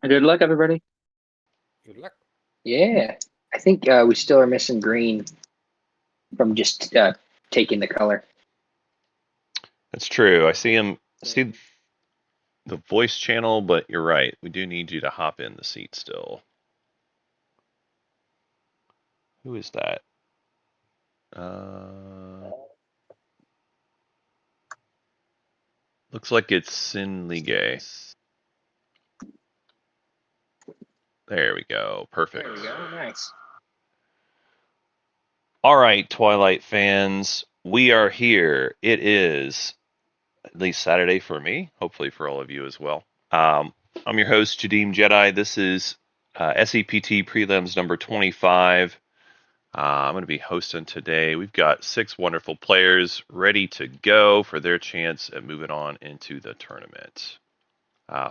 Good luck, everybody. Good luck. Yeah, I think we still are missing green from just taking the color. That's true. I see the voice channel, but you're right. We do need you to hop in the seat still. Who is that? Uh, looks like it's Sin Lige. There we go. There Perfect. we go. Nice. All right, Twilight fans, we are here. It is at least Saturday for me, hopefully for all of you as well. I'm your host, Jadeem Jedi. This is SEPT Prelims number 25. I'm going to be hosting today. We've got 6 wonderful players ready to go for their chance at moving on into the tournament.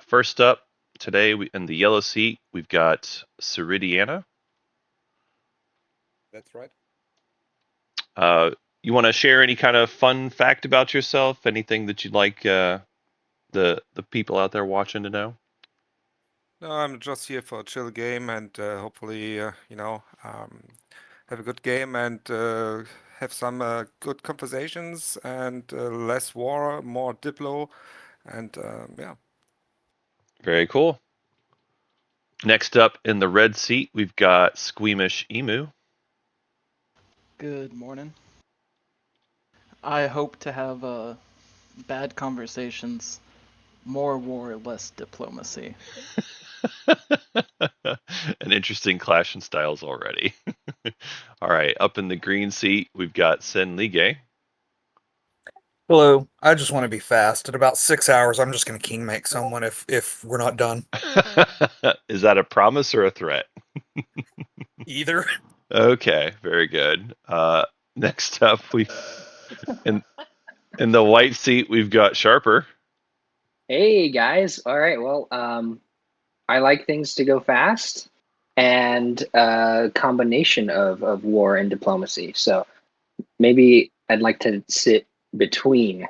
First up today in the yellow seat, we've got Ceridiana. That's right. Uh, you want to share any kind of fun fact about yourself? Anything that you'd like the people out there watching to know? No, I'm just here for a chill game and hopefully, have a good game and have some good conversations and less war, more Diplo, and yeah. Very cool. Next up in the red seat, we've got Squeamish Emu. Good morning. I hope to have bad conversations, more war, less diplomacy. An interesting clash in styles already. All right, up in the green seat, we've got Sen Lige. Hello. I just want to be fast. In about 6 hours, I'm just going to king make someone if we're not done. Is that a promise or a threat? Either. Okay, very good. Next up, we in in the white seat, we've got Sharper. Hey guys. All right. Well, I like things to go fast and a combination of war and diplomacy. So maybe I'd like to sit between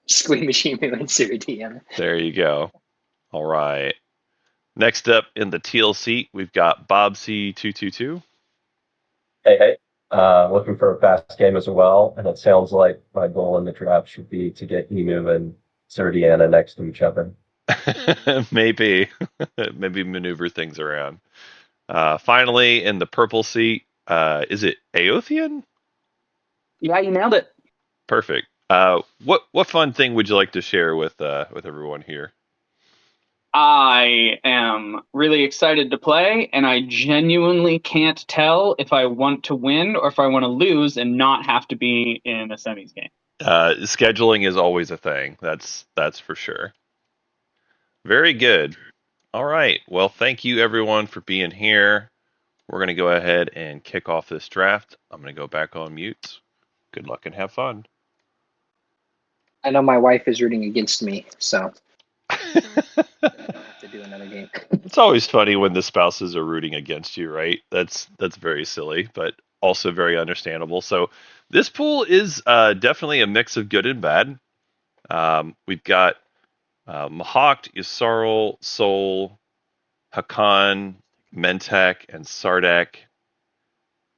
Squeamishimu and Ceridiana. There you go. All right. Next up in the teal seat, we've got Bob C222. Hey, hey. Looking for a fast game as well, and it sounds like my goal in the draft should be to get Emu and Serdiana next to each other. Maybe, maybe maneuver things around. Finally, in the purple seat, is it Aothian? Yeah, you nailed it. Perfect. What fun thing would you like to share with everyone here? I am really excited to play, and I genuinely can't tell if I want to win or if I want to lose and not have to be in a semis game. Scheduling is always a thing. That's for sure. Very good. All right. Well, thank you everyone for being here. We're going to go ahead and kick off this draft. I'm going to go back on mute. Good luck and have fun. I know my wife is rooting against me, so I don't have to do another game. It's always funny when the spouses are rooting against you, right? That's very silly, but also very understandable. So this pool is definitely a mix of good and bad. We've got Mahakt, Yssaril, Sol, Hakan, Mentak, and Sardak.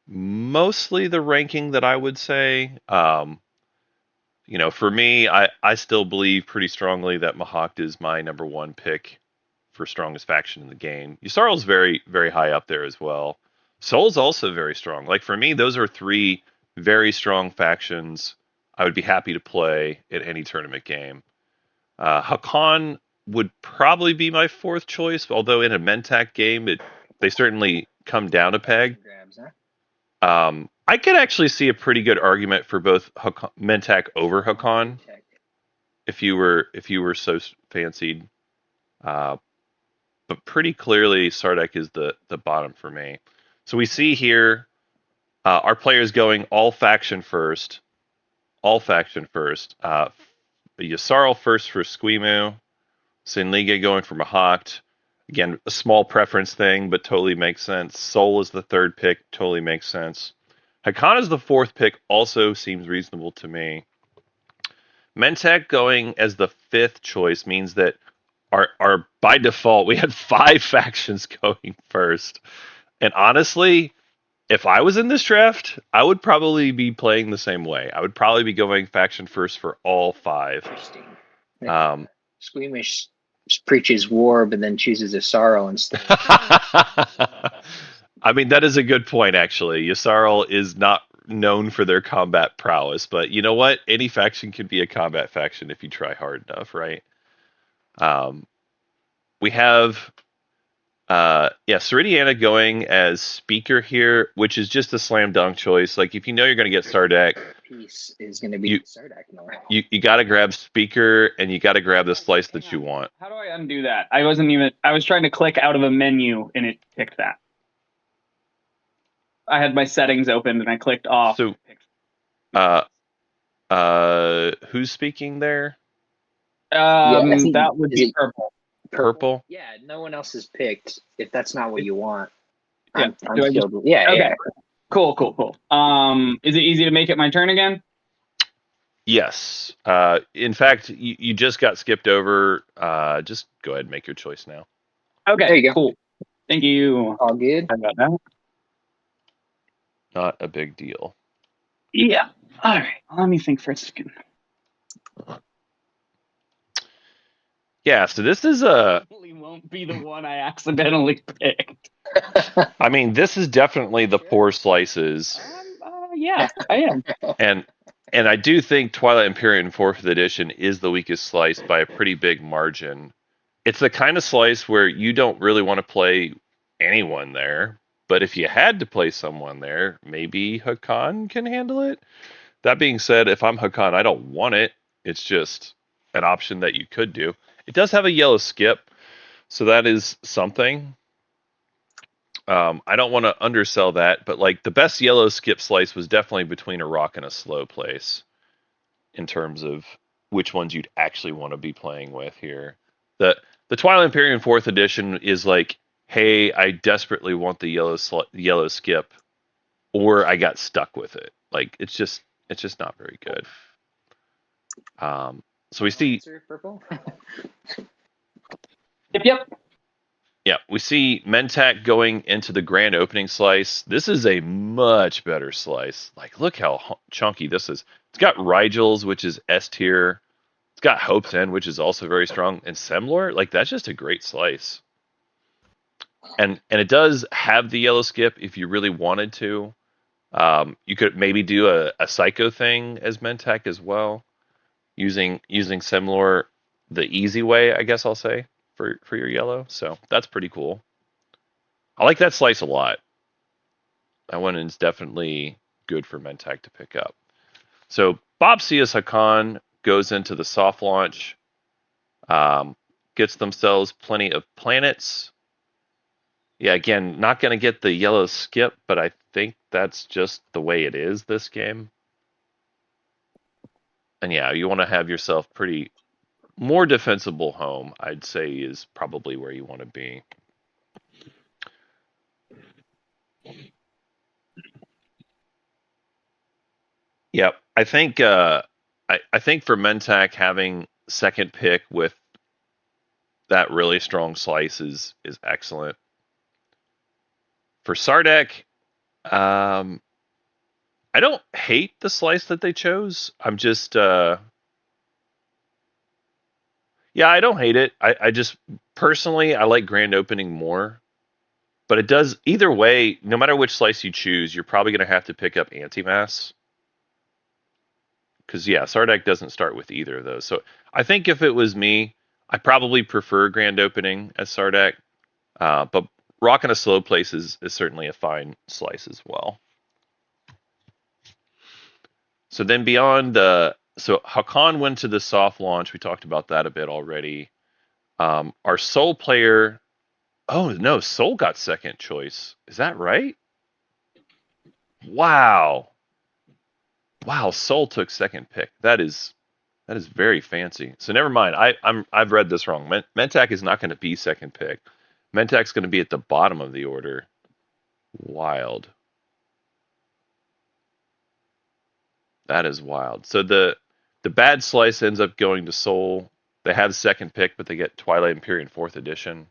Mostly the ranking that I would say. For me, I still believe pretty strongly that Mahakt is my number one pick for strongest faction in the game. Yssaril's very, very high up there as well. Sol's also very strong. Like for me, those are 3 very strong factions I would be happy to play in any tournament game. Hakan would probably be my 4th choice, although in a Mentak game, they certainly come down a peg. Grabs, huh? I could actually see a pretty good argument for both Mentak over Hakan if you were so fancied. Uh, but pretty clearly Sardak is the bottom for me. So we see here our players going all faction first. All faction first. Yssaril first for Squeemu. Sinlige going for Mahakt. Again, a small preference thing, but totally makes sense. Sol is the 3rd pick, totally makes sense. Hakan is the 4th pick, also seems reasonable to me. Mentek going as the 5th choice means that are by default, we had 5 factions going first. And honestly, if I was in this draft, I would probably be playing the same way. I would probably be going faction first for all 5. Interesting. Um, Squeamish preaches war, but then chooses a sorrow instead. I mean, that is a good point, actually. Yssaril is not known for their combat prowess, but you know what? Any faction can be a combat faction if you try hard enough, right? We have Ceridiana going as speaker here, which is just a slam dunk choice. Like if you know you're going to get Sardak, Piece is going to be you Sardak in the round. you got to grab speaker and you got to grab the slice that you want. How do I undo that? I was trying to click out of a menu and it picked that. I had my settings open and I clicked off. So, who's speaking there? That would be purple. Purple? Yeah, no one else is picked. If that's not what you want, Yeah. I'm still. Yeah. Okay. Yeah. Cool. Is it easy to make it my turn again? Yes. In fact, you just got skipped over. Just go ahead and make your choice now. Okay. There you go. Cool. Thank you. All good. How about that? Not a big deal. Yeah. All right. Let me think for a second. Yeah. So this is a. Probably won't be the one I accidentally picked. I mean, this is definitely the poor slices. Yeah, I am. And I do think Twilight Imperium 4th edition is the weakest slice by a pretty big margin. It's the kind of slice where you don't really want to play anyone there, but if you had to play someone there, maybe Hakan can handle it. That being said, if I'm Hakan, I don't want it. It's just an option that you could do. It does have a yellow skip, so that is something. I don't want to undersell that, but like the best yellow skip slice was definitely between a rock and a slow place in terms of which ones you'd actually want to be playing with here. The Twilight Imperium 4th edition is like, hey, I desperately want the yellow skip, or I got stuck with it. Like it's just not very good. So we see Purple. Yep. Yeah, we see Mentak going into the grand opening slice. This is a much better slice. Like, look how chunky this is. It's got Rigels, which is S tier. It's got Hope's End, which is also very strong. And Semlor, like, that's just a great slice. And it does have the yellow skip if you really wanted to. You could maybe do a Psycho thing as Mentak as well, using Semlor the easy way, I guess I'll say, for your yellow. So that's pretty cool. I like that slice a lot. That one is definitely good for Mentak to pick up. So Bob Cias Hakan goes into the soft launch, gets themselves plenty of planets. Yeah, again, not going to get the yellow skip, but I think that's just the way it is this game. And yeah, you want to have yourself pretty more defensible home, I'd say is probably where you want to be. Yep, I think I think for Mentak having second pick with that really strong slice is excellent. For Sardak, I don't hate the slice that they chose. I'm just yeah, I don't hate it. I just personally I like grand opening more. But it does either way, no matter which slice you choose, you're probably gonna have to pick up anti-mass. Because yeah, Sardak doesn't start with either of those. So I think if it was me, I probably prefer grand opening as Sardak. But rock in a slow place is certainly a fine slice as well. So then beyond so Hakan went to the soft launch. We talked about that a bit already. Our Soul player, oh no, Soul got second choice. Is that right? Wow. Wow, Soul took second pick. That is very fancy. So never mind. I've read this wrong. Mentak is not going to be second pick. Mentak's going to be at the bottom of the order. Wild. That is wild. So the bad slice ends up going to Soul. They have second pick, but they get Twilight Imperium 4th edition.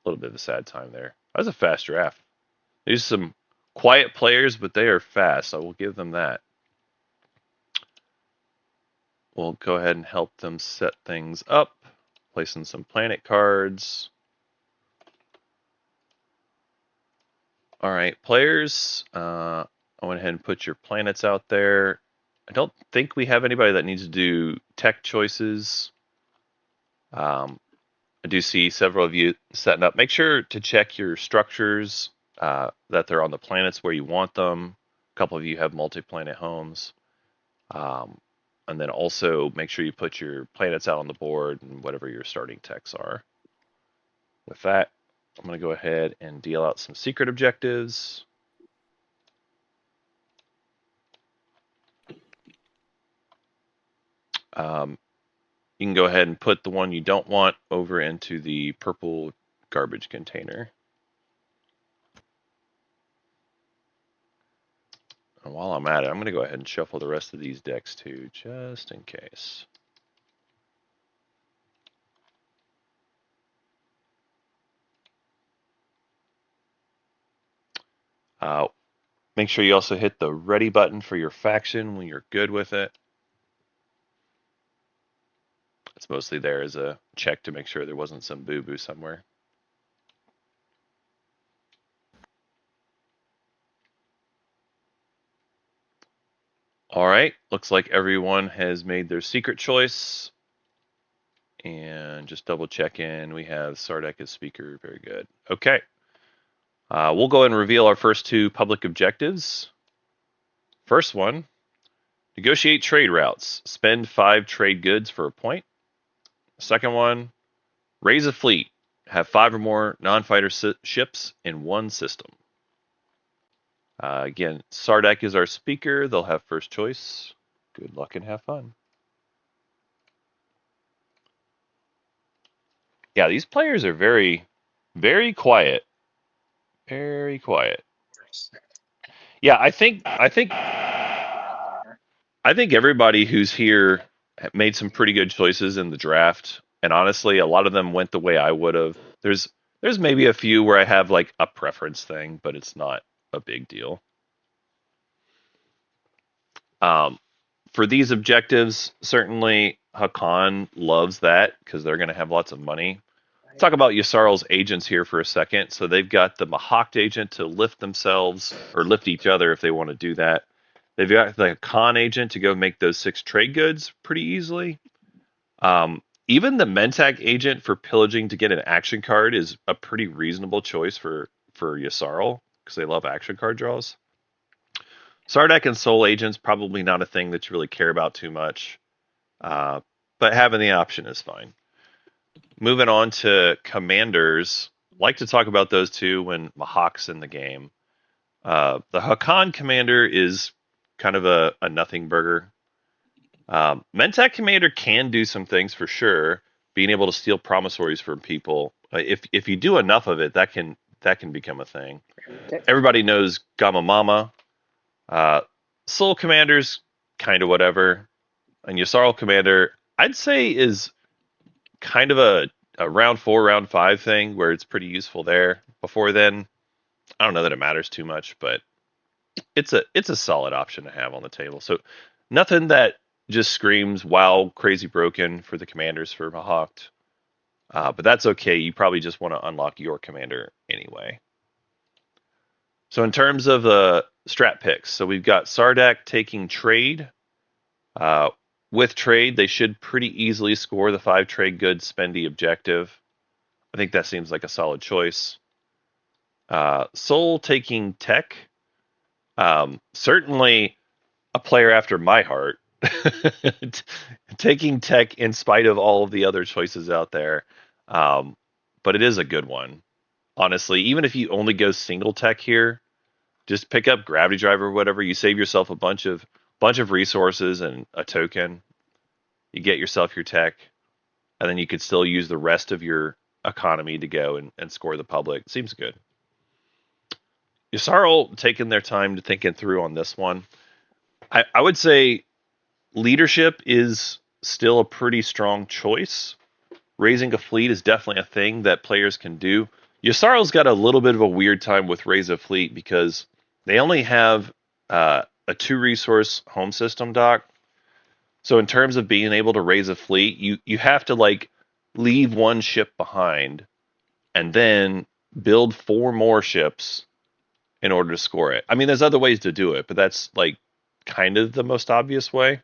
A little bit of a sad time there. That was a fast draft. These are some quiet players, but they are fast. I will give them that. We'll go ahead and help them set things up. Placing some planet cards. All right, players. I went ahead and put your planets out there. I don't think we have anybody that needs to do tech choices. I do see several of you setting up. Make sure to check your structures, that they're on the planets where you want them. A couple of you have multi-planet homes. And then also make sure you put your planets out on the board and whatever your starting techs are. With that, I'm going to go ahead and deal out some secret objectives. You can go ahead and put the one you don't want over into the purple garbage container. And while I'm at it, I'm going to go ahead and shuffle the rest of these decks too, just in case. Make sure you also hit the ready button for your faction when you're good with it. It's mostly there as a check to make sure there wasn't some boo-boo somewhere. All right, looks like everyone has made their secret choice. And just double check in. We have Sardek as speaker. Very good. Okay. We'll go ahead and reveal our first two public objectives. First one, negotiate trade routes. Spend 5 trade goods for a point. Second one, raise a fleet. Have 5 or more non-fighter ships in one system. Again, Sardek is our speaker. They'll have first choice. Good luck and have fun. Yeah, these players are very, very quiet. Very quiet. Yeah, I think everybody who's here made some pretty good choices in the draft, and honestly, a lot of them went the way I would have. There's maybe a few where I have like a preference thing, but it's not a big deal. For these objectives, certainly Hakan loves that because they're going to have lots of money. Talk about Yasarl's agents here for a second. So they've got the Mahakt agent to lift themselves or lift each other if they want to do that. They've got the Khan agent to go make those 6 trade goods pretty easily. Even the Mentag agent for pillaging to get an action card is a pretty reasonable choice for Yasarl because they love action card draws. Sardek and Soul agents probably not a thing that you really care about too much, but having the option is fine. Moving on to commanders, like to talk about those two when Mahak's in the game. The Hakan commander is kind of a nothing burger. Mentak commander can do some things for sure, being able to steal promissories from people. If you do enough of it, that can become a thing. Okay. Everybody knows Gamma Mama. Soul commander's kind of whatever, and Yasarl commander I'd say is kind of a round 4, round 5 thing where it's pretty useful there. Before then, I don't know that it matters too much, but it's a solid option to have on the table. So nothing that just screams wow, crazy broken for the commanders for Mahakt. But that's okay. You probably just want to unlock your commander anyway. So in terms of the strat picks, so we've got Sardak taking trade. With trade, they should pretty easily score the 5 trade goods spendy objective. I think that seems like a solid choice. Soul taking tech. Certainly a player after my heart. Taking tech in spite of all of the other choices out there. But it is a good one. Honestly, even if you only go single tech here, just pick up Gravity Drive or whatever. You save yourself a bunch of resources and a token. You get yourself your tech, and then you could still use the rest of your economy to go and score the public. Seems good. Yasarl taking their time to thinking through on this one. I would say leadership is still a pretty strong choice. Raising a fleet is definitely a thing that players can do. Yssarl's got a little bit of a weird time with raise a fleet because they only have a 2-resource home system dock. So in terms of being able to raise a fleet, you have to like leave one ship behind and then build 4 more ships in order to score it. I mean, there's other ways to do it, but that's like kind of the most obvious way.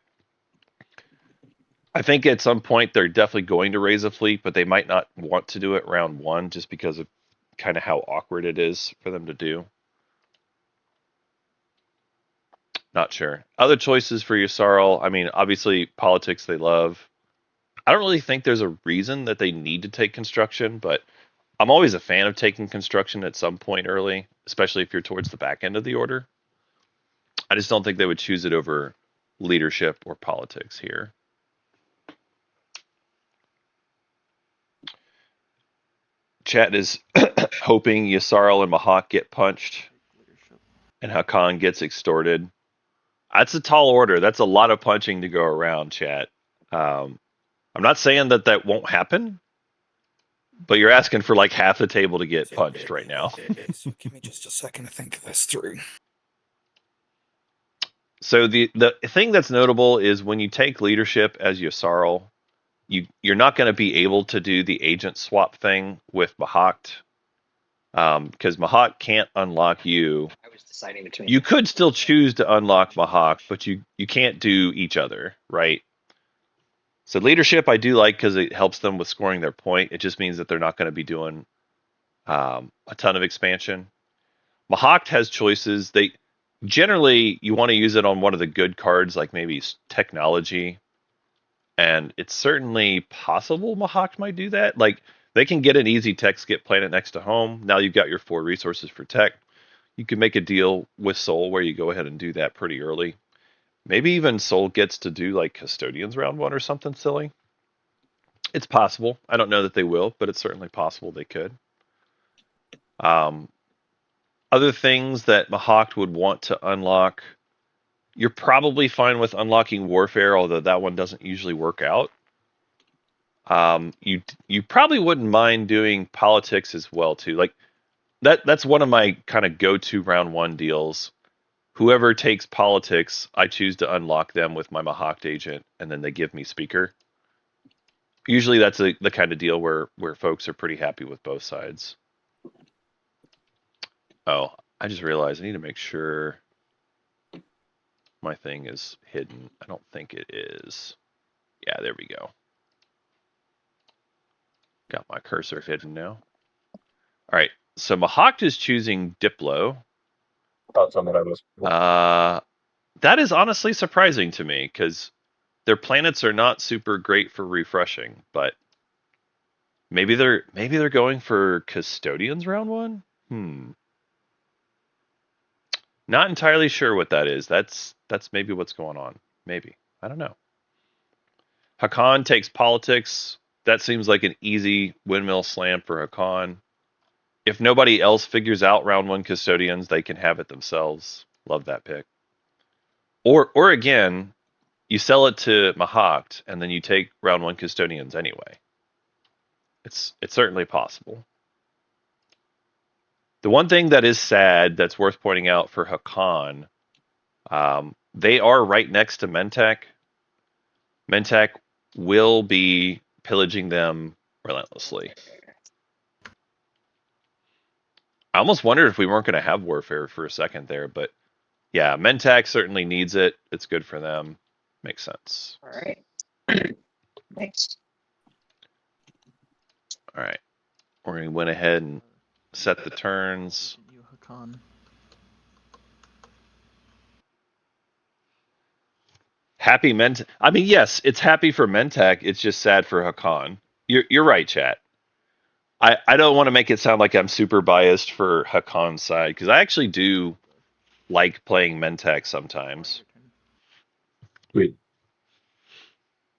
I think at some point they're definitely going to raise a fleet, but they might not want to do it round 1 just because of kind of how awkward it is for them to do. Not sure. Other choices for Yssarl, I mean, obviously politics they love. I don't really think there's a reason that they need to take construction, but I'm always a fan of taking construction at some point early, especially if you're towards the back end of the order. I just don't think they would choose it over leadership or politics here. Chat is hoping Yssarl and Mahak get punched and Hakan gets extorted. That's a tall order. That's a lot of punching to go around, chat. I'm not saying that that won't happen, but you're asking for like half the table to get punched right now. So give me just a second to think this through. So the thing that's notable is when you take leadership as Yssarl, you're not going to be able to do the agent swap thing with Mahakt, because Mahakt can't unlock you. I was deciding between. You could still choose to unlock Mahak, but you can't do each other, right? So leadership I do like because it helps them with scoring their point. It just means that they're not going to be doing a ton of expansion. Mahakt has choices. They generally you want to use it on one of the good cards, like maybe technology, and it's certainly possible Mahakt might do that. Like they can get an easy tech skip planet next to home. Now you've got your 4 resources for tech. You can make a deal with Soul where you go ahead and do that pretty early. Maybe even Soul gets to do like Custodians round 1 or something silly. It's possible. I don't know that they will, but it's certainly possible they could. Other things that Mahakt would want to unlock, you're probably fine with unlocking Warfare, although that one doesn't usually work out. You probably wouldn't mind doing Politics as well too. Like that's one of my kind of go-to round 1 deals. Whoever takes Politics, I choose to unlock them with my Mahakt agent, and then they give me Speaker. Usually that's the kind of deal where folks are pretty happy with both sides. Oh, I just realized I need to make sure my thing is hidden. I don't think it is. Yeah, there we go. Got my cursor hidden now. All right, so Mahakt is choosing Diplo. Thoughts on that? I was. That is honestly surprising to me because their planets are not super great for refreshing, but maybe they're going for Custodians round 1. Not entirely sure what that is. That's maybe what's going on. Maybe. I don't know. Hakan takes Politics. That seems like an easy windmill slam for Hakan. If nobody else figures out round 1 Custodians, they can have it themselves. Love that pick. Or again, you sell it to Mahakt and then you take round 1 Custodians anyway. It's certainly possible. The one thing that is sad that's worth pointing out for Hakan, they are right next to Mentek. Mentek will be pillaging them relentlessly. I almost wondered if we weren't going to have Warfare for a second there, but yeah, Mentek certainly needs it. It's good for them. Makes sense. All right. Thanks. All right. We're going to went ahead and set the turns. You, Hakan. Happy Mentek. I mean, yes, it's happy for Mentek. It's just sad for Hakan. You're right, chat. I don't want to make it sound like I'm super biased for Hakan's side because I actually do like playing Mentek sometimes. Sweet.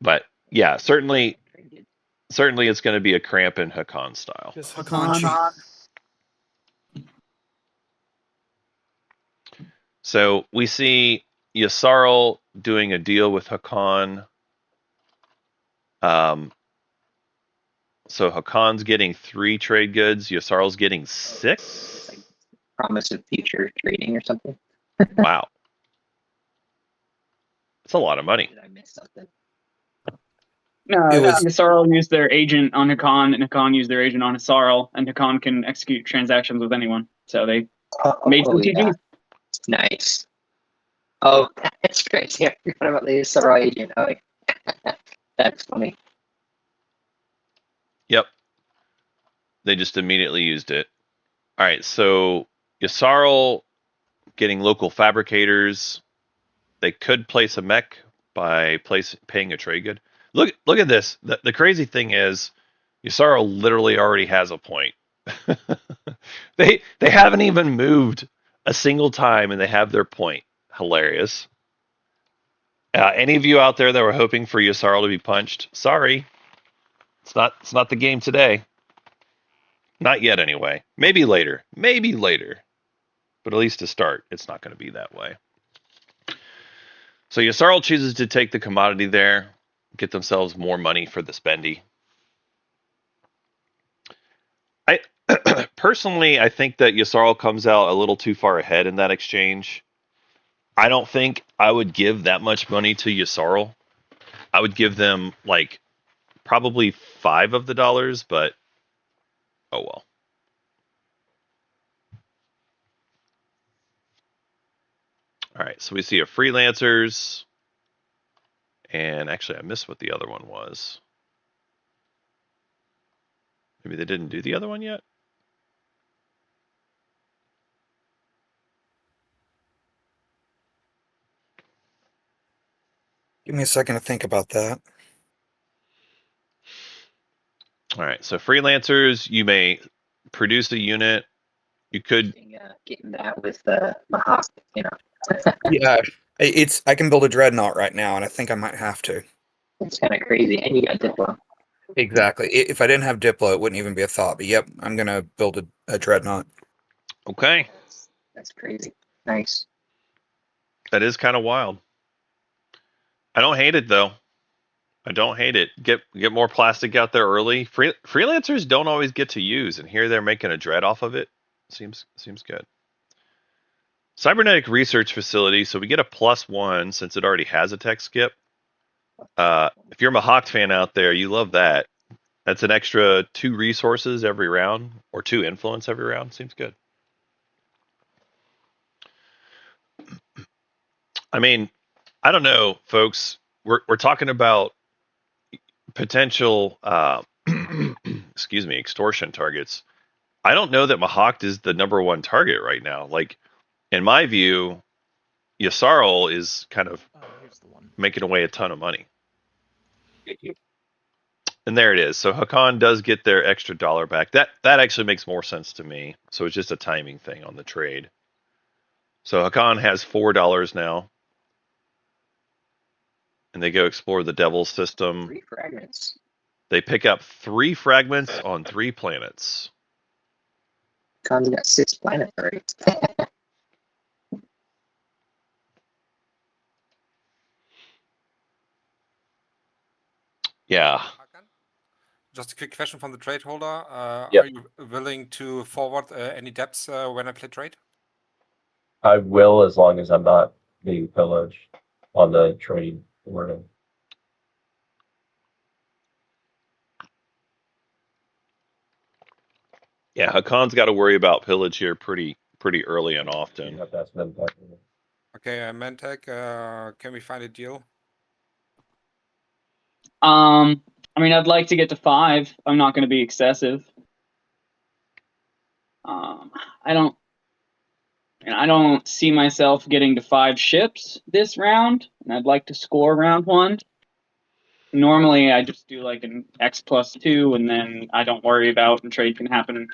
But yeah, certainly it's going to be a cramp in Hakan style. Just Hakan. So we see Yssarl doing a deal with Hakan. So Hakan's getting 3 trade goods. Yasarl's getting 6. It's like promise of future trading or something. Wow. That's a lot of money. Did I miss something? No, It was- Yasarl used their agent on Hakan, and Hakan used their agent on Yasarl, and Hakan can execute transactions with anyone. So they made some yeah. TGs. Nice. Oh, that's crazy. I forgot about the Yasarl agent. Oh, that's funny. Yep. They just immediately used it. All right, so Yasarl getting local fabricators. They could place a mech by paying a trade good. Look at this. The crazy thing is, Yasarl literally already has a point. they haven't even moved a single time, and they have their point. Hilarious. Any of you out there that were hoping for Yasarl to be punched, sorry, it's not the game today. Not yet, anyway. Maybe later. But at least to start, it's not going to be that way. So Yasarl chooses to take the commodity there, get themselves more money for the spendy. I personally, I think that Yasarl comes out a little too far ahead in that exchange. I don't think I would give that much money to Yasarl. I would give them like probably 5 of the dollars, but oh well. All right, so we see a freelancers, and actually I missed what the other one was. Maybe they didn't do the other one yet? Give me a second to think about that. All right, so freelancers, you may produce a unit. You could Getting that with Mahawk, you know. Yeah, I can build a dreadnought right now, and I think I might have to. It's kind of crazy. And you got Diplo. Exactly. If I didn't have Diplo, it wouldn't even be a thought. But yep, I'm gonna build a dreadnought. Okay. That's crazy. Nice. That is kind of wild. I don't hate it though. I don't hate it. Get more plastic out there early. Freelancers don't always get to use, and here they're making a dread off of it. Seems good. Cybernetic Research Facility. So we get a +1 since it already has a tech skip. If you're a Mahawk fan out there, you love that. That's an extra 2 resources every round, or 2 influence every round. Seems good. I mean, I don't know, folks. We're talking about potential, excuse me, extortion targets. I don't know that Mahawk is the #1 target right now. Like, in my view, Yasarl is kind of Here's the one. making away a ton of money. And there it is. So Hakan does get their extra dollar back. That actually makes more sense to me. So it's just a timing thing on the trade. So Hakan has $4 now. And they go explore the Devil's system. 3 fragments. They pick up 3 fragments on 3 planets. Khan's got 6 planets already. Yeah. Just a quick question from the trade holder. Yep. Are you willing to forward any debts when I play trade? I will, as long as I'm not being pillaged on the trade order. Yeah, Hakan's got to worry about pillage here pretty early and often. Yeah, that's been technical. Okay, Mentec, can we find a deal? I mean, I'd like to get to 5. I'm not going to be excessive. I don't see myself getting to 5 ships this round, and I'd like to score round 1. Normally, I just do like an X+2, and then I don't worry about, and trade can happen.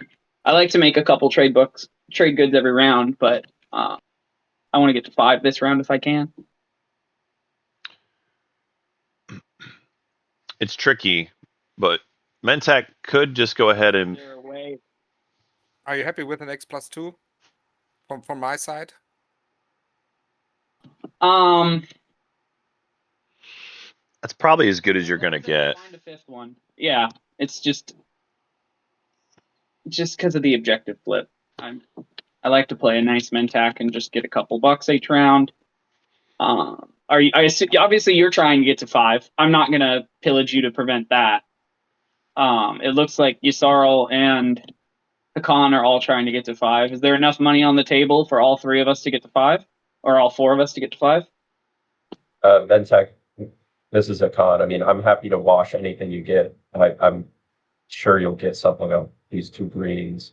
I like to make a couple trade goods every round, but I want to get to 5 this round if I can. It's tricky, but Mentec could just go ahead and. Is there a way? Are you happy with an X+2 from my side? That's probably as good as you're gonna As long as I get. can find a fifth one. Yeah, it's just because of the objective flip. I like to play a nice Mentac and just get a couple bucks each round. Are you? Obviously you're trying to get to 5. I'm not gonna pillage you to prevent that. It looks like Yusarl and Hakan are all trying to get to 5. Is there enough money on the table for all 3 of us to get to 5, or all 4 of us to get to 5? Ventec, this is a con. I mean, I'm happy to wash anything you get. I'm sure you'll get something of these 2 greens.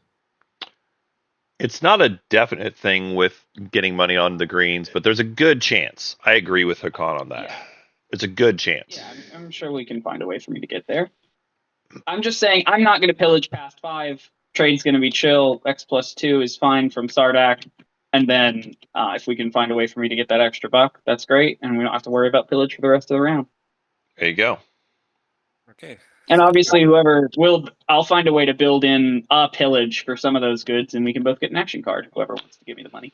It's not a definite thing with getting money on the greens, but there's a good chance. I agree with Hakan on that. Yeah. It's a good chance. Yeah, I'm sure we can find a way for me to get there. I'm just saying I'm not going to pillage past 5. Trade's going to be chill. X+2 is fine from Sardak. And then if we can find a way for me to get that extra buck, that's great. And we don't have to worry about pillage for the rest of the round. There you go. Okay. And obviously, I'll find a way to build in a pillage for some of those goods, and we can both get an action card, whoever wants to give me the money.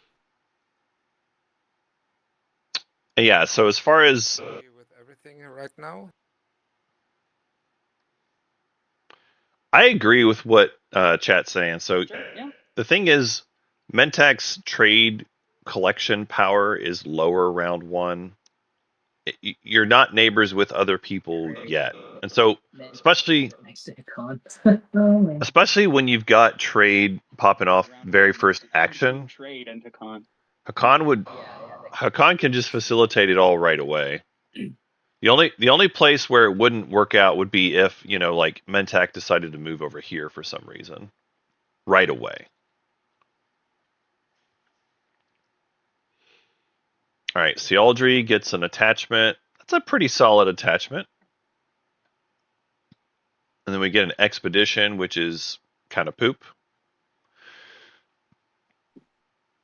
Yeah, so as far as With everything right now. I agree with what chat's saying. So Yeah. the thing is, Mentac's trade collection power is lower round 1. You're not neighbors with other people yet, and so especially when you've got trade popping off very first action, Trade and Hakan can just facilitate it all right away. The only place where it wouldn't work out would be if, like Mentac decided to move over here for some reason right away. All right, Sealdry gets an attachment. That's a pretty solid attachment. And then we get an expedition, which is kind of poop.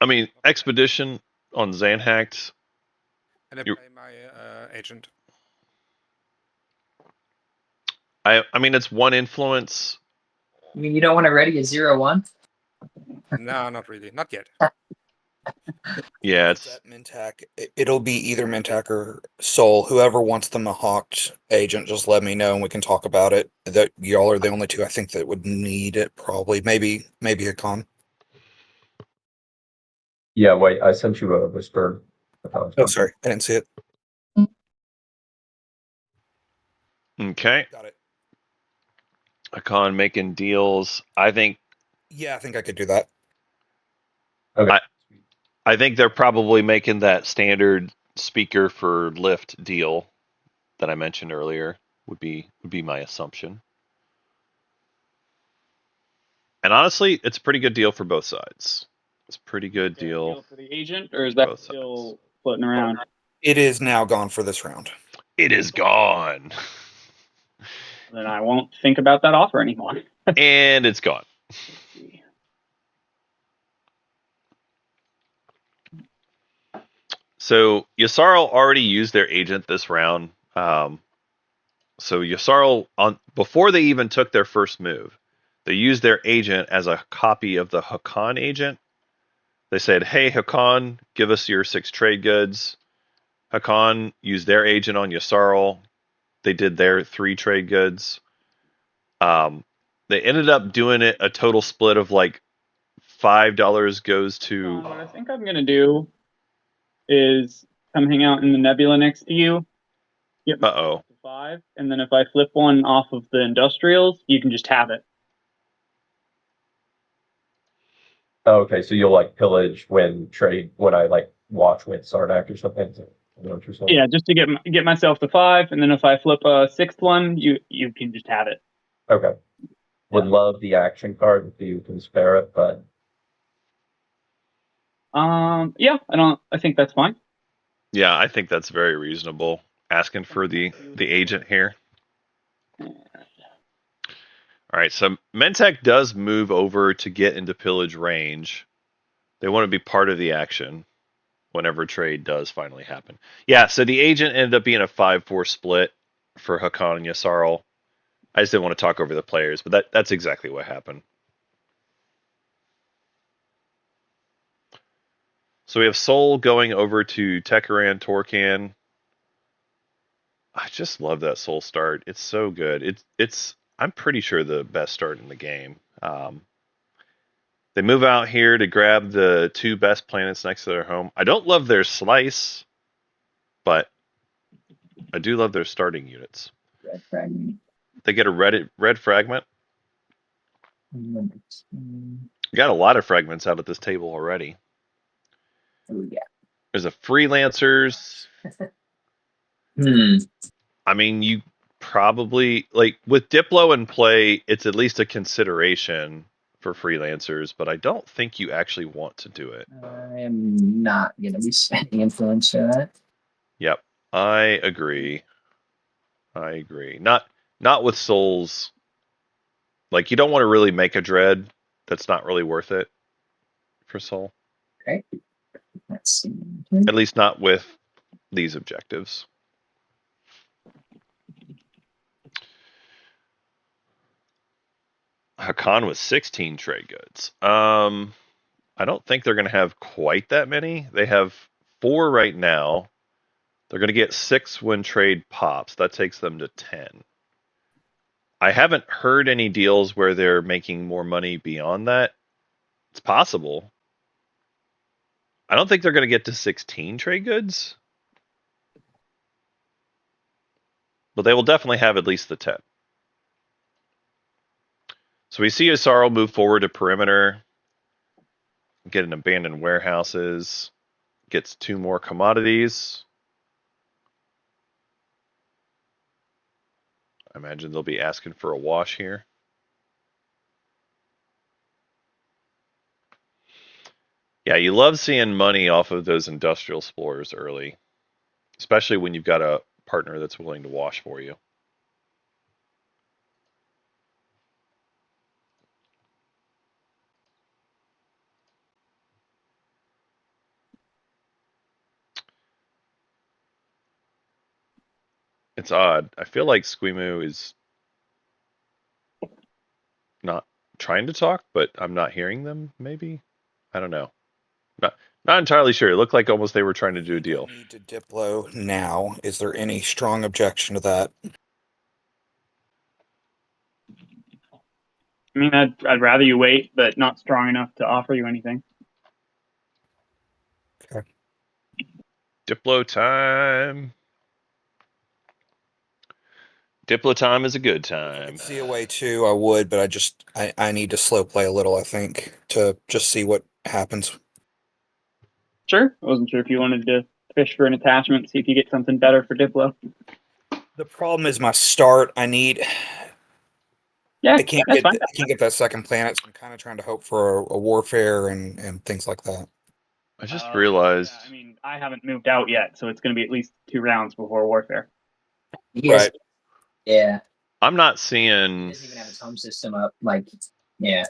I mean, expedition on Zanhacked. And I play my agent. I mean, it's 1 influence. You mean you don't want to ready a 0-1? No, not really. Not yet. Yeah, It's at Mintac. It'll be either Mintac or Soul. Whoever wants the Mahawked agent, just let me know and we can talk about it. That y'all are the only 2 I think that would need it. Probably, maybe a con. Yeah, wait, I sent you a whisper. Oh, sorry, I didn't see it. Okay. Got it. Hakan making deals. I think I think I could do that. Okay. I think they're probably making that standard speaker for Lyft deal that I mentioned earlier. Would be my assumption. And honestly, it's a pretty good deal for both sides. It's a pretty good deal for the agent, or is that both still sides. floating around? It is now gone for this round. It is gone. Then I won't think about that offer anymore. And it's gone. Let's see. So Yasarl already used their agent this round. So Yasarl, before they even took their first move, they used their agent as a copy of the Hakan agent. They said, "Hey Hakan, give us your 6 trade goods." Hakan used their agent on Yasarl. They did their 3 trade goods. They ended up doing it a total split of like $5 goes to. What I think I'm gonna do is come hang out in the nebula next to you. Get Uh-oh. 5, and then if I flip one off of the industrials, you can just have it. Okay, so you'll like pillage when I like watch with Sardak or something. Is that what you're saying? Yeah, just to get myself to 5, and then if I flip a 6th one, you can just have it. Okay. Would love the action card if you can spare it, but yeah, I think that's fine. Yeah, I think that's very reasonable. Asking for the agent here. All right, so Mentec does move over to get into pillage range. They want to be part of the action whenever trade does finally happen. Yeah, so the agent ended up being a 5-4 split for Hakan and Yasarl. I just didn't want to talk over the players, but that's exactly what happened. So we have Soul going over to Tekaran Torkan. I just love that soul start. It's so good. It's I'm pretty sure the best start in the game. They move out here to grab the 2 best planets next to their home. I don't love their slice, but I do love their starting units. Red fragment. They get a red fragment. Number 2. Got a lot of fragments out at this table already. Oh yeah. There's a freelancers. I mean, you probably like with Diplo in play, it's at least a consideration for freelancers, but I don't think you actually want to do it. I am not going to be spending influence for that. Yep, I agree. Not with souls. Like you don't want to really make a dread. That's not really worth it for soul. Okay. Let's see. At least not with these objectives. Hakan with 16 trade goods. I don't think they're going to have quite that many. They have 4 right now. They're going to get 6 when trade pops. That takes them to 10. I haven't heard any deals where they're making more money beyond that. It's possible. I don't think they're going to get to 16 trade goods. But they will definitely have at least the 10. So we see Asaro move forward to perimeter, get an abandoned warehouses, gets 2 more commodities. I imagine they'll be asking for a wash here. Yeah, you love seeing money off of those industrial explorers early, especially when you've got a partner that's willing to wash for you. It's odd. I feel like Squimu is not trying to talk, but I'm not hearing them, maybe? I don't know. Not entirely sure. It looked like almost they were trying to do a deal. Need to Diplo now. Is there any strong objection to that? I mean, I'd rather you wait, but not strong enough to offer you anything. Okay. Diplo time. Diplo time is a good time. COA 2, I would, but I need to slow play a little, I think, to just see what happens. Sure. I wasn't sure if you wanted to fish for an attachment, see if you get something better for Diplo. The problem is my start. Yeah, I can't that's fine. get that second planet, so I'm kind of trying to hope for a warfare and things like that. I just realized. Yeah, I mean, I haven't moved out yet, so it's going to be at least 2 rounds before warfare. Right. Yeah. I'm not He seeing. doesn't even have his home system up. Like, yeah.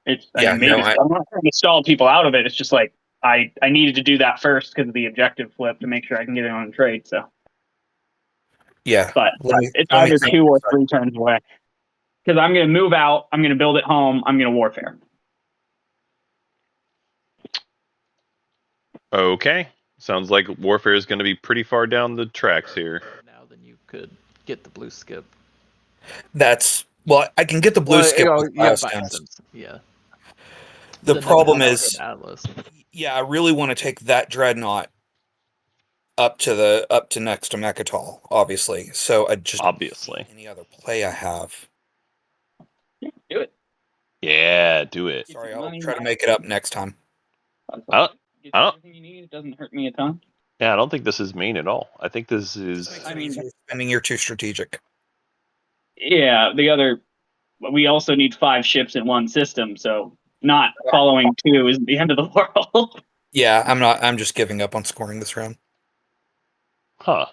It's Yeah, I mean, maybe no, I'm not trying to stall people out of it. It's just like I needed to do that first because of the objective flip to make sure I can get it on trade. So, Yeah. but it's let me either think 2 or for a 3 turns away. Because I'm going to move out, I'm going to build at home, I'm going to warfare. Okay. Sounds like warfare is going to be pretty far down the tracks here. Now then you could get the blue skip. Well, I can get the blue skip with yeah, biostones. yeah. The problem then is, Atlas. yeah, I really want to take that dreadnought up to next to Mechatol, obviously. So I just Obviously. don't see any other play I have. Yeah, do it. Yeah, do it. Sorry, I'll try to make it up next time. I don't- Everything you need. It doesn't hurt me a ton. Yeah, I don't think this is mean at all. I think this is. You're spending your 2 strategic. Yeah, we also need 5 ships in one system, so not following 2 isn't the end of the world. Yeah, I'm just giving up on scoring this round. Huh.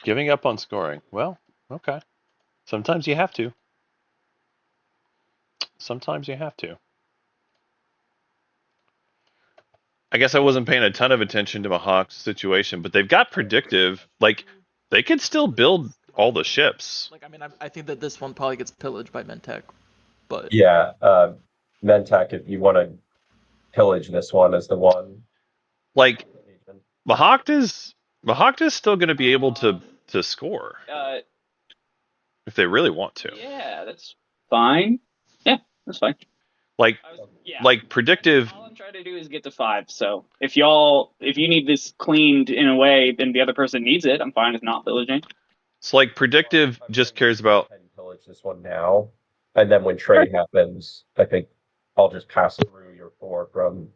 Giving up on scoring. Well, okay. Sometimes you have to. Sometimes you have to. I guess I wasn't paying a ton of attention to Mahawk's situation, but they've got predictive. Like, they could still build all the ships. Like, I mean, I think that this one probably gets pillaged by Mentec, but Yeah, Mentec, if you want to pillage this one as the one. Like, Mahawk is Mahawk is still going to be able to score if they really want to. Yeah, that's fine. Yeah, that's fine. Like predictive. All I'm trying to do is get to 5. So if you need this cleaned in a way, then the other person needs it. I'm fine with not pillaging. It's like predictive just cares about. Pillage this one now, and then when trade happens, I think I'll just pass through your 4 from,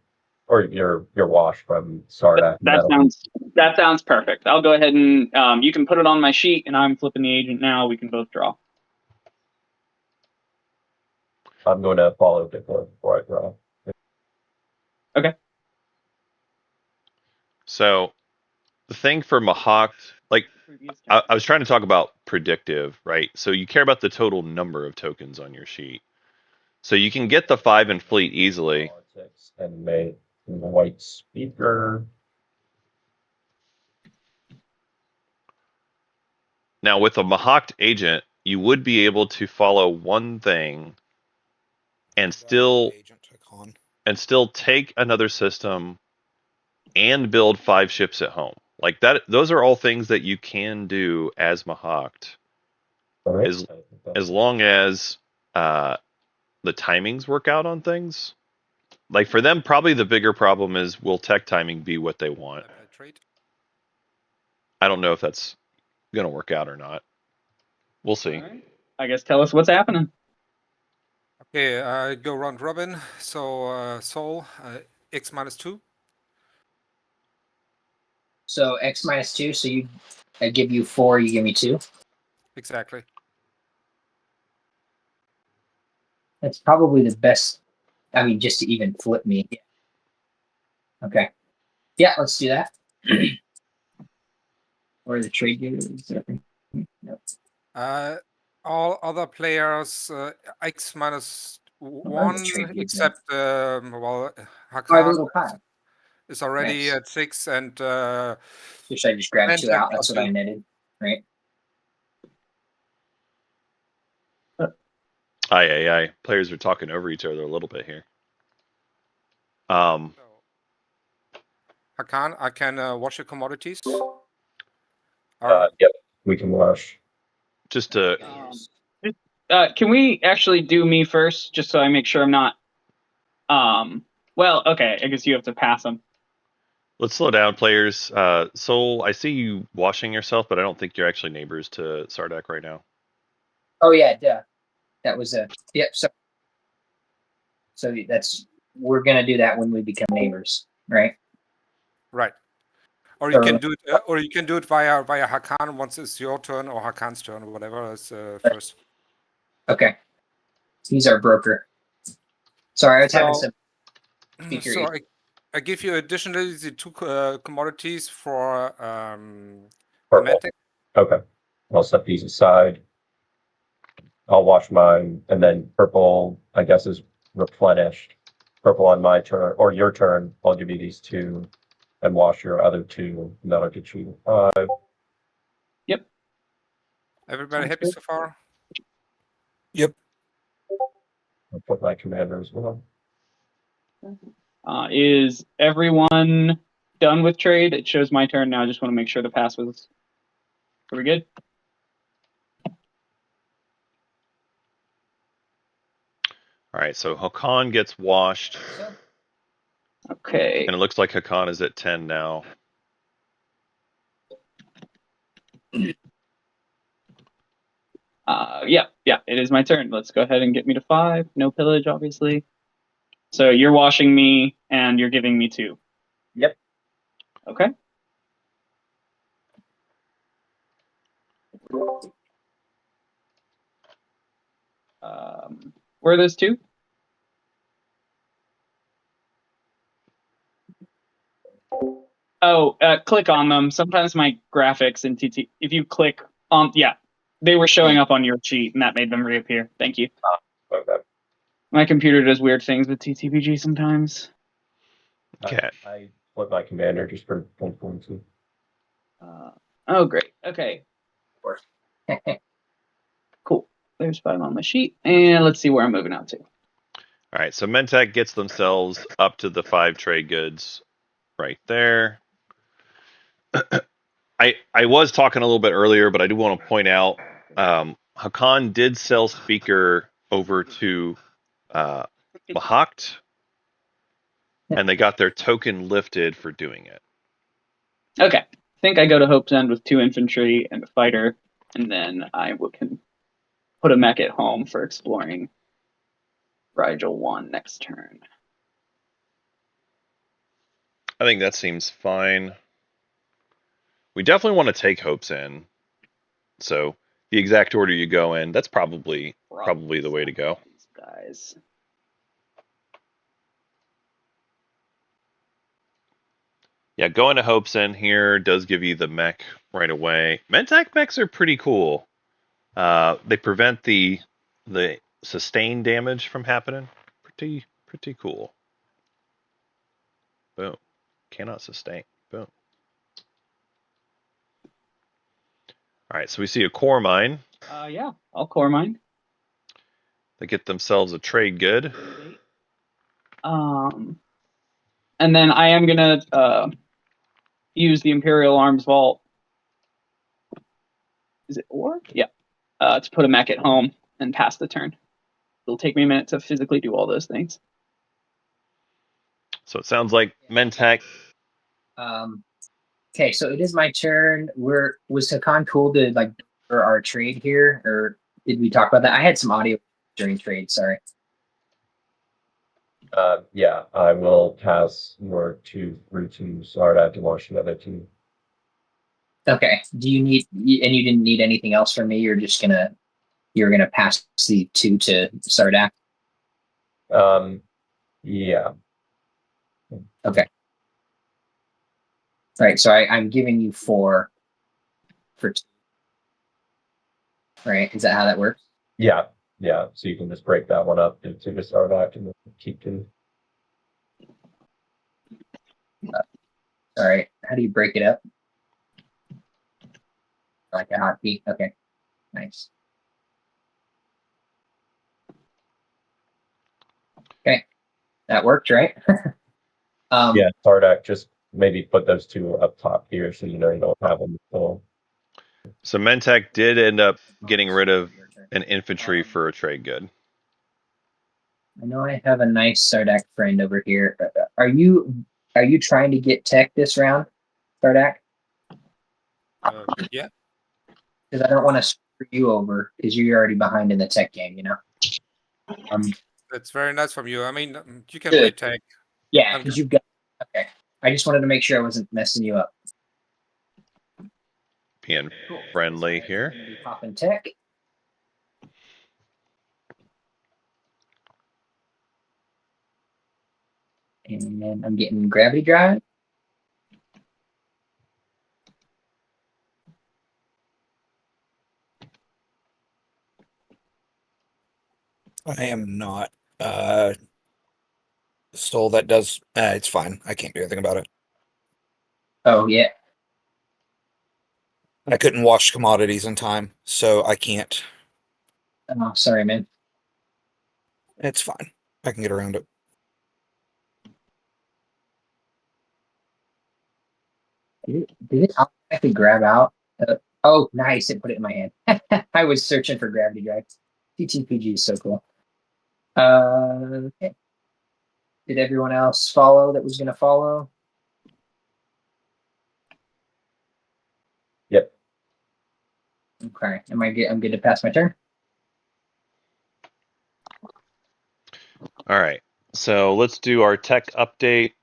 or your wash from Sardak. That sounds perfect. I'll go ahead and you can put it on my sheet, and I'm flipping the agent now. We can both draw. I'm going to follow Dickler before I draw. Okay. So the thing for Mahawk, like I was trying to talk about predictive, right? So you care about the total number of tokens on your sheet. So you can get the 5 in fleet easily. And make the white speaker. Now with a Mahawk agent, you would be able to follow one thing and still take another system and build 5 ships at home. Like that, those are all things that you can do as Mahawked, Right. as long as the timings work out on things. Like for them, probably the bigger problem is, will tech timing be what they want? I don't know if that's going to work out or not. We'll see. Right. I guess tell us what's happening. Okay, I go round robin. So Soul, X -2. So X -2. So I give you 4. You give me 2. Exactly. That's probably the best. I mean, just to even flip me. Okay. Yeah, let's do that. Or the trade gears. No. All other players X -1 except I have a Hakan little pie. is already Nice. at 6 and So should I just grab 2 Mantek out? That's what I +2. netted, right? Aye. Players are talking over each other a little bit here. Hakan, I can wash your commodities. Yep, we can wash. Just to. Can we actually do me first, just so I make sure I'm not? Well, okay. I guess you have to pass them. Let's slow down, players. Soul, I see you washing yourself, but I don't think you're actually neighbors to Sardak right now. Oh yeah, duh. That was yep. So we're gonna do that when we become neighbors, right? Right. Or you can do it, via Hakan once it's your turn or Hakan's turn or whatever is first. Okay. He's our broker. Sorry, I was having some. So I give you additionally the 2 commodities for Purple. Okay, I'll set these aside. I'll wash mine, and then purple, I guess, is replenished. Purple on my turn, or your turn, I'll give you these 2 and wash your other 2, and that'll get you 5. Yep. Everybody Sounds happy good. so far? Yep. I'll put my commander as well. Is everyone done with trade? It shows my turn now. I just want to make sure the pass was. Are we good? All right, so Hakan gets washed. Okay. And it looks like Hakan is at 10 now. Yeah, it is my turn. Let's go ahead and get me to 5. No pillage, obviously. So you're washing me, and you're giving me 2. Yep. Okay. Where are those 2? Oh, click on them. Sometimes my graphics in TT, if you click on, they were showing up on your sheet, and that made them reappear. Thank you. Okay. My computer does weird things with TTPG sometimes. Okay. I put my commander just for 1.2. Oh, great. Okay. Of course. Cool. There's 5 on my sheet, and let's see where I'm moving out to. All right, so Mentek gets themselves up to the 5 trade goods right there. I was talking a little bit earlier, but I do want to point out Hakan did sell Speaker over to Mahakt, and they got their token lifted for doing it. Okay. I think I go to Hope's End with 2 infantry and a fighter, and then can put a mech at home for exploring Rigel 1 next turn. I think that seems fine. We definitely want to take Hope's End. So the exact order you go in, that's probably the way to go. These guys. Yeah, going to Hope's End here does give you the mech right away. Mentak mechs are pretty cool. They prevent the sustained damage from happening. Pretty cool. Boom. Cannot sustain. Boom. All right, so we see a core mine. Yeah, I'll core mine. They get themselves a trade good. And then I am gonna use the Imperial Arms Vault. Is it or? Yeah. To put a mech at home and pass the turn. It'll take me a minute to physically do all those things. So it sounds like Mentak. Okay, so it is my turn. Was Hakan cool to like for our trade here, or did we talk about that? I had some audio during trade. Sorry. Yeah, I will pass your 2 through to Sardak to launch the other 2. Okay. Do you need and you didn't need anything else from me? You're gonna pass the 2 to Sardak. Yeah. Okay. All right. So I'm giving you 4 for 2. Right? Is that how that works? Yeah. So you can just break that one up to the Sardak and keep 2. All right. How do you break it up? Like a hotkey. Okay. Nice. Okay. That worked, right? Yeah, Sardak, just maybe put those 2 up top here so you don't have them full. So Mentak did end up getting rid of an infantry for a trade good. I know I have a nice Sardak friend over here. Are you trying to get tech this round, Sardak? Yeah. Because I don't want to screw you over because you're already behind in the tech game, That's very nice from you. I mean, you can play tag. Yeah, I'm because good. you've got. Okay, I just wanted to make sure I wasn't messing you up. Being friendly So here. I'm gonna be popping tech. And then I'm getting gravity drive. I am not. So that does. It's fine. I can't do anything about it. Oh yeah. I couldn't wash commodities in time, so I can't. Oh, sorry, man. It's fine. I can get around it. Did it automatically grab out? Oh, nice! It put it in my hand. I was searching for gravity drive. TTPG is so cool. Okay. Did everyone else follow that was going to follow? Yep. Okay. I'm good to pass my turn? All right. So let's do our tech update.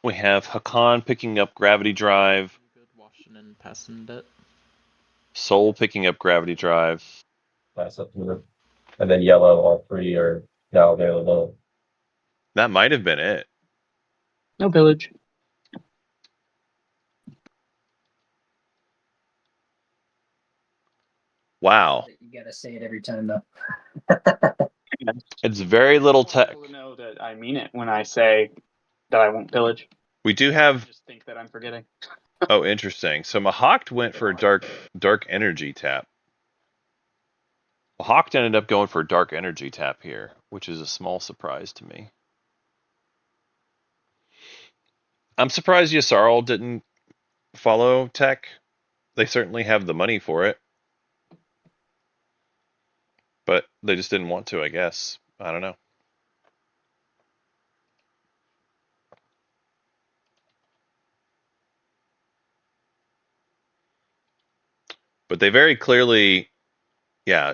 We have Hakan picking up gravity drive. Good washing and passing it. Soul picking up gravity drive. Pass up to and then yellow, all 3 are now available. That might have been it. No village. Wow. You got to say it every time, though. It's very little tech. People to know that I mean it when I say that I won't pillage. We do have. Just think that I'm forgetting. Oh, interesting. So Mahawk went for a dark energy tap. Mahawk ended up going for a dark energy tap here, which is a small surprise to me. I'm surprised Yssarl didn't follow tech. They certainly have the money for it. But they just didn't want to, I guess. I don't know. But they very clearly,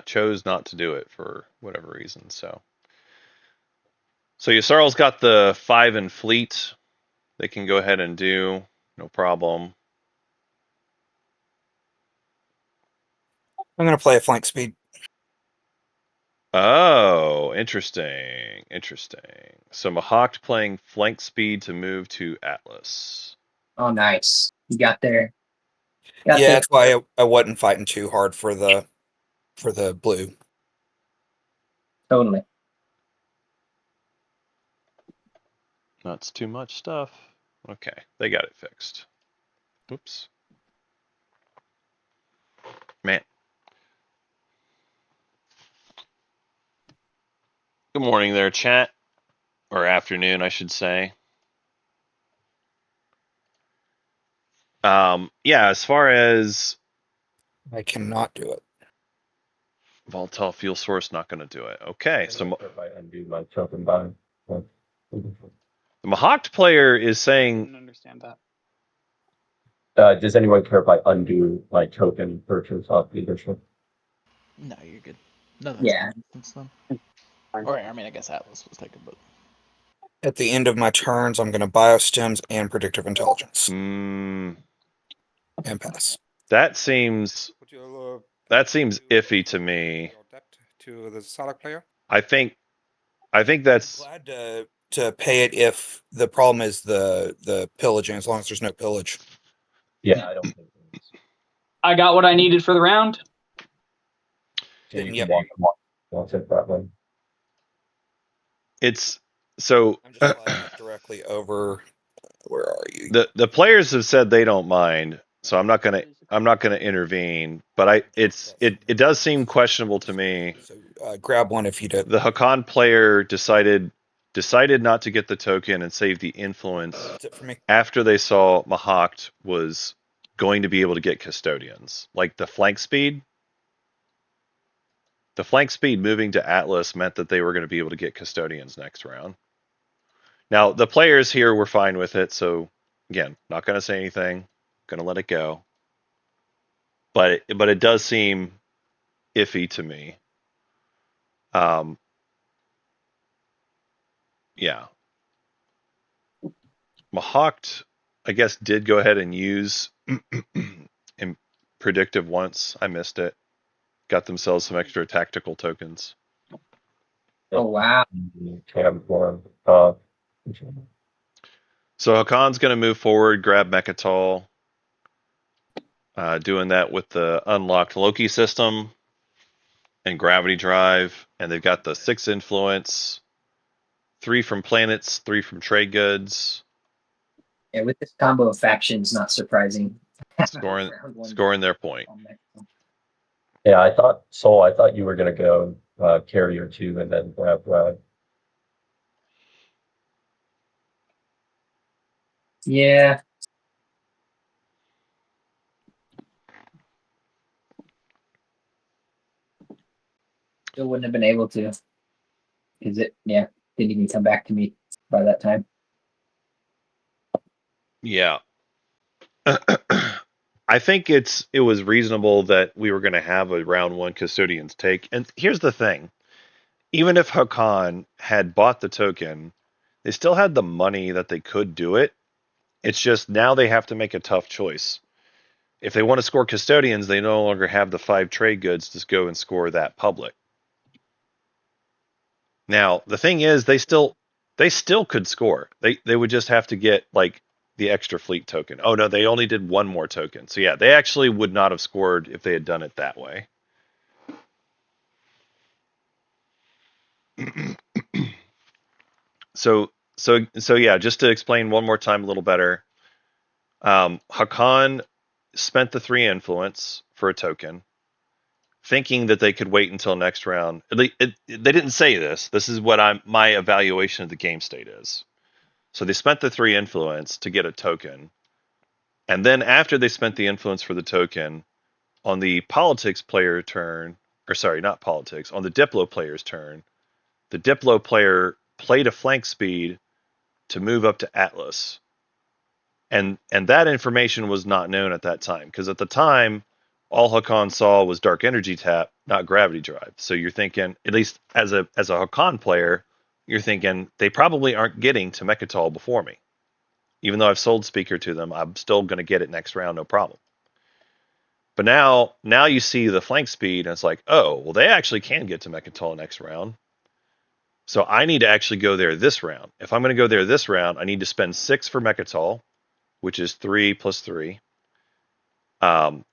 chose not to do it for whatever reason. So Yssarl's got the 5 in fleet. They can go ahead and do, no problem. I'm going to play a flank speed. Oh, interesting. So Mahawk playing flank speed to move to Atlas. Oh, nice. You got there. Yeah, that's why I wasn't fighting too hard for the blue. Totally. That's too much stuff. Okay, they got it fixed. Oops. Man. Good morning there, chat. Or afternoon, I should say. As far as I cannot do it. volatile fuel source, not going to do it. Okay, so if I undo my token buy. the Mahawk player is I saying, didn't understand that. Does anyone care if I undo my token purchase off leadership? No, you're good. No, Yeah. Since then. Or I mean, I guess Atlas was taken, but At the end of my turns, I'm going to biostems and predictive intelligence and pass. that seems Would you iffy to me. your debt to the Sarlacc player? I think that's Glad to pay it if the problem is the pillaging, as long as there's no pillage. Yeah, I don't think it's. I got what I needed for the round. So you Yep. can walk it that way. it's so I'm just sliding it directly over. Where are you? the players have said they don't mind, so I'm not gonna intervene. But it does seem questionable to me. So grab one if you did. The Hakan player decided not to get the token and save the influence That's it for me. after they saw Mahawk was going to be able to get custodians. Like the flank speed. The flank speed moving to Atlas meant that they were going to be able to get custodians next round. Now, the players here were fine with it, so again, not going to say anything, going to let it go. But it does seem iffy to me. Yeah. Mahawk, I guess, did go ahead and use in predictive once. I missed it. Got themselves some extra tactical tokens. Oh, wow. Tab form. So Hakan's going to move forward, grab Mechatol. Doing that with the unlocked Loki system and Gravity Drive. And they've got the 6 influence, 3 from planets, 3 from trade goods. Yeah, with this combo of factions, not surprising. Scoring their point. Yeah, I thought you were gonna go carrier 2 and then grab Brad. Yeah. Still wouldn't have been able to. Is it? Yeah. Didn't even come back to me by that time. Yeah. I think it was reasonable that we were going to have a round 1 custodians take. And here's the thing. Even if Hakan had bought the token, they still had the money that they could do it. It's just now they have to make a tough choice. If they want to score custodians, they no longer have the 5 trade goods to go and score that public. Now, the thing is, they still could score. They would just have to get like the extra fleet token. Oh no, they only did 1 more token. So yeah, they actually would not have scored if they had done it that way. So yeah, just to explain one more time a little better. Hakan spent the 3 influence for a token, thinking that they could wait until next round. They didn't say this. This is what my evaluation of the game state is. So they spent the 3 influence to get a token. And then after they spent the influence for the token, on the politics player turn, or sorry, not politics, on the Diplo player's turn, the Diplo player played a flank speed to move up to Atlas. And that information was not known at that time, because at the time, all Hakan saw was dark energy tap, not gravity drive. So you're thinking, at least as a Hakan player, you're thinking they probably aren't getting to Mechatol before me. Even though I've sold Speaker to them, I'm still going to get it next round, no problem. But now you see the flank speed, and it's like, oh, well, they actually can get to Mechatol next round. So I need to actually go there this round. If I'm going to go there this round, I need to spend 6 for Mechatol, which is 3 plus 3. And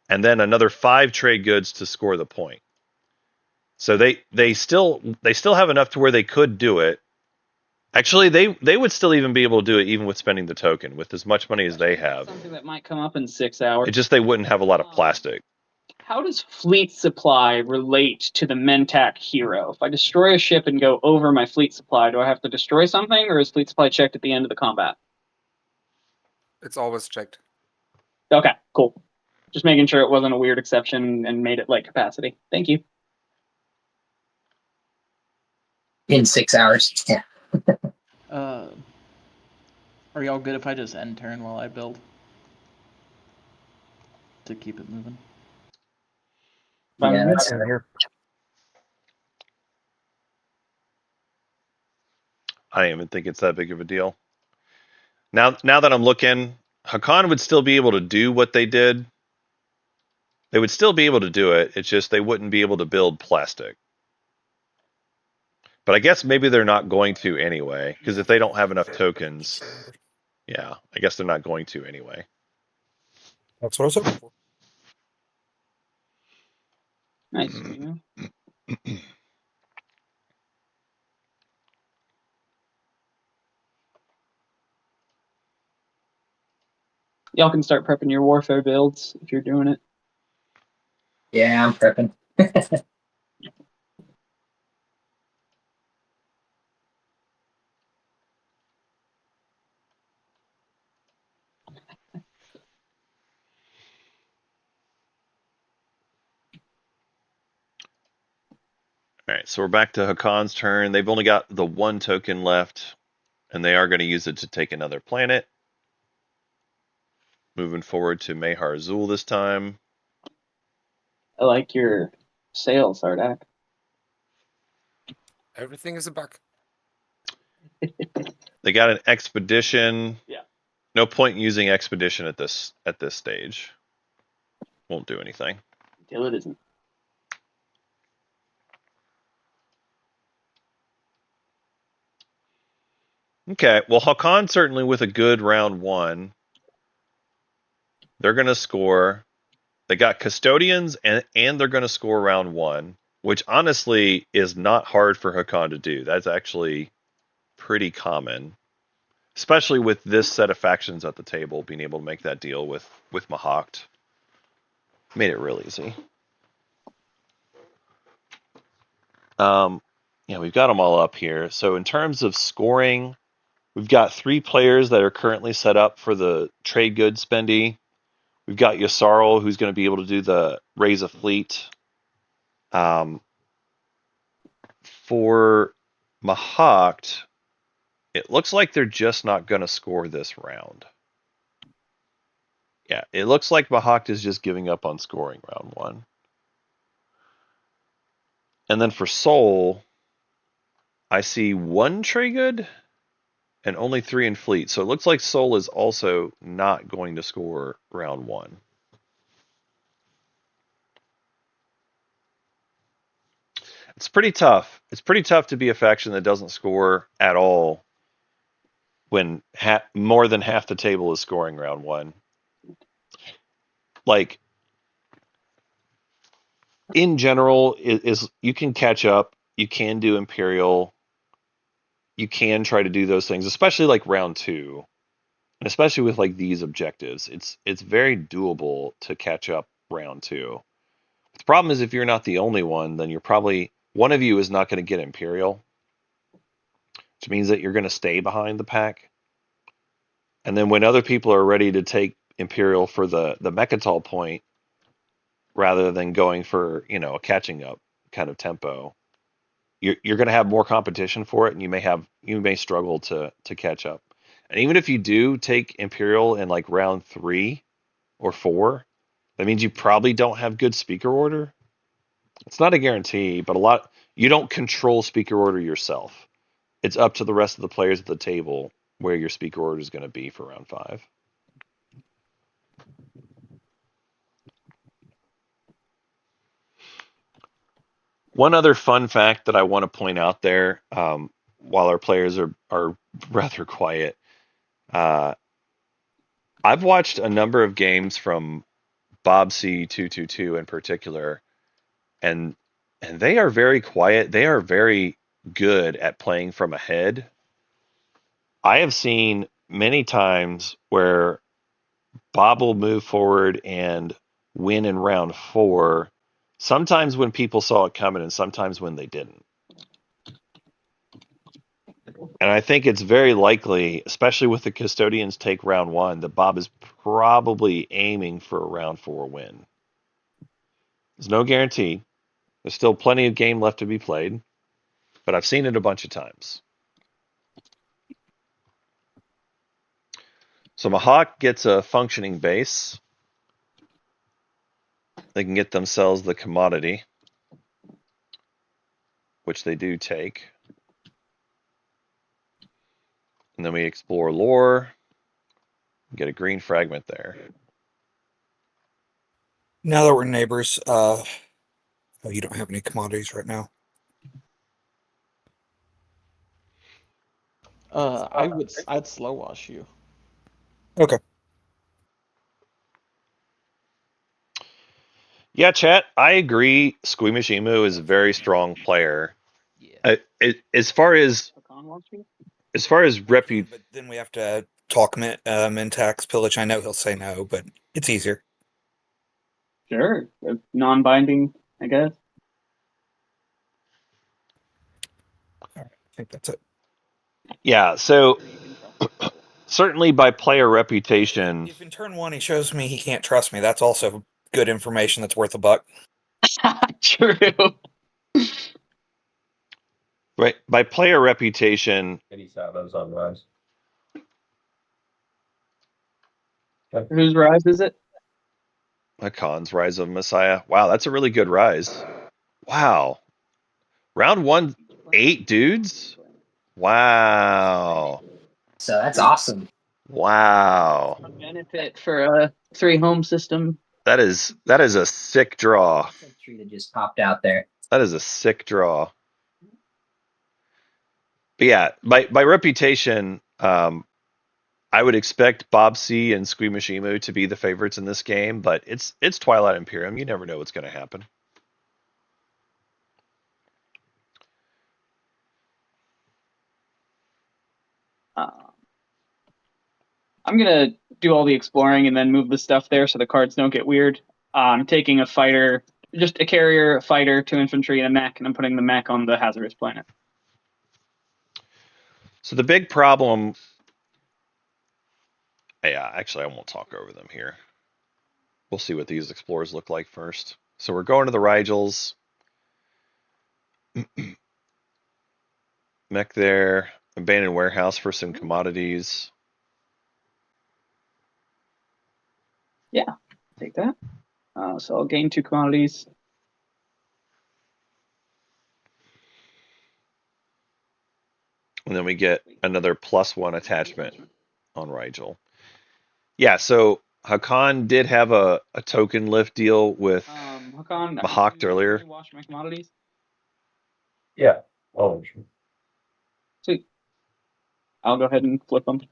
then another 5 trade goods to score the point. So they still have enough to where they could do it. Actually, they would still even be able to do it even with spending the token, with as much money as they have. Something that might come up in 6 hours. It's just they wouldn't have a lot of plastic. How does fleet supply relate to the Mentak hero? If I destroy a ship and go over my fleet supply, do I have to destroy something, or is fleet supply checked at the end of the combat? It's always checked. Okay, cool. Just making sure it wasn't a weird exception and made it like capacity. Thank you. In 6 hours. Yeah. Are y'all good if I just end turn while I build? To keep it moving. Yeah, that's here. I don't even think it's that big of a deal. Now that I'm looking, Hakan would still be able to do what they did. They would still be able to do it. It's just they wouldn't be able to build plastic. But I guess maybe they're not going to anyway, because if they don't have enough tokens, yeah, I guess they're not going to anyway. That's what I was hoping for. Nice. Y'all can start prepping your warfare builds if you're doing it. Yeah, I'm prepping. All right, so we're back to Hakan's turn. They've only got the 1 token left, and they are going to use it to take another planet. Moving forward to Mehar Azul this time. I like your sales, Sardak. Everything is a bug. They got an expedition. Yeah. No point in using expedition at this stage. Won't do anything. Until it isn't. Okay, well, Hakan certainly with a good round 1. They're going to score. They got custodians, and they're going to score round 1, which honestly is not hard for Hakan to do. That's actually pretty common, especially with this set of factions at the table, being able to make that deal with Mahakt. Made it real easy. Yeah, we've got them all up here. So in terms of scoring, we've got 3 players that are currently set up for the trade goods spendy. We've got Yasarl, who's going to be able to do the raise a fleet. For Mahakt, it looks like they're just not going to score this round. Yeah, it looks like Mahakt is just giving up on scoring round 1. And then for Soul, I see 1 trade good and only 3 in fleet. So it looks like Soul is also not going to score round 1. It's pretty tough. It's pretty tough to be a faction that doesn't score at all when more than half the table is scoring round 1. Like, in general, is you can catch up. You can do Imperial. You can try to do those things, especially like round 2. And especially with like these objectives, it's very doable to catch up round 2. The problem is if you're not the only one, then you're probably one of you is not going to get Imperial, which which means that you're going to stay behind the pack. And then when other people are ready to take Imperial for the Mechatol point, rather than going for, a catching up kind of tempo, you're going to have more competition for it, and you may struggle to catch up. And even if you do take Imperial in like round 3 or 4, that means you probably don't have good speaker order. It's not a guarantee, but you don't control speaker order yourself. It's up to the rest of the players at the table where your speaker order is going to be for round 5. One other fun fact that I want to point out there, while our players are rather quiet, I've watched a number of games from Bob C222 in particular, and they are very quiet. They are very good at playing from ahead. I have seen many times where Bob will move forward and win in round 4, sometimes when people saw it coming and sometimes when they didn't. And I think it's very likely, especially with the Custodians take round 1, that Bob is probably aiming for a round 4 win. There's no guarantee. There's still plenty of game left to be played, but I've seen it a bunch of times. So Mahawk gets a functioning base. They can get themselves the commodity, which they do take. And then we explore lore, get a green fragment there. Now that we're neighbors, oh, you don't have any commodities right now. I'd slow wash you. Okay. Yeah, chat, I agree. Squeamish Emu is a very strong player. Yeah. As far as repu, But then we have to talk Mintax Pillage. I know he'll say no, but it's easier. Sure. Non-binding, I guess. I think that's it. yeah. So certainly by player reputation, If in turn 1 he shows me he can't trust me, that's also good information that's worth a buck. True. right? By player reputation, Any Savos on Rise? Whose rise is it? Hakon's Rise of Messiah. Wow, that's a really good rise. Wow. Round 1, 8 dudes? Wow. So that's awesome. Wow. A benefit for a 3-home system. That is a sick draw. Tree that just popped out there. That is a sick draw. But yeah, by reputation, I would expect Bob C and Squeamish Emu to be the favorites in this game, but it's Twilight Imperium. You never know what's going to happen. I'm gonna do all the exploring and then move the stuff there so the cards don't get weird. I'm taking a fighter, just a carrier, a fighter, 2 infantry, and a mech, and I'm putting the mech on the hazardous planet. So the big problem. Yeah, actually, I won't talk over them here. We'll see what these explorers look like first. So we're going to the Rigels. Mech there. Abandoned warehouse for some commodities. Yeah, take that. So I'll gain 2 commodities. And then we get another +1 attachment on Rigel. Yeah, so Hakan did have a token lift deal with Hakan, Mahawk earlier. Wash my commodities. Yeah. Oh, sure. Sweet. I'll go ahead and flip them.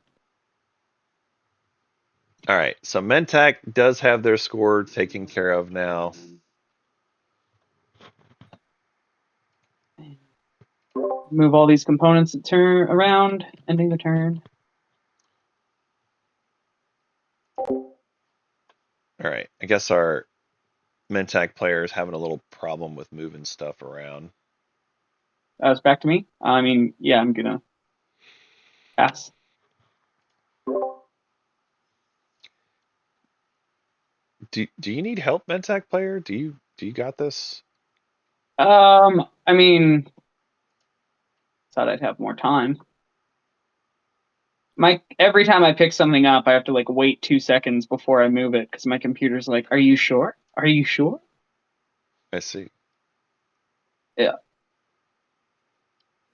All right, so Mentak does have their score taken care of now. Move all these components to turn around, ending the turn. All right, I guess our Mentak player is having a little problem with moving stuff around. It's back to me. I mean, yeah, I'm gonna Pass. Do you need help, Medtech player? Do you got this? I mean, thought I'd have more time. Every time I pick something up, I have to like wait 2 seconds before I move it because my computer's like, "Are you sure? Are you sure?" I see. Yeah,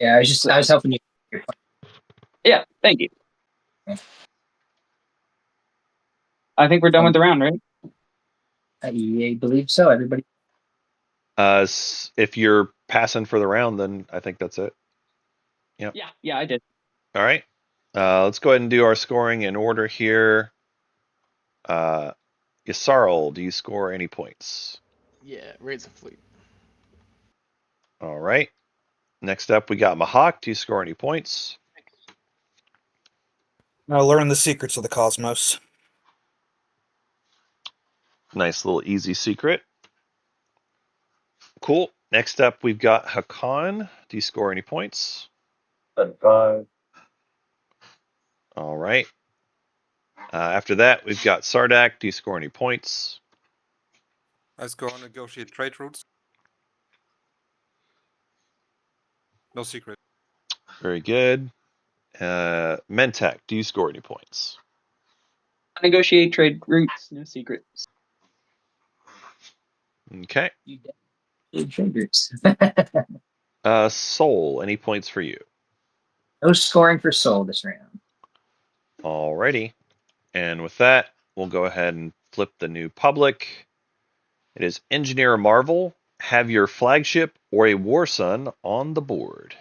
I was helping you. Yeah, thank you. I think we're done with the round, right? I believe so. Everybody. If you're passing for the round, then I think that's it. Yep. Yeah, I did. All right. Let's go ahead and do our scoring in order here. Yasarl, do you score any points? Yeah, raise a fleet. All right. Next up, we got Mahak. Do you score any points? Learn the secrets of the cosmos. Nice little easy secret. Cool. Next up, we've got Hakan. Do you score any points? And 5. All right. After that, we've got Sardak. Do you score any points? I score on negotiate trade routes. No secret. Very good. Mentek, do you score any points? Negotiate trade routes, no secrets. Okay. Triggers. Soul, any points for you? No scoring for Soul this round. Alrighty. And with that, we'll go ahead and flip the new public. It is Engineer Marvel. Have your flagship or a War Sun on the board.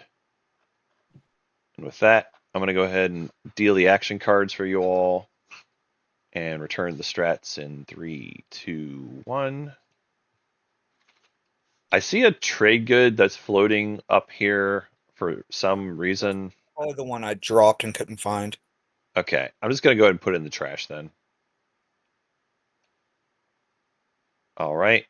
And with that, I'm going to go ahead and deal the action cards for you all and return the strats in 3, 2, 1. I see a trade good that's floating up here for some reason. Probably the one I dropped and couldn't find. Okay, I'm just going to go ahead and put it in the trash then. All right.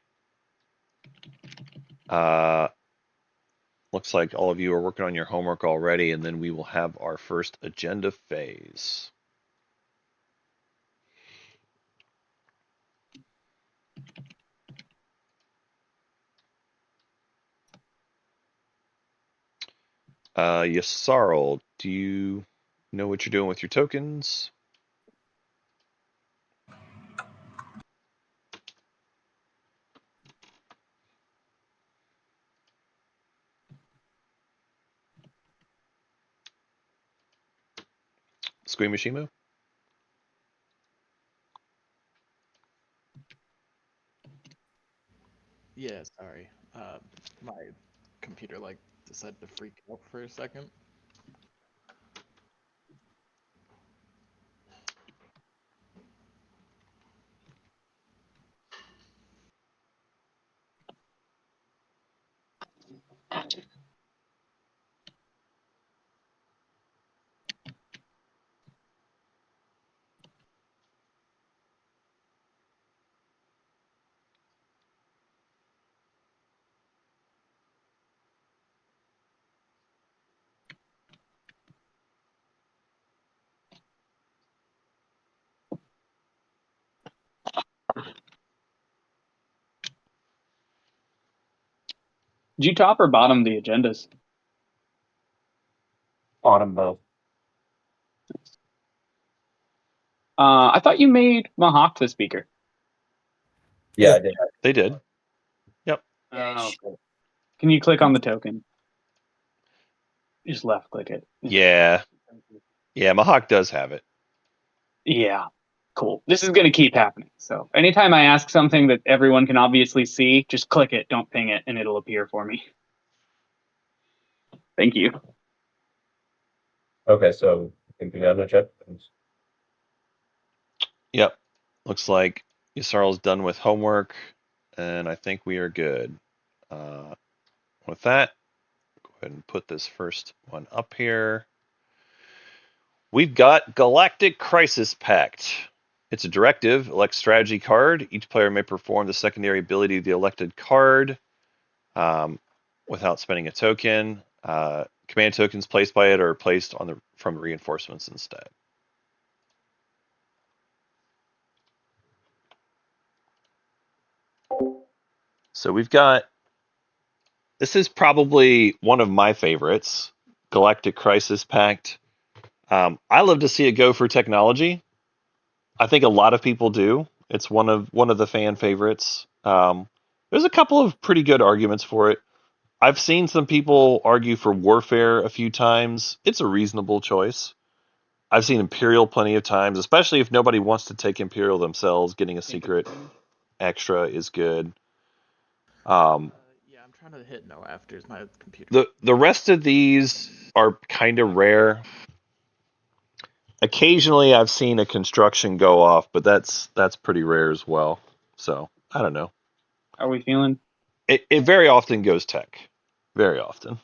Looks like all of you are working on your homework already, and then we will have our first agenda phase. Yasarl, do you know what you're doing with your tokens? Squeamishimu? Yeah, sorry. My computer like decided to freak out for a second. Did you top or bottom the agendas? Bottom both. I thought you made Mahawk the speaker. Yeah, I did. They did. Yep. Okay. Can you click on the token? Just left click it. Yeah. Yeah, Mahawk does have it. Yeah. Cool. This is going to keep happening. So anytime I ask something that everyone can obviously see, just click it, don't ping it, and it'll appear for me. Thank you. Okay, so thinking on the jet. Yep. Looks like Yasarl's done with homework, and I think we are good. With that, go ahead and put this first one up here. We've got Galactic Crisis Pact. It's a directive, elect strategy card. Each player may perform the secondary ability of the elected card without spending a token. Command tokens placed by it are placed on from reinforcements instead. So we've got, this is probably one of my favorites, Galactic Crisis Pact. I love to see it go for technology. I think a lot of people do. It's one of the fan favorites. There's a couple of pretty good arguments for it. I've seen some people argue for warfare a few times. It's a reasonable choice. I've seen Imperial plenty of times, especially if nobody wants to take Imperial themselves. Getting a secret extra is good. Yeah, I'm trying to hit no afters. My computer. The rest of these are kind of rare. Occasionally, I've seen a construction go off, but that's pretty rare as well. So I don't know. How are we feeling? It very often goes tech. Very often.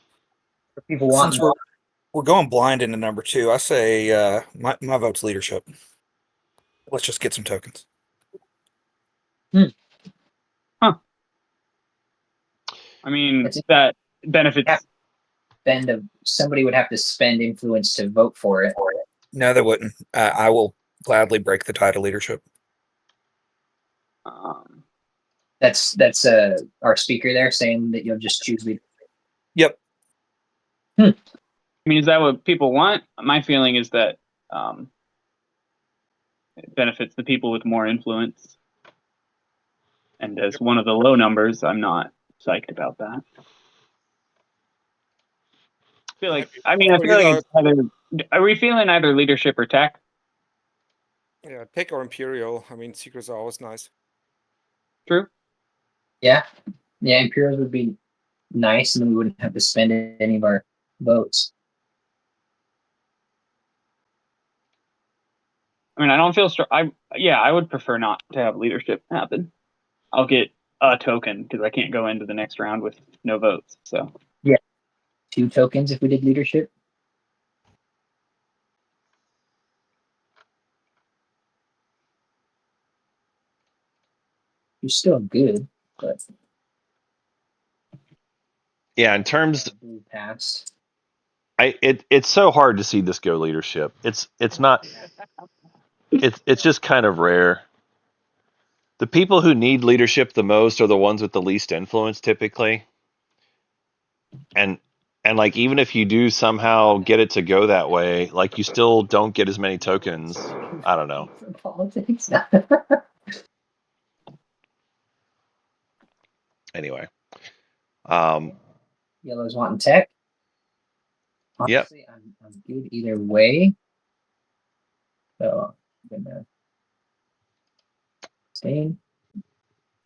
For people want Since we're going blind into number 2, I say my vote's leadership. Let's just get some tokens. I mean, That's- that benefits. Yeah. then somebody would have to spend influence to vote for it. No, they wouldn't. I will gladly break the tie to leadership. That's our speaker there saying that you'll just choose leadership. Yep. I mean, is that what people want? My feeling is that it benefits the people with more influence. And as one of the low numbers, I'm not psyched about that. I feel like it's either. Are we feeling either leadership or tech? Yeah, tech or Imperial. I mean, secrets are always nice. True. Yeah, Imperials would be nice, and then we wouldn't have to spend any of our votes. I mean, I don't feel strong. I would prefer not to have leadership happen. I'll get a token because I can't go into the next round with no votes. So yeah, 2 tokens if we did leadership. You're still good, but Yeah, in terms, past. it's so hard to see this go leadership. It's not. It's just kind of rare. The people who need leadership the most are the ones with the least influence, typically. And like, even if you do somehow get it to go that way, like, you still don't get as many tokens. I don't know. For politics. Anyway. Yellow's wanting tech. Honestly, I'm good either way. So I'm gonna stay.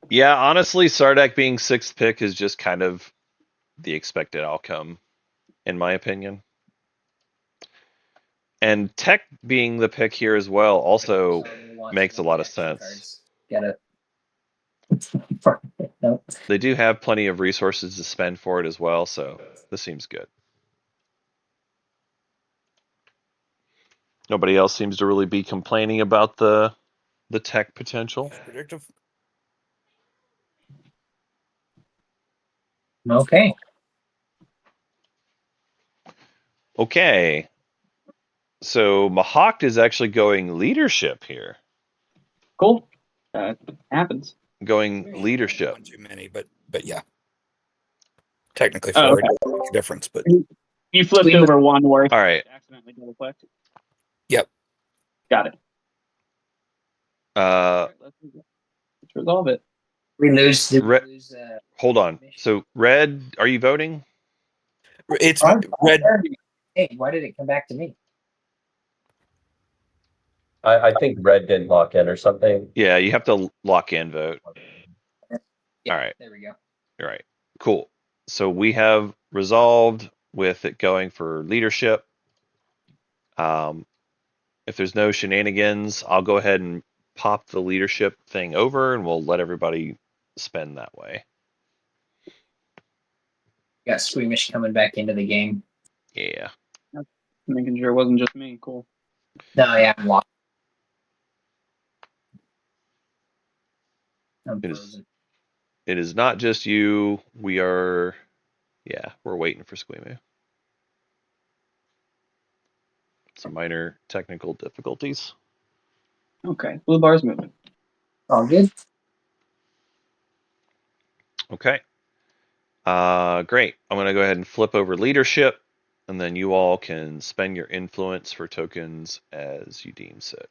Yeah, honestly, Sardak being 6th pick is just kind of the expected outcome, in my opinion. And Tech being the pick here as well also makes a lot of sense. Gotta. They do have plenty of resources to spend for it as well, so this seems good. Nobody else seems to really be complaining about the tech potential. Predictive. Okay. Okay. So Mahawk is actually going leadership here. cool. Happens. Going leadership. One too many, but yeah. Technically 4 okay. doesn't make a difference, but You flipped over one worth. All right. Accidentally double clicked. Yep. Got it. Let's resolve it. We lose. Hold on. So Red, are you voting? It's red. Hey, why did it come back to me? I think red didn't lock in or something. Yeah, you have to lock in vote. Yeah, all right. There we go. All right. Cool. So we have resolved with it going for leadership. If there's no shenanigans, I'll go ahead and pop the leadership thing over and we'll let everybody spend that way. Got Squeamish coming back into the game. Yeah. Making sure it wasn't just me. Cool. No, yeah, I'm locked. It is not just you. We're waiting for Squeamu. some minor technical difficulties. Okay, blue bar's moving. All good. Okay. Great. I'm going to go ahead and flip over leadership, and then you all can spend your influence for tokens as you deem fit.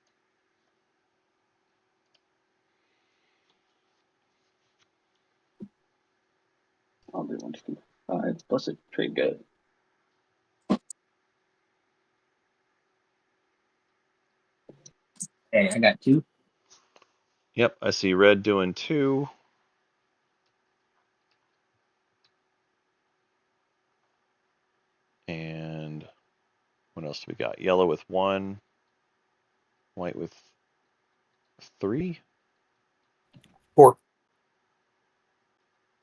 I'll do 1, 2, 5 plus a trade good. Hey, I got 2. Yep, I see red doing 2. And what else do we got? Yellow with 1, white with 3. 4.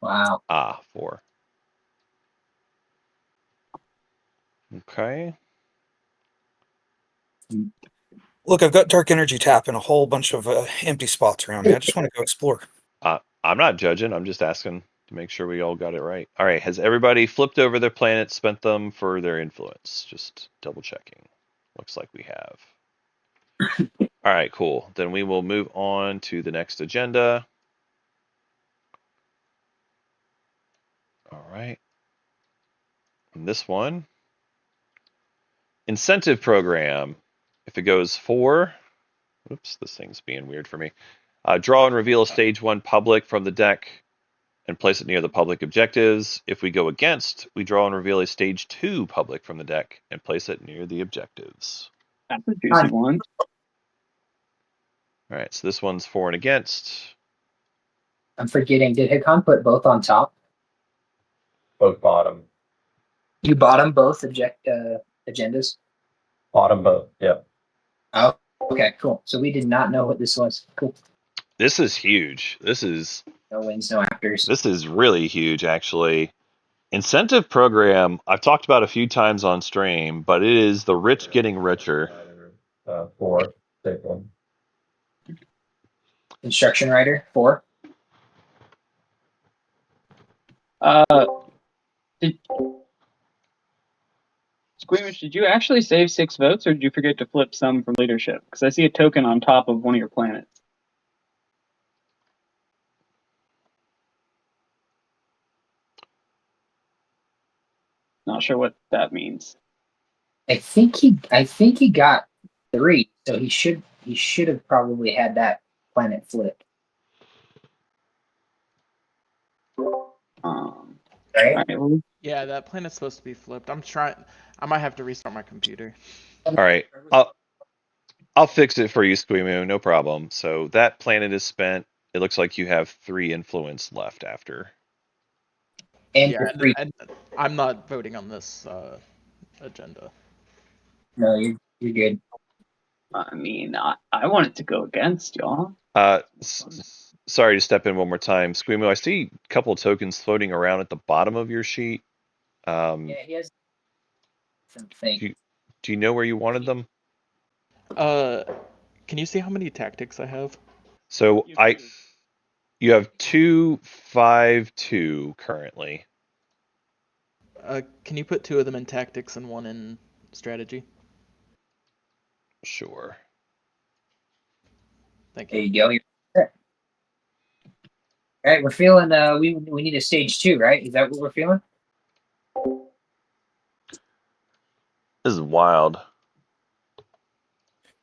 Wow. 4. Okay. Look, I've got dark energy tap and a whole bunch of empty spots around me. I just want to go explore. I'm not judging. I'm just asking to make sure we all got it right. All right. Has everybody flipped over their planets, spent them for their influence? Just double checking. Looks like we have. All right, cool. Then we will move on to the next agenda. All right. And this one, incentive program. If it goes 4, oops, this thing's being weird for me. Draw and reveal a stage 1 public from the deck and place it near the public objectives. If we go against, we draw and reveal a stage 2 public from the deck and place it near the objectives. That's a juicy one. All right, so this one's for and against. I'm forgetting. Did Hikon put both on top? Both bottom. You bottom both agendas? Bottom both, yeah. Oh, okay, cool. So we did not know what this was. Cool. This is huge. This is No wins, no afters. This is really huge, actually. Incentive program, I've talked about a few times on stream, but it is the rich getting richer. 4, take 1. Instruction writer, 4. Squeamish, did you actually save 6 votes, or did you forget to flip some from leadership? Because I see a token on top of one of your planets. Not sure what that means. I think he got 3, so he should have probably had that planet flipped. Right? All right, well, Yeah, that planet's supposed to be flipped. I might have to restart my computer. All right, I'll fix it for you, Squeamo, no problem. So that planet is spent. It looks like you have 3 influence left after. And Yeah, you're free. and I'm not voting on this agenda. No, you're good. I mean, I wanted to go against y'all. Sorry to step in one more time. Squeamo, I see a couple of tokens floating around at the bottom of your sheet. Yeah, he has something. Do you know where you wanted them? Can you see how many tactics I have? So you have 2, 5, 2 currently. Can you put 2 of them in tactics and 1 in strategy? Sure. Thank There you. you go. You're set. All right, we're feeling. We need a stage 2, right? Is that what we're feeling? This is wild.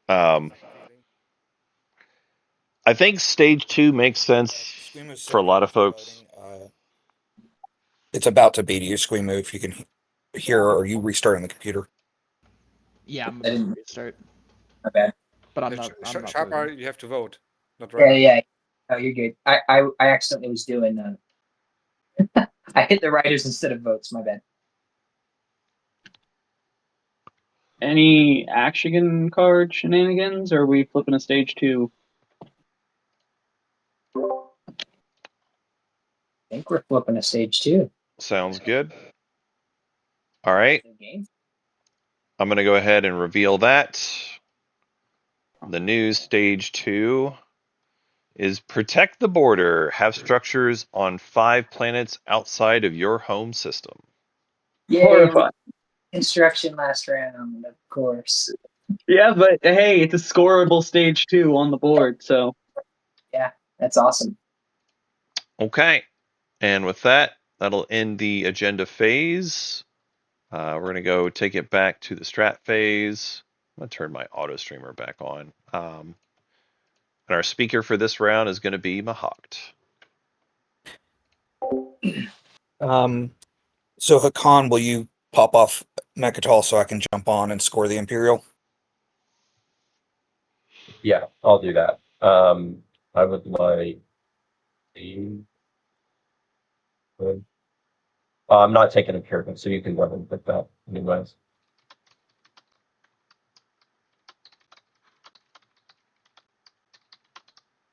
I think stage 2 makes sense for a lot of folks. It's about to be to you, Squeamo, if you can hear, or are you restarting the computer? Yeah, I'm about to restart. My bad. But I'm not. Sharper, you have to vote. Not Yeah, right. yeah. Oh, you're good. I accidentally was doing. I hit the writers instead of votes. My bad. Any action card shenanigans, or are we flipping a stage 2? I think we're flipping a stage 2. Sounds good. All right. Game. I'm going to go ahead and reveal that. The new stage 2 is protect the border. Have structures on 5 planets outside of your home system. Yeah. Horrified. Instruction last round, of course. Yeah, but hey, it's a scoreable stage 2 on the board, so Yeah, that's awesome. Okay. And with that, that'll end the agenda phase. We're going to go take it back to the strat phase. I'm going to turn my auto streamer back on. And our speaker for this round is going to be Mahakt. So Hakan, will you pop off Mechatol so I can jump on and score the Imperial? Yeah, I'll do that. I would like the. I'm not taking Imperial, so you can go ahead and pick that anyways.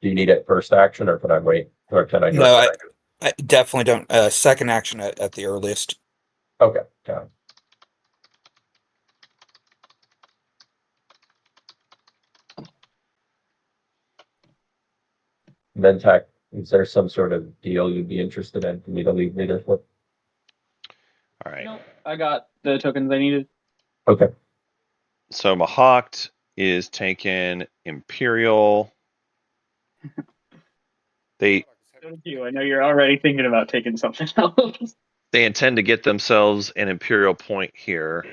Do you need it first action, or can I wait? Or can I do No, it? I definitely don't. Second action at the earliest. Okay, got it. Mentech, is there some sort of deal you'd be interested in for me to leave leadership? All right. no, I got the tokens I needed. Okay. So Mahakt is taking Imperial. They So did you. I know you're already thinking about taking something else. they intend to get themselves an Imperial point here.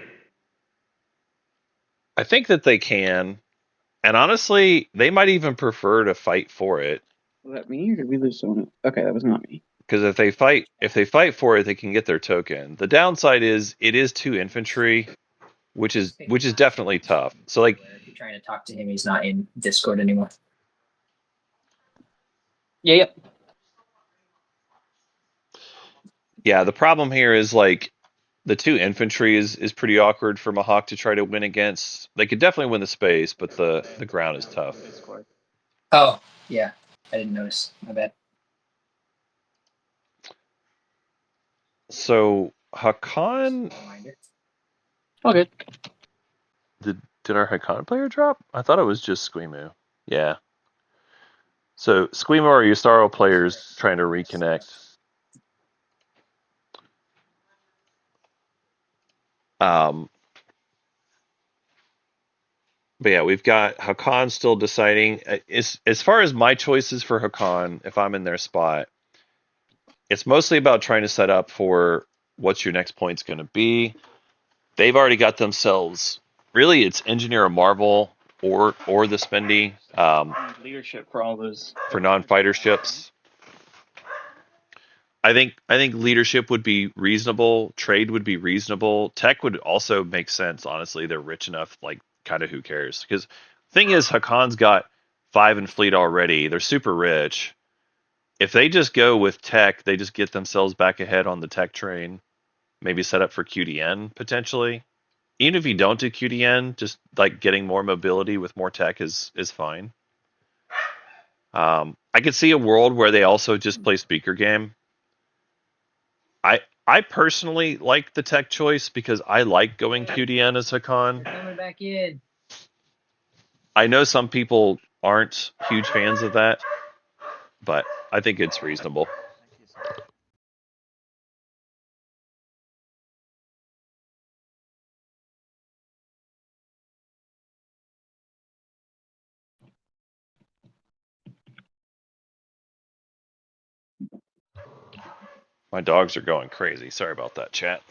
I think that they can. And honestly, they might even prefer to fight for it. Was that me or did we lose someone? Okay, that was not me. Because if they fight for it, they can get their token. The downside is it is 2 infantry, which is definitely tough. So like If you're trying to talk to him, he's not in Discord anymore. Yeah, yep. yeah, the problem here is like the 2 infantry is pretty awkward for Mahawk to try to win against. They could definitely win the space, but the ground is tough. Discord. Oh, yeah. I didn't notice. My bad. So Hakan, Reminder. All good. did our Hakan player drop? I thought it was just Squimu. Yeah. So Squimu or Yustaro players trying to reconnect. But yeah, we've got Hakan still deciding. As far as my choices for Hakan, if I'm in their spot, it's mostly about trying to set up for what's your next point's going to be. They've already got themselves. Really, it's Engineer a Marvel or the Spendy Leadership for all those. for non-fighter ships. I think leadership would be reasonable. Trade would be reasonable. Tech would also make sense. Honestly, they're rich enough. Like, kind of who cares? Because thing is, Hakan's got 5 in fleet already. They're super rich. If they just go with tech, they just get themselves back ahead on the tech train. Maybe set up for QDN potentially. Even if you don't do QDN, just like getting more mobility with more tech is fine. I could see a world where they also just play speaker game. I personally like the tech choice because I like going QDN as Hakan. Coming back in. I know some people aren't huge fans of that, but I think it's reasonable. Thank you, sir. My dogs are going crazy. Sorry about that, chat.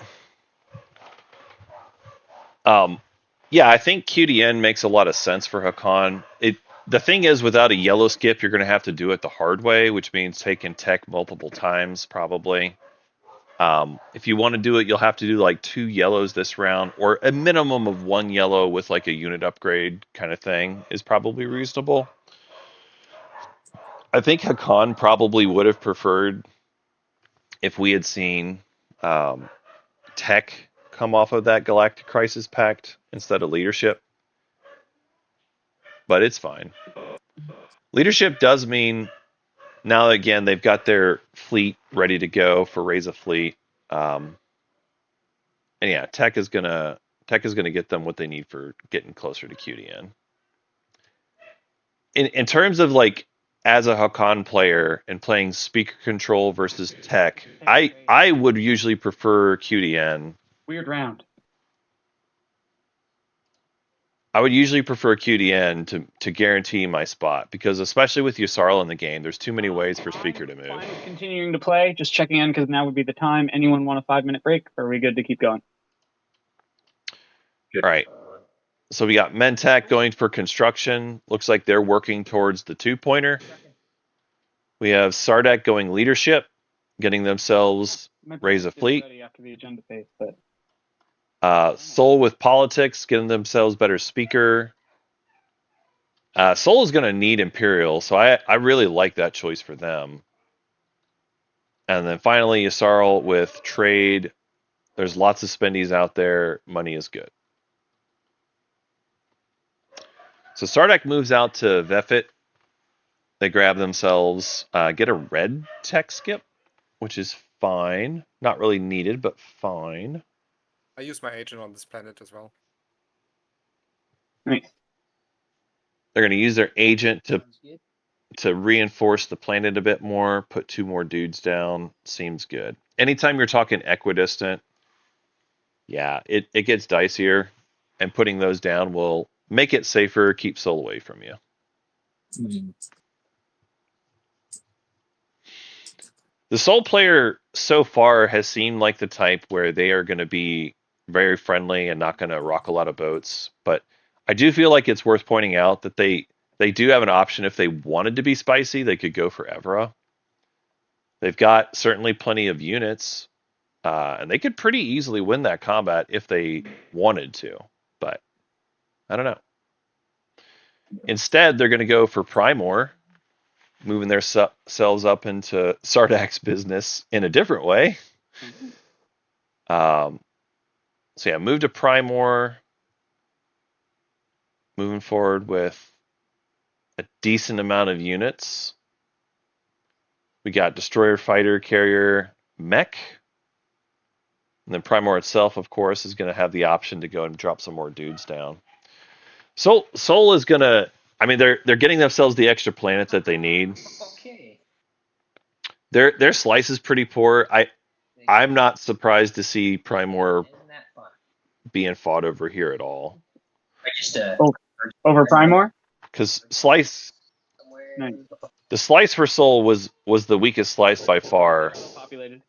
Yeah, I think QDN makes a lot of sense for Hakan. The thing is, without a yellow skip, you're going to have to do it the hard way, which means taking tech multiple times, probably. If you want to do it, you'll have to do like 2 yellows this round, or a minimum of 1 yellow with like a unit upgrade kind of thing is probably reasonable. I think Hakan probably would have preferred if we had seen tech come off of that Galactic Crisis Pact instead of leadership, but it's fine. Leadership does mean now again they've got their fleet ready to go for raise a fleet, and yeah, tech is gonna get them what they need for getting closer to QDN. In terms of like as a Hakan player and playing speaker control versus tech, I would usually prefer QDN. Weird round. I would usually prefer QDN to guarantee my spot, because especially with Yusarl in the game, there's too many ways for Speaker to move. Fine with continuing to play. Just checking in because now would be the time. Anyone want a 5-minute break, or are we good to keep going? All right. So we got Mentec going for construction. Looks like they're working towards the 2-pointer. We have Sardak going leadership, getting themselves raise a fleet. After the agenda phase, but Soul with politics, getting themselves better speaker. Soul is going to need Imperial, so I really like that choice for them. And then finally, Yusarl with trade. There's lots of spendies out there. Money is good. So Sardak moves out to Vefit. They grab themselves, get a red tech skip, which is fine. Not really needed, but fine. I use my agent on this planet as well. nice. They're going to use their agent to reinforce the planet a bit more, put 2 more dudes down. Seems good. Anytime you're talking equidistant, yeah, it gets dicier, and putting those down will make it safer, keep Soul away from you. The Soul player so far has seemed like the type where they are going to be very friendly and not going to rock a lot of boats. But I do feel like it's worth pointing out that they do have an option. If they wanted to be spicy, they could go for Evra. They've got certainly plenty of units, and they could pretty easily win that combat if they wanted to. But I don't know. Instead, they're going to go for Primor, moving their selves up into Sardak's business in a different way. So yeah, move to Primor, moving forward with a decent amount of units. We got Destroyer, Fighter, Carrier, Mech. And then Primor itself, of course, is going to have the option to go and drop some more dudes down. Soul is going to, I mean, they're getting themselves the extra planet that they need. Okay. Their slice is pretty poor. I'm not surprised to see Primor Isn't that fun? being fought over here at all. I just Over Primor? Because slice, Nice. the slice for Soul was the weakest slice by far. Populated.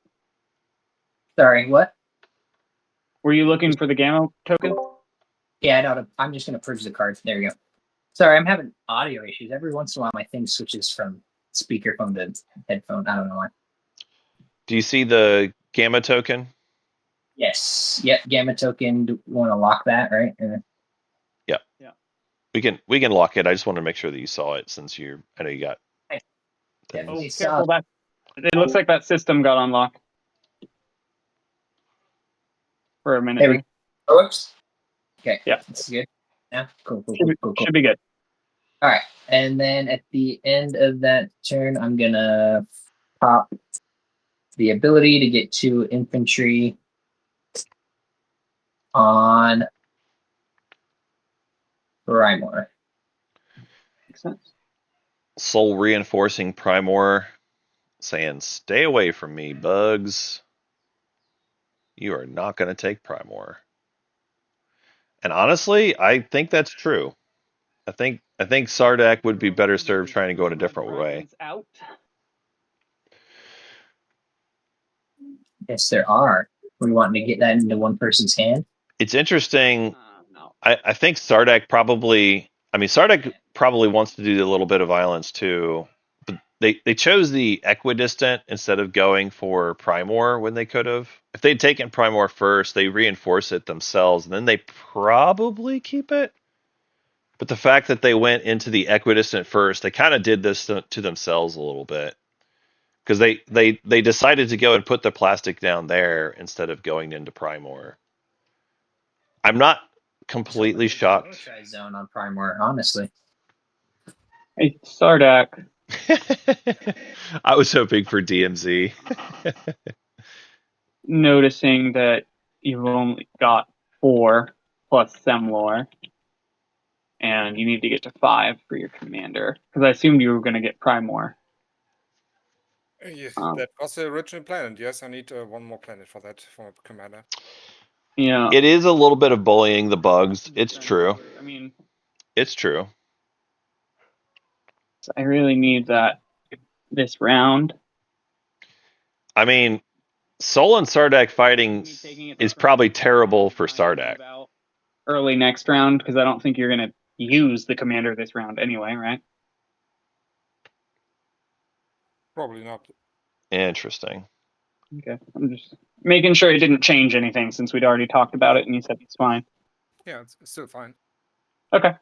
Sorry, what? Were you looking for the Gamma token? Yeah, no, I'm just gonna purge the cards. There you go. Sorry, I'm having audio issues. Every once in a while, my thing switches from speakerphone to headphone. I don't know why. Do you see the Gamma token? Yes. Yep. Gamma token. Do you want to lock that, right? Yep. Yeah. We can lock it. I just want to make sure that you saw it, since I know you got. Definitely Oh, saw. careful, that it looks like that system got unlocked for a minute. There we go. Oh, whoops. Okay. Yeah. That's good. Yeah. Cool. Should be good. All right. And then at the end of that turn, I'm gonna pop the ability to get 2 infantry on Rymor. Makes sense. Soul reinforcing Primor, saying, "Stay away from me, bugs. You are not going to take Primor." And honestly, I think that's true. I think Sardak would be better served trying to go in a different way. Out. Yes, there are. We want to get that into one person's hand. It's interesting. No. I think Sardak probably. I mean, Sardak probably wants to do a little bit of violence too. But they chose the equidistant instead of going for Primor when they could have. If they'd taken Primor first, they reinforce it themselves, and then they probably keep it. But the fact that they went into the equidistant first, they kind of did this to themselves a little bit. Because they decided to go and put the plastic down there instead of going into Primor. I'm not completely shocked. Militarized zone on Primor, honestly. Hey, Sardak. I was hoping for DMZ. Noticing that you've only got 4 plus Semlor, and you need to get to 5 for your commander. Because I assumed you were going to get Primor. Yes, that was the original planet. Yes, I need 1 more planet for that for my commander. Yeah. It is a little bit of bullying the bugs. It's true. I mean, It's true. I really need that this round. I mean, Soul and Sardak fighting is probably terrible for Sardak. Early next round, because I don't think you're going to use the commander this round anyway, right? Probably not. Interesting. Okay. I'm just making sure it didn't change anything since we'd already talked about it and you said it's fine. Yeah, it's still fine. Okay.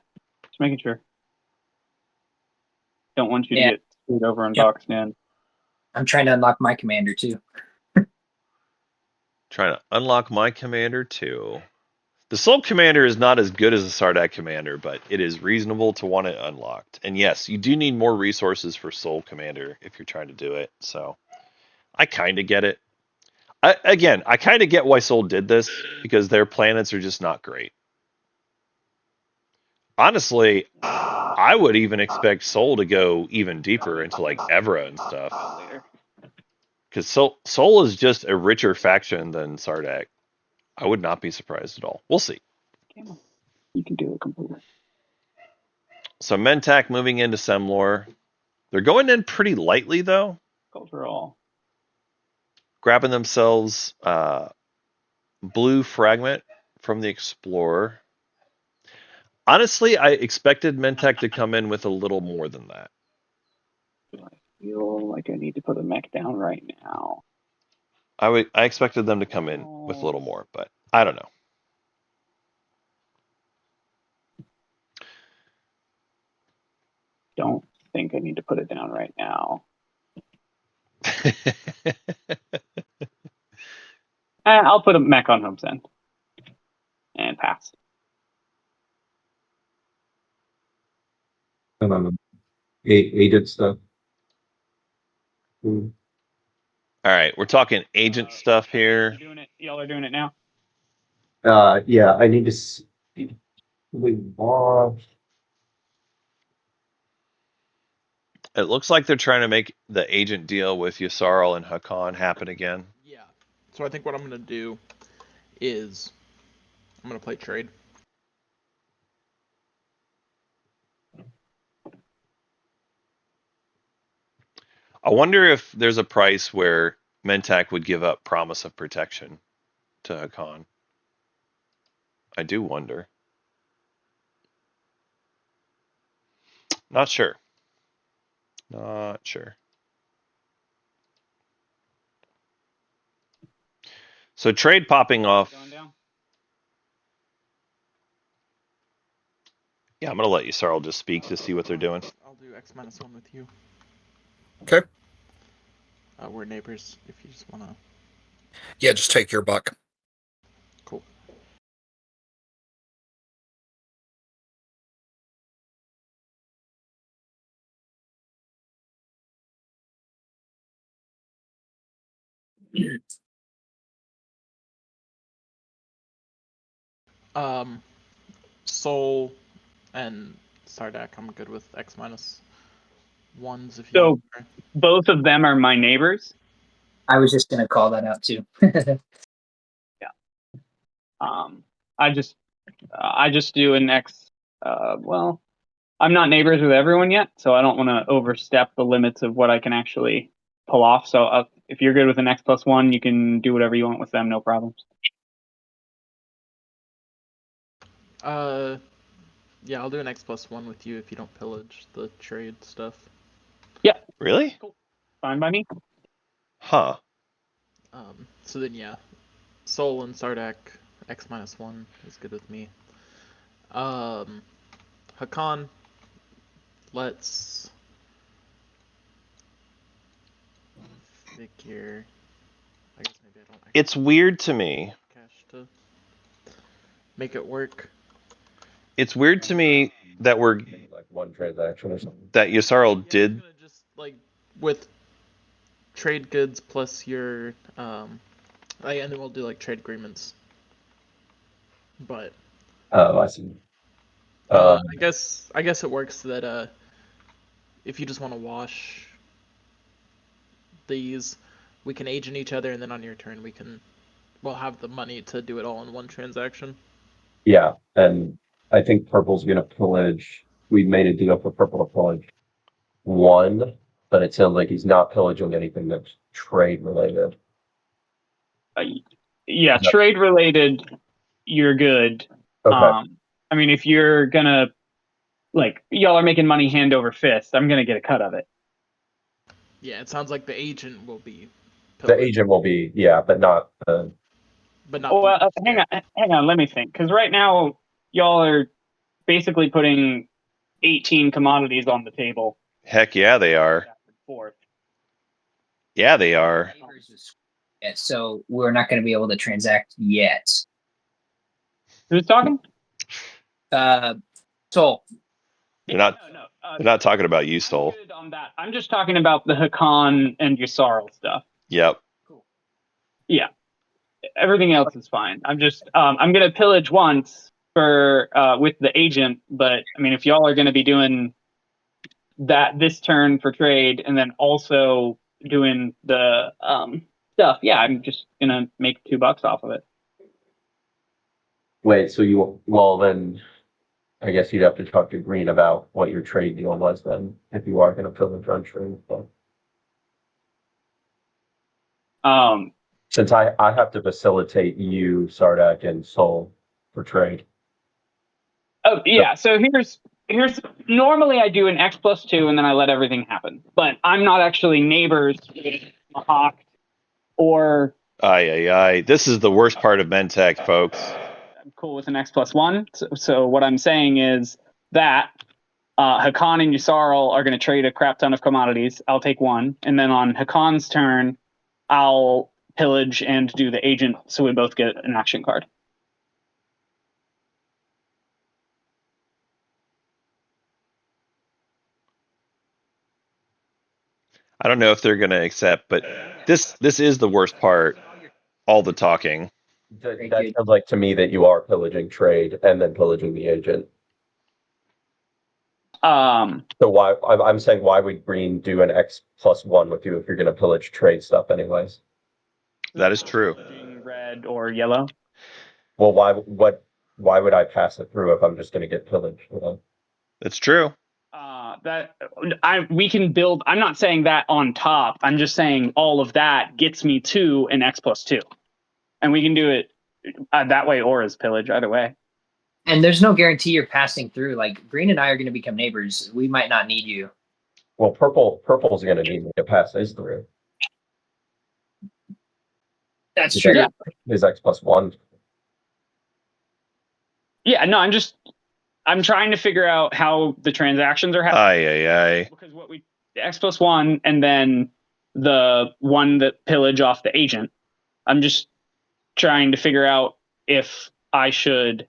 Just making sure. Don't want you to Yeah. get screwed over and Yep. boxed in. I'm trying to unlock my commander too. Trying to unlock my commander too. The Soul Commander is not as good as the Sardak Commander, but it is reasonable to want it unlocked. And yes, you do need more resources for Soul Commander if you're trying to do it. So I kind of get it. I kind of get why Soul did this, because their planets are just not great. Honestly, I would even expect Soul to go even deeper into like Evra and stuff. Because Soul is just a richer faction than Sardak. I would not be surprised at all. We'll see. You can do it completely. So Mentak moving into Semlor. They're going in pretty lightly, though. Overall. Grabbing themselves blue fragment from the Explorer. Honestly, I expected Mentak to come in with a little more than that. I feel like I need to put a mech down right now. I expected them to come in with a little more, but I don't know. Don't think I need to put it down right now. I'll put a mech on Home's End. And pass. Agent stuff. All right, we're talking agent stuff here. Y'all are doing it now? Yeah, I need to see. It looks like they're trying to make the agent deal with Yusarl and Hakan happen again. Yeah. So I think what I'm gonna do is I'm gonna play trade. I wonder if there's a price where Mentak would give up promise of protection to Hakan. I do wonder. Not sure. Not sure. So trade popping off. Yeah, I'm gonna let Yusarl just speak to see what they're doing. I'll do X-1 with you. Okay. We're neighbors if you just wanna. Yeah, just take your buck. Cool. Soul and Sardak, I'm good with X-1s if you So want. both of them are my neighbors. I was just gonna call that out too. I just do an X. Well, I'm not neighbors with everyone yet, so I don't want to overstep the limits of what I can actually pull off. So if you're good with an X+1, you can do whatever you want with them, no problems. Yeah, I'll do an X+1 with you if you don't pillage the trade stuff. Yeah. Really? Cool. Fine by me. Huh. So then, yeah, Soul and Sardak X-1 is good with me. Hakan, let's figure. I guess maybe I don't. It's weird to me. Cash to make it work. It's weird to me that we're Like one transaction or something. that Yusarl did. Just like with trade goods plus your and then we'll do like trade agreements. But Oh, I see. I guess it works that if you just want to wash these, we can agent each other, and then on your turn we can we'll have the money to do it all in one transaction. Yeah, and I think purple's gonna pillage. We made a deal for purple to pillage one, but it sounds like he's not pillaging anything that's trade related. Yeah, No. trade related, you're good. Okay. I mean, if you're gonna like y'all are making money hand over fist, I'm gonna get a cut of it. Yeah, it sounds like the agent will be The pillaged, agent will be, yeah, but not but not. Oh, the hang on, let me think. Because right now y'all are basically putting 18 commodities on the table. Heck yeah, they are. Back and forth. Yeah, they are. Yeah, so we're not going to be able to transact yet. Who's talking? Sol. They're not. No. They're not talking about you, I'm Soul. good on that. I'm just talking about the Hakan and Yusarl stuff. Yep. Yeah. Everything else is fine. I'm just I'm gonna pillage once for with the agent, but I mean if y'all are gonna be doing that this turn for trade and then also doing the stuff, yeah, I'm just gonna make $2 off of it. Wait, so well then I guess you'd have to talk to Green about what your trade deal was then, if you are gonna pillage on trade. So, since I have to facilitate you, Sardak, and Soul for trade. Oh yeah, so here's normally I do an X+2 and then I let everything happen. But I'm not actually neighbors with Mahawk or Aye. This is the worst part of Mentech, folks. I'm cool with an X+1. So what I'm saying is that Hakan and Yusarl are going to trade a crap ton of commodities. I'll take one, and then on Hakan's turn, I'll pillage and do the agent, so we both get an action card. I don't know if they're gonna accept, but this is the worst part. All the talking. That sounds like to me that you are pillaging trade and then pillaging the agent. So why I'm saying why would Green do an X+1 with you if you're going to pillage trade stuff anyways? That is true. Red or yellow. Well, why would I pass it through if I'm just going to get pillaged? You know? That's true. We can build. I'm not saying that on top. I'm just saying all of that gets me to an X+2, and we can do it that way or as pillage, either way. And there's no guarantee you're passing through. Like Green and I are going to become neighbors. We might not need you. Well, purple's going to need me to pass his through. That's true. Yeah. His X+1. Yeah, no, I'm trying to figure out how the transactions are happening. Aye. Because the X+1 and then the one that pillage off the agent. I'm just trying to figure out if I should.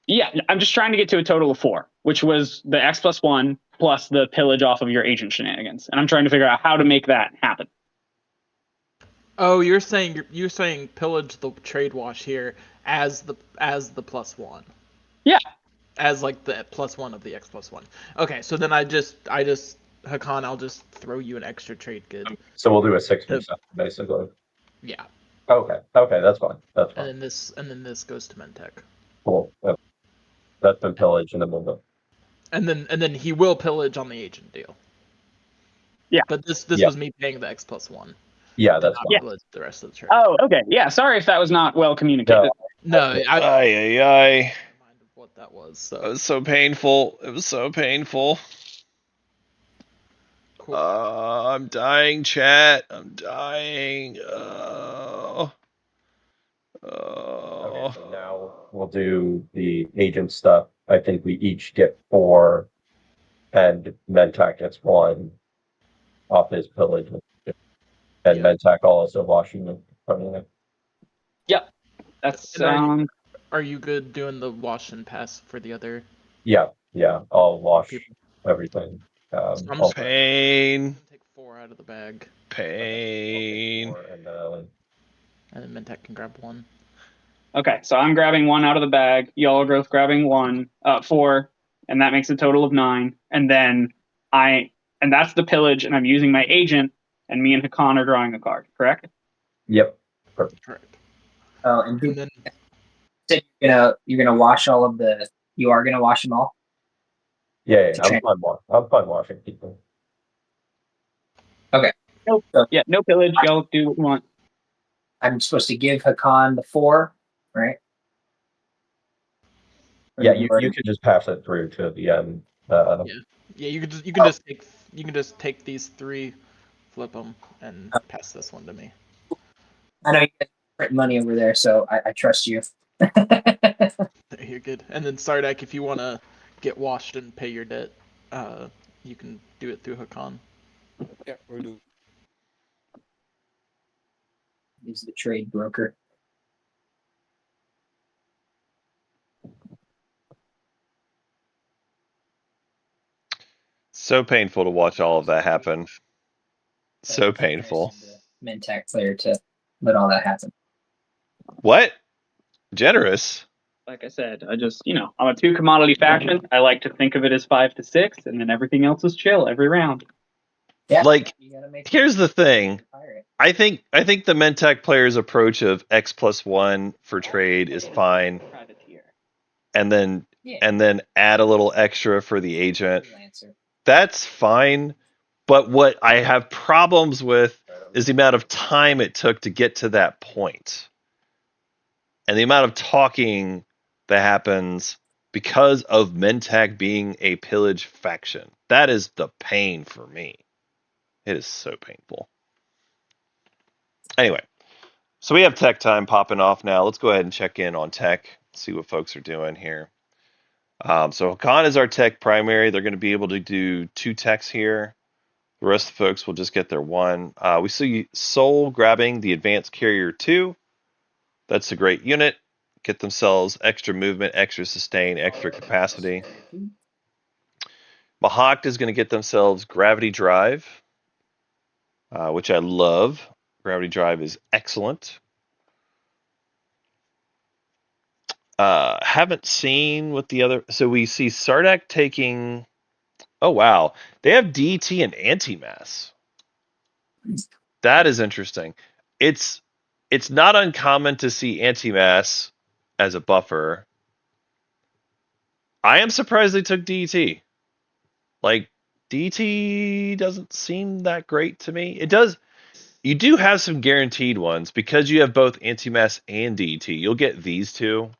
Yeah, I'm just trying to get to a total of 4, which was the X+1 plus the pillage off of your agent shenanigans, and I'm trying to figure out how to make that happen. Oh, you're saying pillage the trade wash here as the +1. Yeah. As like the +1 of the X+1. Okay, so then I just Hakan, I'll just throw you an extra trade good. So we'll do a 6% basically. Yeah. Okay, that's fine. That's fine. And then this goes to Mentech. Cool. Yep. That's been pillaged, and then we'll go. And then he will pillage on the agent deal. Yeah. But this was me paying the X+1. Yeah, that's fine. The rest of the trade. Oh, okay. Yeah, sorry if that was not well communicated. No, Aye. Mind of what that was. So. It was so painful. It was so painful. Cool. I'm dying, chat. I'm dying. Oh. Okay, so now we'll do the agent stuff. I think we each get 4, and Mentak gets 1 off his pillage, and Mentak also washing the. Yep, that's. Are you good doing the wash and pass for the other? Yeah, I'll wash everything. I'm pain. Take 4 out of the bag. Pain. And then Mentech can grab 1. Okay, so I'm grabbing 1 out of the bag. Y'all are both grabbing 4, and that makes a total of 9. And then and that's the pillage, and I'm using my agent, and me and Hakan are drawing a card. Correct? Yep. Correct. Oh, and And then you're gonna wash all of the. You are gonna wash them all. Yeah, To I'm train. fine. I'm fine washing people. Okay. Nope. So Yeah, no pillage. Y'all do what you want. I'm supposed to give Hakan the 4, right? Or Yeah, the you Lord? can just pass it through to the end. yeah, you can just take these 3, flip them, and pass this one to me. I know you guys print money over there, so I trust you. You're good. And then Sardak, if you want to get washed and pay your debt, you can do it through Hakan. Yeah, we'll do. He's the trade broker. So painful to watch all of that happen. So That's generous painful. of the Mentak player to let all that happen. What? Generous? Like I said, I'm a 2 commodity faction. I like to think of it as 5 to 6, and then everything else is chill every round. Yeah. Like, You gotta make here's the thing. pirate. I think the Mentec player's approach of X+1 for trade is fine, Privateer. and then Yeah. add a little extra for the agent. Freelancer. That's fine. But what I have problems with is the amount of time it took to get to that point. And the amount of talking that happens because of Mentag being a pillage faction. That is the pain for me. It is so painful. Anyway, so we have tech time popping off now. Let's go ahead and check in on tech, see what folks are doing here. So Hakan is our tech primary. They're going to be able to do 2 techs here. The rest of the folks will just get their 1. We see Soul grabbing the Advanced Carrier 2. That's a great unit. Get themselves extra movement, extra sustain, extra capacity. Mahawk is going to get themselves Gravity Drive, which I love. Gravity Drive is excellent. Haven't seen what the other. So we see Sardak taking. Oh wow, they have DT and anti-mass. That is interesting. It's not uncommon to see anti-mass as a buffer. I am surprised they took DT. Like DT doesn't seem that great to me. It does. You do have some guaranteed ones because you have both anti-mass and DT. You'll get these 2.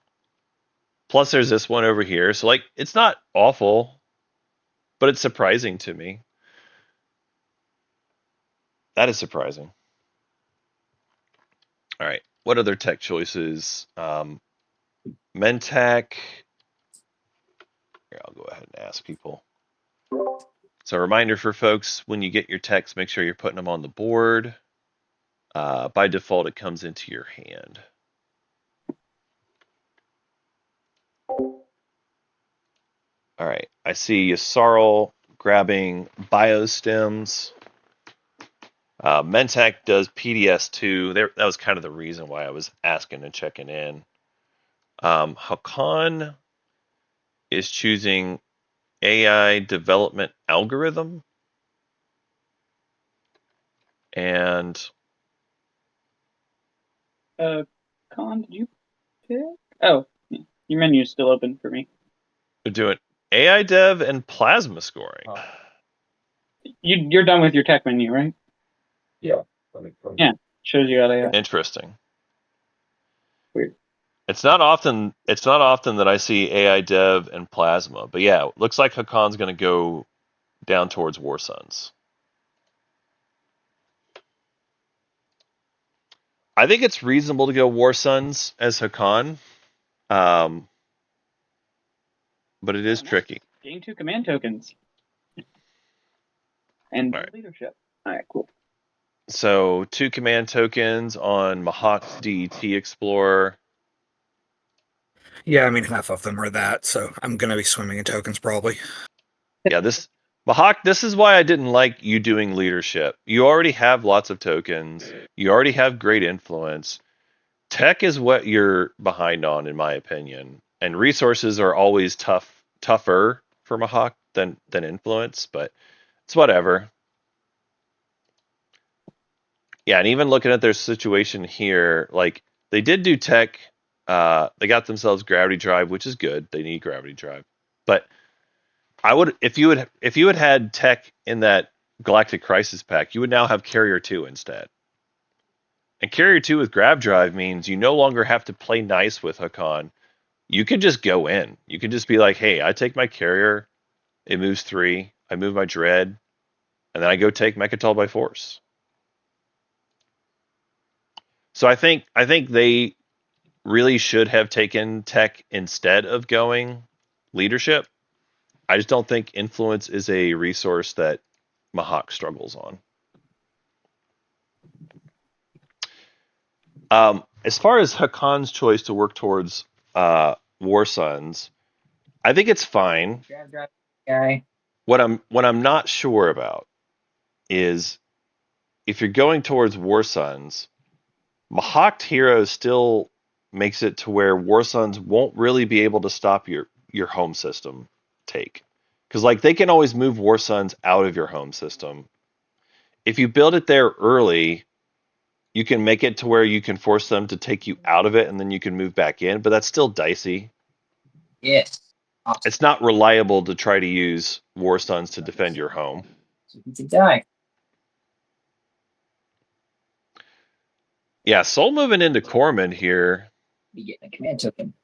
Plus there's this one over here. So like it's not awful, but it's surprising to me. That is surprising. All right. What other tech choices? Mentech. Here, I'll go ahead and ask people. So a reminder for folks, when you get your techs, make sure you're putting them on the board. By default, it comes into your hand. All right. I see Yasarl grabbing biostems. Mentech does PDS2. That was kind of the reason why I was asking and checking in. Hakan is choosing AI development algorithm. And Con, did you pick? Oh, yeah. Your menu is still open for me. they're doing AI dev and plasma scoring. You're done with your tech menu, right? Yeah. Yeah. Shows you how to. Interesting. Weird. It's not often that I see AI dev and plasma, but yeah, looks like Hakan's going to go down towards War Suns. I think it's reasonable to go War Suns as Hakan, but it is tricky. Gain 2 command tokens. And All right. leadership. All right, cool. So 2 command tokens on Mahawk's DET Explorer. Yeah, I mean, half of them are that, so I'm going to be swimming in tokens probably. Yeah, Mahawk, this is why I didn't like you doing leadership. You already have lots of tokens. You already have great influence. Tech is what you're behind on, in my opinion. And resources are always tougher for Mahawk than influence, but it's whatever. Yeah, and even looking at their situation here, like They did do tech. They got themselves gravity drive, which is good. They need gravity drive. But I would, if you had had tech in that Galactic Crisis pack, you would now have Carrier 2 instead. And Carrier 2 with Grab Drive means you no longer have to play nice with Hakan. You can just go in. You can just be like, hey, I take my Carrier, it moves 3, I move my Dread, and then I go take Mechatol by force. So I think they really should have taken tech instead of going leadership. I just don't think influence is a resource that Mahawk struggles on. As far as Hakan's choice to work towards War Suns, I think it's fine. Drive guy. What I'm not sure about is if you're going towards War Suns, Mahawked Hero still makes it to where War Suns won't really be able to stop your home system take. Because like they can always move War Suns out of your home system. If you build it there early, you can make it to where you can force them to take you out of it and then you can move back in, but that's still dicey. Yes. Awesome. It's not reliable to try to use War Suns to defend your home. So he could die. Yeah, Soul moving into Corman here. Be getting a command token.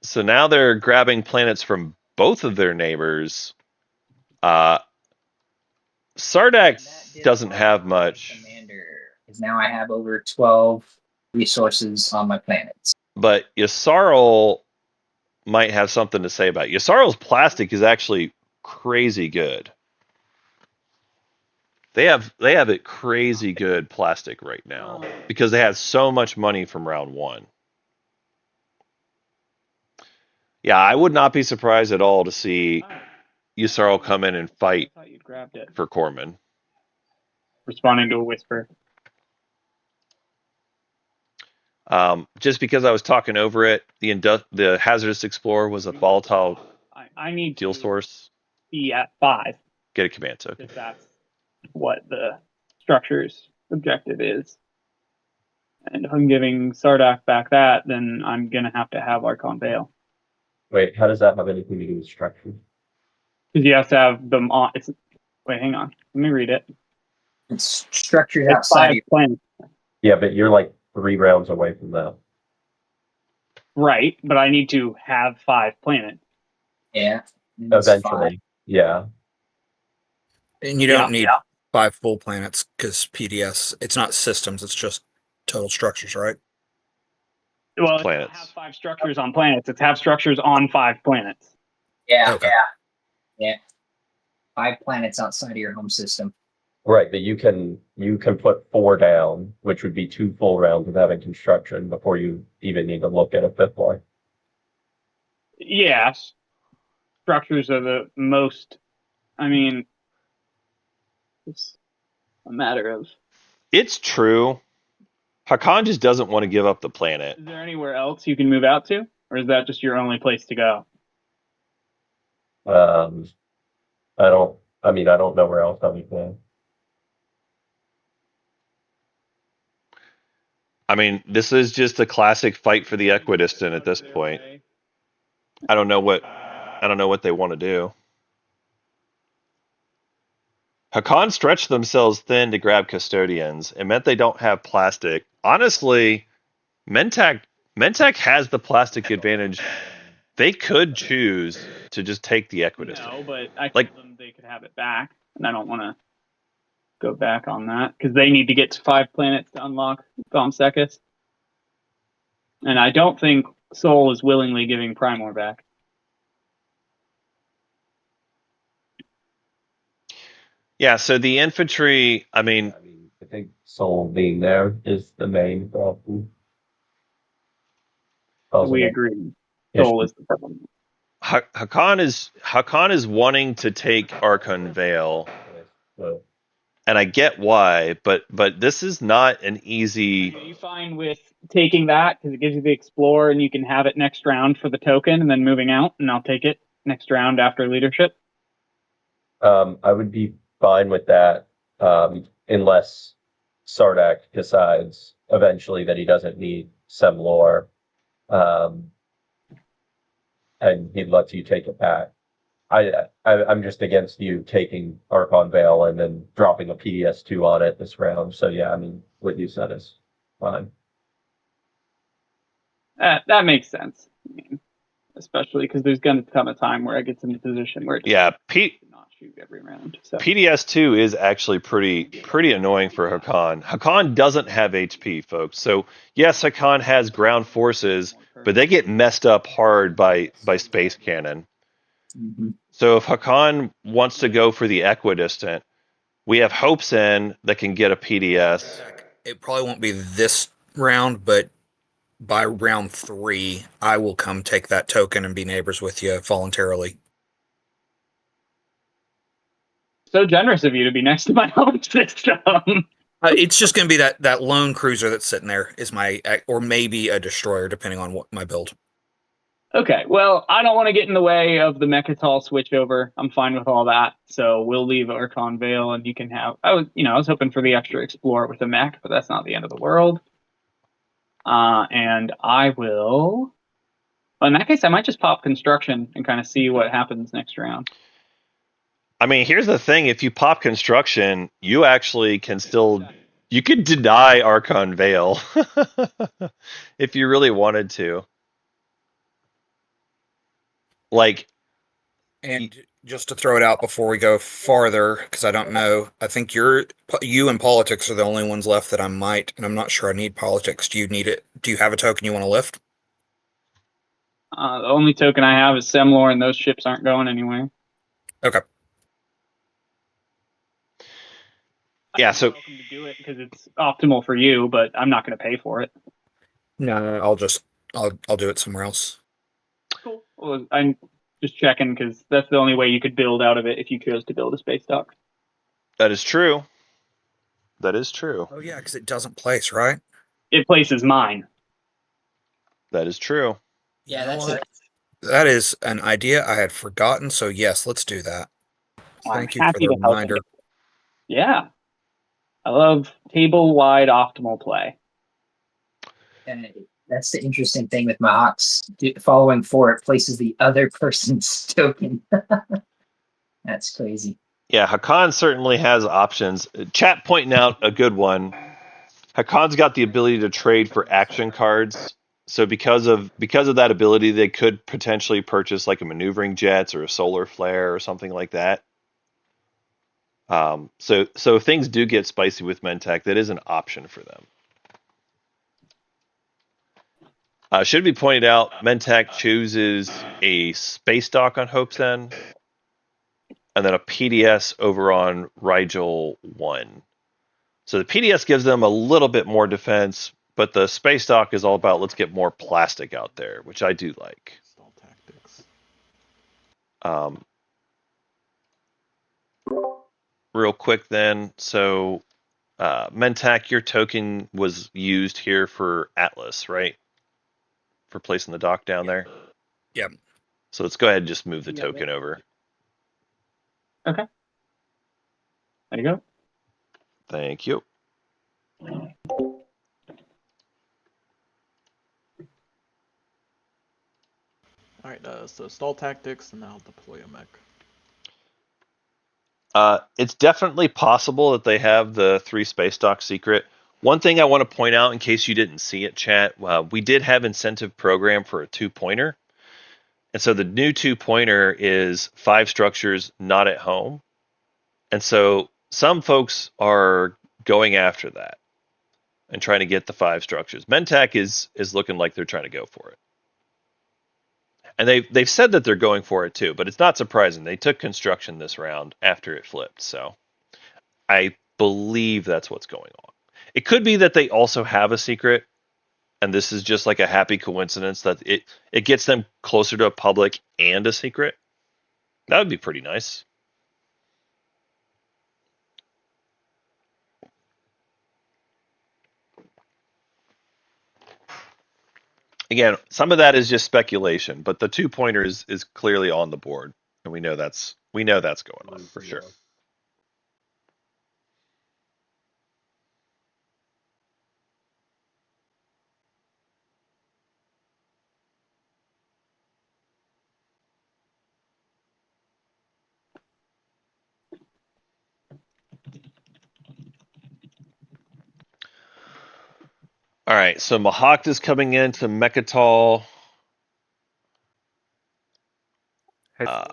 So now they're grabbing planets from both of their neighbors. Sardak doesn't have much. Commander, because now I have over 12 resources on my planets. But Yssaril might have something to say about it. Ysaril's plastic is actually crazy good. They have it crazy good plastic right now because they had so much money from round 1. Yeah, I would not be surprised at all to see Yssaril come in and fight I thought you grabbed it. for Corman. Responding to a whisper. Just because I was talking over it, the Hazardous Explorer was a volatile I need deal to source. be at 5 Get a command token. if that's what the structure's objective is. And if I'm giving Sardak back that, then I'm gonna have to have Archon Veil. Wait, how does that have anything to do with structure? Because you have to have them on. Wait, hang on. Let me read it. It's structured It's outside 5 of your planets. Yeah, but you're like 3 rounds away from that. Right, but I need to have 5 planets. yeah. It's Eventually, five. yeah. And you don't Yeah. need 5 full planets because PDS, it's not systems, it's just total structures, right? Well, it's Planets. not have 5 structures on planets. It's have structures on 5 planets. Yeah. Okay. Yeah. 5 planets outside of your home system. Right, but you can put 4 down, which would be 2 full rounds of having construction before you even need to look at a 5th one. Yes. Structures are the most. I mean, it's a matter of. It's true. Hakan just doesn't want to give up the planet. Is there anywhere else you can move out to? Or is that just your only place to go? I don't know where else I can. I mean, this is just a classic fight for the Equidistant at this point. I don't know what they want to do. Hakan stretched themselves thin to grab custodians. It meant they don't have plastic. Honestly, Mentak has the plastic advantage. They could choose to just take the Equidistant. No, but I told Like- them they could have it back, and I don't want to go back on that because they need to get to 5 planets to unlock Thomsekis. And I don't think Soul is willingly giving Primor back. Yeah, so the infantry, I mean, I think Soul being there is the main problem. We agree. Soul is the problem. Hakan is wanting to take Archon Vale, and I get why, but this is not an easy. Are you fine with taking that because it gives you the Explorer and you can have it next round for the token and then moving out, and I'll take it next round after leadership? I would be fine with that, unless Sardak decides eventually that he doesn't need Semlor, and he lets you take it back. I'm just against you taking Archon Veil and then dropping a PDS2 on it this round. So yeah, I mean, what you said is fine. That makes sense. I mean, especially because there's going to come a time where it gets in a position where it Yeah, not shoot every round. So PDS2 is actually pretty annoying for Hakan. Hakan doesn't have HP, folks. So yes, Hakan has ground forces, but they get messed up hard by space cannon. Mhm. So if Hakan wants to go for the equidistant, we have Hopes in that can get a PDS. It probably won't be this round, but by round 3, I will come take that token and be neighbors with you voluntarily. so generous of you to be next to my home system. It's just going to be that lone cruiser that's sitting there is my, or maybe a destroyer, depending on what my build. Okay, well, I don't want to get in the way of the Mechatol switchover. I'm fine with all that. So we'll leave Archon Veil, and you can have. I was hoping for the extra Explorer with the mech, but that's not the end of the world. And I will. Well, in that case, I might just pop Construction and kind of see what happens next round. I mean, here's the thing: if you pop Construction, you actually can still you could deny Archon Veil if you really wanted to. Like, And just to throw it out before we go farther, because I don't know, I think you and Politics are the only ones left that I might, and I'm not sure I need Politics. Do you need it? Do you have a token you want to lift? The only token I have is Semlor, and those ships aren't going anywhere. Okay. yeah, so You're welcome to do it because it's optimal for you, but I'm not going to pay for it. No, I'll do it somewhere else. Cool. Well, I'm just checking because that's the only way you could build out of it if you chose to build a space dock. that is true. That is true. Oh yeah, because it doesn't place, right? It places mine. That is true. Yeah, You know that's what? it. That is an idea I had forgotten. So yes, let's do that. Thank you for happy the to help. reminder. Yeah. I love table-wide optimal play. And that's the interesting thing with Mahawks. Following 4, it places the other person's token. That's crazy. Yeah, Hakan certainly has options. Chat pointing out a good one. Hakan's got the ability to trade for action cards. So because of that ability, they could potentially purchase like a maneuvering jets or a solar flare or something like that. So if things do get spicy with Mentech, that is an option for them. Should be pointed out, Mentech chooses a space dock on Hope's End, and then a PDS over on Rigel 1. So the PDS gives them a little bit more defense, but the space dock is all about let's get more plastic out there, which I do like. Stall tactics. Real quick then, so Mentak, your token was used here for Atlas, right? For placing the dock down there? Yep. So let's go ahead and just move the token over. Okay. There you go. Thank you. Alright, so stall tactics, and now deploy a mech. It's definitely possible that they have the 3 space dock secret. One thing I want to point out in case you didn't see it, chat, we did have incentive program for a 2-pointer. And so the new 2-pointer is 5 structures not at home. And so some folks are going after that and trying to get the 5 structures. Mentech is looking like they're trying to go for it. And they've said that they're going for it too, but it's not surprising. They took construction this round after it flipped. So I believe that's what's going on. It could be that they also have a secret, and this is just like a happy coincidence that it gets them closer to a public and a secret. That would be pretty nice. Again, some of that is just speculation, but the 2-pointer is clearly on the board, and we know that's going on for sure. All right, so Mahawk is coming into Mechatol. They're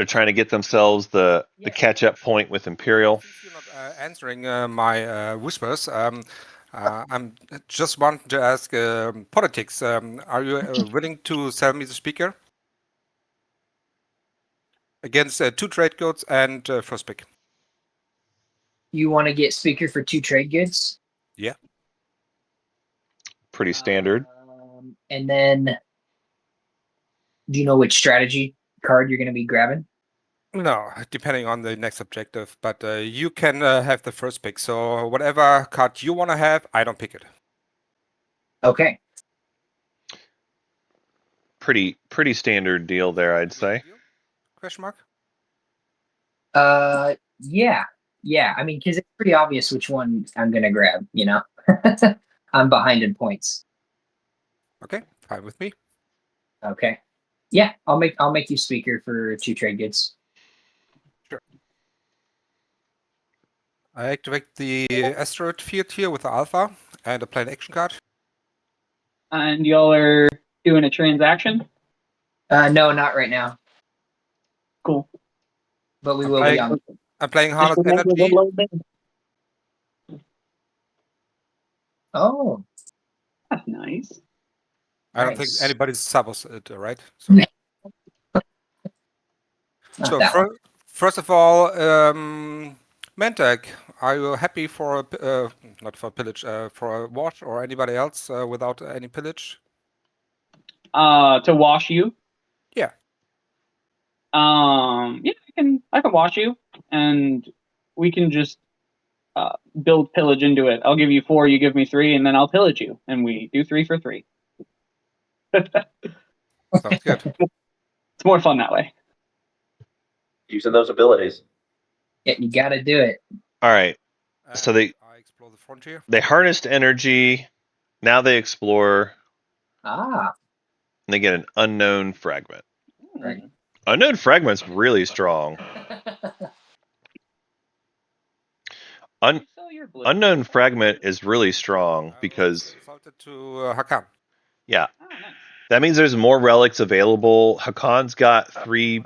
trying to get themselves the catch-up point with Imperial. Since you're not answering my whispers, I'm just want to ask politics. Are you willing to sell me the speaker against 2 trade goods and first pick? You want to get speaker for 2 trade goods? Yeah. Pretty standard. And then, do you know which strategy card you're going to be grabbing? No, depending on the next objective, but you can have the first pick. So whatever card you want to have, I don't pick it. Okay. Pretty standard deal there, I'd say. Question mark? Yeah. I mean, because it's pretty obvious which one I'm going to grab, you know? I'm behind in points. Okay, fine with me. Okay. Yeah, I'll make you speaker for 2 trade goods. Sure. I activate the asteroid field here with the alpha and apply an action card. And y'all are doing a transaction? No, not right now, Cool. but we will be on. I'm playing Just Harness remember the Energy. low bid. Oh, That's nice. I don't think nice. anybody's sabos it, right? So, Not so that one. first of all, Mentag, are you happy for a, not for pillage, for a wash or anybody else without any pillage? To wash you. Yeah. Yeah, I can wash you, and we can just build pillage into it. I'll give you 4, you give me 3, and then I'll pillage you, and we do 3 for 3. Sounds good. It's more fun that way. Using those abilities. Yeah, you got to do it. All right. So I explore the frontier. they harnessed energy. Now they explore. Ah, And they get an unknown fragment. right. Unknown fragment's really strong. Unknown fragment is really strong because Consulted to Hakan. yeah, Oh, nice. that means there's more relics available. Hakan's got three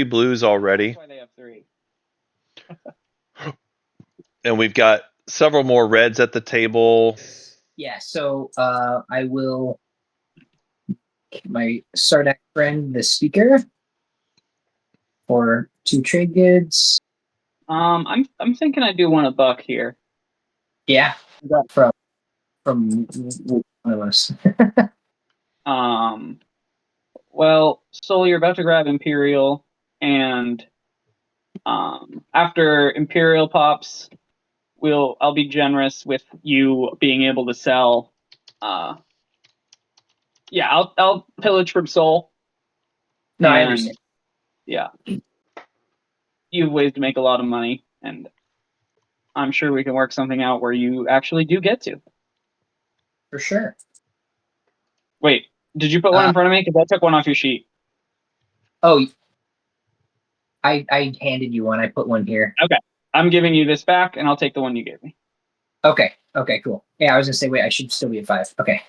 blues already, That's why they have 3. and we've got several more reds at the table. Yeah, so I will my Sardak friend, the speaker, for 2 trade goods. I'm thinking I do want a buck here. Yeah, from one of us. Well, Soul, you're about to grab Imperial, and after Imperial pops, I'll be generous with you being able to sell. Yeah, I'll pillage from Soul. No, I and, understand. Yeah, you have ways to make a lot of money, and I'm sure we can work something out where you actually do get to. For sure. Wait, did you put one in front of me? Because I took one off your sheet. Oh, I handed you one. I put one here. Okay, I'm giving you this back, and I'll take the one you gave me. Okay, cool. Yeah, I was gonna say, wait, I should still be at 5. Okay.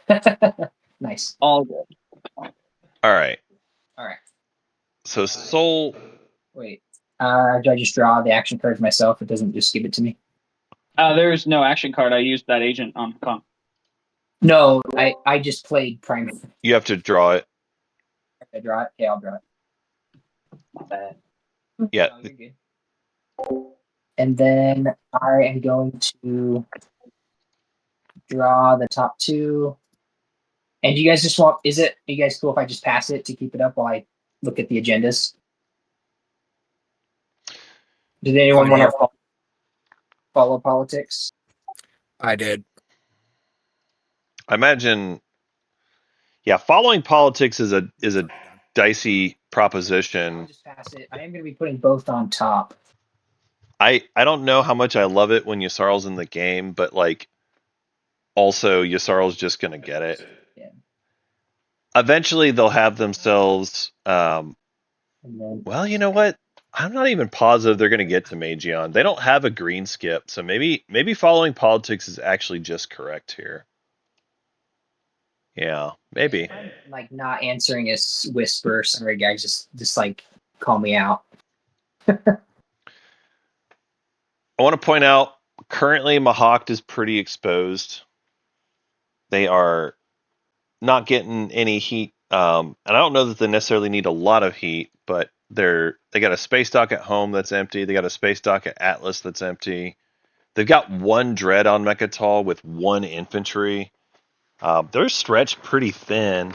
Nice. All good. All right. Alright. So Soul. Wait. Do I just draw the action card myself? It doesn't just give it to me? There's no action card. I used that agent on Con. No, I just played Prime. You have to draw it. I draw it? Okay, I'll draw it. Not bad. Yeah. No, you're good. And then I am going to draw the top 2. And do you guys just want, are you guys cool if I just pass it to keep it up while I look at the agendas? Did anyone want to follow politics? I did. I imagine. Yeah, following politics is a dicey I'll proposition. just pass it. I am going to be putting both on top. I don't know how much I love it when Yasarl's in the game, but like, also Yasarl's just gonna get it. Yeah. Eventually, they'll have themselves. And then, Well, you know what? I'm not even positive they're going to get to Magion. They don't have a green skip, so maybe following politics is actually just correct here. Yeah, maybe. If I'm like not answering a whisper, sorry guys, just like call me out. I want to point out currently Mahawk is pretty exposed. They are not getting any heat, and I don't know that they necessarily need a lot of heat, but they got a space dock at home that's empty. They got a space dock at Atlas that's empty. They've got one dread on Mechatol with one infantry. They're stretched pretty thin,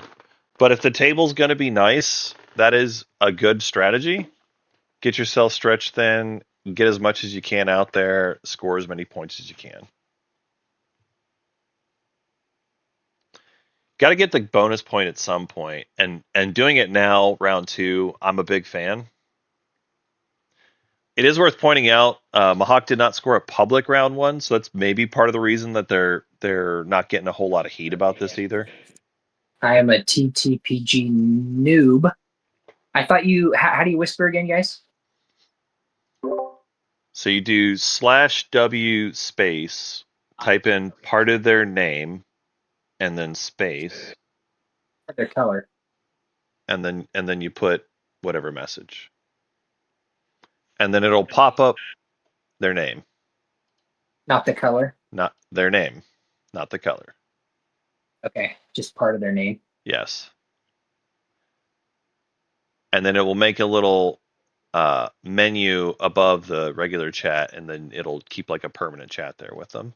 but if the table's going to be nice, that is a good strategy. Get yourself stretched thin, get as much as you can out there, score as many points as you can. Got to get the bonus point at some point, and doing it now, round 2, I'm a big fan. It is worth pointing out, Mahawk did not score a public round 1, so that's maybe part of the reason that they're not getting a whole lot of heat about this either. I am a TTPG noob. I thought you. How do you whisper again, guys? So you do /W space, type in part of their name, and then space, Their color. and then you put whatever message, and then it'll pop up their name, Not the color. not their name, not the color. Okay, just part of their name. Yes. And then it will make a little menu above the regular chat, and then it'll keep like a permanent chat there with them.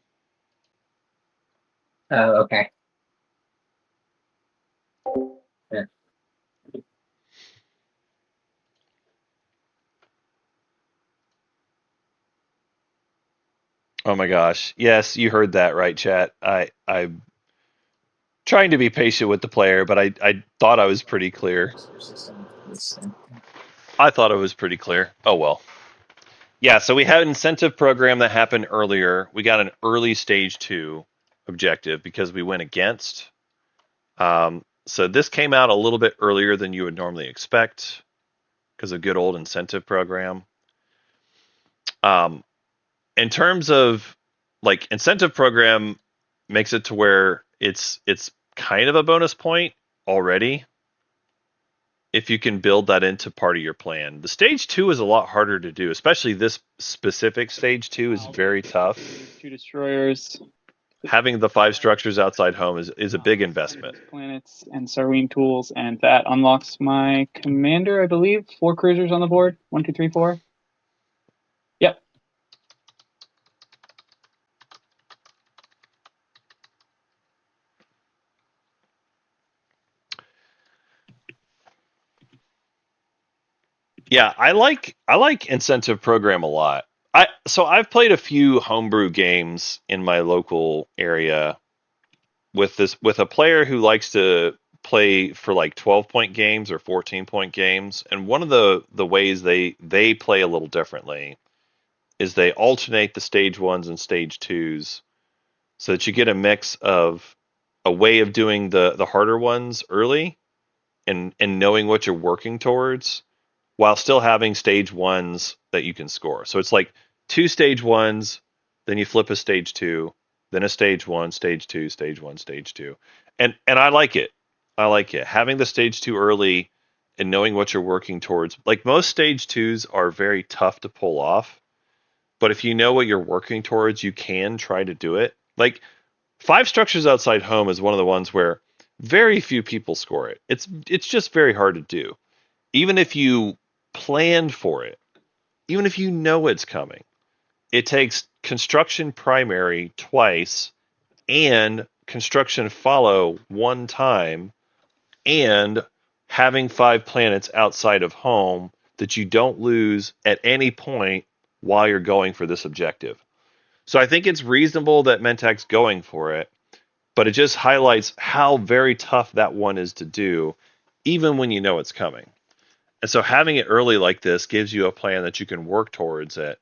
Oh, okay. Yeah. Oh my gosh. Yes, you heard that right, chat. I'm trying to be patient with the player, but I thought I was pretty clear. I thought it was pretty clear. Oh well. Yeah, so we had an incentive program that happened earlier. We got an early stage 2 objective because we went against. So this came out a little bit earlier than you would normally expect because of good old incentive program. In terms of like incentive program makes it to where it's kind of a bonus point already if you can build that into part of your plan. The stage 2 is a lot harder to do, especially this specific stage 2 is very tough. 2 destroyers. Having the 5 structures outside home is a big investment. Planets and Sarween tools, and that unlocks my commander, I believe. 4 cruisers on the board. 1, 2, 3, 4. Yep. Yeah, I like incentive program a lot. I've played a few homebrew games in my local area with a player who likes to play for like 12-point games or 14-point games, and one of the ways they play a little differently is they alternate the stage 1s and stage 2s so that you get a mix of a way of doing the harder ones early and knowing what you're working towards while still having stage 1s that you can score. So it's like 2 stage 1s, then you flip a stage 2, then a stage 1, stage 2, stage 1, stage 2. And I like it. I like it. Having the stage 2 early and knowing what you're working towards. Like most stage 2s are very tough to pull off, but if you know what you're working towards, you can try to do it. Like 5 structures outside home is one of the ones where very few people score it. It's just very hard to do. Even if you planned for it, even if you know it's coming, it takes construction primary twice and construction follow 1 time and having 5 planets outside of home that you don't lose at any point while you're going for this objective. So I think it's reasonable that Mentac's going for it, but it just highlights how very tough that one is to do, even when you know it's coming. And so having it early like this gives you a plan that you can work towards it,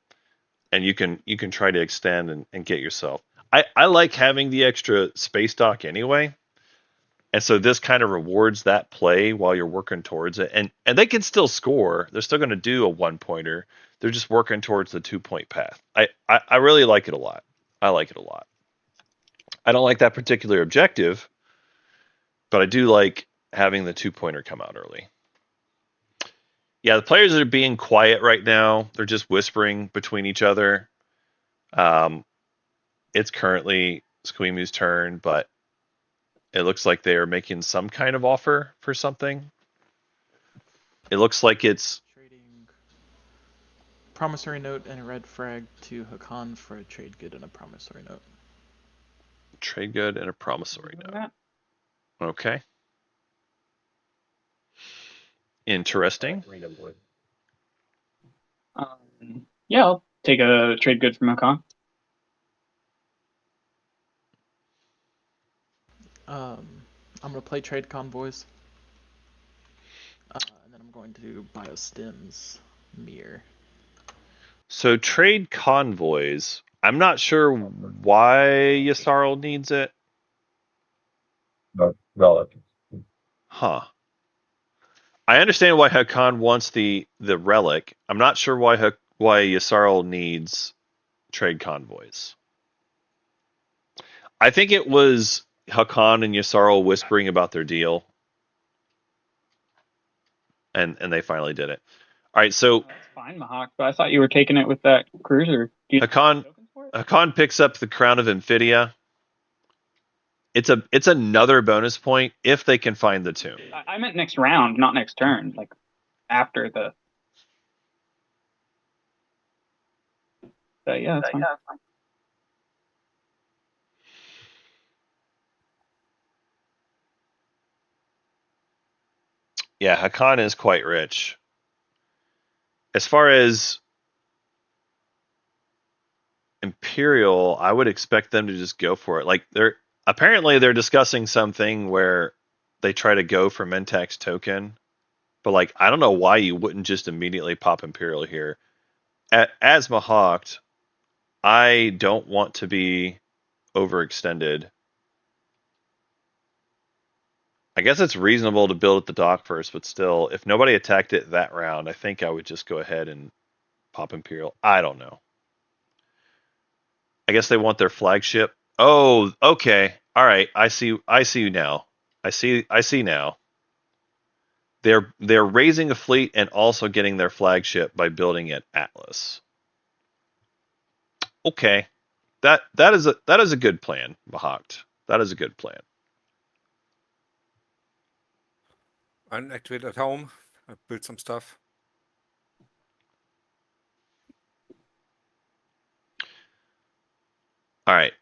and you can try to extend and get yourself. I like having the extra space dock anyway, And so this kind of rewards that play while you're working towards it. And they can still score. They're still going to do a 1-pointer. They're just working towards the 2-point path. I really like it a lot. I like it a lot. I don't like that particular objective, but I do like having the 2-pointer come out early. Yeah, the players are being quiet right now. They're just whispering between each other. It's currently Squeamu's turn, but it looks like they are making some kind of offer for something. It looks like it's Trading promissory note and a red frag to Hakan for a trade good and a promissory note. trade good and a promissory note. Okay. Interesting. Green and blue. Yeah, I'll take a trade good from Hakan. I'm gonna play trade convoys. And then I'm going to Biostims Mirror. So trade convoys. I'm not sure why Yasarl needs it. Relative. Huh. I understand why Hakan wants the relic. I'm not sure why Yasarl needs trade convoys. I think it was Hakan and Yasarl whispering about their deal. And they finally did it. All right, so That's fine, Mahawk, but I thought you were taking it with that cruiser. Do you have Hakan tokens for it? Hakan picks up the Crown of Amphidia. It's another bonus point if they can find the tomb. I meant next round, not next turn. Like after the. But yeah, that's fine. Yeah, Hakan is quite rich. As far as Imperial, I would expect them to just go for it. Like they're discussing something where they try to go for Mentak's token, but like I don't know why you wouldn't just immediately pop Imperial here. As Mahawked, I don't want to be overextended. I guess it's reasonable to build at the dock first, but still, if nobody attacked it that round, I think I would just go ahead and pop Imperial. I don't know. I guess they want their flagship. Oh, okay. All right. I see you now. I see now. They're raising a fleet and also getting their flagship by building at Atlas. Okay. That is a good plan, Mahawked. That is a good plan. I'm activated at home. I built some stuff. All right.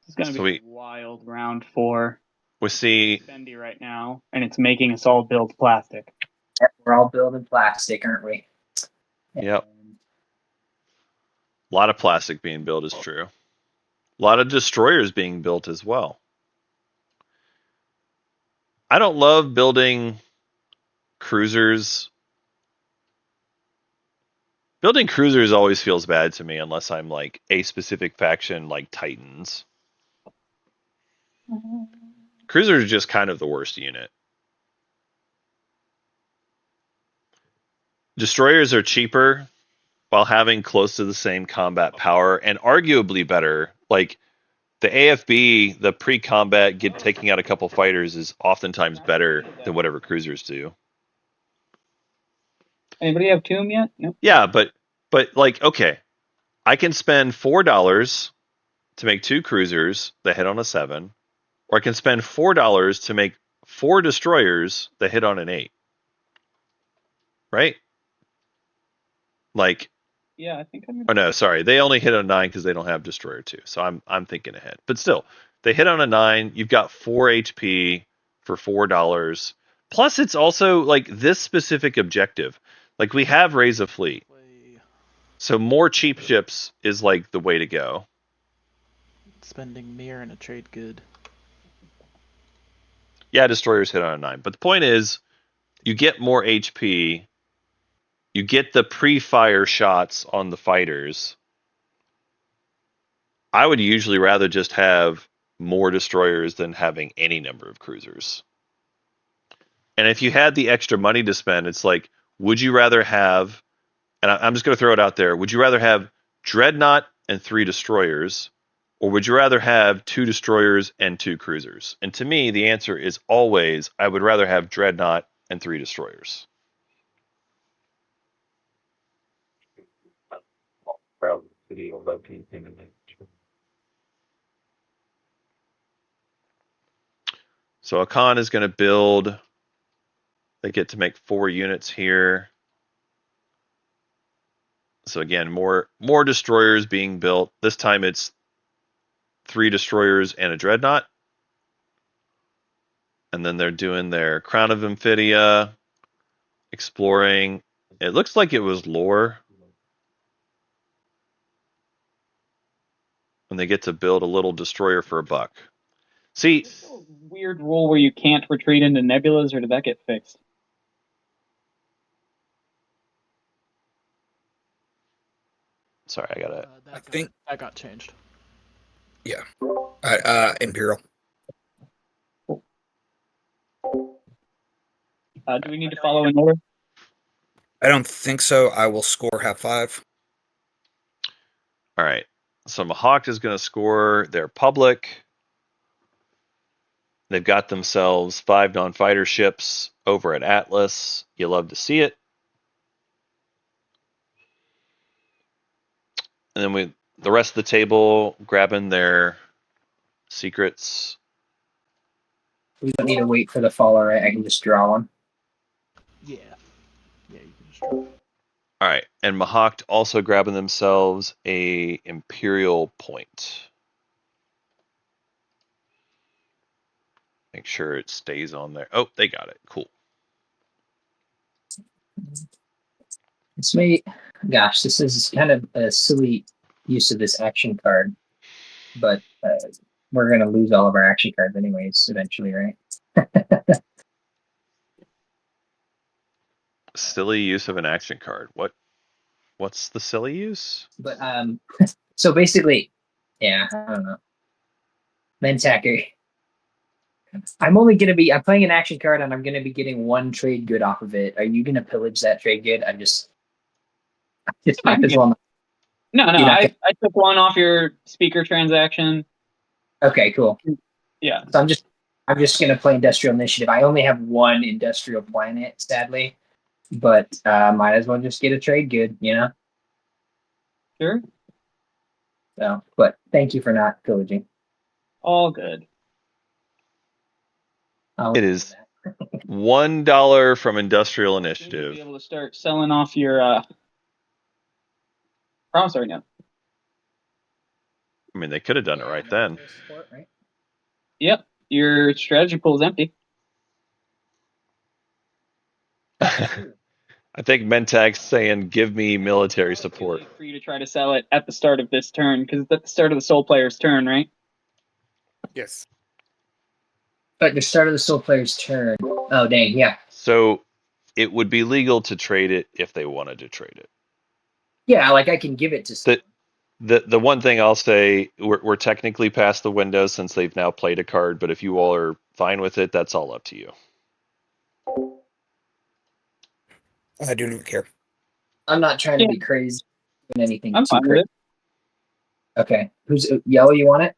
It's gonna be a wild round 4. We see Bendy right now, and it's making us all build plastic. Yep, we're all building plastic, aren't we? Yep. A lot of plastic being built is true. A lot of destroyers being built as well. I don't love building cruisers. Building cruisers always feels bad to me unless I'm like a specific faction like Titans. Cruisers are just kind of the worst unit. Destroyers are cheaper while having close to the same combat power and arguably better. Like the AFB, the pre-combat taking out a couple fighters is oftentimes better than whatever cruisers do. Anybody have Tomb yet? No. Yeah, but like, okay, I can spend $4 to make 2 cruisers that hit on a 7, or I can spend $4 to make 4 destroyers that hit on an 8. Right? Like, yeah, I think I'm. Oh no, sorry, they only hit on 9 because they don't have destroyer 2. So I'm thinking ahead. But still, they hit on a 9. You've got 4 HP for $4. Plus, it's also like this specific objective. Like we have Raise a Fleet. So more cheap ships is like the way to go. Spending Mirror and a trade good. Yeah, destroyers hit on a 9. But the point is, you get more HP. You get the pre-fire shots on the fighters. I would usually rather just have more destroyers than having any number of cruisers. And if you had the extra money to spend, it's like, would you rather have, and I'm just going to throw it out there, would you rather have Dreadnought and 3 destroyers, or would you rather have 2 destroyers and 2 cruisers? And to me, the answer is always, I would rather have Dreadnought and 3 destroyers. So Akan is going to build. They get to make 4 units here. So again, more destroyers being built. This time it's 3 destroyers and a dreadnought. And then they're doing their Crown of Amphidia, exploring. It looks like it was lore. And they get to build a little destroyer for $1. See, Is there a weird rule where you can't retreat into nebulas, or did that get fixed? sorry, I gotta. That got changed. Yeah. Imperial. Do we need to follow in order? I don't think so. I will score half 5. All right. So Mahawk is going to score their public. They've got themselves 5 non-fighter ships over at Atlas. You love to see it. And then the rest of the table grabbing their secrets. We don't need to wait for the follow, right? I can just draw one. Yeah. Yeah, you can just draw. All right, and Mahawk also grabbing themselves a Imperial point. Make sure it stays on there. Oh, they got it. Cool. This may, gosh, this is kind of a silly use of this action card, but we're going to lose all of our action cards anyways, eventually, right? Silly use of an action card. What's the silly use? But so basically, yeah, I don't know. Mentacker. I'm playing an action card and I'm gonna be getting 1 trade good off of it. Are you gonna pillage that trade good? I might as well. No, I took 1 off your speaker transaction. Okay, cool. Yeah. So I'm just gonna play Industrial Initiative. I only have 1 industrial planet, sadly, but might as well just get a trade good, you know? Sure. So, but thank you for not pillaging. All good. I'll It is $1 from Industrial Initiative. You'll be able to start selling off your promissory note. I mean, they could have done it right then. Support, right? Yep. Your strategy pool is empty. I think Mentag's saying, give me military support. For you to try to sell it at the start of this turn, because it's at the start of the Soul player's turn, right? Yes. At the start of the Soul player's turn. Oh, dang, yeah. So it would be legal to trade it if they wanted to trade it. Yeah, like I can give it to someone. The one thing I'll say, we're technically past the window since they've now played a card, but if you all are fine with it, that's all up to you. I do not care. I'm not trying to be crazy doing anything I'm too fine with crazy. it. Okay. Who's yellow? You want it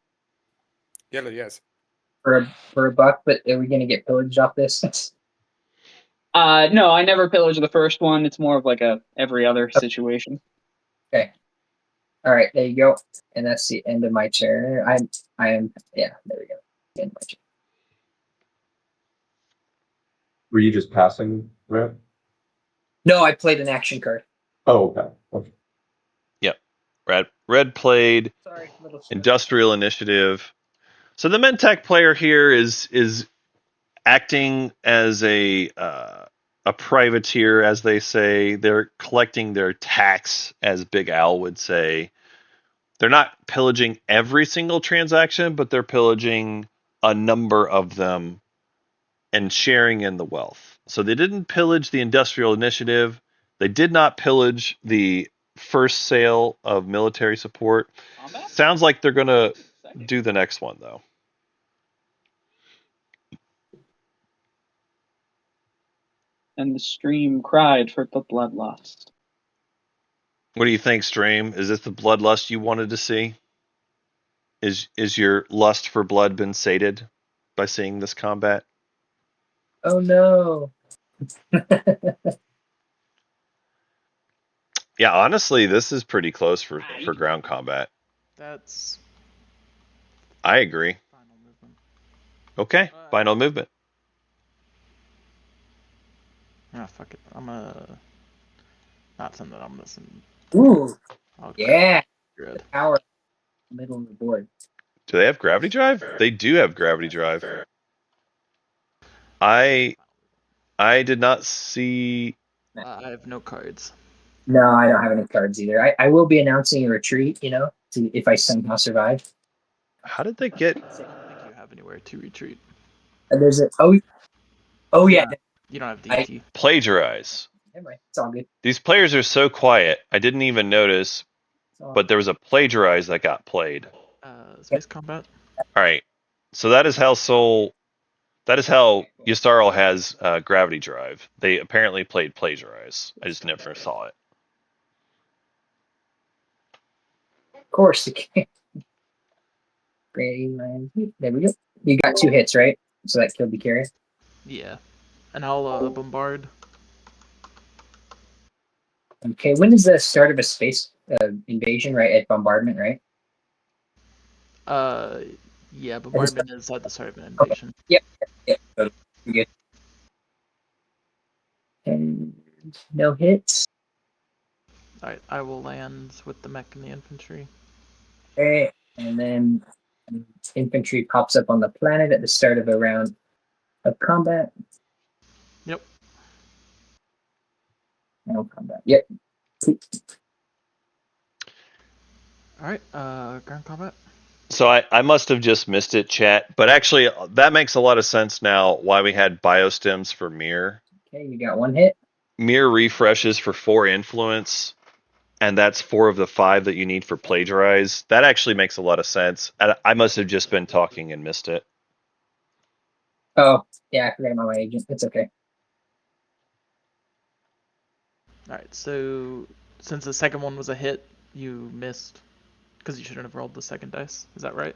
Yellow, yes. for $1? But are we gonna get pillaged off this? No, I never pillage the first one. It's more of like a every other situation. Okay. All right, there you go. And that's the end of my turn. I am. Yeah, there we go. End of my turn. Were you just passing, Rip? No, I played an action card. Oh, okay. Yep. Red played Sorry, little Industrial Initiative. So the Mentec player here is acting as a privateer, as they say. They're collecting their tax, as Big Al would say. They're not pillaging every single transaction, but they're pillaging a number of them and sharing in the wealth. So they didn't pillage the Industrial Initiative. They did not pillage the first sale of military support. Combat? Sounds like they're going to do the next one, though. and the stream cried for the bloodlust. What do you think, Stream? Is this the bloodlust you wanted to see? Is your lust for blood been sated by seeing this combat? Oh no. Yeah, honestly, this is pretty close for ground combat. That's I agree. final movement. Okay, final movement. Ah, fuck it. I'm gonna not send that. I'm gonna send. Ooh, I'll yeah. Good. Power middle of the board. Do they have gravity drive? They do have gravity drive. I did not see. I have no cards. No, I don't have any cards either. I will be announcing a retreat, to if I somehow survive. How did they get? I don't think you have anywhere to retreat. And there's yeah. You don't have DT. Plagiarize. Never mind. It's all good. These players are so quiet. I didn't even notice, but there was a plagiarize that got played. Space combat. All right. So that is how Yssaril has gravity drive. They apparently played plagiarize. I just never saw it. Of course, you can. There we go. You got 2 hits, right? So that killed the carrier. Yeah, and I'll bombard. Okay, when is the start of a space invasion? Right at bombardment, right? Yeah, bombardment is at the start of an invasion. Yep. Good. And no hits. Alright, I will land with the mech and the infantry. Okay, and then infantry pops up on the planet at the start of a round of combat. Yep. No combat. Yep. Alright, ground combat. So I must have just missed it, chat. But actually, that makes a lot of sense now why we had biostems for Mirror. Okay, you got 1 hit. Mirror refreshes for 4 influence, and that's 4 of the 5 that you need for plagiarize. That actually makes a lot of sense. I must have just been talking and missed it. Oh, yeah, I forgot about my agent. It's okay. Alright, so since the second one was a hit, you missed. Because you shouldn't have rolled the second dice. Is that right?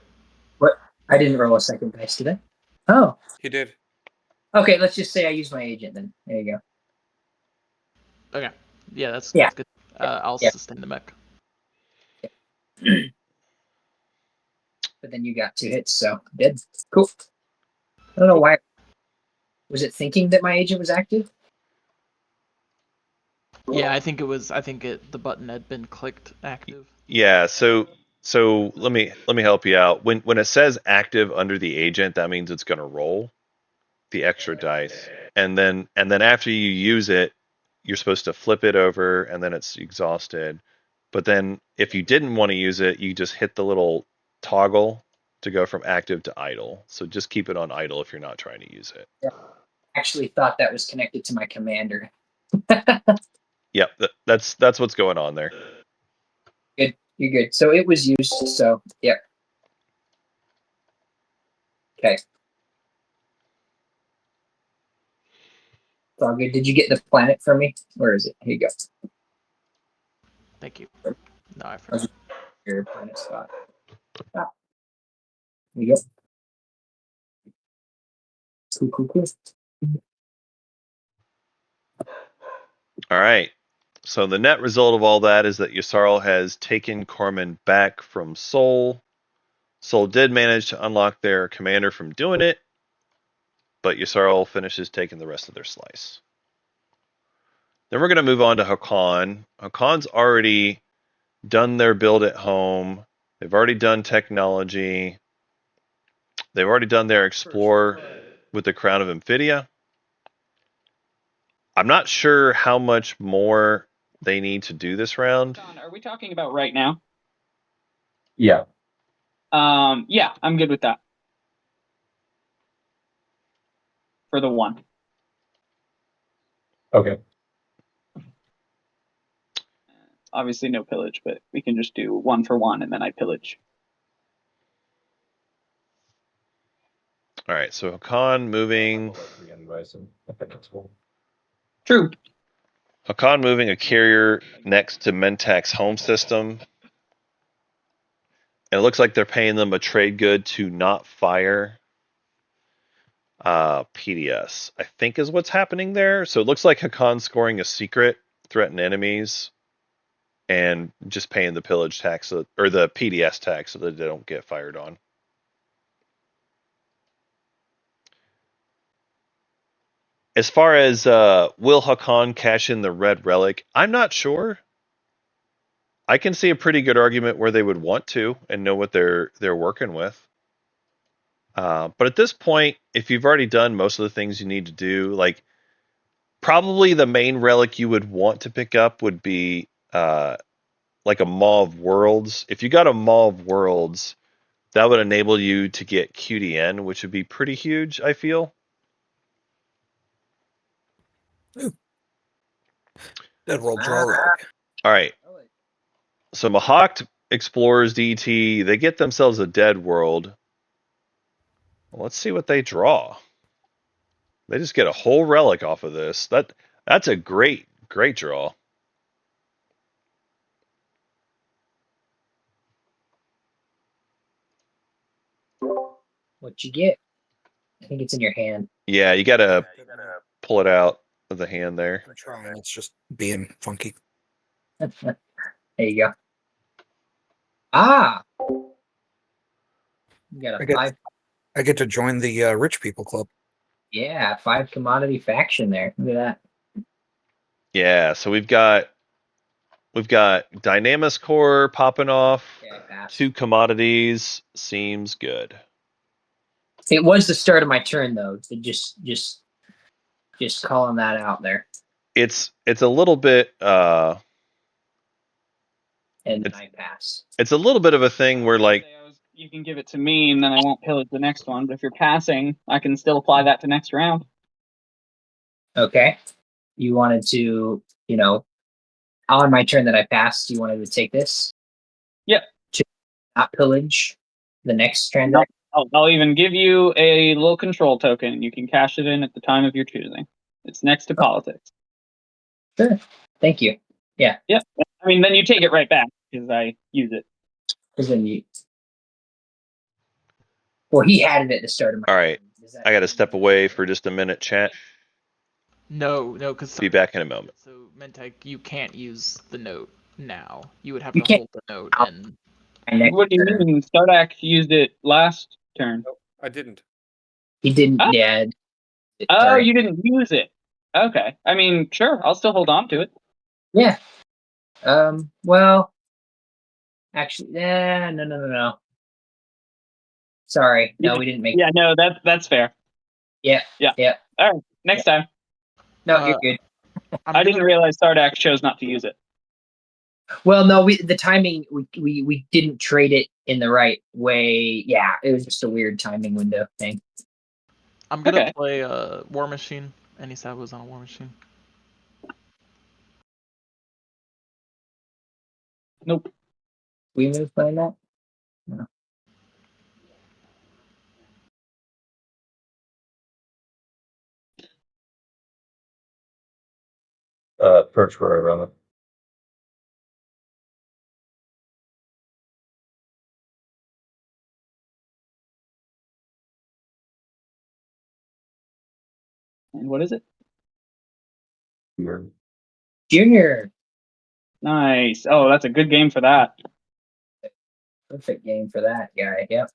What? I didn't roll a second dice, did I? Oh. He did. Okay, let's just say I used my agent then. There you go. Okay. Yeah, that's Yeah. good. I'll Yeah. sustain the mech. But then you got 2 hits, so dead. Cool. I don't know why. Was it thinking that my agent was active? Yeah, I think the button had been clicked active. Yeah. So let me help you out. When it says active under the agent, that means it's going to roll the extra dice, and then after you use it, you're supposed to flip it over, and then it's exhausted. But then if you didn't want to use it, you just hit the little toggle to go from active to idle. So just keep it on idle if you're not trying to use it. Yeah. I actually thought that was connected to my commander. Yep, that's what's going on there. Good. You're good. So it was used, so yep. Okay. It's all good. Did you get the planet for me? Where is it? Here you go. Thank you. No, I forgot. Your planet spot. Ah. There you go. Cool. All right. So the net result of all that is that Yssaril has taken Corman back from Sol. Sol did manage to unlock their commander from doing it, but Yssaril finishes taking the rest of their slice. Then we're going to move on to Hakan. Hakan's already done their build at home. They've already done technology. They've already done their explore with the Crown of Amphidia. I'm not sure how much more they need to do this round. Are we talking about right now? Yeah. Yeah, I'm good with that. For the 1. Okay. Obviously no pillage, but we can just do 1 for 1 and then I pillage. All right, so Hakan moving. Anyway, so I think it's cool. True. Hakan moving a carrier next to Mentak's home system. And it looks like they're paying them a trade good to not fire PDS, I think is what's happening there. So it looks like Hakan scoring a secret, threaten enemies, and just paying the pillage tax or the PDS tax so that they don't get fired on. As far as will Hakan cash in the red relic, I'm not sure. I can see a pretty good argument where they would want to and know what they're working with. But at this point, if you've already done most of the things you need to do, like probably the main relic you would want to pick up would be like a Maw of Worlds. If you got a Maw of Worlds, that would enable you to get QDN, which would be pretty huge, I feel. Dead World Draw Relic. All right. So Mahawk explores DT. They get themselves a Dead World. Well, let's see what they draw. They just get a whole relic off of this. That's a great draw. What you get? I think it's in your hand. Yeah, you gotta pull it out of the hand there. I'm trying. It's just being funky. There you go. Ah, you got a five. I get to join the rich people club. Yeah, 5 commodity faction there. Look at that. Yeah, so we've got Dynamis Core popping off. Okay, I passed. 2 commodities seems good. It was the start of my turn though. So just calling that out there. It's a little bit And then I pass. it's a little bit of a thing where like You can give it to me, and then I won't pillage the next one. But if you're passing, I can still apply that to next round. Okay. You wanted to, on my turn that I passed, you wanted to take this? Yep. To not pillage the next turn. No, I'll even give you a little control token. You can cash it in at the time of your choosing. It's next to politics. Sure. Thank you. Yeah. Yep. I mean, then you take it right back because I use it. Because then well, he had it at the start of my all right. turn. I got to step away for just a minute, chat. No, because Be back in a moment. So Mentek, you can't use the note now. You would have You to can't- hold the note and What do you mean? Stardak used it last turn. I didn't. He didn't. Oh. Yeah. Oh, Sorry. you didn't use it. Okay. I mean, sure. I'll still hold on to it. Yeah. Well, actually, no. Sorry. No, we didn't make. Yeah, no, that's fair. Yeah. Yeah. Yeah. All right. Next time. No, you're good. I didn't realize Stardak chose not to use it. Well, no, the timing we didn't trade it in the right way. Yeah, it was just a weird timing window thing. I'm gonna Okay. play War Machine. Any Sabos on a War Machine? Nope. We move playing that? No. Perch where I run it. And what is it? Here. Junior. Nice. Oh, that's a good game for that. Perfect game for that guy. Yep.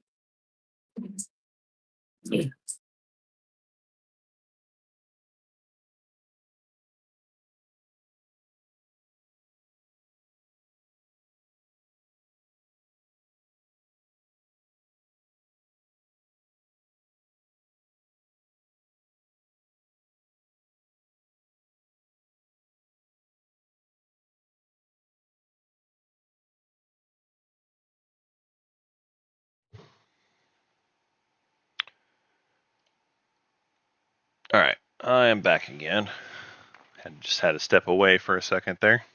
All right. I am back again. Just had to step away for a second there.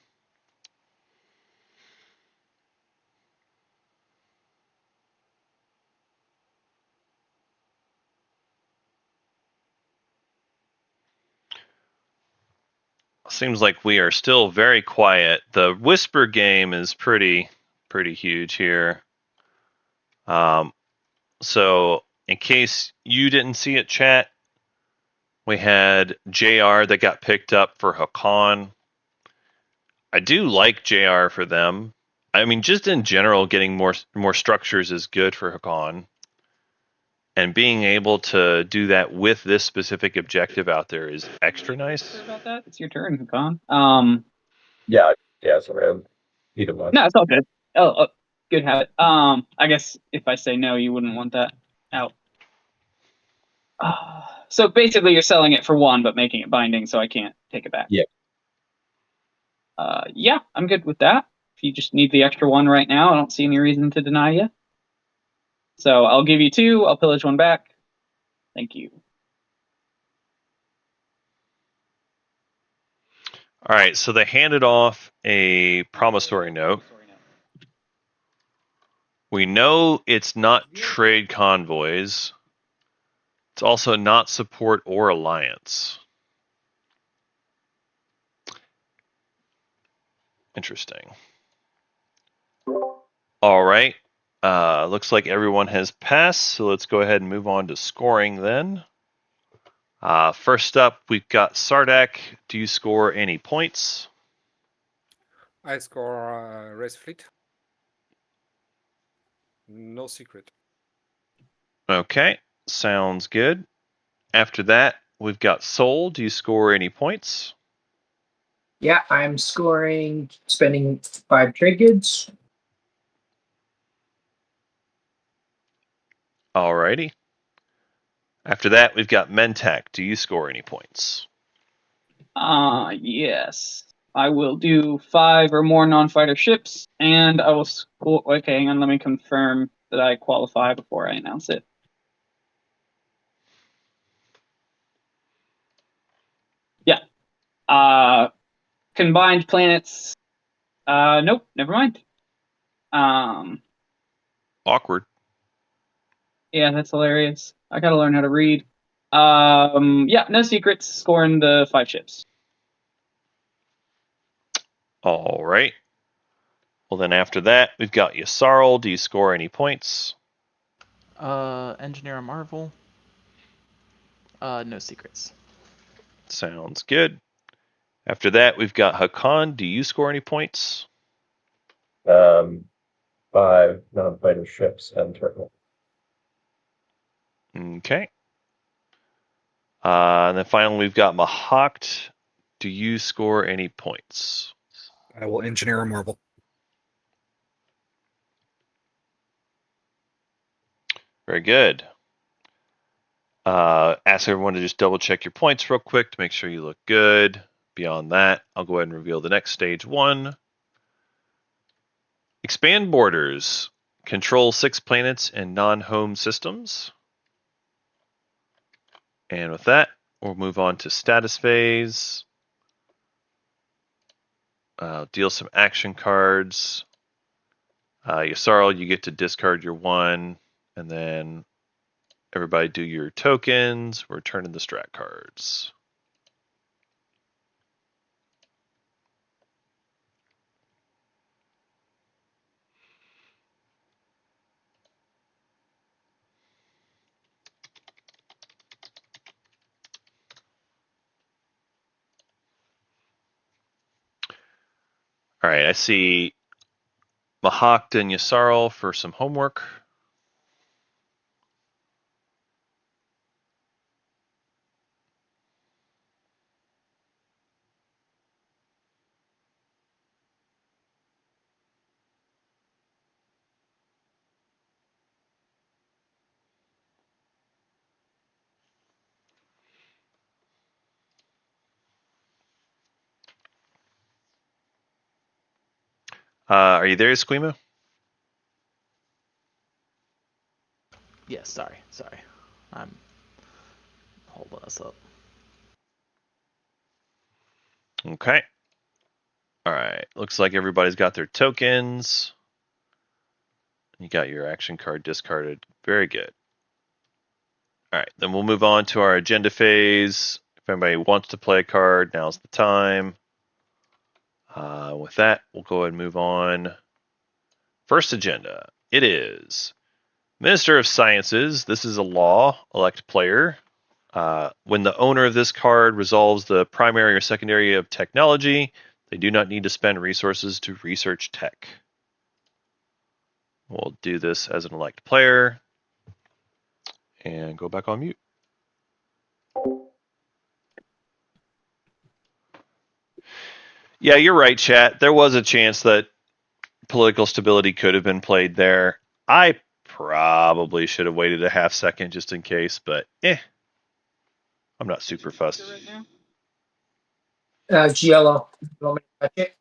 seems like we are still very quiet. The whisper game is pretty huge here. So in case you didn't see it, chat, we had JR that got picked up for Hakan. I do like JR for them. I mean, just in general, getting more structures is good for Hakan. And being able to do that with this specific objective out there is extra nice. Sorry about that. It's your turn, Hakan. Yeah, sorry. Either one. No, it's all good. Oh, good habit. I guess if I say no, you wouldn't want that out. So basically, you're selling it for 1, but making it binding, so I can't take it back. Yeah. Yeah, I'm good with that. If you just need the extra 1 right now, I don't see any reason to deny you. So I'll give you 2. I'll pillage 1 back. Thank you. All right, so they handed off a promissory note. We know it's not trade convoys. It's also not support or alliance. Interesting. All right. Looks like everyone has passed, so let's go ahead and move on to scoring then. First up, we've got Sardak. Do you score any points? I score race fleet. No secret. Okay, sounds good. After that, we've got Soul. Do you score any points? Yeah, I'm spending 5 trade goods. Alrighty. After that, we've got Mentak. Do you score any points? Yes. I will do 5 or more non-fighter ships, and I will score. Okay, hang on. Let me confirm that I qualify before I announce it. Yeah. Combined planets. Nope. Never mind. Awkward. Yeah, that's hilarious. I gotta learn how to read. Yeah, no secrets. Scoring the 5 ships. All right. Well, then after that, we've got Yasarl. Do you score any points? Engineer Marvel. No secrets. Sounds good. After that, we've got Hakan. Do you score any points? 5 non-fighter ships and turtle. Okay. And then finally, we've got Mahakt. Do you score any points? I will engineer a marble. Very good. Ask everyone to just double check your points real quick to make sure you look good. Beyond that, I'll go ahead and reveal the next stage 1. Expand borders. Control 6 planets and non-home systems. And with that, we'll move on to status phase. Deal some action cards. Yasarl, you get to discard your 1, and then everybody do your tokens. We're turning the strat cards. All right, I see Mahakt and Yasarl for some homework. Are you there, Esquimo? Yes, sorry. I'm holding us up. Okay. All right. Looks like everybody's got their tokens. You got your action card discarded. Very good. All right. Then we'll move on to our agenda phase. If anybody wants to play a card, now's the time. With that, we'll go ahead and move on. First agenda. It is Minister of Sciences. This is a law. Elect player. When the owner of this card resolves the primary or secondary of technology, they do not need to spend resources to research tech. We'll do this as an elect player and go back on mute. Yeah, you're right, chat. There was a chance that political stability could have been played there. I probably should have waited a half second just in case, but I'm not super fussed. Right now? It's yellow. You want me to touch it?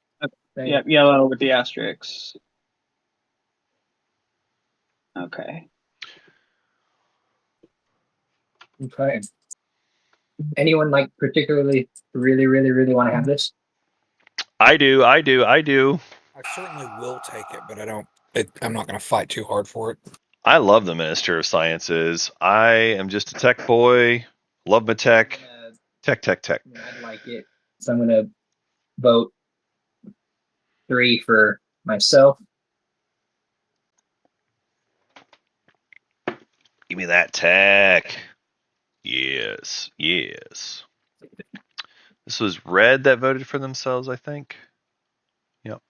There you Yeah, yellow with the asterisks. Okay. go. Okay. Anyone like particularly really want to have this? I do. I certainly will take it, but I'm not going to fight too hard for it. I love the Minister of Sciences. I am just a tech boy. Love my tech. Tech. I'd like it. So I'm gonna vote 3 for myself. Give me that tech. Yes. This was red that voted for themselves, I think. Yep.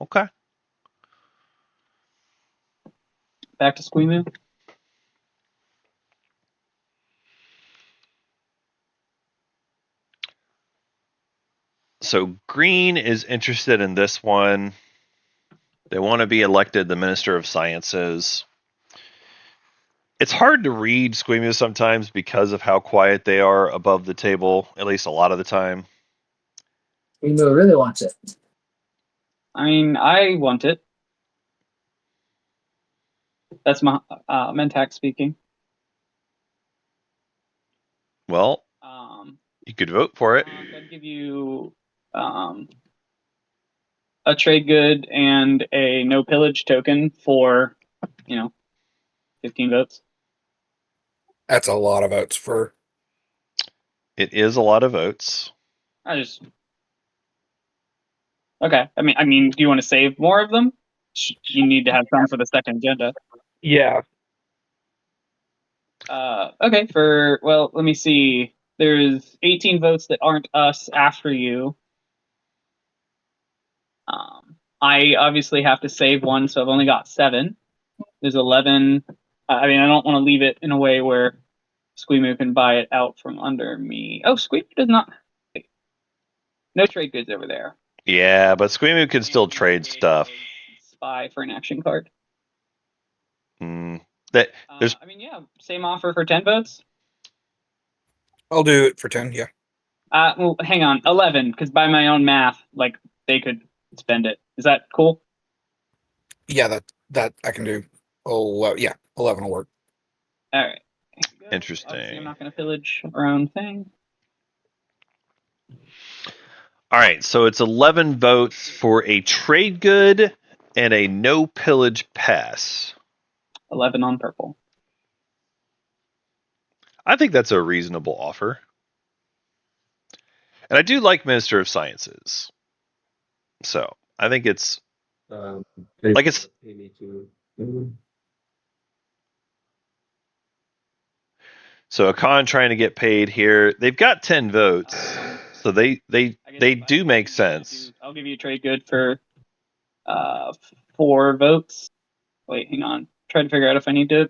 Okay. Back to Squeemu. So green is interested in this one. They want to be elected the Minister of Sciences. It's hard to read Squeemu sometimes because of how quiet they are above the table, at least a lot of the time. Emo really wants it. I mean, I want it. That's my Mentak speaking. Well, you could vote for it. I'd give you a trade good and a no pillage token for 15 votes. That's a lot of votes for. It is a lot of votes. Okay. I mean, do you want to save more of them? You need to have some for the second agenda. Yeah. Okay. Let me see. There's 18 votes that aren't us after you. I obviously have to save one, so I've only got 7. There's 11. I don't want to leave it in a way where Squeemu can buy it out from under me. Oh, Squeemu does not. No trade goods over there. Yeah, but Squeemu can still trade stuff. Spy for an action card. There's. Same offer for 10 votes. I'll do it for 10. Yeah. Well, hang on, 11, because by my own math, they could spend it. Is that cool? Yeah, that I can do. Oh, yeah, 11 will work. All right. Interesting. Obviously, I'm not going to pillage our own thing. All right, so it's 11 votes for a trade good and a no pillage pass. 11 on purple. I think that's a reasonable offer. And I do like Minister of Sciences. So I think it's it's. So Akan trying to get paid here. They've got 10 votes, so they do make sense. I'll give you a trade good for 4 votes. Wait, hang on. Try to figure out if I need to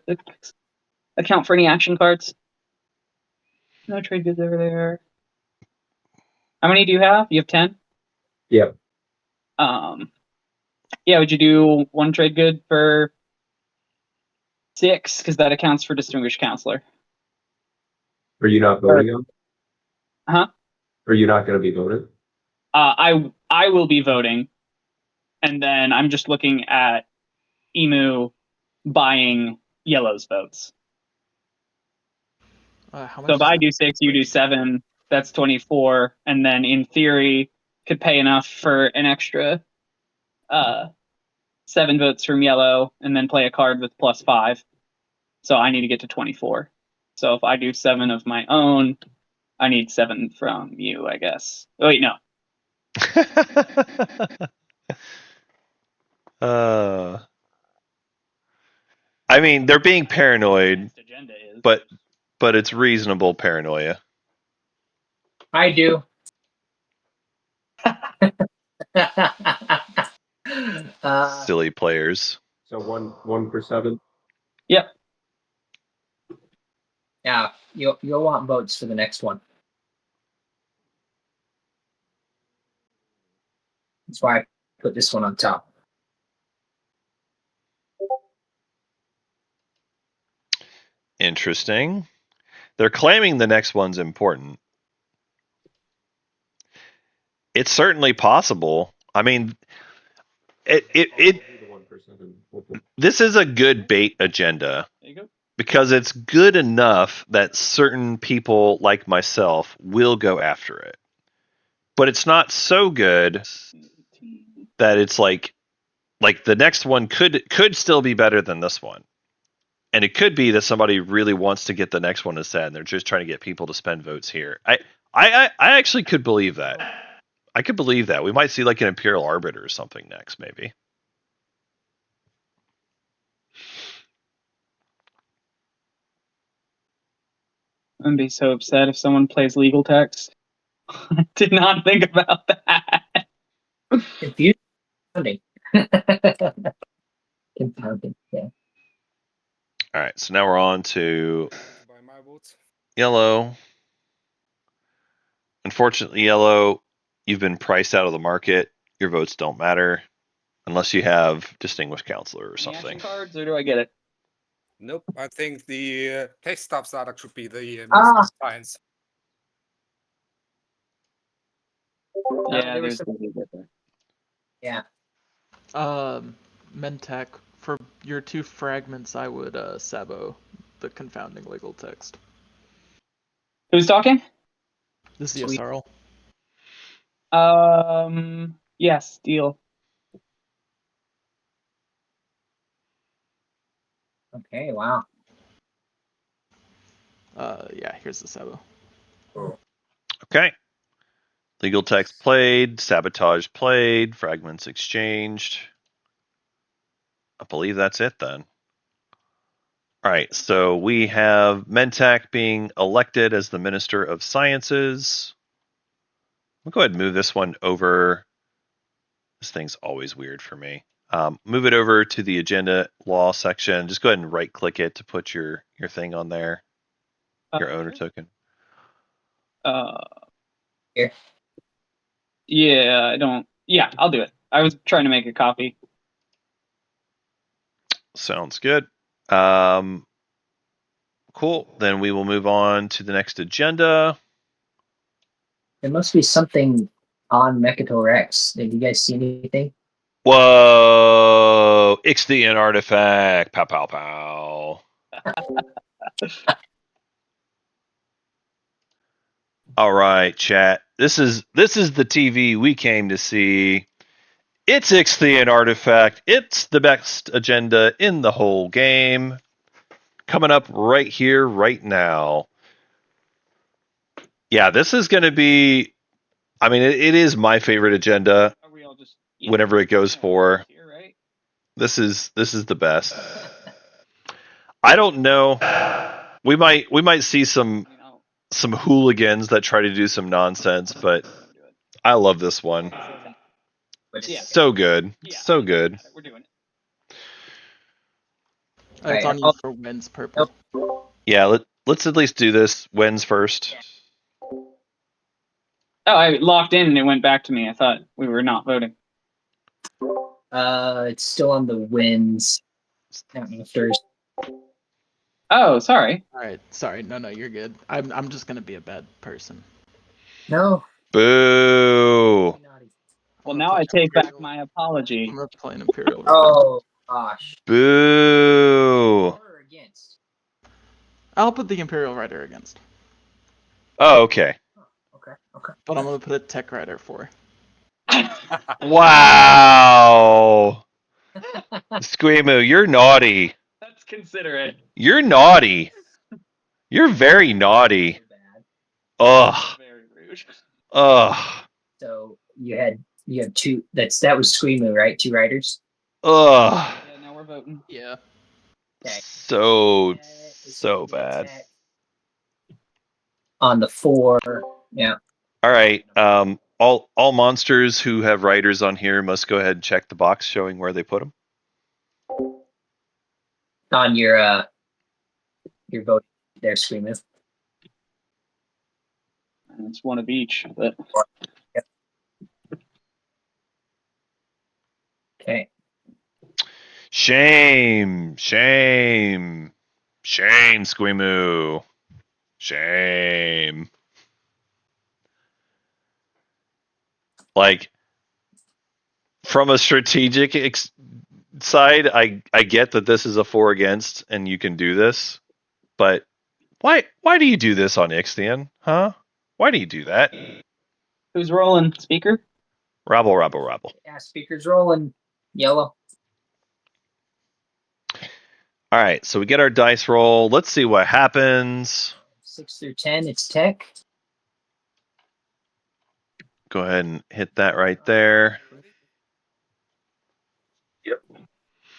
account for any action cards. No trade goods over there. How many do you have? You have 10? Yeah. Yeah, would you do 1 trade good for 6? Because that accounts for Distinguished Counselor. Are you not voting on? Huh? Are you not going to be voting? I will be voting, and then I'm just looking at Emu buying Yellow's votes. How much So if I do 6, you do 7. That's 24, and then in theory could pay enough for an extra 7 votes from Yellow, and then play a card with +5. So I need to get to 24. So if I do 7 of my own, I need 7 from you, I guess. Oh, wait, no. I mean, they're being paranoid, Next agenda is. but it's reasonable paranoia. I do. Silly players. So one for 7. Yep. Yeah, you'll want votes for the next one. That's why I put this one on top. Interesting. They're claiming the next one's important. It's certainly possible. I mean, this is a good bait agenda. There you go. Because it's good enough that certain people like myself will go after it. But it's not so good that it's like the next one could still be better than this one. And it could be that somebody really wants to get the next one instead, and they're just trying to get people to spend votes here. I actually could believe that. I could believe that. We might see like an Imperial Arbiter or something next, maybe. I'm gonna be so upset if someone plays legal text. I did not think about that. Confusing. Confounding. Yeah. All right, so now we're on to By my votes. yellow. Unfortunately, yellow, you've been priced out of the market. Your votes don't matter unless you have Distinguished Counselor or Any something. action cards, or do I get it? Nope. I think the text stop starter should be the Ah. science. Yeah, there there's was some- there. Yeah. Mentec, for your 2 fragments, I would sabo the confounding legal text. Who's talking? This is Sweet. Earl. Yes, deal. Okay. Wow. Yeah, here's the sabo. Okay. Legal text played, sabotage played, fragments exchanged. I believe that's it then. All right, so we have Mentak being elected as the Minister of Sciences. I'll go ahead and move this one over. This thing's always weird for me. Move it over to the agenda law section. Just go ahead and right click it to put your thing on there, your owner token. Here. Yeah, I don't. Yeah, I'll do it. I was trying to make a copy. Sounds good. Cool. Then we will move on to the next agenda. There must be something on Mechatol Rex. Did you guys see anything? Whoa! Ixthian artifact. Pow pow pow. All right, chat. This is the TV we came to see. It's Ixthian artifact. It's the best agenda in the whole game. Coming up right here, right now. Yeah, this is going to be. I mean, it is my favorite agenda. Are we all just Whenever it goes for. here, right? This is the best. I don't know. We might see some hooligans that try to do some nonsense, but I love this one. Yeah. So good. Yeah, So good. We're doing it. It's on you for wins purple. Yeah, let's at least do this. Wins first. Oh, I locked in and it went back to me. I thought we were not voting. It's still on the wins. Not afters. Oh, sorry. All right, sorry. No, you're good. I'm just gonna be a bad person. No. Boo. Well, now I take back my apology. I'm gonna play an Imperial. Oh gosh. Boo. For or against? I'll put the Imperial Rider against. Oh, okay. Okay. But I'm gonna put a Tech Rider for. Wow. Squeamu, you're naughty. That's considerate. You're naughty. You're very naughty. Ugh. Very rude. Ugh. So you have two. That was Screamo, right? 2 riders. Ugh. Yeah, now we're voting. Yeah. Okay. So It's so gonna be bad. attack on the 4. Yeah. All right. All monsters who have riders on here must go ahead and check the box showing where they put them. On your vote there, Screamo. And it's one of each. But Okay. Shame, Squeamoo. Shame. Like, from a strategic side, I get that this is a 4 against and you can do this, but why do you do this on Ixthian, huh? Why do you do that? who's rolling? Speaker? Rabble, rabble, rabble. Yeah, speakers rolling. Yellow. All right, so we get our dice roll. Let's see what happens. 6 through 10, it's tech. Go ahead and hit that right there.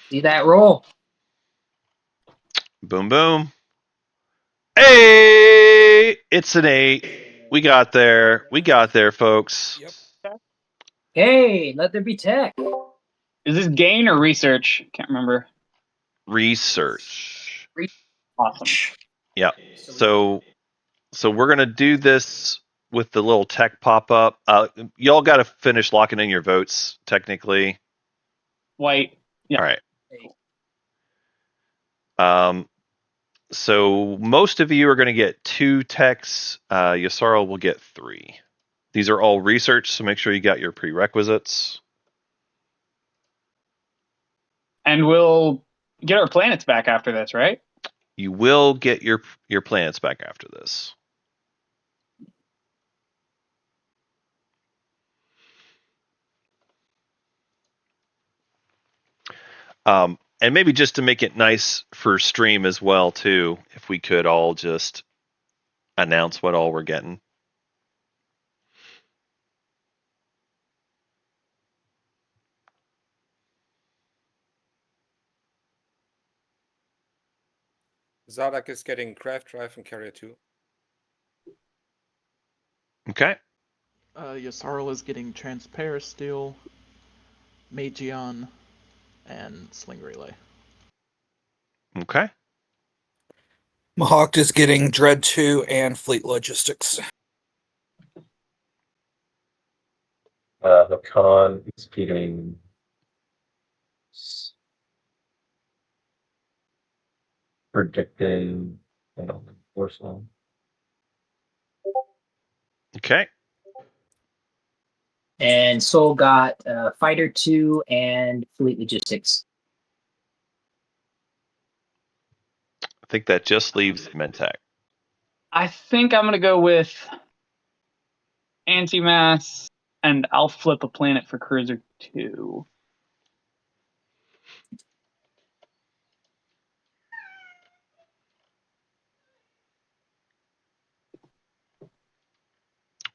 See that roll? Boom, boom. Hey, it's an 8. We got there. We got there, folks. Yep. Hey, let there be tech. Is this gain or research? Can't remember. Research. Awesome. Yeah. So we're gonna do this with the little tech pop up. Y'all got to finish locking in your votes. Technically. White. Yeah. All right. So most of you are going to get 2 techs. Yasara will get 3. These are all research, so make sure you got your prerequisites. And we'll get our planets back after this, right? You will get your planets back after this. And maybe just to make it nice for stream as well, too, if we could all just announce what all we're getting. Zardak is getting Craft Drive and Carrier 2. Okay. Yasarl is getting Transparasteel, Magion, and Sling Relay. Okay. Mahawk is getting Dread 2 and Fleet Logistics. The con is getting predicting and on the force line. Okay. And Soul got Fighter 2 and Fleet Logistics. I think that just leaves Mentec. I think I'm gonna go with anti-mass, and I'll flip a planet for Cruiser 2.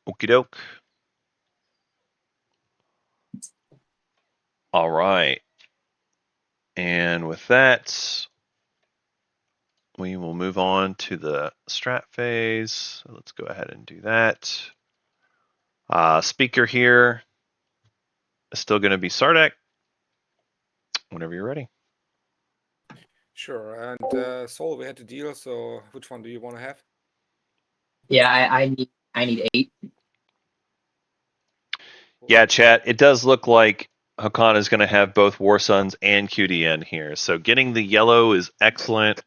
Okie doke. All right. And with that, we will move on to the strat phase. So let's go ahead and do that. Speaker here is still going to be Sardek. Whenever you're ready. Sure. And Soul, we had to deal. So which one do you want to have? Yeah, I need 8. Yeah, chat. It does look like Hakan is going to have both War Suns and QDN here. So getting the yellow is excellent.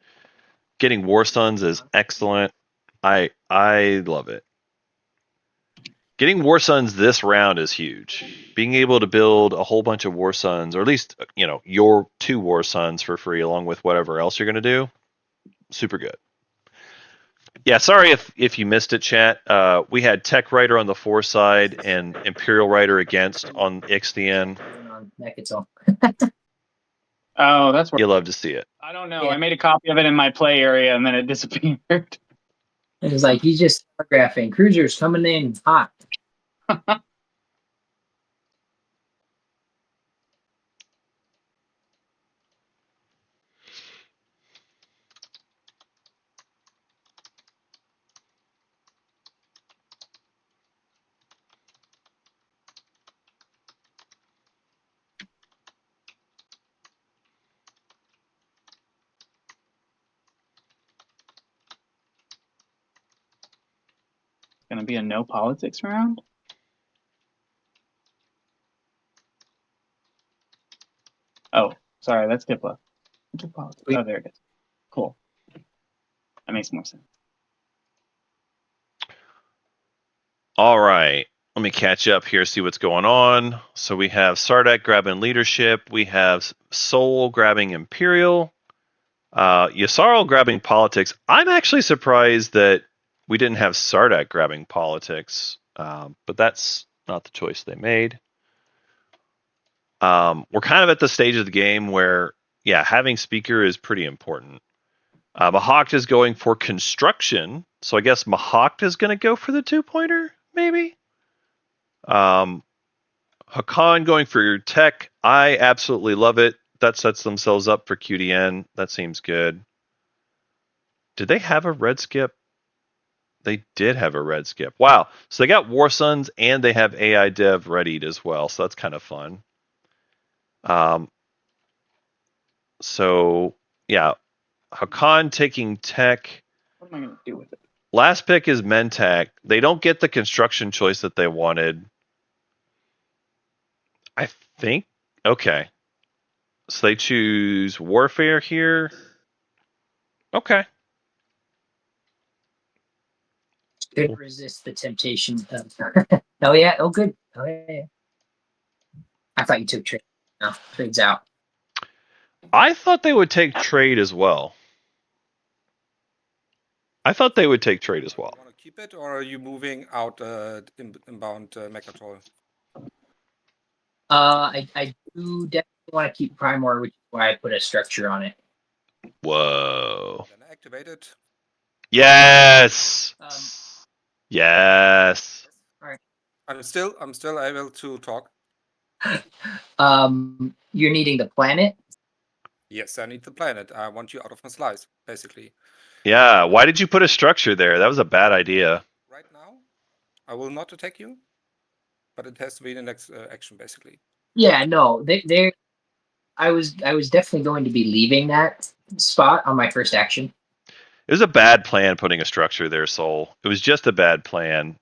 Getting War Suns is excellent. I love it. Getting War Suns this round is huge. Being able to build a whole bunch of War Suns, or at least, your 2 War Suns for free, along with whatever else you're going to do, super good. Yeah, sorry if you missed it, chat. We had Tech Rider on the 4 side and Imperial Rider against on Ixthian. Oh, that's where You love to see it. I don't know. Yeah. I made a copy of it in my play area, and then it disappeared. It was like he's just telegraphing. Cruisers coming in hot. gonna be a no politics round. Oh, sorry, that's Diplo. Politics. Oh, there it is. Cool. That makes more sense. All right. Let me catch up here, see what's going on. So we have Sardak grabbing leadership. We have Soul grabbing Imperial. Yasarl grabbing politics. I'm actually surprised that we didn't have Sardak grabbing politics, but that's not the choice they made. We're kind of at the stage of the game where, yeah, having speaker is pretty important. Mahawk is going for construction, so I guess Mahawk is going to go for the 2-pointer, maybe? Hakan going for your tech. I absolutely love it. That sets themselves up for QDN. That seems good. Did they have a red skip? They did have a red skip. Wow. So they got War Suns and they have AI Dev readied as well. So that's kind of fun. So yeah, Hakan taking tech. What am I gonna do with it? Last pick is Mentech. They don't get the construction choice that they wanted. I think. Okay. So they choose Warfare here. Okay. Couldn't resist the temptation. Oh yeah. Oh good. Oh yeah. I thought you took trade. No, trade's out. I thought they would take trade as well. I thought they would take trade as well. You want to keep it, or are you moving out inbound Mechatol? I do definitely want to keep Primor, which is why I put a structure on it. Whoa. Then activate it. Yes. Yes. All right. I'm still able to talk. You're needing the planet. Yes, I need the planet. I want you out of my slice, basically. Yeah. Why did you put a structure there? That was a bad idea. Right now, I will not attack you, but it has to be the next action, basically. Yeah, no, they. I was definitely going to be leaving that spot on my first action. It was a bad plan putting a structure there, Soul. It was just a bad plan.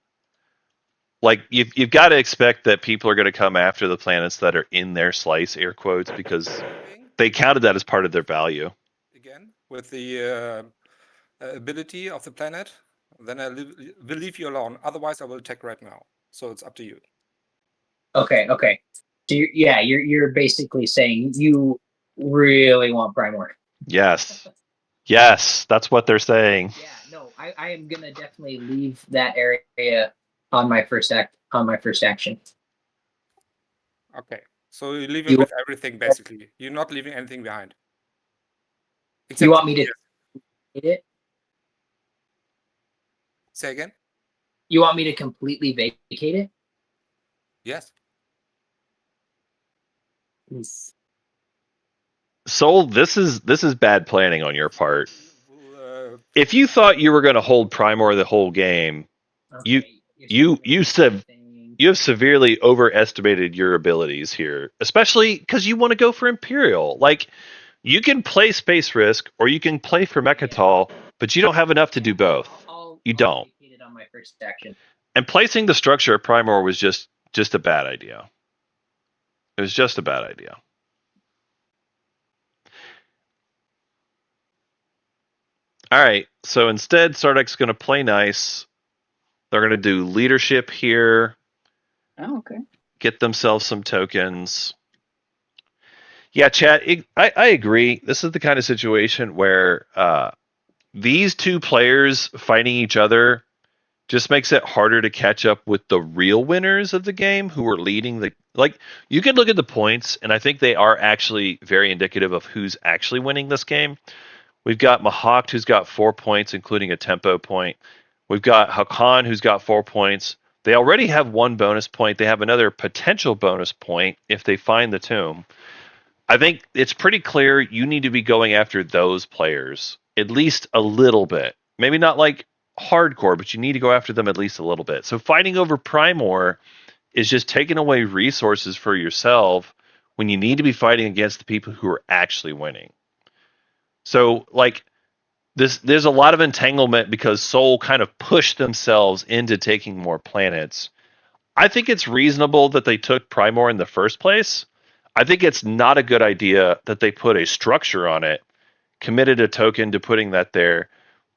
Like you've got to expect that people are going to come after the planets that are in their slice, air quotes, because they counted that as part of their value. Again, with the ability of the planet, then I will leave you alone. Otherwise, I will attack right now. So it's up to you. Okay. So you're basically saying you really want Primor. Yes. Yes, that's what they're saying. Yeah, no, I am gonna definitely leave that area on my first action. Okay, so you leave it with everything, basically. You're not leaving anything behind. You want me to hit it? Say again? You want me to completely vacate it? Yes. Soul, this is bad planning on your part. If you thought you were going to hold Primor the whole game, you have severely overestimated your abilities here, especially because you want to go for Imperial. Like, you can play Space Risk or you can play for Mechatol, but you don't have enough to do both. You don't. On my first action. And placing the structure of Primor was just a bad idea. It was just a bad idea. All right, so instead, Sardak's going to play nice. They're going to do leadership here. Oh, okay. Get themselves some tokens. Yeah, chat, I agree. This is the kind of situation where these two players fighting each other just makes it harder to catch up with the real winners of the game who are leading the... Like, you can look at the points, and I think they are actually very indicative of who's actually winning this game. We've got Mahawk, who's got 4 points, including a tempo point. We've got Hakan, who's got 4 points. They already have 1 bonus point. They have another potential bonus point if they find the tomb. I think it's pretty clear you need to be going after those players, at least a little bit. Maybe not like hardcore, but you need to go after them at least a little bit. So fighting over Primor is just taking away resources for yourself when you need to be fighting against the people who are actually winning. So, like, there's a lot of entanglement because Seoul kind of pushed themselves into taking more planets. I think it's reasonable that they took Primor in the first place. I think it's not a good idea that they put a structure on it, committed a token to putting that there,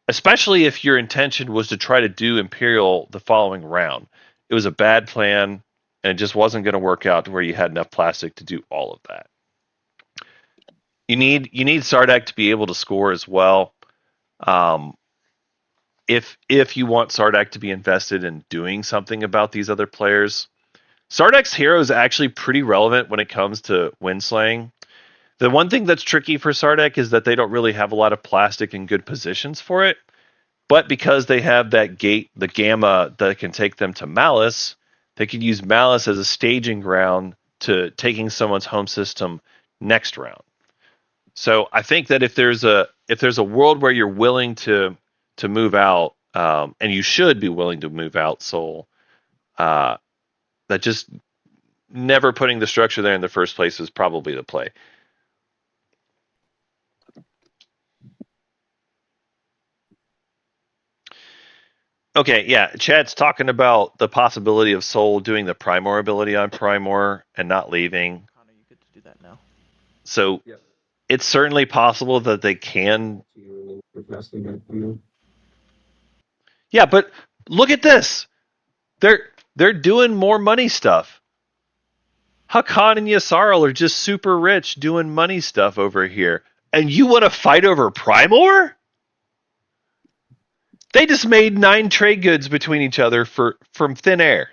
especially if your intention was to try to do Imperial the following round. It was a bad plan, and it just wasn't going to work out to where you had enough plastic to do all of that. You need Sardak to be able to score as well. If you want Sardak to be invested in doing something about these other players, Sardak's hero is actually pretty relevant when it comes to windslaying. The one thing that's tricky for Sardak is that they don't really have a lot of plastic in good positions for it. But because they have that gate, the Gamma, that can take them to Malice, they could use Malice as a staging ground to taking someone's home system next round. So I think that if there's a world where you're willing to move out, and you should be willing to move out, Soul, that just never putting the structure there in the first place is probably the play. Okay, yeah, Chad's talking about the possibility of Soul doing the Primor ability on Primor and not leaving. Connor, you get to do that now. So it's certainly possible that they can. Yeah, but look at this. They're doing more money stuff. Hakan and Yasarl are just super rich doing money stuff over here. And you want to fight over Primor? They just made 9 trade goods between each other from thin air.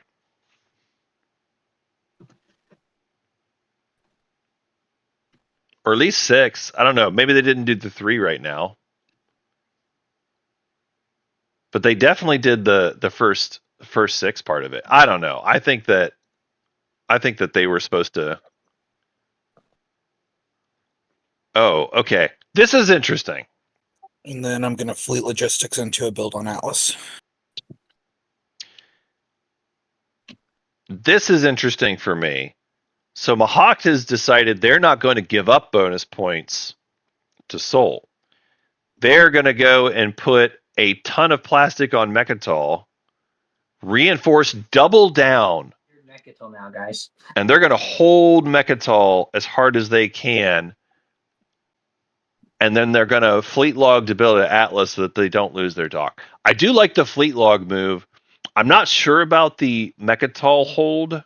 Or at least 6. I don't know. Maybe they didn't do the 3 right now. But they definitely did the first 6 part of it. I don't know. I think that they were supposed to. Oh, okay. This is interesting. And then I'm going to fleet logistics into a build on Atlas. This is interesting for me. So Mahawk has decided they're not going to give up bonus points to Soul. They're going to go and put a ton of plastic on Mechatol, reinforce double down. Mechatol now, guys. And they're going to hold Mechatol as hard as they can. And then they're going to fleet log to build an Atlas so that they don't lose their dock. I do like the fleet log move. I'm not sure about the Mechatol hold.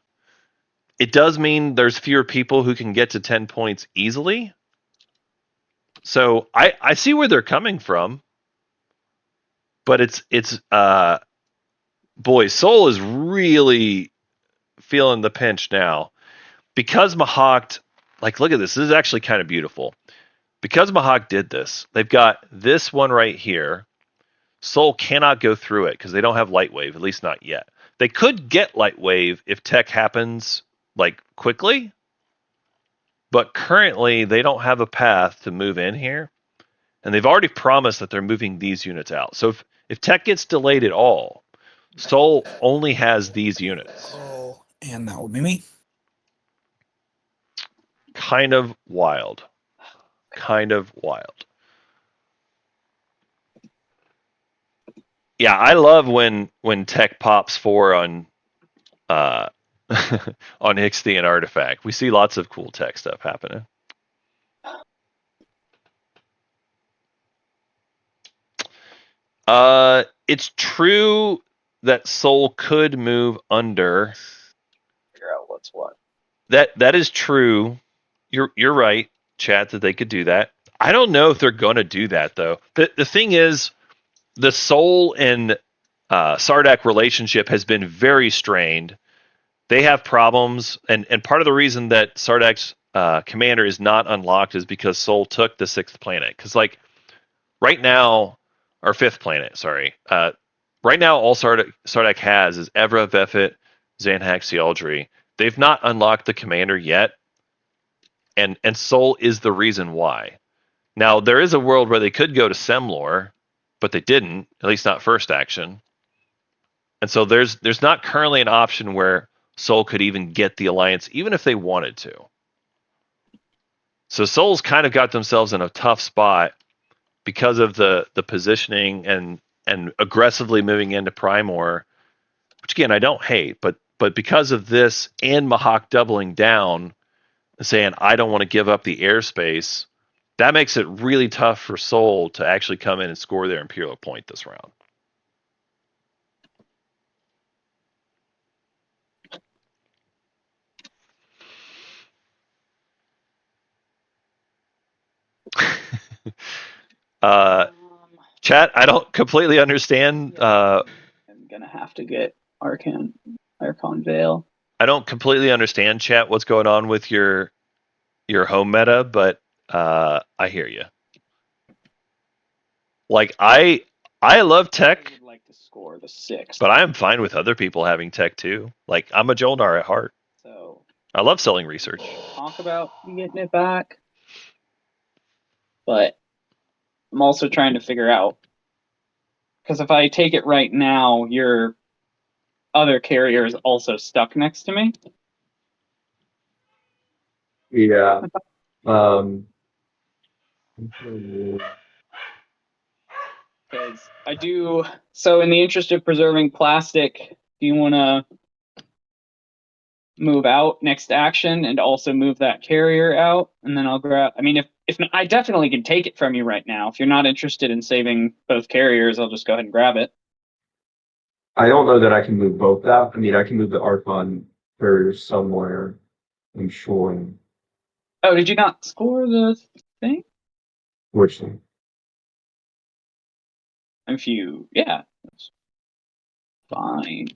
It does mean there's fewer people who can get to 10 points easily. So I see where they're coming from. But it's boy, Soul is really feeling the pinch now. Because Mahawk, like, look at this. This is actually kind of beautiful. Because Mahawk did this, they've got this one right here. Soul cannot go through it because they don't have Light Wave, at least not yet. They could get Light Wave if tech happens, like, quickly. But currently, they don't have a path to move in here. And they've already promised that they're moving these units out. So if tech gets delayed at all, Soul only has these units. Oh, and that would be me. Kind of wild. Kind of wild. Yeah, I love when tech pops 4 on on Ixthy and Artifact. We see lots of cool tech stuff happening. It's true that Soul could move under. Figure out what's what. That is true. You're right, chat, that they could do that. I don't know if they're going to do that though. The thing is, the Soul and Sardak relationship has been very strained. They have problems, and part of the reason that Sardak's commander is not unlocked is because Soul took the 6th planet. Because like right now, or 5th planet, sorry. Right now, all Sardak has is Evra, Vefit, Zanhax, Sealdry. They've not unlocked the commander yet, and Soul is the reason why. Now, there is a world where they could go to Semlor, but they didn't, at least not first action. And so there's not currently an option where Soul could even get the Alliance, even if they wanted to. So Soul's kind of got themselves in a tough spot because of the positioning and aggressively moving into Primor, which again I don't hate, but because of this and Mahawk doubling down, saying I don't want to give up the airspace, that makes it really tough for Soul to actually come in and score their Imperial point this round. Chat, I don't completely understand. I'm gonna have to get Archon Veil. I don't completely understand, chat, what's going on with your home meta, but I hear you. Like I love tech. I would like to score the 6. But I am fine with other people having tech too. Like I'm a Jolnar at heart. So I love selling research. talk about getting it back, but I'm also trying to figure out, because if I take it right now, your other carrier is also stuck next to me. Yeah. Because I do. So, in the interest of preserving plastic, do you want to move out next action and also move that carrier out, and then I'll grab. I mean, if I definitely can take it from you right now. If you're not interested in saving both carriers, I'll just go ahead and grab it. I don't know that I can move both out. I mean, I can move the Archon carrier somewhere, I'm sure. Oh, did you not score the thing? Which thing? If you, yeah, that's fine.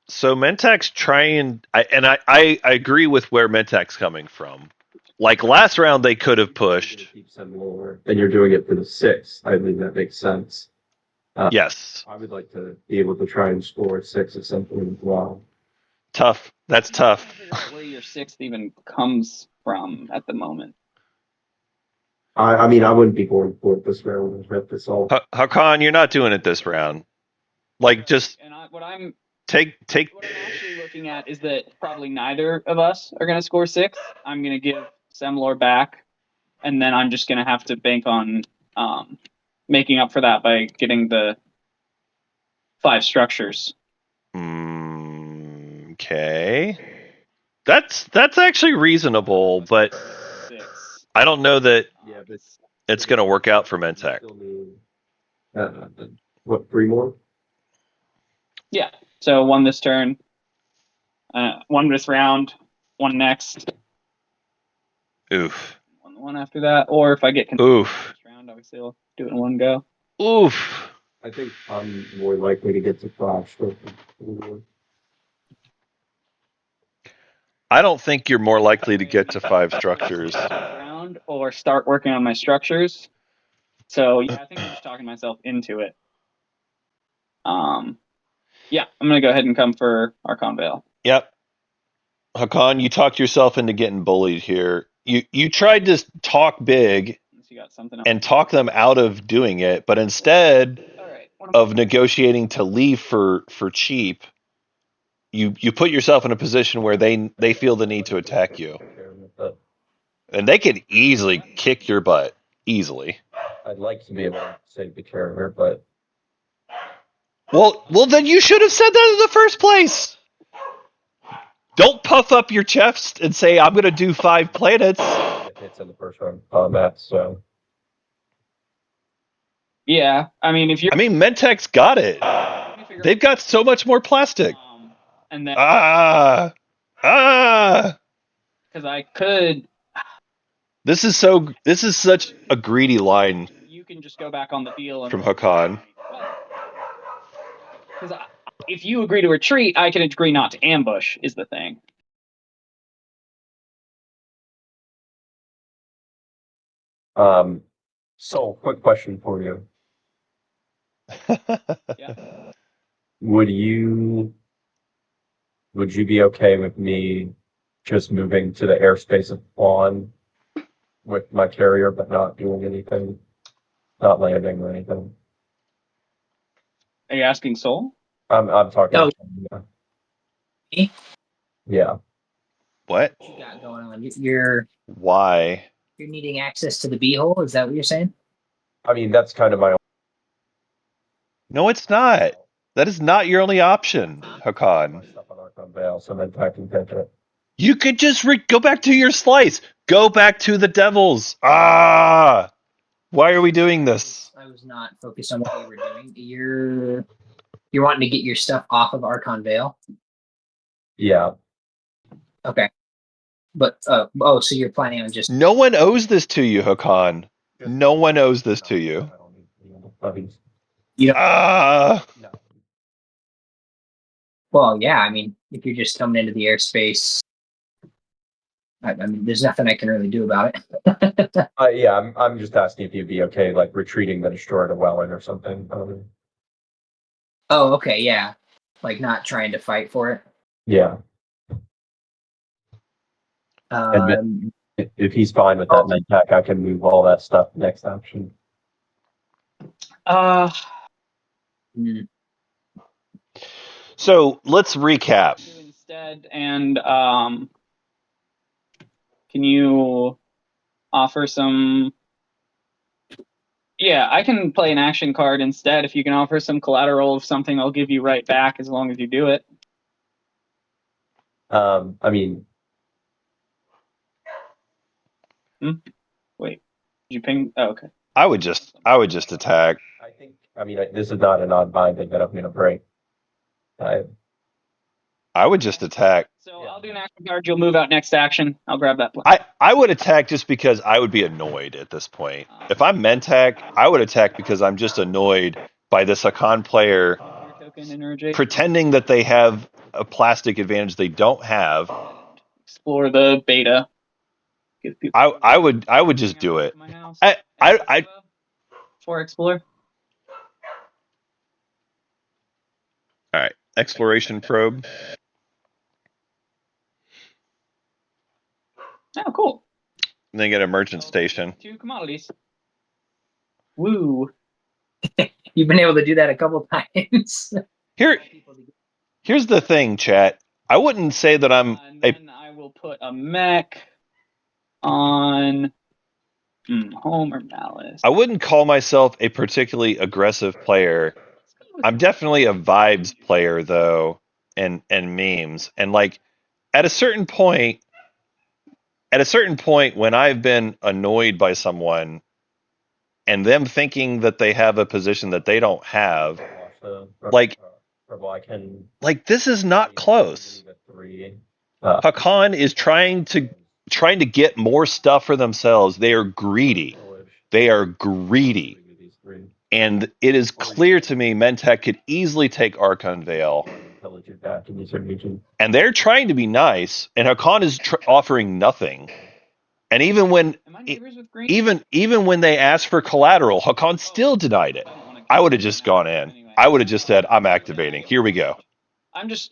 So Mentak's trying, I agree with where Mentak's coming from. Like last round, they could have pushed. And you're doing it for the 6. I think that makes sense. Yes. I would like to be able to try and score 6 at some point as well. Tough. That's tough. Where your 6th even comes from at the moment. I mean, I wouldn't be going for it this round and rip this all. Hakan, you're not doing it this round. Like just and what I'm take. What I'm actually looking at is that probably neither of us are going to score 6. I'm going to give Semlor back, and then I'm just going to have to bank on making up for that by getting the 5 structures. Okay. That's actually reasonable, but 6. I don't know that Yeah, but it's going to work out for Mentak. What, 3 more? Yeah. So 1 this turn, 1 this round, 1 next. Oof. 1 after that, or if I get oof this round, obviously I'll do it in one go. Oof. I think I'm more likely to get to 5 I don't think you're more likely to get to 5 structures. Round or start working on my structures. So yeah, I think I'm just talking myself into it. Yeah, I'm gonna go ahead and come for Archon Veil. Yep. Hakan, you talked yourself into getting bullied here. You tried to talk big and talk them out of doing it, but instead of negotiating to leave for cheap, you put yourself in a position where they feel the need to attack you. And they could easily kick your butt. Easily. I'd like to be able to save the carrier, but Well then you should have said that in the first place. Don't puff up your chest and say I'm gonna do 5 planets. It's in the first round of combat, so yeah, I mean if you're Mentek's got it. They've got so much more plastic. And then because I could. This is such a greedy line. You can just go back on the field from Hakan. Because if you agree to retreat, I can agree not to ambush. Is the thing. So quick question for you. Yeah. Would you be okay with me just moving to the airspace of Quan with my carrier, but not doing anything, not landing or anything? Are you asking Soul? I'm talking. Oh. Yeah. Me? Yeah. What? you got going on? You're Why? needing access to the beehole. Is that what you're saying? I mean, that's kind of my. No, it's not. That is not your only option, Hakan. Stuff on Archon Vale, so then I can catch it. You could just go back to your slice. Go back to the Devils. Ah! Why are we doing this? I was not focused on what you were doing. You're wanting to get your stuff off of Archon Vale. Yeah. Okay. But so you're planning on just No one owes this to you, Hakan. No one owes this to you. I don't need levies. you know Ah! No. well, yeah, I mean, if you're just coming into the airspace, I mean, there's nothing I can really do about it. Yeah, I'm just asking if you'd be okay, like retreating the destroyer to Welland or something. Oh, okay, yeah. Like not trying to fight for it. Yeah. Um, If he's fine with that med pack, I can move all that stuff next action. hmm. So let's recap. Instead, and can you offer some? Yeah, I can play an action card instead. If you can offer some collateral of something, I'll give you right back as long as you do it. I mean, Wait, did you ping? Oh, okay. I would just attack. I think, this is not a non-binding that I'm going to break. I would just attack. So I'll do an action card. You'll move out next action. I'll grab that plan. I would attack just because I would be annoyed at this point. If I'm Mentak, I would attack because I'm just annoyed by this Hakan player pretending that they have a plastic advantage they don't have. Explore the beta. I would just do it. I for explore. All right, exploration probe. Oh, cool. And then get a merchant station. 2 commodities. Woo. You've been able to do that a couple times. Here's the thing, chat. I wouldn't say that I'm then I will put a mech on home or malice. I wouldn't call myself a particularly aggressive player. I'm definitely a vibes player though, and memes. And like at a certain point when I've been annoyed by someone and them thinking that they have a position that they don't have, like this is not close. Hakan is trying to get more stuff for themselves. They are greedy. And it is clear to me Mentek could easily take Archon Vale. And they're trying to be nice, and Hakan is offering nothing. And even when they asked for collateral, Hakan still denied it. I would have just gone in. I would have just said, I'm activating. Here we go.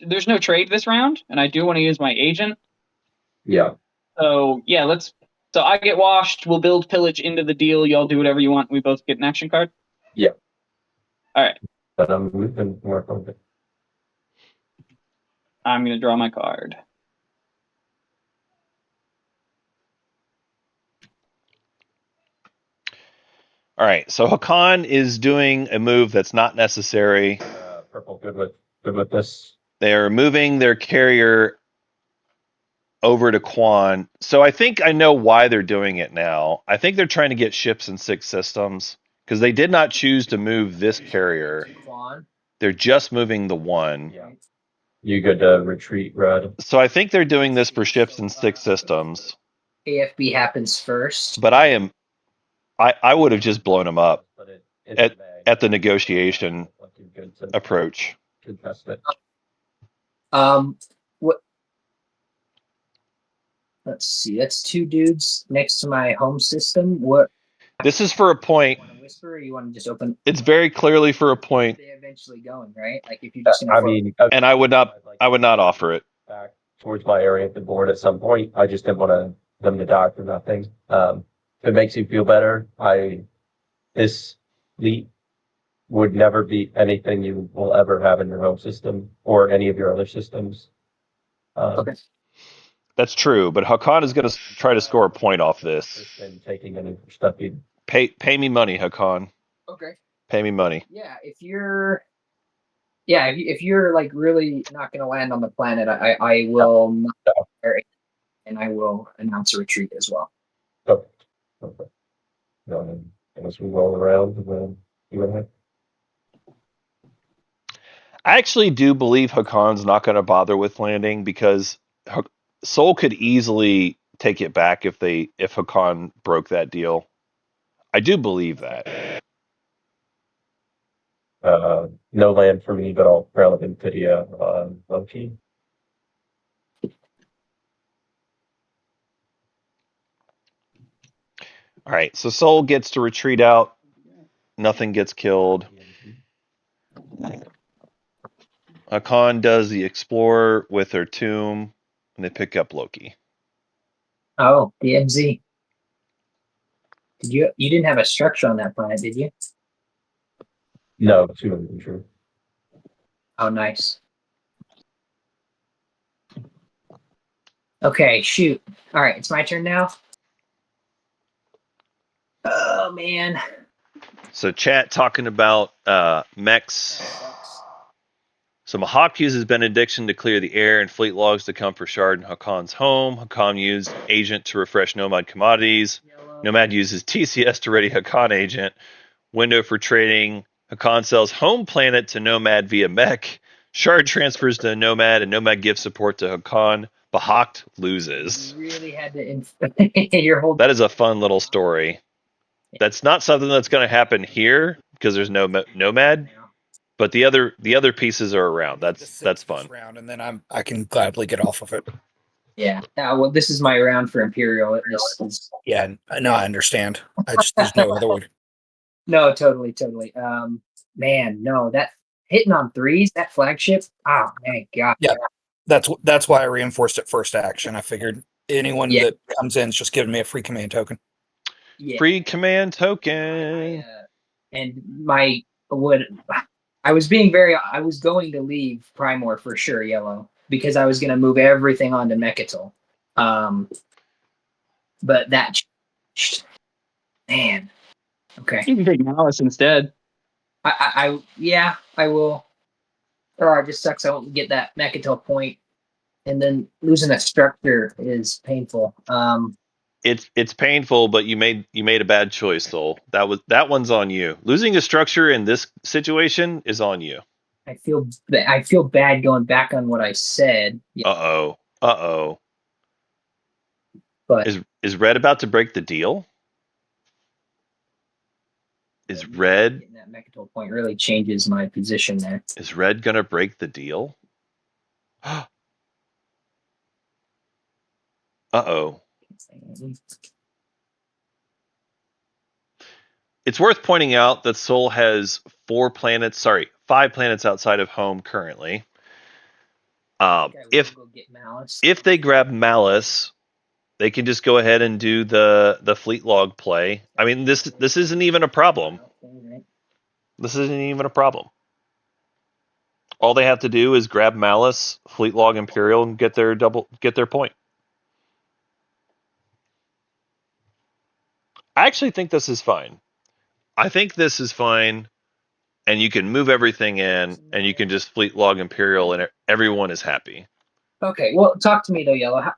There's no trade this round, and I do want to use my agent. Yeah. So yeah, so I get washed, we'll build pillage into the deal, y'all do whatever you want, we both get an action card? Yeah. Alright. But we can work on it. I'm gonna draw my card. All right, so Hakan is doing a move that's not necessary. Purple, good with this. They're moving their carrier over to Quan. So I think I know why they're doing it now. I think they're trying to get ships in 6 systems because they did not choose to move this carrier. They're just moving the one. Yeah. You good to retreat, Red? So I think they're doing this for ships in 6 systems. AFB happens first. But I would have just blown them up at the negotiation approach. What? Let's see. That's 2 dudes next to my home system. What? This is for a point. You want to whisper, or you want to just open? It's very clearly for a point. They eventually going right. Like if you just. And I would not offer it. Back towards my area at the board at some point. I just didn't want them to die for nothing. If it makes you feel better, this fleet would never be anything you will ever have in your home system or any of your other systems. Okay. That's true, but Hakan is going to try to score a point off this. And taking any stuff either. Pay me money, Hakan. Okay. Pay me money. Yeah, if you're like really not going to land on the planet, I will not there, and I will announce a retreat as well. Okay. Okay. As we roll around, and then you and I. I actually do believe Hakan's not going to bother with landing because Soul could easily take it back if Hakan broke that deal. I do believe that. No land for me, but I'll round Nvidia on Loki. All right, so Soul gets to retreat out. Nothing gets killed. Hakan does the Explorer with her tomb, and they pick up Loki. Oh, DMZ. You didn't have a structure on that planet, did you? No, 2 infantry. Oh, nice. Okay, shoot. All right, it's my turn now. Oh man. So chat talking about mechs. So Mahawk uses Benediction to clear the air and fleet logs to come for Shard and Hakan's home. Hakan used Agent to refresh Nomad commodities. Nomad uses TCS to ready Hakan Agent. Window for trading. Hakan sells home planet to Nomad via mech. Shard transfers to Nomad, and Nomad gives support to Hakan. Bahakt loses. You really had to your whole. That is a fun little story. That's not something that's going to happen here because there's no Nomad, but the other pieces are around. That's fun. Round, and then I can gladly get off of it. Yeah. Well, this is my round for Imperial. Yeah. No, I understand. There's no other way. No, totally. Man, no, that hitting on threes, that flagship. Oh, my God. Yeah. That's why I reinforced it first action. I figured anyone that comes in is just giving me a free command token. Yeah. Free command token. I was going to leave Primor for sure, yellow, because I was going to move everything onto Mechatol. But that changed. Man. Okay. You can take Malice instead. I will. Or it just sucks I won't get that Mechatol point. And then losing a structure is painful. It's painful, but you made a bad choice, Soul. That one's on you. Losing a structure in this situation is on you. I feel bad going back on what I said. Yeah. Uh-oh. But is Red about to break the deal? Is Red getting that Mechatol point really changes my position there? Is Red gonna break the deal? Uh-oh. It's worth pointing out that Soul has 5 planets outside of home currently. If they grab Malice, they can just go ahead and do the fleet log play. I mean, this isn't even a problem. This isn't even a problem. All they have to do is grab Malice, fleet log Imperial, and get their point. I actually think this is fine. And you can move everything in, and you can just fleet log Imperial, and everyone is happy. Okay, well, talk to me though, Yellow.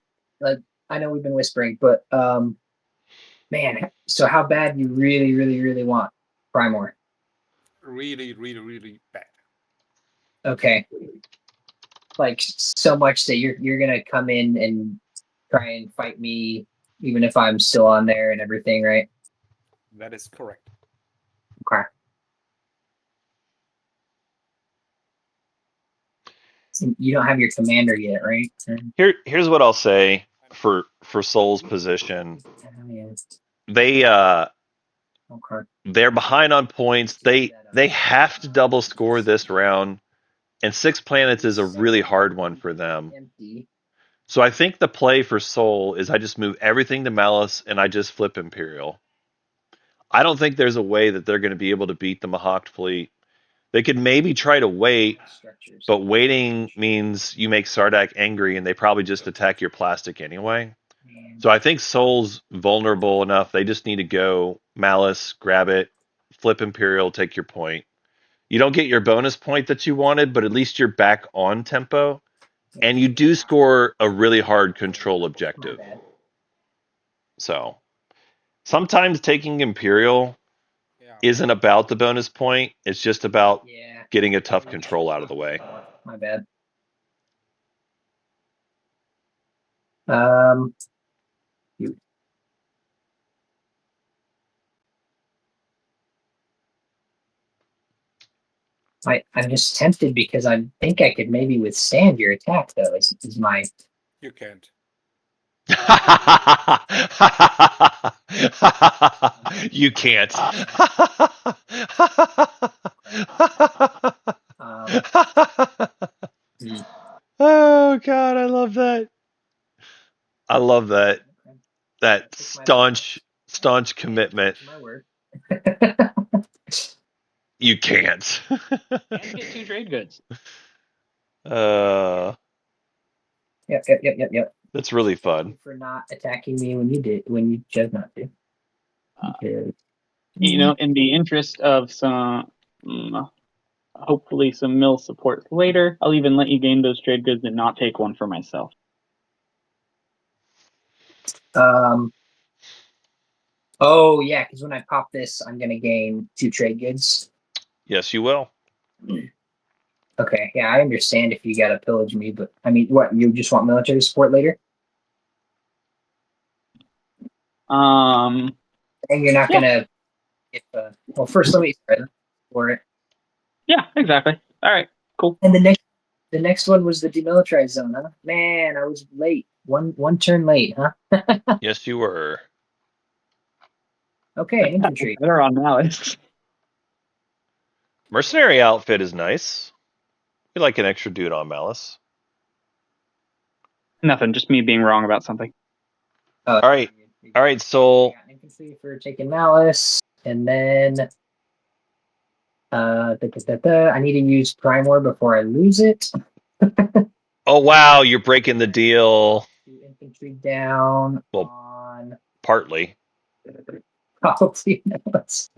I know we've been whispering, but man, so how bad you really, really, really want Primor? Really, really, really bad. Okay, like so much that you're gonna come in and try and fight me, even if I'm still on there and everything, right? That is correct. Okay. You don't have your commander yet, right? Here's what I'll say for Soul's position. They're behind on points. They have to double score this round, and 6 planets is a really hard one for them. So I think the play for Soul is I just move everything to Malice and I just flip Imperial. I don't think there's a way that they're going to be able to beat the Mahawk fleet. They could maybe try to wait, Structures. but waiting means you make Sardak angry, and they probably just attack your plastic anyway. So I think Soul's vulnerable enough. They just need to go Malice, grab it, flip Imperial, take your point. You don't get your bonus point that you wanted, but at least you're back on tempo, and you do score a really hard control My objective. bad. So sometimes taking Imperial Yeah. isn't about the bonus point. It's just about Yeah. getting a tough control out of the way. My bad. Um. I'm just tempted because I think I could maybe withstand your attack, though. Is my You can't. You can't. Oh God, I love that. I love that. That staunch commitment. My word. You can't. And get 2 trade goods. Yep. That's really Thank fun. you for not attacking me when you chose not to. Because, You know, in the interest of some, hopefully some mill support later, I'll even let you gain those trade goods and not take one for myself. Oh yeah, because when I pop this, I'm gonna gain 2 trade goods. Yes, you will. Okay, yeah, I understand if you gotta pillage me, but I mean, what, you just want military support later? Um, And you're not Yeah. gonna. Well, first let me for it. Yeah, exactly. All right, cool. And the next one was the demilitarized zone, huh? Man, I was late. One turn late, huh? Yes, you were. Okay, infantry. Better on Malice. Mercenary outfit is nice. We like an extra dude on Malice. Nothing, just me being wrong about something. Oh, All right. All right, Soul. I got infantry for taking Malice, and then I need to use Primor before I lose it. Oh wow, you're breaking the deal. 2 infantry down Well, on partly. probably Malice.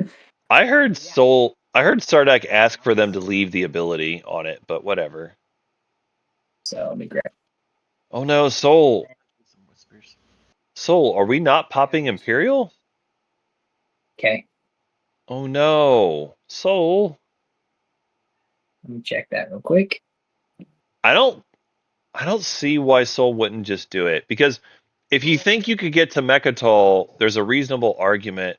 I heard Sardak ask for them to leave the ability on it, but whatever. So let me grab. Oh no, Soul. Some whispers. Soul, are we not popping Imperial? Okay, Oh no. Soul. let me check that real quick. I don't see why Soul wouldn't just do it. Because if you think you could get to Mechatol, there's a reasonable argument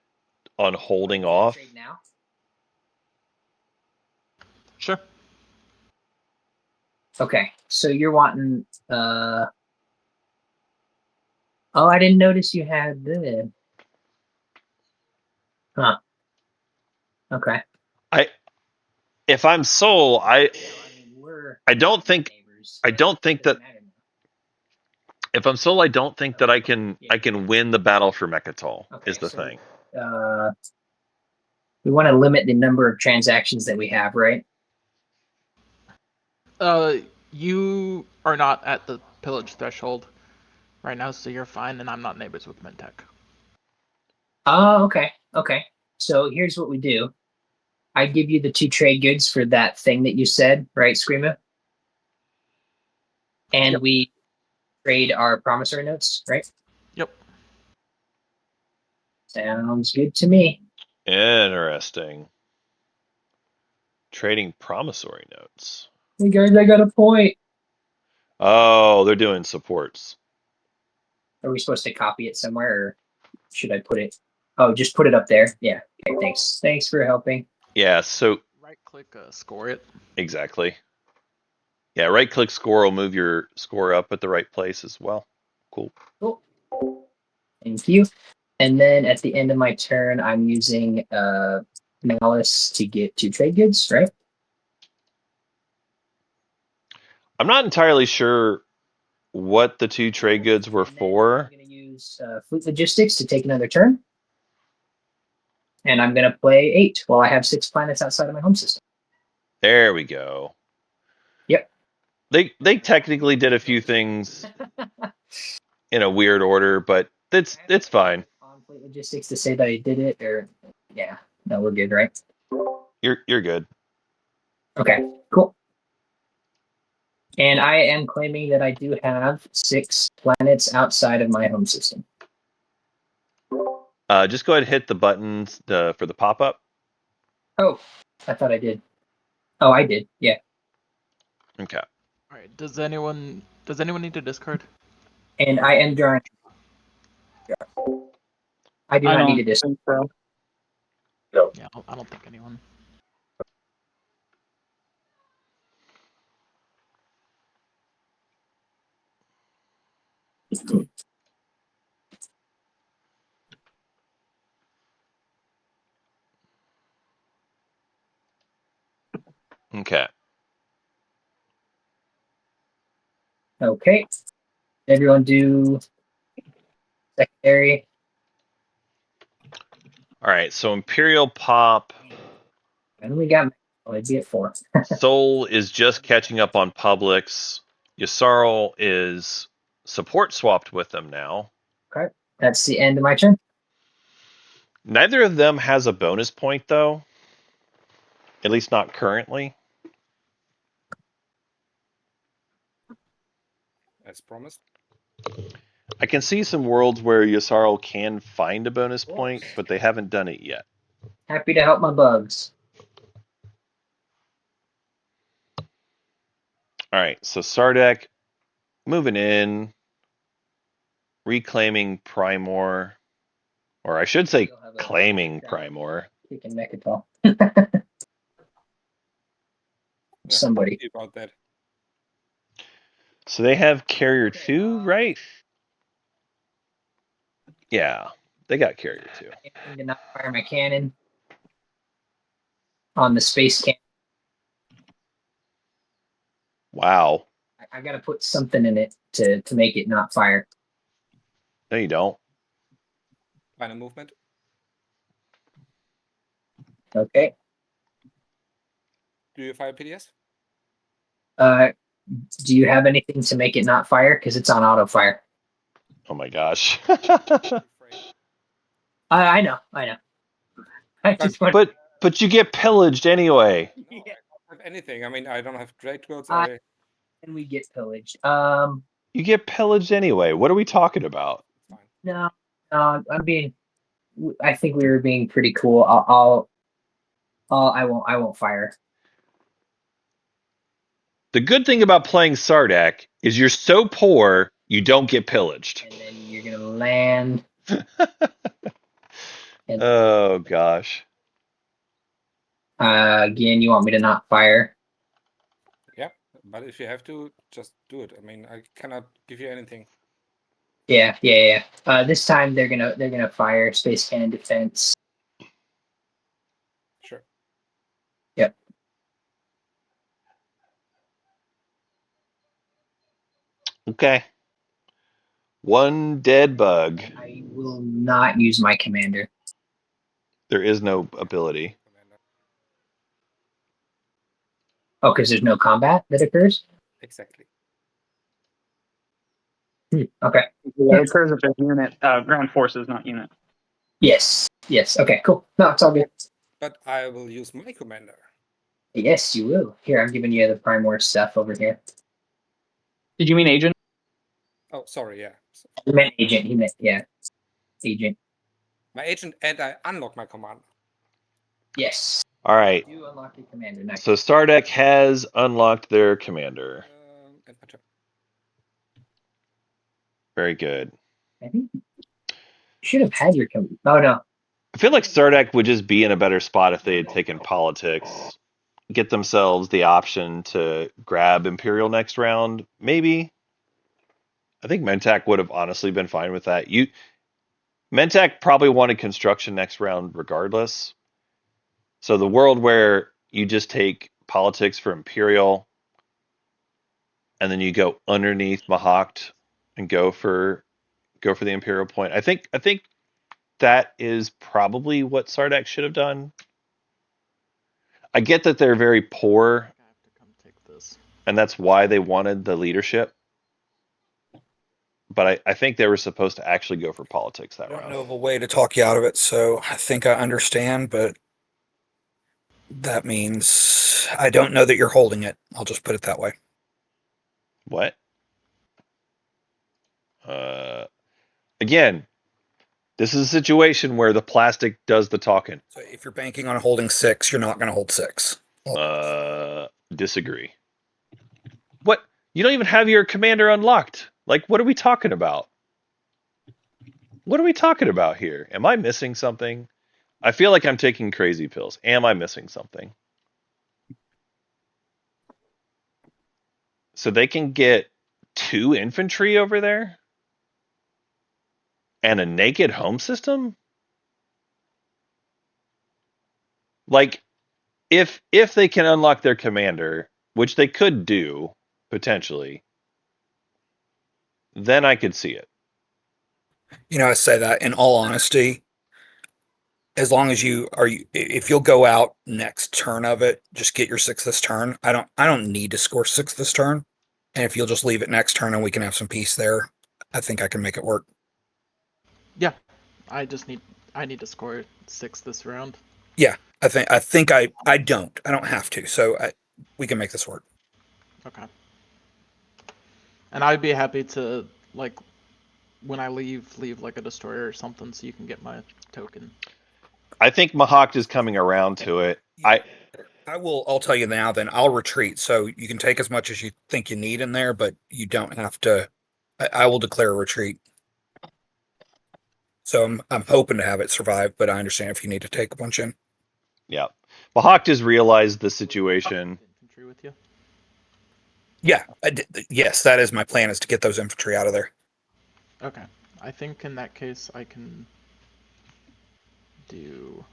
on holding off. Trade now. Sure. Okay, so you're wanting. Oh, I didn't notice you had the. Huh. Okay. If I'm Soul, I mean, I don't think neighbors. I don't think that Doesn't matter now. if I'm Soul, I don't think that I can win the battle for Mechatol Okay, is the so, thing. We want to limit the number of transactions that we have, right? You are not at the pillage threshold right now, so you're fine, and I'm not neighbors with Mentech. Oh, okay. Okay. So here's what we do. I give you the 2 trade goods for that thing that you said, right, Screamo? And Yep. we trade our promissory notes, right? Yep. Sounds good to me. Interesting. Trading promissory notes. Hey guys, I got a point. Oh, they're doing supports. Are we supposed to copy it somewhere, or should I put it? Oh, just put it up there. Yeah. Okay, thanks. Thanks for helping. Yeah, so Right-click, score it. exactly. Yeah, right-click score will move your score up at the right place as well. Cool. Cool. Thank you. And then at the end of my turn, I'm using Malice to get 2 trade goods, right? I'm not entirely sure what the 2 trade goods were And then for. I'm going to use Fleet Logistics to take another turn. And I'm going to play 8 while I have 6 planets outside of my home system. There we go. Yep. They technically did a few things in a weird order, but it's fine. Conflict logistics to say that I did it, or yeah, no, we're good, right? You're good. Okay, cool. And I am claiming that I do have 6 planets outside of my home system. Just go ahead and hit the buttons for the pop up. Oh, I thought I did. Oh, I did. Yeah. Okay. All right. Does anyone need to discard? And I am drawing. I do I not don't need to discard. think so. Yeah, I don't think anyone. Okay. Okay. Everyone do secondary. All right. So Imperial Pop. And we got. Oh, it'd be at 4. Soul is just catching up on Publix. Yssarl is support swapped with them now. Okay. That's the end of my turn. Neither of them has a bonus point, though. At least not currently. As promised. I can see some worlds where Yssarl can find a bonus point, but they haven't done it yet. Happy to help my bugs. All right, so Sardek moving in, reclaiming Primor, or I should say You'll have a claiming crown. Primor. Kicking Mechatol. Yeah, Somebody. happy about that. So they have Carrier 2, right? Yeah, they got Carrier 2. Anything to not fire my cannon on the space cannon. Wow. I got to put something in it to make it not fire. No, you don't. Final movement. Okay. Do you fire PDS? Do you have anything to make it not fire? Because it's on auto fire. Oh my gosh. I know. I just want. but you get pillaged anyway. No, I don't have anything. I mean, I don't have trade codes. And we get pillaged. You get pillaged anyway. What are we talking about? Fine. No, I'm being. I think we were being pretty cool. I won't fire. The good thing about playing Sardak is you're so poor you don't get pillaged. And then you're gonna land. And Oh gosh. again, you want me to not fire? Yeah, but if you have to, just do it. I mean, I cannot give you anything. Yeah. This time they're gonna fire space cannon defense. Sure. Yep. Okay. One dead bug. I will not use my commander. There is no ability. Oh, because there's no combat that occurs? Exactly. Okay. It occurs if there's unit, ground forces, not unit. Yes. Okay, cool. No, it's all good. But I will use my commander. Yes, you will. Here, I'm giving you the Primor stuff over here. Did you mean agent? Oh, sorry, yeah. He meant agent. He meant, yeah. Agent. My agent, and I unlock my commander. Yes. All right. You unlock your commander. Nice. So Stardeck has unlocked their commander. And my turn. Very good. I think you should have had your commander. Oh, no. I feel like Stardeck would just be in a better spot if they had taken politics, get themselves the option to grab Imperial next round. Maybe. I think Mentak would have honestly been fine with that. Mentak probably wanted construction next round regardless. So the world where you just take politics for Imperial and then you go underneath Mahawked and go for the Imperial point. I think that is probably what Sardak should have done. I get that they're very poor, I have to come take this. and that's why they wanted the leadership. But I think they were supposed to actually go for politics that I don't round. know of a way to talk you out of it, so I think I understand, but that means I don't know that you're holding it. I'll just put it that way. What? Again, this is a situation where the plastic does the talking. So if you're banking on holding 6, you're not going to hold 6. Disagree. What? You don't even have your commander unlocked. Like, what are we talking about? What are we talking about here? Am I missing something? I feel like I'm taking crazy pills. Am I missing something? So they can get 2 infantry over there? And a naked home system? Like, if they can unlock their commander, which they could do, potentially, then I could see it. I say that in all honesty, as long as if you'll go out next turn of it, just get your 6 this turn. I don't need to score 6 this turn. And if you'll just leave it next turn and we can have some peace there, I think I can make it work. Yeah, I need to score 6 this round. Yeah, I think I don't have to. So we can make this work. Okay. And I'd be happy to, like, when I leave like a destroyer or something so you can get my token. I think Mahawk is coming around to it. I'll tell you now then, I'll retreat. So you can take as much as you think you need in there, but you don't have to. I will declare a retreat. So I'm hoping to have it survive, but I understand if you need to take a bunch in. Yeah. Mahawk has realized the situation. Infantry with you? Yeah, yes, that is my plan, is to get those infantry out of there. Okay. I think in that case I can do...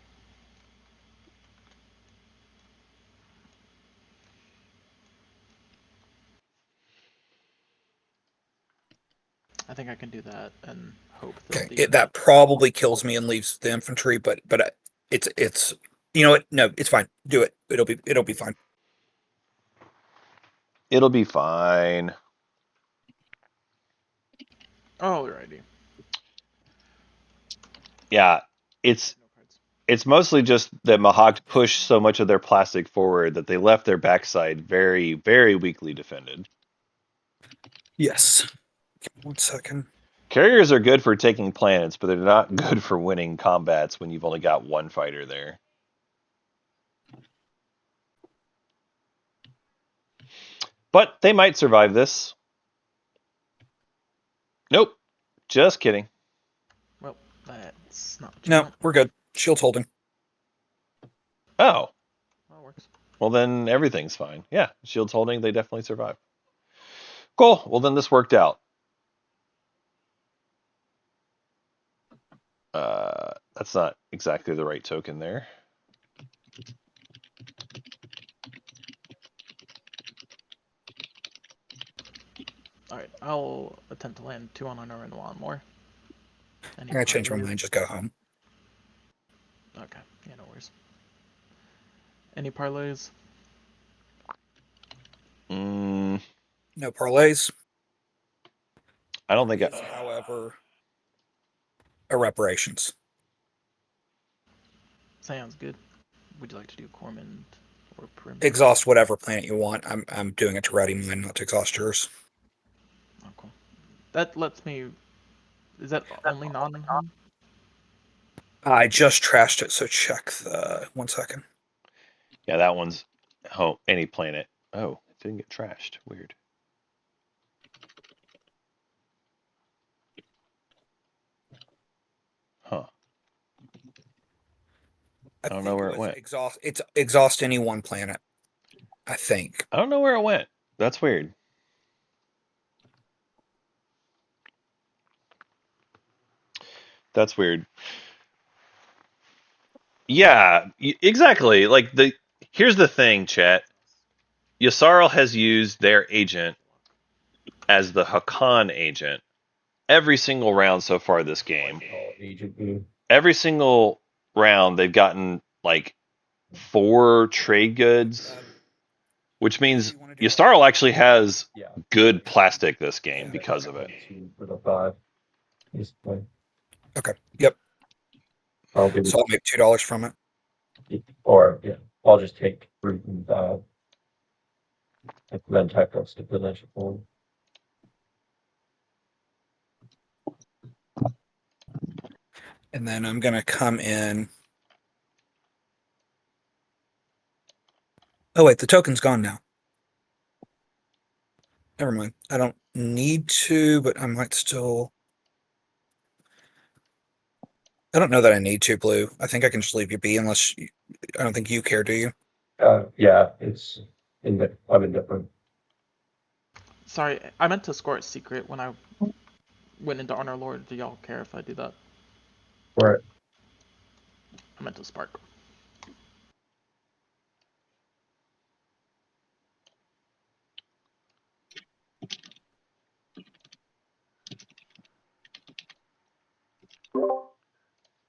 I think I can do that and hope that that probably kills me and leaves the infantry, but it's you know what? No, it's fine. Do it. It'll be fine. It'll be fine. Alrighty. Yeah, it's mostly just that Mahawk pushed so much of their plastic forward that they left their backside very, very weakly defended. Yes. 1 second. Carriers are good for taking planets, but they're not good for winning combats when you've only got 1 fighter there. But they might survive this. Nope. Just kidding. Well, that's not what you No, want. we're good. Shield's holding. Oh. That works. Well, then everything's fine. Yeah, shield's holding. They definitely survive. Cool. Well, then this worked out. That's not exactly the right token there. Alright, I'll attempt to land 2 on honor and 1 on more. I'm gonna change my mind. Just go home. Okay, yeah, no worries. Any parlays? No parlays. I don't think. However, reparations. Sounds good. Would you like to do Cormand or Prim? Exhaust whatever planet you want. I'm doing it to ready mine, not to exhaust yours. Oh, cool. That lets me. Is that only non-home? I just trashed it, so check the 1 second. Yeah, that one's home. Any planet. Oh, it didn't get trashed. Weird. Huh. I don't know where it went. It's exhaust any 1 planet, I think. I don't know where it went. That's weird. That's weird. Yeah, exactly. Like here's the thing, chat. Yasarl has used their agent as the Hakan agent every single round so far this game. Every single round they've gotten like 4 trade goods, which means You wanna do Yastarl actually has Yeah. good plastic this game because of it. 2 for the 5. Basically. Okay. Yep. I'll do So I'll make $2 from it. or yeah, I'll just take root and then type those to finish form. And then I'm gonna come in. Oh wait, the token's gone now. Never mind. I don't need to, but I might still. I don't know that I need to, Blue. I think I can just leave you be unless I don't think you care, do you? Yeah, it's I'm indifferent. Sorry, I meant to score a secret when I went into Honor Lord. Do y'all care if I do that? Right. I meant to spark.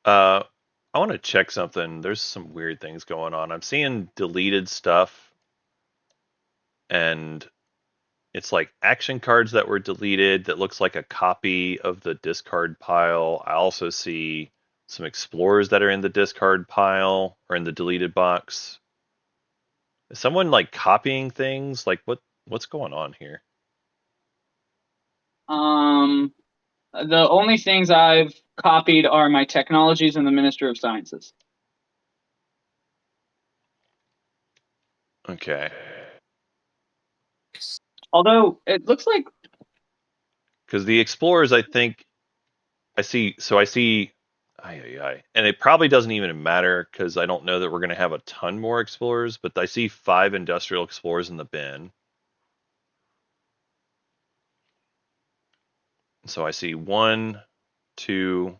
I want to check something. There's some weird things going on. I'm seeing deleted stuff, and it's like action cards that were deleted that looks like a copy of the discard pile. I also see some explorers that are in the discard pile or in the deleted box. Is someone like copying things? Like what's going on here? The only things I've copied are my technologies and the Minister of Sciences. Okay. Although it looks like Because the explorers, I think I see. So I see, and it probably doesn't even matter because I don't know that we're going to have a ton more explorers. But I see 5 industrial explorers in the bin. So I see 1, 2,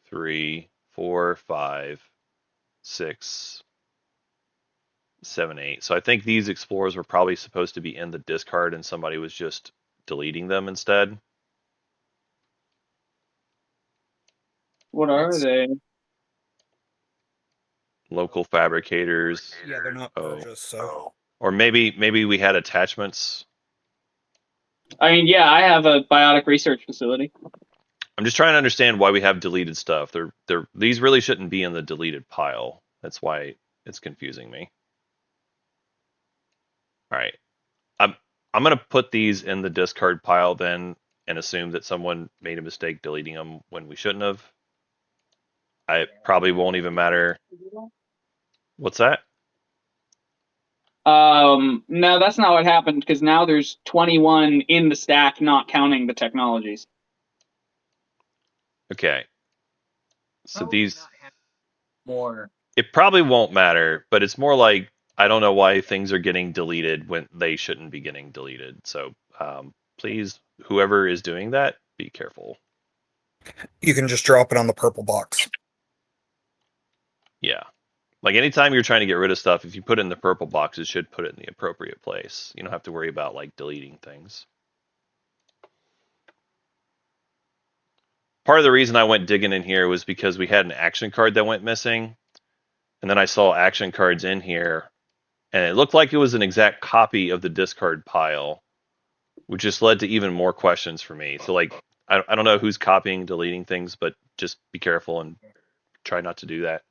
3, 4, 5, 6, 7, 8. So I think these explorers were probably supposed to be in the discard, and somebody was just deleting them instead. what are they? Local fabricators. Yeah, they're not Oh. purchased, so. Or maybe we had attachments. I mean, yeah, I have a biotic research facility. I'm just trying to understand why we have deleted stuff. These really shouldn't be in the deleted pile. That's why it's confusing me. All right. I'm going to put these in the discard pile then and assume that someone made a mistake deleting them when we shouldn't have. I probably won't even matter. What's that? No, that's not what happened because now there's 21 in the stack, not counting the technologies. Okay. So these more. it probably won't matter, but it's more like I don't know why things are getting deleted when they shouldn't be getting deleted. So please, whoever is doing that, be careful. You can just drop it on the purple box. Yeah. Like anytime you're trying to get rid of stuff, if you put it in the purple box, it should put it in the appropriate place. You don't have to worry about like deleting things. Part of the reason I went digging in here was because we had an action card that went missing. And then I saw action cards in here, and it looked like it was an exact copy of the discard pile, which just led to even more questions for me. So like, I don't know who's copying, deleting things, but just be careful and try not to do that.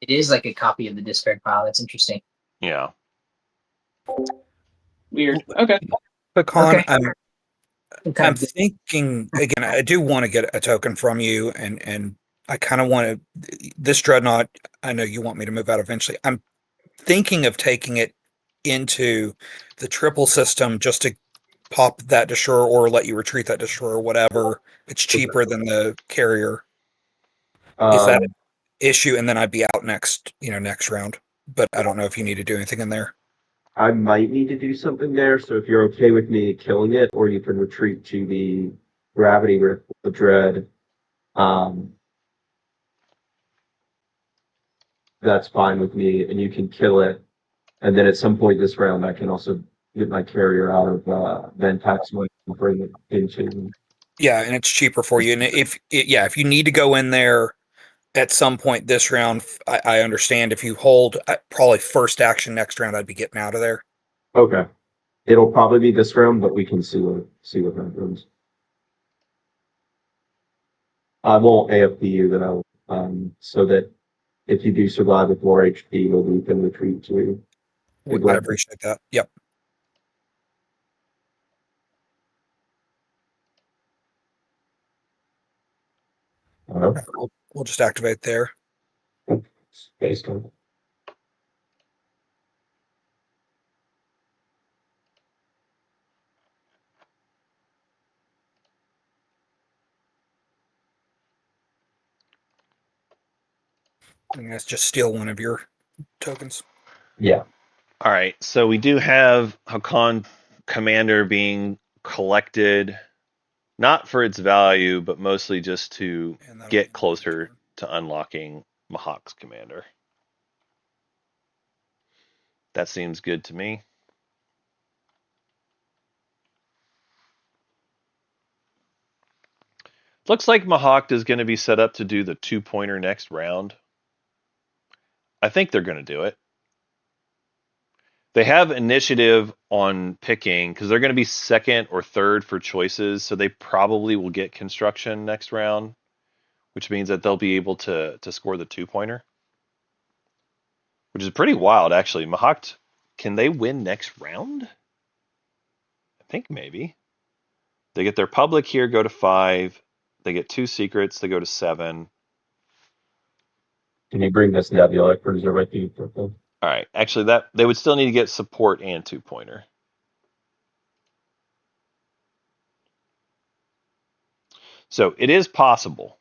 It is like a copy of the discard file. That's interesting. Yeah. Weird. Okay. Pecan, Okay. I'm thinking again. I do want to get a token from you, and I kind of want to. This dreadnought, I know you want me to move out eventually. I'm thinking of taking it into the triple system just to pop that destroyer or let you retreat that destroyer or whatever. It's cheaper than the carrier. Is that an issue? And then I'd be out next round. But I don't know if you need to do anything in there. I might need to do something there, so if you're okay with me killing it, or you can retreat to the gravity rift with the dread, that's fine with me, and you can kill it. And then at some point this round, I can also get my carrier out of Ventax and bring it into. Yeah, and it's cheaper for you. And if you need to go in there, at some point this round, I understand if you hold, probably first action next round, I'd be getting out of there. Okay. It'll probably be this round, but we can see what happens. I won't AFP you though, so that if you do survive with more HP, you can retreat to. I appreciate that. Yep. We'll just activate there. Space time. And that's just steal one of your tokens. Yeah. All right, so we do have Hakan Commander being collected, not for its value, but mostly just to get closer to unlocking Mahawk's Commander. That seems good to me. Looks like Mahawk is going to be set up to do the 2-pointer next round. I think they're going to do it. They have initiative on picking because they're going to be second or third for choices, so they probably will get construction next round, which means that they'll be able to score the 2-pointer, which is pretty wild, actually. Mahawk, can they win next round? I think maybe. They get their public here, go to 5. They get 2 secrets, they go to 7. Can you bring this Nebula Cruiser with you? All right, actually, that they would still need to get support and 2-pointer. So it is possible.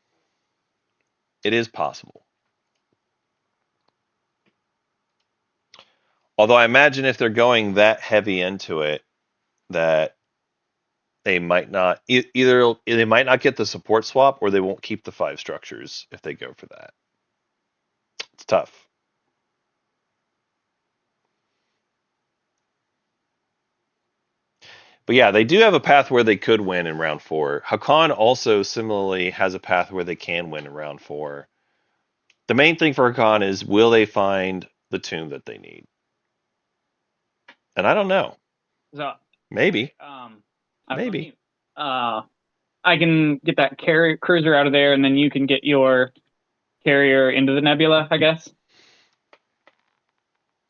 It is possible. Although I imagine if they're going that heavy into it, that they might not either they might not get the support swap, or they won't keep the 5 structures if they go for that. It's tough. But yeah, they do have a path where they could win in round 4. Hakan also similarly has a path where they can win in round 4. The main thing for Hakan is, will they find the tune that they need? And I don't know. So Maybe. Maybe. I can get that cruiser out of there, and then you can get your carrier into the nebula, I guess.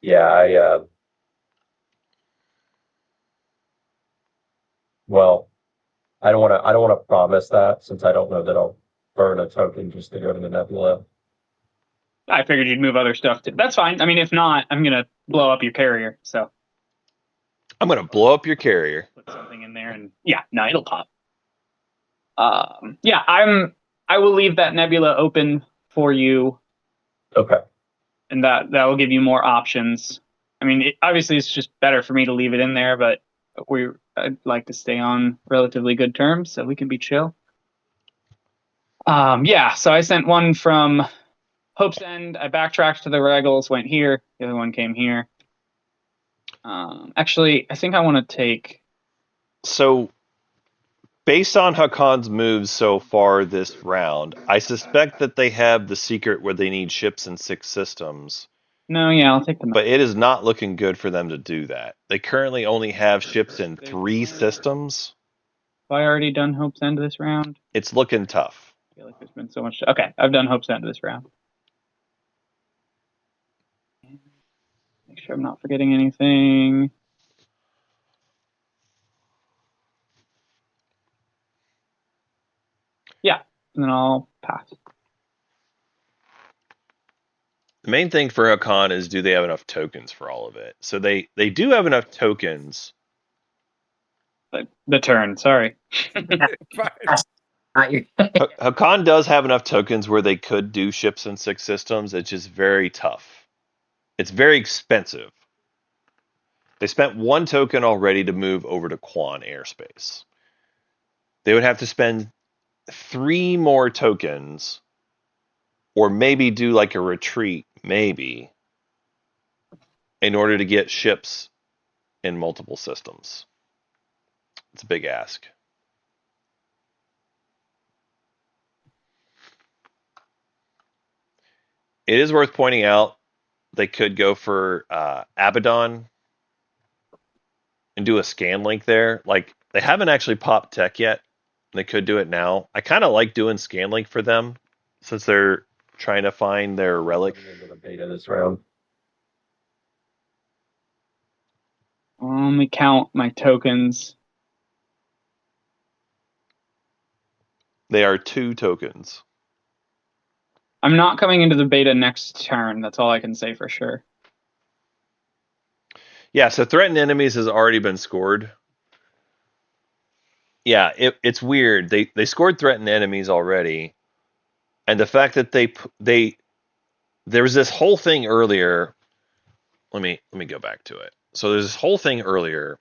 Yeah, well, I don't want to promise that, since I don't know that I'll burn a token just to go to the Nebula. I figured you'd move other stuff too. That's fine. I mean, if not, I'm gonna blow up your carrier. So I'm gonna blow up your carrier. Put something in there, and yeah, no, it'll pop. Yeah, I will leave that nebula open for you. Okay. And that will give you more options. I mean, obviously, it's just better for me to leave it in there, but I'd like to stay on relatively good terms so we can be chill. Yeah, so I sent one from Hope's End. I backtracked to the Regals, went here. The other one came here. Actually, I think I want to take. So, based on Hakan's moves so far this round, I suspect that they have the secret where they need ships in 6 systems. No, yeah, I'll take them. But it is not looking good for them to do that. They currently only have ships in 3 systems. Have I already done Hope's End this round? It's looking tough. I feel like there's been so much. Okay, I've done Hope's End this round. Make sure I'm not forgetting anything. Yeah, and then I'll pass. The main thing for Hakan is, do they have enough tokens for all of it? So they do have enough tokens. The turn, sorry. Hakan does have enough tokens where they could do ships in 6 systems. It's just very tough. It's very expensive. They spent 1 token already to move over to Quan airspace. They would have to spend 3 more tokens, or maybe do like a retreat, maybe, in order to get ships in multiple systems. It's a big ask. It is worth pointing out they could go for Abaddon and do a scan link there. Like, they haven't actually popped tech yet. They could do it now. I kind of like doing scan link for them since they're trying to find their relic. Into the beta this round. Let me count my tokens. They are 2 tokens. I'm not coming into the beta next turn. That's all I can say for sure. Yeah, so threatened enemies has already been scored. Yeah, it's weird. They scored threatened enemies already, and the fact that there was this whole thing earlier. Let me go back to it. So there's this whole thing earlier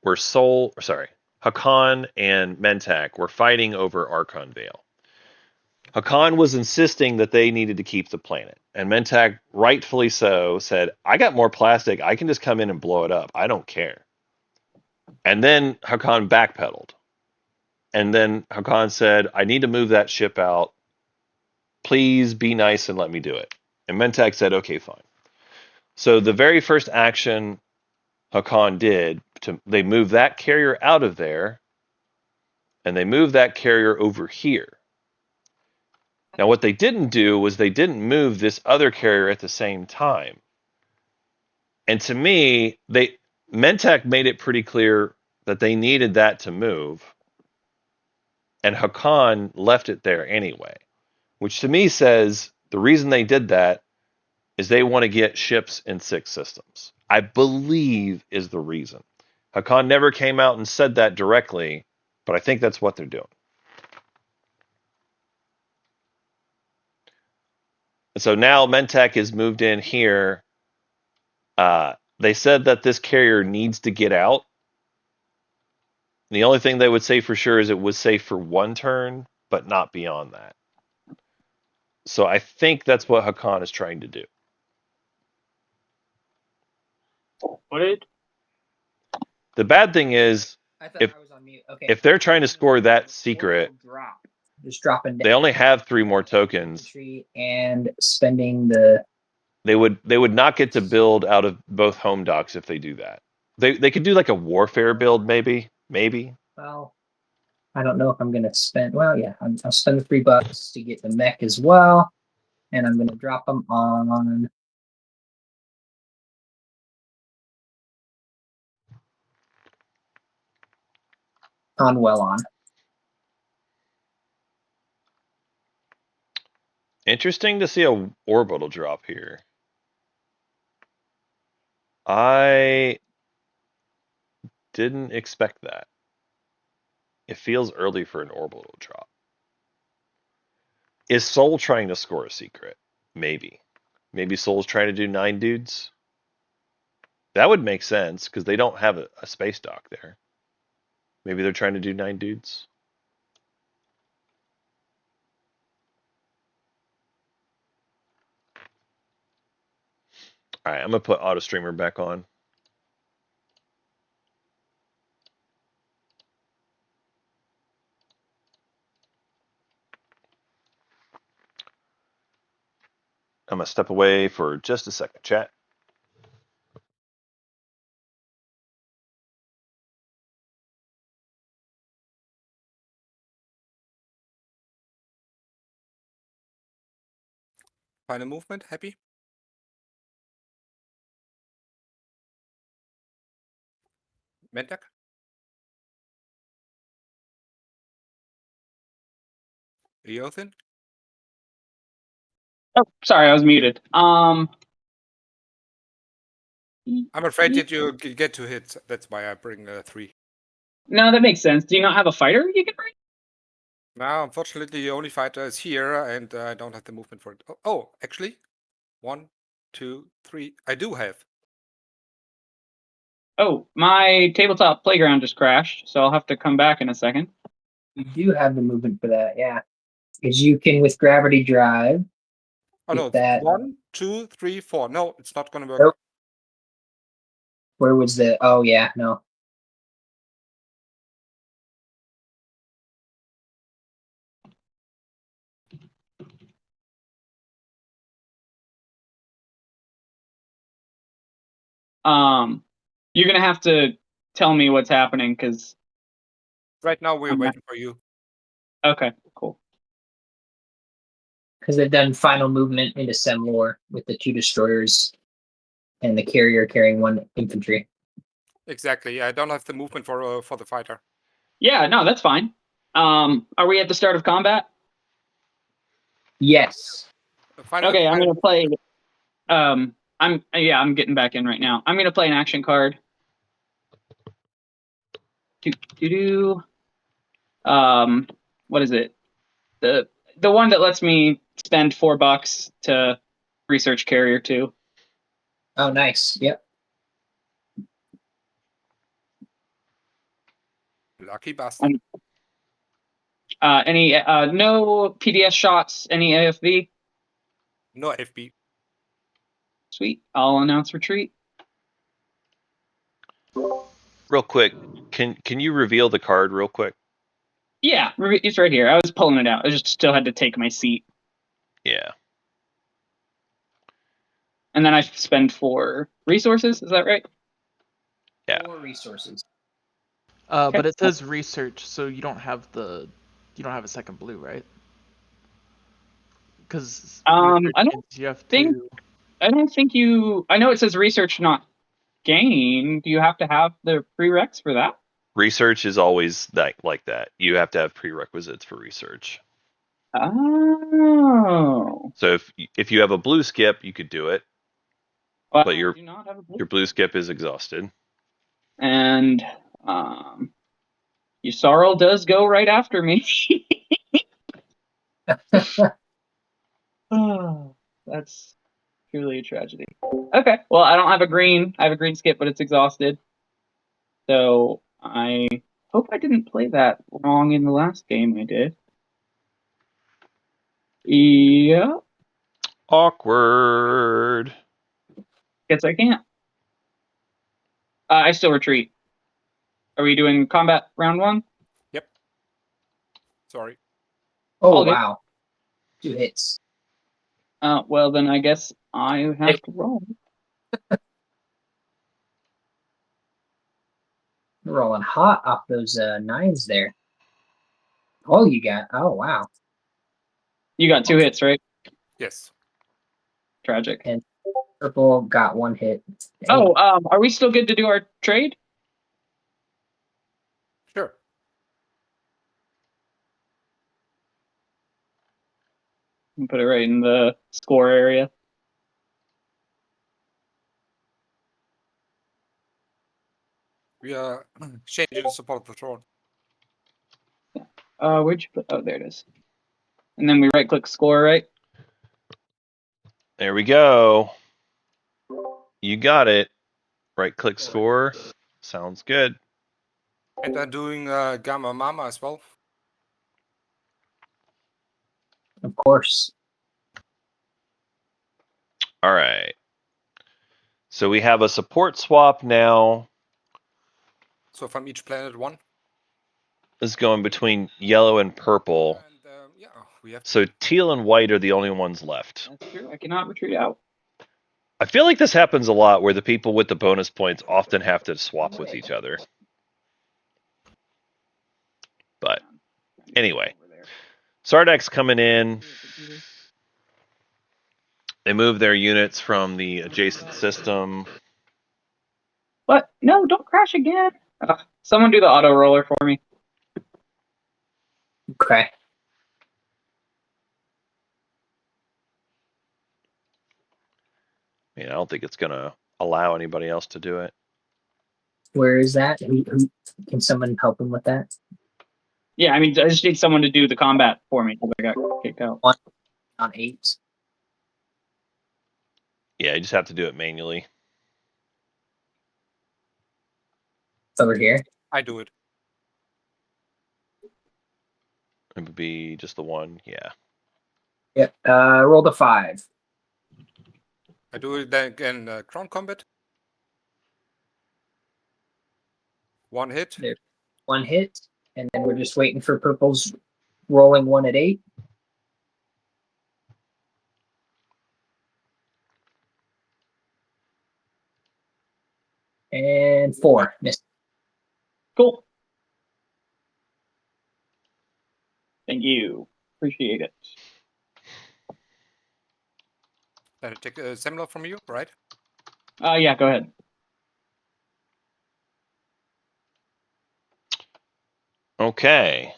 where Hakan and Mentak were fighting over Archon Vale. Hakan was insisting that they needed to keep the planet, and Mentak, rightfully so, said, "I got more plastic. I can just come in and blow it up. I don't care." And then Hakan backpedaled. And then Hakan said, "I need to move that ship out. Please be nice and let me do it." And Mentak said, "Okay, fine." So the very first action Hakan did, they moved that carrier out of there, and they moved that carrier over here. Now, what they didn't do was they didn't move this other carrier at the same time. And to me, Mentak made it pretty clear that they needed that to move, and Hakan left it there anyway, which to me says the reason they did that is they want to get ships in 6 systems. I believe is the reason. Hakan never came out and said that directly, but I think that's what they're doing. And so now Mentak is moved in here. They said that this carrier needs to get out. The only thing they would say for sure is it was safe for 1 turn, but not beyond that. So I think that's what Hakan is trying to do. What it? The bad thing is, I thought if I was on mute. Okay. if they're trying to score that secret, Drop. Just dropping down. they only have 3 more tokens. Infantry and spending the. They would not get to build out of both home docks if they do that. They could do like a warfare build, maybe. Well, I don't know if I'm gonna spend. Well, yeah, I'll spend the $3 to get the mech as well, and I'm gonna drop them on. On well on. Interesting to see a orbital drop here. I didn't expect that. It feels early for an orbital drop. Is Soul trying to score a secret? Maybe. Maybe Soul's trying to do 9 dudes? That would make sense, because they don't have a space dock there. Maybe they're trying to do 9 dudes? Alright, I'm going to put Auto Streamer back on. I'm going to step away for just a second, chat. Final movement, happy? Mentak? Eothin? Oh, sorry, I was muted. I'm afraid that you get to hit. That's why I bring 3. No, that makes sense. Do you not have a fighter you can bring? Now, unfortunately, the only fighter is here, and I don't have the movement for it. Oh, actually, 1, 2, 3. I do have. Oh, my tabletop playground just crashed, so I'll have to come back in a second. You do have the movement for that, yeah. Because you can with gravity drive. Oh no, That 1, 2, 3, 4. No, it's not gonna work. Nope. Where was the? Oh yeah, no. You're gonna have to tell me what's happening because. Right now we're I'm not- waiting for you. Okay, cool. Because they've done final movement into Semlor with the 2 destroyers and the carrier carrying 1 infantry. Exactly. I don't have the movement for the fighter. Yeah, no, that's fine. Are we at the start of combat? Yes. Okay, I'm gonna play. I'm getting back in right now. I'm gonna play an action card. What is it? The one that lets me spend $4 to research carrier 2. Oh, nice. Yep. Lucky bastard. Any no PDS shots? Any AFV? No FB. Sweet. I'll announce retreat. Real quick, can you reveal the card real quick? Yeah, it's right here. I was pulling it out. I just still had to take my seat. Yeah. And then I spend 4 resources. Is that right? Yeah. 4 resources. But it says research, so you don't have a second blue, right? Because I don't you have think- to. I don't think you. I know it says research not gain. Do you have to have the prereqs for that? Research is always like that. You have to have prerequisites for research. Oh. So if you have a blue skip, you could do it, Well, but I your do not have a blue. blue skip is exhausted. And Yusarl does go right after me. Oh, that's truly a tragedy. Okay, well, I don't have a green. I have a green skip, but it's exhausted. So I hope I didn't play that wrong in the last game I did. Yeah, Awkward. guess I can't. I still retreat. Are we doing combat round 1? Yep. Sorry. Oh, All good. wow. 2 hits. Well, then I guess I have to roll. You're rolling hot off those 9s there. Oh, you got. Oh, wow. You got 2 hits, right? Yes. Tragic. And purple got 1 hit. Dang. Oh, are we still good to do our trade? Sure. Put it right in the score area. We are changing the support of the throne. Where'd you put? Oh, there it is. And then we right-click score, right? There we go. You got it. Right click score. Sounds good. And I'm doing Gamma Mama as well. Of course. All right. So we have a support swap now. So from each planet 1. This is going between yellow and purple. And yeah, we have. So teal and white are the only ones left. That's true. I cannot retreat out. I feel like this happens a lot where the people with the bonus points often have to swap with each other. But anyway, Sardak's coming in. They move their units from the adjacent system. What? No, don't crash again. Someone do the auto roller for me. Okay. I don't think it's going to allow anybody else to do it. Where is that? Who can someone help him with that? Yeah, I mean, I just need someone to do the combat for me because I got kicked out. On 8. Yeah, you just have to do it manually. It's over here. I do it. It would be just the one. Yeah. Yep. Roll the 5. I do it then again. Crown combat. 1 hit. There. 1 hit. And then we're just waiting for purple's rolling 1 at 8. 4. Miss. Cool. Thank you. Appreciate it. Take a similar from you, right? Yeah, go ahead. Okay.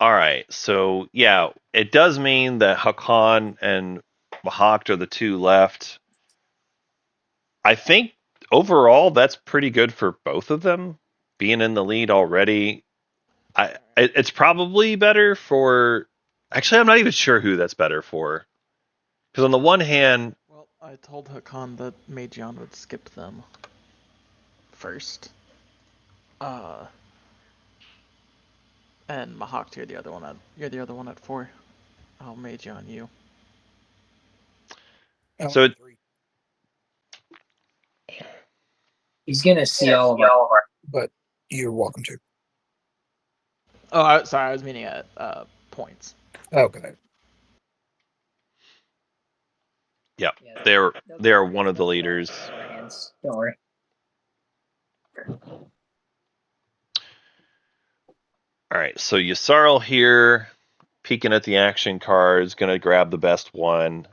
All right. So yeah, it does mean that Hakan and Mahakt are the two left. I think overall that's pretty good for both of them being in the lead already. It's probably better for. Actually, I'm not even sure who that's better for. Because on the one hand, Well, I told Hakan that Meijian would skip them first. And Mahakt, you're the other one at 4. I'll Meijian you. So it, He's gonna see all of our. But you're welcome to. Oh, sorry, I was meaning at points. Okay. yeah, Yeah, they're one of the leaders. Don't worry. All right, so Yssaril here, peeking at the action cards, gonna grab the best one.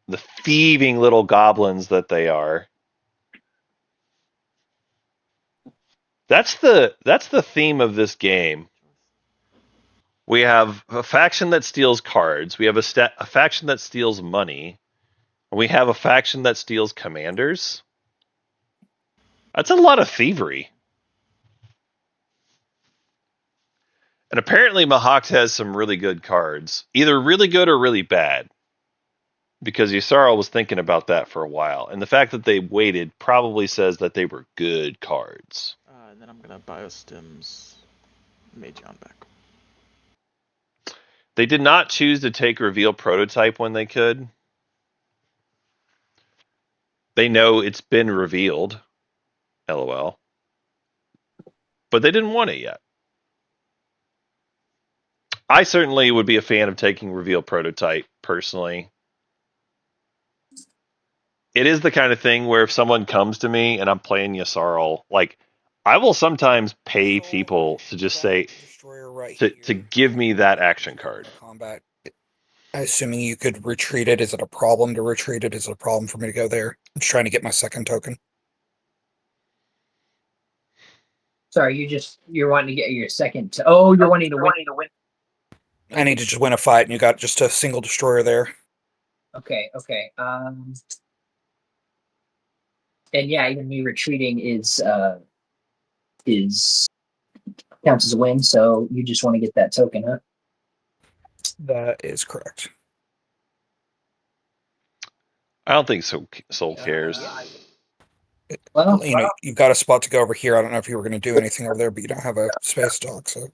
The thieving little goblins that they are. That's the theme of this game. We have a faction that steals cards. We have a faction that steals money. We have a faction that steals commanders. That's a lot of thievery. And apparently Mahakt has some really good cards. Either really good or really bad. Because Yssaril was thinking about that for a while. And the fact that they waited probably says that they were good cards. And then I'm gonna Biostims Meijian back. They did not choose to take Reveal Prototype when they could. They know it's been revealed. LOL. But they didn't want it yet. I certainly would be a fan of taking Reveal Prototype, personally. It is the kind of thing where if someone comes to me and I'm playing Yssaril, like, I will sometimes pay people to just say, to give me that action card. Combat. Assuming you could retreat it, is it a problem to retreat it? Is it a problem for me to go there? I'm just trying to get my second token. Sorry, you're wanting to get your second. You're wanting to win. I need to just win a fight, and you got just a single destroyer there. Okay. And yeah, even me retreating is counts as a win. So you just want to get that token, huh? That is correct. I don't think Soul cares. Well, you've got a spot to go over here. I don't know if you were going to do anything over there, but you don't have a space dock, so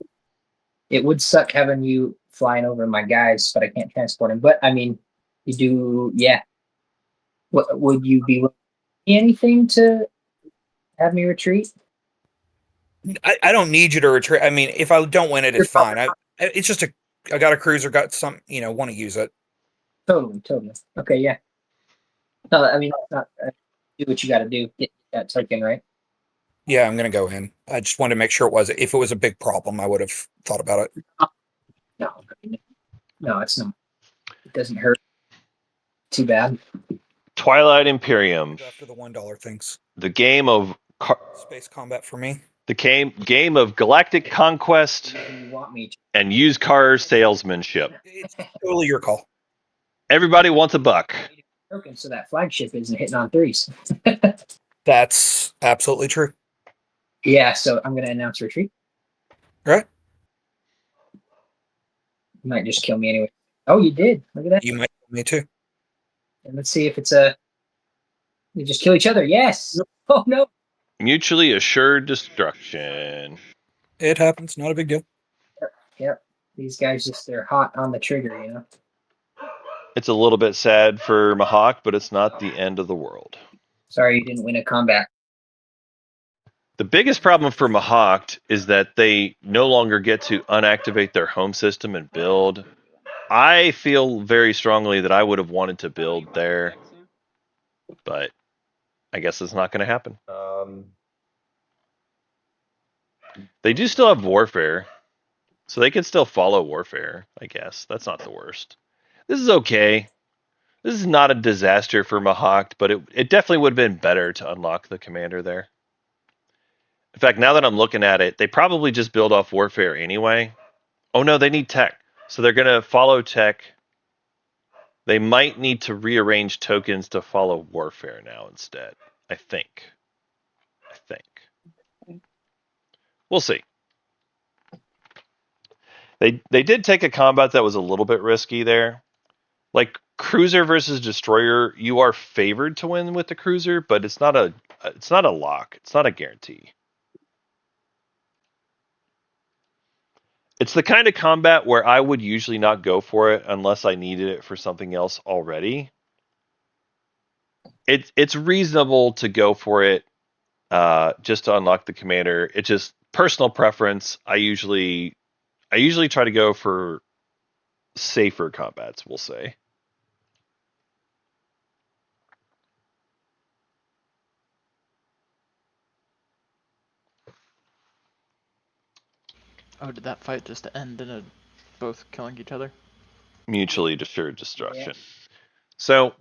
it would suck having you flying over my guys, but I can't transport him. But I mean, you do, yeah. What would you be anything to have me retreat? I don't need you to retreat. I mean, if I don't win it, it's fine. It's just I got a cruiser, got some, want to use it. Totally. Okay, yeah. No, I mean, that's not do what you got to do. Get that token, right? Yeah, I'm gonna go in. I just wanted to make sure if it was a big problem, I would have thought about it. No, it's not. It doesn't hurt too bad. Twilight Imperium. After the $1 things. The game of space combat for me. The game of galactic conquest and used car salesmanship. It's totally your call. Everybody wants a buck. Token, so that flagship isn't hitting on 3s. That's absolutely true. Yeah, so I'm going to announce retreat. Right. You might just kill me anyway. Oh, you did. Look at that. You might kill me too. And let's see if it's we just kill each other. Yes. Oh, no. Mutually assured destruction. It happens. Not a big deal. Yep. These guys they're hot on the trigger, It's a little bit sad for Mahawk, but it's not the end of the world. Sorry you didn't win a combat. The biggest problem for Mahawk is that they no longer get to unactivate their home system and build. I feel very strongly that I would have wanted to build there. but I guess it's not going to happen. They do still have Warfare, so they can still follow Warfare, I guess. That's not the worst. This is okay. This is not a disaster for Mahawk, but it definitely would have been better to unlock the commander there. In fact, now that I'm looking at it, they probably just build off Warfare anyway. Oh no, they need tech. So they're going to follow tech. They might need to rearrange tokens to follow Warfare now instead. I think. We'll see. They did take a combat that was a little bit risky there. Like cruiser versus destroyer, you are favored to win with the cruiser, but it's not a lock. It's not a guarantee. It's the kind of combat where I would usually not go for it unless I needed it for something else already. It's reasonable to go for it just to unlock the commander. It's just personal preference. I usually try to go for safer combats, we'll say. Oh, did that fight just end in both killing each other? Mutually assured destruction. Yeah. So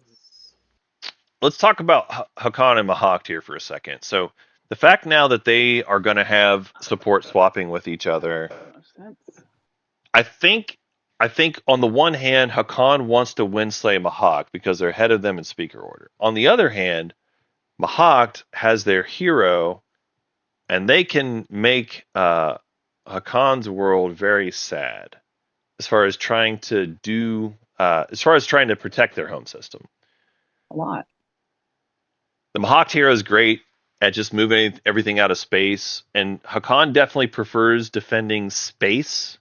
let's talk about Hakan and Mahawk here for a second. So the fact now that they are going to have support swapping with each other, I think on the one hand, Hakan wants to winslay Mahawk because they're ahead of them in speaker order. On the other hand, Mahawk has their hero, and they can make Hakan's world very sad as far as trying to protect their home system. A lot. The Mahawk hero is great at just moving everything out of space, and Hakan definitely prefers defending space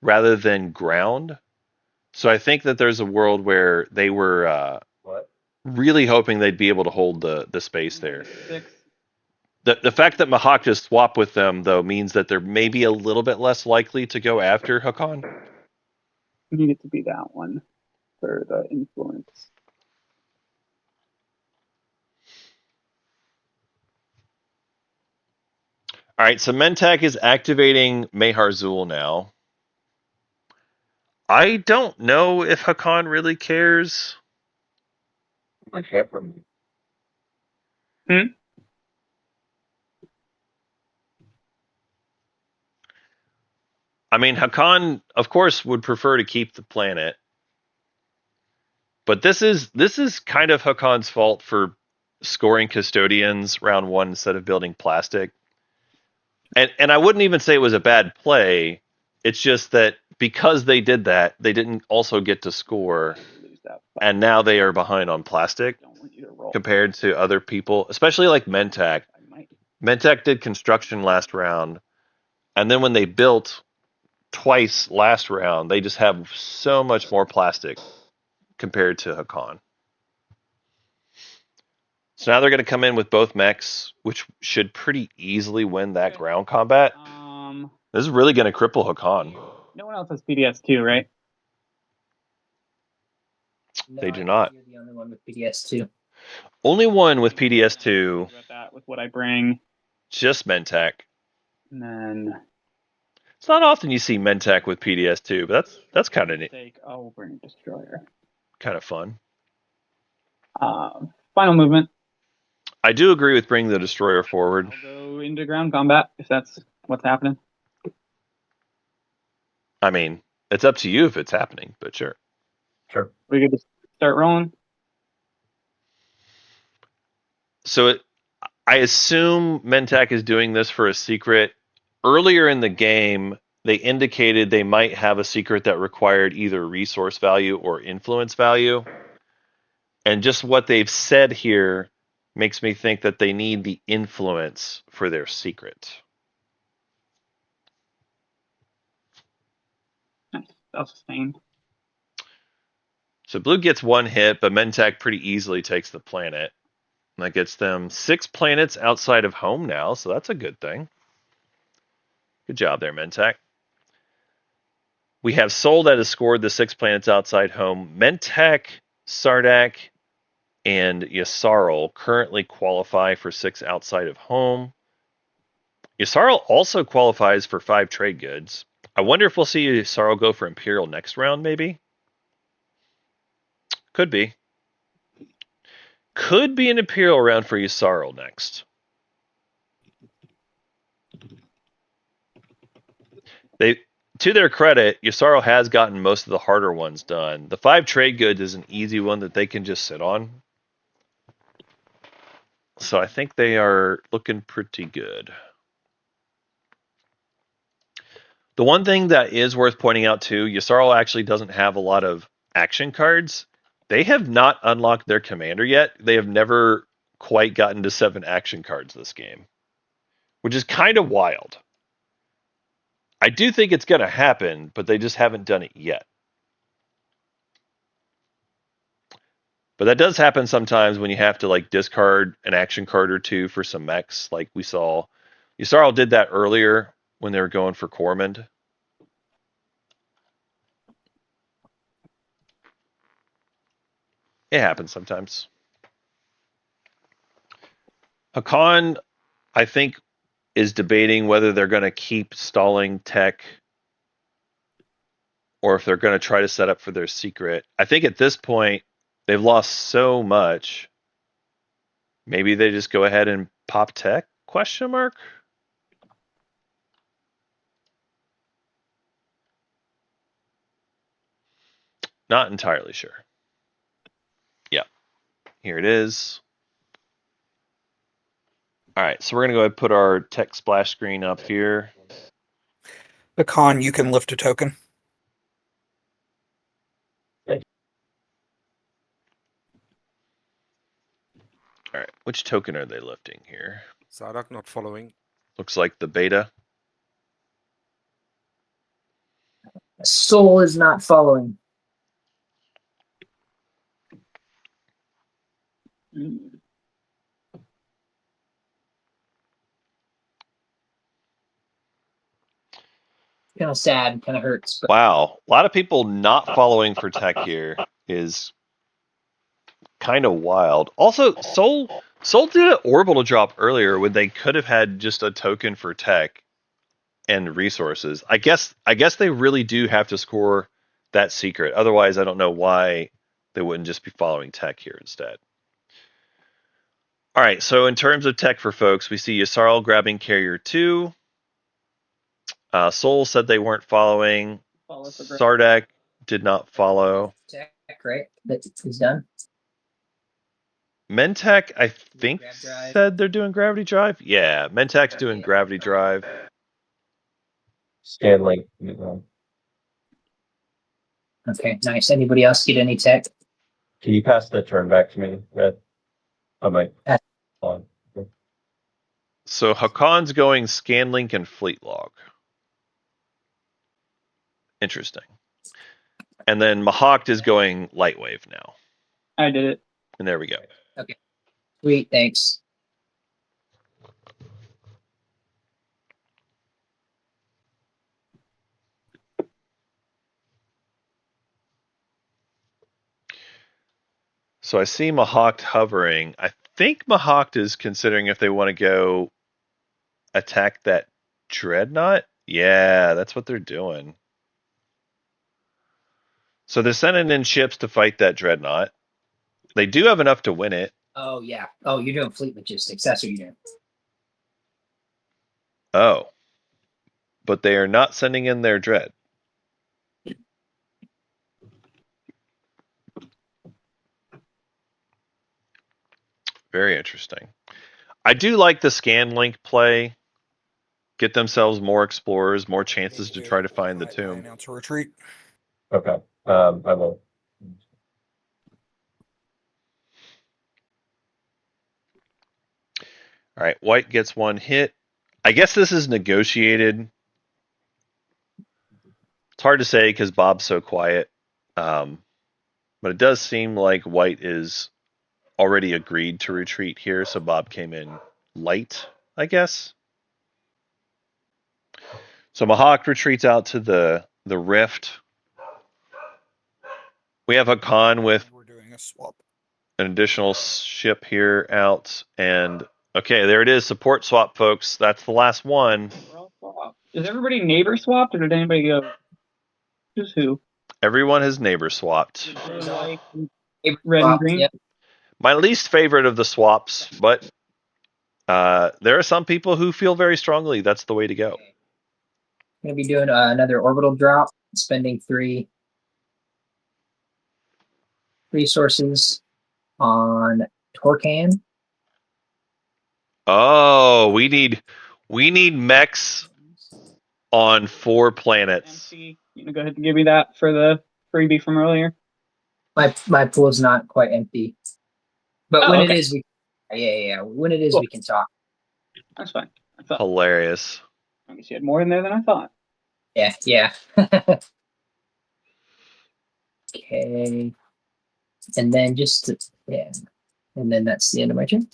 rather than ground. So I think that there's a world where they were really hoping they'd be able to hold the space there. The fact that Mahawk just swapped with them, though, means that they're maybe a little bit less likely to go after Hakan. You need it to be that one for the influence. All right, so Mentak is activating Meharzul now. I don't know if Hakan really cares. I can't remember. I mean, Hakan, of course, would prefer to keep the planet. But this is kind of Hakan's fault for scoring custodians round one instead of building plastic. And I wouldn't even say it was a bad play. It's just that because they did that, they didn't also get to score. And now they are behind on plastic compared to other people, especially like Mentak. Mentak did construction last round. And then when they built twice last round, they just have so much more plastic compared to Hakan. So now they're going to come in with both mechs, which should pretty easily win that ground combat. This is really going to cripple Hakan. No one else has PDS2, right? No, they do not. You're the only one with PDS2. Only one with PDS2. About that with what I bring. Just Mentak. And then it's not often you see Mentak with PDS2, but that's kind of neat. I'll bring a destroyer. Kind of fun. Final movement. I do agree with bringing the destroyer forward. I'll go into ground combat if that's what's happening. I mean, it's up to you if it's happening, but sure. Sure. We could just start rolling. So I assume Mentak is doing this for a secret. Earlier in the game, they indicated they might have a secret that required either resource value or influence value. And just what they've said here makes me think that they need the influence for their secret. Nice. Self-sustained. So blue gets one hit, but Mentak pretty easily takes the planet. And that gets them 6 planets outside of home now, so that's a good thing. Good job there, Mentak. We have Sol that has scored the 6 planets outside home. Mentak, Sardak, and Yssaril currently qualify for 6 outside of home. Yssaril also qualifies for 5 trade goods. I wonder if we'll see Yssaril go for Imperial next round, maybe? Could be. Could be an Imperial round for Yssaril next. To their credit, Yssaril has gotten most of the harder ones done. The 5 trade goods is an easy one that they can just sit on. So I think they are looking pretty good. The one thing that is worth pointing out too, Yssaril actually doesn't have a lot of action cards. They have not unlocked their commander yet. They have never quite gotten to 7 action cards this game, which is kind of wild. I do think it's going to happen, but they just haven't done it yet. But that does happen sometimes when you have to like discard an action card or two for some mechs, like we saw. Yssaril did that earlier when they were going for Cormand. It happens sometimes. Hakan, I think, is debating whether they're going to keep stalling tech or if they're going to try to set up for their secret. I think at this point, they've lost so much. Maybe they just go ahead and pop tech? Question mark? Not entirely sure. Yeah, here it is. All right, so we're going to go ahead and put our tech splash screen up here. Hakan, you can lift a token. All right, which token are they lifting here? Zardak not following. Looks like the beta. Soul is not following. Kind of sad, kind of hurts. But Wow, a lot of people not following for tech here is kind of wild. Also, Soul did an orbital drop earlier when they could have had just a token for tech and resources. I guess they really do have to score that secret. Otherwise, I don't know why they wouldn't just be following tech here instead. All right, so in terms of tech for folks, we see Yssaril grabbing Carrier 2. Soul said they weren't following. Sardak did not follow. tech, right? That is done. Mentech, I think, Drive. said they're doing Gravity Drive. Yeah, Mentech's doing Gravity Drive. Stanley. Okay, nice. Anybody else get any tech? Can you pass the turn back to me, Red? I might. On. So Hakon's going Scanlink and Fleet Log. Interesting. And then Mahawk is going Lightwave now. I did it. And there we go. Okay. Sweet, thanks. So I see Mahawk hovering. I think Mahawk is considering if they want to go attack that Dreadnought. Yeah, that's what they're doing. So they're sending in ships to fight that Dreadnought. They do have enough to win it. Oh yeah. Oh, you're doing fleet logistics. That's what you're doing. Oh. But they are not sending in their Dread. Very interesting. I do like the Scanlink play. Get themselves more explorers, more chances to try to find the tomb. Announce a retreat. Okay. I will. All right, white gets one hit. I guess this is negotiated. It's hard to say because Bob's so quiet. But it does seem like white is already agreed to retreat here, so Bob came in light, I guess. So Mahawk retreats out to the rift. We have Hakan with We're doing a swap. an additional ship here out, and okay, there it is. Support swap, folks. That's the last one. We're all swapped. Is everybody neighbor swapped, or did anybody go? Who's who? Everyone has neighbor swapped. Blue, white, Neighbor red, and swapped, green. yep. My least favorite of the swaps, but there are some people who feel very strongly that's the way to go. I'm gonna be doing another orbital drop, spending 3 resources on Torcan. Oh, we need mechs on 4 planets. MC, you know, go ahead and give me that for the freebie from earlier. My pool's not quite empty, but Oh, when okay. it is, when it is, Cool. we can talk. That's fine. I thought Hilarious. I guess you had more in there than I thought. Yeah. Okay, and then and then that's the end of my turn.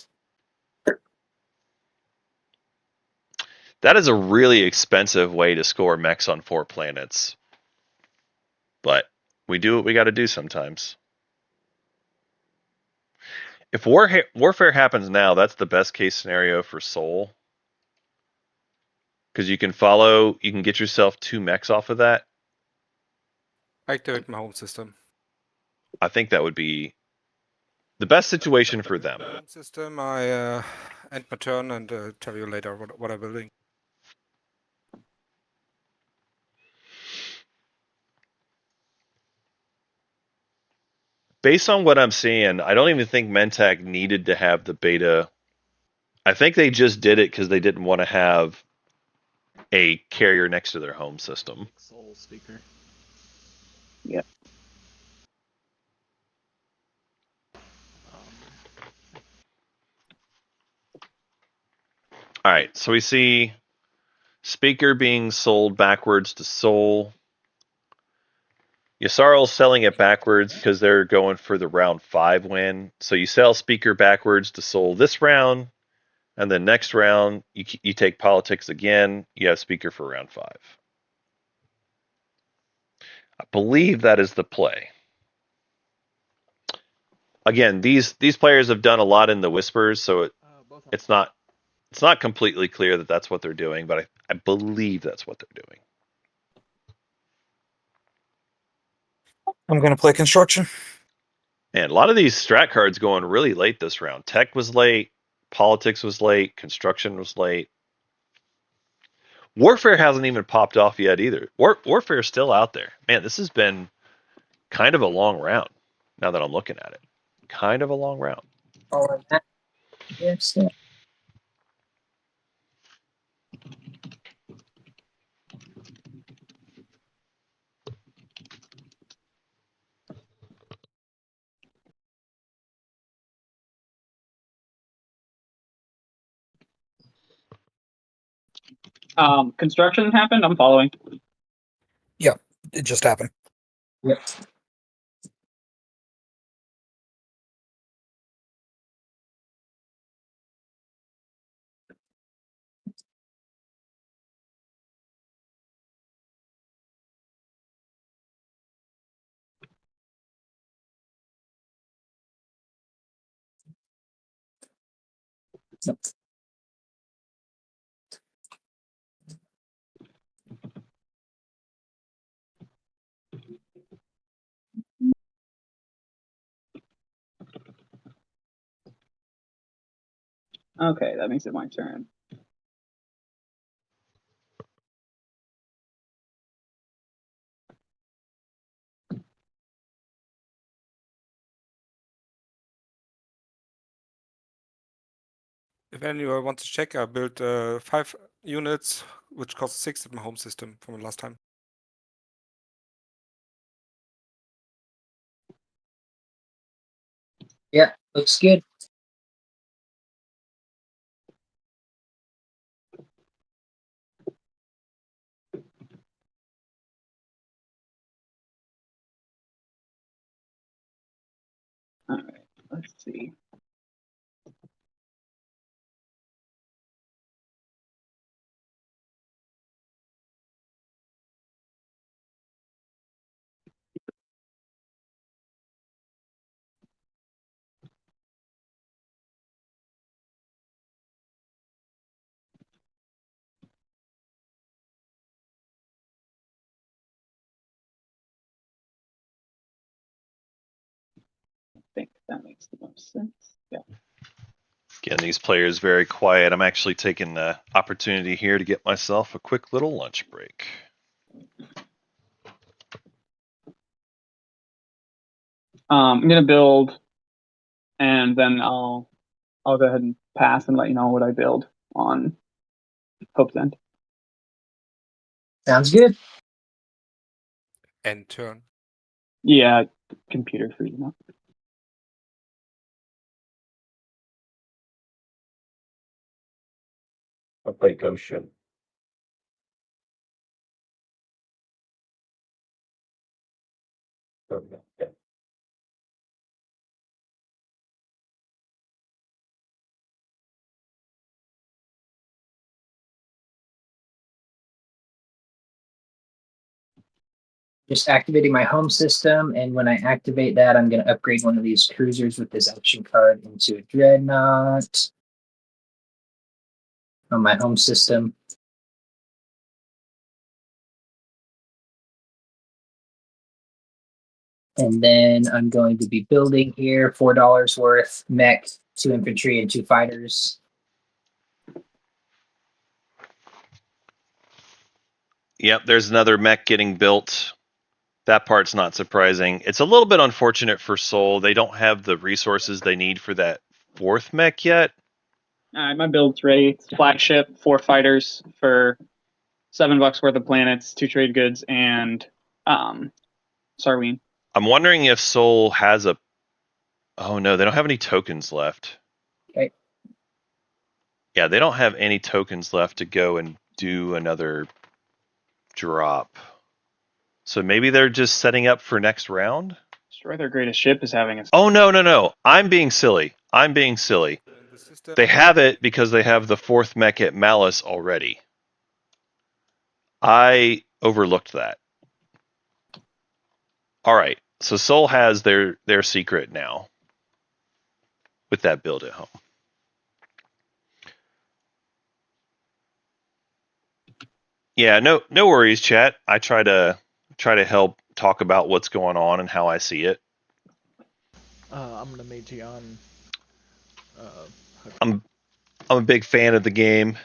That is a really expensive way to score mechs on 4 planets. But we do what we got to do sometimes. If warfare happens now, that's the best case scenario for Soul. Because you can get yourself 2 mechs off of that. Activate my home system. I think that would be the best situation for them. Home system. I end my turn and tell you later what I'm building. Based on what I'm seeing, I don't even think Mentag needed to have the beta. I think they just did it because they didn't want to have a carrier next to their home system. Soul speaker. Yep. All right, so we see speaker being sold backwards to Soul. Yasarl's selling it backwards because they're going for the round 5 win. So you sell speaker backwards to Soul this round, and then next round you take politics again. You have speaker for round 5. I believe that is the play. Again, these players have done a lot in the whispers, so it's not completely clear that that's what they're doing, but I believe that's what they're doing. I'm going to play construction. And a lot of these strat cards going really late this round. Tech was late, politics was late, construction was late. Warfare hasn't even popped off yet either. Warfare is still out there. Man, this has been kind of a long round. Now that I'm looking at it, kind of a long round. Oh, yes. Construction happened. I'm following. Yep, it just happened. Yep. Okay, that makes it my turn. If anyone wants to check, I built 5 units, which cost 6 at my home system from the last time. Yeah, looks good. All right, let's see. That makes the most sense. Yeah. Again, these players very quiet. I'm actually taking the opportunity here to get myself a quick little lunch break. I'm gonna build, and then I'll go ahead and pass and let you know what I build on Hope's End. Sounds good. End turn. Yeah, computer for you. I'll play Ghost Ship. Okay, yeah. Just activating my home system, and when I activate that, I'm going to upgrade one of these cruisers with this action card into a dreadnought on my home system. And then I'm going to be building here $4 worth mech, 2 infantry, and 2 fighters. Yep, there's another mech getting built. That part's not surprising. It's a little bit unfortunate for Seoul. They don't have the resources they need for that 4th mech yet. All right, my build's ready. It's flagship, 4 fighters for $7 worth of planets, 2 trade goods, and Sarween. I'm wondering if Seoul has a... Oh no, they don't have any tokens left. Okay. Yeah, they don't have any tokens left to go and do another drop. So maybe they're just setting up for next round? Destroy their greatest ship is having a... Oh, no. I'm being silly. The system. They have it because they have the 4th mech at Malice already. I overlooked that. All right, so Seoul has their secret now with that build at home. Yeah, no worries, chat. I try to help talk about what's going on and how I see it. I'm gonna Meiji on. I'm a big fan of the game,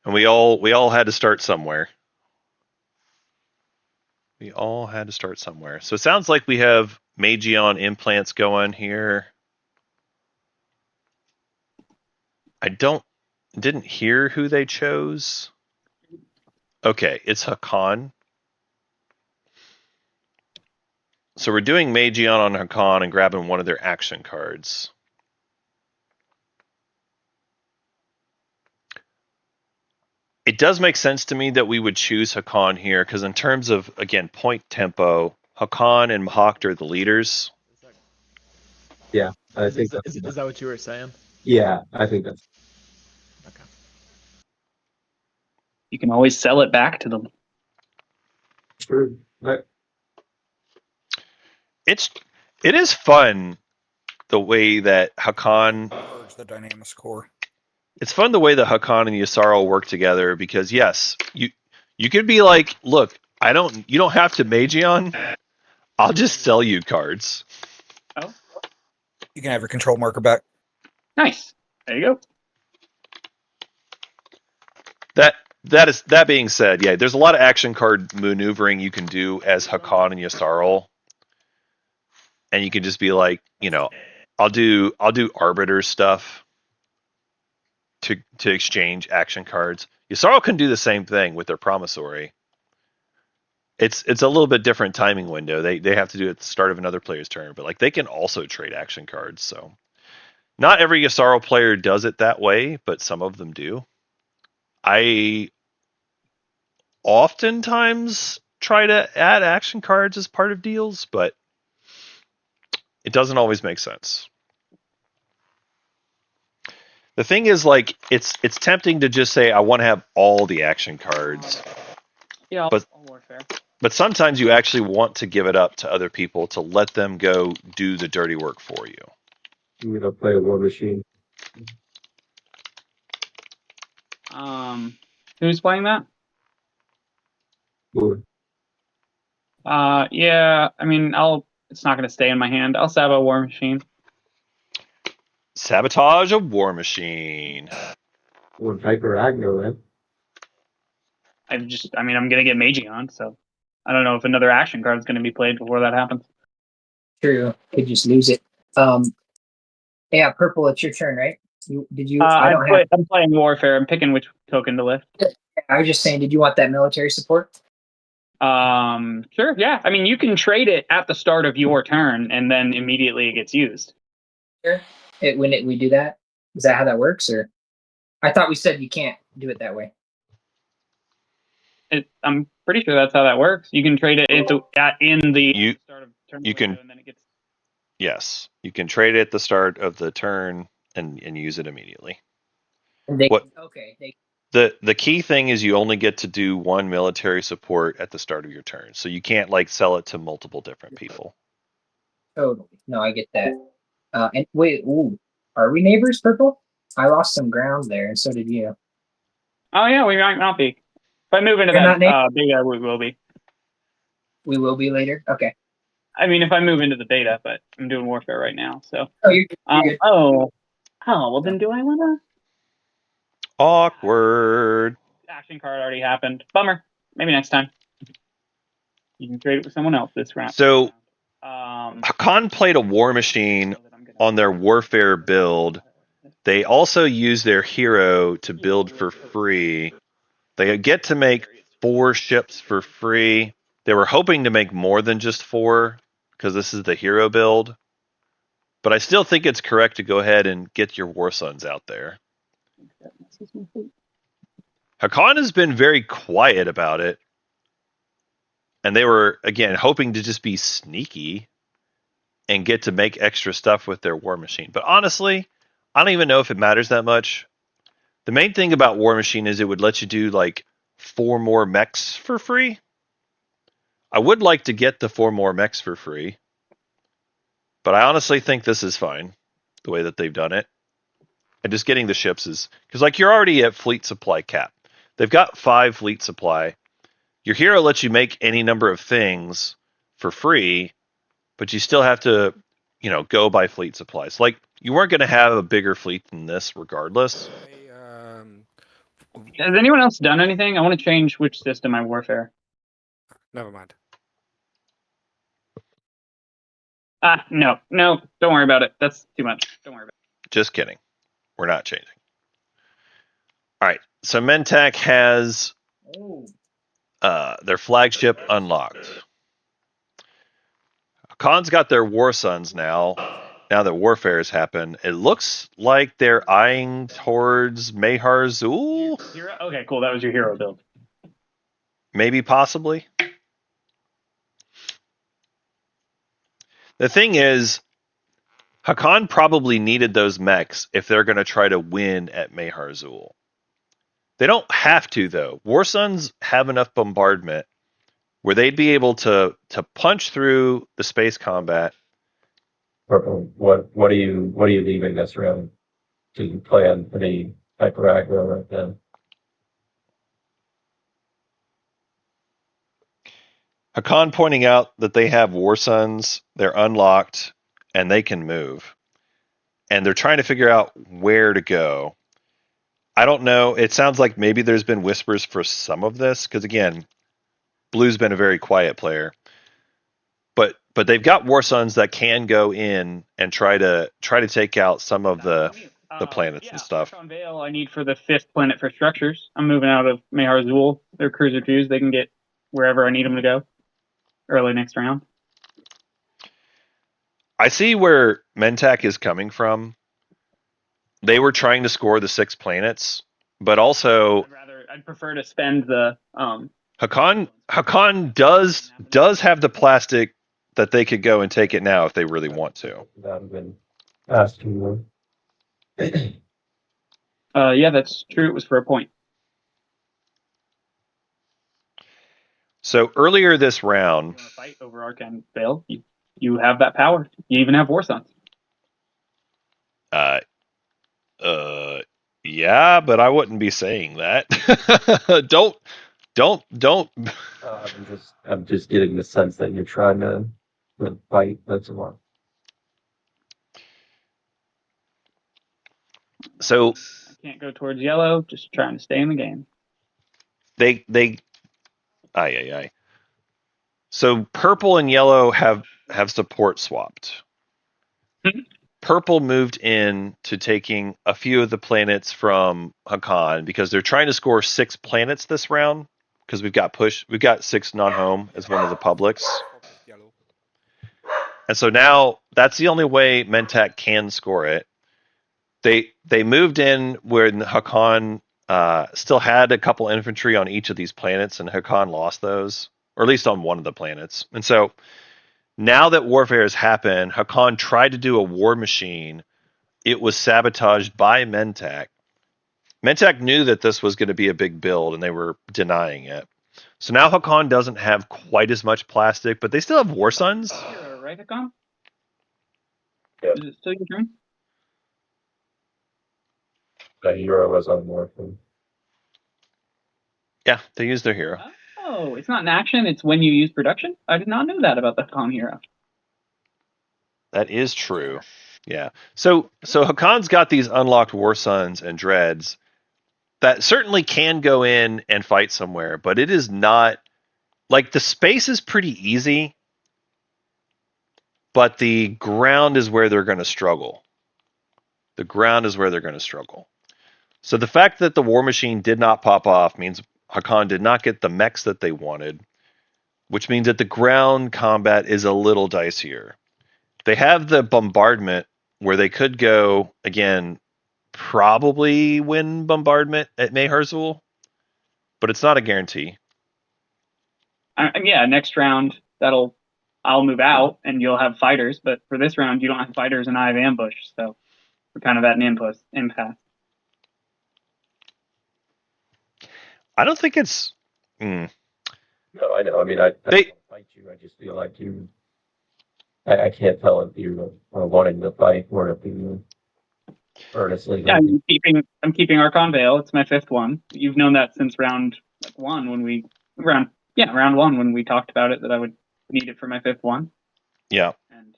and we all had to start somewhere. We all had to start somewhere. So it sounds like we have Magion implants going here. I didn't hear who they chose. Okay, it's Hakan. So we're doing Magion on Hakan and grabbing one of their action cards. It does make sense to me that we would choose Hakan here, because in terms of, again, point tempo, Hakan and Mahakt are the leaders. Yeah, I Is, think is that what you were saying? Yeah, I think that's Okay. You can always sell it back to them. true. It is fun the way that Hakan... Purge the Dynamis core. It's fun the way that Hakan and Yasaro work together, because yes, you could be like, look, you don't have to Magion. I'll just sell you cards. Oh, You can have your control marker back. nice. There you go. That being said, yeah, there's a lot of action card maneuvering you can do as Hakan and Yasarl, and you can just be like, I'll do arbiter stuff to exchange action cards. Yasarl can do the same thing with their promissory. It's a little bit different timing window. They have to do it at the start of another player's turn, but like they can also trade action cards. So not every Yasarl player does it that way, but some of them do. I oftentimes try to add action cards as part of deals, but it doesn't always make sense. The thing is, like, it's tempting to just say I want to have all the action cards. Yeah, But all warfare. But sometimes you actually want to give it up to other people to let them go do the dirty work for you. I'm gonna play a War Machine. Who's playing that? Ooh. Yeah, I mean, I'll It's not going to stay in my hand. I'll sabo War Machine. Sabotage a War Machine. Or Hyper Aggro, then. I'm going to get Magion, so I don't know if another action card is going to be played before that happens. True. Could just lose it. Yeah, purple. It's your turn, right? I'm playing Warfare. I'm picking which token to lift. I was just saying, did you want that military support? Sure. Yeah. I mean, you can trade it at the start of your turn, and then immediately it gets used. Sure. When we do that, is that how that works? Or I thought we said you can't do it that way. I'm pretty sure that's how that works. You can trade it in the start of turn. You can. And then it gets. Yes, you can trade it at the start of the turn and use it immediately. The key thing is you only get to do one military support at the start of your turn, so you can't like sell it to multiple different people. Totally. No, I get that. And wait, are we neighbors, purple? I lost some ground there, and so did you. Oh yeah, we might not be. If I move into that beta, we will be. We will be later. Okay. I mean, if I move into the beta, but I'm doing Warfare right now, so. Oh, you're good. Well then, do I wanna? Awkward. Action card already happened. Bummer. Maybe next time. You can trade it with someone else this round. So, Hakan played a War Machine on their Warfare build. They also use their hero to build for free. They get to make 4 ships for free. They were hoping to make more than just 4 because this is the hero build. But I still think it's correct to go ahead and get your War Suns out there. Hakan has been very quiet about it. And they were, again, hoping to just be sneaky and get to make extra stuff with their War Machine. But honestly, I don't even know if it matters that much. The main thing about War Machine is it would let you do like 4 more mechs for free. I would like to get the 4 more mechs for free. But I honestly think this is fine, the way that they've done it. And just getting the ships is... Because like you're already at fleet supply cap. They've got 5 fleet supply. Your hero lets you make any number of things for free, but you still have to, go by fleet supplies. Like, you weren't going to have a bigger fleet than this regardless. Has anyone else done anything? I want to change which system I Warfare. Never mind. No, don't worry about it. That's too much. Don't worry about it. Just kidding. We're not changing. All right, so Mentak has their flagship unlocked. Khan's got their War Suns now. Now that Warfare has happened, it looks like they're eyeing towards Mehar Zul. Okay, cool. That was your hero build. Maybe, possibly. The thing is, Hakan probably needed those mechs if they're going to try to win at Mehar Zul. They don't have to, though. War Suns have enough bombardment where they'd be able to punch through the space combat. Purple, what are you leaving this round to play on pretty hyper aggro right now? Hakan pointing out that they have War Suns, they're unlocked, and they can move. And they're trying to figure out where to go. I don't know. It sounds like maybe there's been whispers for some of this, because again, Blue's been a very quiet player. But they've got War Suns that can go in and try to take out some of the planets and stuff. On Vale, I need for the 5th planet for structures. I'm moving out of Mehar Zul. They're cruiser 2s. They can get wherever I need them to go early next round. I see where Mentak is coming from. They were trying to score the 6 planets, but also I'd prefer to spend the Hakan does have the plastic that they could go and take it now if they really want to. That have been asking them. Yeah, that's true. It was for a point. So earlier this round, if you want to fight over Arcane Vale, you have that power. You even have War Suns. Yeah, but I wouldn't be saying that. don't. I'm just getting the sense that you're trying to the fight. That's a lot. So I can't go towards yellow. Just trying to stay in the game. aye. So purple and yellow have support swapped. Purple moved in to taking a few of the planets from Hakan because they're trying to score 6 planets this round because we've got 6 non-home as one of the publics. Yellow. And so now that's the only way Mentak can score it. They moved in where Hakan still had a couple infantry on each of these planets, and Hakan lost those, or at least on one of the planets. And so now that warfare has happened, Hakan tried to do a war machine. It was sabotaged by Mentak. Mentak knew that this was going to be a big build, and they were denying it. So now Hakan doesn't have quite as much plastic, but they still have War Suns. Hero, right, Hakan? Yeah. Is it still your turn? The hero was on morphine. Yeah, they use their hero. Oh, it's not an action. It's when you use production. I did not know that about the Hakan hero. That is true. Yeah. So Hakan's got these unlocked War Suns and Dreads that certainly can go in and fight somewhere, but it is not like the space is pretty easy, but the ground is where they're going to struggle. The ground is where they're going to struggle. So the fact that the War Machine did not pop off means Hakan did not get the mechs that they wanted, which means that the ground combat is a little dicier. They have the bombardment where they could go, again, probably win bombardment at Mayherzul, but it's not a guarantee. Yeah, next round I'll move out and you'll have fighters, but for this round you don't have fighters and I have ambush, so we're kind of at an impasse. I don't think it's. No, I know. I mean, I don't fight you. I just feel like you. I can't tell if you are wanting to fight or if you earnestly. Yeah, I'm keeping Archon Veil. It's my 5th one. You've known that since round 1 round 1 when we talked about it that I would need it for my 5th one. Yeah. And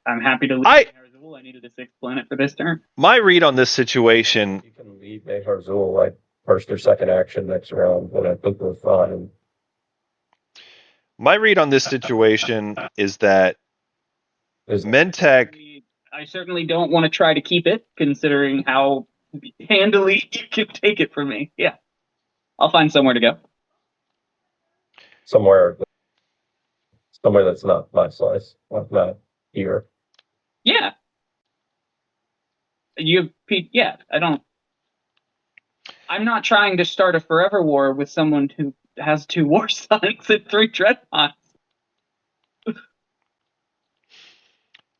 I'm happy to leave Mayherzul. I needed a 6th planet for this turn. My read on this situation. You can leave Mayherzul like first or second action next round, but I think we're fine. My read on this situation is that Mentak. I certainly don't want to try to keep it, considering how handily you can take it from me. Yeah. I'll find somewhere to go. Somewhere that's not my slice, like not here. Yeah. I'm not trying to start a forever war with someone who has 2 War Suns and 3 Dreadnoughts.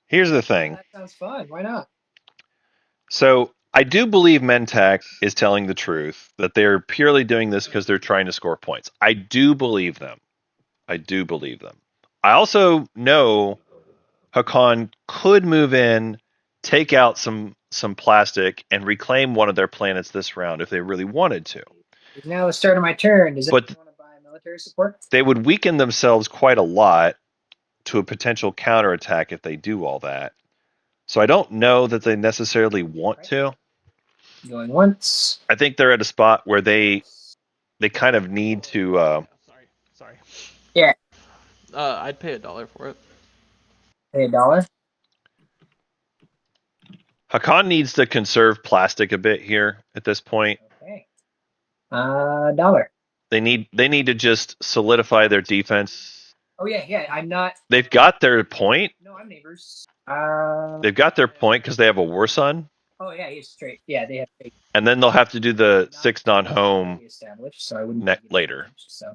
Here's the thing. That sounds fun. Why not? So I do believe Mentak is telling the truth, that they're purely doing this because they're trying to score points. I do believe them. I also know Hakan could move in, take out some plastic, and reclaim one of their planets this round if they really wanted to. It's now the start of my turn. Does anyone want to buy military support? They would weaken themselves quite a lot to a potential counterattack if they do all that. So I don't know that they necessarily want to. Going once. I think they're at a spot where they kind of need to. Sorry. Yeah. I'd pay $1 for it. Pay $1. Hakan needs to conserve plastic a bit here at this point. Okay. $1. They need to just solidify their defense. Oh yeah. I'm not. They've got their point. No, I'm neighbors. They've got their point because they have a War Sun. Oh yeah, he's straight. Yeah, they have. And then they'll have to do the 6 non-home Established, so I wouldn't later. So,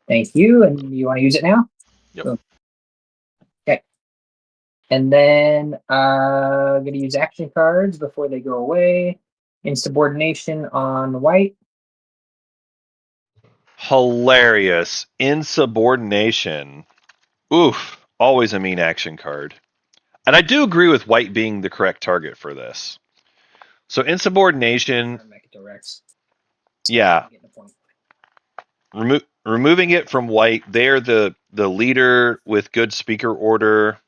thank you. And you want to use it now? Yep. Okay. And then gonna use action cards before they go away. Insubordination on white. Hilarious. Insubordination. Oof. Always a mean action card. And I do agree with white being the correct target for this. So insubordination. Yeah. removing it from white, they're the leader with good speaker order,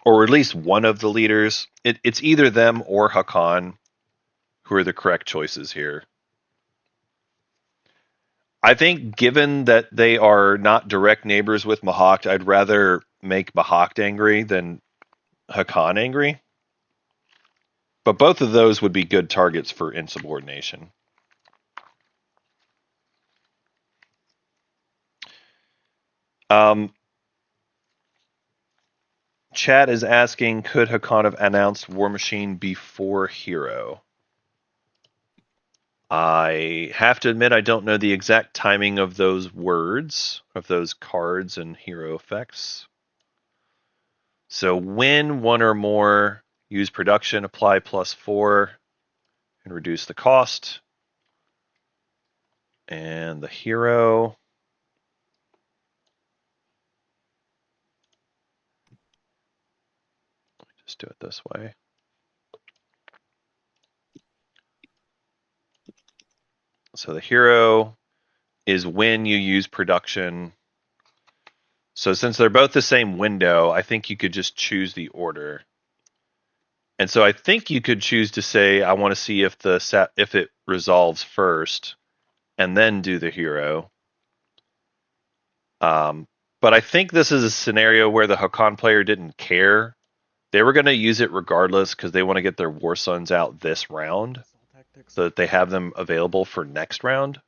or at least one of the leaders. It's either them or Hakan who are the correct choices here. I think given that they are not direct neighbors with Mahakt, I'd rather make Mahakt angry than Hakan angry. But both of those would be good targets for insubordination. Chat is asking, could Hakan have announced War Machine before Hero? I have to admit I don't know the exact timing of those words, of those cards and hero effects. So when one or more use production, apply +4 and reduce the cost. And the hero. Just do it this way. So the hero is when you use production. So since they're both the same window, I think you could just choose the order. And so I think you could choose to say, I want to see if it resolves first, and then do the hero. But I think this is a scenario where the Hakan player didn't care. They were going to use it regardless because they want to get their War Sons out this round, so that they have them available for next round.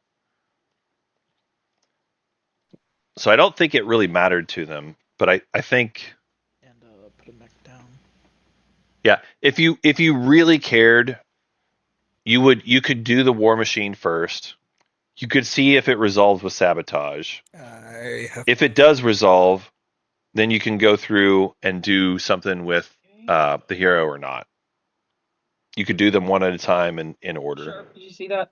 So I don't think it really mattered to them, but I think. And put him back down. Yeah, if you really cared, you could do the War Machine first. You could see if it resolves with sabotage. If it does resolve, then you can go through and do something with the hero or not. You could do them one at a time in order. Sharp, did you see that?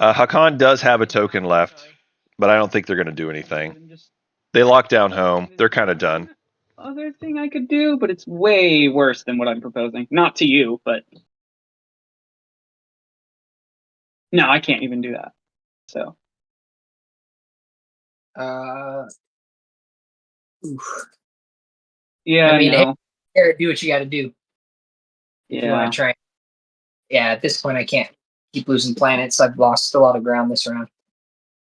Hakan does have a token left, but I don't think they're going to do anything. They lock down home. They're kind of done. Other thing I could do, but it's way worse than what I'm proposing. Not to you, but no, I can't even do that. So Oof. yeah, I mean, no. hey, do what you got to do. If you want Yeah. to try. Yeah, at this point, I can't keep losing planets. I've lost a lot of ground this round.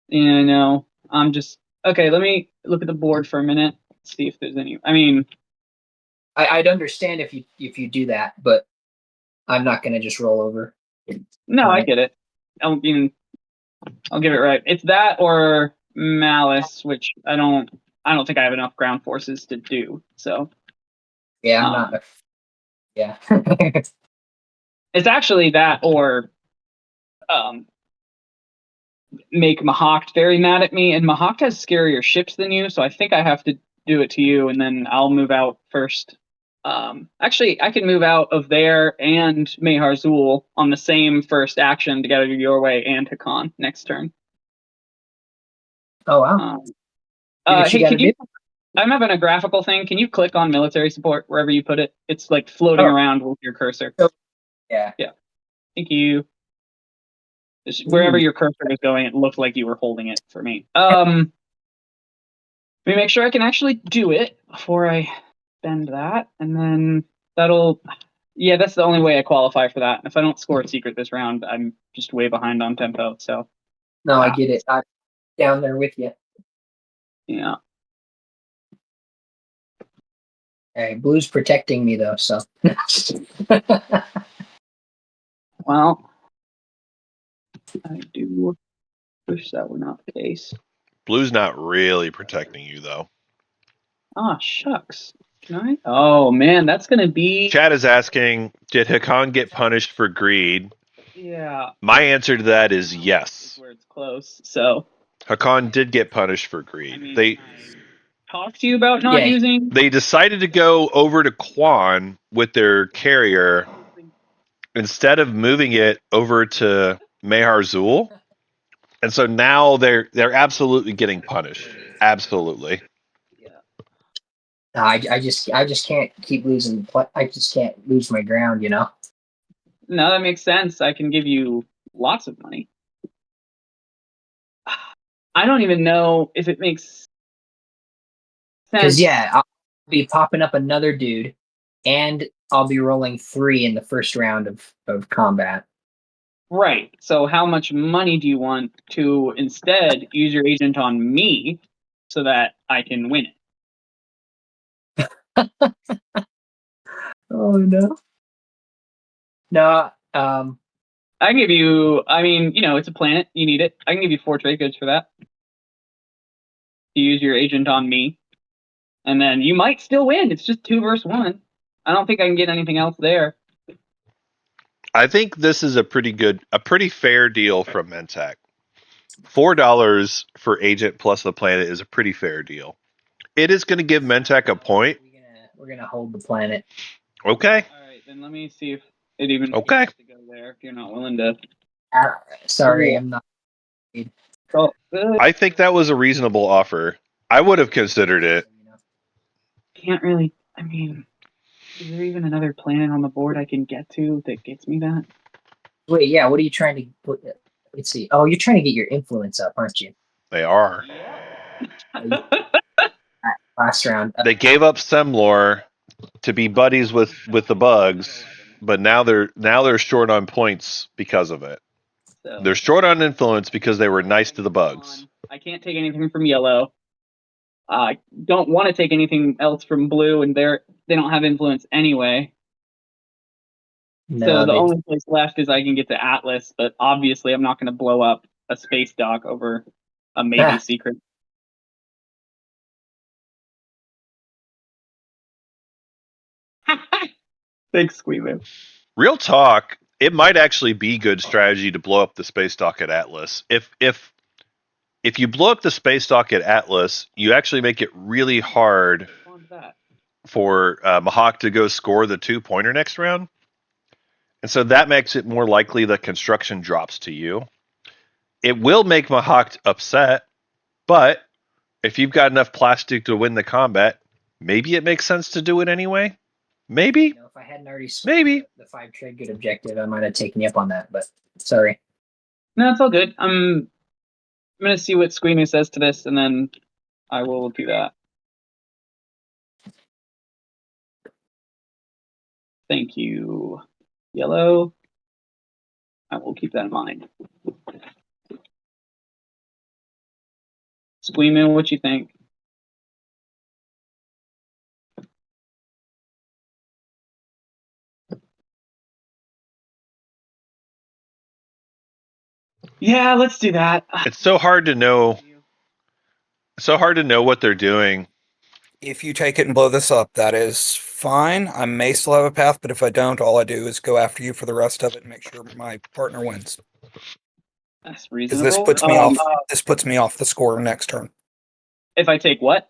Yeah, no. I'm just okay. Let me look at the board for a minute. See if there's any. I mean, I'd understand if you do that, but I'm not going to just roll over. no, I Right. get it. I'll give it right. It's that or Malice, which I don't think I have enough ground forces to do. So Yeah, I'm not. Yeah. it's actually that or make Mahakt very mad at me, and Mahakt has scarier ships than you, so I think I have to do it to you, and then I'll move out first. Actually, I can move out of there and Meharzul on the same first action to get out of your way and Hakan next turn. Oh wow. Hey, can you? I'm having a graphical thing. Can you click on military support wherever you put it? It's like floating around with your cursor. Yeah. Yeah. Thank you. Just wherever your cursor was going, it looked like you were holding it for me. Let me make sure I can actually do it before I bend that, and then that'll. Yeah, that's the only way I qualify for that. If I don't score a secret this round, I'm just way behind on tempo. So. No, I get it. I'm down there with you. Yeah. Hey, Blue's protecting me though, so. Well, I do wish that were not the case. Blue's not really protecting you though. Ah, shucks. Can I? Oh man, that's gonna be. Chad is asking, did Hakan get punished for greed? Yeah. My answer to that is yes. Where it's close, so. Hakan did get punished for greed. I mean, I talked to you about not Yeah. using. They decided to go over to Quan with their carrier instead of moving it over to Meharzul. And so now they're absolutely getting punished. Absolutely. No, I just can't keep losing. I just can't lose my ground, you know. No, that makes sense. I can give you lots of money. I don't even know if it makes sense. Because yeah, I'll be popping up another dude, and I'll be rolling 3 in the first round of combat. Right. So how much money do you want to instead use your agent on me so that I can win it? Oh no. No, I can give you, I mean, it's a planet. You need it. I can give you 4 trade goods for that. You use your agent on me. And then you might still win. It's just 2 versus 1. I don't think I can get anything else there. I think this is a pretty fair deal from Mentech. $4 for agent plus the planet is a pretty fair deal. It is going to give Mentech a point. we're gonna hold the planet. Okay. All right, then let me see if it even Okay. has to go there if you're not willing to. Sorry, Yeah. I'm not. Oh, I think that was a reasonable offer. I would have considered it. can't really. I mean, is there even another planet on the board I can get to that gets me that? Wait, yeah. What are you trying to put? Let's see. Oh, you're trying to get your influence up, aren't you? They are. Last round. They gave up Semlor to be buddies with the bugs, but now they're short on points because of it. So, They're short on influence because they were nice to the bugs. I can't take anything from yellow. I don't want to take anything else from blue, and they don't have influence anyway. No, So the only place left is I can get to Atlas, but obviously I'm not going to blow up a space dock over a maybe secret. Thanks, Squeeman. Real talk, it might actually be good strategy to blow up the space dock at Atlas. If you blow up the space dock at Atlas, you actually make it really hard for Mahawk to go score the 2-pointer next round. And so that makes it more likely that construction drops to you. It will make Mahawk upset, but if you've got enough plastic to win the combat, maybe it makes sense to do it anyway. Maybe. if I hadn't already maybe the 5 trade good objective, I might have taken you up on that. But sorry. No, it's all good. I'm gonna see what Squeamy says to this, and then I will do that. Thank you, Yellow. I will keep that in mind. Squeamy, what you think? Yeah, let's do that. it's so hard to know. It's so hard to know what they're doing. If you take it and blow this up, that is fine. I may still have a path, but if I don't, all I do is go after you for the rest of it and make sure my partner wins. That's Because reasonable. this puts me off. This puts me off the score next turn. If I take what?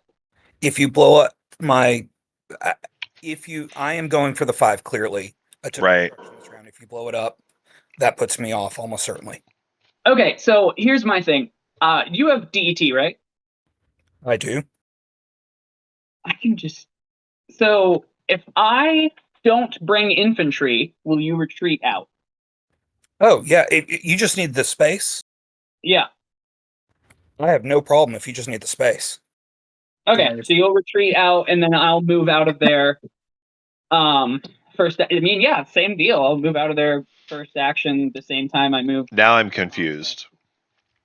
If you blow up my, I am going for the 5 clearly. I took Right. this round. If you blow it up, that puts me off almost certainly. Okay, so here's my thing. You have DET, right? I do. I can just. So if I don't bring infantry, will you retreat out? Oh yeah, you just need the space. Yeah. I have no problem if you just need the space. Okay, so you'll retreat out, and then I'll move out of there. First, I mean, yeah, same deal. I'll move out of there first action the same time I move. Now I'm confused.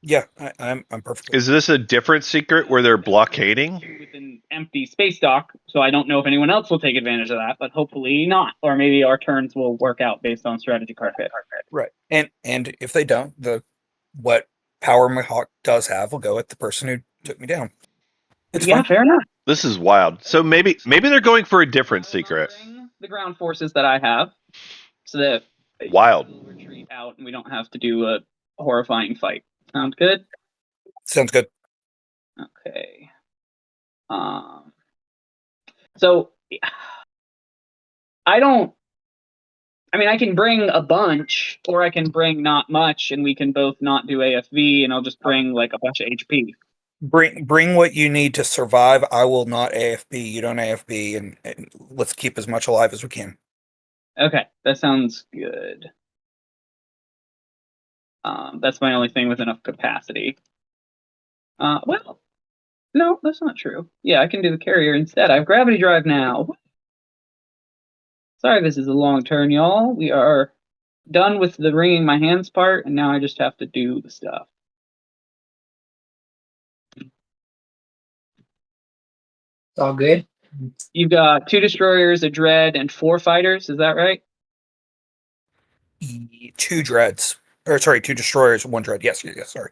Yeah, I'm perfectly. Is this a different secret where they're blockading? With an empty space dock, so I don't know if anyone else will take advantage of that, but hopefully not. Or maybe our turns will work out based on strategy card fit. Right, and if they don't, what power Mahawk does have will go at the person who took me down. It's fine. Fair enough. This is wild. So maybe they're going for a different secret. The ground forces that I have, so that wild we'll retreat out and we don't have to do a horrifying fight. Sound good? Sounds good. Okay. So I mean, I can bring a bunch, or I can bring not much, and we can both not do AFV, and I'll just bring like a bunch of HP. Bring what you need to survive. I will not AFB. You don't AFB, and let's keep as much alive as we can. Okay, that sounds good. That's my only thing with enough capacity. Well, no, that's not true. Yeah, I can do the carrier instead. I have gravity drive now. Sorry, this is a long turn, y'all. We are done with the wringing my hands part, and now I just have to do the stuff. It's all good. You've got 2 destroyers, a dread, and 4 fighters. Is that right? 2 dreads. Or sorry, 2 destroyers, 1 dread. Yes, sorry.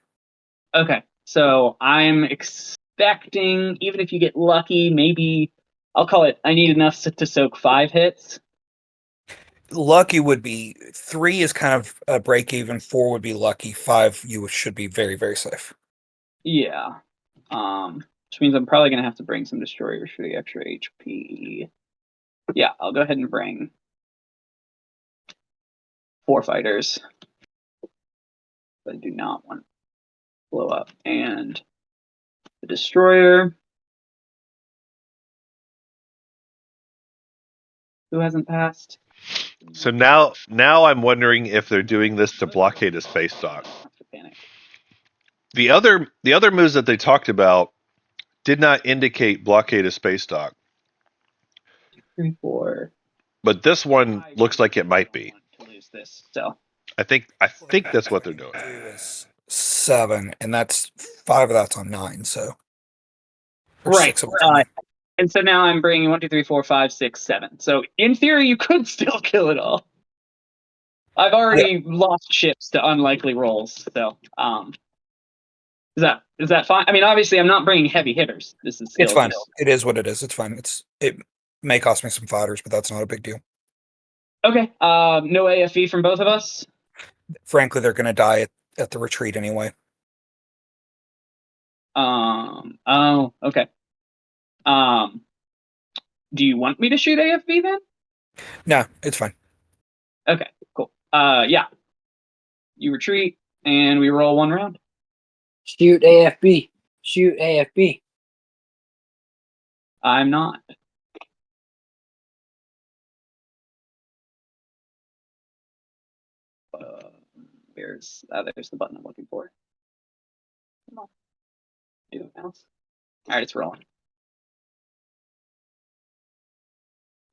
Okay, so I'm expecting, even if you get lucky, maybe I'll call it. I need enough to soak 5 hits. Lucky would be 3 is kind of a break even. 4 would be lucky. 5 you should be very, very safe. Yeah. Which means I'm probably gonna have to bring some destroyers for the extra HP. Yeah, I'll go ahead and bring 4 fighters. But I do not want to blow up. And the destroyer. Who hasn't passed? So now I'm wondering if they're doing this to blockade a space dock. Panic. The other moves that they talked about did not indicate blockade a space dock, 3, 4. but this one looks like it might be. To lose this, so I think that's what they're doing. 2 is 7, and that's 5 of that's on 9. So or right. 6 of it's on 9. And so now I'm bringing 1, 2, 3, 4, 5, 6, 7. So in theory, you could still kill it all. I've already lost ships to unlikely rolls, so is that fine? I mean, obviously, I'm not bringing heavy hitters. This is still It's fine. just... It is what it is. It's fine. It may cost me some fighters, but that's not a big deal. Okay. No AFE from both of us. Frankly, they're going to die at the retreat anyway. Oh, okay. Do you want me to shoot AFB then? No, it's fine. Okay, cool. Yeah. You retreat, and we roll 1 round. Shoot AFB. Shoot AFB. I'm not. There's the button I'm looking for. Come on. Do it, mouse. All right, it's rolling.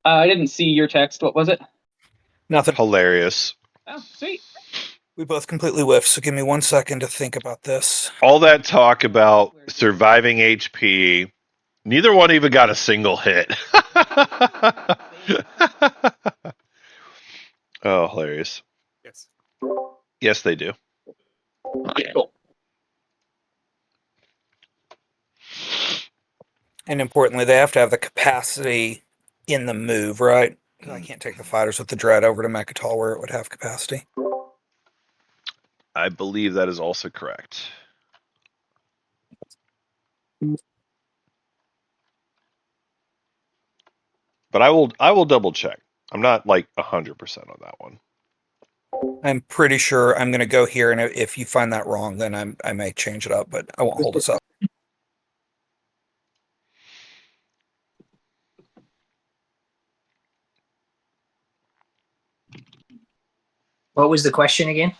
I didn't see your text. What was it? Nothing. Hilarious. Oh, sweet. We both completely whiffed, so give me 1 second to think about this. All that talk about surviving HP, neither one even got a single hit. Oh, hilarious. Yes. Yes, they do. Okay, cool. And importantly, they have to have the capacity in the move, right? I can't take the fighters with the dread over to Mechatol where it would have capacity. I believe that is also correct. But I will double check. I'm not like 100% on that one. I'm pretty sure I'm going to go here, and if you find that wrong, then I may change it up, but I won't hold us up. What was the question again?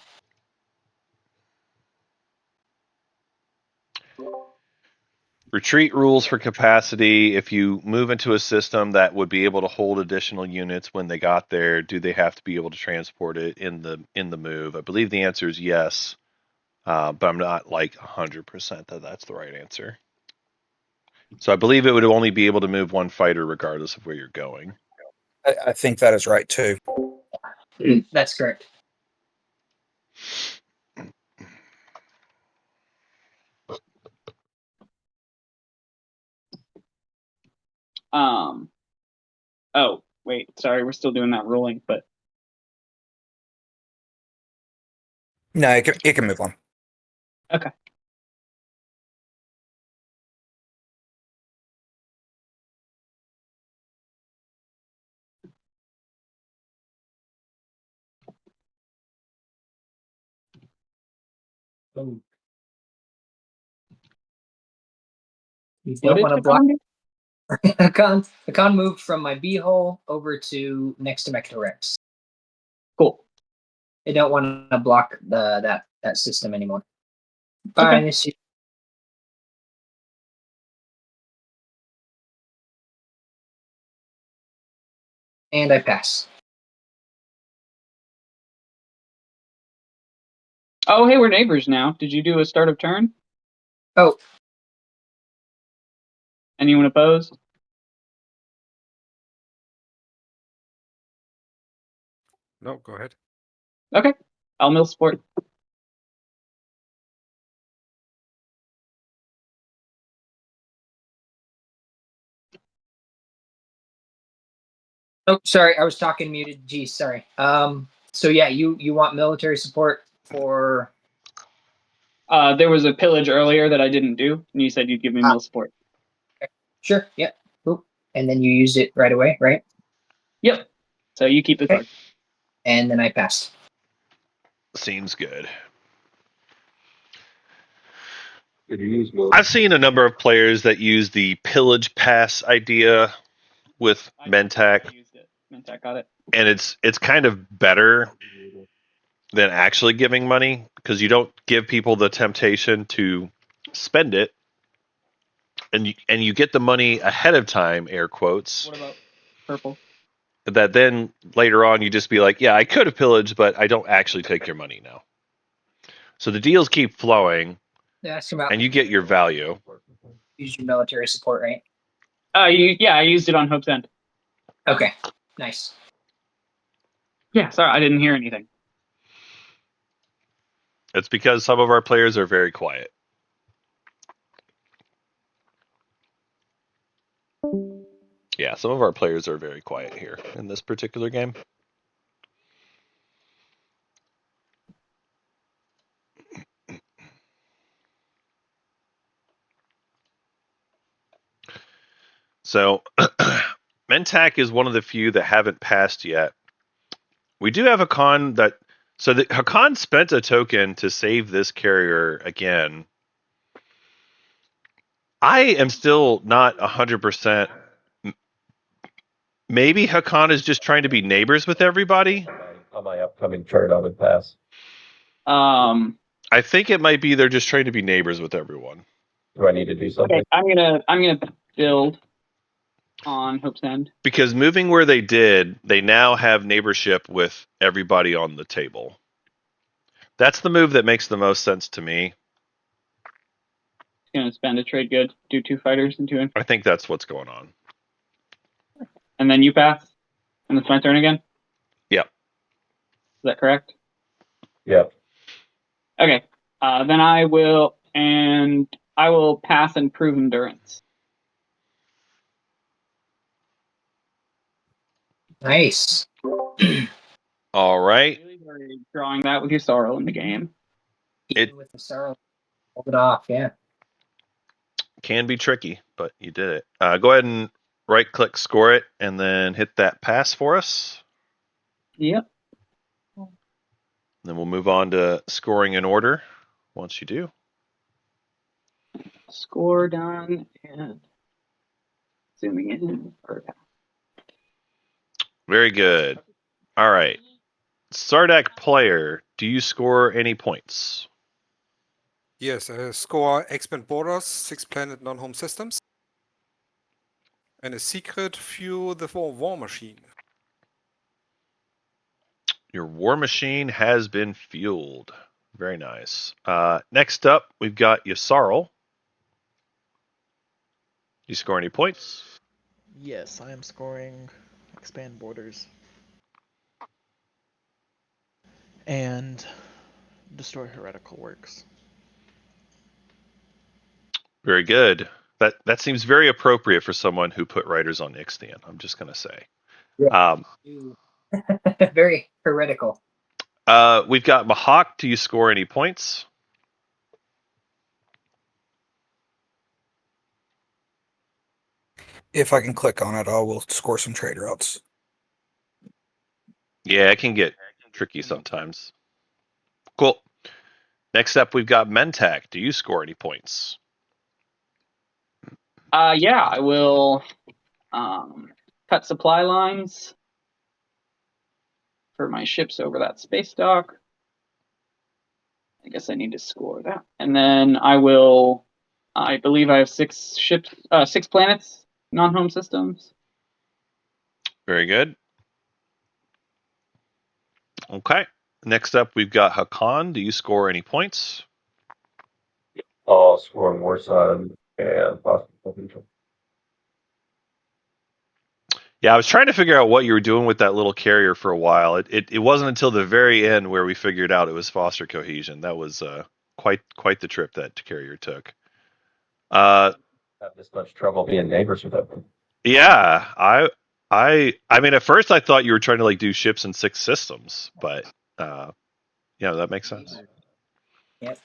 Retreat rules for capacity. If you move into a system that would be able to hold additional units when they got there, do they have to be able to transport it in the move? I believe the answer is yes, but I'm not like 100% that that's the right answer. So I believe it would only be able to move 1 fighter regardless of where you're going. I think that is right, too. That's correct. Oh, wait. Sorry, we're still doing that ruling, but No, it can move on. okay. You What don't did want to block. Hakan do? Hakan moved from my B hole over to next to Mectorex. Cool. I don't want to block that system anymore. Bye, Okay. miss you. And I pass. Oh, hey, we're neighbors now. Did you do a start of turn? Oh, Anyone opposed? No, go ahead. Okay, I'll mill support. oh, sorry, I was talking muted. Geez, sorry. So yeah, you want military support for? There was a pillage earlier that I didn't do, and you said you'd give me mill support. Sure. Yep. Oop. And then you used it right away, right? Yep. So you keep the Okay. card. And then I passed. Seems good. Did you use move? I've seen a number of players that use the pillage pass idea with I Mentak, used it. Mentak got it. and it's kind of better than actually giving money because you don't give people the temptation to spend it, and you get the money ahead of time, air quotes. What about purple? That then later on you just be like, yeah, I could have pillaged, but I don't actually take your money now. So the deals keep flowing, Ask about and you get your value. use your military support, right? I used it on Hope's End. Okay. Nice. Yeah, sorry, I didn't hear anything. It's because some of our players are very quiet. Yeah, some of our players are very quiet here in this particular game. So, Mentak is one of the few that haven't passed yet. We do have Hakan that. So, Hakan spent a token to save this carrier again. I am still not 100%. Maybe Hakan is just trying to be neighbors with everybody. On my upcoming turn, I would pass. I think it might be they're just trying to be neighbors with everyone. Do I need to do something? Okay, I'm gonna build on Hope's End. Because moving where they did, they now have neighborship with everybody on the table. That's the move that makes the most sense to me. Gonna spend a trade good, do 2 fighters and 2 in, I think that's what's going on. and then you pass, and it's my turn again. Yep. Is that correct? Yep. Okay. Then I will pass and prove endurance. Nice. All right. Really worried drawing that with your sorrow in the game. Even with the sorrow, hold it off. Yeah. Can be tricky, but you did it. Go ahead and right-click, score it, and then hit that pass for us. Yep. Then we'll move on to scoring in order once you do. Score done and zooming in. Very good. All right. Sardak player, do you score any points? Yes, score expand borders, 6 planet non-home systems. And a secret fuel the war machine. Your war machine has been fueled. Very nice. Next up, we've got Yasarl. Do you score any points? Yes, I am scoring expand borders. And destroy heretical works. Very good. That seems very appropriate for someone who put writers on Ixthian, I'm just going to say. Yeah. Very heretical. We've got Mahak. Do you score any points? If I can click on it, I will score some trade routes. Yeah, it can get tricky sometimes. Cool. Next up, we've got Mentak. Do you score any points? Yeah, I will cut supply lines for my ships over that space dock. I guess I need to score that. And then I believe I have 6 ships, 6 planets, non-home systems. Very good. Okay. Next up, we've got Hakan. Do you score any points? I'll score more side and possibly. Yeah, I was trying to figure out what you were doing with that little carrier for a while. It wasn't until the very end where we figured out it was foster cohesion. That was quite the trip that carrier took. Have this much trouble being neighbors with them. Yeah, I mean, at first I thought you were trying to like do ships in 6 systems, but yeah, that makes sense. Yep.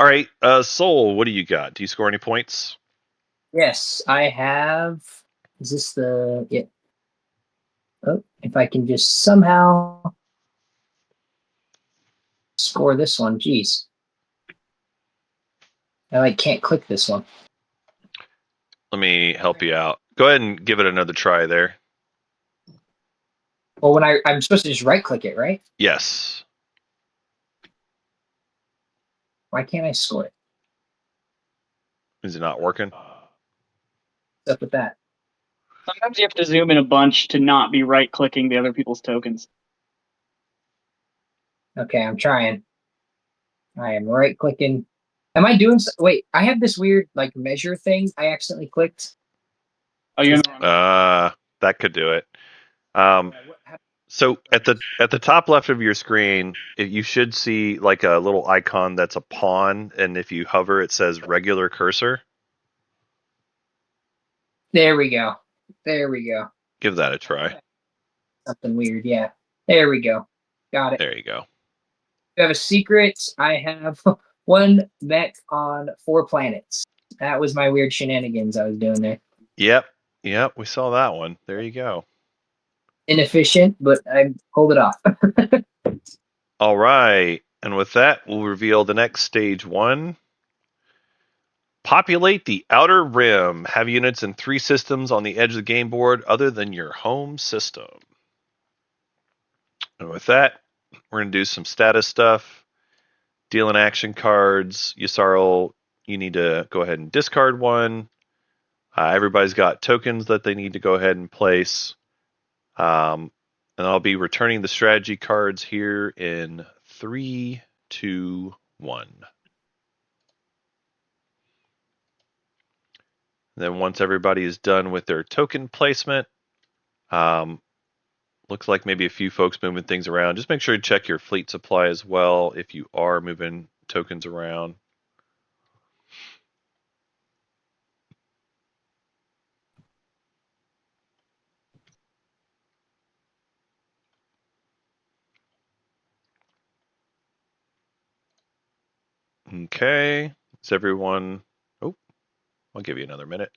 All right, Soul, what do you got? Do you score any points? Yes, I have. Is this the? Yeah. Oh, if I can just somehow score this one, jeez. I like can't click this one. Let me help you out. Go ahead and give it another try there. Well, when I'm supposed to just right click it, right? Yes. Why can't I score it? Is it not working? What's up with that? Sometimes you have to zoom in a bunch to not be right-clicking the other people's tokens. Okay, I'm trying. I am right clicking. Am I doing? Wait, I have this weird like measure thing. I accidentally clicked. Oh, you're in the wrong. That could do it. So at the top left of your screen, you should see like a little icon that's a pawn, and if you hover, it says regular cursor. There we go. There we go. Give that a try. Something weird. Yeah. There we go. Got it. There you go. You have a secret. I have one mech on 4 planets. That was my weird shenanigans I was doing there. Yep, we saw that one. There you go. Inefficient, but I pulled it off. All right, and with that, we'll reveal the next stage 1. Populate the outer rim. Have units in 3 systems on the edge of the game board other than your home system. And with that, we're going to do some status stuff. Dealing action cards. Yusarl, you need to go ahead and discard one. Everybody's got tokens that they need to go ahead and place. And I'll be returning the strategy cards here in 3, 2, 1. Then once everybody is done with their token placement, looks like maybe a few folks moving things around. Just make sure to check your fleet supply as well if you are moving tokens around. Okay, is everyone? Oh, I'll give you another minute.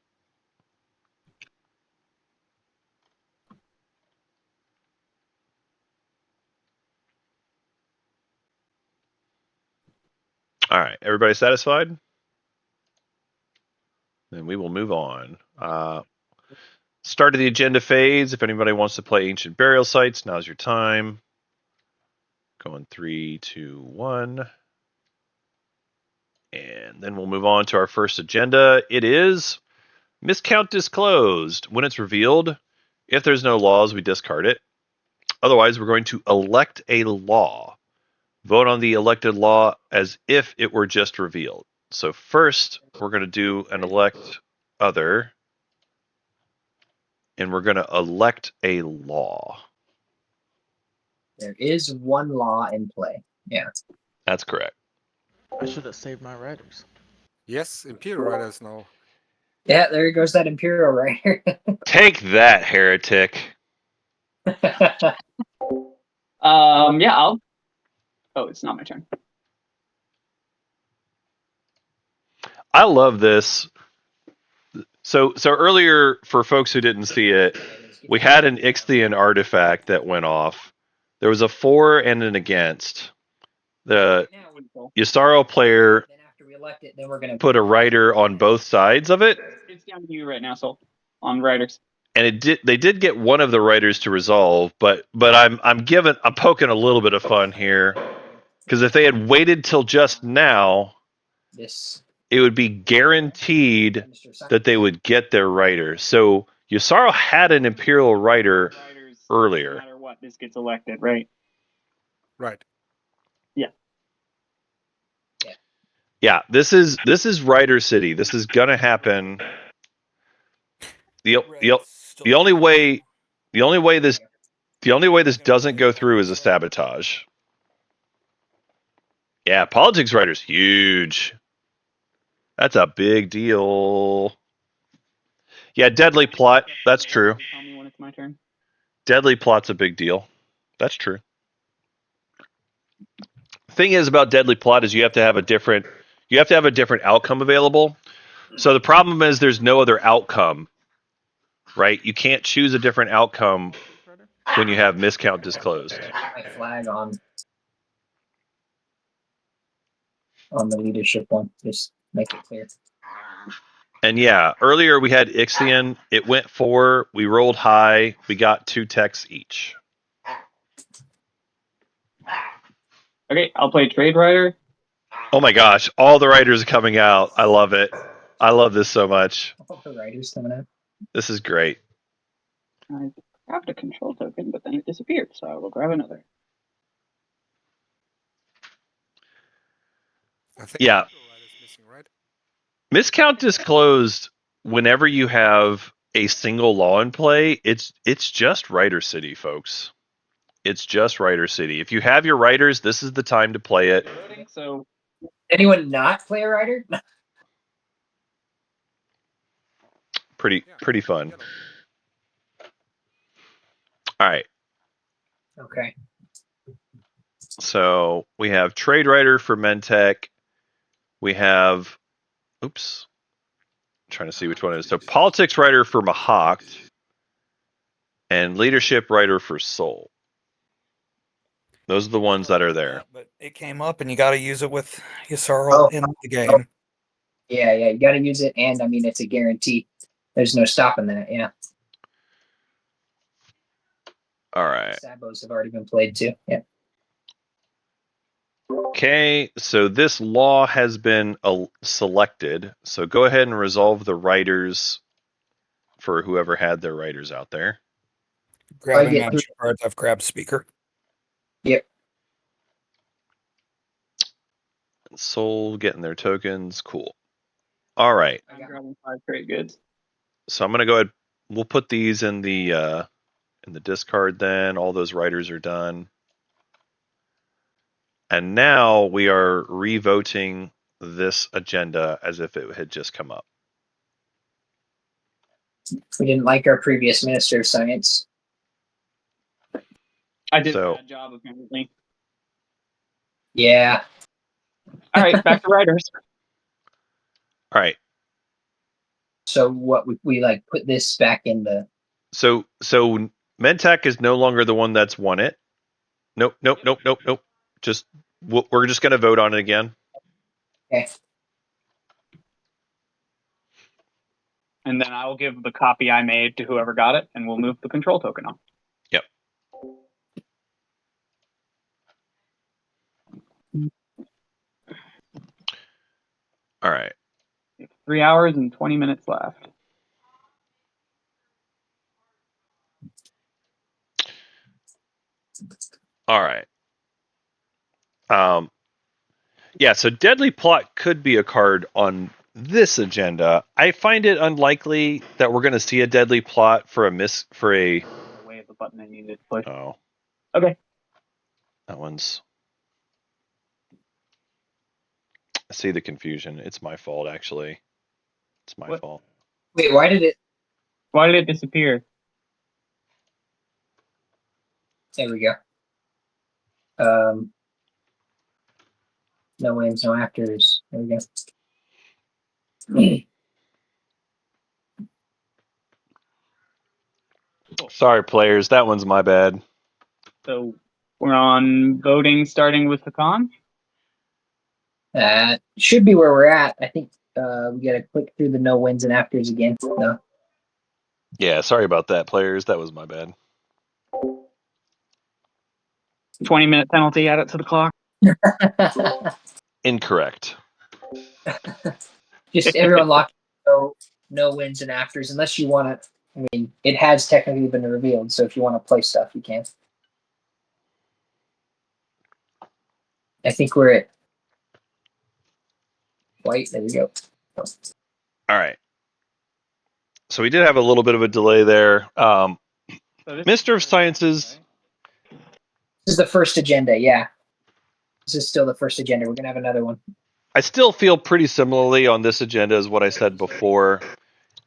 All right, everybody satisfied? Then we will move on. Start of the agenda phase. If anybody wants to play Ancient Burial Sites, now's your time. Going 3, 2, 1. And then we'll move on to our first agenda. It is Miscount Disclosed. When it's revealed, if there's no laws, we discard it. Otherwise, we're going to elect a law. Vote on the elected law as if it were just revealed. So first, we're going to do an elect other, and we're going to elect a law. There is one law in play. Yeah. That's correct. I should have saved my riders. Yes, Imperial Riders now. Yeah, there goes that Imperial right here. Take that, heretic. Yeah, I'll. Oh, it's not my turn. I love this. So earlier, for folks who didn't see it, we had an Ixian artifact that went off. There was a for and an against. The Yusaro player Then after we elect it, then we're gonna put a writer on both sides of it, It's down to you right now, Soul. On writers. and they did get one of the writers to resolve, but I'm poking a little bit of fun here, because if they had waited till just now, this it would be guaranteed that they would get their writer. So Yusaro had an Imperial writer Writers, earlier. no matter what, this gets elected, right? Right. Yeah, this is Rider City. This is gonna happen. The only way this doesn't go through is a sabotage. Yeah, politics writer's huge. That's a big deal. Yeah, deadly plot. That's true. Tell me when it's my turn. Deadly plot's a big deal. That's true. Thing is about deadly plot is you have to have a different outcome available. So the problem is there's no other outcome, right? You can't choose a different outcome when you have miscount disclosed. My flag on the leadership one. Just make it clear. And yeah, earlier we had Ixion. It went 4. We rolled high. We got 2 techs each. Okay, I'll play Trade Writer. Oh my gosh, all the writers are coming out. I love it. I love this so much. All the writers coming out. This is great. I grabbed a control token, but then it disappeared, so I will grab another. I think Yeah. is missing, right? Miscount disclosed whenever you have a single law in play, it's just Writer City, folks. It's just Writer City. If you have your writers, this is the time to play it. So Anyone not play a writer? Pretty fun. All right. Okay. So we have Trade Writer for Mentech. We have, oops, I'm trying to see which one it is. So Politics Writer for Mahawk and Leadership Writer for Soul. Those are the ones that are there. But it came up, and you got to use it with Yssarl in the game. Yeah, you got to use it, and I mean it's a guarantee. There's no stopping that. Yeah. All right. Sabos have already been played too. Yeah. Okay, so this law has been selected. So go ahead and resolve the writers for whoever had their writers out there. Grabbing action cards. I've grabbed speaker. Yep. Soul getting their tokens. Cool. All right. I'm grabbing 5 trade goods. So I'm gonna go ahead. We'll put these in the discard then. All those writers are done. And now we are revoting this agenda as if it had just come up. We didn't like our previous Minister of Science. I did a bad job, apparently. Yeah. All right, back to writers. All right. So what we like put this back in the. So Mentech is no longer the one that's won it. Nope. Just we're just gonna vote on it again. Okay. And then I will give the copy I made to whoever got it, and we'll move the control token on. Yep. All right. 3 hours and 20 minutes left. All right. Yeah, so Deadly Plot could be a card on this agenda. I find it unlikely that we're going to see a Deadly Plot for a Way of the button I needed to push. Oh. Okay. That one's. I see the confusion. It's my fault, actually. It's my fault. Wait, why did it disappear? There we go. No wins, no afters. There we go. Sorry, players. That one's my bad. So we're on voting starting with the con? Should be where we're at. I think we got to click through the no wins and afters again. No. Yeah, sorry about that, players. That was my bad. 20-minute penalty, add it to the clock. Incorrect. Just everyone lock no wins and afters unless you want to. I mean, it has technically been revealed, so if you want to play stuff, you can. I think we're at white. There we go. All right. So we did have a little bit of a delay there. Mr. of Sciences. This is the first agenda, yeah. This is still the first agenda. We're gonna have another one. I still feel pretty similarly on this agenda as what I said before.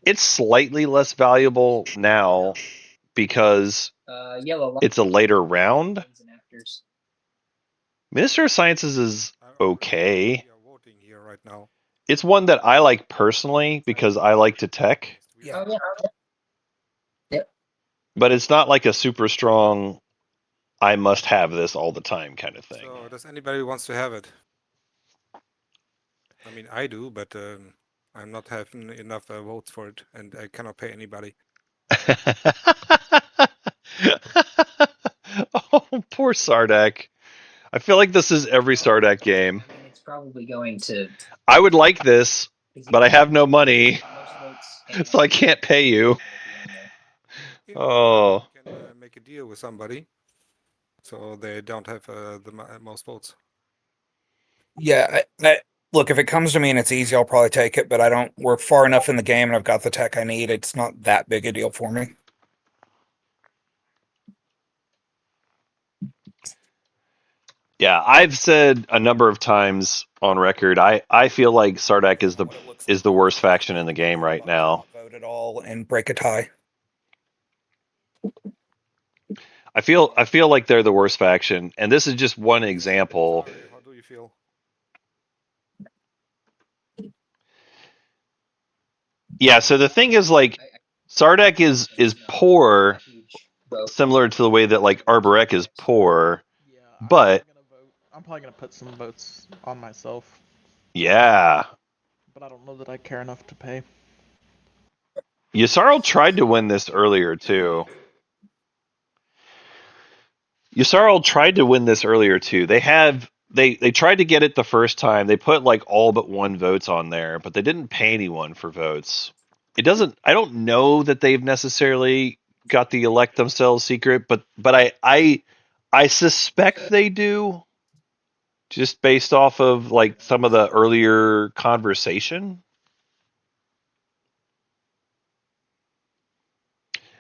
It's slightly less valuable now because Yellow. it's a later round. Lines and afters. Minister of Sciences is okay. We are voting here right now. It's one that I like personally because I like to tech, Oh, yeah. Yep. but it's not like a super strong, I must have this all the time kind of thing. So does anybody wants to have it? I mean, I do, but I'm not having enough votes for it, and I cannot pay anybody. Oh, poor Sardak. I feel like this is every Sardak game. I mean, it's probably going to. I would like this, but I have no money, so I can't pay you. You Oh. can make a deal with somebody, so they don't have the most votes. Yeah, look, if it comes to me and it's easy, I'll probably take it. But I don't. We're far enough in the game, and I've got the tech I need. It's not that big a deal for me. Yeah, I've said a number of times on record, I feel like Sardak is the worst faction in the game right now. Vote at all and break a tie. I feel like they're the worst faction, and this is just one example. How do you feel? Yeah, so the thing is, like, Sardak is poor, similar to the way that like Arborek is poor. Yeah, But I'm probably gonna put some votes on myself, yeah, but I don't know that I care enough to pay. Yusarl tried to win this earlier too. They tried to get it the first time. They put like all but one votes on there, but they didn't pay anyone for votes. I don't know that they've necessarily got the elect themselves secret, but I suspect they do, just based off of like some of the earlier conversation.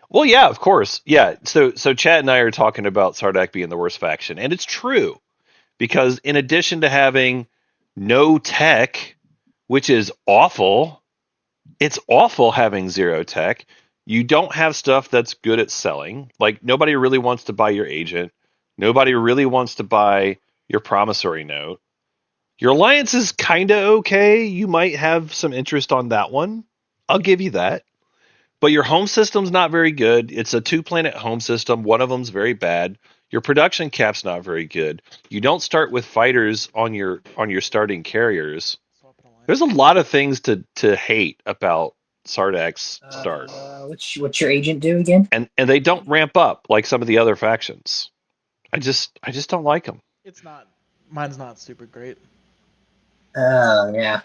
Well, yeah, of course. Yeah. So Chad and I are talking about Sardak being the worst faction, and it's true. Because in addition to having no tech, which is awful, it's awful having zero tech. You don't have stuff that's good at selling. Like, nobody really wants to buy your agent. Nobody really wants to buy your promissory note. Your alliance is kind of okay. You might have some interest on that one. I'll give you that. But your home system's not very good. It's a 2-planet home system. One of them's very bad. Your production cap's not very good. You don't start with fighters on your starting carriers. There's a lot of things to hate about Sardak's start. What's your agent do again? And they don't ramp up like some of the other factions. I just don't like them. Mine's not super great. Oh yeah.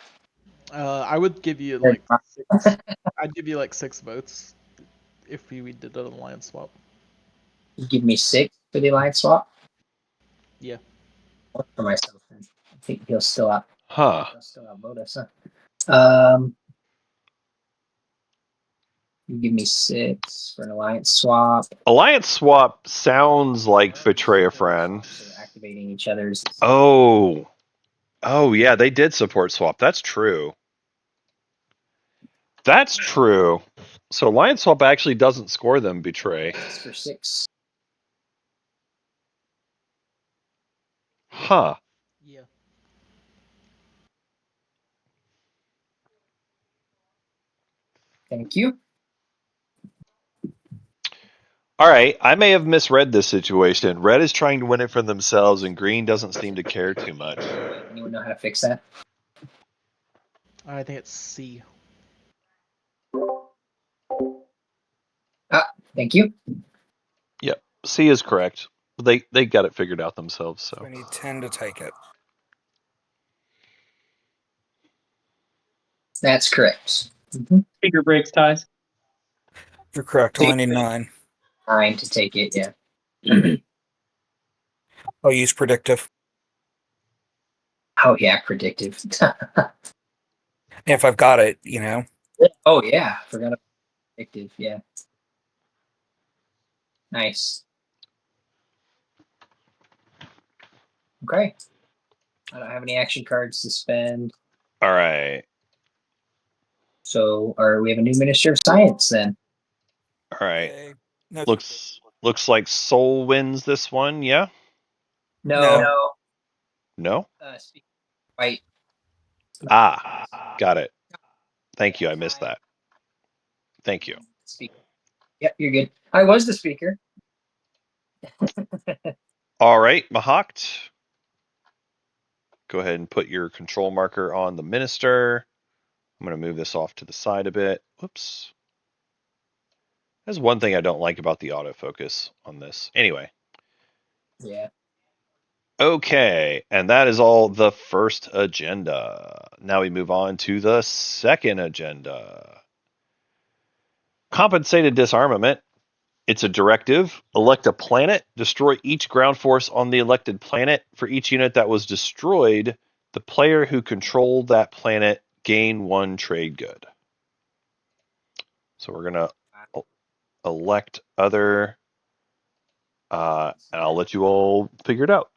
I would give you like 6. I'd give you like 6 votes if we did an alliance swap. You give me 6 for the alliance swap. Yeah. Or for myself, then. I think he'll still out. Huh. He'll still outvote us. Huh? You give me 6 for an alliance swap. Alliance swap sounds like betray a friend. So activating each other's. Oh yeah, they did support swap. That's true. So alliance swap actually doesn't score them betray. Just for 6. Huh. Yeah. Thank you. All right, I may have misread this situation. Red is trying to win it for themselves, and green doesn't seem to care too much. Anyone know how to fix that? I think it's C. Thank you. Yep, C is correct. They got it figured out themselves. So We need 10 to take it. That's correct. Speaker breaks ties. You're correct. Only need 9. 9 to take it. Yeah. I'll use predictive. Oh yeah, predictive. If I've got it, Oh yeah, forgot about predictive. Yeah, nice. Okay, I don't have any action cards to spend, All right. so we have a new Minister of Science then. All right. Okay. No, Looks like Soul wins this one. Yeah. No. No. White. Ah, got it. Thank you. I missed that. Thank you. Speaker. Yep, you're good. I was the speaker. All right, Mahokt. Go ahead and put your control marker on the minister. I'm going to move this off to the side a bit. Whoops. There's one thing I don't like about the autofocus on this. Anyway. Yeah. Okay, and that is all the first agenda. Now we move on to the second agenda. Compensated disarmament. It's a directive. Elect a planet. Destroy each ground force on the elected planet. For each unit that was destroyed, the player who controlled that planet gain 1 trade good. So we're going to elect other, and I'll let you all figure it out.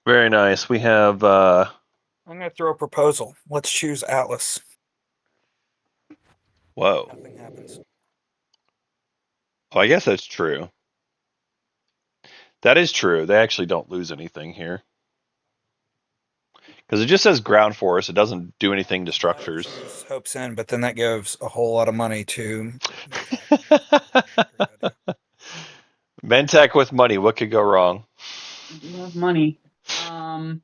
Very nice. We have I'm going to throw a proposal. Let's choose Atlas. whoa. Nothing happens. Oh, I guess that's true. That is true. They actually don't lose anything here. Because it just says ground force. It doesn't do anything to structures. Hopes in, but then that gives a whole lot of money to Mentech with money. What could go wrong? I do have money.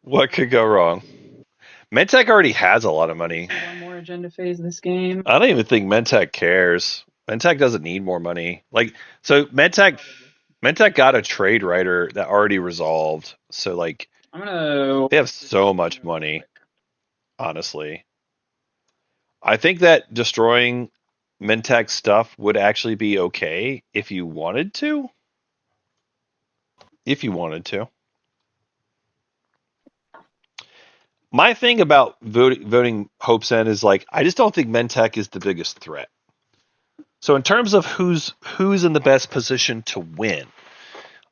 What could go wrong? Mentech already has a lot of money. One more agenda phase of this game. I don't even think Mentech cares. Mentech doesn't need more money. So Mentech got a trade writer that already resolved. So they have so much money. Honestly, I think that destroying Mentech stuff would actually be okay if you wanted to. If you wanted to. My thing about voting Hope's End is I just don't think Mentech is the biggest threat. So in terms of who's in the best position to win,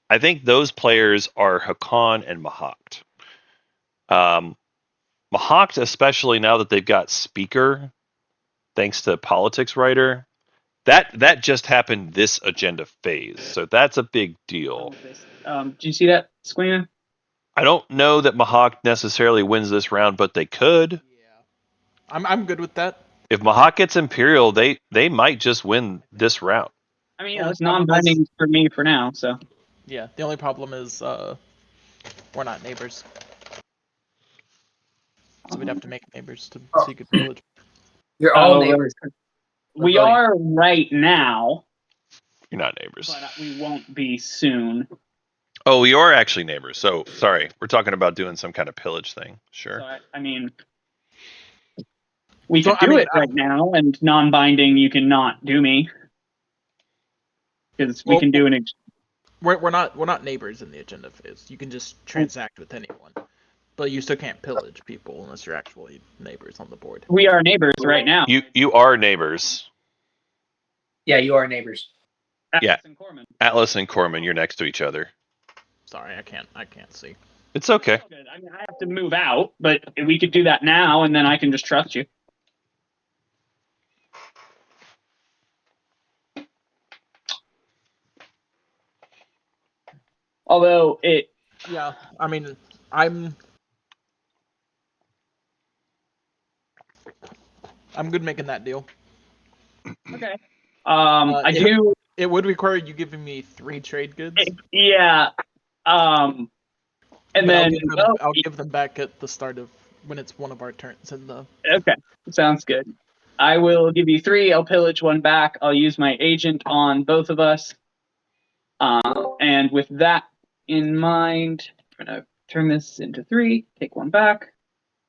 I think those players are Hakan and Mahokt. Mahokt, especially now that they've got Speaker, thanks to Politics Writer, that just happened this agenda phase, so that's a big deal. Do you see that, Squina? I don't know that Mahokt necessarily wins this round, but they could. Yeah, I'm good with that. If Mahokt gets Imperial, they might just win this round. I mean, it's non-binding for me for now, so. Yeah, the only problem is we're not neighbors. So we'd have to make neighbors to so you could pillage. You're all neighbors. We are right now. You're not neighbors. But we won't be soon. Oh, we are actually neighbors. So, sorry. We're talking about doing some kind of pillage thing. Sure. So, I mean, we could do it right now, and non-binding, you cannot do me. Because we can do an... We're not neighbors in the agenda phase. You can just transact with anyone. But you still can't pillage people unless you're actually neighbors on the board. We are neighbors right now. You are neighbors. Yeah, you are neighbors. Atlas and Corman. Atlas and Corman, you're next to each other. Sorry, I can't see. It's okay. I mean, I have to move out, but we could do that now, and then I can just trust you. Although it... Yeah, I mean, I'm good making that deal. Okay. I do... It would require you giving me 3 trade goods. Yeah. And then... I'll give them back at the start of... when it's one of our turns in the... Okay, sounds good. I will give you 3. I'll pillage 1 back. I'll use my agent on both of us. And with that in mind, I'm going to turn this into 3, take 1 back,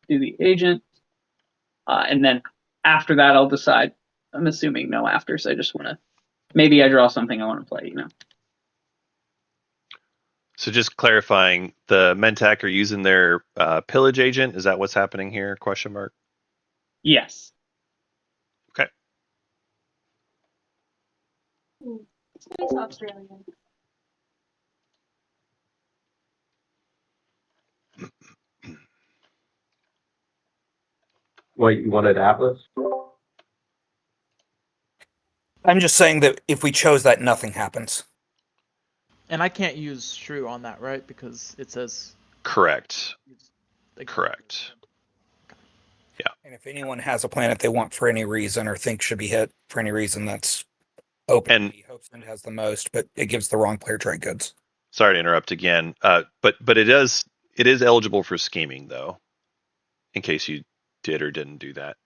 do the agent, and then after that I'll decide. I'm assuming no afters. I just want to, maybe I draw something I want to play, So just clarifying, the Mentak are using their pillage agent. Is that what's happening here? Question mark. Yes. Okay. It's nice Australian. Wait, you wanted Atlas? I'm just saying that if we chose that, nothing happens. And I can't use Shrew on that, right? Because it says. Correct. Like, Correct. And if anyone has a planet they want for any reason or think should be hit for any reason, that's open. And Hopesend has the most, but it gives the wrong player trade goods. sorry to interrupt again, but it is eligible for scheming though, in case you did or didn't do that.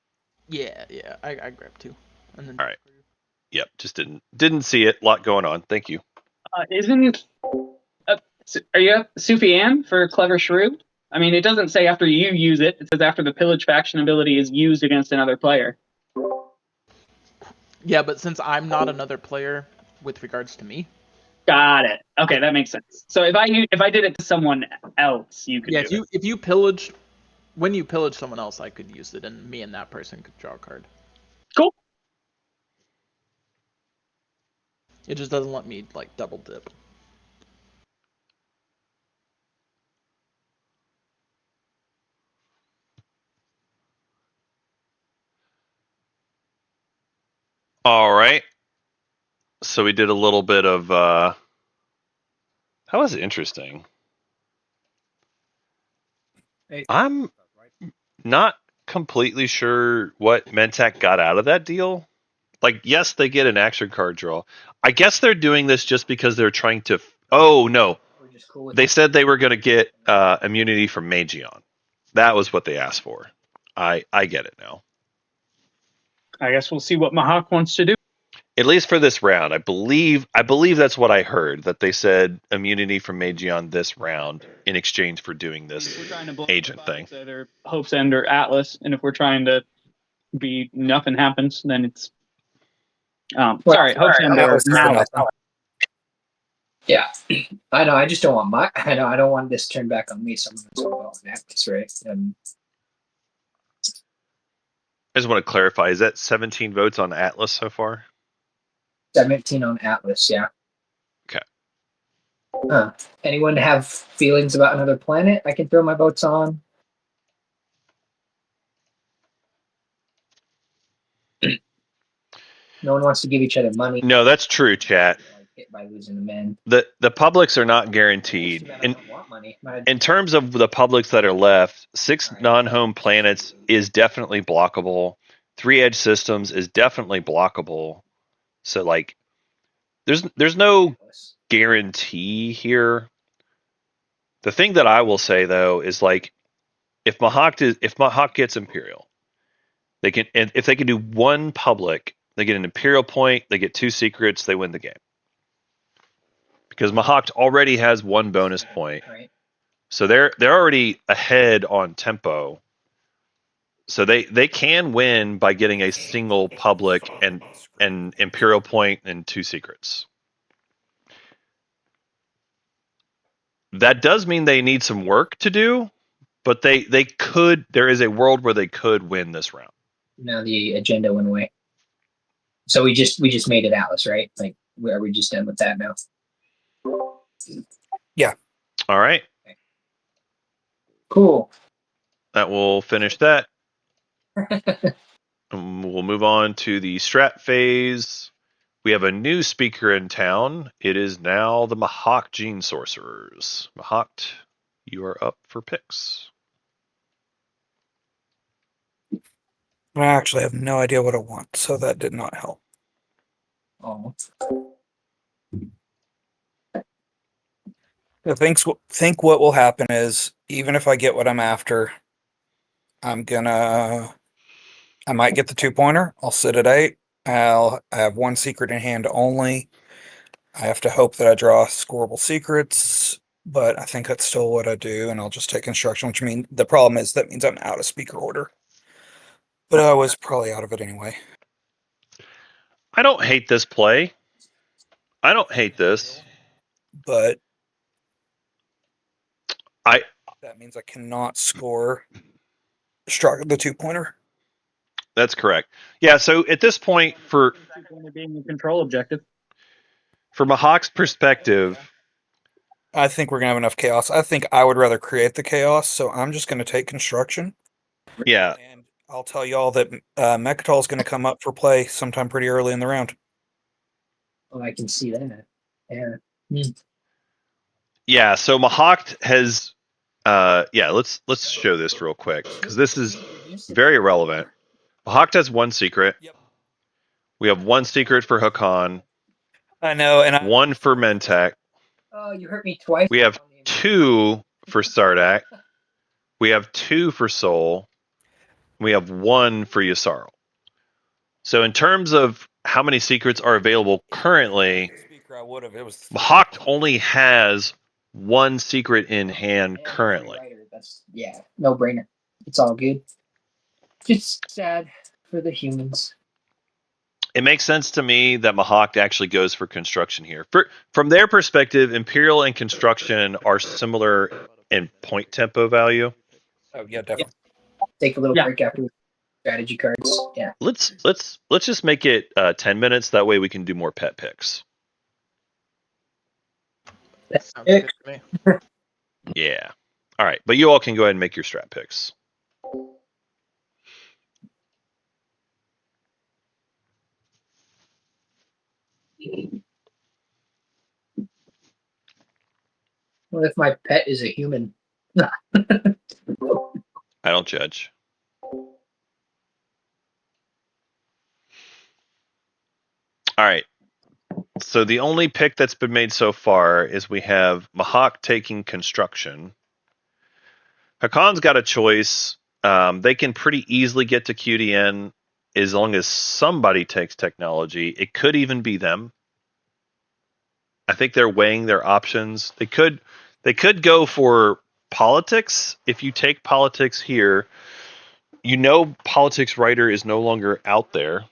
Yeah, I grabbed 2. And then All right. Yep, just didn't see it. A lot going on. Thank you. Isn't are you Sufian for Clever Shrew? I mean, it doesn't say after you use it. It says after the pillage faction ability is used against another player. Yeah, but since I'm not another player with regards to me. Got it. Okay, that makes sense. So if I did it to someone else, you could. Yeah, do if you pillaged, when you pillage someone else, I could use it, and me and that person could draw a card. Cool. It just doesn't let me like double dip. All right. So we did a little bit of that was interesting. I'm not completely sure what Mentak got out of that deal. Like, yes, they get an action card draw. I guess they're doing this just because they're trying to. Oh no, they said they were going to get immunity from Magion. That was what they asked for. I get it now. I guess we'll see what Mahak wants to do. At least for this round, I believe that's what I heard, that they said immunity from Magion this round in exchange for doing this We're trying to blow agent thing. Either Hopesend or Atlas, and if we're trying to be nothing happens, then it's sorry, Hopesend or Atlas is the Malice. nothing. Yeah, I know. I just don't want I know. I don't want this turned back on me. Someone that's involved in Atlas, right? I just want to clarify, is that 17 votes on Atlas so far? 17 on Atlas. Yeah. Okay. Anyone have feelings about another planet I can throw my votes on? No one wants to give each other money. No, that's true, chat. Hit by losing the men. The publics are not guaranteed. In terms of the publics that are left, 6 non-home planets is definitely blockable. 3 edge systems is definitely blockable. So like, there's no guarantee here. The thing that I will say though is like, if Mahak gets Imperial, they can, and if they can do 1 public, they get an Imperial point, they get 2 secrets, they win the game. Because Mahak already has 1 bonus point. Right. So they're already ahead on tempo. So they can win by getting a single public and an Imperial point and 2 secrets. That does mean they need some work to do, but they could. There is a world where they could win this round. Now the agenda went away. So we just made it Atlas, right? Like, are we just done with that now? Yeah. All right. Cool. That will finish that. We'll move on to the strat phase. We have a new speaker in town. It is now the Mahak Gene Sorcerers. Mahak, you are up for picks. I actually have no idea what I want, so that did not help. Oh. I think what will happen is, even if I get what I'm after, I might get the 2-pointer. I'll sit at 8. I have 1 secret in hand only. I have to hope that I draw scoreable secrets, but I think that's still what I do, and I'll just take construction, which means the problem is that means I'm out of speaker order. But I was probably out of it anyway. I don't hate this play. I don't hate this. But I that means I cannot score the 2-pointer. That's correct. Yeah, so at this point, for being a control objective. from a Hawks perspective, I think we're gonna have enough chaos. I think I would rather create the chaos, so I'm just gonna take construction. yeah, And I'll tell y'all that Mechatol is gonna come up for play sometime pretty early in the round. Oh, I can see that. Yeah. yeah. So Mahawk has, yeah. Let's show this real quick because this is very relevant. Mahawk has one secret. Yep. We have one secret for Hakan, I know, and one for Mentek. Oh, you hurt me twice. We have two for Sardak. We have two for Soul. We have one for Yasarl. So in terms of how many secrets are available currently, Mahawk only has one secret in hand currently. That's no brainer. It's all good. Just sad for the humans. It makes sense to me that Mahawk actually goes for construction here. From their perspective, Imperial and construction are similar in point tempo value. Oh yeah, definitely. Take a little break after strategy cards. Yeah. Let's just make it 10 minutes. That way we can do more pet picks. Sounds good to me. Yeah. All right, but you all can go ahead and make your strat picks. What if my pet is a human? I don't judge. All right. So the only pick that's been made so far is we have Mahawk taking construction. Hakan's got a choice. They can pretty easily get to QDN as long as somebody takes technology. It could even be them. I think they're weighing their options. They could go for politics. If you take politics here, you know politics writer is no longer out there.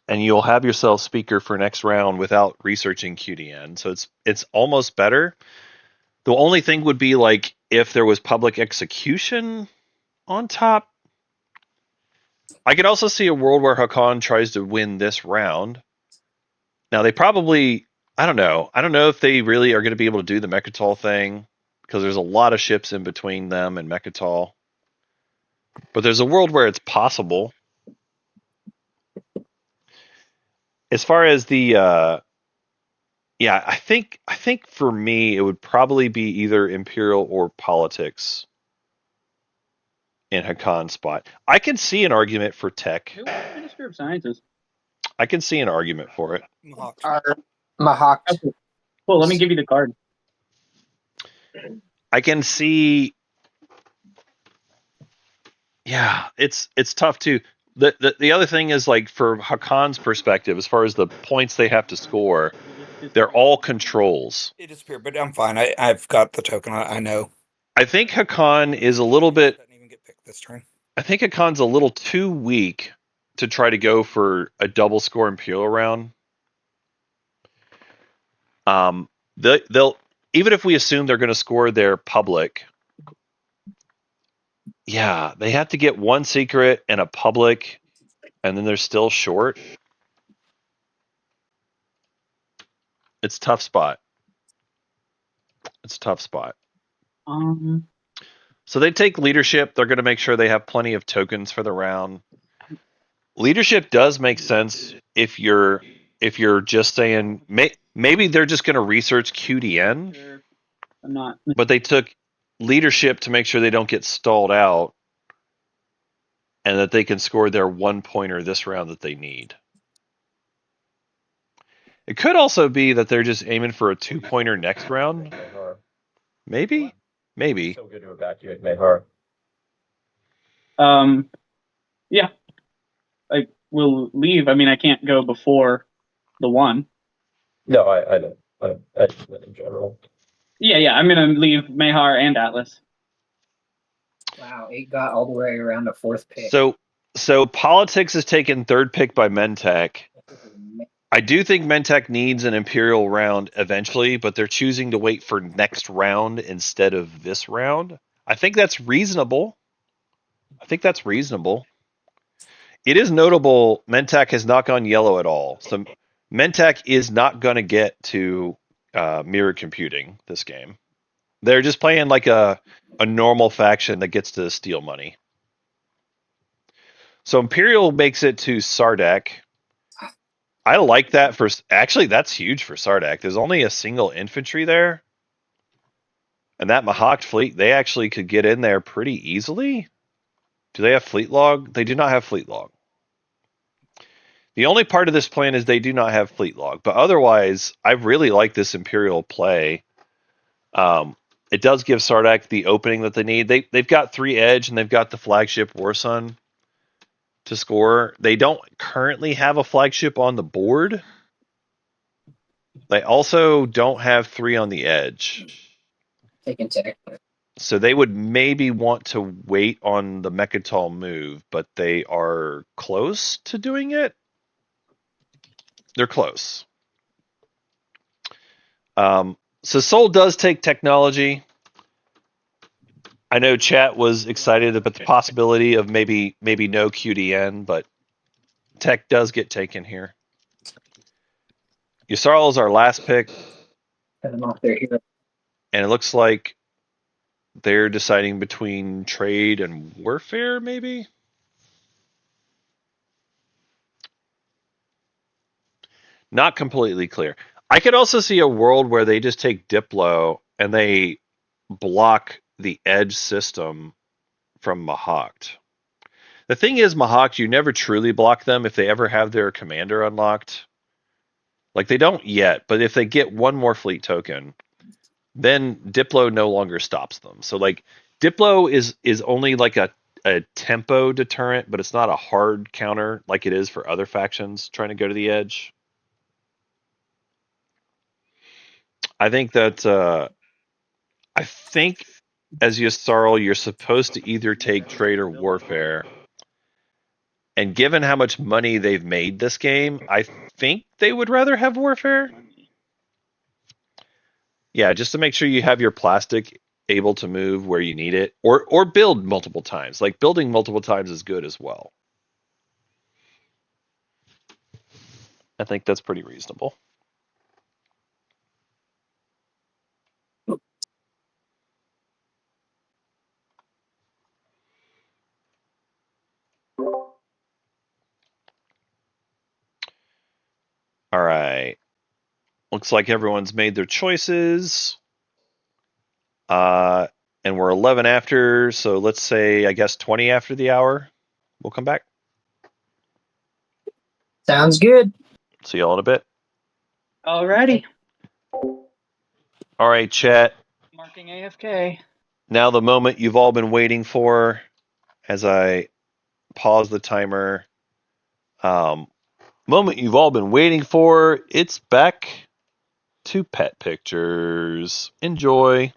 And you'll have yourself speaker for next round without researching QDN. So it's almost better. The only thing would be like if there was public execution on top. I could also see a world where Hakan tries to win this round. Now they probably, I don't know if they really are going to be able to do the Mechatol thing because there's a lot of ships in between them and Mechatol. But there's a world where it's possible. As far as the yeah, I think for me it would probably be either Imperial or politics in Hakan's spot. I can see an argument for tech. Who was Minister of Sciences? I can see an argument for it. Mahawk. Well, let me give you the card. I can see. Yeah, it's tough too. The other thing is like for Hakan's perspective, as far as the points they have to score, they're all controls. It disappeared, but I'm fine. I've got the token. I know. I think Hakan is a little bit. Doesn't even get picked this turn. I think Hakan's a little too weak to try to go for a double score Imperial round. They'll even if we assume they're going to score their public. Yeah, they have to get one secret and a public, and then they're still short. It's a tough spot. It's a tough spot. So they take leadership. They're going to make sure they have plenty of tokens for the round. Leadership does make sense if you're just saying maybe they're just going to research QDN. I'm not. But they took leadership to make sure they don't get stalled out and that they can score their 1-pointer this round that they need. It could also be that they're just aiming for a 2-pointer next round. Maybe. So good to evacuate Mehar. Yeah. I will leave. I mean, I can't go before the 1. No, I know. I just meant in general. Yeah. I'm gonna leave Mehar and Atlas. Wow, it got all the way around to fourth pick. So politics is taken third pick by Mentech. I do think Mentech needs an Imperial round eventually, but they're choosing to wait for next round instead of this round. I think that's reasonable. It is notable Mentech has not gone yellow at all. So Mentech is not going to get to mirror computing this game. They're just playing like a normal faction that gets to steal money. So Imperial makes it to Sardak. I like that for actually that's huge for Sardak. There's only a single infantry there. And that Mahawk fleet, they actually could get in there pretty easily. Do they have fleet log? They do not have fleet log. The only part of this plan is they do not have fleet log, but otherwise, I really like this Imperial play. It does give Sardak the opening that they need. They've got 3 edge and they've got the flagship Warsun to score. They don't currently have a flagship on the board. They also don't have 3 on the edge. Taking tech. So they would maybe want to wait on the Mechatol move, but they are close to doing it. They're close. So Soul does take technology. I know chat was excited about the possibility of maybe no QDN, but tech does get taken here. Yusarl is our last pick, Cut them off their hero. and it looks like they're deciding between trade and warfare, maybe? Not completely clear. I could also see a world where they just take Diplo and they block the edge system from Mahawked. The thing is, Mahawked, you never truly block them if they ever have their commander unlocked. Like, they don't yet, but if they get one more fleet token, then Diplo no longer stops them. So, like, Diplo is only like a tempo deterrent, but it's not a hard counter like it is for other factions trying to go to the edge. I think that I think as Yasarl, you're supposed to either take trade or warfare. And given how much money they've made this game, I think they would rather have warfare. Yeah, just to make sure you have your plastic able to move where you need it, or build multiple times. Like building multiple times is good as well. I think that's pretty reasonable. All right. Looks like everyone's made their choices. And we're 11 after, so let's say, I guess, 20 after the hour. We'll come back. Sounds good. See y'all in a bit. Alrighty. All right, chat. Marking AFK. Now the moment you've all been waiting for, as I pause the timer. Moment you've all been waiting for. It's back to pet pictures. Enjoy.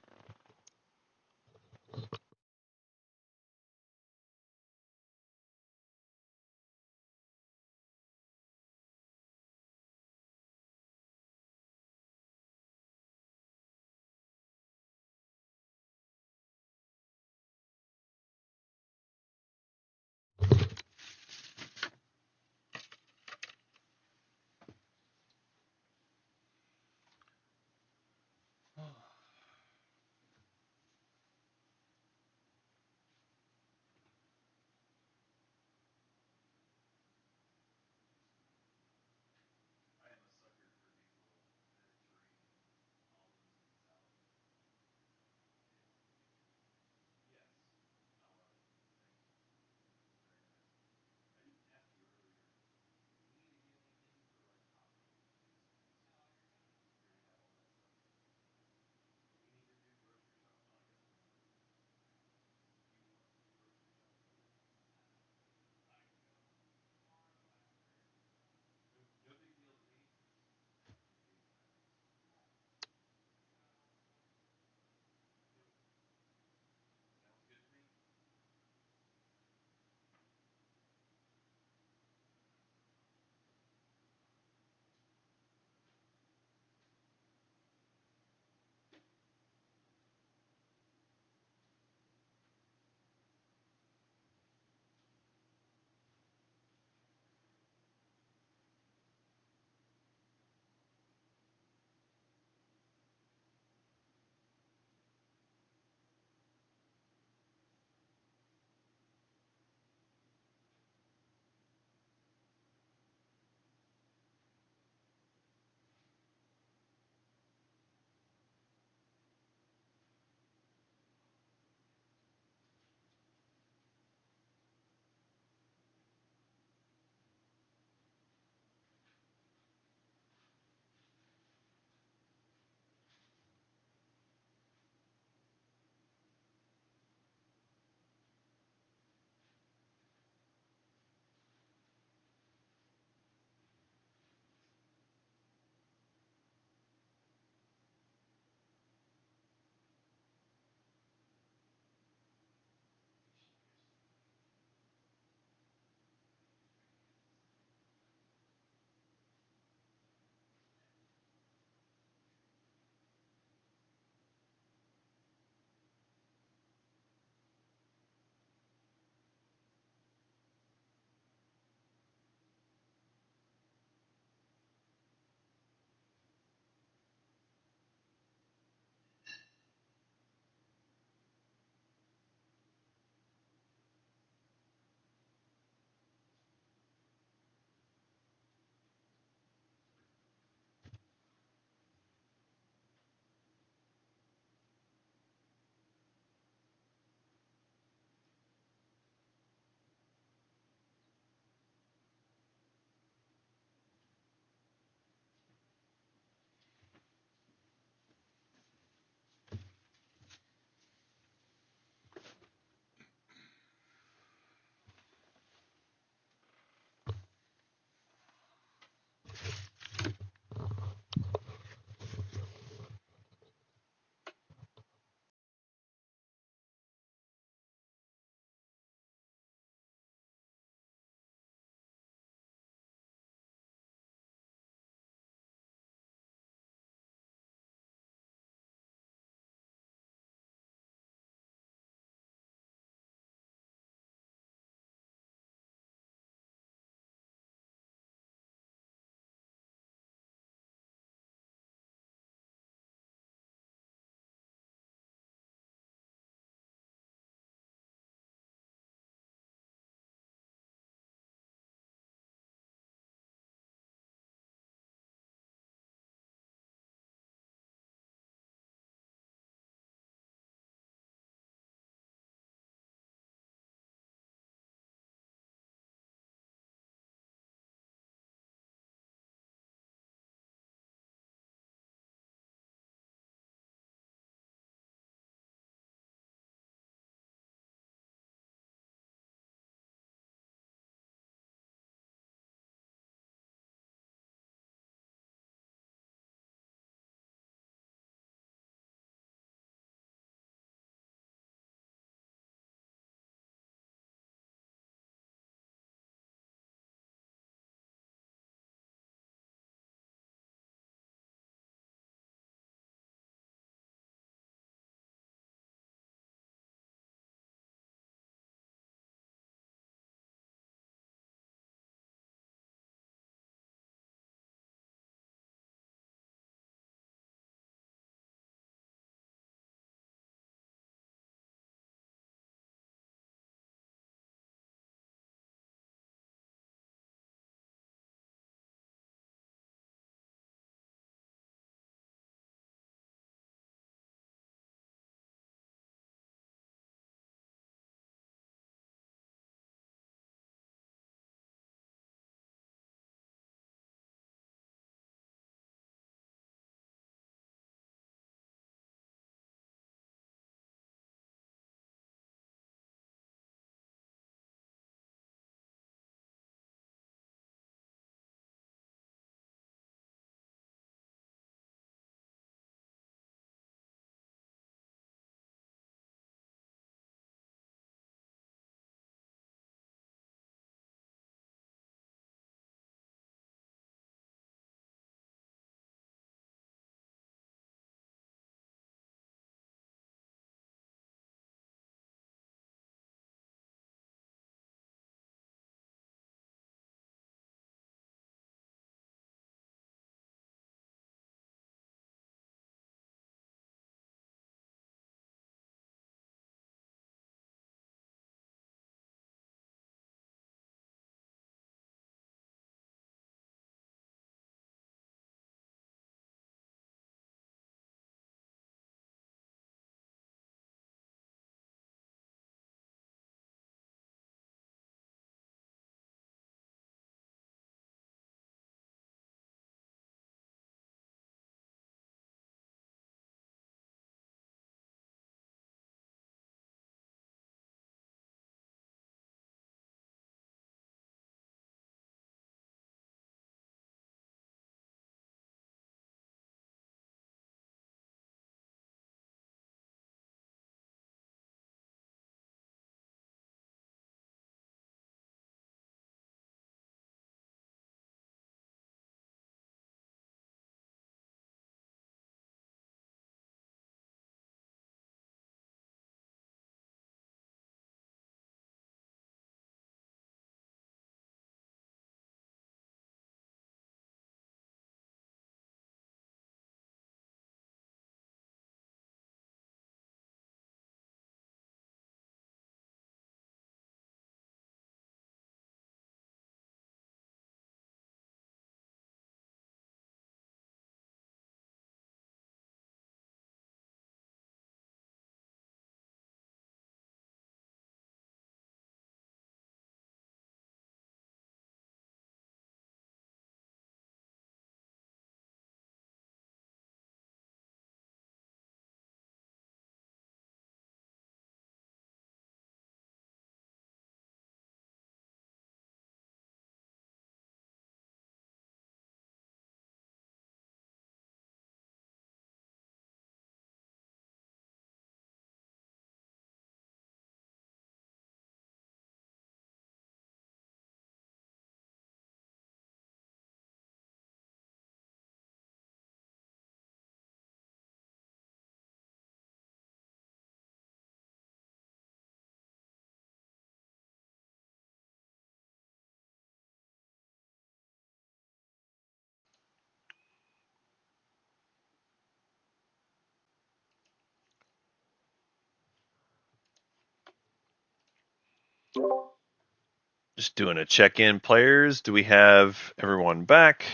Just doing a check-in, players. Do we have everyone back?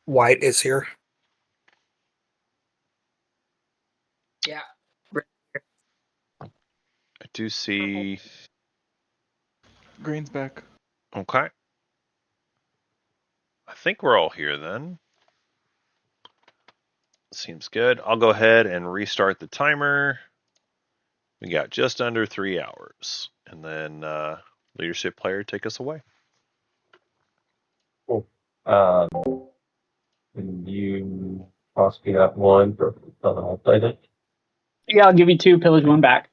White is here. Yeah. I do see. Green's back. Okay. I think we're all here then. Seems good. I'll go ahead and restart the timer. We got just under 3 hours. And then leadership player, take us away. Cool. Can you toss me that one for I'll play it? Yeah, I'll give you 2, pillage 1 back.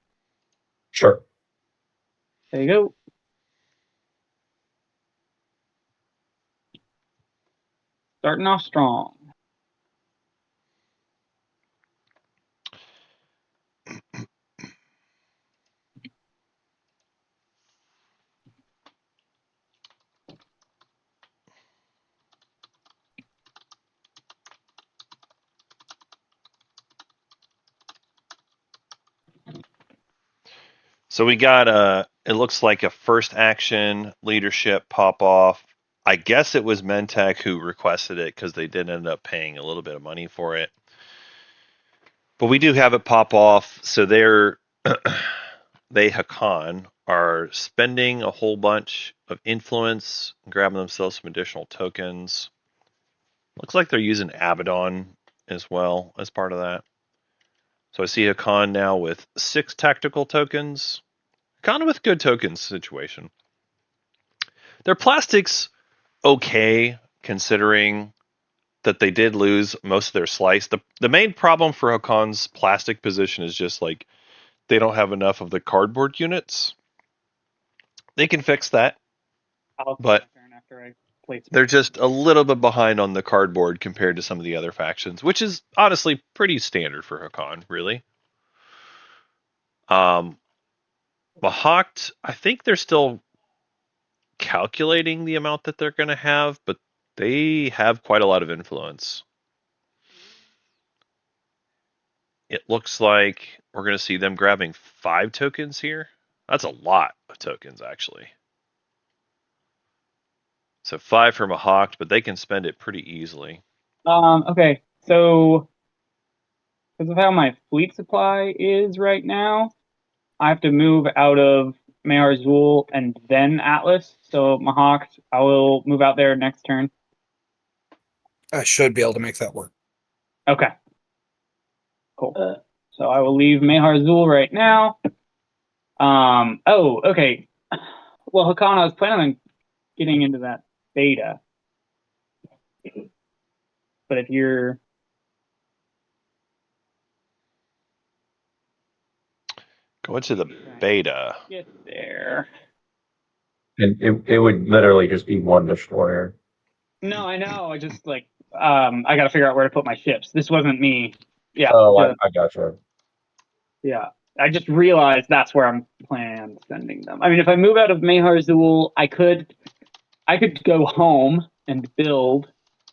Sure. There you go. Starting off strong. So we got it looks like a first action leadership pop off. I guess it was Mentec who requested it because they did end up paying a little bit of money for it. But we do have it pop off. So they Hakan are spending a whole bunch of influence, grabbing themselves some additional tokens. Looks like they're using Abaddon as well as part of that. So I see Hakan now with 6 tactical tokens. Kind of with good tokens situation. Their plastics okay, considering that they did lose most of their slice. The main problem for Hakan's plastic position is just like they don't have enough of the cardboard units. They can fix that, but after I place they're just a little bit behind on the cardboard compared to some of the other factions, which is honestly pretty standard for Hakan, really. Mahawked, I think they're still calculating the amount that they're going to have, but they have quite a lot of influence. It looks like we're going to see them grabbing 5 tokens here. That's a lot of tokens, actually. So 5 from a Hawk, but they can spend it pretty easily. Okay, so because of how my fleet supply is right now, I have to move out of Mayar Zul and then Atlas. So Mahawk, I will move out there next turn. I should be able to make that work. Okay. Cool. So I will leave Mayar Zul right now. Oh, okay. Well, Hakan, I was planning on getting into that beta. But if you're Go into the beta. get there. And it would literally just be 1 destroyer. No, I know. I just like I gotta figure out where to put my ships. This wasn't me. Yeah. Oh, I gotcha. Yeah. I just realized that's where I'm planning on sending them. I mean, if I move out of Mayar Zul, I could go home and build.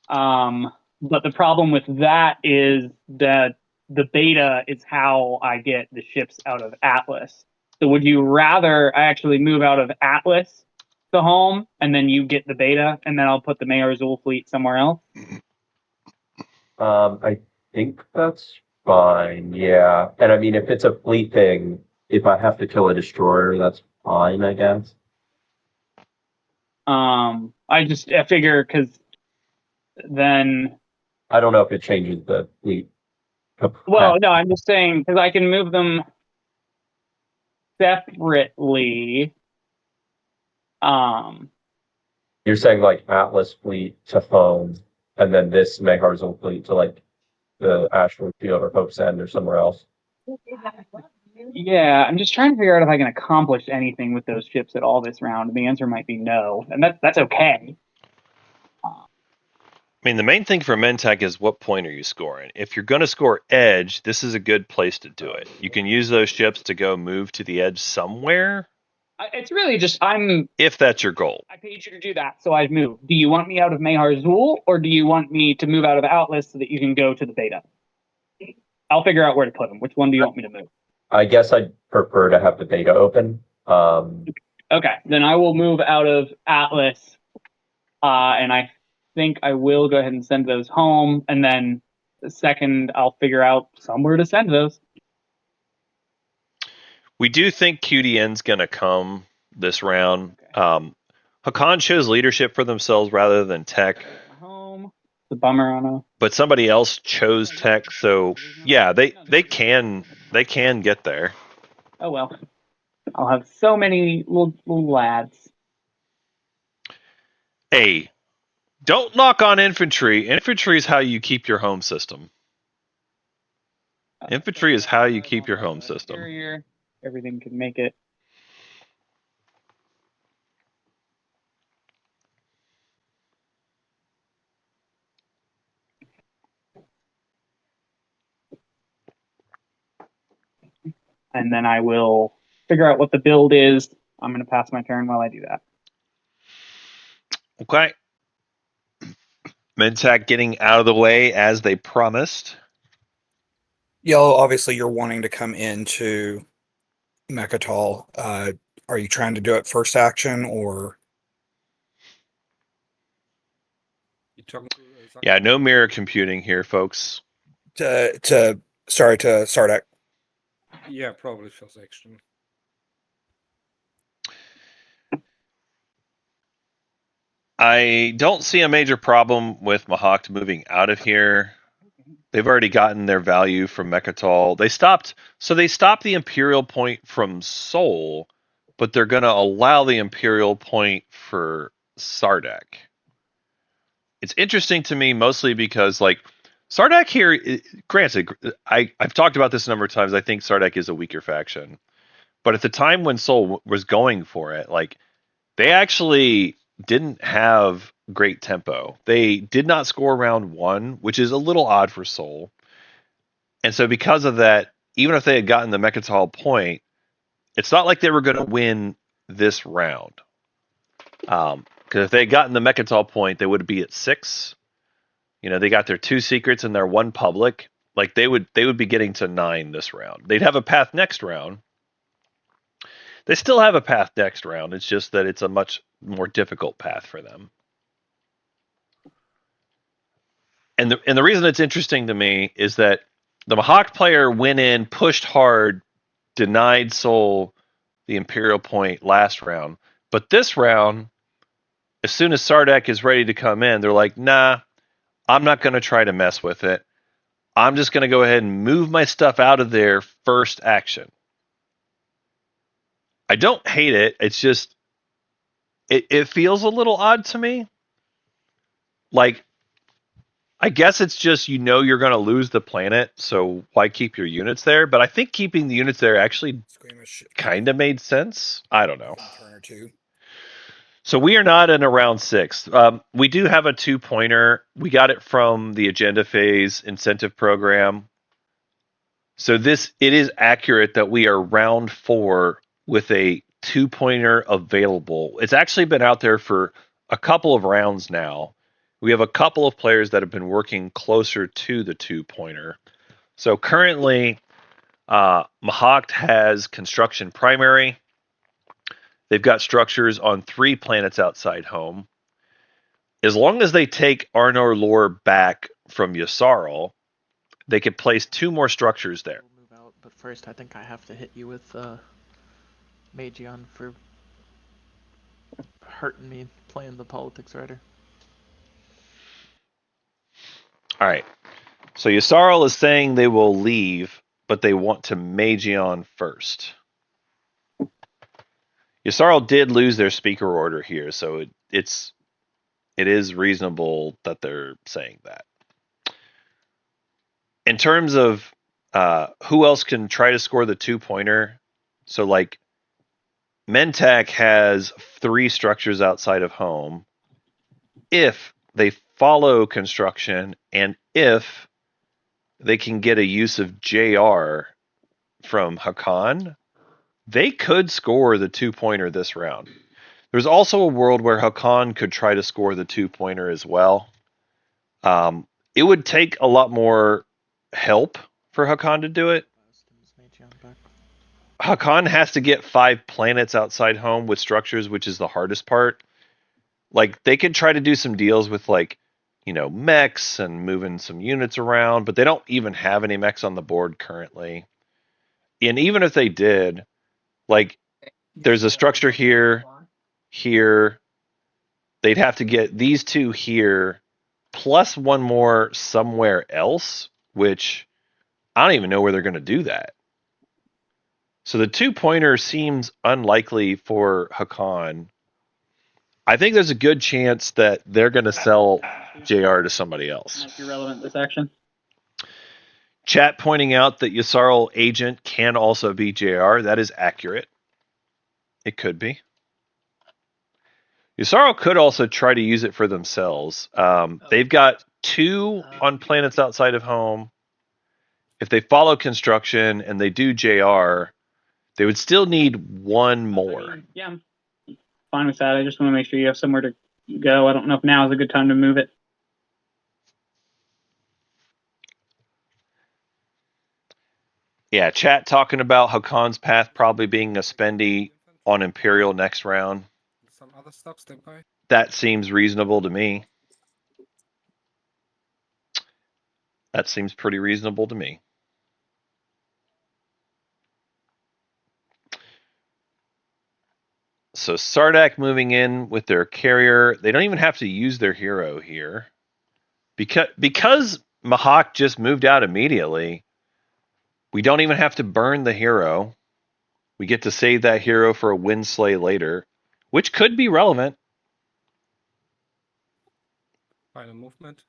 But the problem with that is that the beta is how I get the ships out of Atlas. So would you rather I actually move out of Atlas to home and then you get the beta and then I'll put the Mayar Zul fleet somewhere else? I think that's fine. Yeah. And I mean, if it's a fleet thing, if I have to kill a destroyer, that's fine, I guess. I figure because then. I don't know if it changes the fleet. Well, no, I'm just saying because I can move them separately. You're saying like Atlas fleet to home, and then this Megharzal fleet to like the Ashford Field or Hope's End or somewhere else. Yeah, I'm just trying to figure out if I can accomplish anything with those ships at all this round. And the answer might be no, and that's okay. I mean, the main thing for Mentec is what point are you scoring? If you're going to score edge, this is a good place to do it. You can use those ships to go move to the edge somewhere. It's really just if that's your goal. I paid you to do that, so I've moved. Do you want me out of Mayar Zul, or do you want me to move out of Atlas so that you can go to the beta? I'll figure out where to put them. Which one do you want me to move? I guess I'd prefer to have the beta open. Okay, then I will move out of Atlas, and I think I will go ahead and send those home, and then the second I'll figure out somewhere to send those. We do think QDN's going to come this round. Okay. Hakan shows leadership for themselves rather than tech, Home. The bummer on a. but somebody else chose tech, so yeah, they can get there. Oh well. I'll have so many little lads. Hey, don't knock on infantry. Infantry is how you keep your home system. Infantry is how you keep your home system. Exterior, everything can make it. And then I will figure out what the build is. I'm going to pass my turn while I do that. Okay. Mentak getting out of the way as they promised. Yellow, obviously you're wanting to come into Mechatol. Are you trying to do it first action or? Yeah, no mirror computing here, folks. To Sardak. Yeah, probably first action. I don't see a major problem with Mahawk moving out of here. They've already gotten their value from Mechatol. They stopped the Imperial point from Sol, but they're going to allow the Imperial point for Sardak. It's interesting to me mostly because, like, Sardak here, granted, I've talked about this a number of times. I think Sardak is a weaker faction. But at the time when Sol was going for it, like, they actually didn't have great tempo. They did not score round 1, which is a little odd for Sol. And so because of that, even if they had gotten the Mechatol point, it's not like they were going to win this round. Because if they had gotten the Mechatol point, they would be at 6. You know, they got their 2 secrets and their 1 public. Like, they would be getting to 9 this round. They'd have a path next round. They still have a path next round. It's just that it's a much more difficult path for them. And the reason it's interesting to me is that the Mahawk player went in, pushed hard, denied Sol the Imperial point last round. But this round, as soon as Sardak is ready to come in, they're like, nah, I'm not going to try to mess with it. I'm just going to go ahead and move my stuff out of there first action. I don't hate it. It's just, it feels a little odd to me. Like, I guess it's just, you know, you're going to lose the planet, so why keep your units there? But I think keeping the units there actually kind of made sense. I don't know. Turn or two. So we are not in a round 6. We do have a 2-pointer. We got it from the agenda phase incentive program. So it is accurate that we are round 4 with a 2-pointer available. It's actually been out there for a couple of rounds now. We have a couple of players that have been working closer to the 2-pointer. So currently, Mahawk has construction primary. They've got structures on 3 planets outside home. As long as they take Arnor Lore back from Yssaril, they could place 2 more structures there. We'll move out, but first I think I have to hit you with Magion for hurting me playing the politics writer. All right. So Yssaril is saying they will leave, but they want to Magion first. Yssaril did lose their speaker order here, so it is reasonable that they're saying that. In terms of who else can try to score the 2-pointer, so like Mentak has 3 structures outside of home. If they follow construction and if they can get a use of JR from Hakan, they could score the 2-pointer this round. There's also a world where Hakan could try to score the 2-pointer as well. It would take a lot more help for Hakan to do it. Hakan has to get 5 planets outside home with structures, which is the hardest part. Like, they could try to do some deals with, like, mechs and moving some units around, but they don't even have any mechs on the board currently. And even if they did, like, there's a structure here, here. They'd have to get these 2 here, plus 1 more somewhere else, which I don't even know where they're going to do that. So the 2-pointer seems unlikely for Hakan. I think there's a good chance that they're going to sell JR to somebody else. Might be relevant this action. Chat pointing out that Yssaril agent can also be JR. That is accurate. It could be. Yssaril could also try to use it for themselves. They've got 2 on planets outside of home. If they follow construction and they do JR, they would still need 1 more. I mean, yeah, I'm fine with that. I just want to make sure you have somewhere to go. I don't know if now is a good time to move it. Yeah, chat talking about Hakan's path probably being a spendy on Imperial next round. Some other stuff standby. That seems reasonable to me. That seems pretty reasonable to me. So Sardak moving in with their carrier. They don't even have to use their hero here. Because Mahak just moved out immediately, we don't even have to burn the hero. We get to save that hero for a Windslay later, which could be relevant. Final movement.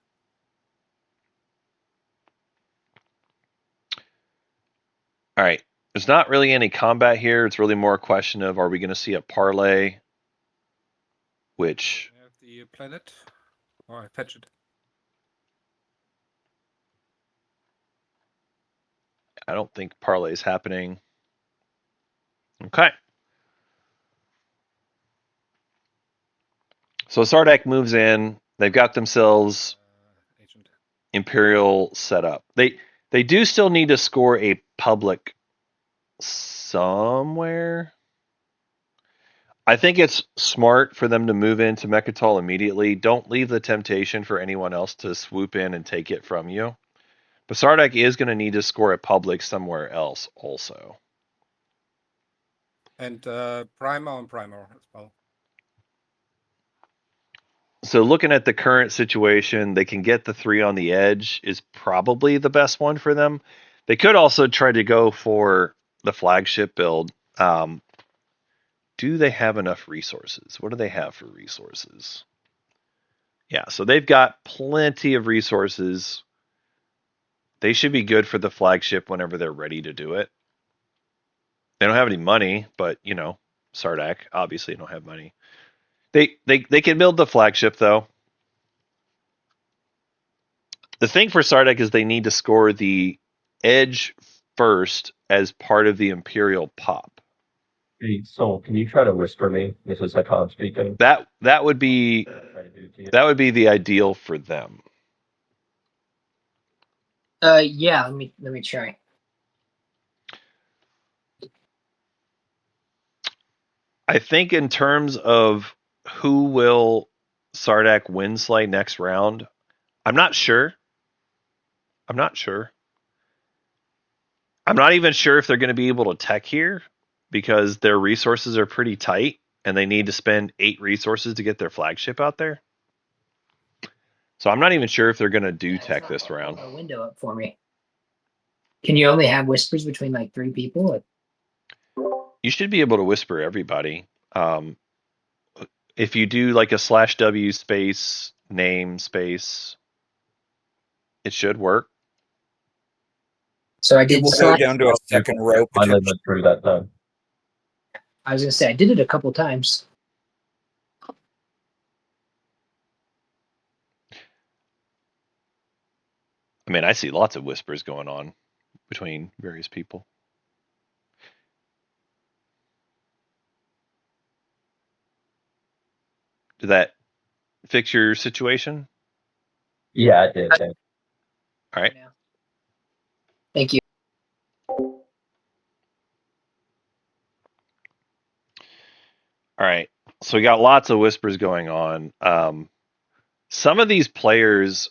All right. There's not really any combat here. It's really more a question of, are we going to see a parlay? Which... I have the planet. Or I fetch it. I don't think parlay is happening. Okay. So Sardak moves in. They've got themselves Agent. Imperial set up. They do still need to score a public somewhere. I think it's smart for them to move into Mechatol immediately. Don't leave the temptation for anyone else to swoop in and take it from you. But Sardak is going to need to score a public somewhere else also. And primer on primer as well. So looking at the current situation, they can get the 3 on the edge is probably the best one for them. They could also try to go for the flagship build. Do they have enough resources? What do they have for resources? Yeah, so they've got plenty of resources. They should be good for the flagship whenever they're ready to do it. They don't have any money, but Sardak obviously don't have money. They can build the flagship though. The thing for Sardak is they need to score the edge first as part of the Imperial pop. Hey, Soul, can you try to whisper me? This is Hakan speaking. That would be the ideal for them. Yeah, let me try. I think in terms of who will Sardak Windslay next round, I'm not sure. I'm not even sure if they're going to be able to tech here because their resources are pretty tight and they need to spend 8 resources to get their flagship out there. So I'm not even sure if they're going to do tech this round. A window up for me. Can you only have whispers between like 3 people? You should be able to whisper everybody. If you do like a /W space name space, it should work. So I It did. will go down to a second row. Finally went through that time. I was gonna say I did it a couple times. I mean, I see lots of whispers going on between various people. Did that fix your situation? Yeah, it did. Thanks. All right. Thank you. So we got lots of whispers going on. Some of these players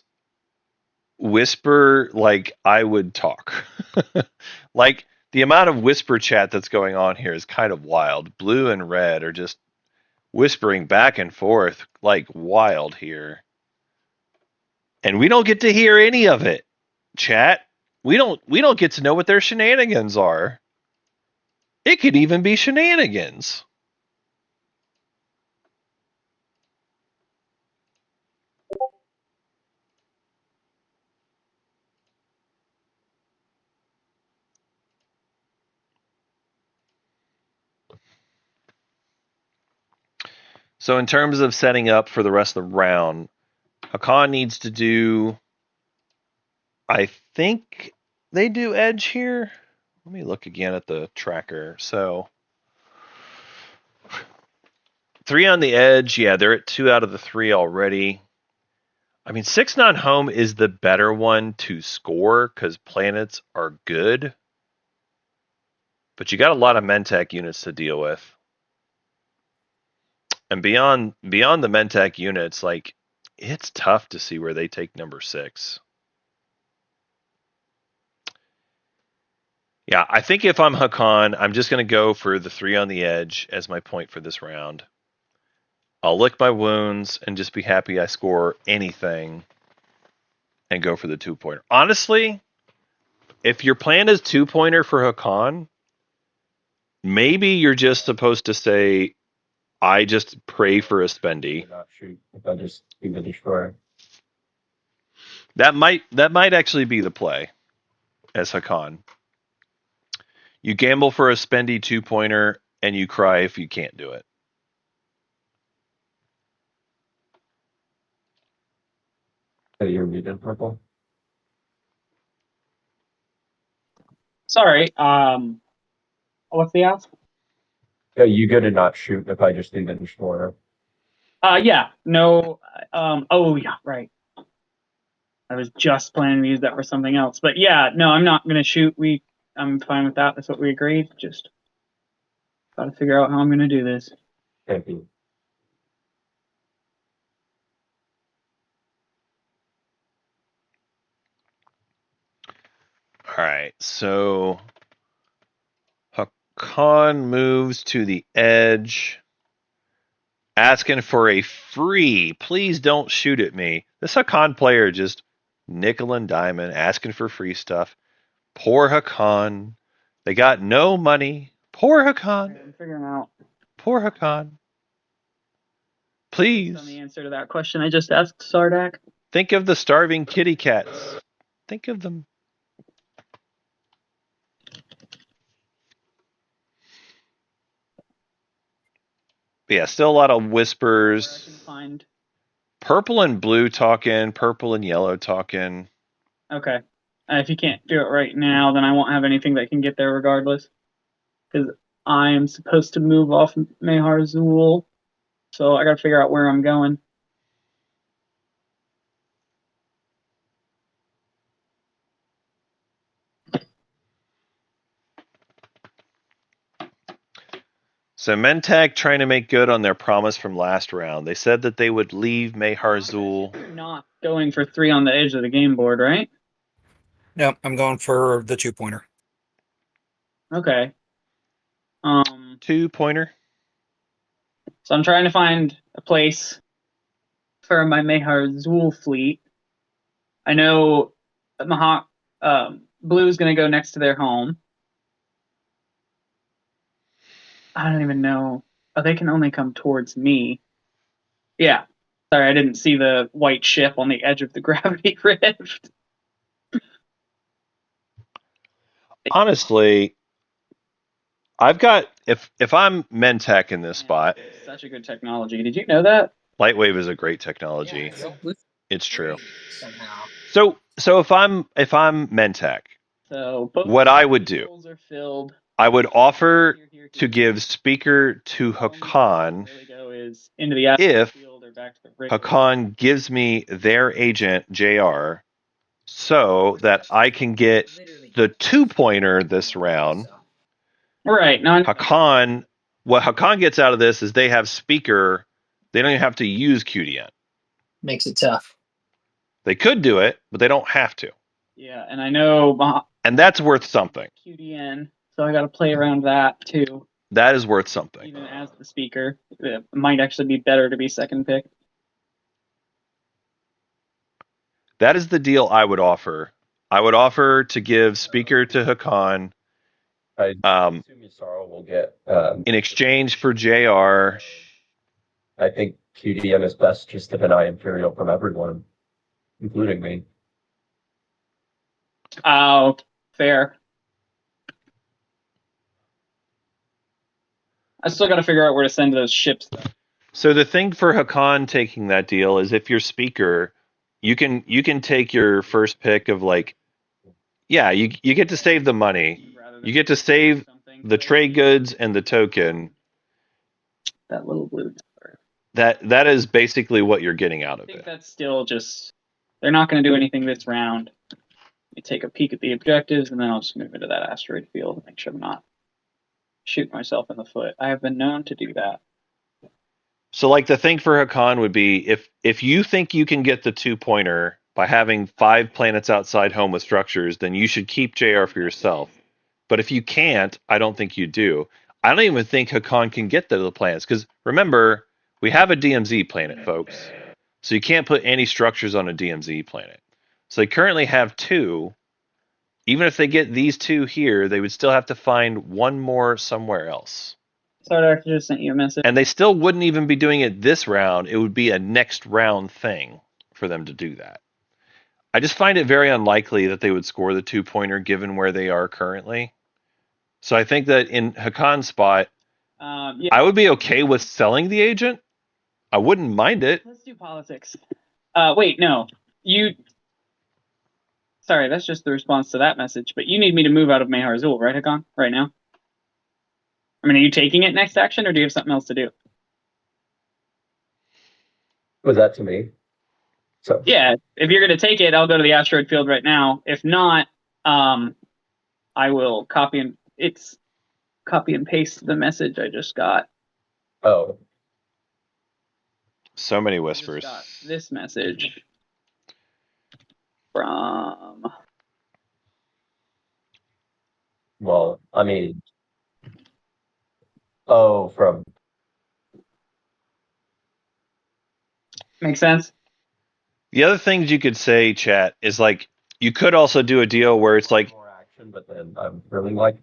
whisper like I would talk. Like the amount of whisper chat that's going on here is kind of wild. Blue and red are just whispering back and forth like wild here. And we don't get to hear any of it. Chat. We don't get to know what their shenanigans are. It could even be shenanigans. So in terms of setting up for the rest of the round, Hakan needs to do, I think they do edge here. Let me look again at the tracker. So 3 on the edge. Yeah, they're at 2 out of the 3 already. I mean, 6 non-home is the better one to score because planets are good. But you got a lot of Mentec units to deal with. And beyond the Mentec units, like, it's tough to see where they take number 6. Yeah, I think if I'm Hakan, I'm just going to go for the 3 on the edge as my point for this round. I'll lick my wounds and just be happy I score anything and go for the 2-pointer. Honestly, if your plan is 2-pointer for Hakan, maybe you're just supposed to say, I just pray for a spendy. Not shoot if I just be the destroyer. That might actually be the play as Hakan. You gamble for a spendy 2-pointer and you cry if you can't do it. Hey, you're muted, purple. Sorry. What's the ask? Yeah, you good to not shoot if I just do the destroyer. Yeah. No. Oh, yeah. Right. I was just planning to use that for something else, but yeah. No, I'm not gonna shoot. I'm fine with that. That's what we agreed. Just gotta figure out how I'm gonna do this. Can't be. All right, so Hakan moves to the edge, asking for a free. Please don't shoot at me. This Hakan player just nickel and diamond, asking for free stuff. Poor Hakan. They got no money. Poor Hakan. I'm figuring out. Poor Hakan. Please. On the answer to that question I just asked Sardak. Think of the starving kitty cats. Think of them. But yeah, still a lot of whispers. Find. Purple and blue talking, purple and yellow talking. Okay. If you can't do it right now, then I won't have anything that can get there regardless. Because I am supposed to move off Mehar Zul. So I gotta figure out where I'm going. So Mentag trying to make good on their promise from last round. They said that they would leave Mehar Zul. Not going for 3 on the edge of the game board, right? No, I'm going for the 2-pointer. Okay. 2-pointer. So I'm trying to find a place for my Mehar Zul fleet. I know Blue is going to go next to their home. I don't even know. Oh, they can only come towards me. Yeah. Sorry, I didn't see the white ship on the edge of the gravity rift. Honestly, I've got if I'm Mentec in this spot. It's such a good technology. Did you know that? Lightwave is a great technology. Yeah, it's true. somehow. So if I'm Mentec, so what I would do, are filled. I would offer to give speaker to Hakan if Hakan gives me their agent JR, so that I can get the 2-pointer this round. Right. Now Hakan what Hakan gets out of this is they have speaker. They don't even have to use QDN. Makes it tough. They could do it, but they don't have to. Yeah, and I know And that's worth something. QDN, so I got to play around that too. That is worth something. Even as the speaker, it might actually be better to be second pick. That is the deal I would offer. I would offer to give speaker to Hakan I assume Yusaro will get. in exchange for JR. I think QDN is best just to deny Imperial from everyone, including me. Oh, fair. I still got to figure out where to send those ships, though. So the thing for Hakan taking that deal is if you're speaker, you can take your first pick of like, yeah, you get to save the money. You get to save the trade goods and the token. That little blue. That is basically what you're getting out I of think it. that's still just, they're not going to do anything this round. You take a peek at the objectives, and then I'll just move into that asteroid field and make sure I'm not shooting myself in the foot. I have been known to do that. So like the thing for Hakan would be if you think you can get the 2-pointer by having 5 planets outside home with structures, then you should keep JR for yourself. But if you can't, I don't think you do. I don't even think Hakan can get to the planets because remember, we have a DMZ planet, folks. So you can't put any structures on a DMZ planet. So they currently have 2. Even if they get these 2 here, they would still have to find 1 more somewhere else. Sorry, I just sent you a message. And they still wouldn't even be doing it this round. It would be a next round thing for them to do that. I just find it very unlikely that they would score the 2-pointer given where they are currently. So I think that in Hakan's spot, Yeah. I would be okay with selling the agent. I wouldn't mind it. Let's do politics. Wait, no. Sorry, that's just the response to that message. But you need me to move out of Mehar Zul, right, Hakan? Right now? I mean, are you taking it next action, or do you have something else to do? Was that to me? So Yeah, if you're going to take it, I'll go to the asteroid field right now. If not, I will copy and paste the message I just got. Oh, So many I whispers. just got this message from. well, I mean, from Makes sense? The other things you could say, chat, is like you could also do a deal where it's like more action, but then I'm really like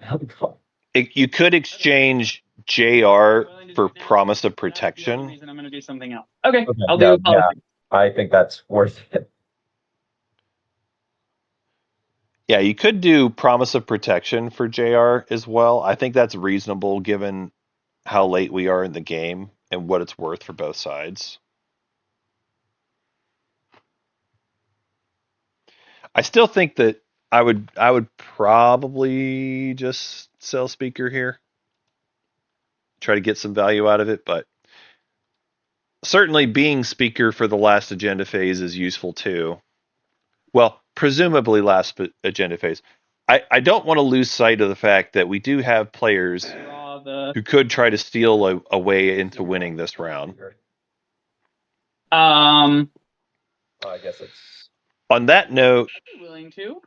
you could exchange JR for promise of protection. That's the only reason I'm going to do something else. Okay, Okay, I'll no, do politics. I think that's worth it. Yeah, you could do promise of protection for JR as well. I think that's reasonable given how late we are in the game and what it's worth for both sides. I still think that I would probably just sell speaker here. Try to get some value out of it, but certainly being speaker for the last agenda phase is useful too. Well, presumably last agenda phase. I don't want to lose sight of the fact that we do have players who could try to steal a way into winning this round. I guess it's. On that note, I'd be willing to.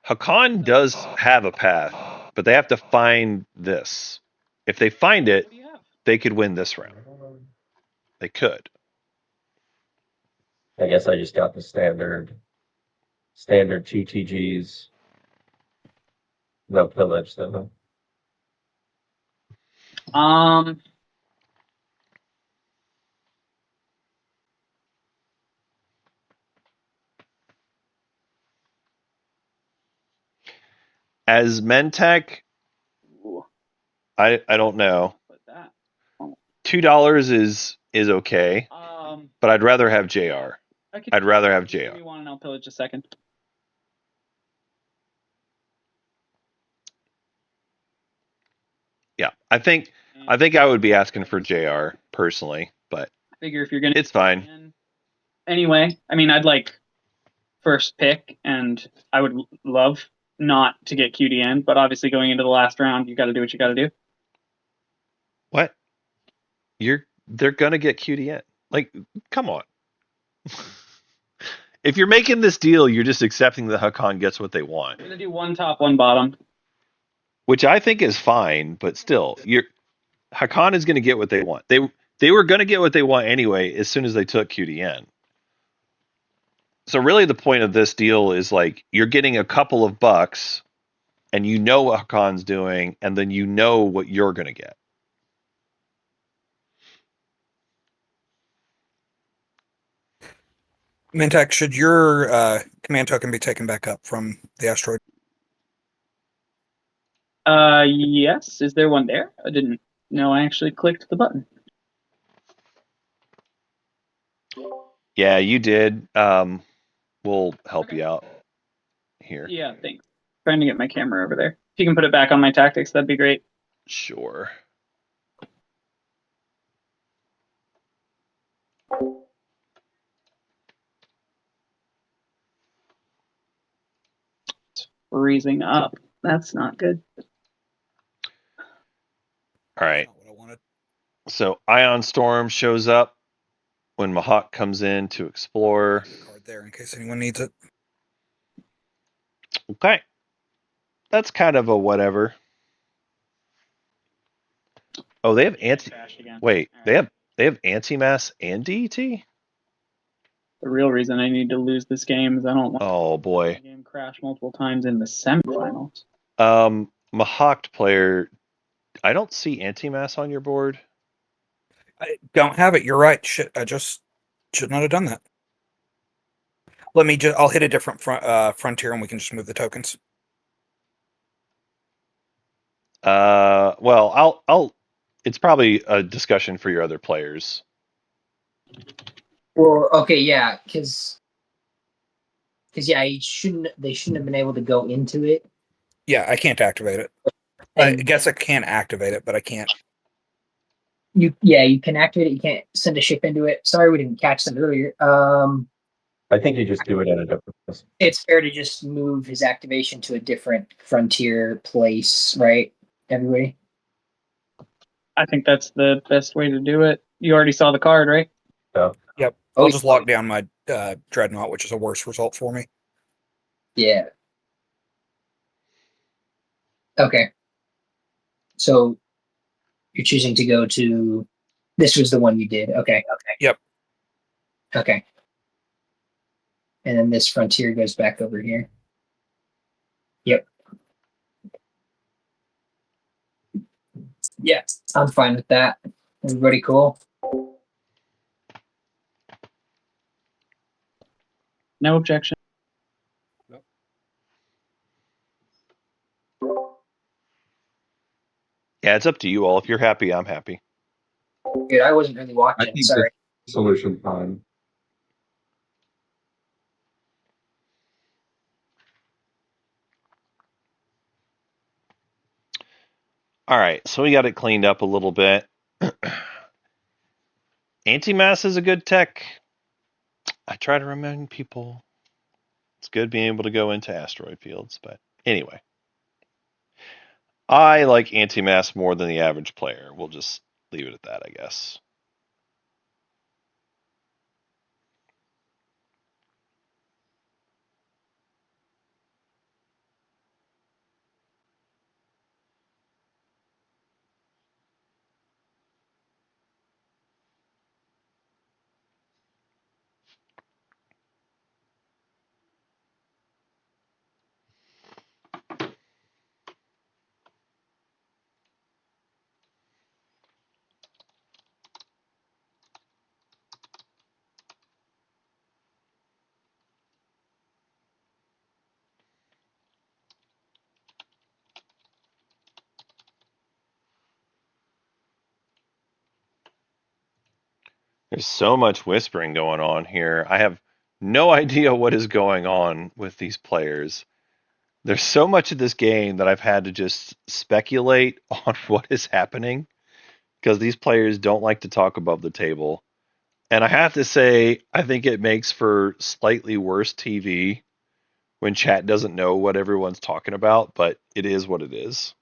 Hakan does have a path, but they have to find this. If they find it, What do you have? they could win this round. They could. I guess I just got the standard 2 TGs. No pillage, though. As Mentech, I don't know. Put that. $2 is okay, but I'd rather have JR. I'd rather have JR. Give me one and I'll pillage a second. Yeah, I think I would be asking for JR personally, but I figure if you're gonna, it's fine. Anyway, I mean, I'd like first pick, and I would love not to get QDN, but obviously going into the last round, you got to do what you got to do. What? They're gonna get QDN. Like, come on. If you're making this deal, you're just accepting that Hakan gets what they want, I'm gonna do one top, one bottom. which I think is fine. But still, Hakan is gonna get what they want. They were gonna get what they want anyway as soon as they took QDN. So really, the point of this deal is like you're getting a couple of bucks, and you know what Hakan's doing, and then you know what you're gonna get. Mintek, should your command token be taken back up from the asteroid? Yes. Is there one there? I didn't know I actually clicked the button. Yeah, you did. We'll help you out here. Yeah, thanks. Trying to get my camera over there. If you can put it back on my tactics, that'd be great. Sure. Freezing up. That's not good. All right. Not what I wanted. So Ion Storm shows up when Mahawk comes in to explore. Card there in case anyone needs it. Okay. That's kind of a whatever. Oh, they have anti. Trash again. Wait, All right. they have anti-mass and DET. The real reason I need to lose this game is I don't want Oh boy. the game crash multiple times in the semifinals. Mahawk player. I don't see anti-mass on your board. I don't have it. You're right. Shit, I just should not have done that. I'll hit a different frontier and we can just move the tokens. Well, I'll. It's probably a discussion for your other players. Or okay, yeah, because yeah, they shouldn't have been able to go into it. Yeah, I can't activate it. I And guess I can activate it, but I can't. you can activate it. You can't send a ship into it. Sorry, we didn't catch that earlier. I think you just do it in a different place. It's fair to just move his activation to a different frontier place, right? Everybody. I think that's the best way to do it. You already saw the card, right? Yep. Oh, I'll just lock down my dreadnought, which is a worse result for me. Yeah. Okay. So you're choosing to go to. This was the one you did. Okay. Yep. Okay. And then this frontier goes back over here. Yep. Yeah, I'm fine with that. Everybody cool? No objection. Yeah, it's up to you all. If you're happy, I'm happy. Good. I wasn't really watching. Sorry. Solution time. All right, so we got it cleaned up a little bit. Anti-mass is a good tech. I try to remind people it's good being able to go into asteroid fields, but anyway. I like anti-mass more than the average player. We'll just leave it at that, I guess. There's so much whispering going on here. I have no idea what is going on with these players. There's so much of this game that I've had to just speculate on what is happening because these players don't like to talk above the table. And I have to say, I think it makes for slightly worse TV when chat doesn't know what everyone's talking about, but it is what it is.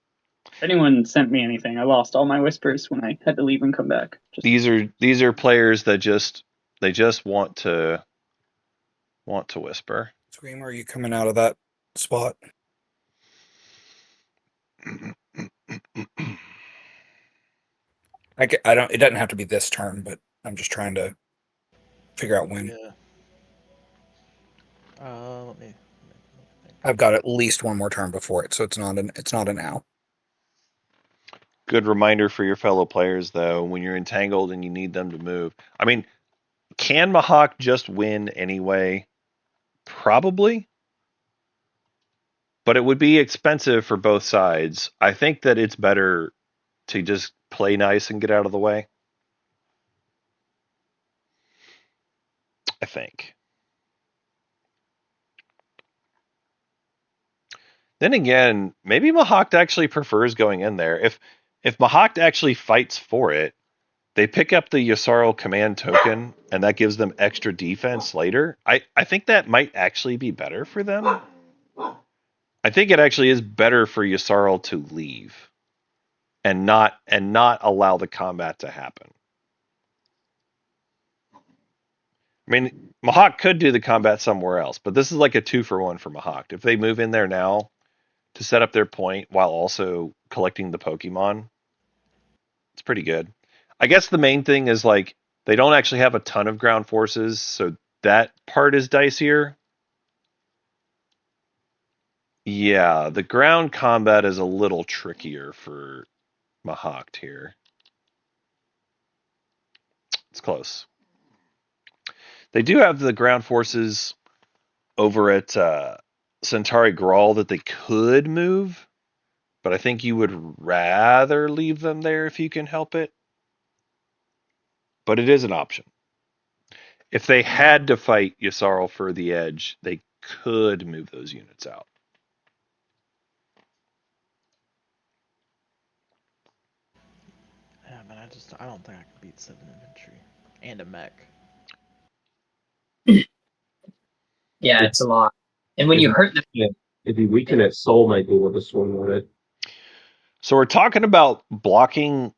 If anyone sent me anything, I lost all my whispers when I had to leave and come back. These are players that just want to whisper. Scream, are you coming out of that spot? I don't. It doesn't have to be this turn, but I'm just trying to figure out when. Yeah. Let me think. I've got at least one more turn before it, so it's not a now. Good reminder for your fellow players, though, when you're entangled and you need them to move. I mean, can Mahawk just win anyway? Probably. But it would be expensive for both sides. I think that it's better to just play nice and get out of the way. I think. Then again, maybe Mahawk actually prefers going in there. If Mahawk actually fights for it, they pick up the Yasarl command token, and that gives them extra defense later. I think that might actually be better for them. I think it actually is better for Yasarl to leave and not allow the combat to happen. I mean, Mahawk could do the combat somewhere else, but this is like a 2-for-1 for Mahawk. If they move in there now to set up their point while also collecting the Pokemon, it's pretty good. I guess the main thing is like they don't actually have a ton of ground forces, so that part is dicier. Yeah, the ground combat is a little trickier for Mahawk here. It's close. They do have the ground forces over at Centauri Grawl that they could move, but I think you would rather leave them there if you can help it. But it is an option. If they had to fight Yasarl for the edge, they could move those units out. Yeah, man, I don't think I can beat 7 infantry and a mech. Yeah, it's a lot. And when you hurt them, If you weaken it, Soul might be able to swing with it. So we're talking about blocking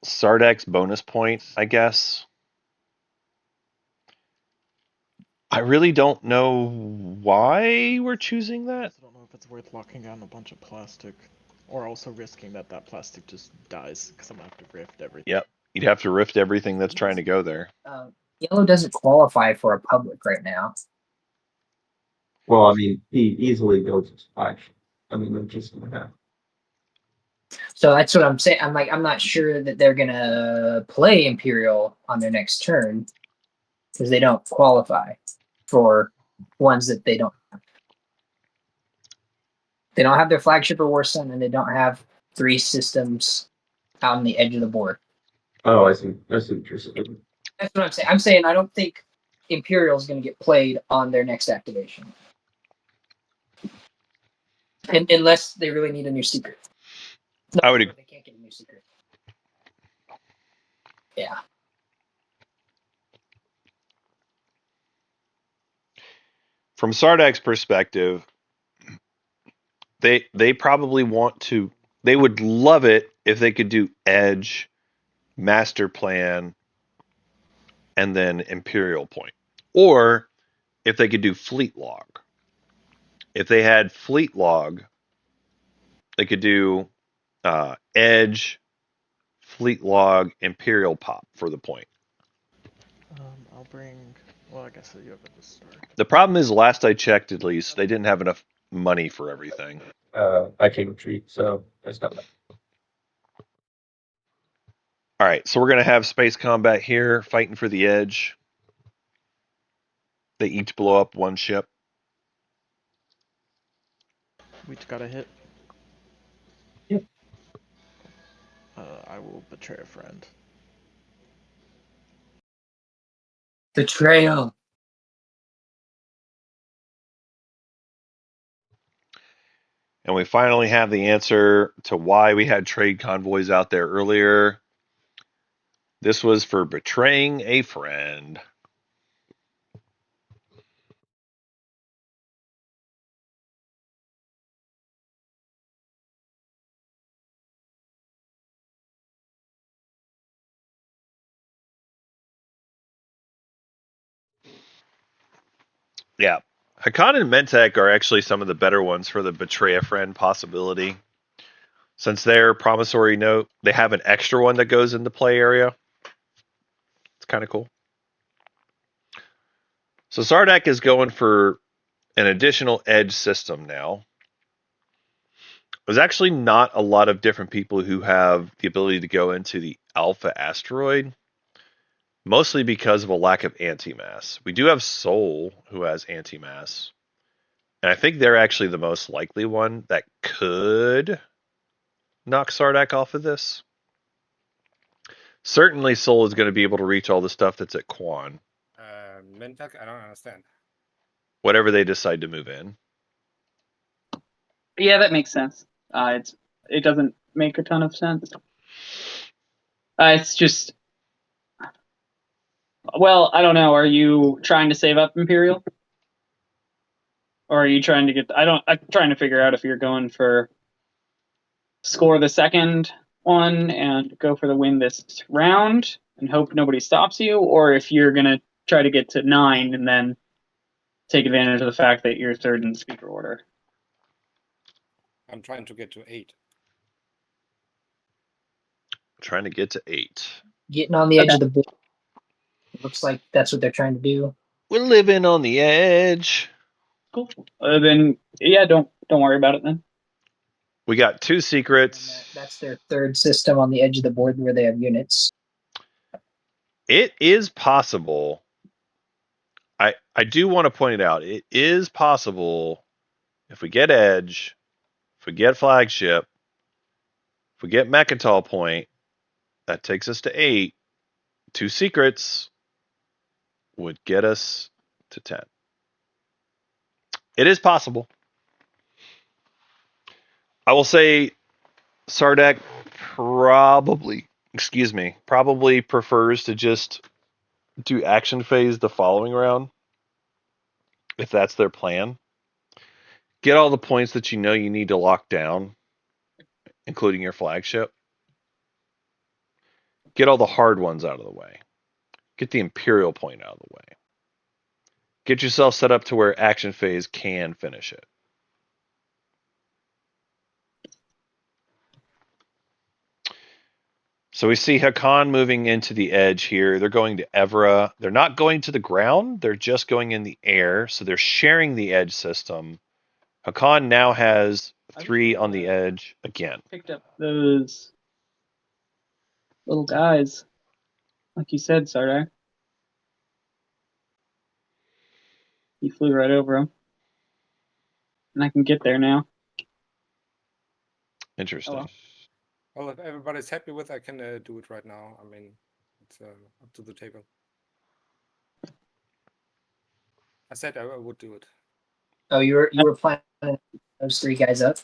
Sardak's bonus point, I guess. I really don't know why we're choosing that. I don't know if it's worth locking down a bunch of plastic, or also risking that plastic just dies because I'm gonna have to rift everything. Yep, you'd have to rift everything that's trying to go there. yellow doesn't qualify for a public right now. Well, I mean, he easily goes to 5. I mean, they're just gonna have. So that's what I'm saying. I'm not sure that they're gonna play Imperial on their next turn because they don't qualify for ones that they don't have. They don't have their flagship or War Sun, and they don't have 3 systems out on the edge of the board. Oh, I see. I see what you're saying. That's what I'm saying. I'm saying I don't think Imperial is going to get played on their next activation, unless they really need a new secret. No, I would agree. they can't get a new secret. Yeah. From Sardak's perspective, they probably want to. They would love it if they could do Edge, Master Plan, and then Imperial Point, or if they could do Fleet Log. If they had Fleet Log, they could do Edge, Fleet Log, Imperial Pop for the point. I'll bring. Well, I guess you have it to start. The problem is, last I checked, at least they didn't have enough money for everything. I can retreat, so that's not bad. All right, so we're gonna have space combat here, fighting for the edge. They each blow up one ship. We each got a hit. Yep. I will betray a friend. Betrayal. And we finally have the answer to why we had trade convoys out there earlier. This was for betraying a friend. Yeah. Hakan and Mentek are actually some of the better ones for the betray a friend possibility. Since their promissory note, they have an extra one that goes in the play area. It's kind of cool. So Sardak is going for an additional edge system now. There's actually not a lot of different people who have the ability to go into the Alpha asteroid, mostly because of a lack of antimass. We do have Sol, who has antimass, and I think they're actually the most likely one that could knock Sardak off of this. Certainly, Sol is going to be able to reach all the stuff that's at Quan, Mentak, I don't understand. whatever they decide to move in. Yeah, that makes sense. It doesn't make a ton of sense. It's just, well, I don't know. Are you trying to save up Imperial, or are you trying to get? I'm trying to figure out if you're going for score the second one and go for the win this round and hope nobody stops you, or if you're gonna try to get to 9 and then take advantage of the fact that you're third in the speaker order. I'm trying to get to 8. Trying to get to 8. Getting on the edge Okay. of the board. It looks like that's what they're trying to do. We're living on the edge. Cool. Then yeah, don't worry about it then. We got 2 And secrets. that's their third system on the edge of the board where they have units. It is possible. I do want to point it out. It is possible if we get Edge, if we get Flagship, if we get Mechatol Point, that takes us to 8. 2 secrets would get us to 10. It is possible. I will say Sardak probably prefers to just do action phase the following round, if that's their plan. Get all the points that you know you need to lock down, including your flagship. Get all the hard ones out of the way. Get the Imperial point out of the way. Get yourself set up to where action phase can finish it. So we see Hakan moving into the edge here. They're going to Evra. They're not going to the ground. They're just going in the air. So they're sharing the edge system. Hakan now has 3 on the edge again. Picked up those little guys, like you said, Sardar. You flew right over them, and I can get there now. Interesting. Oh, well. Well, if everybody's happy with, I can do it right now. I mean, it's up to the table. I said I would do it. Oh, you were planning those 3 guys up,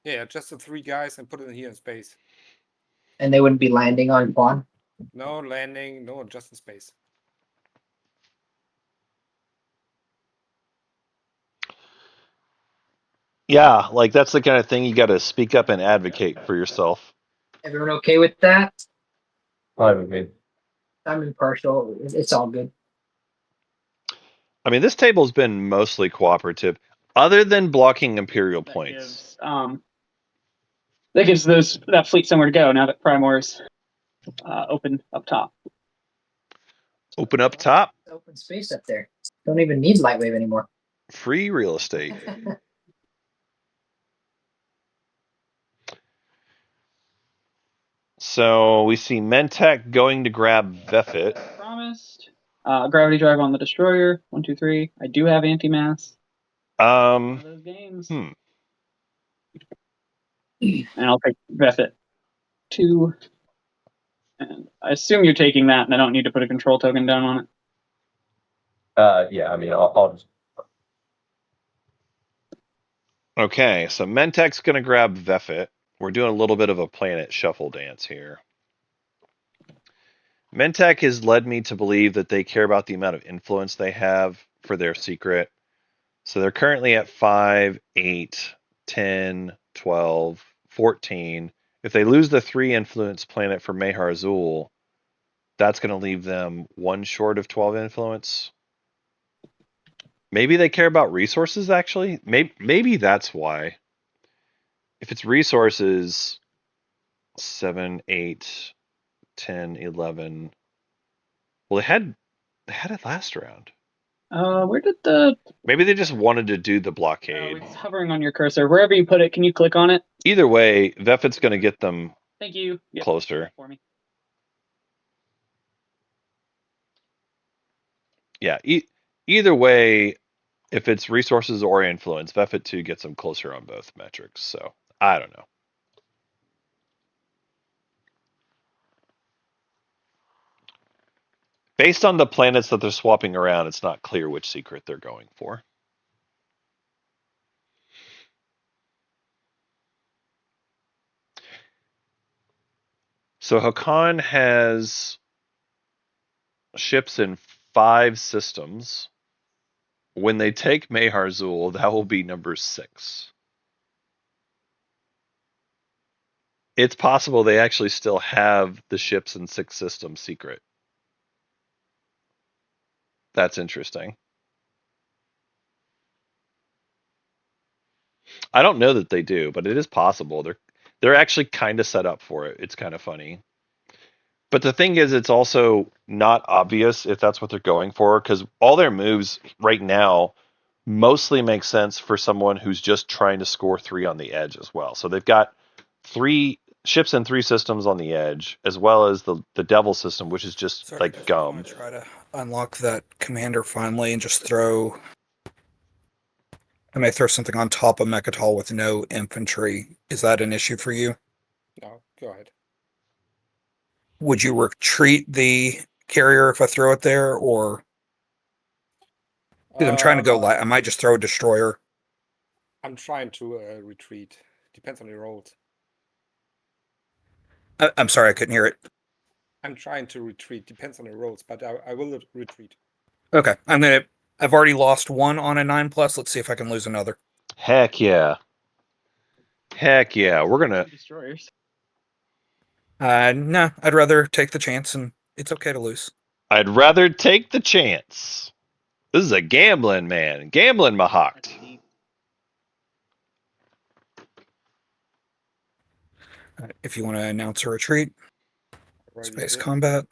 Yeah, just the 3 guys and put it in here in space. and they wouldn't be landing on Quan. No landing, no, just in space. Yeah, like that's the kind of thing you got to speak up and advocate for yourself. Everyone okay with that? Fine with me. I'm impartial. It's all good. I mean, this table's been mostly cooperative, other than blocking Imperial points. That gives that fleet somewhere to go now that Primor's open up top. Open up top. Open space up there. Don't even need Lightwave anymore. Free real estate. So we see Mentek going to grab Vefit. Promised. Gravity drive on the destroyer. 1, 2, 3. I do have anti-mass. One of those games. And I'll take Vefit 2. And I assume you're taking that, and I don't need to put a control token down on it. Yeah, I mean, I'll just. Okay, so Mentek's going to grab Vefit. We're doing a little bit of a planet shuffle dance here. Mentek has led me to believe that they care about the amount of influence they have for their secret. So they're currently at 5, 8, 10, 12, 14. If they lose the 3 influence planet for Mehar Zul, that's going to leave them 1 short of 12 influence. Maybe they care about resources, actually. Maybe that's why. If it's resources, 7, 8, 10, 11. Well, they had it last round. Where did the... Maybe they just wanted to do the blockade. it's hovering on your cursor. Wherever you put it, can you click on it? Either way, Vefit's going to get them Thank you. Yep, closer. for me. Yeah, either way, if it's resources or influence, Vefit 2 gets them closer on both metrics. So, I don't know. Based on the planets that they're swapping around, it's not clear which secret they're going for. So Hakan has ships in 5 systems. When they take Meharzul, that will be number 6. It's possible they actually still have the ships in 6 systems secret. That's interesting. I don't know that they do, but it is possible. They're actually kind of set up for it. It's kind of funny. But the thing is, it's also not obvious if that's what they're going for, because all their moves right now mostly make sense for someone who's just trying to score 3 on the edge as well. So they've got 3 ships and 3 systems on the edge, as well as the devil system, which is just Sorry, like guys, I gum. want to try to unlock that commander finally and just throw. I may throw something on top of Mechatol with no infantry. Is that an issue for you? No, go ahead. Would you retreat the carrier if I throw it there, or 'cause I'm trying to go light? I might just throw a destroyer. I'm trying to retreat. Depends on your rolls. I'm sorry, I couldn't hear it. I'm trying to retreat. Depends on your rolls, but I will retreat. Okay, I've already lost 1 on a 9+. Let's see if I can lose another. Heck yeah. Heck yeah. We're going to... Destroyers. No, I'd rather take the chance, and it's okay to lose. I'd rather take the chance. This is a gambling man. Gambling Mahawk. If you want to announce a retreat, Already space did. combat.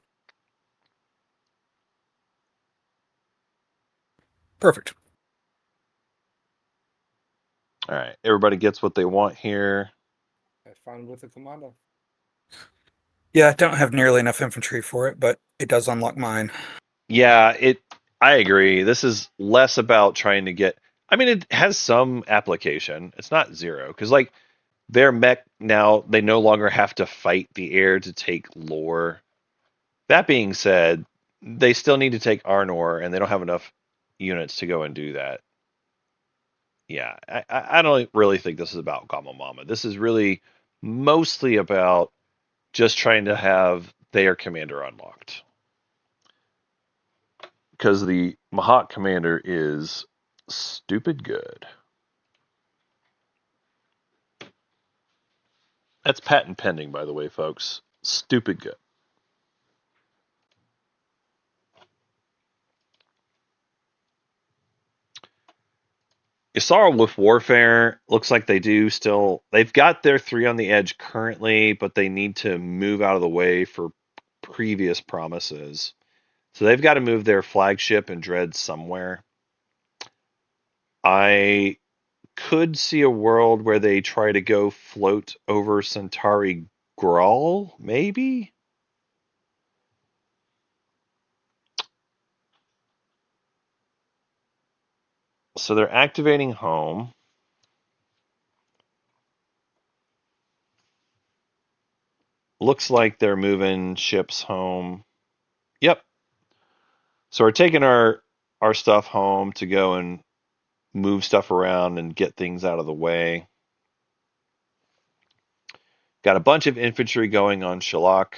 Perfect. All right. Everybody gets what they want here. Have fun with the commander. Yeah, I don't have nearly enough infantry for it, but it does unlock mine. Yeah, I agree. This is less about trying to get... I mean, it has some application. It's not zero, because like their mech now, they no longer have to fight the air to take lore. That being said, they still need to take Arnor, and they don't have enough units to go and do that. Yeah, I don't really think this is about Gama Mama. This is really mostly about just trying to have their commander unlocked. Because the Mahawk commander is stupid good. That's patent pending, by the way, folks. Stupid good. Isara with Warfare looks like they do still. They've got their 3 on the edge currently, but they need to move out of the way for previous promises. So they've got to move their flagship and dread somewhere. I could see a world where they try to go float over Centauri Grawl, maybe? So they're activating home. Looks like they're moving ships home. Yep. So we're taking our stuff home to go and move stuff around and get things out of the way. Got a bunch of infantry going on Shalak.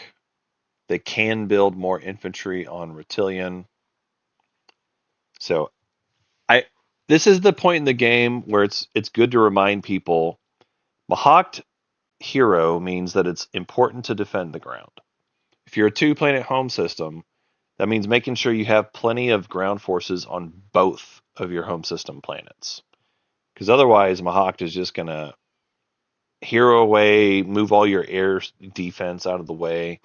They can build more infantry on Reptilian. So this is the point in the game where it's good to remind people Mahawk hero means that it's important to defend the ground. If you're a 2-planet home system, that means making sure you have plenty of ground forces on both of your home system planets. Because otherwise, Mahawk is just going to hero away, move all your air defense out of the way,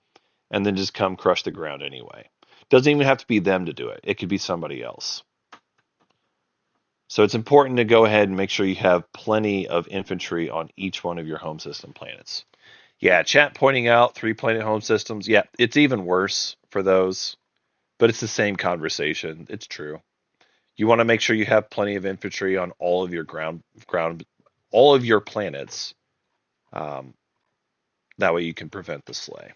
and then just come crush the ground anyway. Doesn't even have to be them to do it. It could be somebody else. So it's important to go ahead and make sure you have plenty of infantry on each one of your home system planets. Yeah, chat pointing out 3-planet home systems. Yeah, it's even worse for those, but it's the same conversation. It's true. You want to make sure you have plenty of infantry on all of your all of your planets. That way you can prevent the slay.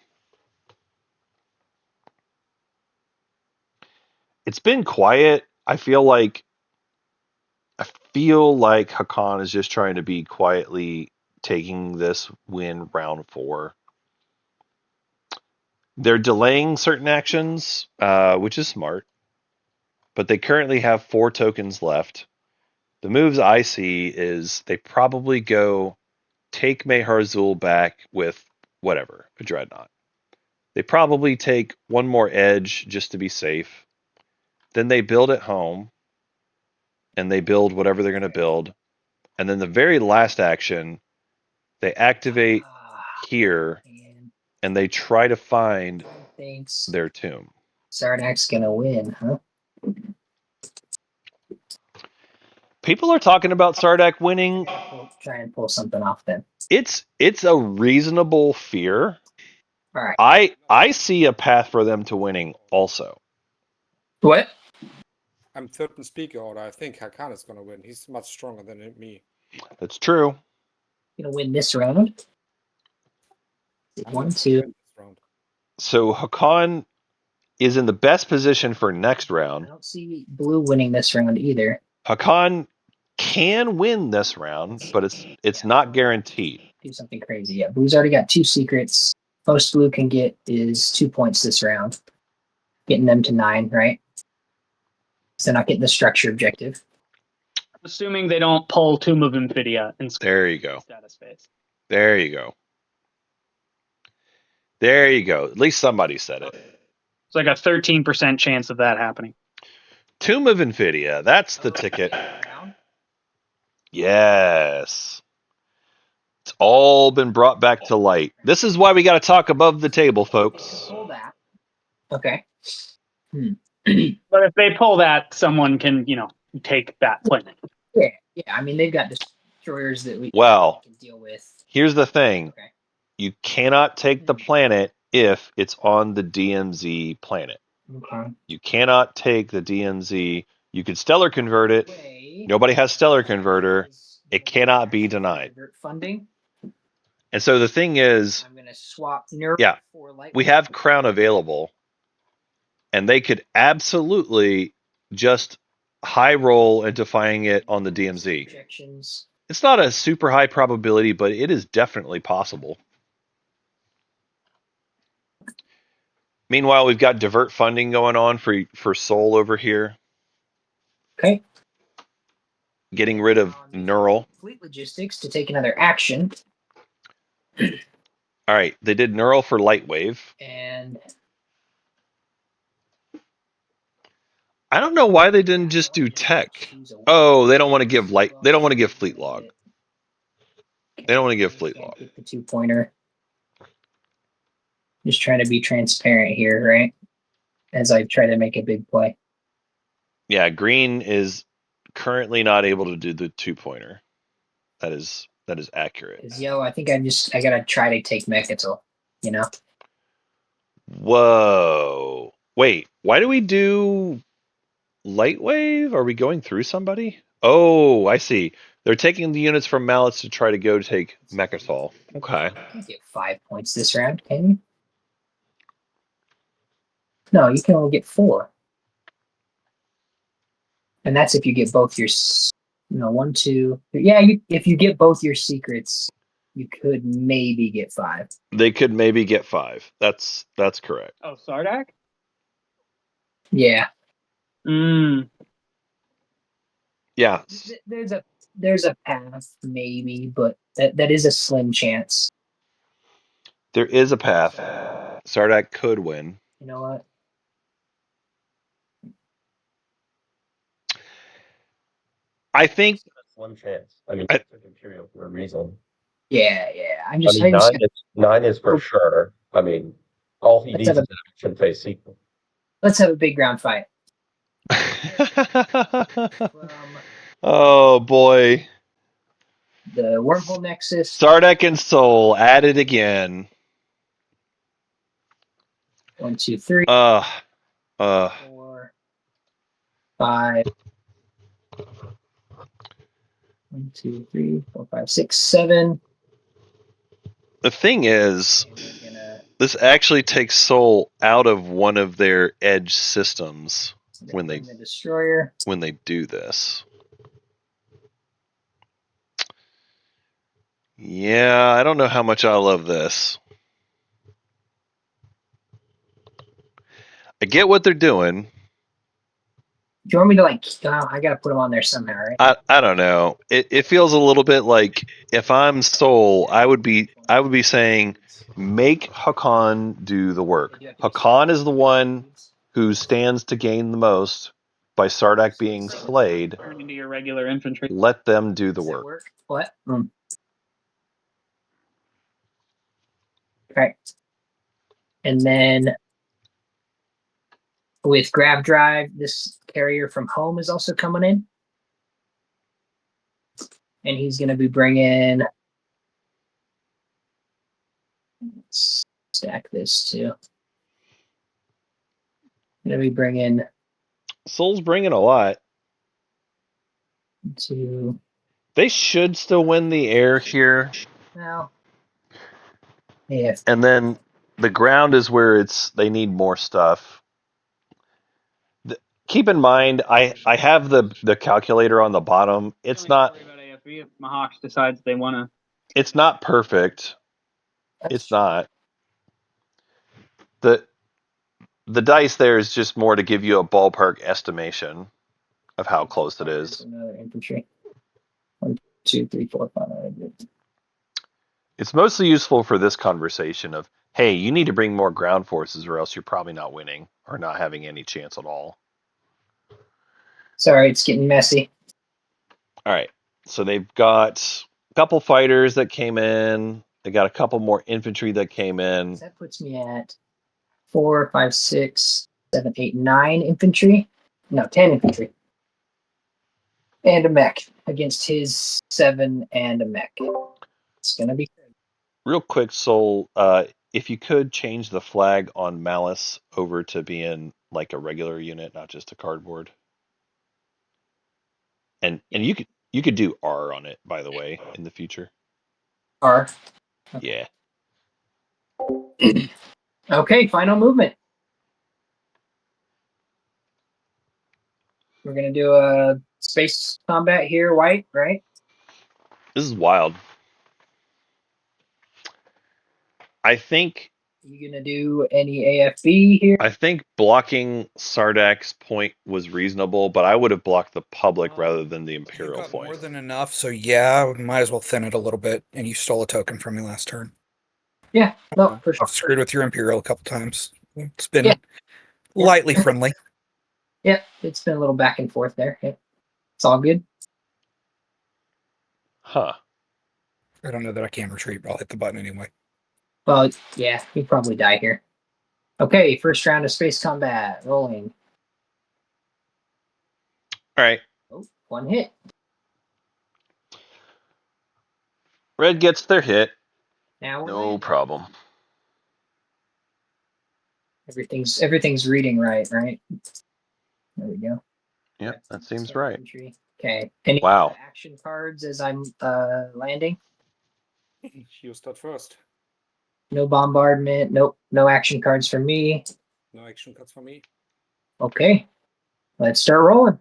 It's been quiet. I feel like Hakan is just trying to be quietly taking this win round 4. They're delaying certain actions, which is smart, but they currently have 4 tokens left. The moves I see is they probably go take Meharzul back with whatever, a dreadnought. They probably take one more edge just to be safe. Then they build at home, and they build whatever they're going to build. And then the very last action, they activate here, and they try to find their tomb. Sardak's gonna win, huh? People are talking about Sardak winning. We'll try and pull something off then. It's a reasonable fear. All right. I see a path for them to winning also. What? I'm third in speaker order. I think Hakan is going to win. He's much stronger than me. That's true. Gonna win this round. I'm 1, gonna 2. win this round. So Hakan is in the best position for next I round. don't see blue winning this round either. Hakan can win this round, but it's not guaranteed. Do something crazy. Yeah, blue's already got 2 secrets. Most blue can get is 2 points this round, getting them to 9, right? So they're not getting the structure objective. Assuming they don't pull Tomb of Infidia and There you go. status phase. There you go. There you go. At least somebody said it. It's like a 13% chance of that happening. Tomb of Infidia. That's the ticket. Yes. It's all been brought back to light. This is why we got to talk above the table, folks. Pull that. Okay. But if they pull that, someone can, take that planet. Yeah. I mean, they've got destroyers that we Well, can deal with. here's the thing. Okay. You cannot take the planet if it's on the DMZ planet. Okay. You cannot take the DMZ. You could stellar convert it. Nobody has stellar converter. It cannot be denied. Funding. And so the thing is, I'm gonna swap Nerf for light. we have Crown available, and they could absolutely just high roll into finding it on the DMZ. Projections. It's not a super high probability, but it is definitely possible. Meanwhile, we've got divert funding going on for Soul over here. Okay. Getting rid of Neural. Fleet logistics to take another action. All right, they did Neural for Lightwave. And I don't know why they didn't just do Tech. Oh, they don't want to give They don't want to give Fleet Log. They don't want to give Fleet Log. Get the 2-pointer. Just trying to be transparent here, right? As I try to make a big play. Yeah, green is currently not able to do the 2-pointer. That is accurate. Because yellow, I think I gotta try to take Mechatol, Whoa. Wait, why do we do Lightwave? Are we going through somebody? Oh, I see. They're taking the units from Mallets to try to go take Mechatol. Okay. You can't get 5 points this round, can you? No, you can only get 4. And that's if you get both your, 1, 2. Yeah, if you get both your secrets, you could maybe get 5. They could maybe get 5. That's correct. Oh, Sardak? Yeah. Yeah. There's a path maybe, but that is a slim chance. There is a path. Sardak could win. You know what? I think Slim chance. I mean, I- I took Imperial for a reason. Yeah. I mean, nine is for sure. I mean, all he Let's needs have is an action phase sequel. let's have a big ground fight. From Oh boy. the Wormhole Nexus. Sardak and Soul at it again. 1, 2, 3, Uh 4, 5. 1, 2, 3, 4, 5, 6, 7. the thing is, And we're gonna this actually takes Soul out of one of their edge systems when bring the destroyer. they do this. Yeah, I don't know how much I love this. I get what they're doing. Do you want me to like? I gotta put them on there somehow, right? I don't know. It feels a little bit like if I'm Soul, I would be saying make Hakan do the work. Hakan is the one who stands to gain the most by Sardak being slayed. Turn into your regular infantry. Let them do the Does that work. What? Right. And then with Grab Drive, this carrier from home is also coming in. And he's going to be bringing. Let's stack this too. Going to be bringing Soul's bringing a lot. to. They should still win the air here. Well, yeah. And then the ground is where they need more stuff. Keep in mind, I have the calculator on the bottom. It's not. Worry about AFB if Mahawks decides they want to. It's not perfect. It's not. The dice there is just more to give you a ballpark estimation of how close it is. Another infantry. 1, 2, 3, 4, 5. It's mostly useful for this conversation of, hey, you need to bring more ground forces or else you're probably not winning or not having any chance at all. Sorry, it's getting messy. All right. So they've got a couple fighters that came in. They got a couple more infantry that came in. That puts me at 4, 5, 6, 7, 8, 9 infantry. No, 10 infantry. And a mech against his 7 and a mech. It's going to be good. Real quick, Soul, if you could change the flag on Malice over to being like a regular unit, not just a cardboard. And you could do R on it, by the way, in the future. R. Yeah. Okay, final movement. We're going to do a space combat here, white, right? This is wild. I think You going to do any AFB here? I think blocking Sardak's point was reasonable, but I would have blocked the public rather than the You Imperial got point. more than enough, so yeah, we might as well thin it a little bit. And you stole a token from me last turn. Yeah, no, for sure. I've screwed with your Imperial a couple times. It's been lightly friendly. Yeah, it's been a little back and forth there. Yeah. It's all good. Huh. I don't know that I can retreat, but I'll hit the button anyway. Well, yeah, he'd probably die here. Okay, first round of space combat. Rolling. All right. Oh, 1 hit. Red gets their hit. Now we're No landing. problem. Everything's reading right? There we go. Yep, that seems right. Okay. Any Wow. action cards as I'm landing? Use that first. No bombardment. Nope. No action cards for me. No action cards for me. Okay. Let's start rolling.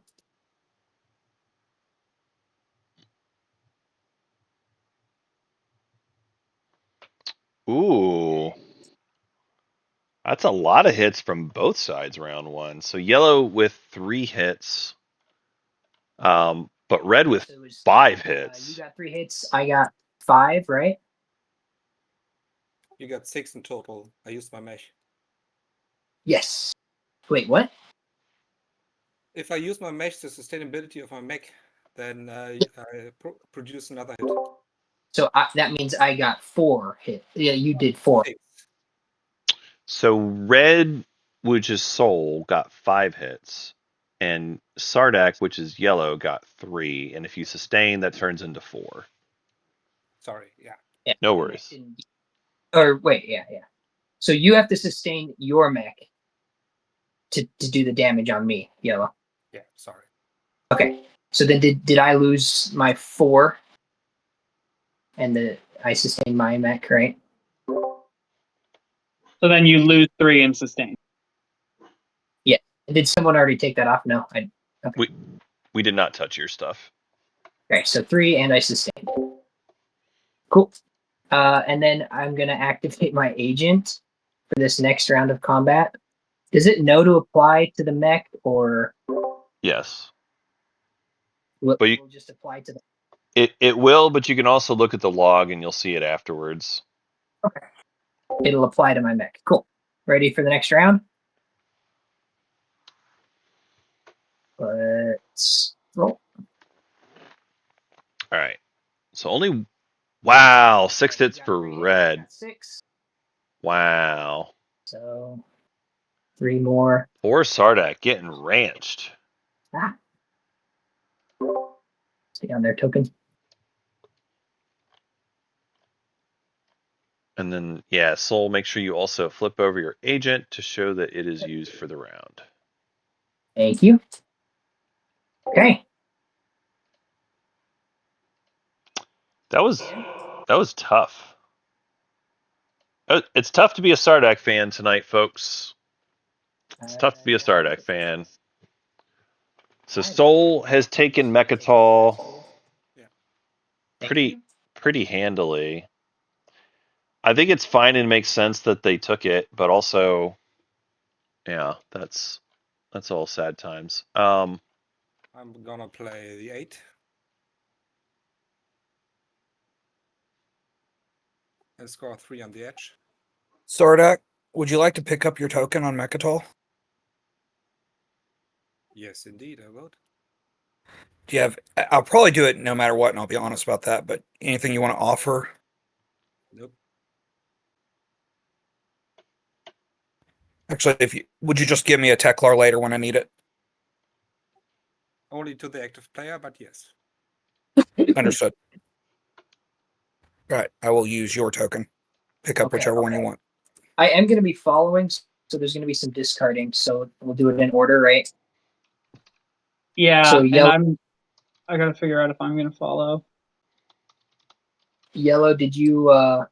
Ooh. That's a lot of hits from both sides round one. So yellow with 3 hits. But red with So it was, 5 you hits. got 3 hits. I got 5, right? You got 6 in total. I used my mesh. Yes. Wait, what? If I use my mesh, the sustainability of my mech then I produce another hit. So that means I got 4 hit. Yeah, you did 4. 6. So red, which is soul, got 5 hits, and Sardak, which is yellow, got 3. And if you sustain, that turns into 4. Sorry, yeah. Yeah. No worries. Or wait, yeah. So you have to sustain your mech to do the damage on me, yellow. Yeah, sorry. Okay. So then did I lose my 4? And I sustained my mech, right? So then you lose 3 and sustain. Yeah. Did someone already take that off? No. We did not touch your stuff. Okay, so 3 and I sustained. Cool. And then I'm gonna activate my agent for this next round of combat. Does it know to apply to the mech, or Yes. will But you, will just apply to the? it will, but you can also look at the log and you'll see it afterwards. Okay. It'll apply to my mech. Cool. Ready for the next round? Let's roll. All right. So only, wow, 6 Okay, you hits got for 3 hits. I red. got 6. Wow. So 3 more. Poor Sardak getting ranched. Ah. Stay on there, token. And then, yeah, Soul, make sure you also flip over your agent to show that it is used for the round. Thank you. Okay. That was tough. It's tough to be a Sardak fan tonight, folks. It's tough to be a Sardak fan. So Soul has taken Mechatol pretty handily. I think it's fine and makes sense that they took it, but also, yeah, that's all sad times. I'm gonna play the 8. And score 3 on the edge. Sardak, would you like to pick up your token on Mechatol? Yes, indeed, I would. Do you have? I'll probably do it no matter what, and I'll be honest about that. But anything you want to offer? Nope. Actually, would you just give me a Teklar later when I need it? Only to the active player, but yes. Understood. All right, I will use your token. Pick up whichever one you want. I am going to be following, so there's going to be some discarding. So we'll do it in order, right? Yeah, So and I gotta figure out if I'm gonna follow. Yellow, did you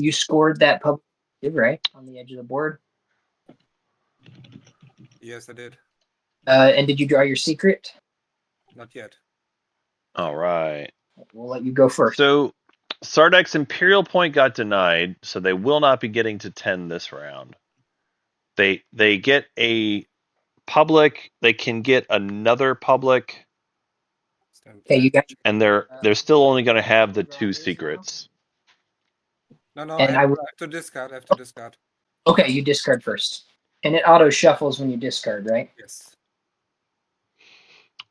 scored that public, right, on the edge of the board? Yes, I did. And did you draw your secret? Not yet. All right. We'll let you go first. So Sardak's Imperial point got denied, so they will not be getting to 10 this round. They get a public, they can get another public, Okay, you got. and they're still only going to have the 2 secrets. No, And I have to discard. I have to discard. Okay, you discard first, and it auto shuffles when you discard, right? Yes.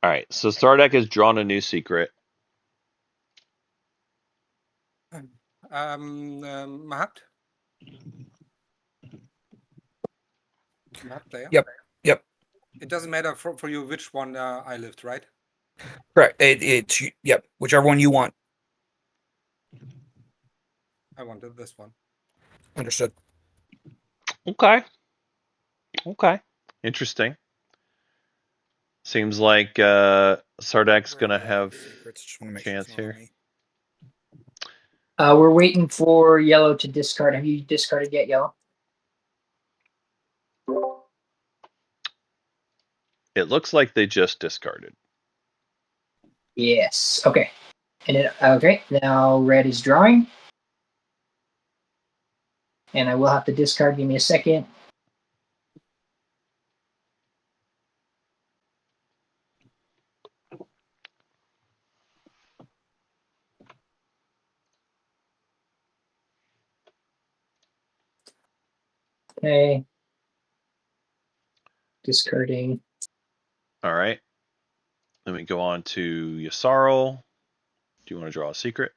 All right, so Sardak has drawn a new secret. Mahat? Mahat player? Yep. It doesn't matter for you which one I lived, right? Correct. It's yep. Whichever one you want. I wanted this one. Understood. Okay. Interesting. Seems like Sardak's going to have a chance here. We're waiting for Yellow to discard. Have you discarded yet, Yellow? It looks like they just discarded. Yes. Okay. And okay. Now Red is drawing, and I will have to discard. Give me a second. Okay. Discarding. All right. Then we go on to Yasarl. Do you want to draw a secret?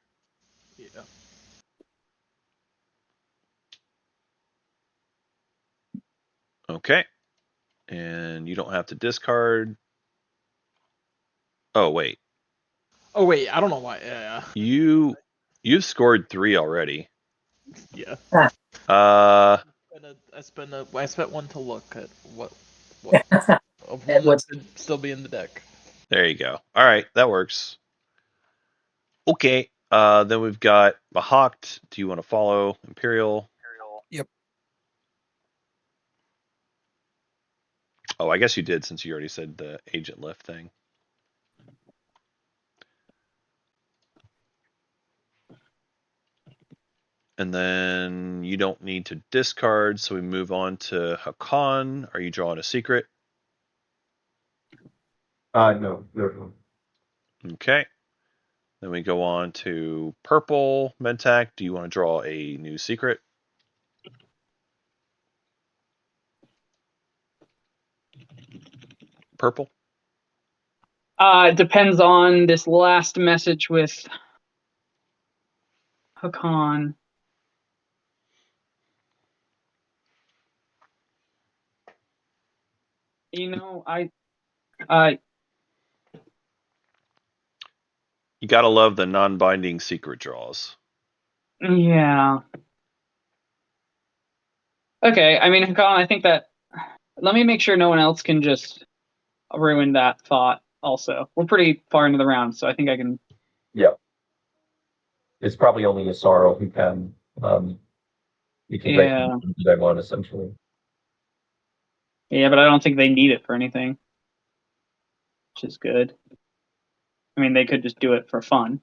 Yeah. Okay. And you don't have to discard. Oh, wait. Oh wait, I don't know why. Yeah. You've scored 3 already. Yeah. I spent one to look at what of one that What's could still be in the deck. There you go. All right, that works. Okay. Then we've got Mahawked. Do you want to follow Imperial? Yep. Oh, I guess you did since you already said the agent lift thing. And then you don't need to discard, so we move on to Hakan. Are you drawing a secret? No, no. Okay. Then we go on to Purple. Mentak, do you want to draw a new secret? Purple? It depends on this last message with Hakan. You know, You gotta love the non-binding secret draws. yeah. Okay, I mean, Hakan, I think that. Let me make sure no one else can just ruin that thought. Also, we're pretty far into the round, so I think I can. Yeah. It's probably only a sorrow who can, you can make Yeah, they want essentially. yeah, but I don't think they need it for anything, which is good. I mean, they could just do it for fun,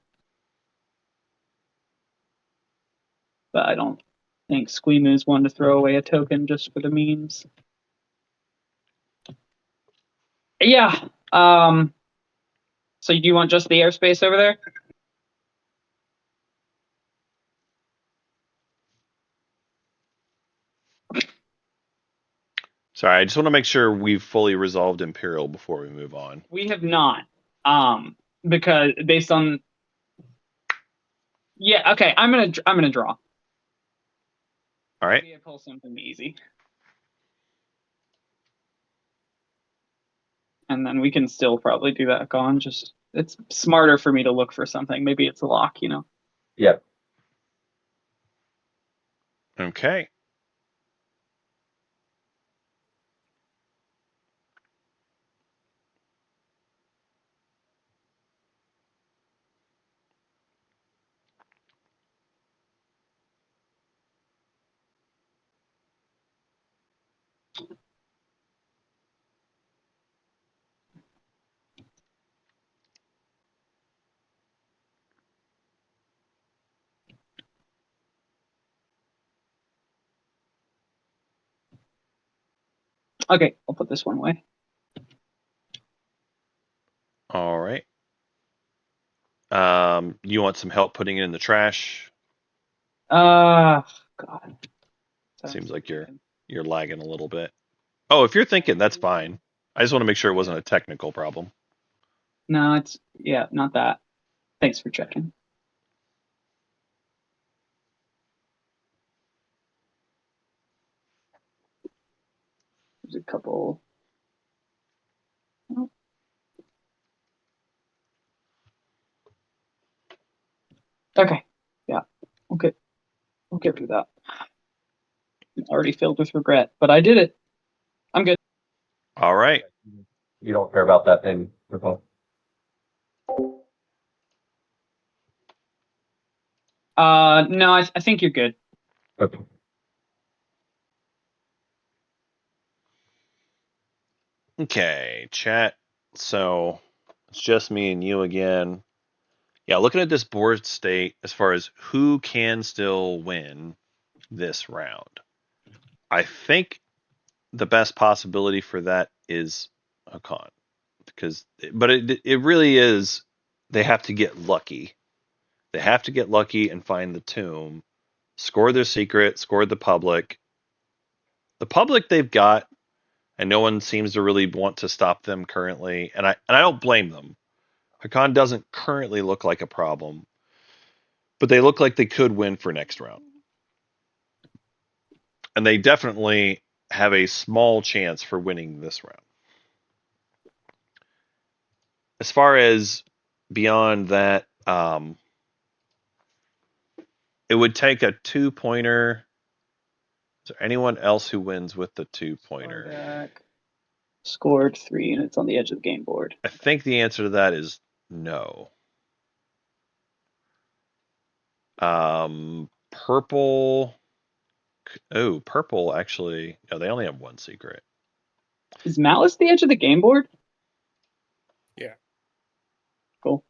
but I don't think Squeamoo's one to throw away a token just for the memes. Yeah. So do you want just the airspace over there? Sorry, I just want to make sure we've fully resolved Imperial before we move on. We have not. Because based on. Yeah. Okay. I'm gonna draw. All right. Maybe I pull something easy. And then we can still probably do that Hakan. Just it's smarter for me to look for something. Maybe it's a lock, you know. Yeah. Okay. Okay, I'll put this one away. All right. You want some help putting it in the trash? God. Seems like you're lagging a little bit. Oh, if you're thinking, that's fine. I just want to make sure it wasn't a technical problem. No, it's not that. Thanks for checking. There's a couple. Okay. Yeah. Okay. We'll get through that. I'm already filled with regret, but I did it. I'm good. All right. You don't care about that thing, Nicole. No, I think you're good. Okay. Okay, chat. So it's just me and you again. Yeah, looking at this board state as far as who can still win this round, I think the best possibility for that is Hakan, but it really is. They have to get lucky. They have to get lucky and find the tomb, score their secret, score the public. The public they've got and no one seems to really want to stop them currently. And I don't blame them. Hakan doesn't currently look like a problem, but they look like they could win for next round. And they definitely have a small chance for winning this round. As far as beyond that, it would take a 2-pointer. Is there anyone else who wins with the 2-pointer? Sardak scored 3, and it's on the edge of the game board. I think the answer to that is no. Purple. Oh, purple actually. No, they only have one secret. Is Malice the edge of the game board? Yeah. Cool.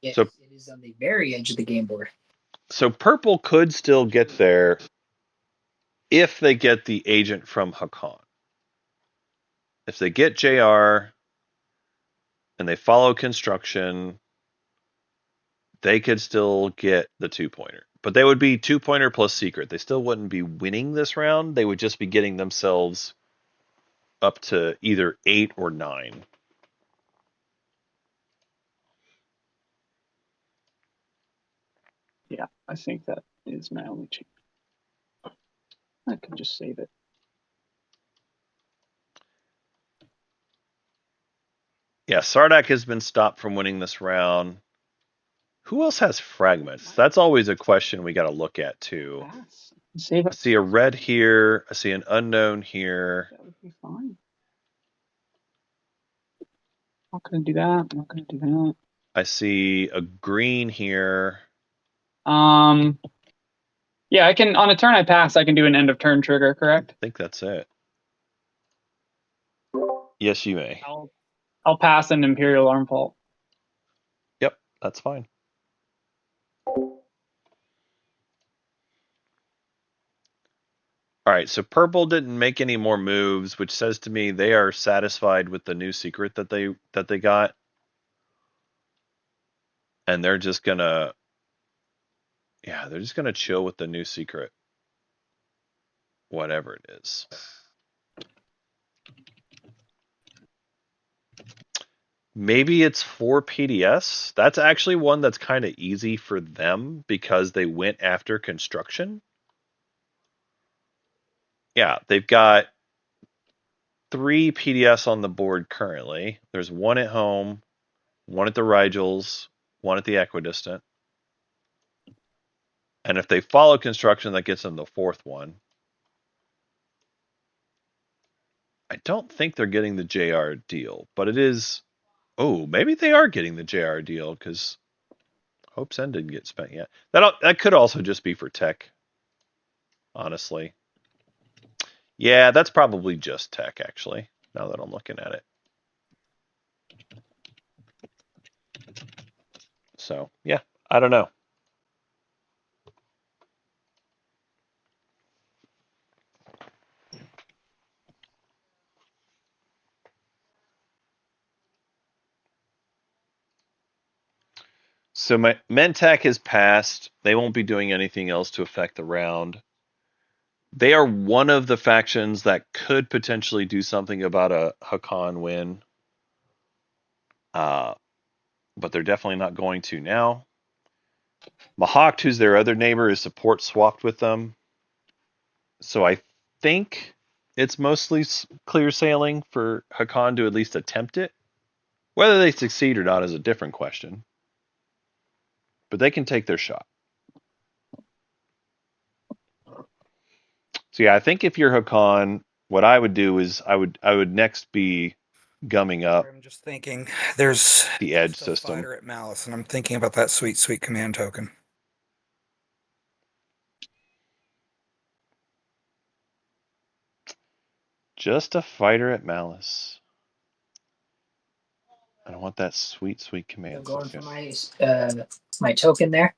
Yes, So- it is on the very edge of the game board. So purple could still get there if they get the agent from Hakan. If they get JR and they follow construction, they could still get the 2-pointer. But they would be 2-pointer plus secret. They still wouldn't be winning this round. They would just be getting themselves up to either 8 or 9. Yeah, I think that is my only chance. I can just save it. Yeah, Sardak has been stopped from winning this round. Who else has fragments? That's always a question we got to look at too. Pass. Save I it. see a red here. I see an unknown here. That would be fine. Not gonna do that. Not gonna do that. I see a green here. Yeah, I can on a turn I pass. I can do an end of turn trigger. Correct. I think that's it. Yes, you may. I'll pass an Imperial Armfault. Yep, that's fine. All right, so purple didn't make any more moves, which says to me they are satisfied with the new secret that they got. And they're just gonna chill with the new secret. Whatever it is. Maybe it's 4 PDS. That's actually one that's kind of easy for them because they went after construction. Yeah, they've got 3 PDS on the board currently. There's one at home, one at the Rigels, one at the Equidistant. And if they follow construction, that gets them the 4th one. I don't think they're getting the JR deal, but it is. Oh, maybe they are getting the JR deal because Hope's End didn't get spent yet. That could also just be for tech, honestly. Yeah, that's probably just tech, actually, now that I'm looking at it. So, yeah, I don't know. So my Mentec has passed. They won't be doing anything else to affect the round. They are one of the factions that could potentially do something about a Hakan win. But they're definitely not going to now. Mahakt, who's their other neighbor, is support swapped with them. So I think it's mostly clear sailing for Hakan to at least attempt it. Whether they succeed or not is a different question. But they can take their shot. So yeah, I think if you're Hakan, what I would do is I would next be gumming up I'm just thinking there's the edge just a system. fighter at Malice, and I'm thinking about that sweet command token. Just a fighter at Malice. I don't want that sweet I'm command going token. for my token there.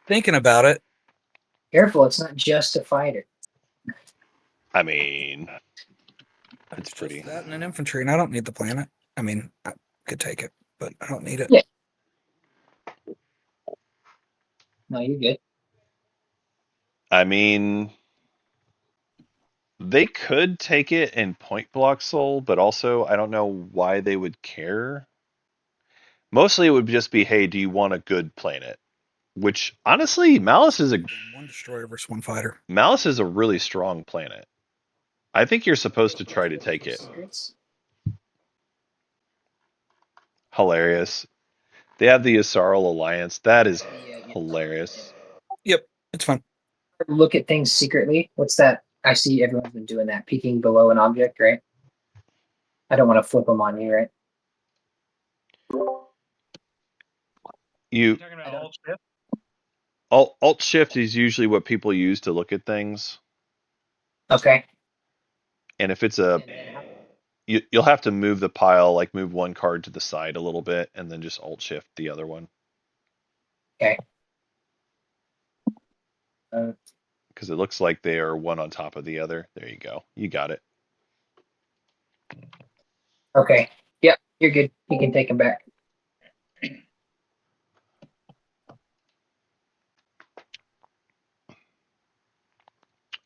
Thinking about it. Careful, it's not just a fighter. I mean, it's just pretty. that and an infantry, and I don't need the planet. I mean, I could take it, but I don't need it. Yeah. No, you're good. I mean, They could take it and point block Soul, but also I don't know why they would care. Mostly it would just be, hey, do you want a good planet? Which honestly, Malice is one destroyer versus one fighter. a really strong planet. I think you're supposed to try to take it. Secrets? Hilarious. They have the Yssaril Alliance. That is Yeah, hilarious. Yep, it's fine. Look at things secretly. What's that? I see everyone's been doing that, peeking below an object, right? I don't want to flip them on you, right? You talking about alt shift? Alt Shift is usually what people use to look at things. Okay. And if it's And then how, you'll have to move the pile, like move one card to the side a little bit, and then just Alt Shift the other one. okay. Because it looks like they are one on top of the other. There you go. You got it. Okay. Yep, you're good. You can take them back.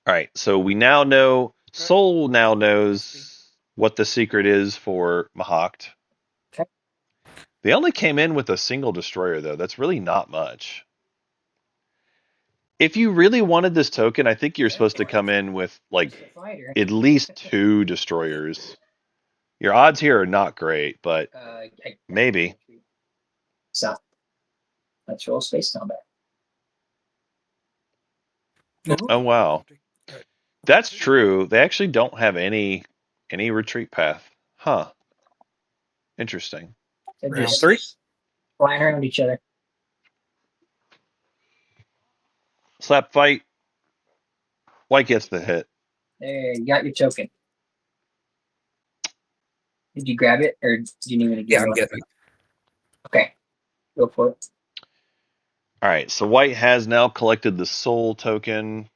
All right. So we now know, Soul now knows what the secret is for Mahakt. Okay. They only came in with a single destroyer, though. That's really not much. If you really wanted this token, I think you're supposed to come in with like Fighter. at least 2 destroyers. Your odds here are not great, but maybe. So let's roll space combat. Oh wow, that's true. They actually don't have any retreat path, huh? Interesting. They're Round just 3. flying around each other. Slap fight. White gets the hit. There, you got your token. Did you grab it, or do you need me to give Yeah, you I'm one? getting it. Okay, go for it. All right, so White has now collected the Soul token,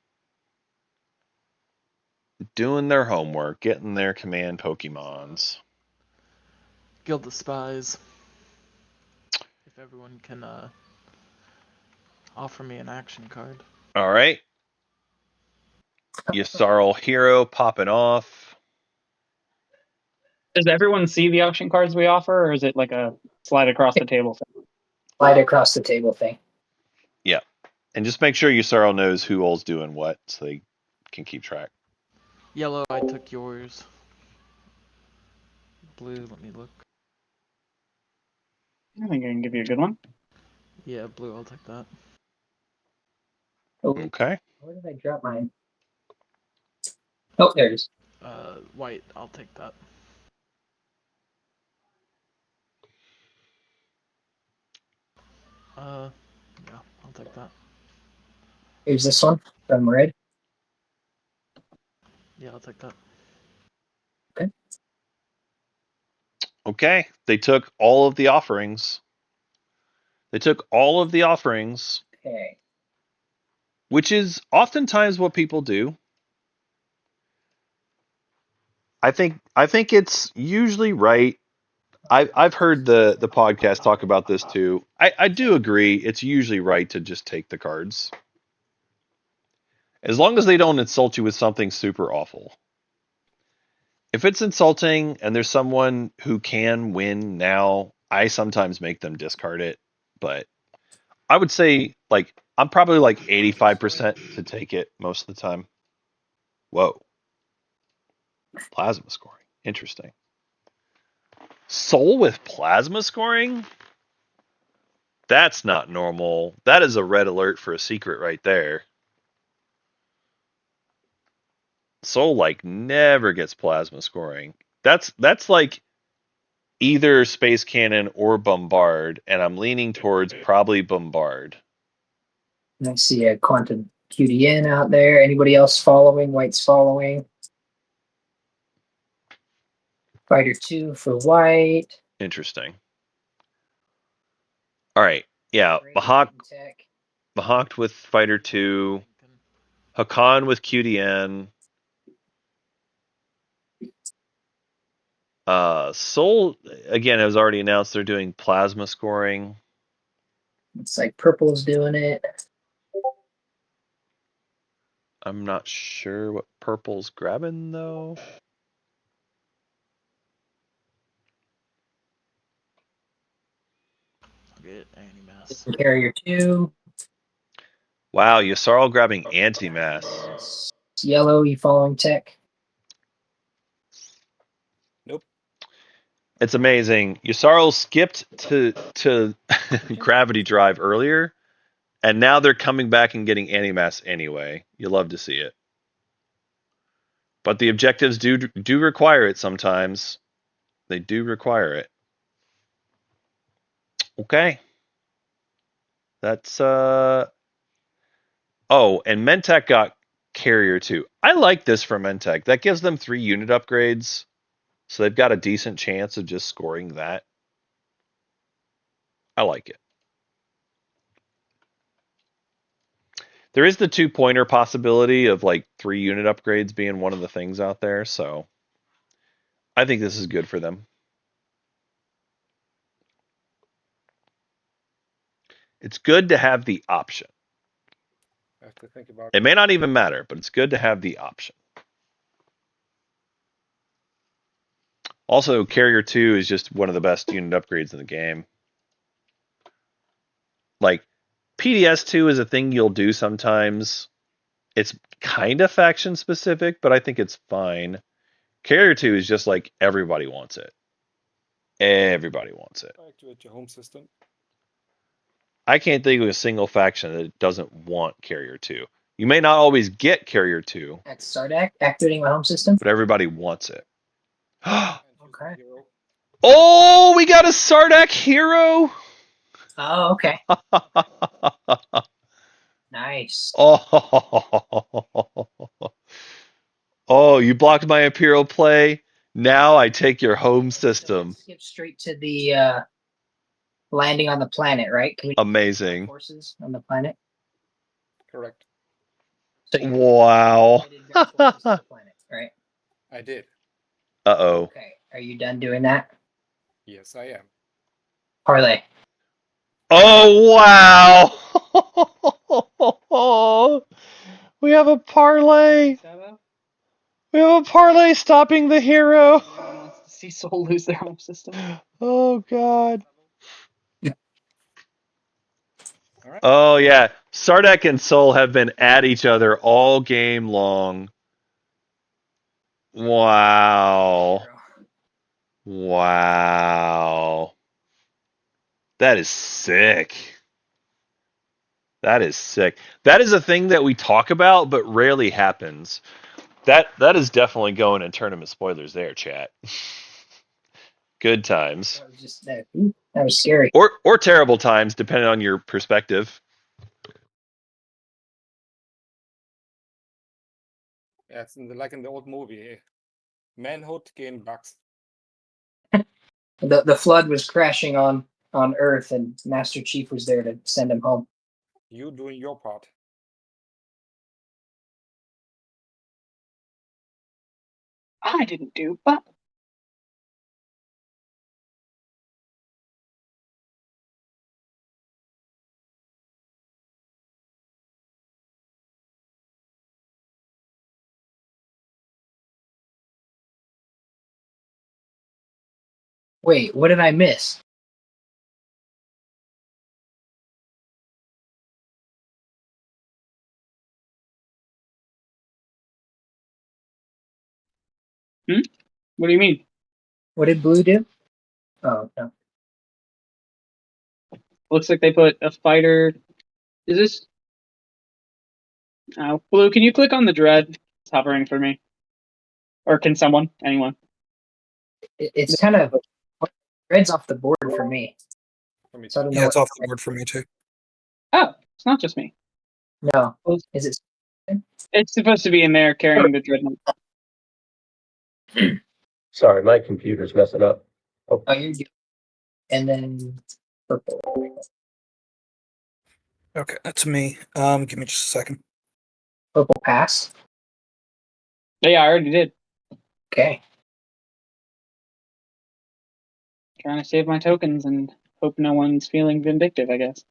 doing their homework, getting their command Pokemons. Guild of Spies. If everyone can offer me an action card. All right. Yssaril Hero popping off. Does everyone see the auction cards we offer, or is it like a slide across the table thing? Slide across the table thing. Yeah. And just make sure Yssaril knows who all's doing what so they can keep track. Yellow, I took yours. Blue, let me look. I think I can give you a good one. Yeah, blue, I'll take that. Oh, Okay. where did I drop mine? Oh, there it is. White, I'll take that. Yeah, I'll take that. Here's this one from red. Yeah, I'll take that. Okay. They took all of the offerings. Okay. Which is oftentimes what people do. I think it's usually right. I've heard the podcast talk about this too. I do agree it's usually right to just take the cards. As long as they don't insult you with something super awful. If it's insulting and there's someone who can win now, I sometimes make them discard it. But I would say like I'm probably like 85% to take it most of the time. Whoa. Plasma scoring. Interesting. Soul with plasma scoring? That's not normal. That is a red alert for a secret right there. Soul like never gets plasma scoring. That's like either space cannon or bombard, and I'm leaning towards probably bombard. And I see a quantum QDN out there. Anybody else following? White's following. Fighter 2 for white. Interesting. All right. Yeah, Mahawk with Fighter 2, Hakan with QDN. Soul again has already announced they're doing plasma scoring. It's like purple's doing it. I'm not sure what purple's grabbing though. Get Animass. Carrier 2. Wow, Yssarl grabbing anti-mass. Yes. Yellow, you following tech? Nope. It's amazing. Yssarl skipped to gravity drive earlier, and now they're coming back and getting anti-mass anyway. You love to see it. But the objectives do require it sometimes. They do require it. Okay. That's Oh, and Mentech got Carrier too. I like this for Mentech. That gives them 3 unit upgrades. So they've got a decent chance of just scoring that. I like it. There is the 2-pointer possibility of like 3 unit upgrades being one of the things out there, so I think this is good for them. It's good to have the option. I have to think about It may not even matter, but it's good to have the option. Also, Carrier 2 is just one of the best unit upgrades in the game. Like, PDS 2 is a thing you'll do sometimes. It's kind of faction specific, but I think it's fine. Carrier 2 is just like everybody wants it. Everybody wants it. Activate your home system. I can't think of a single faction that doesn't want Carrier 2. You may not always get Carrier 2, At Sardak, activating my home system. but everybody wants it. Okay. Oh, we got a Sardak hero! Oh, okay. Nice. Oh, you blocked my Imperial play. Now I take your home system. Skip straight to the landing on the planet, right? Can we Amazing. forces on the planet? Correct. So you Wow. activated ground forces to the planet, right? I did. Uh-oh. Okay. Are you done doing that? Yes, I am. Parlay. Oh, wow. We have a parlay. We have a parlay stopping the hero. Everyone wants to see Soul lose their home system. Oh, God. All right. Oh, yeah. Sardak and Soul have been at each other all game long. Wow. Wow. That is sick. That is sick. That is a thing that we talk about, but rarely happens. That is definitely going in tournament spoilers there, chat. Good times. That was just that was scary. Or terrible times, depending on your perspective. Yeah, it's like in the old movie. Manhood gain bugs. The flood was crashing on Earth, and Master Chief was there to send him home. You doing your part. I didn't do, but Wait, what did I miss? what do you mean? What did Blue do? Oh no. Looks like they put a fighter. Is this? Blue, can you click on the dread? It's hovering for me. Or can someone? Anyone? It's kind of red's off the board for me. So I don't know. Yeah, it's off the board for me too. Oh, it's not just me. No, is it? It's supposed to be in there carrying the dreadnought. Sorry, my computer's messing up. Oh, you're good. And then purple. Okay, that's me. Give me just a second. Purple pass. Yeah, I already did. Okay. Trying to save my tokens and hope no one's feeling vindictive, I guess.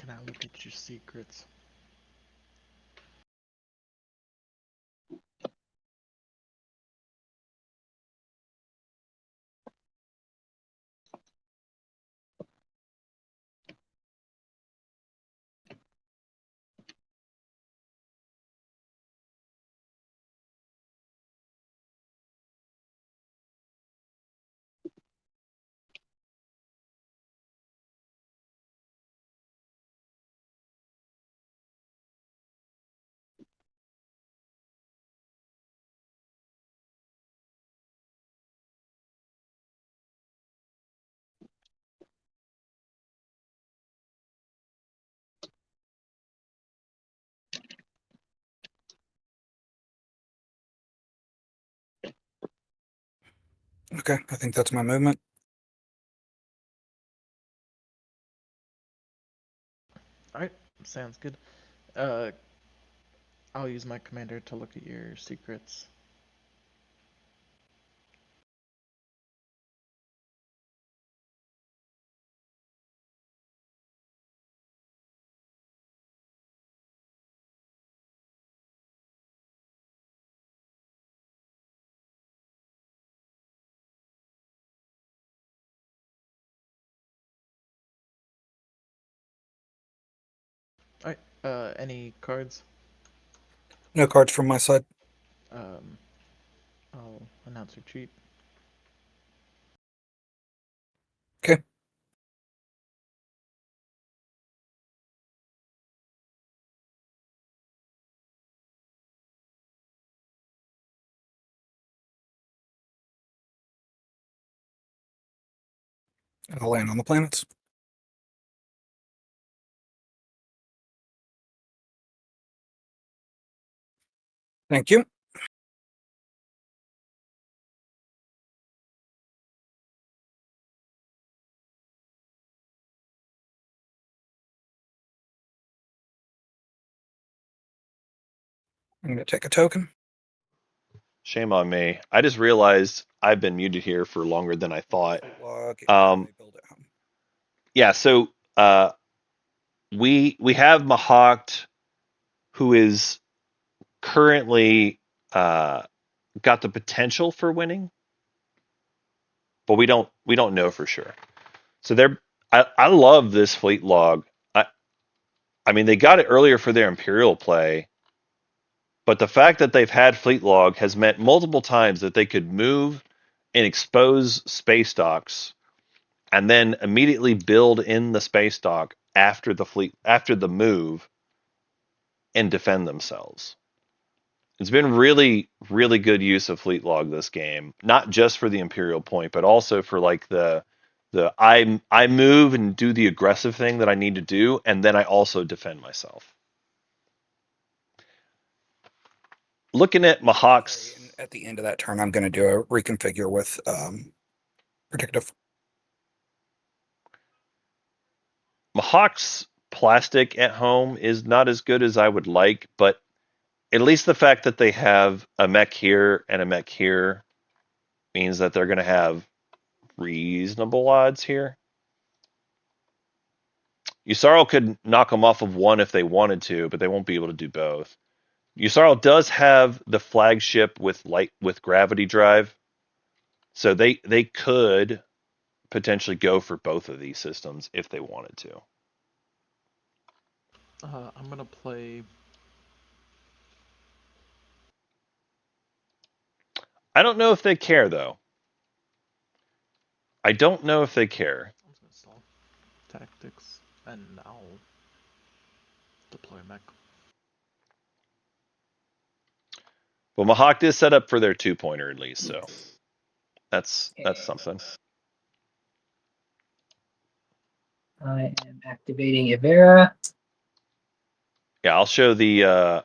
Can I look at your secrets? Okay, I think that's my movement. Alright, sounds good. I'll use my commander to look at your secrets. Alright, any cards? No cards from my side. I'll announce retreat. Okay. I'll land on the planets. Thank you. I'm going to take a token. Shame on me. I just realized I've been muted here for longer than I thought. Log, build at home. Yeah, so we have Mahawked, who is currently got the potential for winning, but we don't know for sure. So I love this fleet log. I mean, they got it earlier for their Imperial play, but the fact that they've had fleet log has meant multiple times that they could move and expose space docks and then immediately build in the space dock after the move and defend themselves. It's been really, really good use of fleet log this game, not just for the Imperial point, but also for like the I move and do the aggressive thing that I need to do, and then I also defend myself. Looking at Mahawk's, At the end of that turn, I'm going to do a reconfigure with predictive. Mahawk's plastic at home is not as good as I would like, but at least the fact that they have a mech here and a mech here means that they're going to have reasonable odds here. Yusarl could knock them off of one if they wanted to, but they won't be able to do both. Yusarl does have the flagship with gravity drive, so they could potentially go for both of these systems if they wanted to. I'm gonna play. I don't know if they care though. I don't know if they care. I'm just gonna stall tactics, and I'll deploy mech. But Mahawk is set up for their 2-pointer at least, so that's something. I am activating Ivera. Yeah, I'll show the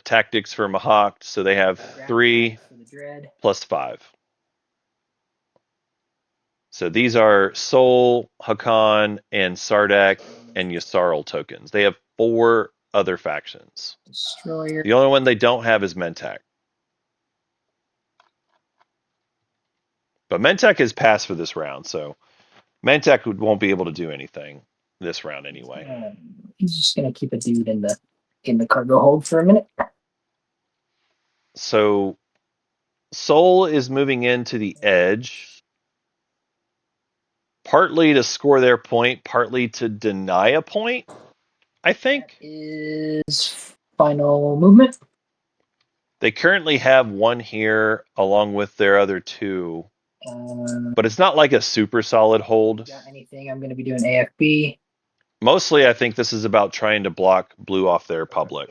tactics for Mahawk. So they have 3 for the dread. plus 5. So these are Sol, Hakan, and Sardak and Yasarl tokens. They have 4 other factions. Destroyer. The only one they don't have is Mentak. But Mentak is passed for this round, so Mentak won't be able to do anything. this round anyway. He's just gonna keep a dude in the cargo hold for a minute. So Soul is moving into the edge, partly to score their point, partly to deny a point, I think. That is final movement. They currently have one here along with their other two, but it's not like a super solid hold. Got anything? I'm gonna be doing AFB. Mostly, I think this is about trying to block blue off their public.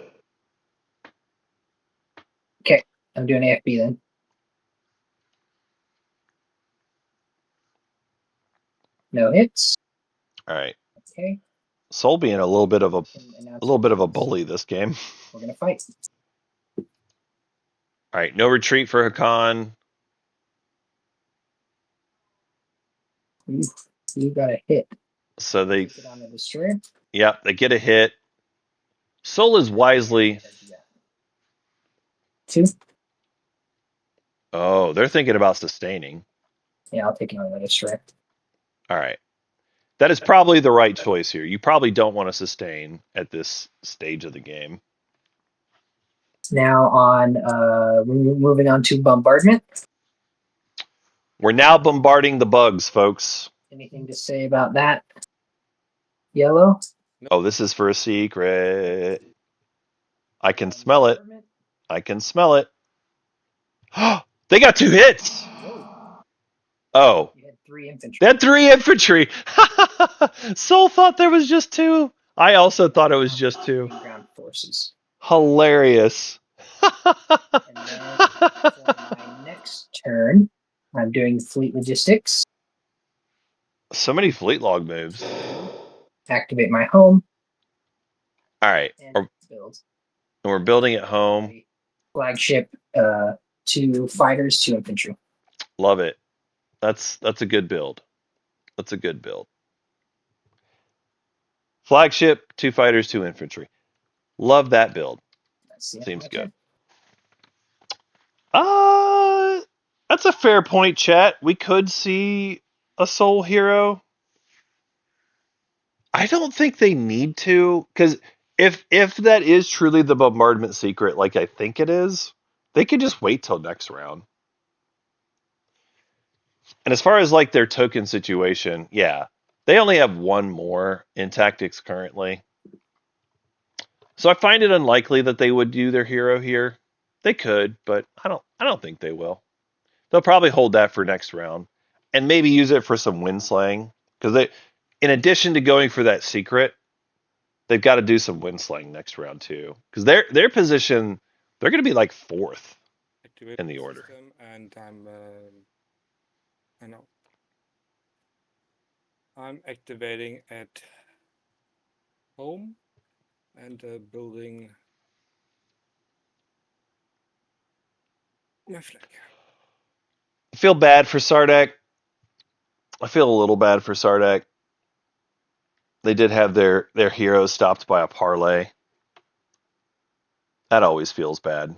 Okay, I'm doing AFB then. No hits. All right. Okay. Soul being a little bit of a Announce a bully this game. We're gonna fight. All right, no retreat for Hakan. You got a hit. So they, Take it on the destroyer. yeah, they get a hit. Soul is wisely. 2. Oh, they're thinking about sustaining. Yeah, I'll take it on the destroyer. All right. That is probably the right choice here. You probably don't want to sustain at this stage of the game. Now on, moving on to bombardment. We're now bombarding the bugs, folks. Anything to say about that? Yellow. Oh, this is for a secret. I can smell it. I can smell it. They got 2 hits. Whoa. Oh, You had 3 infantry. they had 3 infantry. Soul thought there was just 2. I also thought it was just 2. Ground forces. Hilarious. And then for my next turn, I'm doing fleet logistics. So many fleet log moves. Activate my home. All right. And build. We're building at home. Flagship, 2 fighters, 2 infantry. Love it. That's a good build. That's a good build. Flagship, 2 fighters, 2 infantry. Love that build. Seems good. That's a fair point, chat. We could see a soul hero. I don't think they need to, because if that is truly the bombardment secret, like I think it is, they could just wait till next round. And as far as like their token situation, yeah, they only have 1 more in tactics currently. So I find it unlikely that they would do their hero here. They could, but I don't think they will. They'll probably hold that for next round and maybe use it for some wind slaying, because they, in addition to going for that secret, they've got to do some wind slaying next round too, because their position, they're going to be like 4th in the order. And I know. I'm activating at home and building my flag. I feel bad for Sardak. I feel a little bad for Sardak. They did have their hero stopped by a parlay. That always feels bad.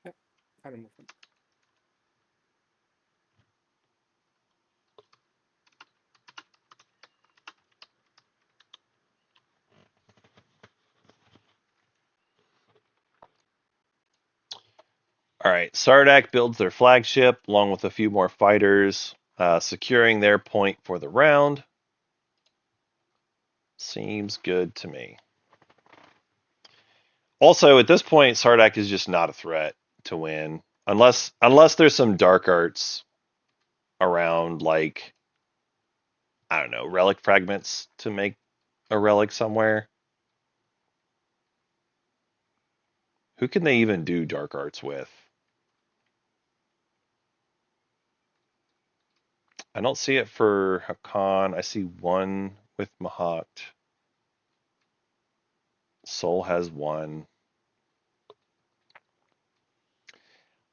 Yeah, kind of movement. All right, Sardak builds their flagship along with a few more fighters, securing their point for the round. Seems good to me. Also, at this point, Sardak is just not a threat to win, unless there's some dark arts around, like, I don't know, relic fragments to make a relic somewhere. Who can they even do dark arts with? I don't see it for Hakan. I see 1 with Mahat. Soul has 1.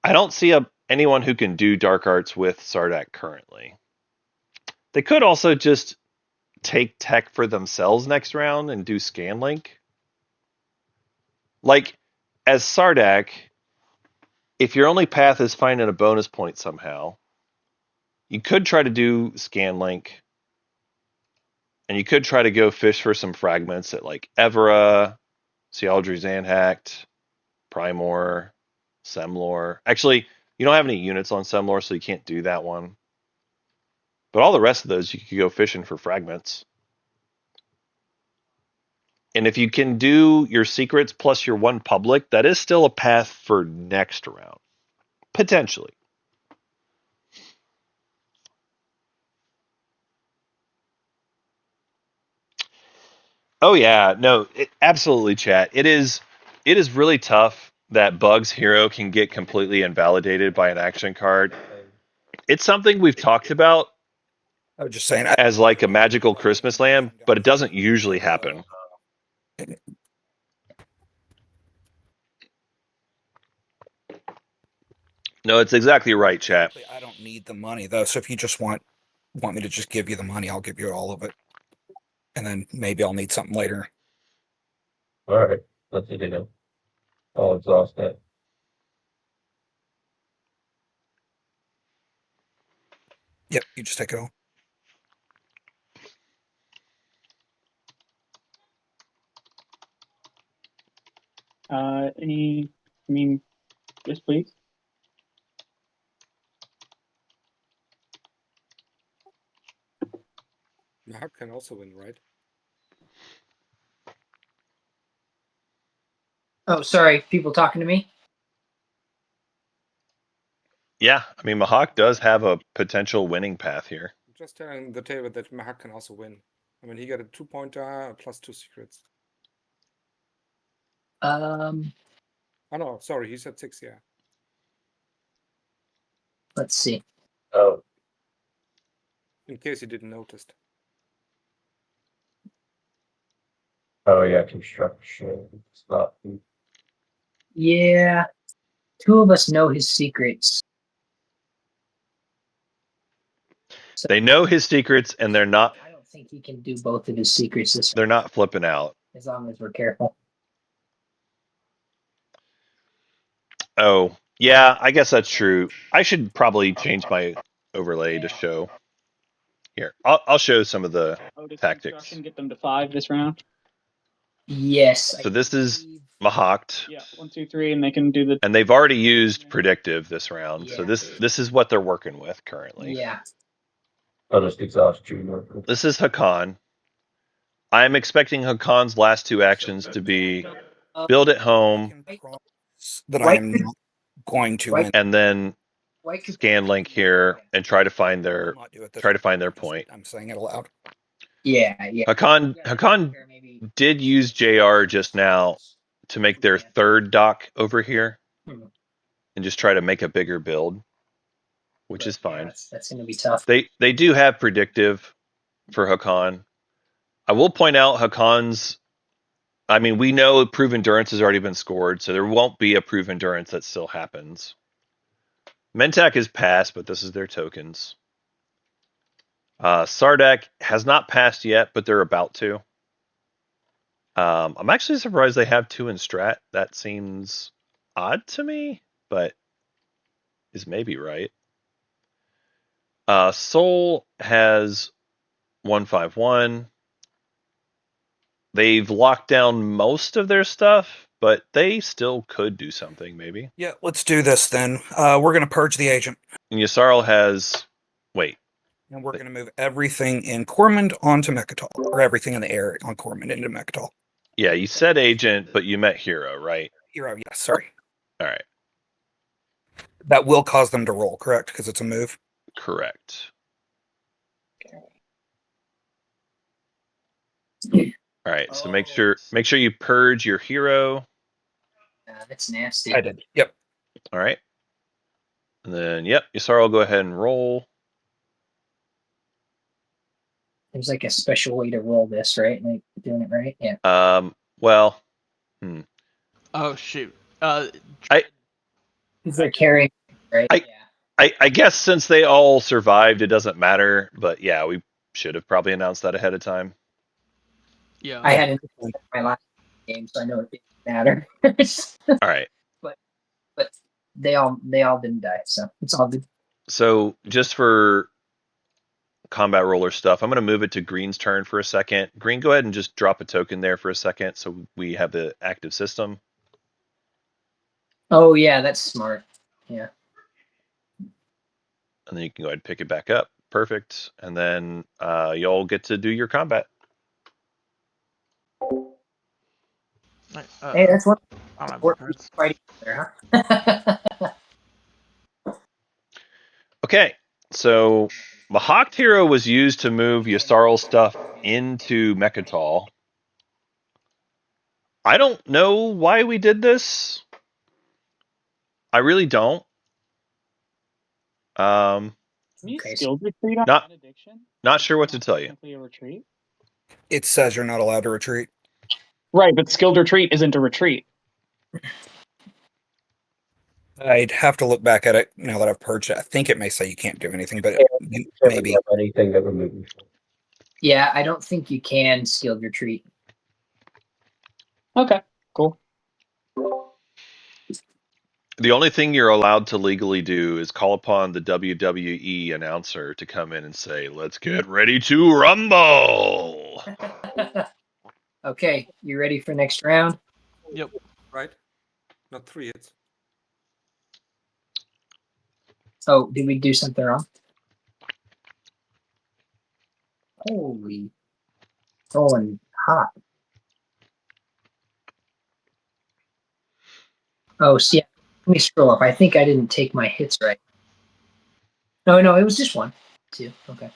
I don't see anyone who can do dark arts with Sardak currently. They could also just take tech for themselves next round and do scan link. Like, as Sardak, if your only path is finding a bonus point somehow, you could try to do scan link, and you could try to go fish for some fragments at like Evera, Sealdry Zanhact, Primor, Semlor. Actually, you don't have any units on Semlor, so you can't do that one. But all the rest of those, you could go fishing for fragments. And if you can do your secrets plus your one public, that is still a path for next round. Potentially. Oh yeah, no, absolutely, chat. It is really tough that Bug's hero can get completely invalidated by an action card. It's something we've talked about I was just saying, as like a magical Christmas lamb, but it doesn't usually happen. No, it's exactly right, chat. I don't need the money though, so if you just want me to just give you the money, I'll give you all of it, and then maybe I'll need something later. All right, let's see it. I'll exhaust that. Yep, you just take it all. Yes, please. Mahak can also win, right? Oh, sorry, people talking to me. Yeah, I mean, Mahak does have a potential winning path here. Just telling the table that Mahak can also win. I mean, he got a 2-pointer plus 2 secrets. Oh, no, sorry, he said 6, yeah. let's see. Oh. In case you didn't notice. Oh yeah, construction. It's not. Yeah, two of us know his secrets. So They know his secrets, and they're not. I don't think he can do both of his secrets this. They're not flipping out. As long as we're careful. Oh, yeah, I guess that's true. I should probably change my overlay to show. Here, I'll show some of the tactics. Get them to 5 this round. Yes. So this is Mahakt. Yeah, 1, 2, 3, and they can do the. And they've already used predictive this round, so Yeah. this is what they're working with currently. Yeah. I'll just exhaust you. This is Hakan. I'm expecting Hakan's last two actions to be build at home That I am not going to win. and then scan link here and try to find their point. I'm saying it aloud. Yeah. Hakan did use JR just now to make their third dock over here and just try to make a bigger build, which is fine. That's going to be tough. They do have predictive for Hakan. I will point out Hakan's. I mean, we know prove endurance has already been scored, so there won't be a prove endurance that still happens. Mentak is passed, but this is their tokens. Sardak has not passed yet, but they're about to. I'm actually surprised they have 2 in strat. That seems odd to me, but is maybe right. Soul has 151. They've locked down most of their stuff, but they still could do something, maybe. Yeah, let's do this then. We're going to purge the agent. And Yasarl has... Wait. And we're going to move everything in Cormand onto Mechatol. Or everything in the air on Cormand into Mechatol. Yeah, you said agent, but you meant hero, right? Hero, yes, sorry. All right. That will cause them to roll, correct? Because it's a move? Correct. All right, so make sure you purge your hero. That's nasty. I did. Yep. All right. And then, yep, Yasar will go ahead and roll. There's like a special way to roll this, right? Like doing it right? Yeah. Well. Oh shoot. Is there carrying, right? I guess since they all survived, it doesn't matter. But yeah, we should have probably announced that ahead of time. Yeah. I had my last game, so I know it didn't matter. All right. But they all didn't die, so it's all good. So just for combat roller stuff, I'm going to move it to Green's turn for a second. Green, go ahead and just drop a token there for a second so we have the active system. Oh yeah, that's smart. Yeah. And then you can go ahead and pick it back up. Perfect. And then y'all get to do your combat. Hey, that's one. I don't have We're any cards. fighting there, huh? Okay, so the Hawked Hero was used to move Yssarl's stuff into Mechatol. I don't know why we did this. I really don't. Can you Okay, skilled retreat on Not- that addiction? Not sure what to tell you. Simply a retreat? It says you're not allowed to retreat. Right, but skilled retreat isn't a retreat. I'd have to look back at it now that I've purged it. I think it may say you can't do anything, but maybe. Anything that would move you. Yeah, I don't think you can skilled retreat. Okay, cool. The only thing you're allowed to legally do is call upon the WWE announcer to come in and say, "Let's get ready to rumble." Okay, you ready for next round? Yep. Right? Not 3 hits. Oh, did we do something wrong? Holy, going hot. Oh, see, let me scroll up. I think I didn't take my hits right. No, it was just 1, 2. Okay.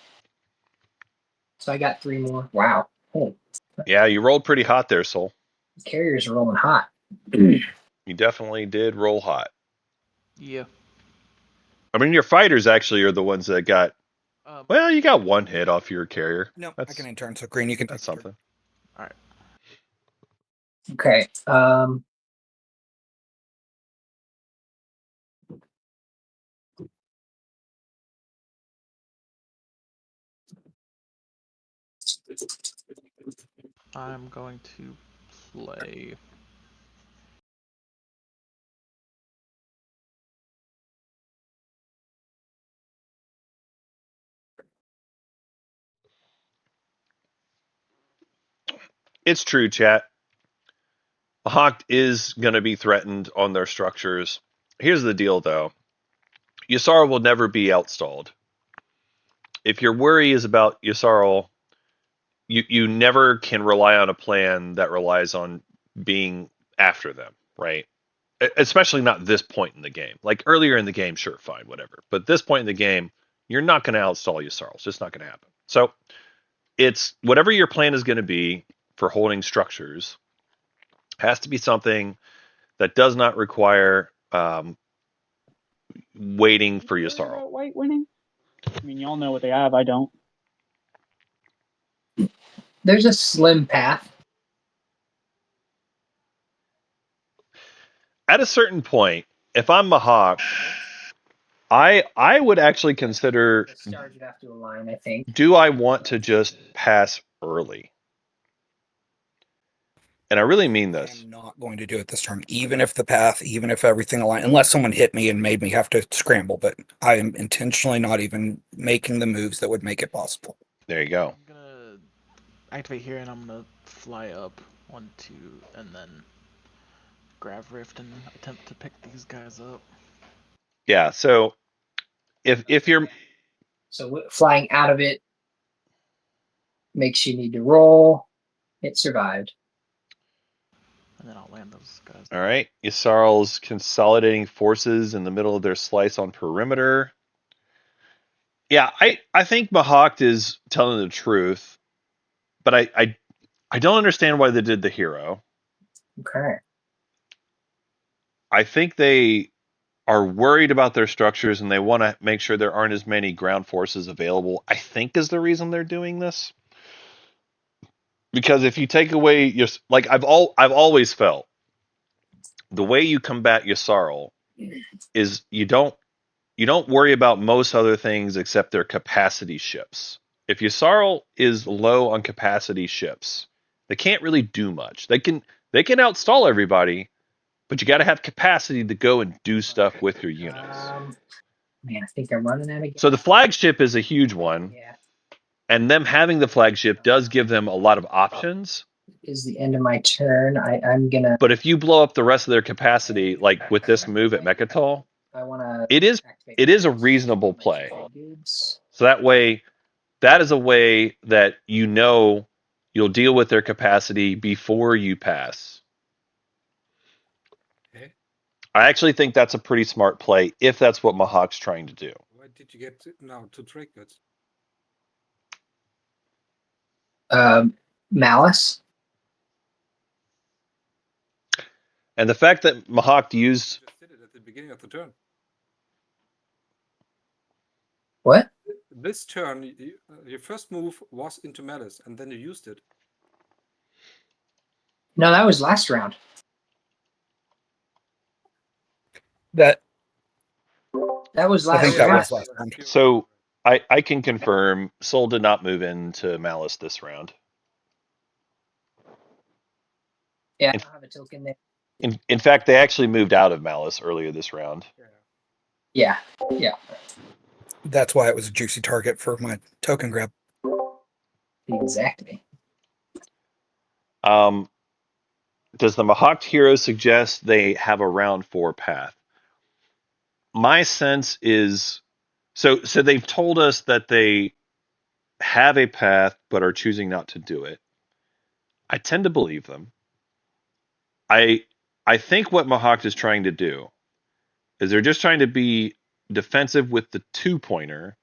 So I got 3 more. Wow. Oh, Yeah, you rolled pretty hot there, Soul. carriers are rolling hot. You definitely did roll hot. Yeah. I mean, your fighters actually are the ones that got. Um, Well, you got 1 hit off your carrier. No, I That's can turn. So Green, you can. that's something. all right. Okay. I'm going to play. It's true, chat. Hawk is going to be threatened on their structures. Here's the deal, though. Yssarl will never be outstalled. If your worry is about Yssarl, you never can rely on a plan that relies on being after them, right? Especially not this point in the game. Like earlier in the game, sure, fine, whatever. But this point in the game, you're not going to outstall Yssarl. It's just not going to happen. So it's whatever your plan is going to be for holding structures has to be something that does not require waiting for Worried Yssarl. about white winning? I mean, y'all know what they have. I don't. There's a slim path. At a certain point, if I'm Mahawk, I would actually consider, The stars would have to align, I think. do I want to just pass early? And I really mean this. I'm not going to do it this turn, even if the path, even if everything aligned, unless someone hit me and made me have to scramble. But I am intentionally not even making the moves that would make it possible. There you go. I'm gonna activate here, and I'm gonna fly up 1, 2, and then grab Rift and attempt to pick these guys up. Yeah. So if you're So flying out of it makes you need to roll. It survived. And then I'll land those guys. all right, Yssarl's consolidating forces in the middle of their slice on perimeter. Yeah, I think Mahawk is telling the truth, but I don't understand why they did the hero. Okay. I think they are worried about their structures and they want to make sure there aren't as many ground forces available. I think is the reason they're doing this. Because if you take away your, like I've always felt the way you combat Yssarl is you don't worry about most other things except their capacity ships. if Yssaril is low on capacity ships, they can't really do much. They can outstall everybody, but you got to have capacity to go and do stuff with your units. Man, I think I'm running out of gas. So the flagship is a huge one, Yeah, and them having the flagship does give them a lot of options. is the end of my turn. I'm gonna. But if you blow up the rest of their capacity, like with this move at Mechatol, I want to. it is a reasonable play. So that way, that is a way that you know you'll deal with their capacity before you pass. Okay. I actually think that's a pretty smart play if that's what Mahawk's trying to do. Why did you get now to trade goods? Malice. And the fact that Mahawk used You just did it at the beginning of the turn. What? This turn, your first move was into Malice, and then you used it. No, that was last round. That was I last think that round. was last round. So I can confirm Soul did not move into Malice this round. Yeah, I don't have a token there. In fact, they actually moved out of Malice earlier this round. Yeah. That's why it was a juicy target for my token grab. Exactly. Does the Mahawk hero suggest they have a round 4 path? My sense is so they've told us that they have a path but are choosing not to do it. I tend to believe them. I think what Mahawk is trying to do is they're just trying to be defensive with the 2-pointer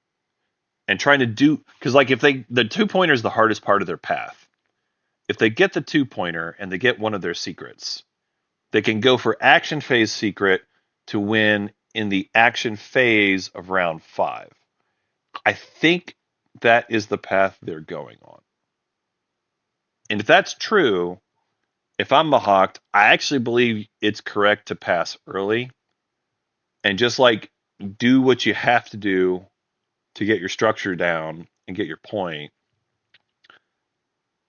and trying to do, because like if the 2-pointer is the hardest part of their path. If they get the 2-pointer and they get one of their secrets, they can go for action phase secret to win in the action phase of round 5. I think that is the path they're going on. And if that's true, if I'm Mahawked, I actually believe it's correct to pass early and just like do what you have to do to get your structure down and get your point.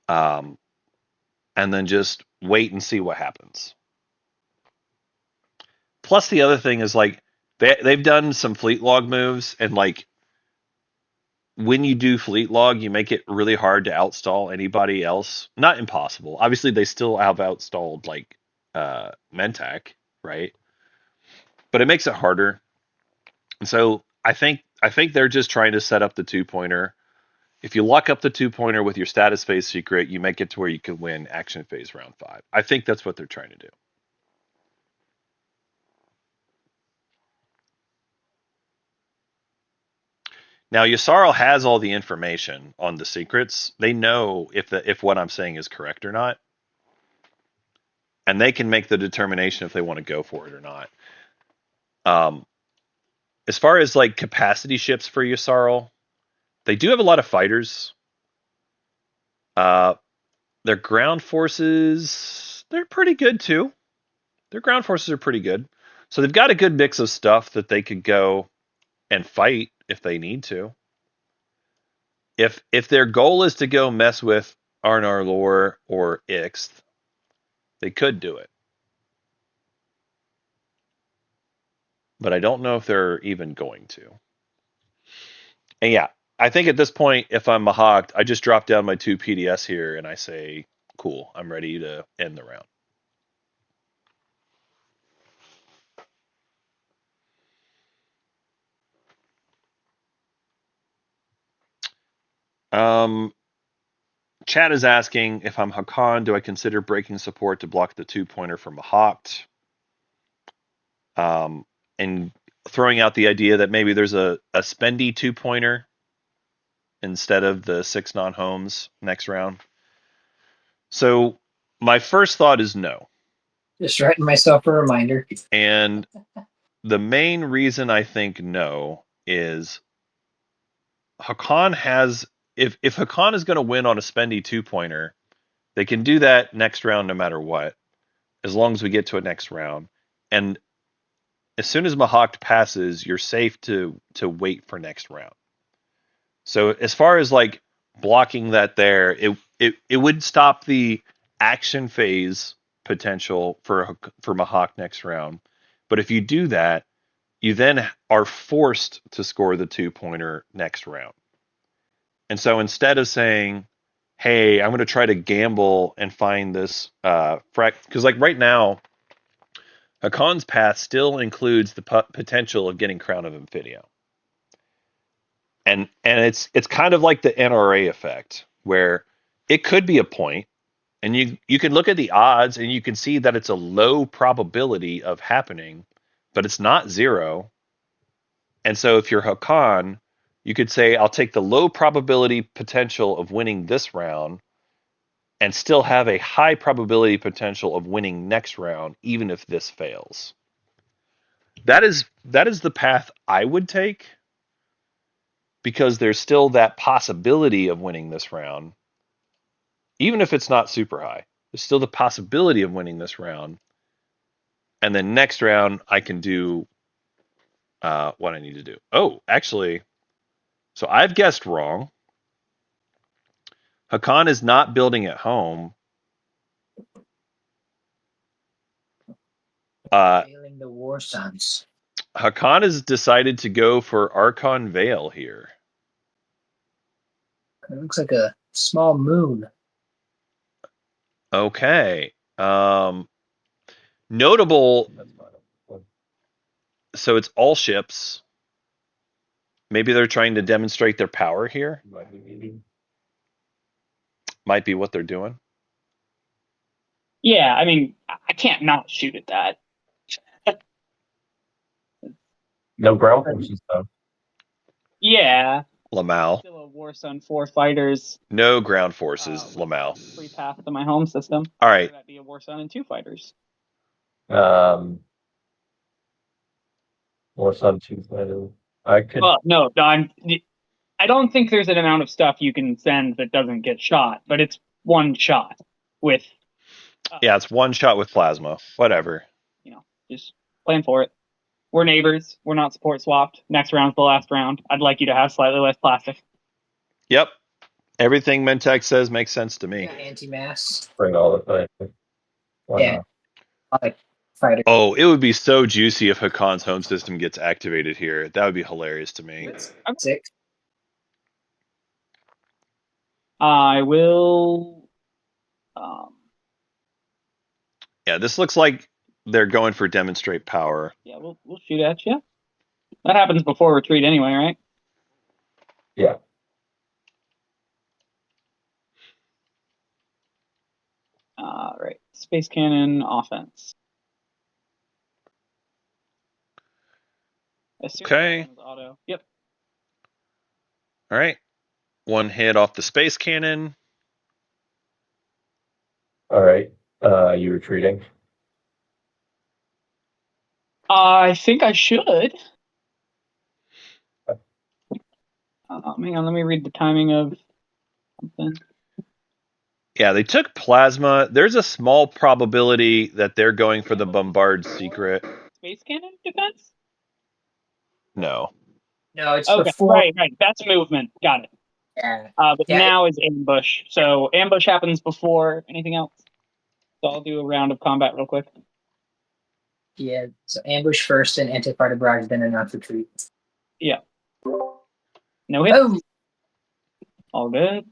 And then just wait and see what happens. Plus, the other thing is like they've done some fleet log moves, and like when you do fleet log, you make it really hard to outstall anybody else. Not impossible. Obviously, they still have outstalled like Mentak, right? But it makes it harder. And so I think they're just trying to set up the 2-pointer. If you lock up the 2-pointer with your status phase secret, you make it to where you can win action phase round 5. I think that's what they're trying to do. Now, Yssaril has all the information on the secrets. They know if what I'm saying is correct or not. And they can make the determination if they want to go for it or not. As far as like capacity ships for Yssaril, they do have a lot of fighters. Their ground forces, they're pretty good too. Their ground forces are pretty good. So they've got a good mix of stuff that they could go and fight if they need to. If their goal is to go mess with Arnar Lore or Ixth, they could do it. But I don't know if they're even going to. And yeah, I think at this point, if I'm Mahawked, I just drop down my 2 PDS here and I say, cool, I'm ready to end the round. Chad is asking, if I'm Hakan, do I consider breaking support to block the 2-pointer from Mahawked? And throwing out the idea that maybe there's a spendy 2-pointer instead of the 6 non-homes next round. So my first thought is no. Just writing myself a reminder. And the main reason I think no is Hakan has, if Hakan is going to win on a spendy 2-pointer, they can do that next round no matter what, as long as we get to a next round. And as soon as Mahawk passes, you're safe to wait for next round. So as far as like blocking that there, it would stop the action phase potential for Mahawk next round. But if you do that, you then are forced to score the 2-pointer next round. And so instead of saying, hey, I'm going to try to gamble and find this because like right now, Hakon's path still includes the potential of getting Crown of Amphidia. And it's kind of like the NRA effect, where it could be a point, and you can look at the odds and you can see that it's a low probability of happening, but it's not zero. And so if you're Hakan, you could say, I'll take the low probability potential of winning this round and still have a high probability potential of winning next round, even if this fails. That is the path I would take, because there's still that possibility of winning this round, even if it's not super high. There's still the possibility of winning this round, and then next round I can do what I need to do. Oh, actually, so I've guessed wrong. Hakan is not building at home. Failing the War Suns. Hakan has decided to go for Archon Vale here. It looks like a small moon. Okay. Notable. That's fine. So it's all ships. Maybe they're trying to demonstrate their power here. Might be what they're doing. Yeah, I mean, I can't not shoot at that. No ground forces though. Yeah. Lamal. Still a War Sun 4 fighters. No ground forces, Lamal. Free path to my home system. All right. That'd be a War Sun and 2 fighters. Or some 2 fighter. I could. Well, no, I don't think there's an amount of stuff you can send that doesn't get shot, but it's one shot with. Yeah, it's one shot with plasma. Whatever. Just plan for it. We're neighbors. We're not support swapped. Next round's the last round. I'd like you to have slightly less plastic. Yep. Everything Mentek says makes sense to me. Yeah, anti-mass. Bring all the things. Why Yeah. not? I like fighter. Oh, it would be so juicy if Hakon's home system gets activated here. That would be hilarious to me. Sick. I will. Yeah, this looks like they're going for demonstrate power. Yeah, we'll shoot at you. That happens before retreat anyway, right? Yeah. Right. Space cannon offense. Okay. Auto. Yep. All right. One hit off the space cannon. All right. You retreating? I think I should. Hang on, let me read the timing of something. Yeah, they took plasma. There's a small probability that they're going for the bombard secret. Space cannon defense? No. No, it's Okay, before. right. That's movement. Got it. Yeah. But Yeah, now is ambush. So ambush happens before anything else. So I'll do a round of combat real quick. Yeah. So ambush first and anti-fighter barrage, then announce retreat. Yeah. No hit. Oh. All good.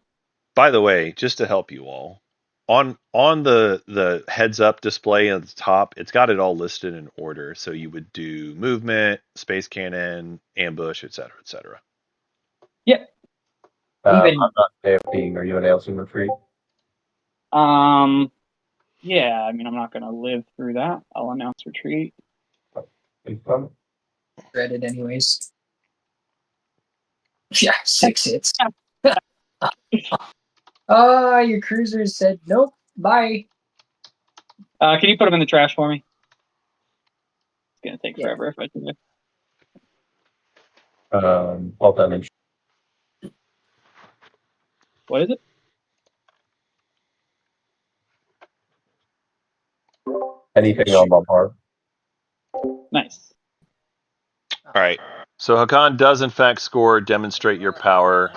By the way, just to help you all, on the heads up display at the top, it's got it all listed in order. So you would do movement, space cannon, ambush, etc., etc. Yep. Even- I'm not AFPing. Are you announcing retreat? Yeah, I mean, I'm not going to live through that. I'll announce retreat. Dreaded anyways. Yeah, 6 hits. Your cruiser said nope. Bye. Can you put them in the trash for me? It's going to take Yeah. forever if I do it. All damage. What is it? Anything on bombard? Nice. All right. So Hakan does in fact score. Demonstrate your power.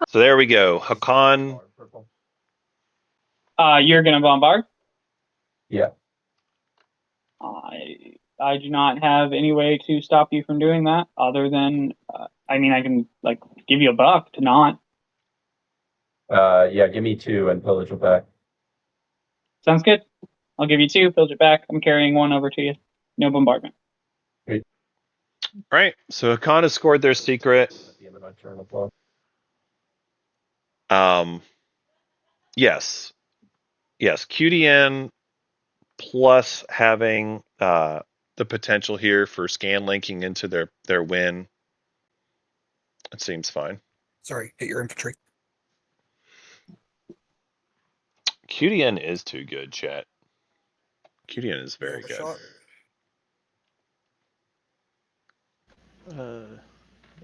So there we go. Hakan. You're gonna bombard. Yeah. I do not have any way to stop you from doing that, other than I mean, I can like give you a buck to not. Yeah, give me 2 and pillage it back. Sounds good. I'll give you 2, pillage it back. I'm carrying 1 over to you. No bombardment. Right. So Hakan has scored their secret. At the end of my turn as well. Yes. Yes. QDN plus having the potential here for scan linking into their win. It seems fine. Sorry, hit your infantry. QDN is too good, chat. QDN is very good. Overshot.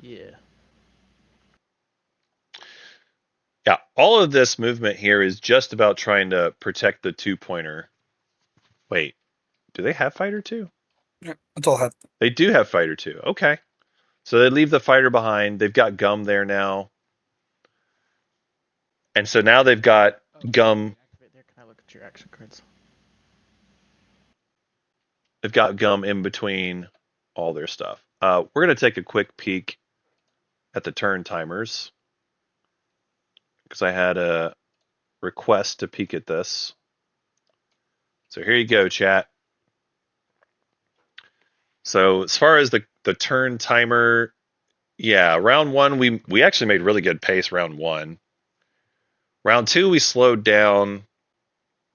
Yeah. Yeah, all of this movement here is just about trying to protect the 2-pointer. Wait, do they have fighter 2? Yeah, that's all I had. They do have fighter 2. Okay. So they leave the fighter behind. They've got Gum there now. And so now they've got Gum. There, can I look at your action cards? They've got Gum in between all their stuff. We're going to take a quick peek at the turn timers because I had a request to peek at this. So here you go, chat. So as far as the turn timer, yeah, round 1 we actually made really good pace round 1. Round 2 we slowed down.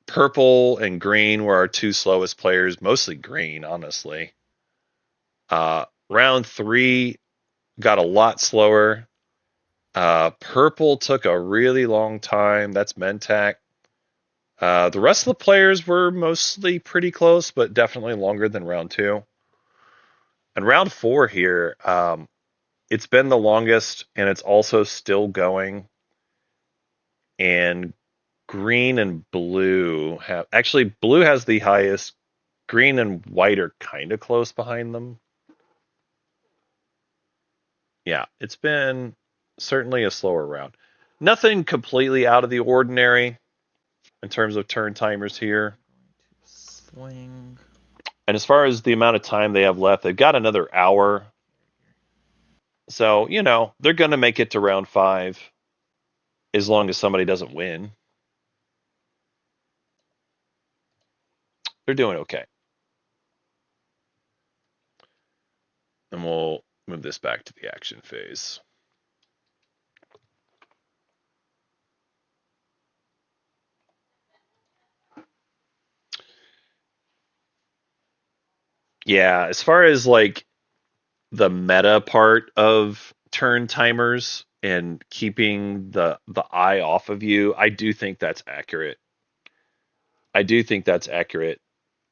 Purple and green were our 2 slowest players, mostly green, honestly. Round 3 got a lot slower. Purple took a really long time. That's Mentak. The rest of the players were mostly pretty close, but definitely longer than round 2. And round 4 here, it's been the longest, and it's also still going. And green and blue have actually blue has the highest. Green and white are kind of close behind them. Yeah, it's been certainly a slower round. Nothing completely out of the ordinary in terms of turn timers here. Swing. And as far as the amount of time they have left, they've got another hour. So, they're going to make it to round 5 as long as somebody doesn't win. They're doing okay. And we'll move this back to the action phase. Yeah, as far as like the meta part of turn timers and keeping the eye off of you, I do think that's accurate.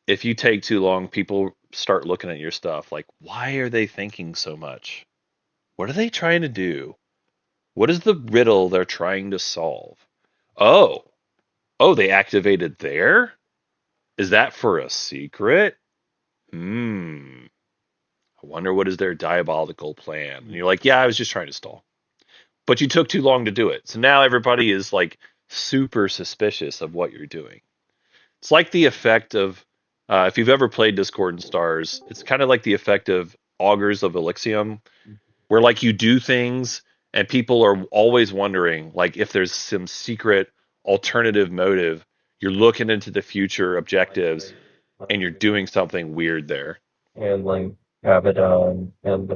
If you take too long, people start looking at your stuff like, why are they thinking so much? What are they trying to do? What is the riddle they're trying to solve? Oh, they activated there? Is that for a secret? I wonder what is their diabolical plan. And you're like, yeah, I was just trying to stall. But you took too long to do it. So now everybody is like super suspicious of what you're doing. It's like the effect of, if you've ever played Discordant Stars, it's kind of like the effect of Augurs of Elixium, where like you do things and people are always wondering like if there's some secret alternative motive. You're looking into the future objectives and you're doing something weird there. Handling Abaddon and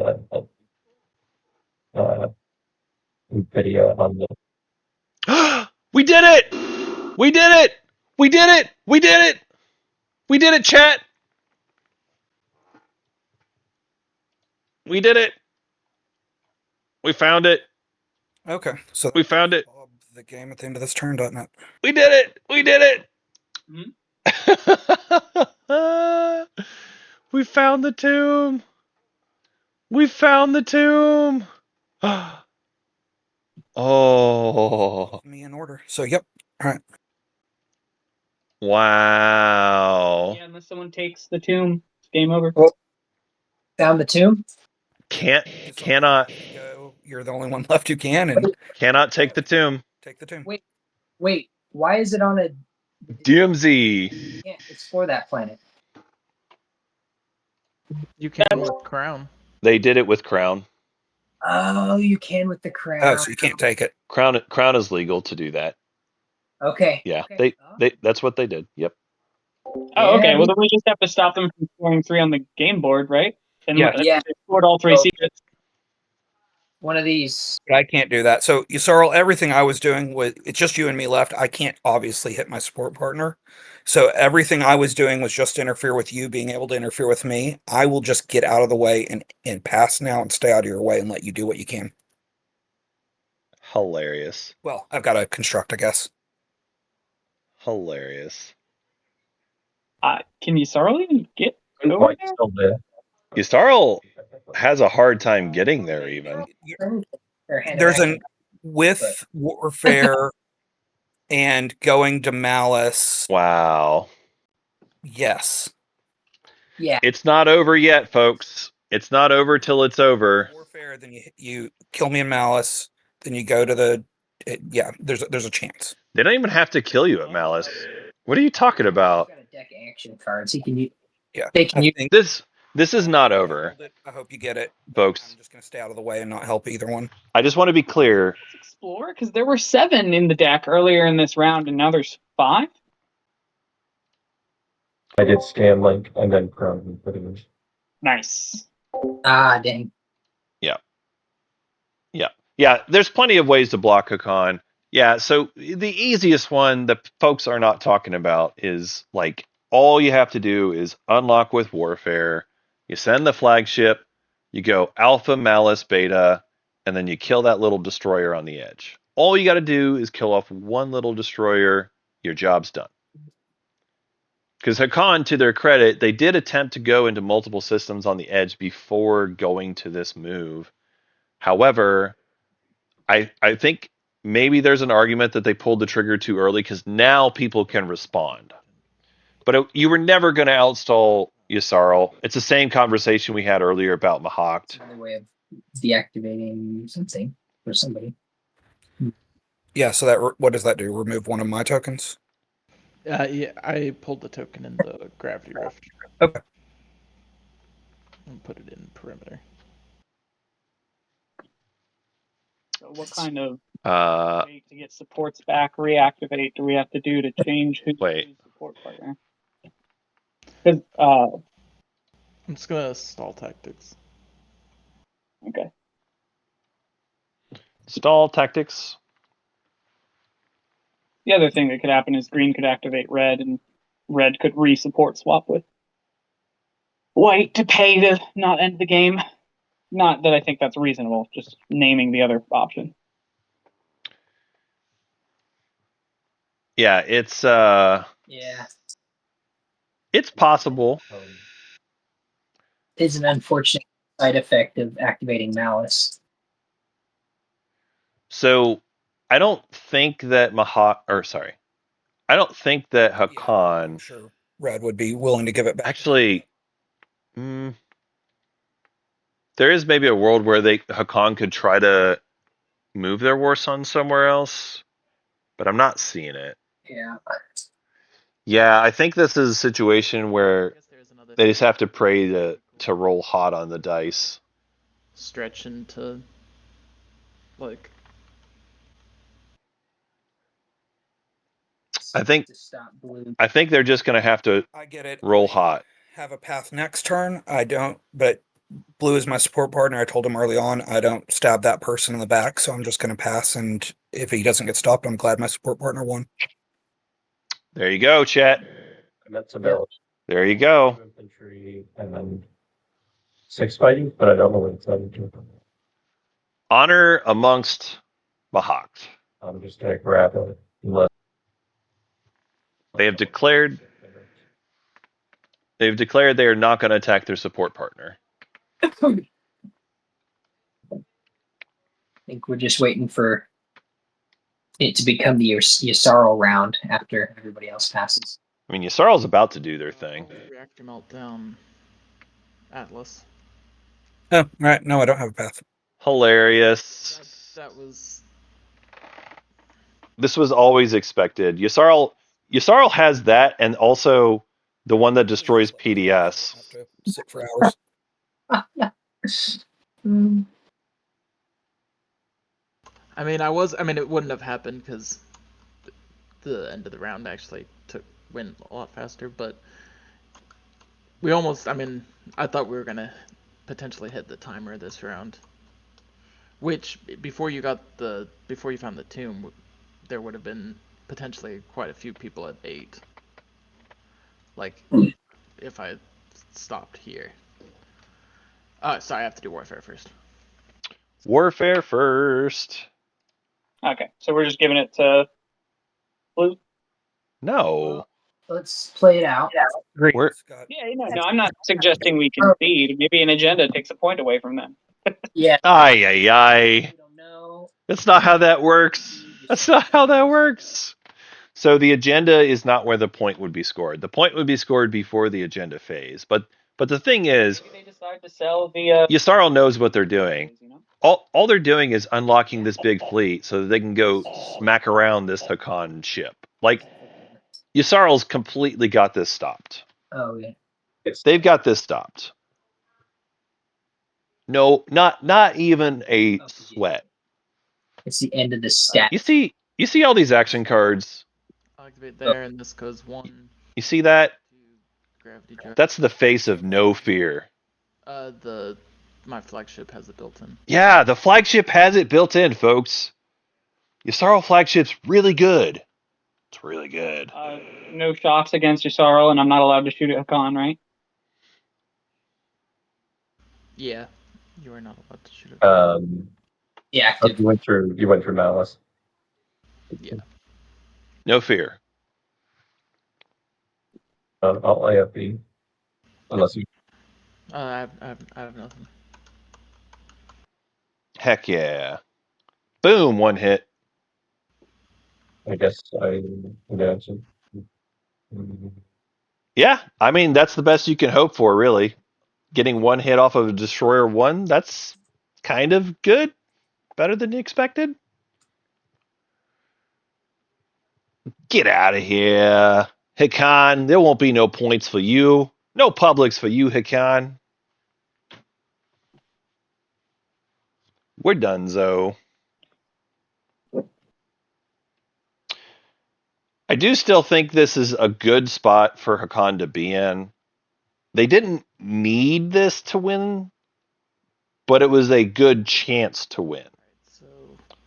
video on the. We did it! We did it! We did it! We did it! We did it, chat! We did it! We found it. Okay, so We found it. the game at the end of this turn, doesn't it? We did it! We did it! We found the tomb! We found the tomb! Oh. Me in order. So, yep. All right. Wow. Yeah, unless someone takes the tomb, it's game over. Well, found the tomb. Cannot You're the only one left who can, and cannot take the tomb. take the tomb. Wait, why is it on a DMZ. You can't explore that planet? You can with Crown. They did it with Crown. Oh, you can with the crown. Oh, so you can't take it. Crown is legal to do that. Okay. Yeah, Okay. they that's what they did. Yep. Oh, okay. Yeah, Well, then we just have to stop them from scoring 3 on the game board, right? And Yeah. Yeah. they scored all 3 Well- secrets. One of these. But I can't do that. So, Yusarl, everything I was doing was it's just you and me left. I can't obviously hit my support partner. So everything I was doing was just to interfere with you being able to interfere with me. I will just get out of the way and pass now and stay out of your way and let you do what you can. Hilarious. Well, I've got to construct, I guess. Hilarious. Can you Sarl even get over White's there? still there. Yusarl has a hard time getting there even. There's an with warfare and going to malice. Wow. Yes. Yeah. It's not over yet, folks. It's not over till it's over. Warfare, then you kill me in malice, then you go to the yeah, there's a chance. They don't even have to kill you at Malice. What are you talking about? He's got a deck of action cards. He can use. Yeah. They can I use. think This is not over, I hope you get it, folks. I'm just going to stay out of the way and not help either one. I just want to be clear. Let's explore, because there were 7 in the deck earlier in this round, and now there's 5. I did scan link and then Crown pretty much. Nice. Ah, dang. Yeah, there's plenty of ways to block Hakan. Yeah, so the easiest one that folks are not talking about is like all you have to do is unlock with Warfare. You send the flagship, you go Alpha, Malice, Beta, and then you kill that little destroyer on the edge. All you got to do is kill off one little destroyer. Your job's done. Because Hakan, to their credit, they did attempt to go into multiple systems on the edge before going to this move. However, I think maybe there's an argument that they pulled the trigger too early because now people can respond. But you were never going to outstall Yusarl. It's the same conversation we had earlier about Mahakt. Another way of deactivating something for somebody. Yeah, so that what does that do? Remove one of my tokens? Yeah, I pulled the token in the Gravity Rift. Okay. And put it in perimeter. So what kind of Uh, way to get supports back, reactivate, do we have to do to change who's support partner? Because, I'm just gonna stall tactics. okay. Stall tactics. The other thing that could happen is green could activate red, and red could re-support swap with white to pay to not end the game. Not that I think that's reasonable, just naming the other option. Yeah, it's Yeah. it's possible. Is an unfortunate side effect of activating malice. So I don't think that I don't think that Hakan I'm sure Red would be willing to give it back. actually. There is maybe a world where Hakan could try to move their War Sun somewhere else, but I'm not seeing it. Yeah. Yeah, I think this is a situation I where guess there's another they just have to pray to roll hot on the dice. stretch into like I think To stop blue. I think they're just gonna have to I get it. roll hot. Have a path next turn. I don't, but Blue is my support partner. I told him early on I don't stab that person in the back, so I'm just going to pass. And if he doesn't get stopped, I'm glad my support partner won. There you go, Chet. And that's about There you go. infantry and then 6 fighting, but I don't know what it's on. Honor amongst Mahakt. I'm just gonna grab it. Unless They have declared they are not going to attack their support partner. I think we're just waiting for it to become the Yusarl round after everybody else passes. I mean, Yusarl's about to do their thing. Reactor Meltdown Atlas. Oh, right. No, I don't have a path. Hilarious. That was. This was always expected. Yssarl has that, and also the one that destroys PDS. Have to sit for hours. I mean, it wouldn't have happened because the end of the round actually went a lot faster. But we almost. I mean, I thought we were gonna potentially hit the timer this round. Which before you found the tomb, there would have been potentially quite a few people at 8. Like, if I stopped here. Sorry, I have to do warfare first. Warfare first. Okay, so we're just giving it to blue. No. Let's play it out. Green. We're- Scott. Yeah, no, I'm not suggesting we concede. Maybe an agenda takes a point away from them. Yeah. Ay, ay, ay. We don't know. That's not how that works. That's not how that works. So the agenda is not where the point would be scored. The point would be scored before the agenda phase. But the thing is, Maybe they decide to sell the. Yssarl knows what they're doing. You know? All they're doing is unlocking this big fleet so that they can go smack around this Hakan ship. Like, Yssarl's completely got this stopped. Oh yeah. They've got this stopped. No, not even a sweat. It's the end of the stat. You see all these action cards. I'll activate there, and this goes 1. You see that? 2, gravity drive. That's the face of no fear. My flagship has it built in. Yeah, the flagship has it built in, folks. Yssarl flagship's really good. It's really good. No shots against Yssarl, and I'm not allowed to shoot at Hakan, right? Yeah, you are not allowed to shoot it. Yeah. You went through Malice. Yeah. No fear. I'll AFB. Unless you. I have nothing. Heck yeah. Boom, one hit. I guess I imagine. Yeah, I mean, that's the best you can hope for, really. Getting one hit off of a Destroyer 1, that's kind of good. Better than you expected. Get out of here. Hakan, there won't be no points for you. No publics for you, Hakan. We're donezo. I do still think this is a good spot for Hakan to be in. They didn't need this to win, but it was a good chance to win. So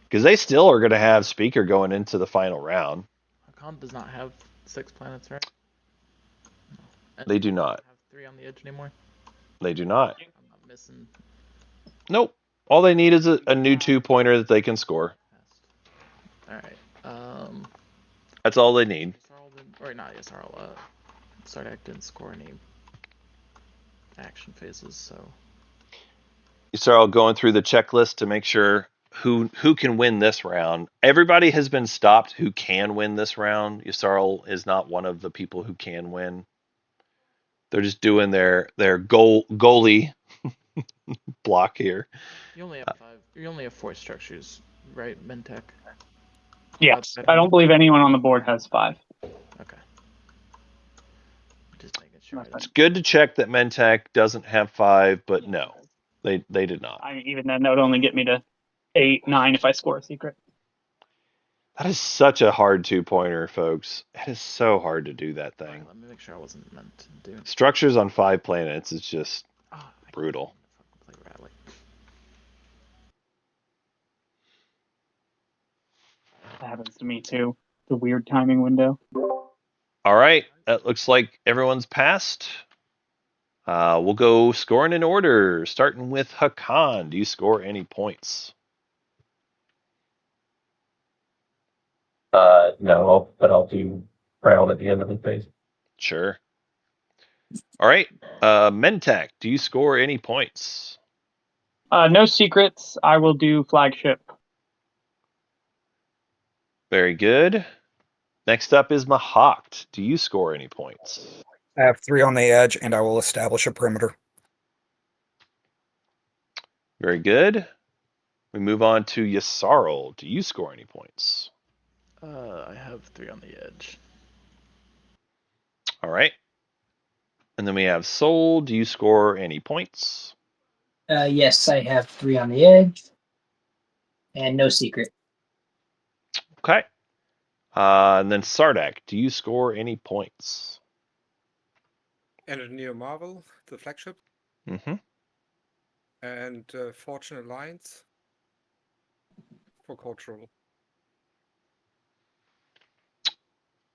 Because they still are going to have Speaker going into the final round. Hakan does not have 6 planets, right? No. And They do not. have 3 on the edge anymore. They do not. I'm not missing. Nope. All they need is a new 2-pointer that they can score. All right. That's all they need. Yssarl. Sardak didn't score any action phases, so. You start going through the checklist to make sure who can win this round. Everybody has been stopped who can win this round. Yssarl is not one of the people who can win. They're just doing their goalie block here. You only have 5. You only have 4 structures, right, Mentec? Yes. I don't believe anyone on the board has 5. Okay. Just making sure. It's good to check that Mentec doesn't have 5, but no, they did not. Even then, that would only get me to 8, 9 if I score a secret. That is such a hard 2-pointer, folks. It is so hard to do that thing. Right, let me make sure I wasn't meant to do. Structures on 5 planets is just brutal. Play Rally. That happens to me too. The weird timing window. All right, that looks like everyone's passed. We'll go scoring in order, starting with Hakan. Do you score any points? No, but I'll do round at the end of the phase. Sure. All right, Mentec, do you score any points? No secrets. I will do flagship. Very good. Next up is Mahawked. Do you score any points? I have 3 on the edge, and I will establish a perimeter. Very good. We move on to Yasarl. Do you score any points? I have 3 on the edge. All right. And then we have Soul. Do you score any points? Yes, I have 3 on the edge. And no secret. Okay. And then Sardak, do you score any points? Engineer Marvel, the flagship, Mm-hmm. and Fortune Alliance for cultural.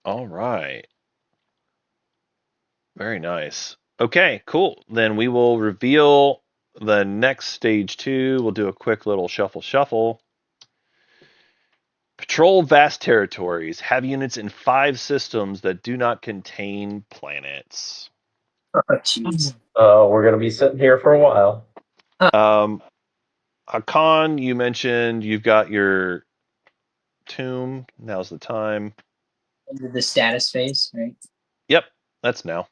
All right. Very nice. Okay, cool. Then we will reveal the next stage 2. We'll do a quick little shuffle. Patrol vast territories. Have units in 5 systems that do not contain planets. Oh, jeez. We're going to be sitting here for a while. Hakan, you mentioned you've got your tomb. Now's the time. The status phase, right? Yep, that's now.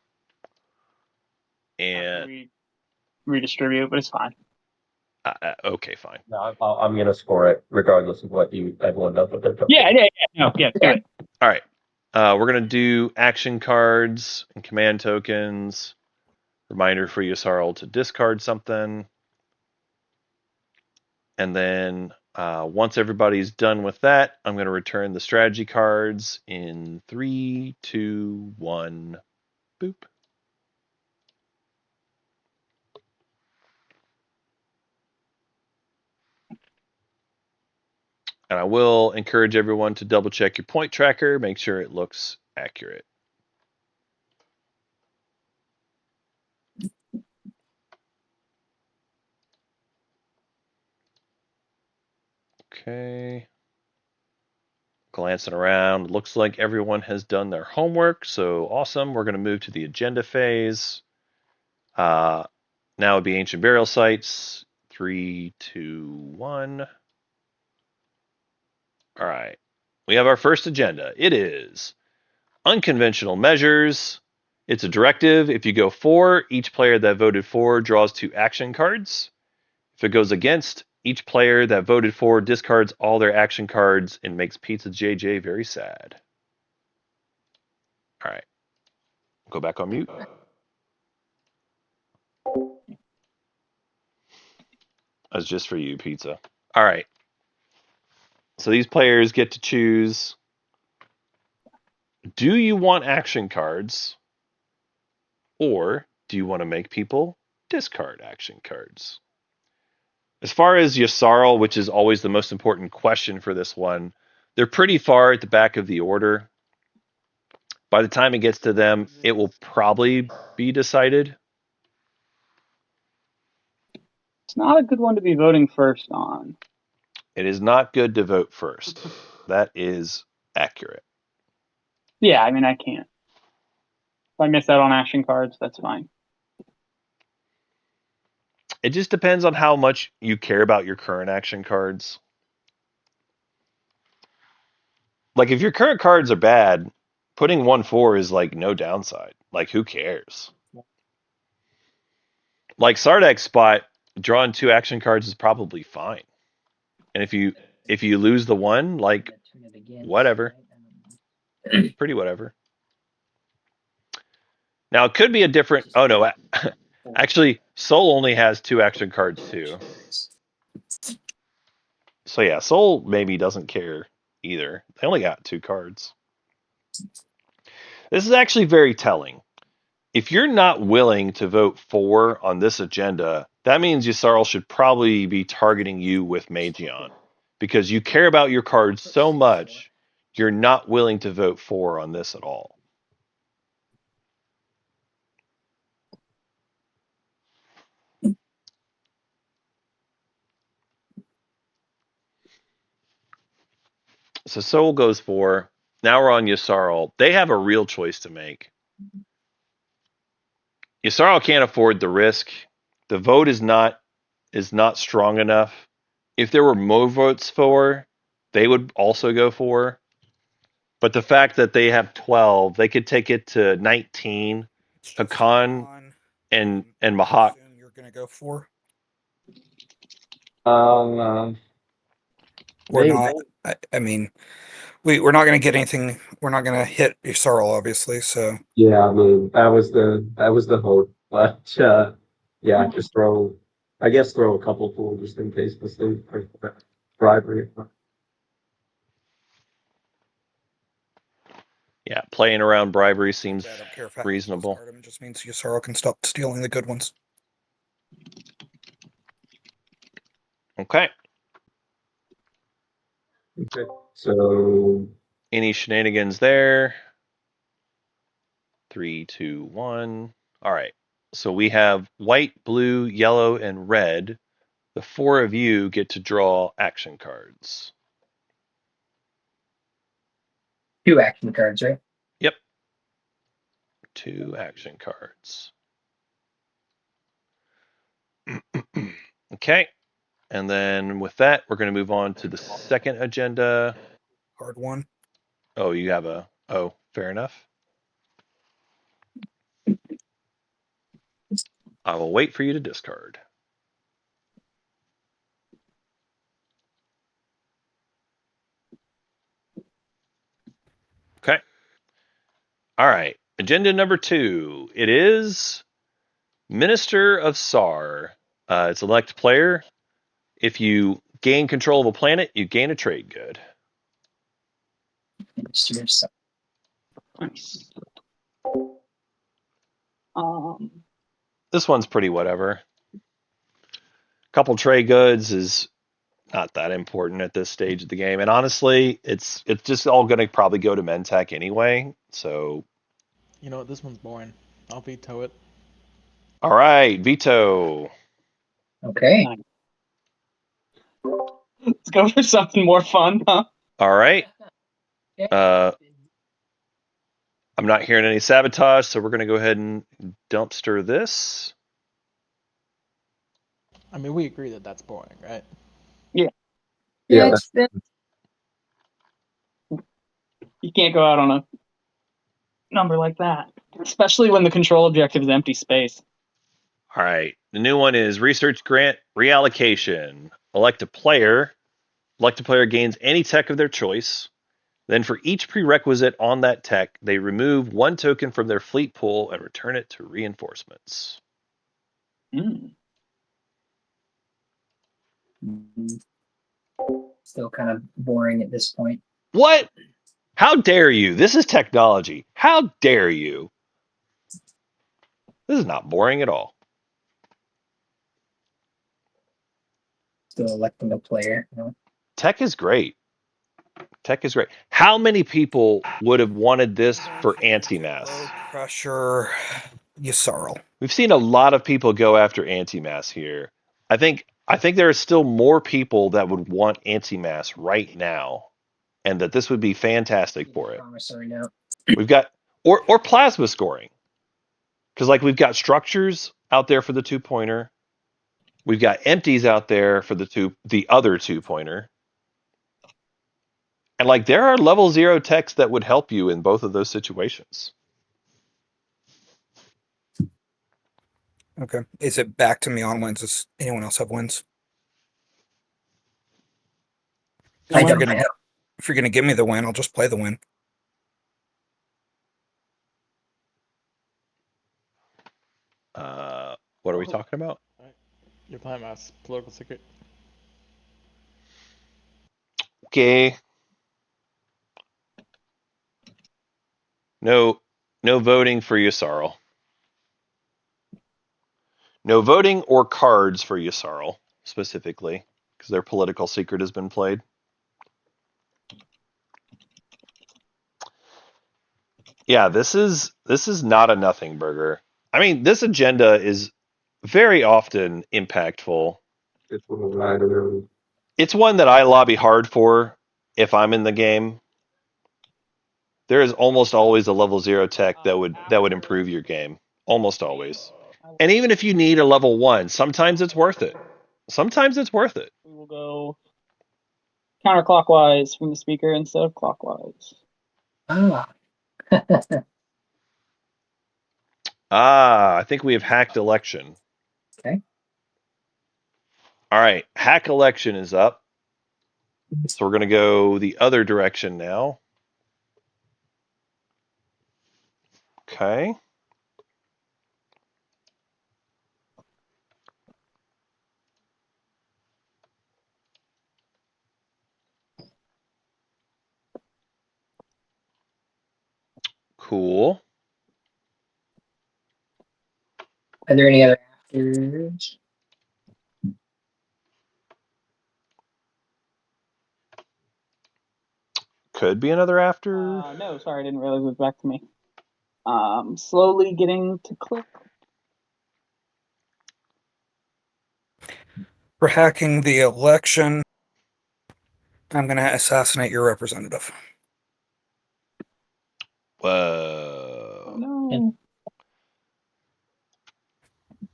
After And we redistribute, but it's fine. okay, fine. No, I'm going to score it regardless of what everyone does with their token. Yeah, no, do it. All right. We're going to do action cards and command tokens. Reminder for Yasarl to discard something. And then once everybody's done with that, I'm going to return the strategy cards in 3, 2, 1. Boop. And I will encourage everyone to double check your point tracker, make sure it looks accurate. Okay. Glancing around, looks like everyone has done their homework, so awesome. We're going to move to the agenda phase. Now would be ancient burial sites. 3, 2, 1. All right. We have our first agenda. It is unconventional measures. It's a directive. If you go for, each player that voted for draws 2 action cards. If it goes against, each player that voted for discards all their action cards and makes Pizza JJ very sad. All right. Go back on mute. That's just for you, Pizza. All right. So these players get to choose, do you want action cards or do you want to make people discard action cards? As far as Yasarl, which is always the most important question for this one, they're pretty far at the back of the order. By the time it gets to them, it will probably be decided. It's not a good one to be voting first on. It is not good to vote first. That is accurate. Yeah, I mean, I can't. If I miss out on action cards, that's fine. It just depends on how much you care about your current action cards. Like, if your current cards are bad, putting 1/4 is like no downside. Like, who cares? Like Sardak's spot, drawing 2 action cards is probably fine. And if you lose the one, like, whatever. Pretty whatever. Now it could be a different. Oh no, actually, Soul only has 2 action cards too. So yeah, Soul maybe doesn't care either. They only got 2 cards. This is actually very telling. If you're not willing to vote for on this agenda, that means Yasarl should probably be targeting you with Magion, because you care about your cards so much, you're not willing to vote for on this at all. So Soul goes for. Now we're on Yasarl. They have a real choice to make. Yasarl can't afford the risk. The vote is not strong enough. If there were more votes for, they would also go for. But the fact that they have 12, they could take it to 19. Hakan and Mahak. You're gonna go for. Uh, We're maybe. not. I mean, we're not going to get anything. We're not going to hit Yssarl, obviously. So Yeah, I mean that was the hope, but yeah, just throw. I guess throw a couple full just in case this thing bribery. Yeah, playing around bribery seems I don't care if I reasonable. discard him. It just means Yssarl can stop stealing the good ones. Okay. Okay, so Any shenanigans there? 3, 2, 1. All right. So we have white, blue, yellow, and red. The 4 of you get to draw action cards. 2 action cards, right? Yep. 2 action cards. Okay. And then with that, we're going to move on to the second agenda. Card 1. Oh, you have a. Oh, fair enough. I will wait for you to discard. Okay. All right. Agenda number 2. It is Minister of Sar. It's elect player. If you gain control of a planet, you gain a trade good. Nice. This one's pretty whatever. Couple trade goods is not that important at this stage of the game, and honestly, it's just all going to probably go to Mentech anyway. So, You know what? This one's boring. I'll veto it. all right, veto. Okay. Nice. Let's go for something more fun, huh? All right. I'm not hearing any sabotage, so we're going to go ahead and dumpster this. I mean, we agree that that's boring, right? Yeah. Yeah, You can't go out on a number like that, especially when the control objective is empty space. All right. The new one is research grant reallocation. Elect a player. Elect a player gains any tech of their choice. Then for each prerequisite on that tech, they remove 1 token from their fleet pool and return it to reinforcements. Still kind of boring at this point. What? How dare you? This is technology. How dare you? This is not boring at all. Still electing a player. Tech is great. Tech is great. How many people would have wanted this for anti-mass? Low pressure Yssarl. We've seen a lot of people go after anti-mass here. I think there are still more people that would want anti-mass right now, and that this would be fantastic for it. Promissory note. We've got or plasma scoring, because like we've got structures out there for the 2-pointer. We've got empties out there for the other 2-pointer. And like there are level 0 techs that would help you in both of those situations. Okay. Is it back to me on wins? Does anyone else have wins? I If you're don't gonna know. if you're gonna give me the win, I'll just play the win. What are we talking about? You're playing my political secret. Okay. No voting for Yssarl. No voting or cards for Yssarl specifically, because their political secret has been played. Yeah, this is not a nothing burger. I mean, this agenda is very often impactful. it's one It's one that I lobby hard for if I'm in the game. There is almost always a level 0 tech that would improve your game. Almost always. And even if you need a level 1, sometimes it's worth it. Sometimes it's worth it. We will go counterclockwise from the speaker instead of clockwise. Ah. I think we have hacked election. Okay. All right, hack election is up. So we're going to go the other direction now. Okay. Cool. Are there any other afters? Could be another after. No, sorry, I didn't realize it was back to me. Slowly getting to click. For hacking the election, I'm going to assassinate your representative. Whoa. Oh, no.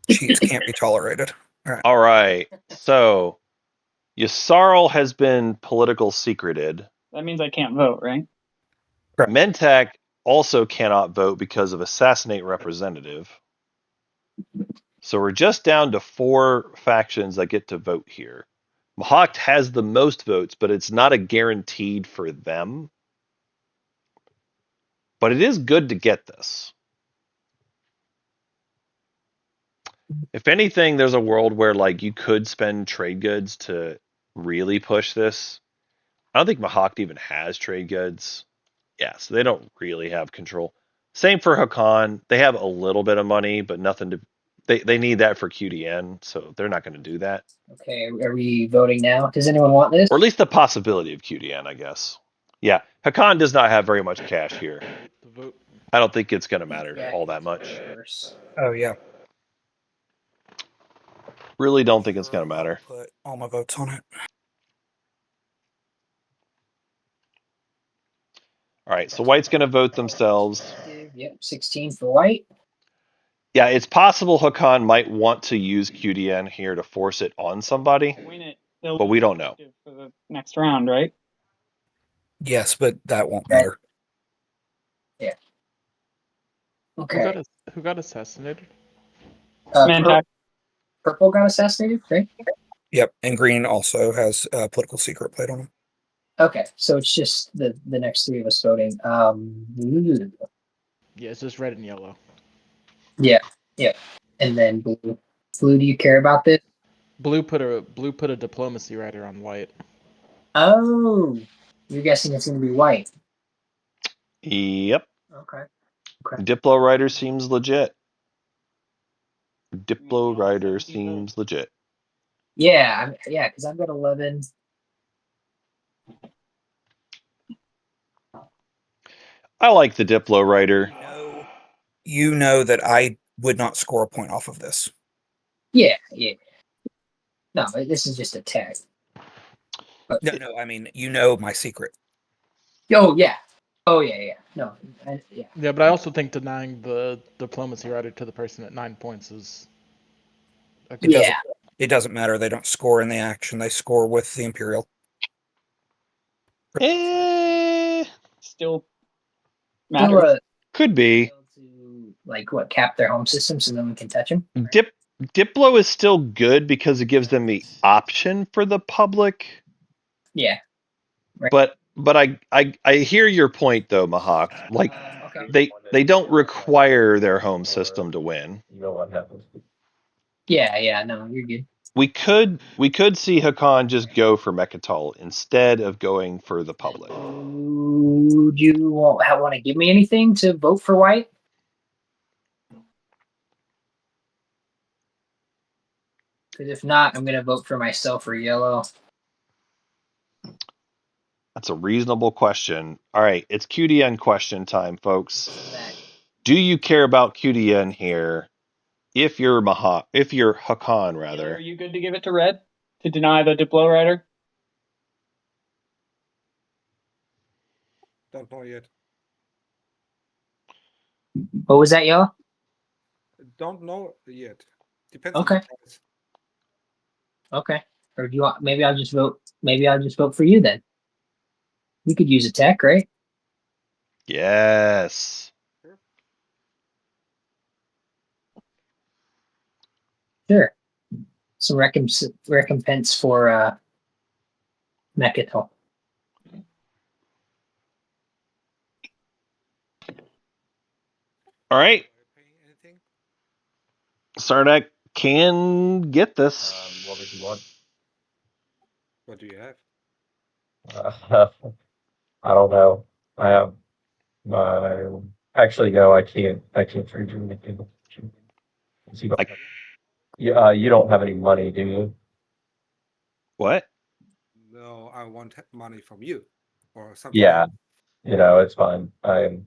Cheats can't be tolerated. All right. So Yssarl has been political secreted. That means I can't vote, right? Correct. Mentak also cannot vote because of assassinate representative. So we're just down to 4 factions that get to vote here. Mahacht has the most votes, but it's not a guaranteed for them. But it is good to get this. If anything, there's a world where like you could spend trade goods to really push this. I don't think Mahacht even has trade goods. Yeah, so they don't really have control. Same for Hakan. They have a little bit of money, but nothing to. They need that for QDN, so they're not going to do that. Okay, are we voting now? Does anyone want this? Or at least the possibility of QDN, I guess. Yeah, Hakan does not have very much cash here. The vote. I don't think it's going to matter Yeah, all that much. Oh, yeah. Really don't think it's going to I'll matter. put all my votes on it. All right, so White's going to vote themselves. Yep, 16 for White. Yeah, it's possible Hakan might want to use QDN here to force it on somebody, Win it. They'll but we be don't know. effective for the next round, right? Yes, but that won't matter. Yeah. Who Okay. got assassinated? Mentak. Purple got assassinated, right? Yep, and green also has a political secret plate on him. Okay, so it's just the next 3 of us voting. Yeah, it's just red and yellow. Yeah, and then blue. Blue, do you care about this? Blue put a diplomacy rider on white. Oh, you're guessing it's going to be White. Yep. Okay. Diplo Rider seems legit. Diplo Rider seems legit. Yeah, because I've got 11. I like the Diplo Rider. You know that I would not score a point off of this. Yeah. No, this is just a tag. But, No, I mean, you know my secret. oh, yeah. No, yeah. Yeah, but I also think denying the diplomacy rider to the person at 9 points is. It doesn't matter. They don't score in the action. They score with the Imperial. Still matters. Could be. To, like, what, cap their home system so then we can touch them? Diplo is still good because it gives them the option for the public. Yeah. Right. But I hear your point though, Mahak. Like they don't require their home system to win. You know what happens. Yeah, no, you're good. We could see Hakan just go for Mechatol instead of going for the public. Do you want to give me anything to vote for White? Because if not, I'm going to vote for myself or yellow. That's a reasonable question. All right, it's QDN question time, folks. Do you care about QDN here? If you're Hakan, rather. Are you good to give it to red to deny the Diplo Rider? Don't know yet. What was that, y'all? Don't know yet. Depends Okay. on the price. Okay. Or do you want? Maybe I'll just vote. Maybe I'll just vote for you then. You could use a tech, right? Yes. Sure. some recompense for Meketol. All right. Anything? Sardak can get this. What would you want? What do you have? I don't know. I have my. Actually, no, I can't. I can't trade you anything. You don't have, you don't have any money, do you? What? No, I want money from you or something Yeah, else. it's fine. I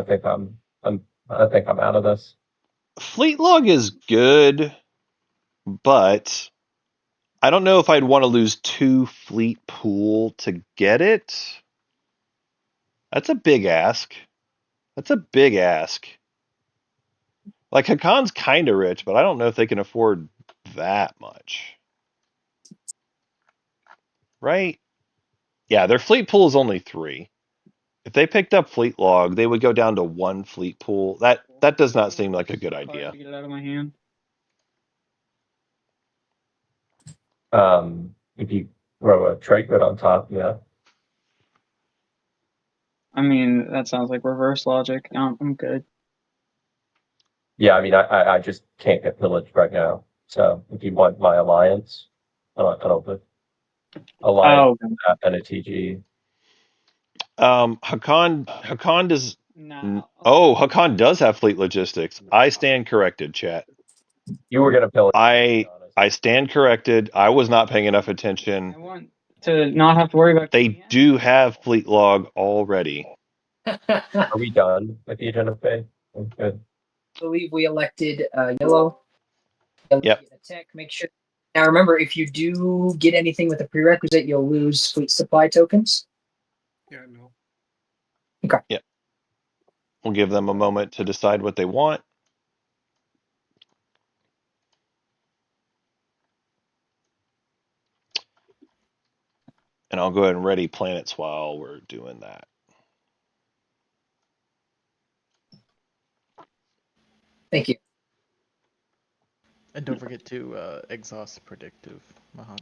think I think I'm out of this. Fleet log is good, but I don't know if I'd want to lose 2 fleet pool to get it. That's a big ask. That's a big ask. Like Hakon's kind of rich, but I don't know if they can afford that much. Right? Yeah, their fleet pool is only 3. If they picked up fleet log, they would go down to 1 fleet pool. That does not seem like a good idea. To get it out of my hand. If you throw a trade bit on top, yeah. I mean, that sounds like reverse logic. I'm good. Yeah, I mean, I just can't get pillaged right now. So if you want my alliance, I don't think alliance and a TG. Hakan does. No. Hakan does have fleet logistics. I stand corrected, chat. You were gonna pillage. I stand corrected. I was not paying enough I attention. want to not have to worry about. They do have fleet log already. Are we done with the agenda phase? Good. I believe we elected yellow. Yep. Attack. Make sure. Now remember, if you do get anything with a prerequisite, you'll lose fleet supply tokens. Yeah, no. Okay. Yep. We'll give them a moment to decide what they want. And I'll go ahead and ready planets while we're doing that. Thank you. And don't forget to exhaust predictive, Mahat.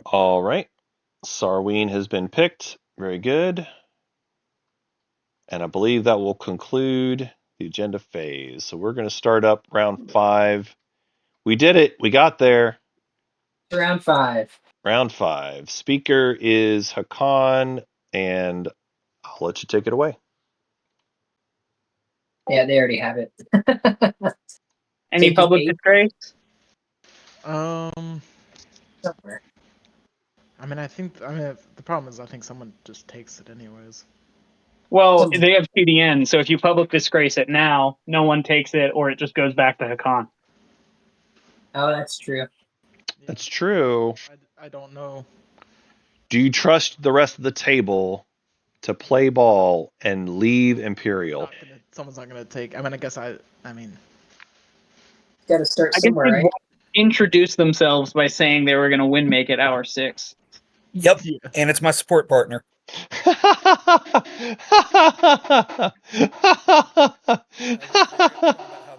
All right. Sarween has been picked. Very good. And I believe that will conclude the agenda phase. So we're going to start up round 5. We did it. We got there. Round 5. Round 5. Speaker is Hakan, and I'll let you take it away. Yeah, they already have it. Any Take public 8. disgrace? Somewhere. I mean, the problem is I think someone just takes it anyways. Well, they have CDN, so if you public disgrace it now, no one takes it, or it just goes back to Hakan. Oh, that's true. That's true. I don't know. Do you trust the rest of the table to play ball and leave Imperial? Someone's not gonna take. I mean, I guess I mean, got to start I guess somewhere, right? introduce themselves by saying they were going to win make it hour 6. Yep. Yeah. And it's my support partner. How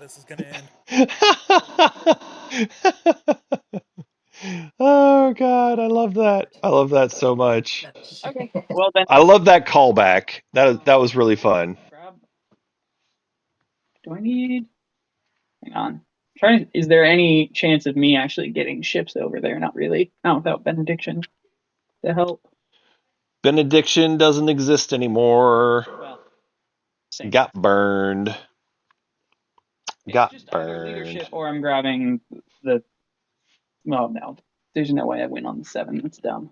this is gonna end. Oh God, I love that. I love that so much. Okay. Well then, I love that callback. That was really fun. Do I need? Hang on. Is there any chance of me actually getting ships over there? Not really. Not without benediction to help. Benediction doesn't exist anymore. Well, got burned. Got burned. Leadership, or I'm grabbing the. Well, no. There's no way I win on the 7. That's dumb.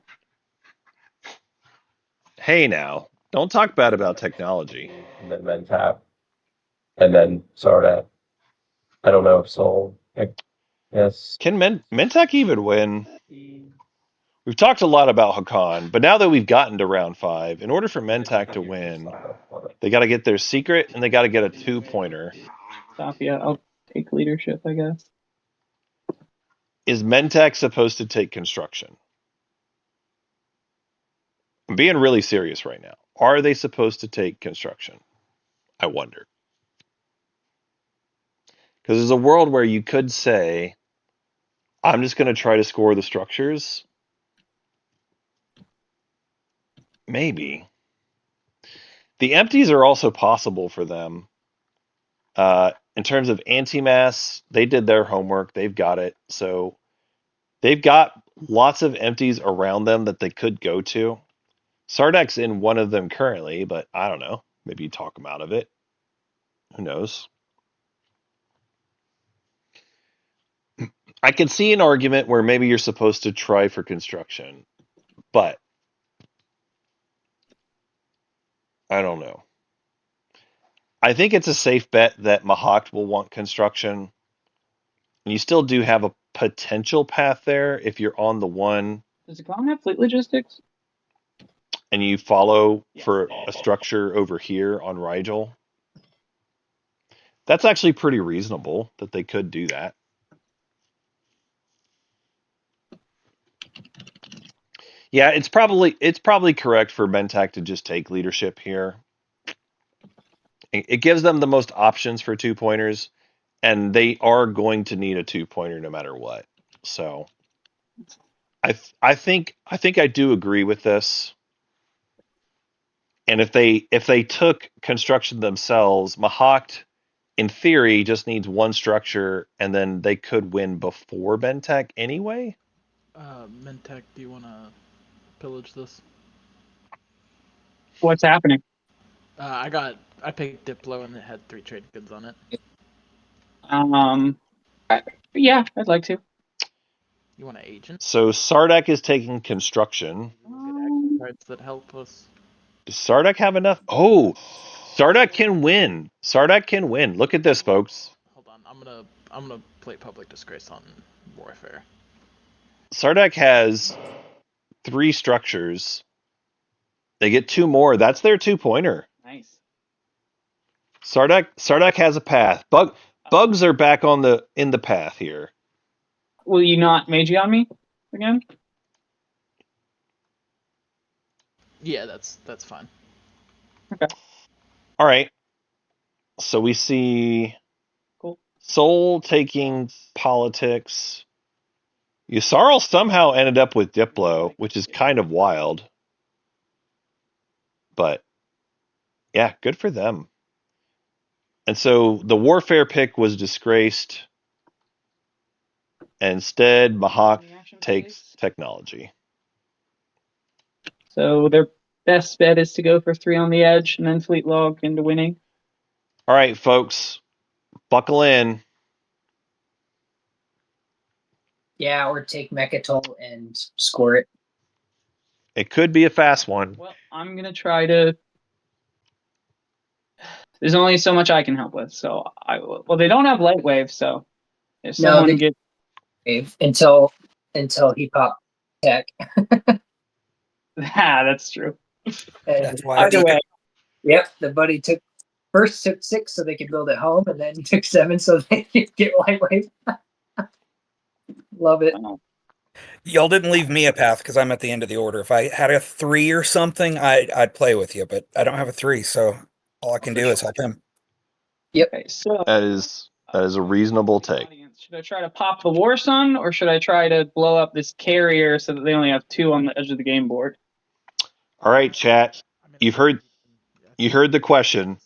Hey, now, don't talk bad about technology. And then Mentap. And then Sardat. I don't know if Soul. Yes. Can Mentak even win? We've talked a lot about Hakan, but now that we've gotten to round 5, in order for Mentak to win, they got to get their secret and they got to get a 2-pointer. Stop, yeah, I'll take leadership, I guess. Is Mentak supposed to take construction? I'm being really serious right now. Are they supposed to take construction? I wonder. Because there's a world where you could say, I'm just going to try to score the structures. Maybe. The empties are also possible for them. In terms of anti-mass, they did their homework. They've got it. So they've got lots of empties around them that they could go to. Sardak's in one of them currently, but I don't know. Maybe you talk him out of it. Who knows? I can see an argument where maybe you're supposed to try for construction, but I don't know. I think it's a safe bet that Mahakt will want construction. And you still do have a potential path there if you're on the 1 Does the clown have fleet logistics? and you follow Yes. for a structure over here on Rigel. That's actually pretty reasonable that they could do that. Yeah, it's probably correct for Mentak to just take leadership here. It gives them the most options for 2-pointers, and they are going to need a 2-pointer no matter what. So I think I do agree with this. And if they took construction themselves, Mahakt in theory just needs 1 structure, and then they could win before Bentek anyway. Mentek, do you want to pillage this? What's happening? I picked Diplo and it had 3 trade goods on it. Yeah, I'd like to. You want an agent? So Sardak is taking construction. Cards that help us. Does Sardak have enough? Oh, Sardak can win. Sardak can win. Look at this, folks. Hold on, I'm gonna play Public Disgrace on Warfare. Sardak has 3 structures. They get 2 more. That's their 2-pointer. Nice. Sardak has a path. Bugs are back in the path here. Will you not Magi on me again? Yeah, that's fine. Okay. All right. So we see Cool. Soul taking politics. Yusarl somehow ended up with Diplo, which is kind of wild. But yeah, good for them. And so the warfare pick was disgraced. Instead, Mahak takes technology. So their best bet is to go for 3 on the edge and then fleet log into winning. All right, folks, buckle in. Yeah, or take Mechatol and score it. It could be a fast one. Well, I'm gonna try to. There's only so much I can help with, so well, they don't have light wave, so if someone gets until he popped tech. that's true. That's why Either way, Yep, the buddy took 6 so they could build at home, and then took 7 so they could get lightweight. Love it. Y'all didn't leave me a path because I'm at the end of the order. If I had a 3 or something, I'd play with you, but I don't have a 3, so all I can do is help him. Yep. Okay, so That is a reasonable take. Should I try to pop the War Sun, or should I try to blow up this carrier so that they only have 2 on the edge of the game board? All right, chat. You heard the question.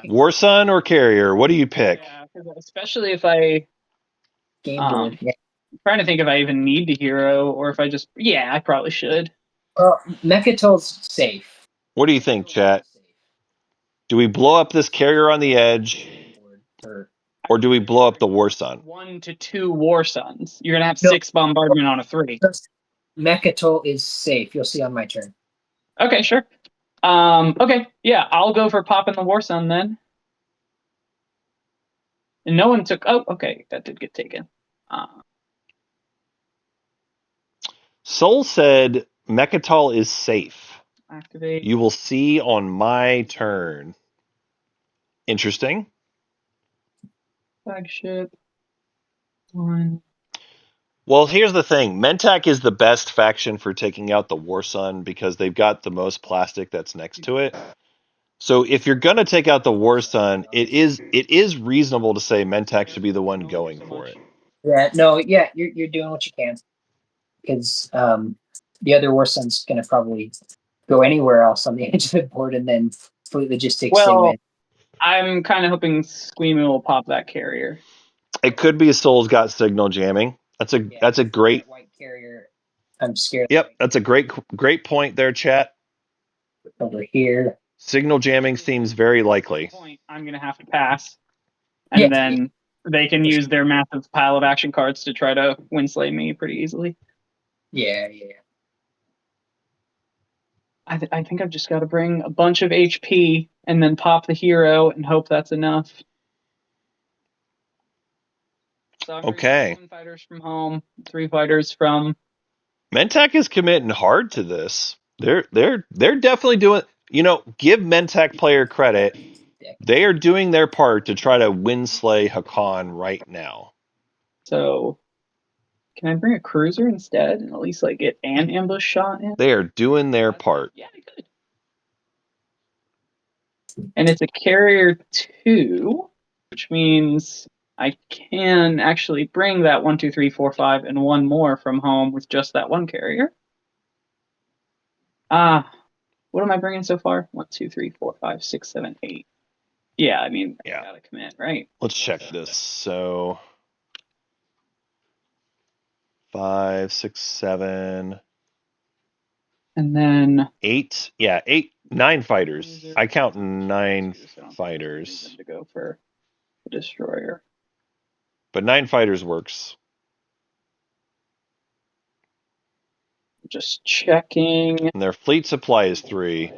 War Sun or carrier? What do you pick? Yeah, especially if I game board. Yeah. I'm trying to think if I even need to hero or if I just I probably should. Well, Mechatol's safe. What do you think, chat? Do we blow up this carrier on the edge, or do we blow up the War Sun? 1 to 2 War Suns. You're gonna have 6 bombardment on a 3. Mechatol is safe. You'll see on my turn. Okay, sure. Okay, yeah, I'll go for popping the War Sun then. And no one took. Oh, okay, that did get taken. Soul said Mechatol is safe. Activate. You will see on my turn. Interesting. Flagship. 1. Well, here's the thing. Mentak is the best faction for taking out the War Sun because they've got the most plastic that's next to it. So if you're gonna take out the War Sun, it is reasonable to say Mentak should be the one going for it. Yeah, no, yeah, you're doing what you can because the other War Sun's gonna probably go anywhere else on the edge of the board, and then fleet logistics they Well, win. I'm kind of hoping Squeamy will pop that carrier. It could be Soul's got signal jamming. That's a great. That white carrier. I'm scared. Yep, that's a great point there, chat. Over here. Signal jamming seems very likely. I'm gonna have to pass, and then they can use their massive pile of action cards to try to winslay me pretty easily. Yeah. I think I've just got to bring a bunch of HP and then pop the hero and hope that's enough. So I'm Okay. 7 fighters from home, 3 fighters from. Mentak is committing hard to this. They're definitely doing. Give Mentak player credit. They are doing their part to try to winslay Hakan right now. So, can I bring a cruiser instead and at least get an ambush shot in? They are doing their part. Yeah, I could. And it's a carrier 2, which means I can actually bring that 1, 2, 3, 4, 5, and 1 more from home with just that one carrier. What am I bringing so far? 1, 2, 3, 4, 5, 6, 7, 8. Yeah, I mean, I gotta commit, right? Let's check this. So 5, 6, 7, and then 8. Yeah, 8, 9 fighters. I count 9 fighters. To go for the destroyer, but 9 fighters works. Just checking. And their fleet supply is 3.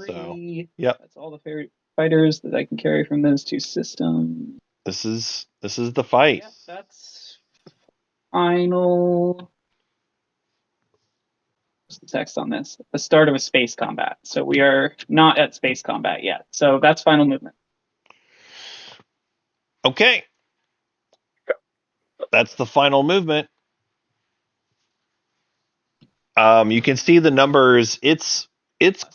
So, yep. That's all the fighters that I can carry from those 2 systems. This is the fight. Yep, that's final. What's the text on this? The start of a space combat. So we are not at space combat yet. So that's final movement. Okay. That's the final movement. You can see the numbers. It's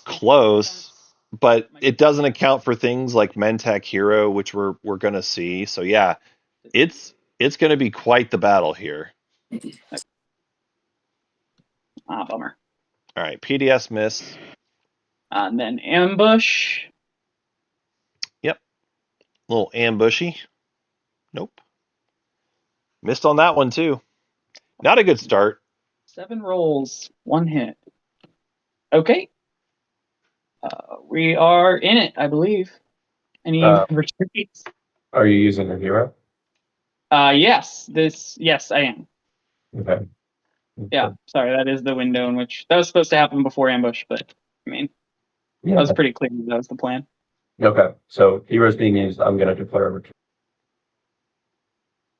close, but it doesn't account for things like Mentak Hero, which we're going to see. So yeah, it's going to be quite the battle here. Bummer. All right, PDS miss. And then ambush. Yep. A little ambushy. Nope. Missed on that one too. Not a good start. 7 rolls, 1 hit. Okay. We are in it, I believe. Any retreats? Are you using a hero? Yes. Yes, I am. Okay. Yeah, sorry, that is the window in which that was supposed to happen before ambush, but I mean, that was pretty clear that was the plan. Okay, so heroes being used, I'm going to declare a retreat.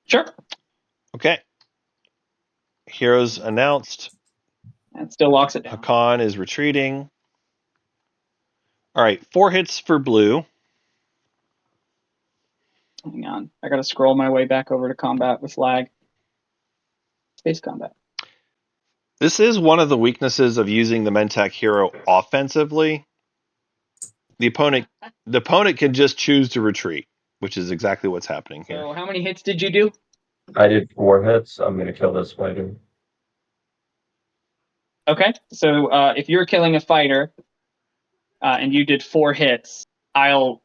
Sure. Okay. Heroes announced. That still locks it down. Hakan is retreating. All right, 4 hits for blue. Hang on, I gotta scroll my way back over to combat with lag. Space combat. This is one of the weaknesses of using the Mentak hero offensively. The opponent can just choose to retreat, which is exactly what's happening here. So how many hits did you do? I did 4 hits. I'm going to kill this fighter. Okay, so if you're killing a fighter and you did 4 hits, I'll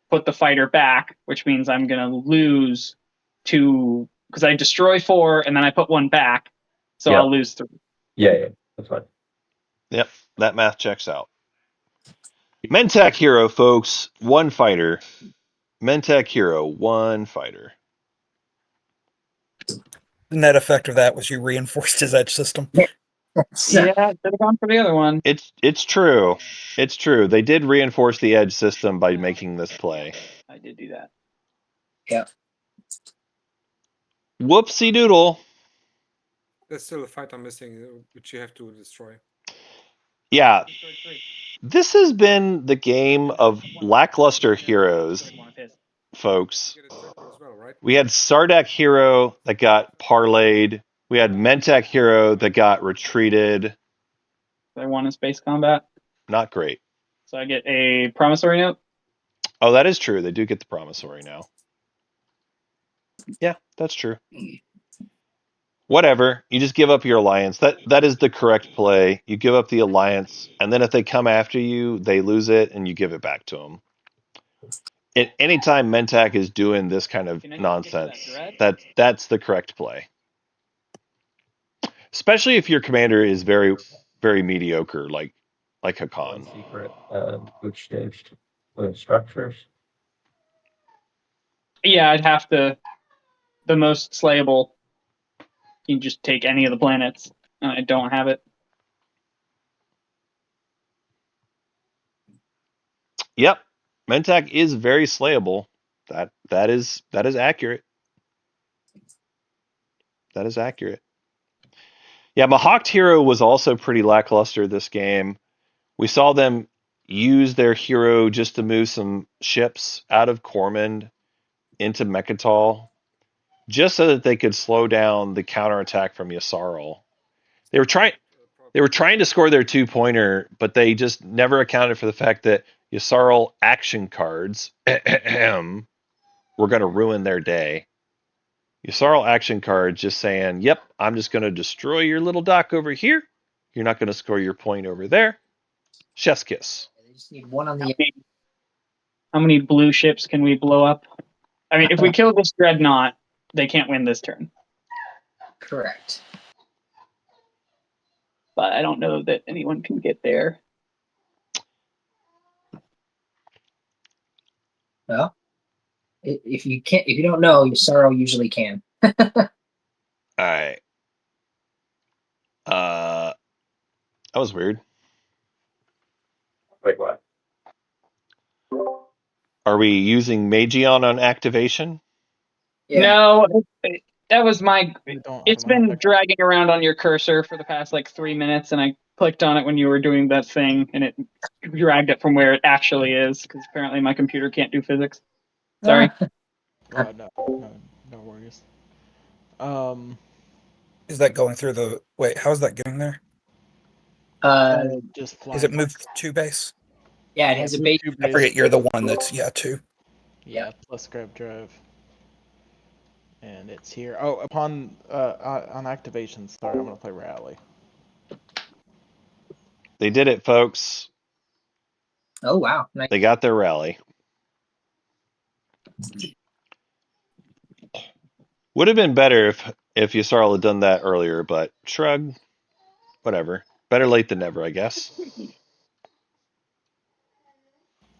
put the fighter back, which means I'm going to lose 2 because I destroy 4 and then I put 1 back, so I'll lose 3. Yeah, that's fine. Yep, that math checks out. Mentak hero, folks, 1 fighter. Mentak hero, 1 fighter. The net effect of that was you reinforced his edge system. Yeah, should have gone for the other one. It's true. It's true. They did reinforce the edge system by making this play. I did do that. Yeah. Whoopsie doodle. There's still a fighter missing, which you have to destroy. Yeah, Destroyed 3. this has been the game of lackluster heroes, Destroyed one of his. folks. You get a triple as well, right? We had Sardak Hero that got parlayed. We had Mentak Hero that got retreated. I won in space combat. Not great. So I get a promissory note. Oh, that is true. They do get the promissory now. Yeah, that's true. Whatever. You just give up your alliance. That is the correct play. You give up the alliance, and then if they come after you, they lose it, and you give it back to them. Anytime Mentak is doing this kind of Can anyone get to that nonsense, dread? that's the correct play. Especially if your commander is very, very mediocre, like One Hakan. secret boot staged with structures. Yeah, I'd have to. The most slayable. You can just take any of the planets, and I don't have it. Yep, Mentak is very slayable. That is accurate. That is accurate. Yeah, Mahawked Hero was also pretty lackluster this game. We saw them use their hero just to move some ships out of Cormand into Mechatol, just so that they could slow down the counterattack from Yssaril. They were trying to score their 2-pointer, but they just never accounted for the fact that Yssaril action cards were going to ruin their day. Yssaril action cards just saying, yep, I'm just going to destroy your little dock over here. You're not going to score your point over there. Chef's kiss. They just need one on How the many, how many blue ships can we blow up? I mean, if we kill this dreadnought, they can't win this turn. correct. But I don't know that anyone can get there. Well, if you can't, if you don't know, your sorrow usually can. All right. That was weird. Wait, what? Are we using Magion on activation? Yeah. No, that was my. We don't It's automatic. been dragging around on your cursor for the past like 3 minutes, and I clicked on it when you were doing that thing, and it dragged it from where it actually is, because apparently my computer can't do physics. Sorry. No worries. Is that going through the? Wait, how's that getting there? Just Is it flying. moved to base? Yeah, it has a base. I forget you're the one that's 2. Yeah, plus grab drive. And it's here. Oh, upon on activation start, I'm gonna play rally. They did it, folks. Oh wow, nice. They got their rally. Would have been better if Yssaril had done that earlier, but shrug. Whatever. Better late than never, I guess.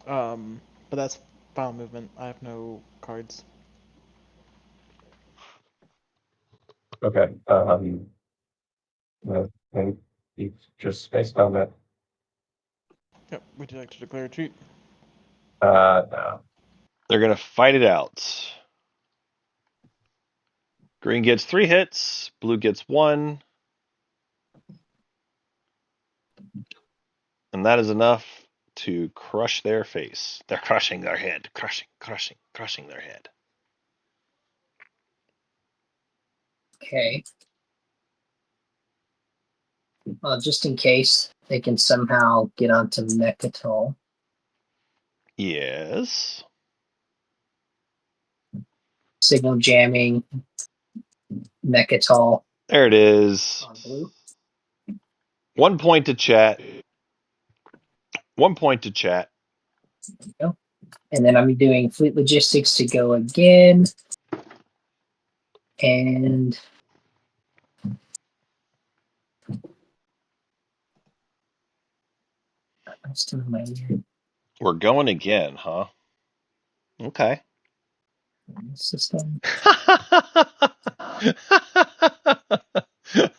But that's final movement. I have no cards. Okay. And it's just space combat. Yep. Would you like to declare retreat? No. They're going to fight it out. Green gets 3 hits. Blue gets 1. And that is enough to crush their face. They're crushing their head. Crushing their head. Okay. Well, just in case they can somehow get onto Mechatol. Yes. Signal jamming Mechatol There it is. on blue. 1 point to chat. 1 point to chat. There you go. And then I'm doing fleet logistics to go again. And I'm still in my ear. We're going again, huh? Okay. System.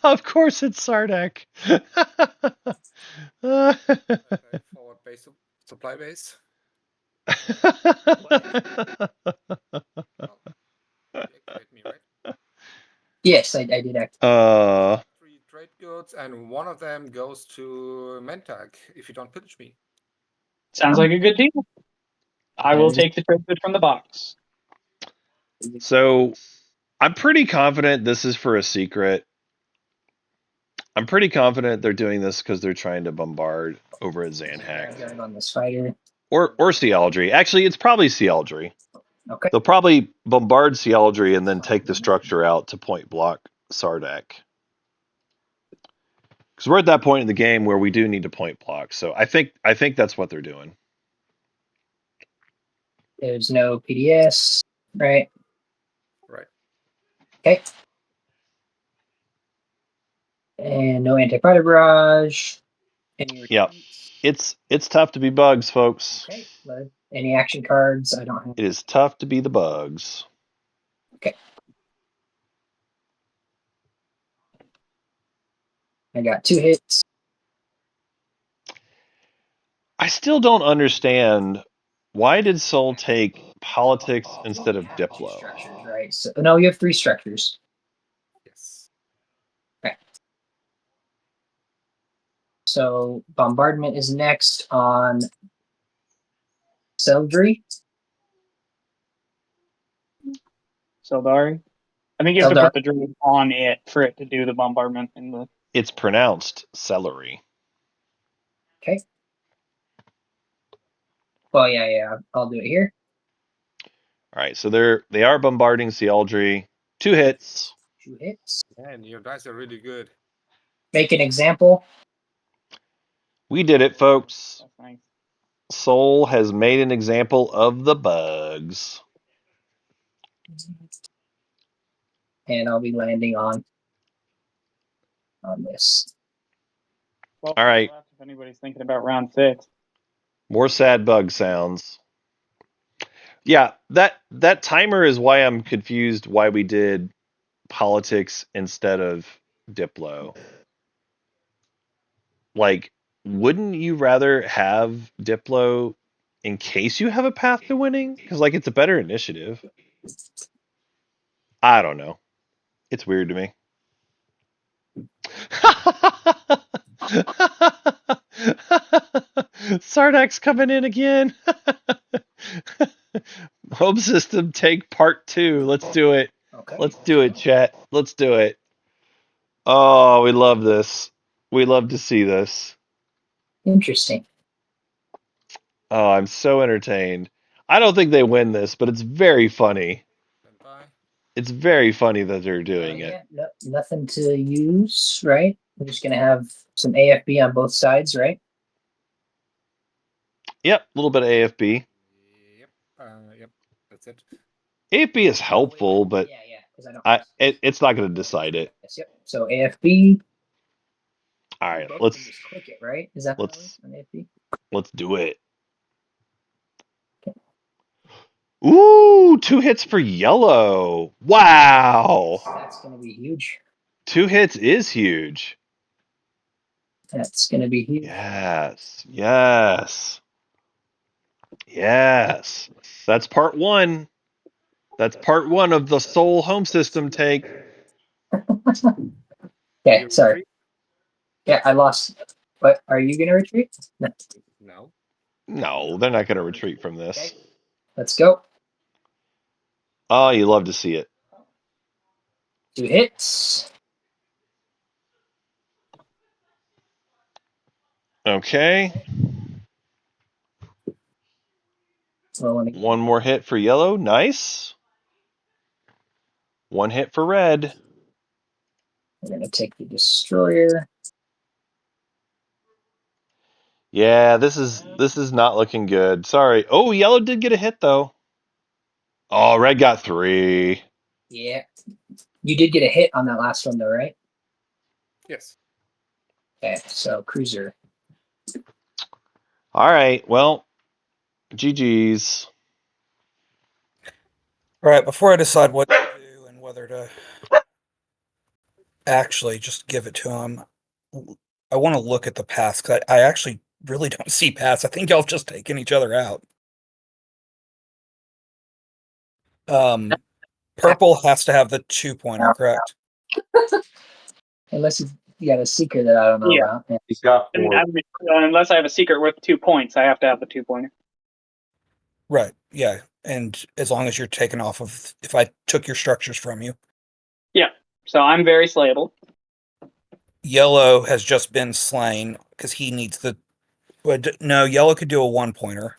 Of course it's Sardak. Forward base, supply base. You activate me, right? Yes, I did actually. 3 trade goods, and one of them goes to Mentag if you don't pillage me. Sounds like a good deal. I will take the trade good from the box. So I'm pretty confident this is for a secret. I'm pretty confident they're doing this because they're trying to bombard over at Zanhack. On this fighter. Or Sealdry. Actually, it's probably Sealdry. Okay. They'll probably bombard Sealdry and then take the structure out to point block Sardak. Because we're at that point in the game where we do need to point block. So I think that's what they're doing. There's no PDS, right? Right. Okay. And no anti-fighter barrage. Any Yep. retreats? It's tough to be bugs, folks. Okay. Any action cards? I don't have. It is tough to be the bugs. Okay. I got 2 hits. I still don't understand, why did Soul take politics instead of Diplo? Structures, right? So no, you have 3 structures. Yes. Okay. So bombardment is next on Seldry. Seldari. I think you have to Seldar. put the druid on it for it to do the bombardment in the. It's pronounced celery. Okay. Well, yeah, I'll do it here. All right, so they are bombarding Sealdry. 2 hits. 2 hits. Man, your dice are really good. Make an example. We did it, folks. That's nice. Soul has made an example of the bugs. And I'll be landing on this. Well, All right. if anybody's thinking about round 6. More sad bug sounds. Yeah, that timer is why I'm confused why we did politics instead of Diplo. Like, wouldn't you rather have Diplo in case you have a path to winning? Because, like, it's a better initiative. I don't know. It's weird to me. Sardak's coming in again. Home system take part 2. Let's do it. Okay. Let's do it, chat. Let's do it. Oh, we love this. We love to see this. Interesting. Oh, I'm so entertained. I don't think they win this, but it's very funny. It's very funny that they're doing it. Yeah, nothing to use, right? We're just gonna have some AFB on both sides, right? Yep, a little bit of AFB. Yep. Yep. That's it. AFB is helpful, but Yeah, because it's not going to decide it. Yes, yep. So AFB. All right, Both let's can just click it, right? Is that let's on AFB? let's do it. Ooh, 2 hits for yellow. Wow. That's gonna be huge. 2 hits is huge. That's gonna be huge. Yes. Yes. Yes. That's part 1. That's part 1 of the Soul home system take. Okay, sorry. Yeah, I lost. What, are you gonna retreat? No. No, they're not going to retreat from this. Okay. Let's go. Oh, you love to see it. 2 hits. Okay. Rolling. 1 more hit for yellow. Nice. 1 hit for red. We're gonna take the destroyer. Yeah, this is not looking good. Sorry. Oh, yellow did get a hit though. Oh, red got 3. Yeah. You did get a hit on that last one though, right? Yes. Okay, so cruiser. All right. Well, GG's. All right, before I decide what to do and whether to actually just give it to him, I want to look at the paths because I actually really don't see paths. I think y'all just taking each other out. Purple has to have the 2-pointer, correct? Unless you got a secret that I don't know Yeah. about. Yeah. He's got And, 4. unless I have a secret worth 2 points, I have to have the 2-pointer. Right. Yeah. And as long as you're taken off of, if I took your structures from you, So I'm very slayable. yellow has just been slain because he needs the. Well, no, yellow could do a 1-pointer.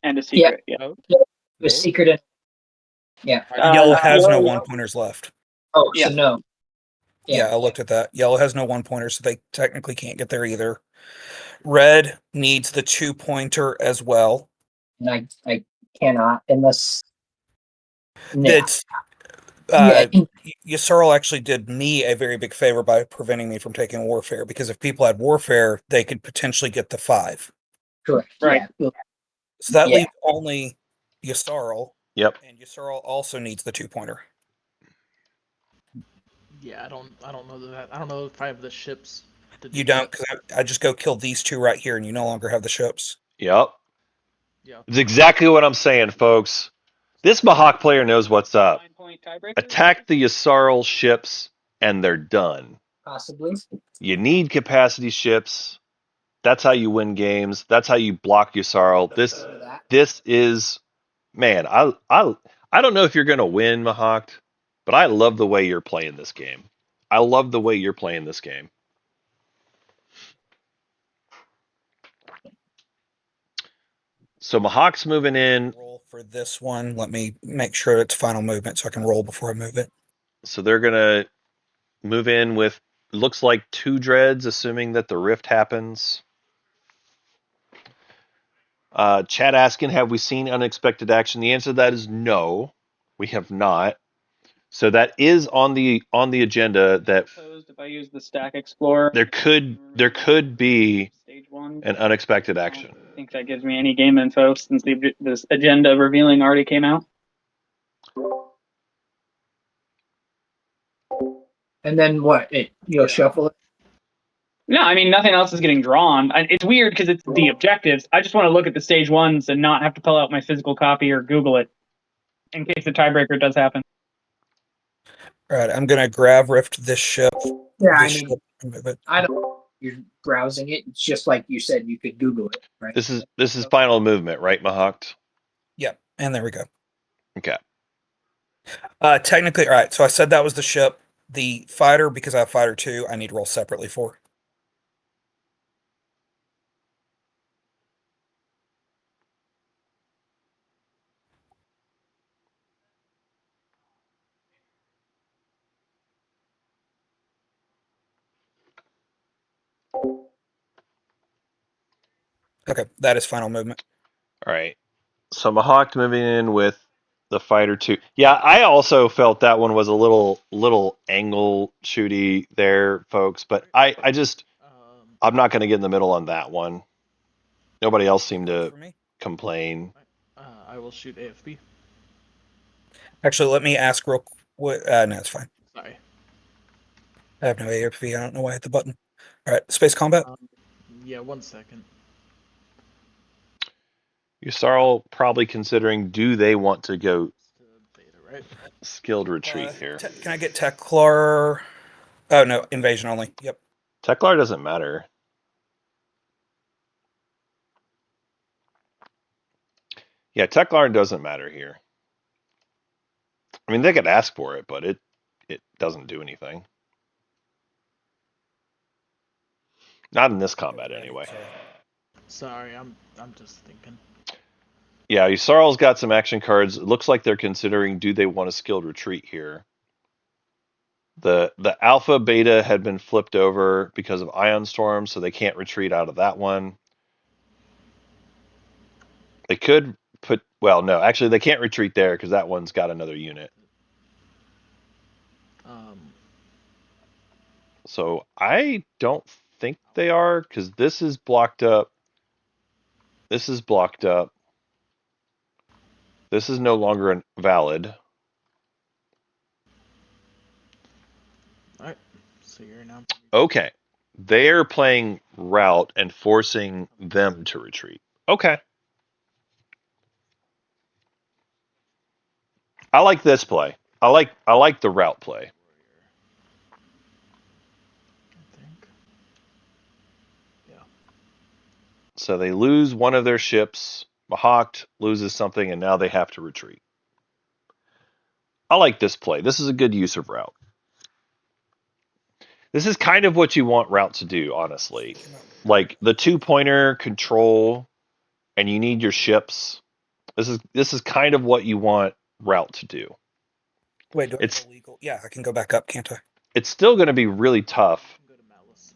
And a secret. Yeah. No, The no. secret in. Yeah. Yellow has no yellow- 1-pointers left. Oh, Yeah. so no. Yeah, I looked at that. Yellow has no 1-pointers, so they technically can't get there either. Red needs the 2-pointer as well. And I cannot unless. No. It's Yeah. Yusarl actually did me a very big favor by preventing me from taking warfare, because if people had warfare, they could potentially get the 5. Correct. Right. Yeah. So that Yeah. leaves only Yusarl, Yep. and Yusarl also needs the 2-pointer. Yeah, I don't know that. I don't know if I have the ships. To do You don't, that. because I just go kill these 2 right here, and you no longer have the ships. Yep. Yeah. It's exactly what I'm saying, folks. This Mahawk player knows what's up. 9-point tiebreaker. Attack the Yusarl ships, and they're done. Possibly. You need capacity ships. That's how you win games. That's how you block Yusarl. This is, man. I don't know if you're gonna win, Mahawk, but I love the way you're playing this game. I love the way you're playing this game. So Mahawk's moving in. Roll for this one. Let me make sure it's final movement so I can roll before I move it. So they're gonna move in with, looks like 2 dreads, assuming that the rift happens. Chad asking, have we seen unexpected action? The answer to that is no, we have not. So that is on the agenda. That If I use the Stack Explorer, there could be stage 1. an unexpected action. I think that gives me any game info since this agenda revealing already came out. And then what? You'll shuffle it. No, I mean nothing else is getting drawn. It's weird because it's the objectives. I just want to look at the stage 1s and not have to pull out my physical copy or Google it in case the tiebreaker does happen. All right, I'm gonna grab rift this ship. Yeah, I this mean, ship, and move it. I don't. You're browsing it. It's just like you said. You could Google it, right? This is final movement, right, Mahawk? Yeah, and there we go. Okay. Technically, all right. So I said that was the ship. The fighter, because I have fighter 2, I need to roll separately for. Okay, that is final movement. All right. So Mahawk moving in with the fighter 2. Yeah, I also felt that one was a little angle shooty there, folks. But I just, I'm not going to get in the middle on that one. Nobody else seemed to For me. complain. I will shoot AFB. Actually, let me ask real quick. No, it's fine. Sorry. I have no AFV. I don't know why I hit the button. All right, space combat. Yeah, 1 second. Yusarl probably considering, do they want to go Beta, right? skilled retreat here? Can I get Teklar? Oh no, invasion only. Yep. Teklar doesn't matter. Yeah, Teklar doesn't matter here. I mean, they could ask for it, but it doesn't do anything. Not in this combat, anyway. Sorry, I'm just thinking. Yeah, Yusarl's got some action cards. It looks like they're considering, do they want a skilled retreat here? The alpha beta had been flipped over because of Ion Storm, so they can't retreat out of that one. They could put, well, no, actually they can't retreat there because that one's got another unit. So I don't think they are, because this is blocked up. This is blocked up. This is no longer valid. Alright, so you're now. Okay. They're playing route and forcing them to retreat. Okay. I like this play. I like the route play. So they lose one of their ships. Mahawked loses something, and now they have to retreat. I like this play. This is a good use of route. This is kind of what you want route to do, honestly. Like the 2-pointer control, and you need your ships. This is kind of what you want route to do. Wait, do I It's have illegal? Yeah, I can go back up, can't I? it's still going to be really tough. Go to Malice.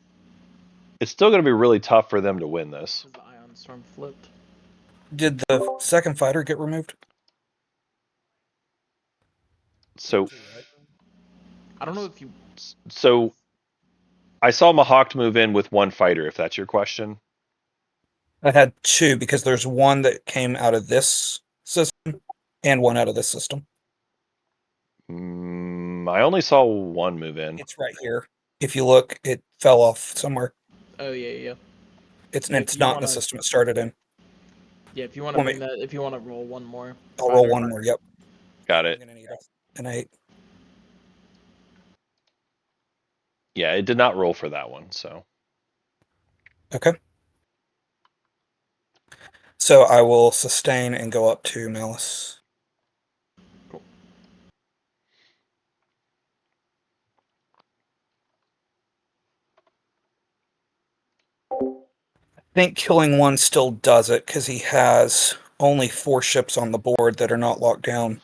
It's still going to be really tough for them to win this. Because the Ion Storm flipped. Did the second fighter get removed? So I don't know if you. so I saw Mahawked move in with one fighter, if that's your question. I had 2 because there's one that came out of this system and one out of this system. I only saw one move in. It's right here. If you look, it fell off somewhere. Oh yeah. It's Yeah, if it's you not in the wanna- system it started in. Yeah, if you want to Well, bring that, if you want to roll one more. I'll roll fighter. one more. Yep. Got I'm it. gonna need an 8. Yeah, it did not roll for that one, so. Okay. So I will sustain and go up to Malice. I think killing one still does it because he has only 4 ships on the board that are not locked down.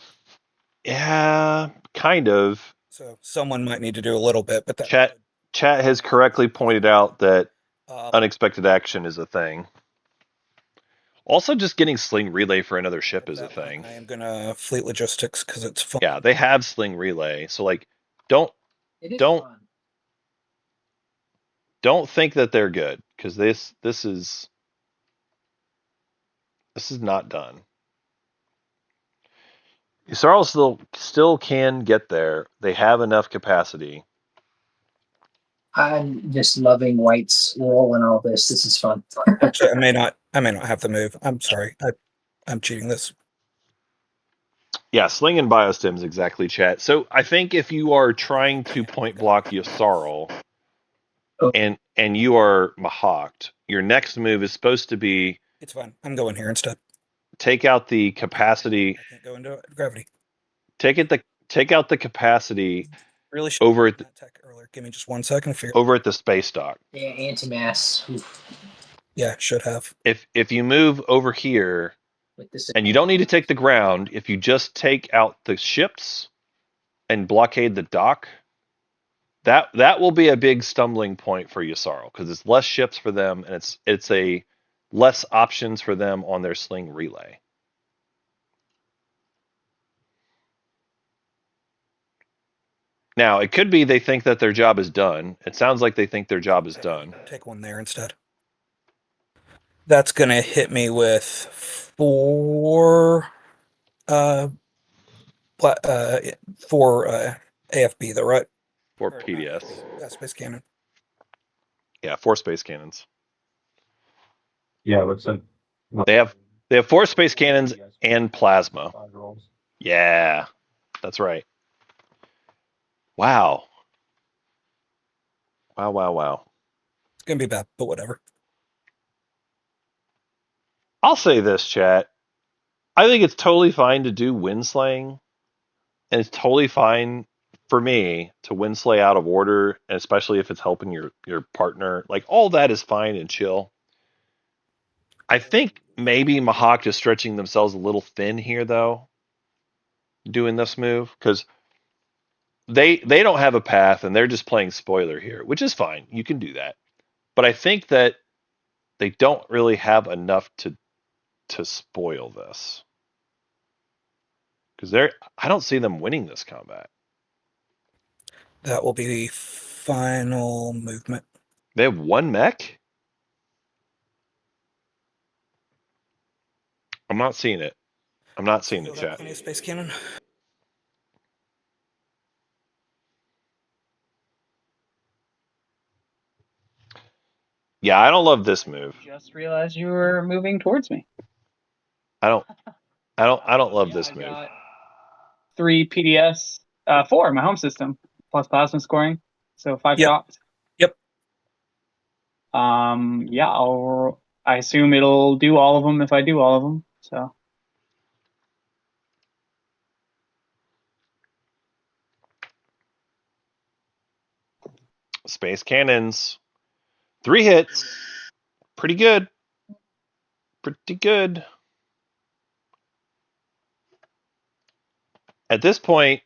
Yeah, kind of. So someone might need to do a little bit, but that Chat has correctly pointed out that should, unexpected action is a thing. Also, just getting Sling Relay for another ship is a that one, thing. I am gonna fleet logistics because it's fun. Yeah, they have Sling Relay, so like, don't It is Don't- fun. think that they're good because this is not done. Yssarl still can get there. They have enough capacity. I'm just loving White's role in all this. This is fun. Actually, I may not have the move. I'm sorry. I'm cheating this. Yeah, Sling and Biostim's exactly, chat. So I think if you are trying to point block Yssarl Oh. and you are Mahawked, your next move is supposed to be It's fine. I'm going here instead. take out the capacity. I can't go into gravity. Take out the capacity Really should over have at the, that tech earlier. Give me just 1 second to figure. over at the space dock. Yeah, anti-mass. Oof. Yeah, should have. If you move over here, With this, and you don't need to take the ground, if you just take out the ships and blockade the dock, that will be a big stumbling point for Yssarl because it's less ships for them and it's a less options for them on their Sling Relay. Now, it could be they think that their job is done. It sounds like they think their job is done. Take one there instead. That's gonna hit me with 4 for AFB though, right? For Or not PDS. AFB. Yeah, space cannon. Yeah, 4 space cannons. Yeah, looks like They have 4 space cannons and plasma. 5 rolls. Yeah, that's right. Wow. Wow. It's gonna be bad, but whatever. I'll say this, chat. I think it's totally fine to do windslaying, and it's totally fine for me to windslay out of order, and especially if it's helping your partner. Like all that is fine and chill. I think maybe Mahawk is stretching themselves a little thin here, though, doing this move because they don't have a path and they're just playing spoiler here, which is fine. You can do that, but I think that they don't really have enough to spoil this because I don't see them winning this combat. That will be the final movement. They have 1 mech? I'm not seeing it. I'm not seeing it, chat. Plenty of space cannon. Yeah, I don't love this move. Just realized you were moving towards me. I don't love Yeah, this I move. got 3 PDS, 4 my home system plus plasma scoring, so 5 Yep. shots. Yep. Yeah, I assume it'll do all of them if I do all of them. So Space cannons. 3 hits. Pretty good. Pretty good. At this point,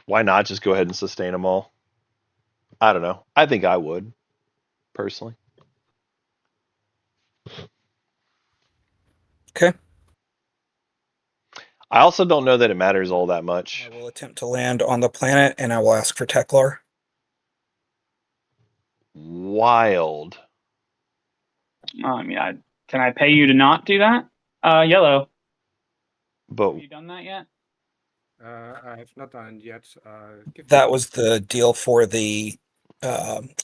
why not just go ahead and sustain them all? I don't know. I think I would, personally. Okay. I also don't know that it matters all that much. I will attempt to land on the planet, and I will ask for Teklar. Wild. can I pay you to not do that? Yellow. But Have you done that yet? I have not done it yet. That was the deal for the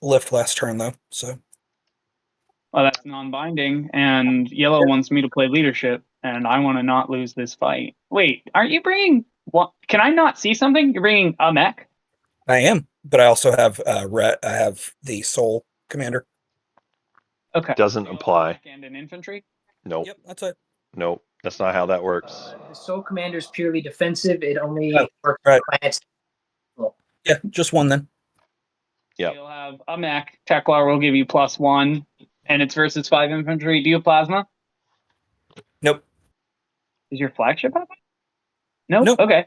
lift last turn, though. So Well, that's non-binding, and yellow wants me to play leadership, and I want to not lose this fight. Wait, aren't you bringing what? Can I not see something? You're bringing a mech? I am, but I also have I have the Soul Commander. Okay. doesn't So you'll have a apply. mech and an infantry? Nope. Yep, that's it. Nope. That's not how that works. The Soul Commander is purely defensive. It only Oh, works right. for planets. Yeah, just one then. Yep. You'll have a mech. Teklar will give you +1, and it's versus 5 infantry. Do you have plasma? Nope. Is your flagship up? Nope. Nope. Okay.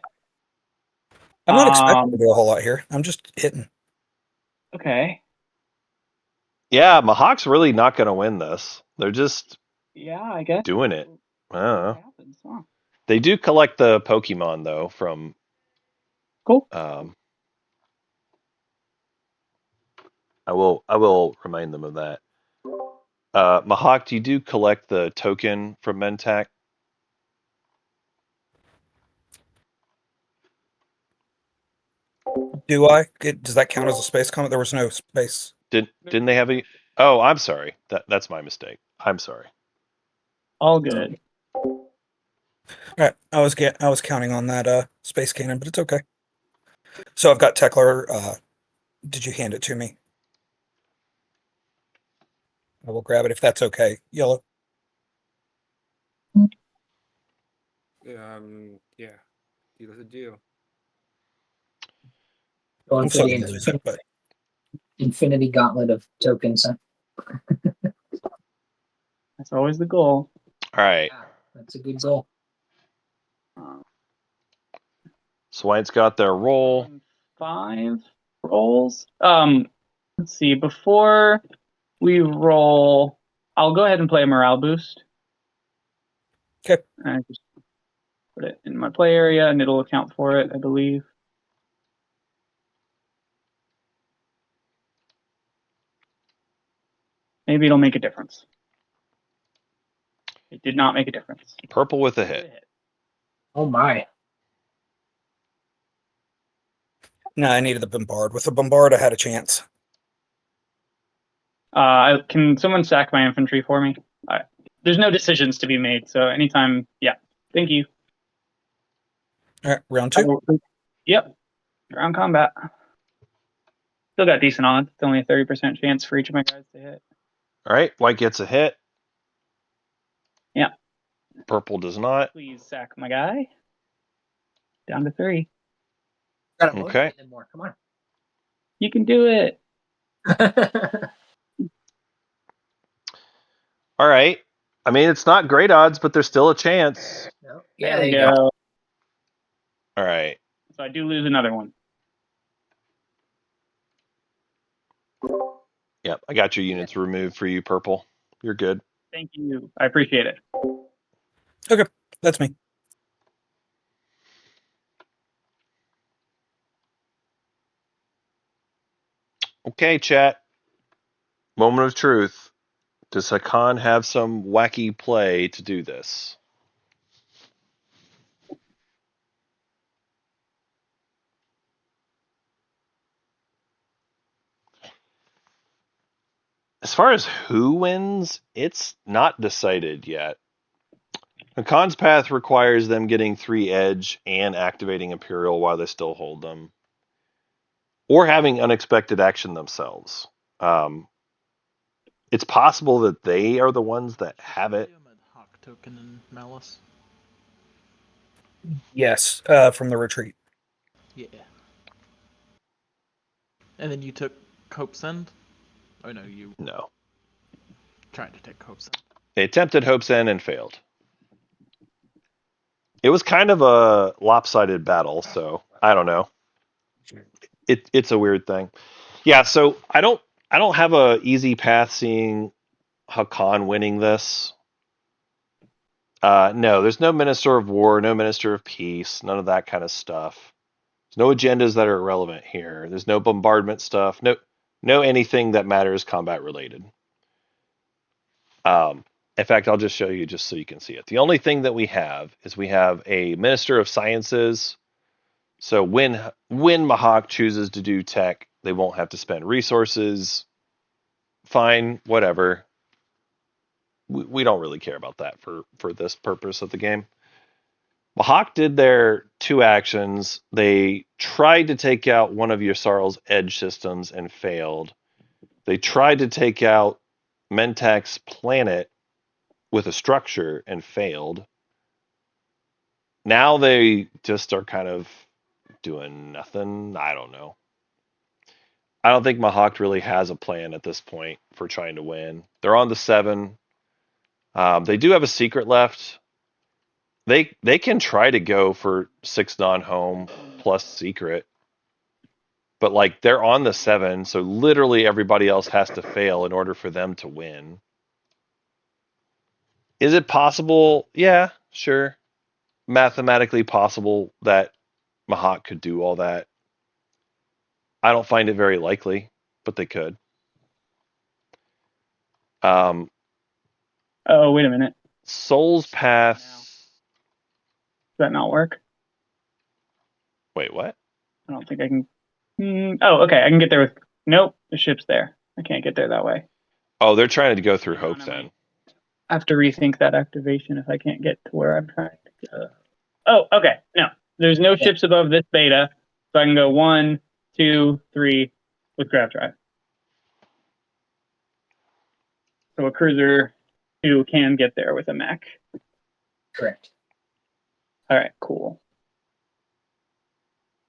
I'm not expecting to do a whole lot here. I'm just hitting. Okay. Yeah, Mahawk's really not going to win this. They're just Yeah, I guess. doing it. I don't know. What happens? Huh. They do collect the Pokemon, though, from... Cool. I will remind them of that. Mahawk, do you do collect the token from Mentak? Do I? Does that count as a space comment? There was no space. Didn't they have a... Oh, I'm sorry. That's my mistake. I'm sorry. All good. All right, I was counting on that space cannon, but it's okay. So I've got Teklar. Did you hand it to me? I will grab it if that's okay. Yellow. Yeah, deal is a deal. Going I'm for sorry the to lose it, but infinity gauntlet of tokens. Huh? That's always the goal. All right. Yeah, that's a good goal. So White's got their roll. 5 rolls. Let's see. Before we roll, I'll go ahead and play a morale boost. okay. I just put it in my play area, and it'll account for it, I believe. Maybe it'll make a difference. It did not make a difference. Purple with a hit. Oh my. No, I needed the bombard. With the bombard, I had a chance. Can someone sack my infantry for me? There's no decisions to be made, so anytime. Yeah. Thank you. All right, round 2. Yep. Ground combat. Still got decent odds. It's only a 30% chance for each of my guys to hit. All right. White gets a hit. Yeah. Purple does not. Please sack my guy. Down to 3. Gotta Okay. motivate them more. Come on. You can do it. All right. I mean, it's not great odds, but there's still a chance. No? Yeah, There there we you go. go. All right. So I do lose another one. Yep. I got your units removed for you, Purple. You're good. Thank you. I appreciate it. Okay, that's me. Okay, chat. Moment of truth. Does Hakan have some wacky play to do this? As far as who wins, it's not decided yet. Hakan's path requires them getting 3 edge and activating Imperial while they still hold them, or having unexpected action themselves. It's possible that they are the ones that have it. Hawk token and Malice. Yes, from the retreat. Yeah. And then you took Hope Send? Oh no, you No. tried to take Hope Send. They attempted Hope's End and failed. It was kind of a lopsided battle, so I don't know. It's a weird thing. Yeah, so I don't have a easy path seeing Hakan winning this. No, there's no Minister of War, no Minister of Peace, none of that kind of stuff. There's no agendas that are relevant here. There's no bombardment stuff. No anything that matters combat related. In fact, I'll just show you just so you can see it. The only thing that we have is we have a Minister of Sciences. So when Mahawk chooses to do tech, they won't have to spend resources. Fine, whatever. We don't really care about that for this purpose of the game. Mahawk did their 2 actions. They tried to take out one of Yssarl's edge systems and failed. They tried to take out Mentak's planet with a structure and failed. Now they just are kind of doing nothing. I don't know. I don't think Mahawk really has a plan at this point for trying to win. They're on the 7. They do have a secret left. They can try to go for 6 non-home plus secret. But like they're on the 7, so literally everybody else has to fail in order for them to win. Is it possible? Yeah, sure. Mathematically possible that Mahawk could do all that. I don't find it very likely, but they could. Oh, wait a minute. Soul's Path. Does that not work? Wait, what? I don't think I can. Oh, okay. I can get there with. Nope, the ship's there. I can't get there that way. Oh, they're trying to go through Hang on, Hope's I might End. have to rethink that activation if I can't get to where I'm trying to go. Oh, okay. No, there's no ships above this beta, so I can go 1, 2, 3 with Grav Drive. So a cruiser 2 can get there with a mech. Correct. All right, cool.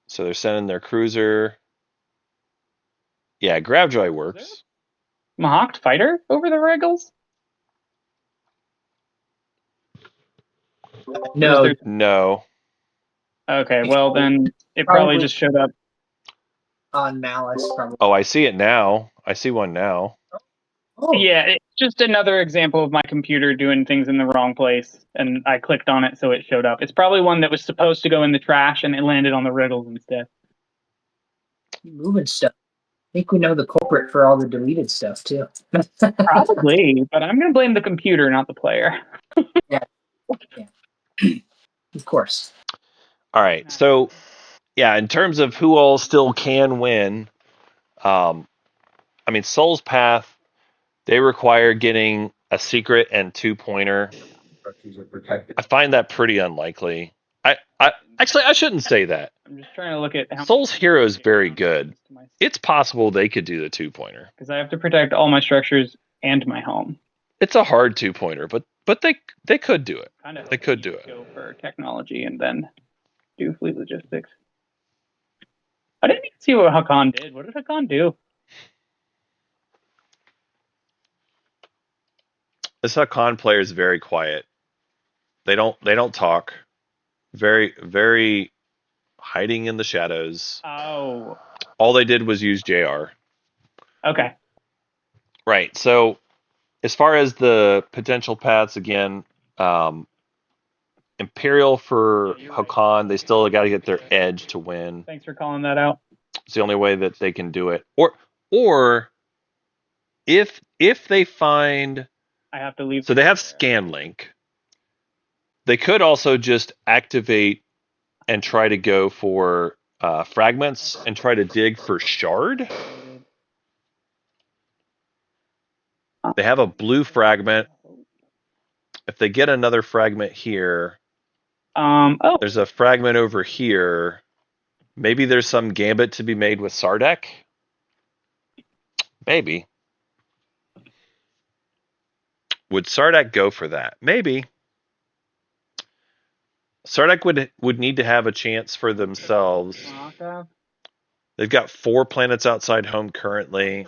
So they're sending their cruiser. Yeah, Grabjoy works. Mahawk fighter over the Regals? No, No. Okay, well then it probably just showed up. on Malice, probably. Oh, I see it now. I see one now. Oh, Yeah, it's just another example of my computer doing things in the wrong place, and I clicked on it so it showed up. It's probably one that was supposed to go in the trash and it landed on the Regals instead. moving stuff. I think we know the culprit for all the deleted stuff too. Probably, but I'm going to blame the computer, not the player. Of course. All right. So, yeah, in terms of who all still can win, I mean, Soul's Path, they require getting a secret and 2-pointer. I find that pretty unlikely. Actually, I shouldn't say that. I'm just trying to look at how Soul's Hero is very good. It's possible they could do the 2-pointer. because I have to protect all my structures and my home. It's a hard 2-pointer, but they could do it. Kind of They could do it. go for technology and then do fleet logistics. I didn't even see what Hakan did. What did Hakan do? This Hakan player is very quiet. They don't talk. Very, very hiding in the shadows. Oh, All they did was use JR. okay. Right. So as far as the potential paths, again, Imperial for Hakan, they still got to get their edge to win. Thanks for calling that out. It's the only way that they can do it. Or if they find, I have to leave. so they have Scanlink. They could also just activate and try to go for fragments and try to dig for shard. They have a blue fragment. If they get another fragment here, there's a fragment over here. Maybe there's some gambit to be made with Sardek. Maybe. Would Sardak go for that? Maybe. Sardak would need to have a chance for themselves. They've got 4 planets outside home currently.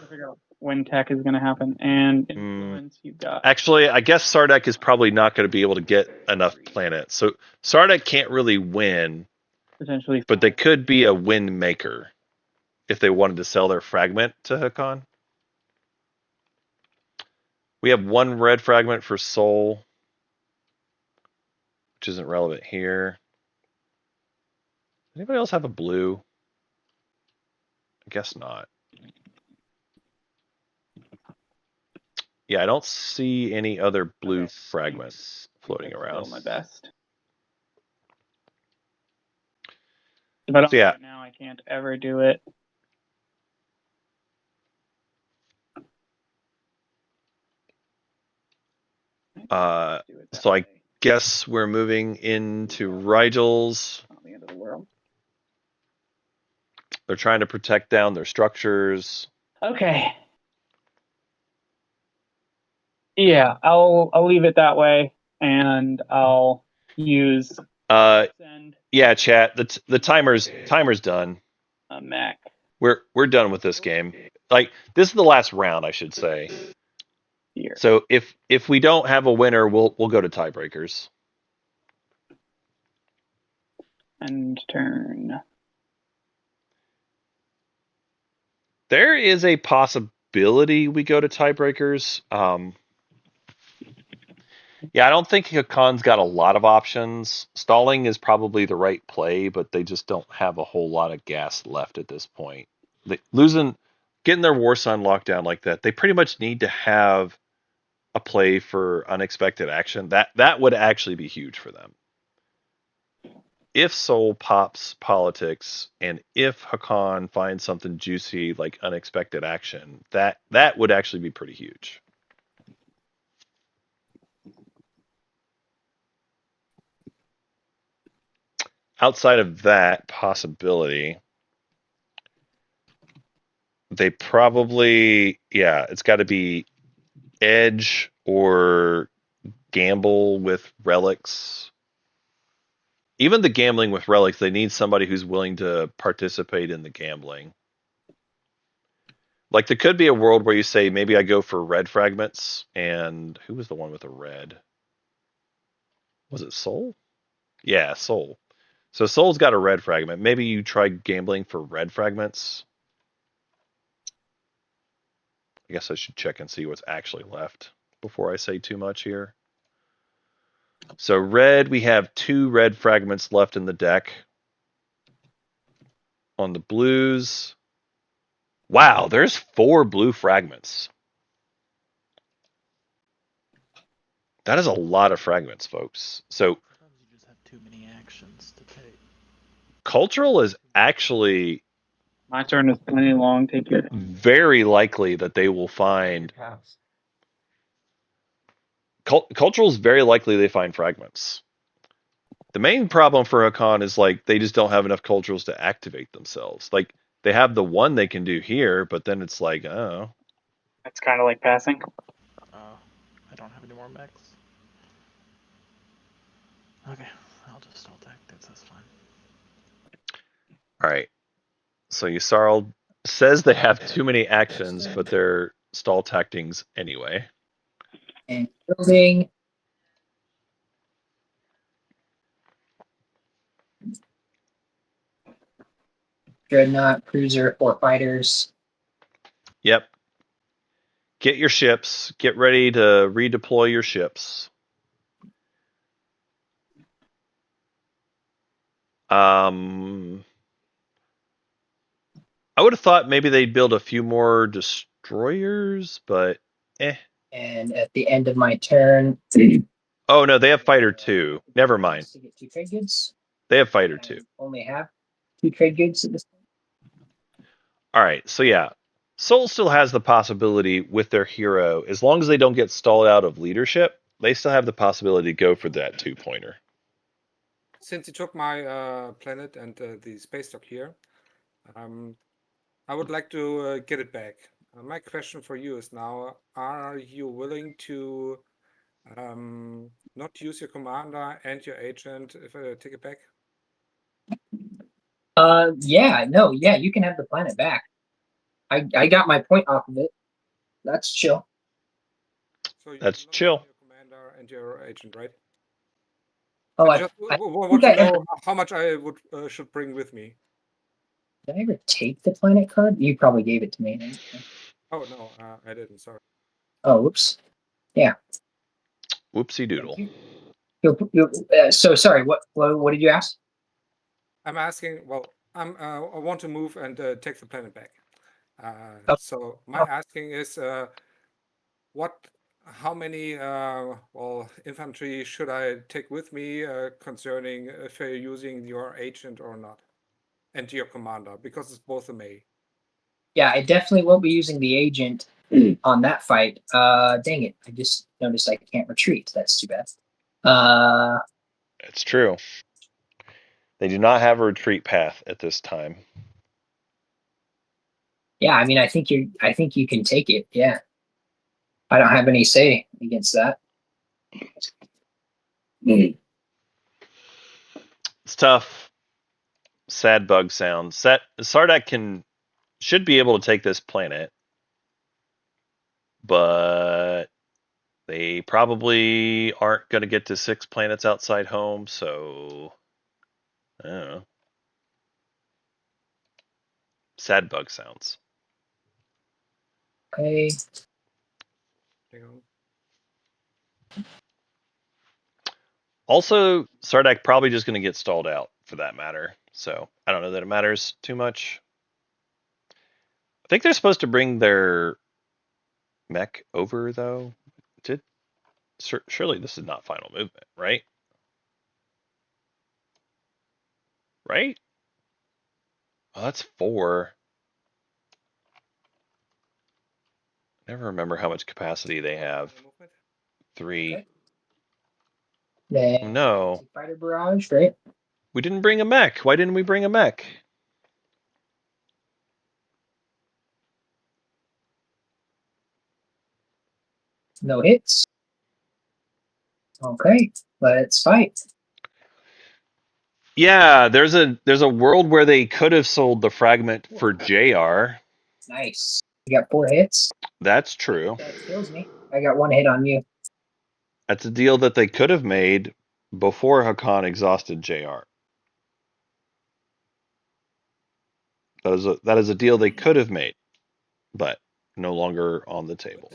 When tech is going to happen and influence you've got. Actually, I guess Sardak is probably not going to be able to get enough planets. So Sardak can't really win, Potentially, but they could be a win maker if they wanted to sell their fragment to Hakan. We have 1 red fragment for Sol, which isn't relevant here. Anybody else have a blue? I guess not. Yeah, I don't see any other blue fragments floating around. my best. If I don't do it now, I can't ever do it. So I guess we're moving into Rigel's. Not the end of the world. They're trying to protect down their structures. Okay. Yeah, I'll leave it that way, and I'll use send yeah, chat. The timer's done. a mech. We're done with this game. Like, this is the last round, I should say. Here. So if we don't have a winner, we'll go to tiebreakers. End turn. There is a possibility we go to tiebreakers. Yeah, I don't think Hakan's got a lot of options. Stalling is probably the right play, but they just don't have a whole lot of gas left at this point. Getting their war sign locked down like that, they pretty much need to have a play for unexpected action. That would actually be huge for them. If Sol pops politics and if Hakan finds something juicy like unexpected action, that would actually be pretty huge. Outside of that possibility, they probably, it's got to be edge or gamble with relics. Even the gambling with relics, they need somebody who's willing to participate in the gambling. Like, there could be a world where you say, maybe I go for red fragments, and who was the one with the red? Was it Sol? Yeah, Sol. So Sol's got a red fragment. Maybe you try gambling for red fragments. I guess I should check and see what's actually left before I say too much here. So red, we have 2 red fragments left in the deck. On the blues, wow, there's 4 blue fragments. That is a lot of fragments, folks. So Sometimes you just have too many actions to take. cultural is actually My turn is plenty long. Take your very likely that they will find. Cultural is very likely they find fragments. The main problem for Hakan is like they just don't have enough culturals to activate themselves. Like, they have the one they can do here, but then it's like, oh. It's kind of like passing. I don't have any more mechs. Okay, I'll just stall tactics, that's fine. All right. So Yusarl says they have too many actions, but they're stall tactings anyway. And building. Dreadnought, cruiser, or fighters. Yep. Get your ships. Get ready to redeploy your ships. I would have thought maybe they'd build a few more destroyers, but And at the end of my turn. Oh no, they have fighter 2. Never mind. To get 2 trade goods. They have fighter 2. Only have 2 trade goods at this point. All right, so yeah, Sol still has the possibility with their hero, as long as they don't get stalled out of leadership, they still have the possibility to go for that 2-pointer. Since you took my planet and the space dock here, I would like to get it back. My question for you is now, are you willing to Not use your commander and your agent if I take it back? Yeah, you can have the planet back. I got my point off of it. That's chill. So That's not chill. your commander and your agent, right? Oh, I I just think want to I know ever, how much I would should bring with me. did I ever take the planet card? You probably gave it to me. Oh no, I didn't. Sorry. Oh, whoops. Yeah. Whoopsie doodle. So sorry. What did you ask? I'm asking. Well, I want to move and take the planet back. Oh. So my asking is, how many infantry should I take with me concerning if you're using your agent or not, and your commander, because it's both a May. Yeah, I definitely won't be using the agent on that fight. Dang it! I just noticed I can't retreat. That's too bad. It's true. They do not have a retreat path at this time. Yeah, I mean, I think you can take it. Yeah, I don't have any say against that. It's tough. Sad bug sound. Sardak should be able to take this planet, but they probably aren't going to get to 6 planets outside home, so I don't know. Sad bug sounds. Okay. You know? Also, Sardak probably just going to get stalled out for that matter, so I don't know that it matters too much. I think they're supposed to bring their mech over, though. Surely this is not final movement, right? Right? Oh, that's 4. Never remember how much capacity they have. 3. Okay. Then No, fighter barrage, right? we didn't bring a mech. Why didn't we bring a mech? No hits. Okay, let's fight. Yeah, there's a world where they could have sold the fragment for JR. Nice. You got 4 hits. That's true. That kills me. I got 1 hit on you. That's a deal that they could have made before Hakan exhausted JR. That is a deal they could have made, but no longer on the table.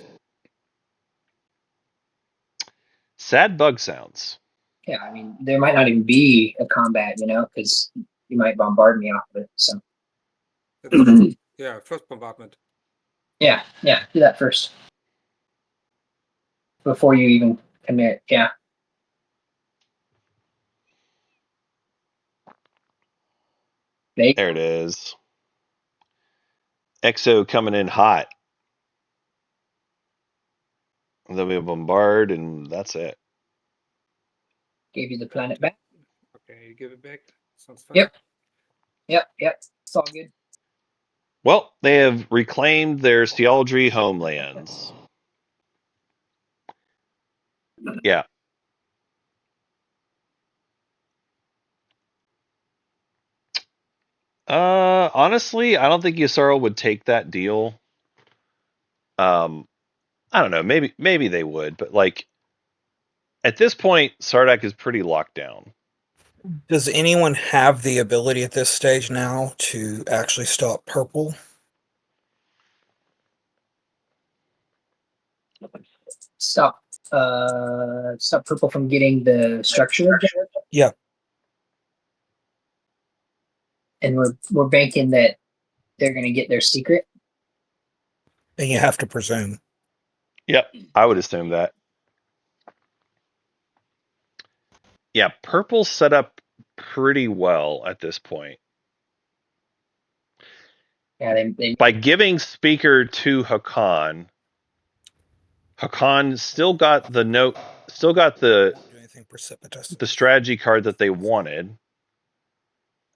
Sad bug sounds. Yeah, I mean, there might not even be a combat, because you might bombard me off of it. So Yeah, first bombardment. yeah, do that first before you even commit. Yeah. There it is. EXO coming in hot. And then we bombard, and that's it. Gave you the planet back. Okay, you give it back. Sounds fine. Yep. It's all good. Well, they have reclaimed their Theology homelands. Yeah. Honestly, I don't think Yusara would take that deal. I don't know. Maybe they would, but like at this point, Sardak is pretty locked down. Does anyone have the ability at this stage now to actually stop purple? Stop purple from getting the structure. Yeah. And we're banking that they're gonna get their secret. And you have to presume. Yep, I would assume that. Yeah, purple's set up pretty well at this point. Yeah, they By giving speaker to Hakan still got the note, still got the Anything precipitous. the strategy card that they wanted,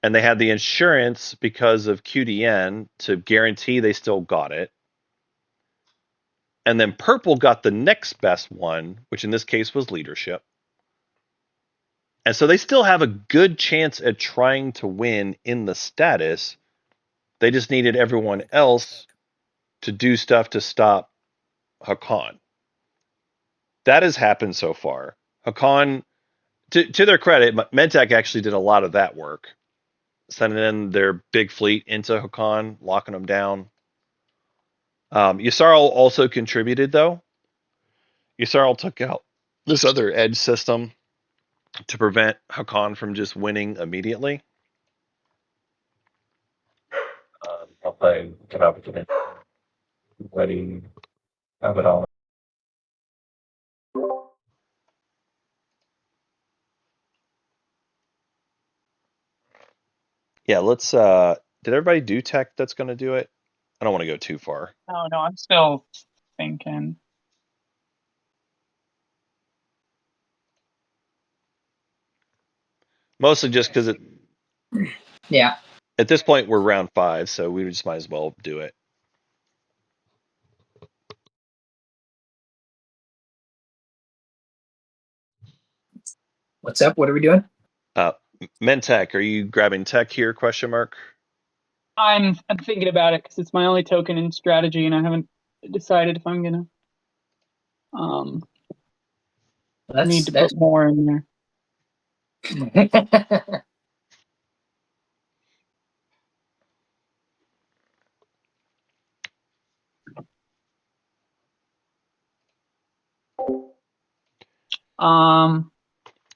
and they had the insurance because of QDN to guarantee they still got it. And then purple got the next best one, which in this case was leadership. And so they still have a good chance at trying to win in the status. They just needed everyone else to do stuff to stop Hakan. That has happened so far. Hakan, to their credit, Mentak actually did a lot of that work, sending in their big fleet into Hakan, locking them down. Yssaril also contributed, though. Yssaril took out this other edge system to prevent Hakan from just winning immediately. I'll play Canopy Ready. Have it all. Yeah, let's did everybody do tech that's gonna do it? I don't want to go too far. Oh no, I'm still thinking. Mostly just because Yeah. at this point we're round 5, so we just might as well do it. What's up? What are we doing? Mentech, are you grabbing tech here? Question mark. I'm thinking about it because it's my only token in strategy, and I haven't decided if I'm gonna need to put more in there.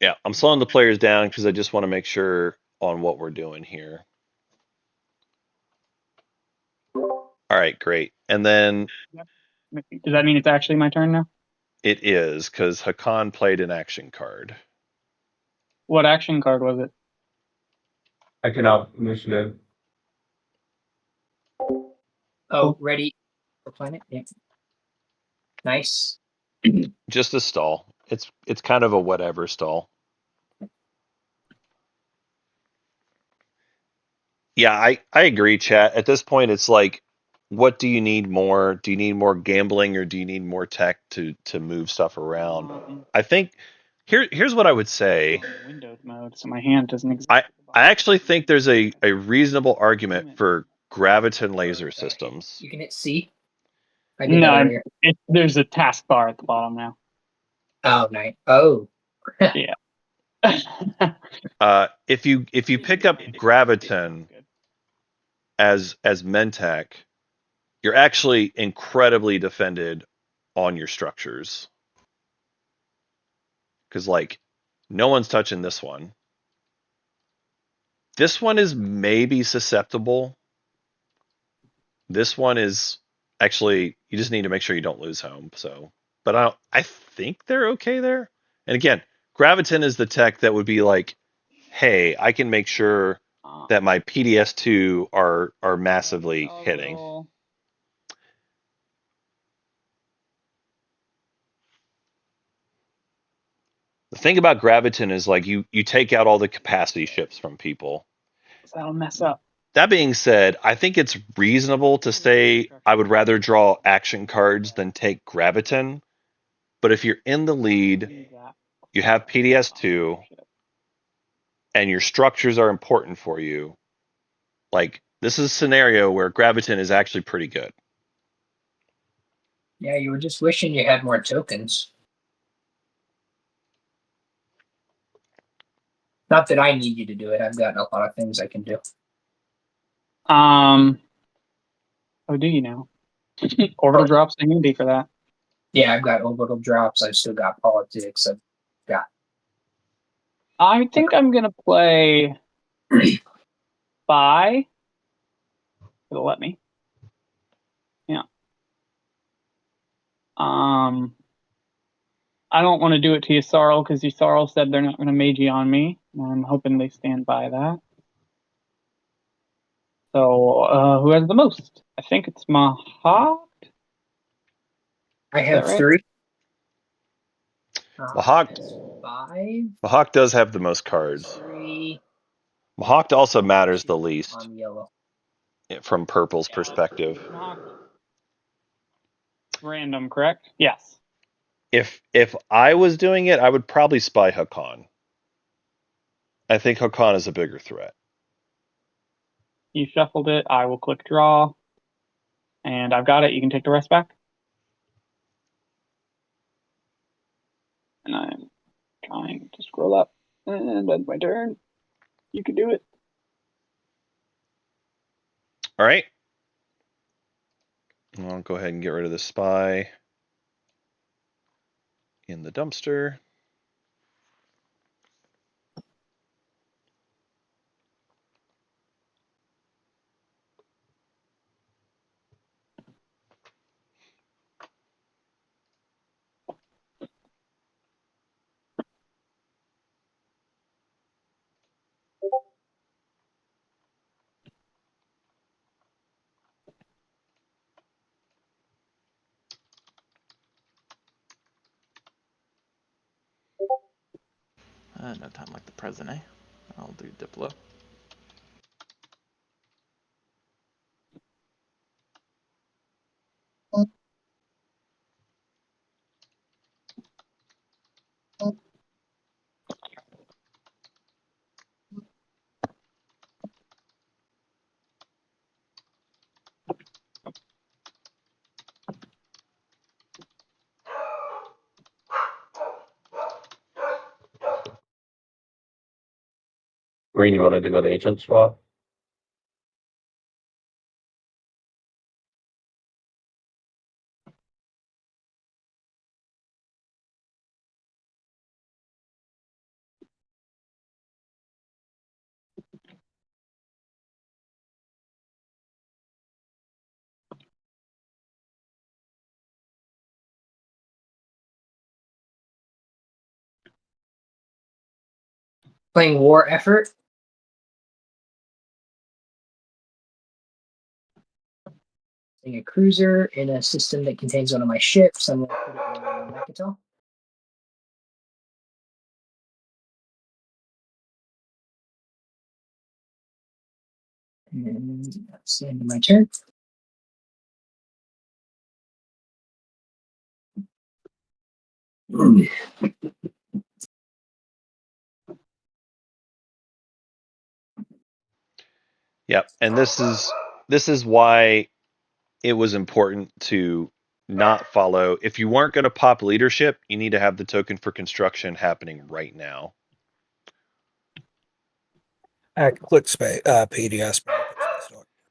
Yeah, I'm slowing the players down because I just want to make sure on what we're doing here. All right, great. And then Does that mean it's actually my turn now? it is because Hakan played an action card. What action card was it? Economic initiative. Oh, ready for planet? Yeah. Nice. Just a stall. It's kind of a whatever stall. Yeah, I agree, chat. At this point, it's like, what do you need more? Do you need more gambling or do you need more tech to move stuff around? I think here's what I would say. Windows mode, so my hand doesn't exist. I actually think there's a reasonable argument for graviton laser systems. You can hit C. I did that earlier. There's a taskbar at the bottom now. Oh, nice. Oh. Yeah. If you pick up graviton as Mentech, you're actually incredibly defended on your structures. Because like no one's touching this one. This one is maybe susceptible. This one is actually, you just need to make sure you don't lose home. So, but I think they're okay there. And again, Graviton is the tech that would be like, hey, I can make sure that my PDS2 are massively hitting. The thing about Graviton is like you take out all the capacity ships from people. That'll mess up. That being said, I think it's reasonable to say I would rather draw action cards than take Graviton. But if you're in the lead, you have PDS2, and your structures are important for you, like this is a scenario where Graviton is actually pretty good. Yeah, you were just wishing you had more tokens. Not that I need you to do it. I've got a lot of things I can do. Oh, do you now? Orbital drops are handy for that. Yeah, I've got orbital drops. I've still got politics. I've got. I think I'm gonna play Spy. It'll let me. Yeah. I don't want to do it to Yssaril because Yssaril said they're not going to Meiji on me. I'm hoping they stand by that. So, who has the most? I think it's Mahawk. I have right? 3. Mahawk 5. Mahawk does have the most cards. 3. Mahawk also matters the least On yellow. from purple's perspective. Mahawk. random, correct? Yes. If I was doing it, I would probably spy Hakan. I think Hakan is a bigger threat. You shuffled it. I will click draw. And I've got it. You can take the rest back. And I'm trying to scroll up. And that's my turn. You can do it. All right. I'll go ahead and get rid of the spy in the dumpster. No time like the present, eh? I'll do Diplo. Green, you wanted to go to agent swap? Playing war effort. Playing a cruiser in a system that contains one of my ships. I'm going to put it in Mechatol. And that's the end of my turn. Yep. And this is why it was important to not follow. If you weren't going to pop leadership, you need to have the token for construction happening right now. Click space, PDS.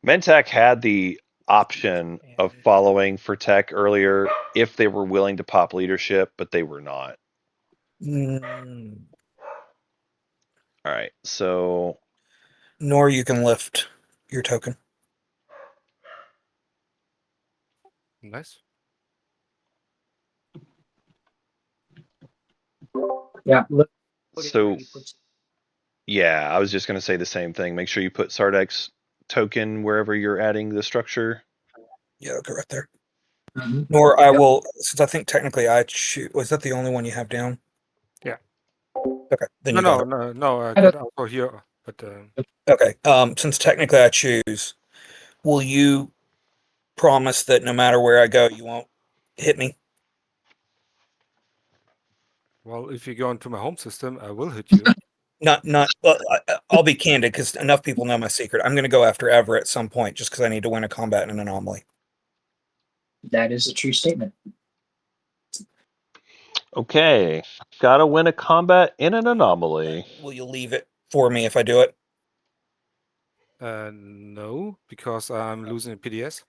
Mentak had the option of following for tech earlier if they were willing to pop leadership, but they were not. All right, so Nor you can lift your token. Nice. Yeah. Look. so yeah, I was just going to say the same thing. Make sure you put Sardek's token wherever you're adding the structure. Yeah, okay, right there. Mm-hmm. Nor I will, since I think technically I choose. Was that the only one you have down? Yeah. Okay. Then you got it. No. I got also here, but Okay. Since technically I choose, will you promise that no matter where I go, you won't hit me? well, if you go into my home system, I will hit you. Not. Well, I'll be candid because enough people know my secret. I'm going to go after Ever at some point just because I need to win a combat in an anomaly. That is a true statement. Okay, gotta win a combat in an anomaly. Will you leave it for me if I do it? No, because I'm losing a PDS.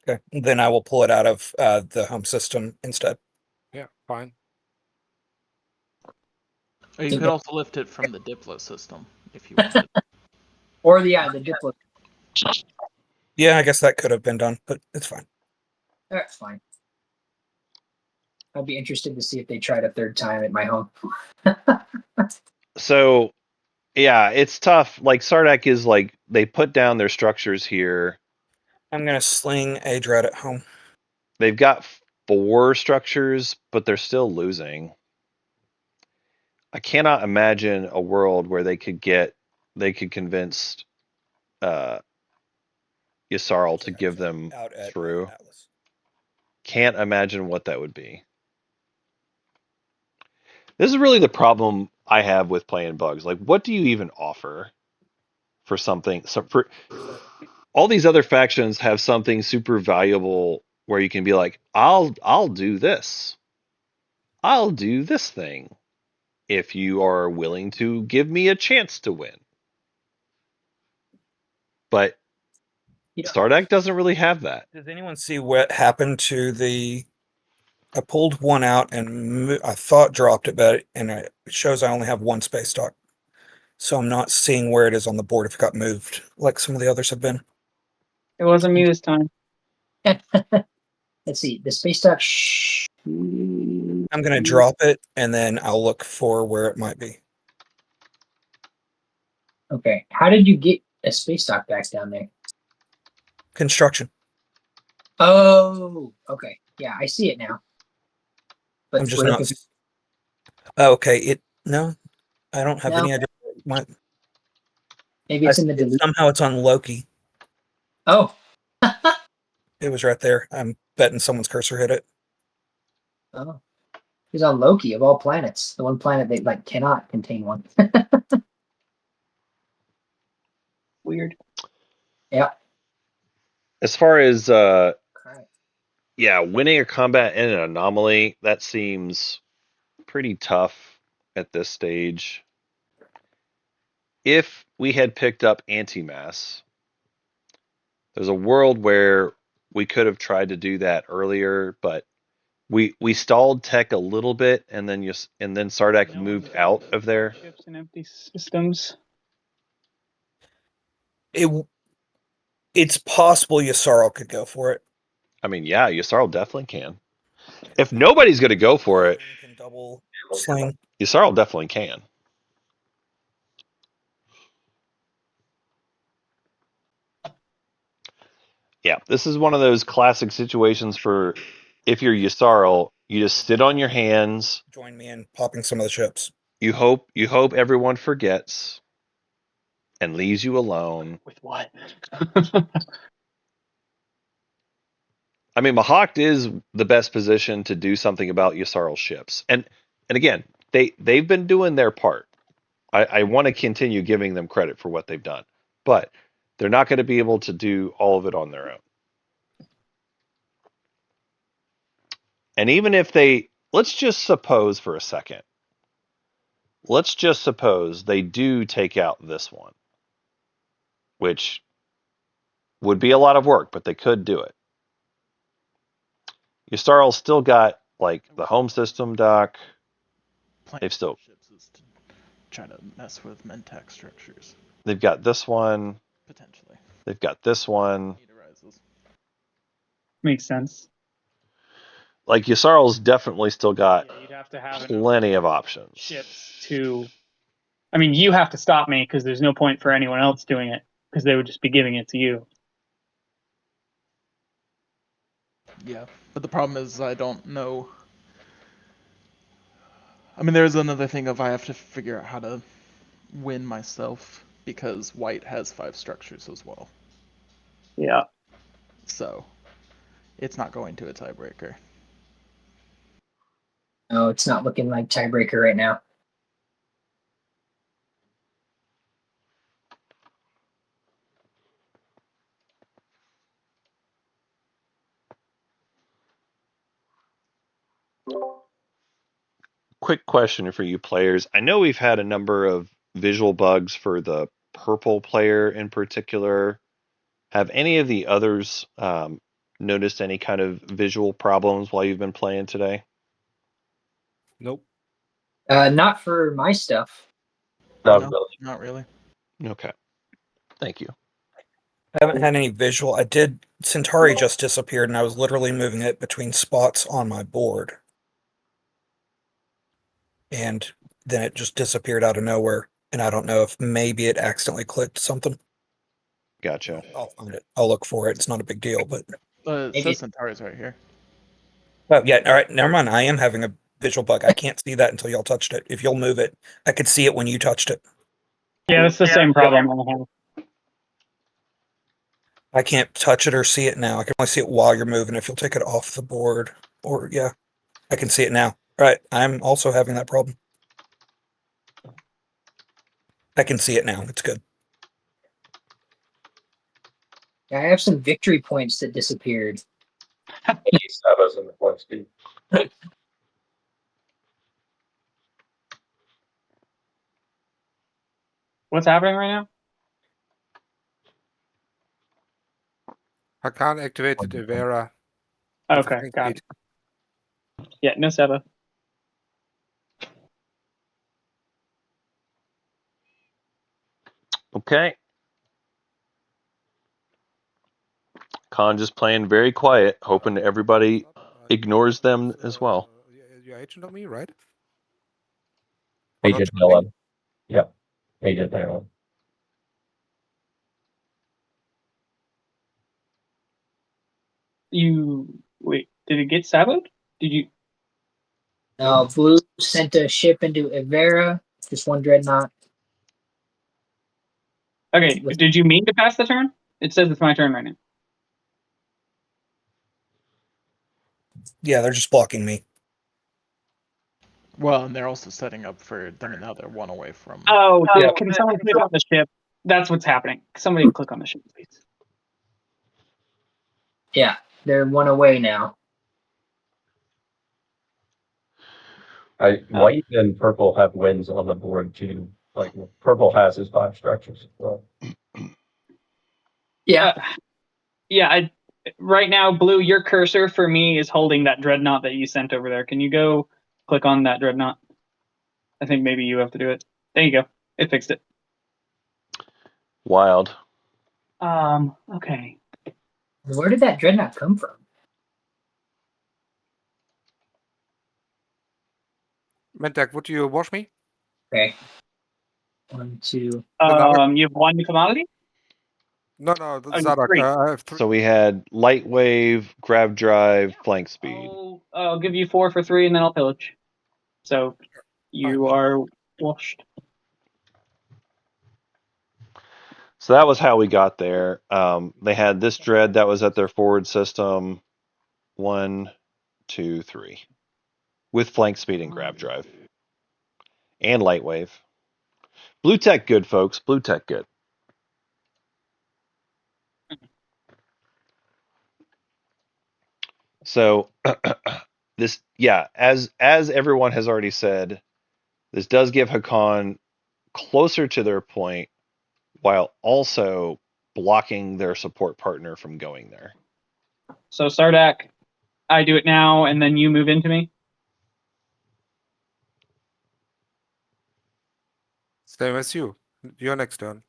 Okay. Then I will pull it out of the home system instead. Yeah, fine. Or you could also lift it from the Diplo system if you wanted. Or the Diplo. Yeah, I guess that could have been done, but it's fine. That's fine. I'd be interested to see if they tried a third time at my home. So, yeah, it's tough. Like Sardek is like they put down their structures here. I'm gonna sling a dread at home. They've got 4 structures, but they're still losing. I cannot imagine a world where they could convince Yssarl to give them through. Atlas. Can't imagine what that would be. This is really the problem I have with playing bugs. Like, what do you even offer for something? So for all these other factions have something super valuable where you can be like, I'll do this. I'll do this thing if you are willing to give me a chance to win. But Stardeck doesn't really have that. Does anyone see what happened to the? I pulled one out and I thought dropped it, but it shows I only have one space dock, so I'm not seeing where it is on the board if it got moved like some of the others have been. It wasn't me this time. Let's see. The space dock. I'm gonna drop it and then I'll look for where it might be. Okay. How did you get a space dock back down there? Construction. Oh, okay. Yeah, I see it now. But I'm just we're not. looking- Oh, okay. No, I don't have No. any idea. Maybe it's in the delete. Somehow it's on Loki. Oh. It was right there. I'm betting someone's cursor hit it. Oh. He's on Loki of all planets. The one planet that like cannot contain one. Weird. Yeah. As far as Correct. winning a combat in an anomaly, that seems pretty tough at this stage. If we had picked up anti-mass, there's a world where we could have tried to do that earlier, but we stalled tech a little bit, and then Sardak moved out of there. Ships and empty systems. It's possible Yssarl could go for it. I mean, yeah, Yssarl definitely can. If nobody's going to go for it, Can double sling. Yssarl definitely can. Yeah, this is one of those classic situations for if you're Yssarl, you just sit on your hands. Join me in popping some of the ships. You hope everyone forgets and leaves you alone. With what? I mean, Mahawk is the best position to do something about Yssarl's ships, and again, they've been doing their part. I want to continue giving them credit for what they've done, but they're not going to be able to do all of it on their own. And even if let's just suppose for a second, let's just suppose they do take out this one, which would be a lot of work, but they could do it. Yssarl's still got like the home system dock. They've still ships is to try to mess with Mentak structures. They've got this one. Potentially. They've got this one. Need arises. Makes sense. Like Yssarl's definitely still got You'd have to have plenty of options. Ships to. I mean, you have to stop me because there's no point for anyone else doing it because they would just be giving it to you. Yeah, but the problem is I don't know. I mean, there's another thing of I have to figure out how to win myself because white has 5 structures as well. Yeah. So it's not going to a tiebreaker. No, it's not looking like tiebreaker right now. Quick question for you players. I know we've had a number of visual bugs for the purple player in particular. Have any of the others noticed any kind of visual problems while you've been playing today? Nope. Not for my stuff. Not No, really. not really. Okay. Thank you. I haven't had any visual. I did. Centauri just disappeared, and I was literally moving it between spots on my board. And then it just disappeared out of nowhere. And I don't know if maybe it accidentally clicked something. Gotcha. I'll find it. I'll look for it. It's not a big deal, but. It Maybe- says Centauri's right here. Oh, yeah. All right. Never mind. I am having a visual bug. I can't see that until y'all touched it. If you'll move it, I could see it when you touched it. Yeah, that's the same problem I have. I can't touch it or see it now. I can only see it while you're moving. If you'll take it off the board, or yeah, I can see it now. Right, I'm also having that problem. I can see it now. It's good. I have some victory points that disappeared. Sabas in the point speed. What's happening right now? Hakan activated Evera. Okay, got it. Yeah, no Seba. Okay. Khan just playing very quiet, hoping everybody ignores them as well. You're agent on me, right? Agent Dylan. Yep. Agent Dylan. Wait, did it get saboed? Did you? No, Blue sent a ship into Evera, just one dreadnought. Okay, did you mean to pass the turn? It says it's my turn right now. Yeah, they're just blocking me. Well, and they're also setting up for them. Now they're one away from. Oh, yeah. Can someone click on the ship? That's what's happening. Somebody click on the ship, please. Yeah, they're one away now. White and purple have wins on the board too. Like purple has his 5 structures as well. Yeah. Yeah, right now, Blue, your cursor for me is holding that dreadnought that you sent over there. Can you go click on that dreadnought? I think maybe you have to do it. There you go. It fixed it. Wild. Okay. Where did that dreadnought come from? Mentak, would you wash me? Okay. 1, 2. You have 1 commodity? No, Zadok. 3. I have 3. So we had light wave, grav drive, flank speed. I'll give you 4 for 3, and then I'll pillage. So you are washed. So that was how we got there. They had this dread that was at their forward system. 1, 2, 3. With flank speed and grav drive. And light wave. Blue tech good, folks. Blue tech good. So this, yeah, as everyone has already said, this does give Hakan closer to their point while also blocking their support partner from going there. So Sardak, I do it now, and then you move into me. Same as you. Your next turn.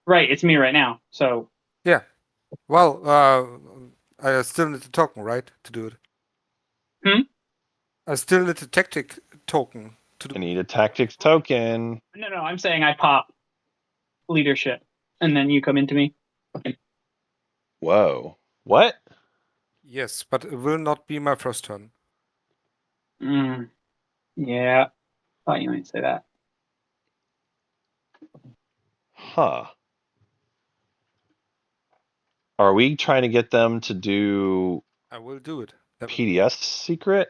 Right, it's me right now. So yeah. Well, I still need a token, right, to do it. I still need a tactic token to do. I need a tactics token. No, I'm saying I pop leadership, and then you come into me. Whoa. What? Yes, but it will not be my first turn. Yeah, thought you might say that. Huh. Are we trying to get them to do I will do it. PDS secret?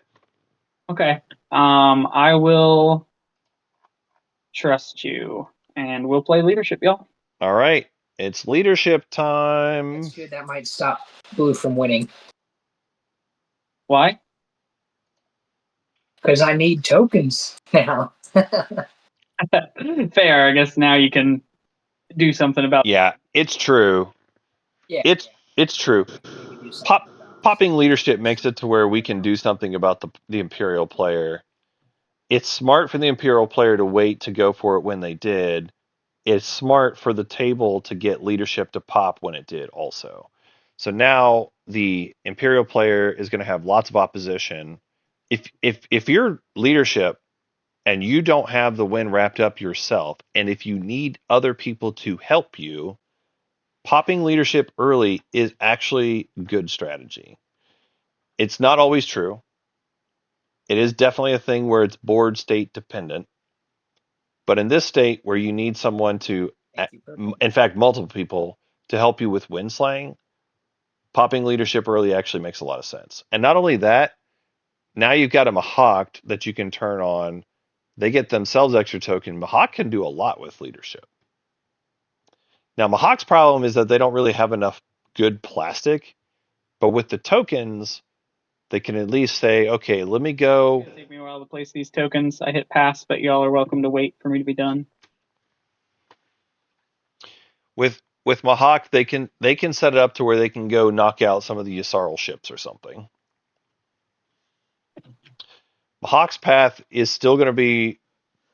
Okay. I will trust you, and we'll play leadership, y'all. All right. It's leadership time. That's good. That might stop Blue from winning. Why? Because I need tokens now. Fair. I guess now you can do something about. Yeah, it's true. Yeah. It's true. Popping leadership makes it to where we can do something about the Imperial player. It's smart for the Imperial player to wait to go for it when they did. It's smart for the table to get leadership to pop when it did also. So now the Imperial player is going to have lots of opposition. If your leadership and you don't have the win wrapped up yourself, and if you need other people to help you, popping leadership early is actually good strategy. It's not always true. It is definitely a thing where it's board state dependent. But in this state where you need someone to, in fact, multiple people to help you with wind slaying, popping leadership early actually makes a lot of sense. And not only that, now you've got a Mahawk that you can turn on. They get themselves extra token. Mahawk can do a lot with leadership. Now, Mahawk's problem is that they don't really have enough good plastic, but with the tokens, they can at least say, okay, let me go. It's gonna take me a while to place these tokens. I hit pass, but y'all are welcome to wait for me to be done. With Mahawk, they can set it up to where they can go knock out some of the Yssaril ships or something. Mahawk's path is still going to be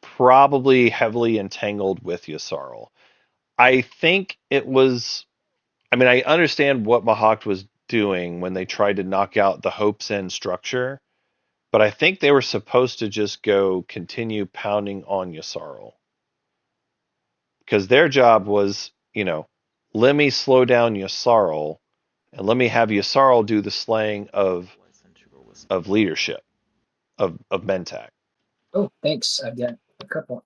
probably heavily entangled with Yssaril. I think it was. I mean, I understand what Mahawk was doing when they tried to knock out the Hope's End structure, but I think they were supposed to just go continue pounding on Yssaril. Because their job was, let me slow down Yssaril, and let me have Yssaril do the slaying of leadership, of Mentak. Oh, thanks. I've got a couple.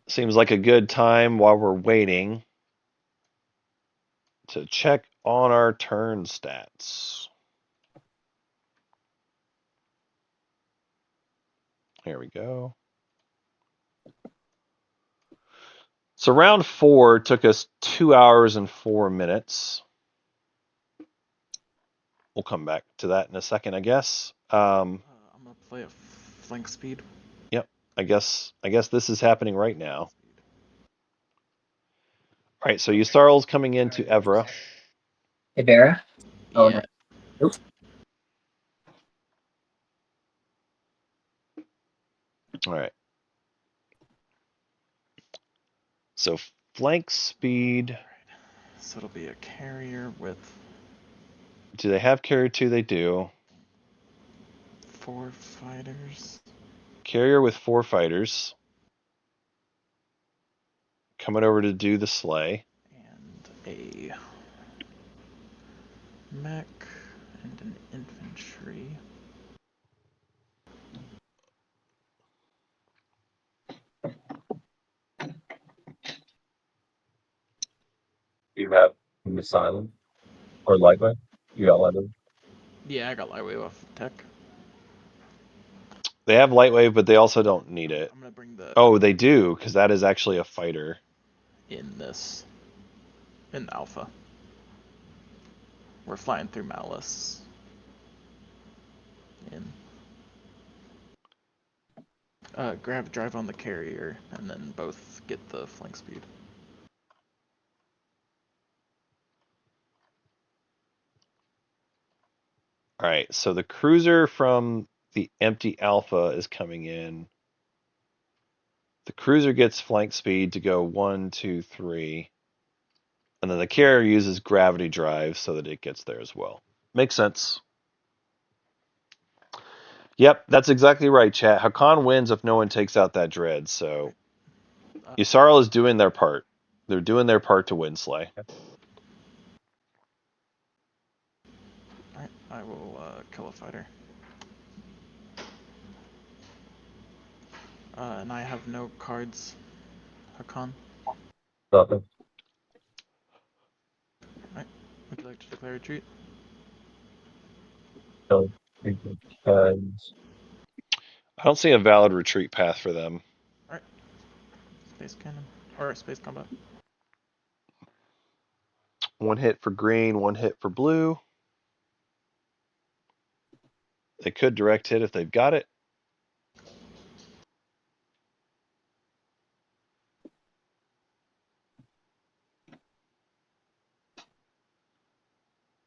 Seems like a good time while we're waiting to check on our turn stats. Here we go. So round 4 took us 2 hours and 4 minutes. We'll come back to that in a second, I guess. I'm gonna play a flank speed. Yep. I guess this is happening right now. All right, so Yssarl's coming into Evra. Ibera? Oh, Yeah. no. Nope. All right. So flank speed. So it'll be a carrier with Do they have carrier 2? They do. 4 fighters. Carrier with 4 fighters. Coming over to do the slay. And a mech and an infantry. You have Miss Island or Lightway? You got Lightway? Yeah, I got lightweight off tech. They have lightwave, but they also don't need it. I'm gonna bring the Oh, they do, because that is actually a fighter. in the alpha. We're flying through Malice. Grab drive on the carrier, and then both get the flank speed. All right, so the cruiser from the empty alpha is coming in. The cruiser gets flank speed to go 1, 2, 3. And then the carrier uses gravity drive so that it gets there as well. Makes sense. Yep, that's exactly right, chat. Hakan wins if no one takes out that dread, so Yssaril is doing their part. They're doing their part to win slay. Alright, I will kill a fighter. And I have no cards, Hakan. Nothing. Alright, would you like to declare retreat? No. And I don't see a valid retreat path for them. Alright, space cannon, or space combat. 1 hit for green, 1 hit for blue. They could direct hit if they've got it.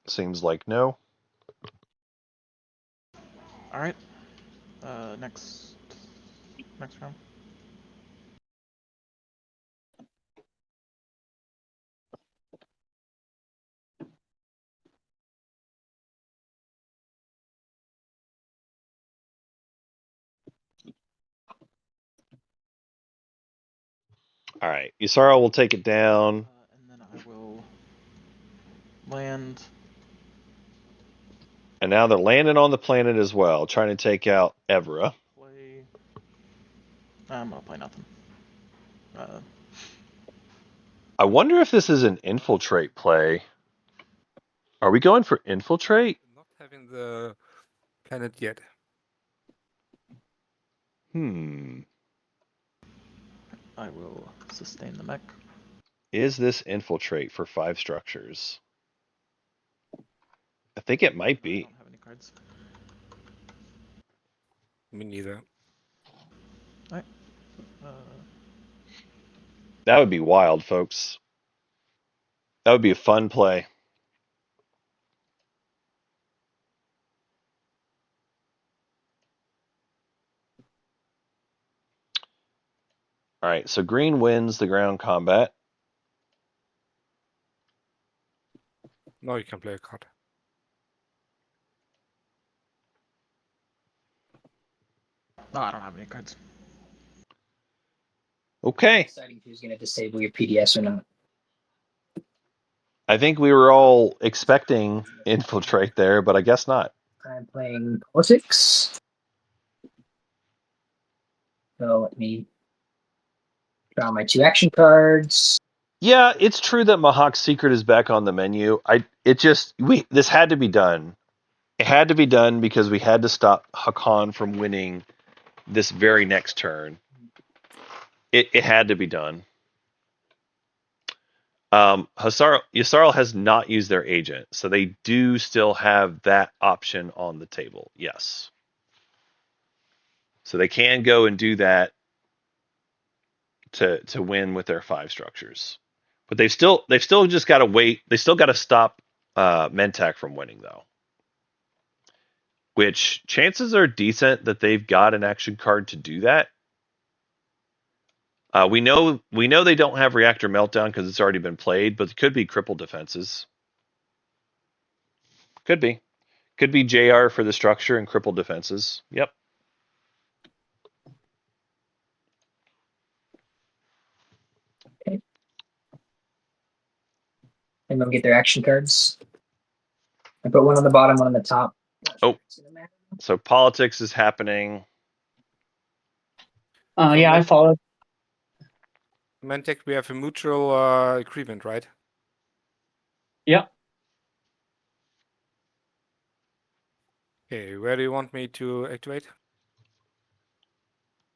Seems like no. Alright, next round. All right, Yusara will take it down. And then I will land. And now they're landing on the planet as well, trying to take out Evra. Play. I'm gonna play nothing. I wonder if this is an infiltrate play. Are we going for infiltrate? Not having the planet yet. I will sustain the mech. Is this infiltrate for 5 structures? I think it might I be. don't have any cards. Me neither. Alright. That would be wild, folks. That would be a fun play. All right, so green wins the ground combat. No, you can play a card. No, I don't have any cards. Okay. Deciding who's going to disable your PDS or not. I think we were all expecting infiltrate there, but I guess not. I'm playing politics. So let me draw my 2 action cards. Yeah, it's true that Mahawk's secret is back on the menu. This had to be done. It had to be done because we had to stop Hakan from winning this very next turn. It had to be done. Yusarl has not used their agent, so they do still have that option on the table. Yes. So they can go and do that to win with their 5 structures. But they've still just got to wait. They still got to stop Mentak from winning though. Which chances are decent that they've got an action card to do that. We know they don't have Reactor Meltdown because it's already been played, but it could be Crippled Defenses. Could be JR for the structure and Crippled Defenses. Yep. Okay. And they'll get their action cards. I put one on the bottom, one on the top. Oh, so politics is happening. Yeah, I followed. Mantek, we have a mutual agreement, right? Yep. Okay, where do you want me to activate?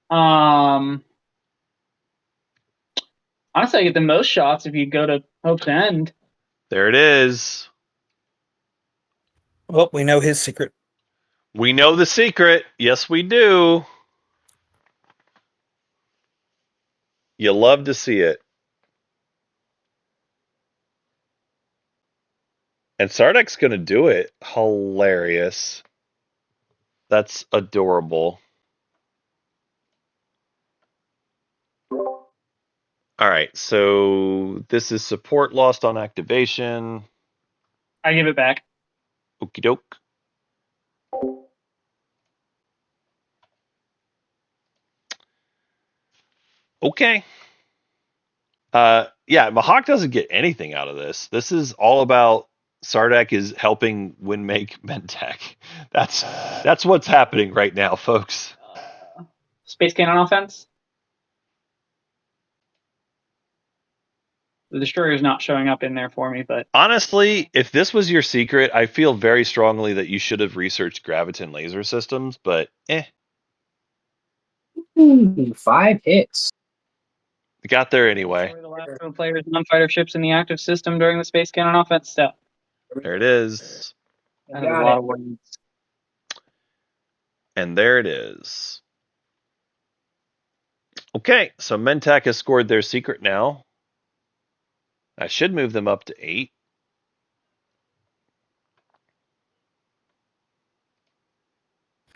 Honestly, I get the most shots if you go to Hope's End. There it is. Well, we know his secret. We know the secret. Yes, we do. You love to see it. And Sardak's going to do it. Hilarious. That's adorable. All right, so this is support lost on activation. I give it back. Okie doke. Okay. Yeah, Mahawk doesn't get anything out of this. This is all about Sardak is helping win make Mentek. That's what's happening right now, folks. Space Cannon offense. The Destroyer is not showing up in there for me, but Honestly, if this was your secret, I feel very strongly that you should have researched Graviton laser systems, but Ooh, 5 hits. we got there anyway. destroy the last two players' non-fighter ships in the active system during the Space Cannon offense step. There it is. That is a lot of words. And there it is. Okay, so Mentak has scored their secret now. I should move them up to 8.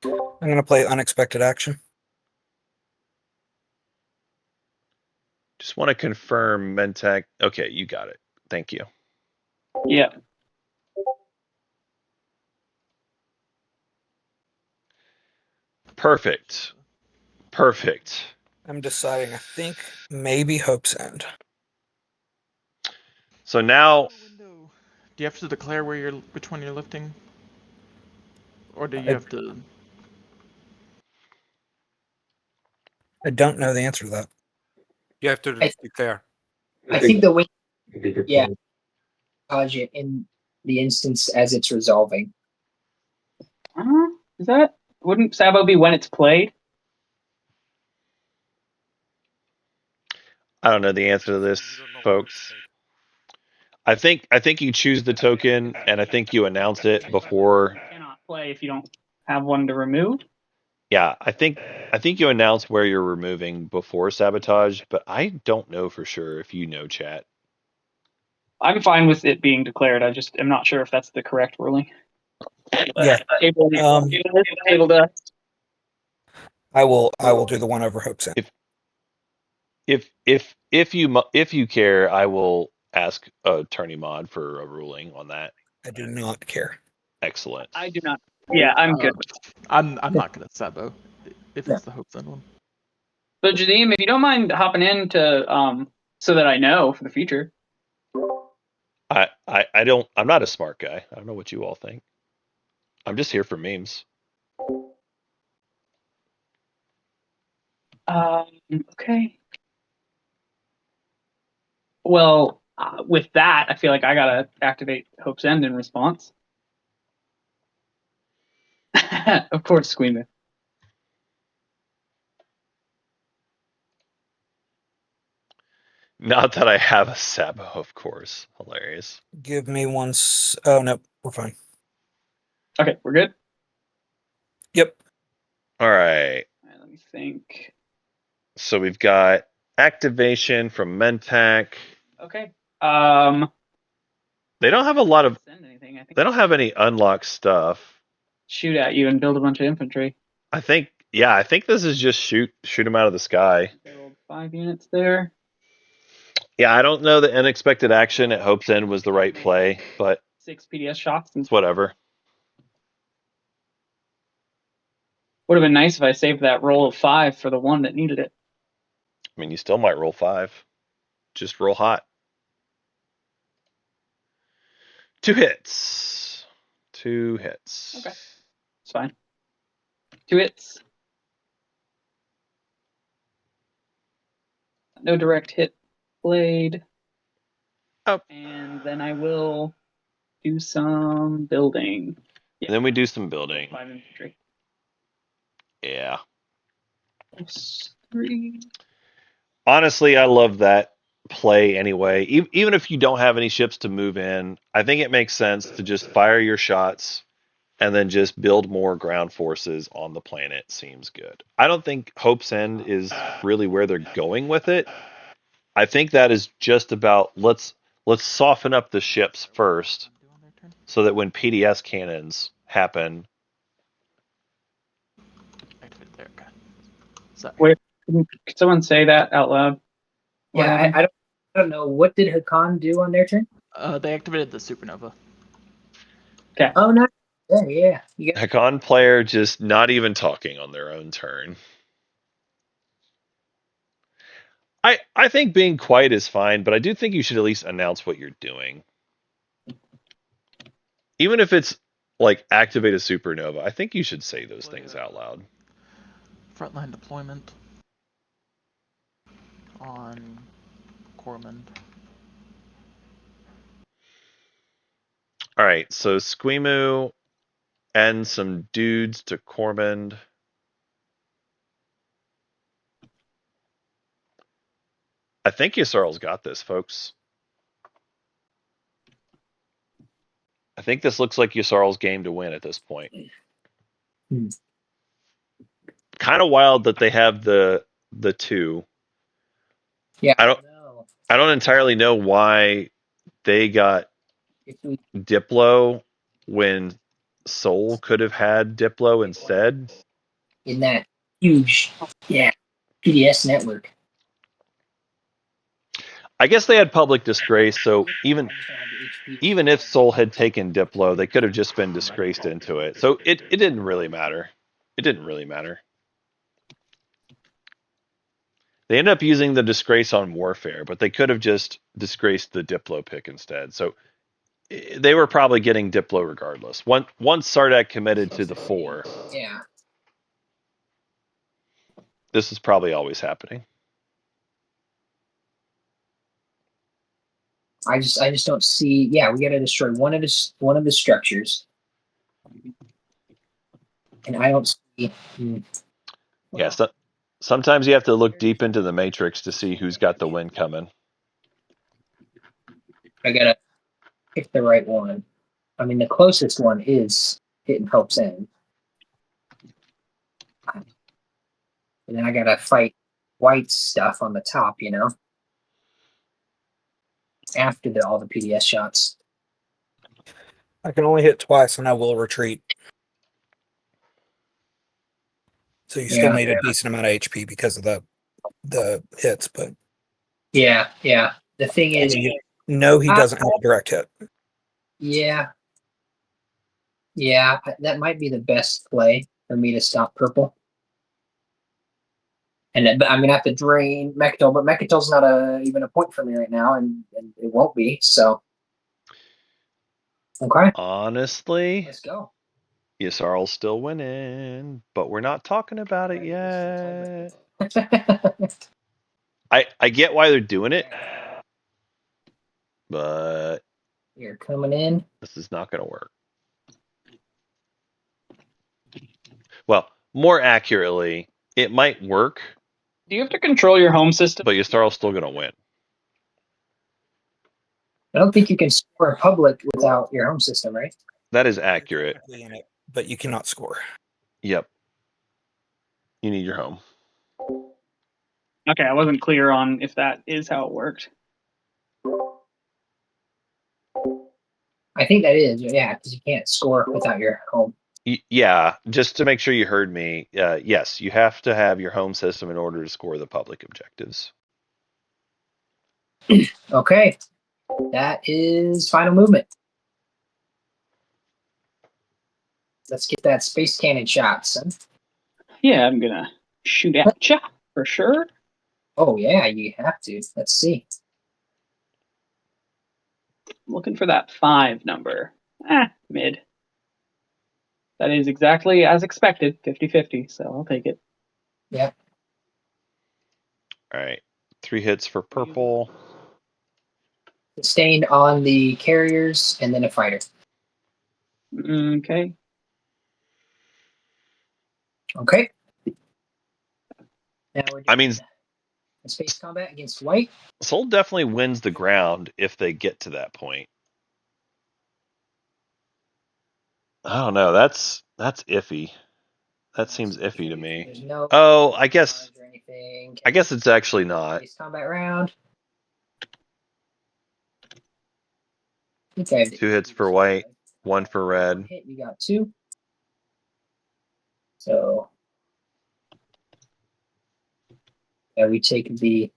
I'm going to play unexpected action. Just want to confirm Mentak. Okay, you got it. Thank you. Yeah. Perfect. I'm deciding. I think maybe Hope's End. So now, Window. Do you have to declare which one you're lifting, or do you I- have to? I don't know the answer to that. You have to I- declare. I think the way, yeah, dodge it in the instance as it's resolving. Is that wouldn't Sabo be when it's played? I don't know the answer to this, You don't know when it's folks. played. I think you choose the token, and I think you announce it before. You cannot play if you don't have one to remove. Yeah, I think you announce where you're removing before sabotage, but I don't know for sure if you know, chat. I'm fine with it being declared. I just am not sure if that's the correct ruling. Yeah. Table to I will do the one over Hope's End. If you care, I will ask Attorney Mod for a ruling on that. I do not care. Excellent. I do not. Yeah, I'm good. I'm not gonna Sabo if Yeah. it's the Hope's End one. But Jadeem, if you don't mind hopping in to so that I know for the future. I'm not a smart guy. I don't know what you all think. I'm just here for memes. Okay. Well, with that, I feel like I gotta activate Hope's End in response. Of course, Squeamish. Not that I have a Sabo, of course. Hilarious. Give me one. Oh no, we're fine. Okay, we're good. Yep. All right. All right, let me think. So we've got activation from Mentac. Okay. They don't have a lot of. Send anything. I think They don't have any unlocked stuff. shoot at you and build a bunch of infantry. I think this is just shoot them out of the sky. Build 5 units there. Yeah, I don't know that unexpected action at Hope's End was the right play, but 6 PDS shots. And it's whatever. would have been nice if I saved that roll of 5 for the one that needed it. I mean, you still might roll 5. Just roll hot. 2 hits. 2 hits. Okay. It's fine. 2 hits. No direct hit blade. Oh. And then I will do some building. Yeah. And then we do some building. 5 infantry. Yeah. +3. Honestly, I love that play anyway. Even if you don't have any ships to move in, I think it makes sense to just fire your shots and then just build more ground forces on the planet. Seems good. I don't think Hope's End is really where they're going with it. I think that is just about let's soften up the ships first so that when PDS cannons happen. Activate there. Okay. Sorry. Wait, could someone say that out loud? What Yeah, happened? I don't know. What did Hakan do on their turn? They activated the supernova. Okay. Oh, no. Yeah. You got Hakon player just not even talking on their own turn. I think being quiet is fine, but I do think you should at least announce what you're doing. Even if it's like activate a supernova, I think you should say those things out loud. Frontline deployment on Cormand. All right, so Squimu and some dudes to Cormand. I think Yusarl's got this, folks. I think this looks like Yusarl's game to win at this point. Kind of wild that they have the 2. Yeah. I don't entirely know why they got Diplo when Soul could have had Diplo instead. in that huge, PDS network. I guess they had public disgrace, so even if Soul had taken Diplo, they could have just been disgraced into it. So it didn't really matter. It didn't really matter. They ended up using the disgrace on warfare, but they could have just disgraced the Diplo pick instead. So they were probably getting Diplo regardless. Once Sardak committed to the 4, Yeah. this is probably always happening. I just don't see. Yeah, we got to destroy one of the structures, and I don't see. Yeah, so, sometimes you have to look deep into the matrix to see who's got the win coming. I gotta pick the right one. I mean, the closest one is hitting Hope's End, and then I gotta fight white stuff on the top. After all the PDS shots. I can only hit twice, and I will retreat. So you still need a decent amount of HP because of the hits, but Yeah. The thing is, no, he doesn't have a direct hit. yeah, that might be the best play for me to stop purple. And but I'm gonna have to drain Mechatol, but Mechatol's not even a point for me right now, and it won't be. So, okay, Honestly, let's go. Yssarl's still winning, but we're not talking about it yet. I get why they're doing it, but You're coming in. this is not going to work. Well, more accurately, it might work, Do you have to control your home system? but Yssarl's still going to win. I don't think you can score public without your home system, right? That is accurate. But you cannot score. Yep. You need your home. Okay, I wasn't clear on if that is how it worked. I think that is, yeah, because you can't score without your home. Yeah, just to make sure you heard me, yes, you have to have your home system in order to score the public objectives. Okay, that is final movement. Let's get that space cannon shot, son. Yeah, I'm gonna shoot at ya for sure. Oh yeah, you have to. Let's see. Looking for that 5 number. Mid. That is exactly as expected, 50-50, so I'll take it. Yep. All right. 3 hits for purple. Sustained on the carriers and then a fighter. Okay. Okay. Now we're doing I mean, space combat against white. Soul definitely wins the ground if they get to that point. I don't know. That's iffy. That seems iffy to me. There's no I guess it's actually not. space combat round. Okay. 2 hits for white, 1 for red. One hit, you got 2. So yeah, we take the.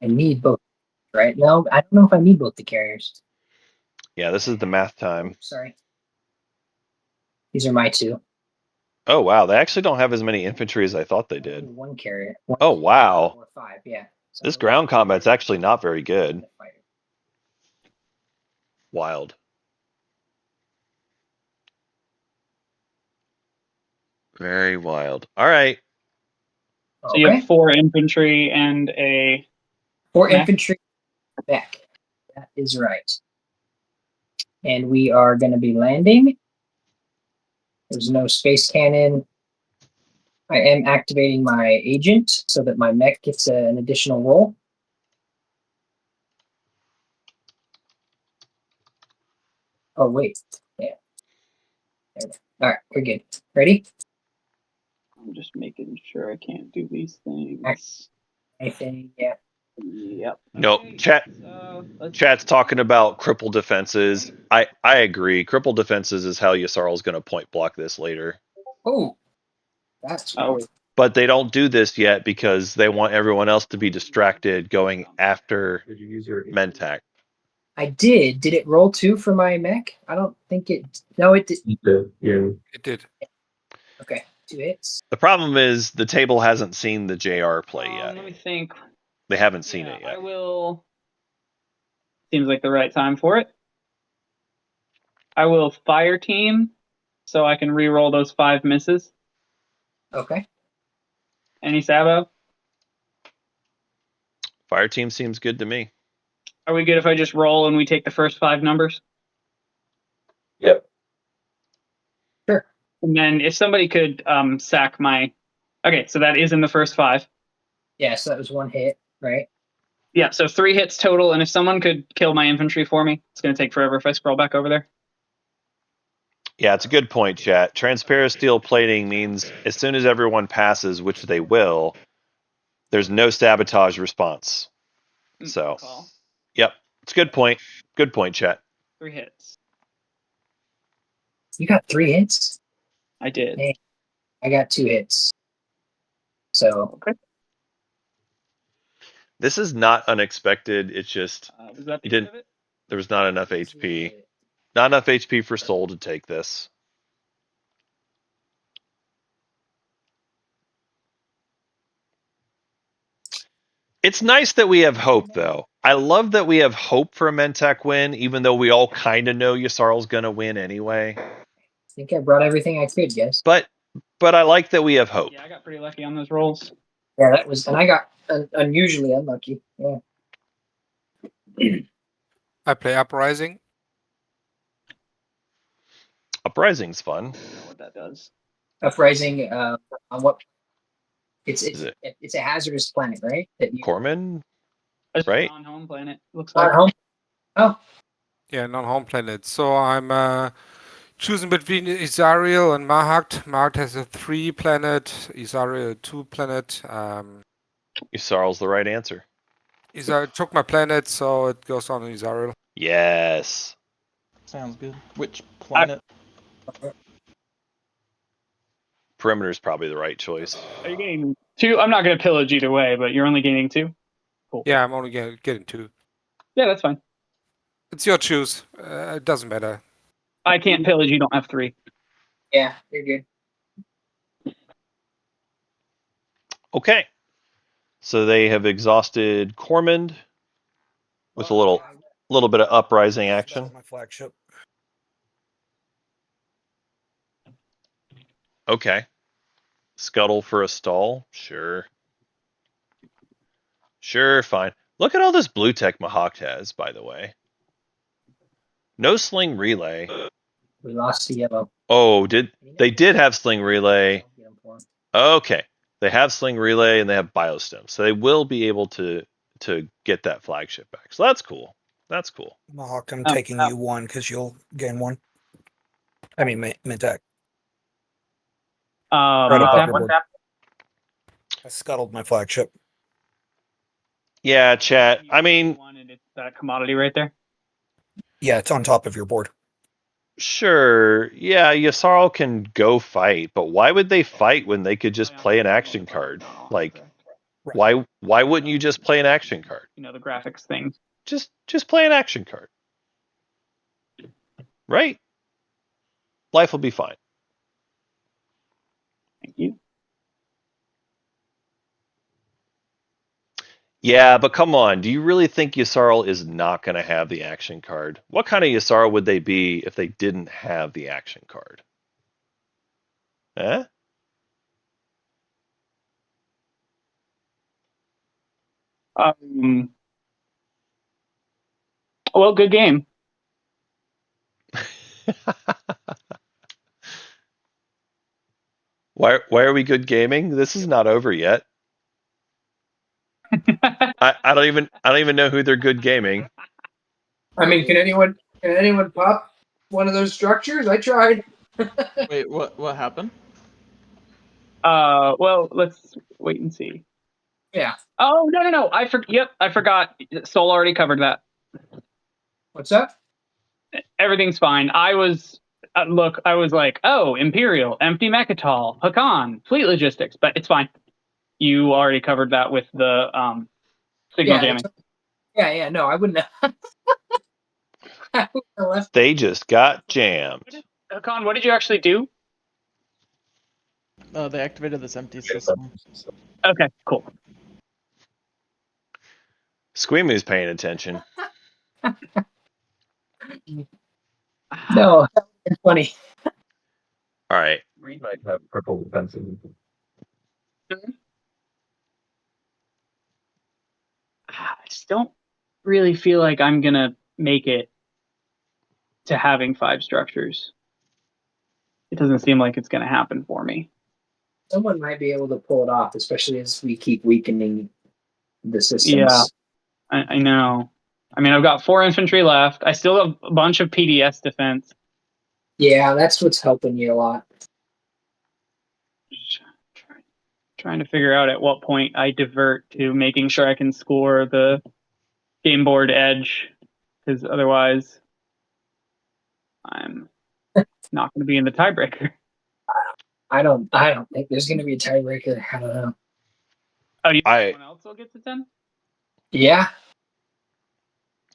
I need both, right? No, I don't know if I need both the carriers. Yeah, this is the math time. Sorry. These are my 2. Oh, wow. They actually don't have as many infantry as I thought they did. One carrier. Oh, wow. 4, 5, yeah. So This ground combat's actually not very good. Wild. Very wild. All right. So you have 4 infantry and a 4 mech? infantry back. That is right. And we are going to be landing. There's no space cannon. I am activating my agent so that my mech gets an additional roll. Oh, wait. Yeah. All right, we're good. Ready? I'm just making sure I can't do these things. Anything? Yeah. Yep. No, chat's talking about crippled defenses. I agree. Crippled defenses is how Yssarl's going to point block this later. Oh, that's But they don't do this yet because they want everyone else to be distracted going after Mentak. I did. Did it roll 2 for my mech? I don't think it. No, it did. You did. Yeah. It did. Okay. 2 hits. The problem is the table hasn't seen the JR play yet. Let me think. They haven't seen it yet. I will. Seems like the right time for it. I will fire team, so I can re-roll those 5 misses. Okay. Any Sabo? Fire team seems good to me. Are we good if I just roll and we take the first 5 numbers? Yep. Sure. And then if somebody could sack my... Okay, so that is in the first 5. Yeah, so that was 1 hit, right? Yeah, so 3 hits total, and if someone could kill my infantry for me, it's going to take forever if I scroll back over there. Yeah, it's a good point, chat. Transparent steel plating means as soon as everyone passes, which they will, there's no sabotage response. So, Call. yep, it's a good point. Good point, chat. 3 hits. You got 3 hits? I did. Hey, I got 2 hits. So, Okay. This is not unexpected. It's just Was that the you end didn't. of it? There was not enough HP. Not enough HP for Soul to take this. It's nice that we have hope, though. I love that we have hope for a Mentak win, even though we all kind of know Yssarl's going to win anyway. I think I brought everything I could, guess. But I like that we have hope. Yeah, I got pretty lucky on those rolls. Yeah, that was, and I got unusually unlucky. Yeah. I play Uprising. Uprising's fun. I don't know what that does. Uprising on what? It's Is it it's a hazardous planet, right? That you Corman? It's Right? on home planet. Looks on like. home. Oh, Yeah, non-home planet. So I'm choosing between Isariel and Mahakt. Mahakt has a 3 planet, Isariel a 2 planet. Yssarl's the right answer. Isariel took my planet, so it goes on Isariel. Yes. Sounds good. Which planet? Perimeter's probably the right choice. Are you getting 2? I'm not going to pillage either way, but you're only gaining 2. Cool. Yeah, I'm only getting 2. Yeah, that's fine. It's your choose. It doesn't matter. I can't pillage. You don't have 3. yeah, you're good. Okay. So they have exhausted Cormand with a little bit of uprising action. My flagship. Okay. Scuttle for a stall? Sure. Sure, fine. Look at all this blue tech Mahawk has, by the way. No sling relay. We lost the yellow. Oh, they did have sling relay. Okay. They have sling relay and they have biostem. So they will be able to get that flagship back. So that's cool. That's cool. Mohawk, I'm taking you 1 because you'll gain 1. I mean, Mentak. Right above your board. I scuttled my flagship. Yeah, chat. I mean, It's that commodity right there. Yeah, it's on top of your board. sure. Yeah, Yssarl can go fight, but why would they fight when they could just play an action card? Like, Right. why wouldn't you just play an action card? You know, the graphics thing. Just play an action card. Right? Life will be fine. Thank you. Yeah, but come on. Do you really think Yssarl is not going to have the action card? What kind of Yssarl would they be if they didn't have the action card? Eh? Well, good game. Why are we good gaming? This is not over yet. I don't even know who they're good gaming. I mean, can anyone pop one of those structures? I tried. Wait, what happened? Well, let's wait and see. Yeah. Oh, no. Yep, I forgot. Soul already covered that. What's up? Everything's fine. I was like, oh, Imperial, empty Mechatol, Hakan, fleet logistics, but it's fine. You already covered that with the signal jamming. Yeah. No, I wouldn't have. I wouldn't have left. They just got jammed. Hakan, what did you actually do? They activated this empty system. Okay, cool. Squeamu's paying attention. No, it's funny. All right. Green might have purple defensive. I just don't really feel like I'm gonna make it to having 5 structures. It doesn't seem like it's gonna happen for me. Someone might be able to pull it off, especially as we keep weakening the systems. Yeah. I know. I mean, I've got 4 infantry left. I still have a bunch of PDS defense. Yeah, that's what's helping you a lot. Trying to figure out at what point I divert to making sure I can score the game board edge, because otherwise I'm not going to be in the tiebreaker. I don't think there's going to be a tiebreaker. I don't know. Oh, do you think someone else will get to 10? Yeah.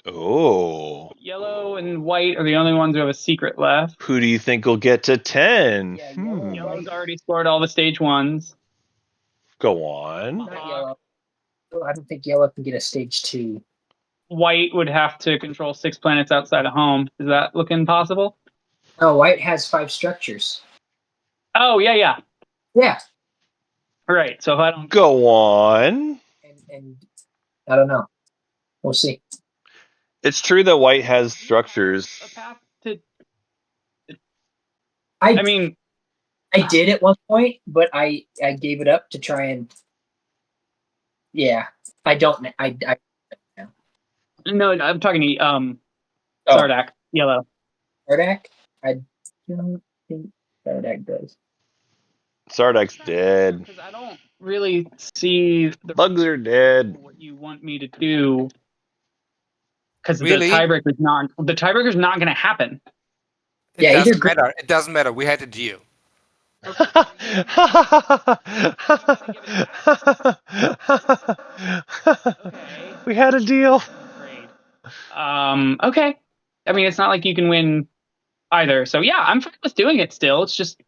Oh. Yellow and white are the only ones who have a secret left. Who do you think will get to 10? Yeah, Yellow's already scored all the stage 1s. Go on. Not yellow. Oh, I don't think yellow can get a stage 2. White would have to control 6 planets outside of home. Is that looking possible? No, white has 5 structures. Oh, yeah. Yeah. Right. So if I don't go on, and I don't know. We'll see. It's true that white has structures. a path to, I mean, I did at one point, but I gave it up to try and. Yeah, I don't. I no, I'm talking to Oh. Sardak, yellow. Sardak. I don't think Sardak does. Sardak's dead. Because I don't really see the Bugs are dead. what you want me to do. Because Really? the tiebreaker's not going to happen. It Yeah, doesn't either green- matter. It doesn't matter. We had a deal. We had a deal. Great. Okay. I mean, it's not like you can win either. So yeah, I'm fine with doing it still. It's just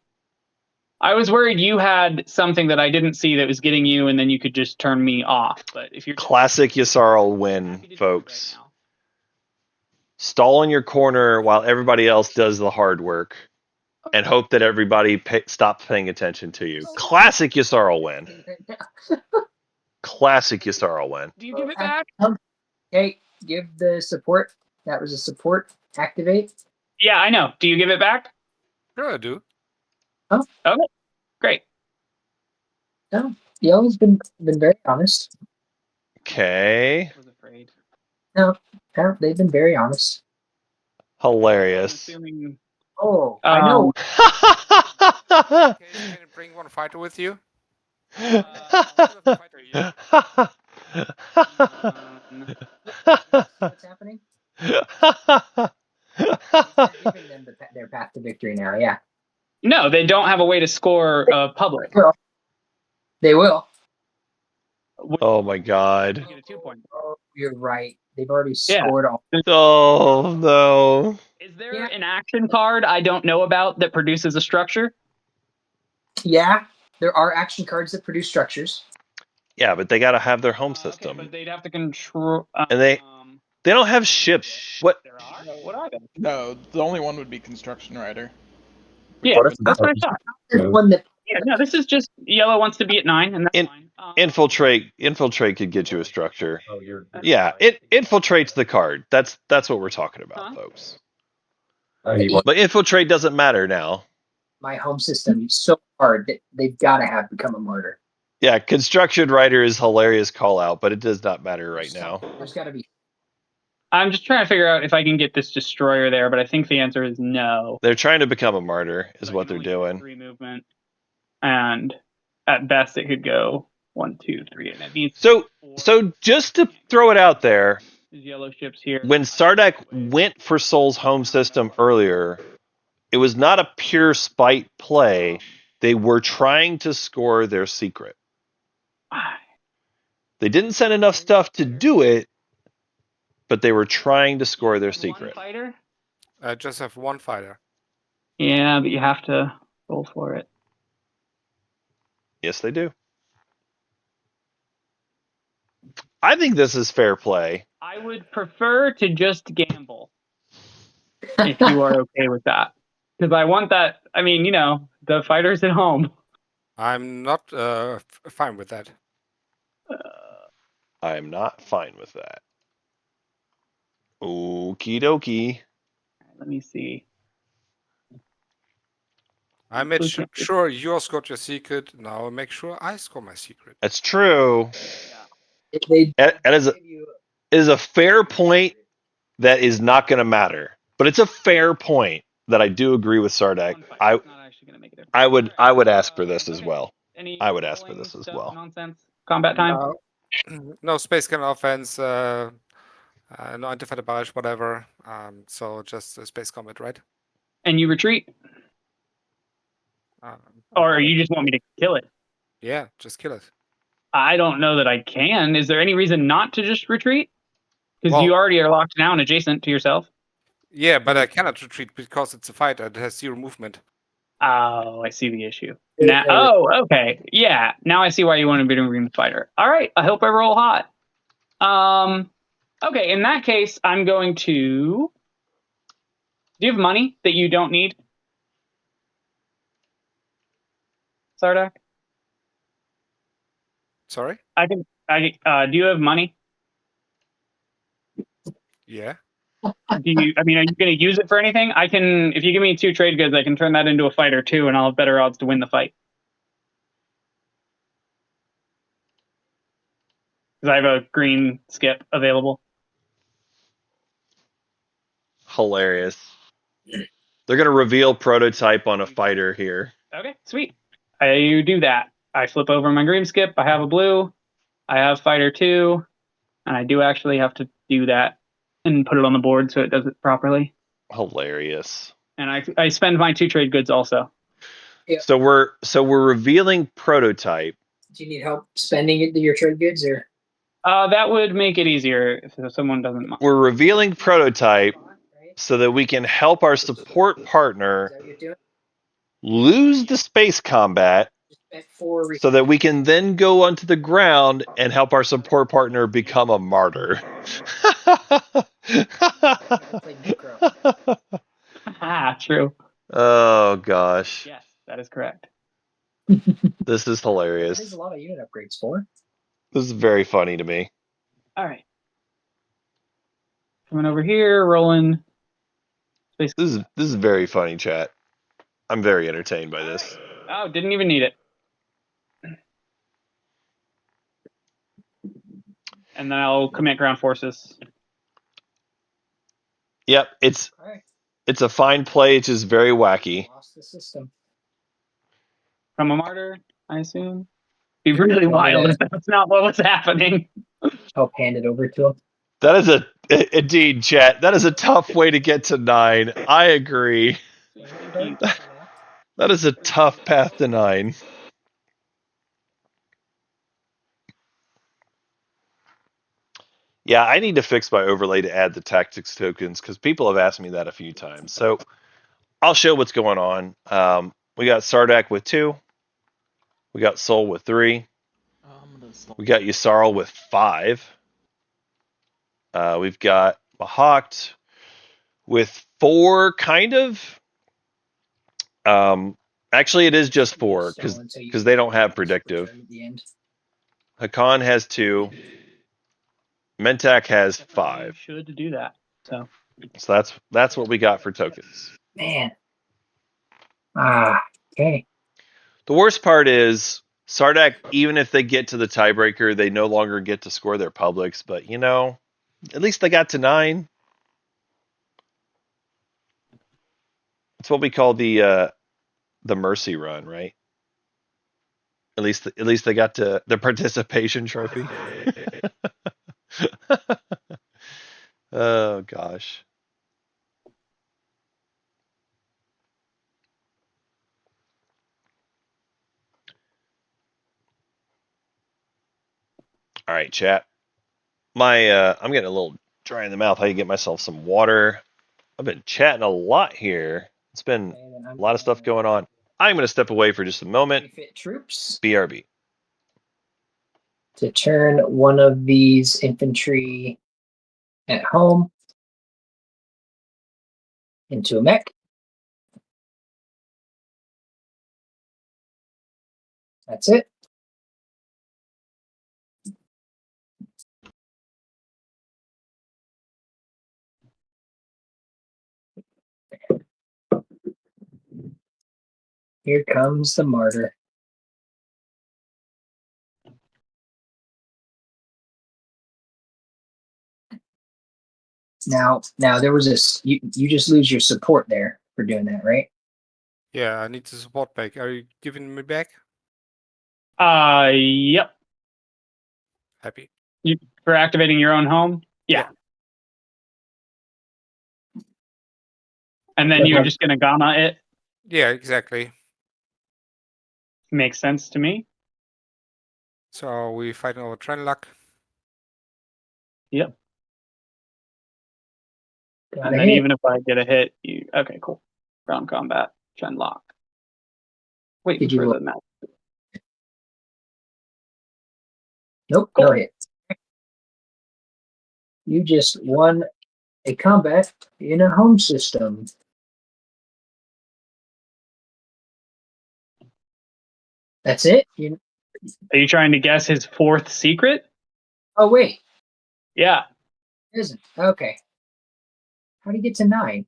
I was worried you had something that I didn't see that was getting you, and then you could just turn me off. But if you're Classic Yasarl win, folks. Stall in your corner while everybody else does the hard work, and hope that everybody stops paying attention to you. Classic Yasarl win. Classic Yasarl win. Do you give it back? Hey, give the support. That was a support. Activate. Yeah, I know. Do you give it back? Sure, I do. Oh. Okay. Great. No, Yellow's been very honest. Okay. I was afraid. No, they've been very honest. Hilarious. Assuming, Oh, I know. Okay, can you bring one fighter with you? What's happening? He's not giving them their path to victory now. Yeah. no, they don't have a way to score public. They will. Oh my god. Get a 2 point. Oh, you're right. They've already scored all. Oh no. Is there an action card I don't know about that produces a structure? Yeah, there are action cards that produce structures. Yeah, but they gotta have their home Okay, system. but they'd have to control. And they don't have ships. What? There are? What are they? No, the only one would be Construction Rider. Yeah, that's what I thought. There's one that. Yeah, no, this is just yellow wants to be at 9, and that's fine. Infiltrate could get you a structure. Oh, you're Yeah, it infiltrates the card. That's what we're talking about, folks. But infiltrate doesn't matter now. My home system is so hard that they've got to have become a martyr. Yeah, Construction Rider is hilarious call out, but it does not matter right now. There's got to be. I'm just trying to figure out if I can get this destroyer there, but I think the answer is no. They're trying to become a martyr, is what they're doing. 3 movement, and at best it could go 1, 2, 3, and it needs. So just to throw it out there, yellow ships here. When Sardak went for Sol's home system earlier, it was not a pure spite play. They were trying to score their secret. They didn't send enough stuff to do it, but they were trying to score their secret. One fighter? I just have one fighter. Yeah, but you have to roll for it. Yes, they do. I think this is fair play. I would prefer to just gamble if you are okay with that, because I want that. I mean, the fighters at home. I'm not fine with that. I am not fine with that. Okie dokie. Let me see. I made sure you scored your secret. Now make sure I score my secret. That's true. They It is a fair point that is not going to matter, but it's a fair point that I do agree with Sardak. I would ask for this as well. I would ask for this as well. Nonsense. Combat time. No space cannon offense. No anti-fighter barrage, whatever. So just space combat, right? And you retreat, or you just want me to kill it? Yeah, just kill it. I don't know that I can. Is there any reason not to just retreat? Because Well- you already are locked down adjacent to yourself. Yeah, but I cannot retreat because it's a fighter. It has 0 movement. Oh, I see the issue. Now, okay. Yeah. Now I see why you want to be doing the fighter. All right. I hope I roll hot. Okay. In that case, I'm going to. Do you have money that you don't need, Sardak? Sorry? Do you have money? Yeah. Are you going to use it for anything? I can, if you give me 2 trade goods, I can turn that into a fighter too, and I'll have better odds to win the fight. Because I have a green skip available. Hilarious. They're going to reveal prototype on a fighter here. Okay, sweet. I do that. I flip over my green skip. I have a blue. I have fighter 2. And I do actually have to do that and put it on the board so it does it properly. Hilarious. And I spend my 2 trade goods also. Yeah. So we're revealing prototype. Do you need help spending your trade goods, or that would make it easier if someone doesn't mind. We're revealing prototype so that we can help our support partner is that what you're doing? lose the space combat so that we can then go onto the ground and help our support partner become a martyr. True. Oh gosh. Yes, that is correct. This is hilarious. There's a lot of unit upgrades for. This is very funny to me. All right. Coming over here, rolling. This is very funny, chat. I'm very entertained by this. Oh, didn't even need it. And then I'll commit ground forces. Yep, it's a fine play. It's just very wacky. Lost the system. From a martyr, I assume. Be really wild if that's not what was happening. Help hand it over to him. That is indeed, chat. That is a tough way to get to 9. I agree. That is a tough path to 9. Yeah, I need to fix my overlay to add the tactics tokens because people have asked me that a few times. So I'll show what's going on. We got Sardak with 2. We got Sol with 3. We got Yusarl with 5. We've got Mahawked with 4, kind of. Actually, it is just 4 because they don't have predictive. Hakan has 2. Mentak has 5. Should do that. So that's what we got for tokens. Man. Okay. The worst part is Sardak, even if they get to the tiebreaker, they no longer get to score their publics, but at least they got to 9. It's what we call the mercy run, right? At least they got to the participation trophy. Oh gosh. All right, chat. I'm getting a little dry in the mouth. I can get myself some water. I've been chatting a lot here. It's been a lot of stuff going on. I'm going to step away for just a moment. Refit troops BRB. to turn one of these infantry at home into a mech. That's it. Here comes the martyr. Now there was this. You just lose your support there for doing that, right? Yeah, I need the support back. Are you giving me back? Yep. Happy. For activating your own home? Yeah. And then you're just gonna gamma it? Yeah, exactly. Makes sense to me. So we fight over Trenlock. Yep. Got And a then hit. even if I get a hit, you okay, cool. Ground combat, Genlock. Wait Did you for roll? the map. Nope, Cool. no hit. You just won a combat in a home system. That's it? Are you trying to guess his fourth secret? Oh, wait. Yeah. It isn't. Okay. How do you get to 9?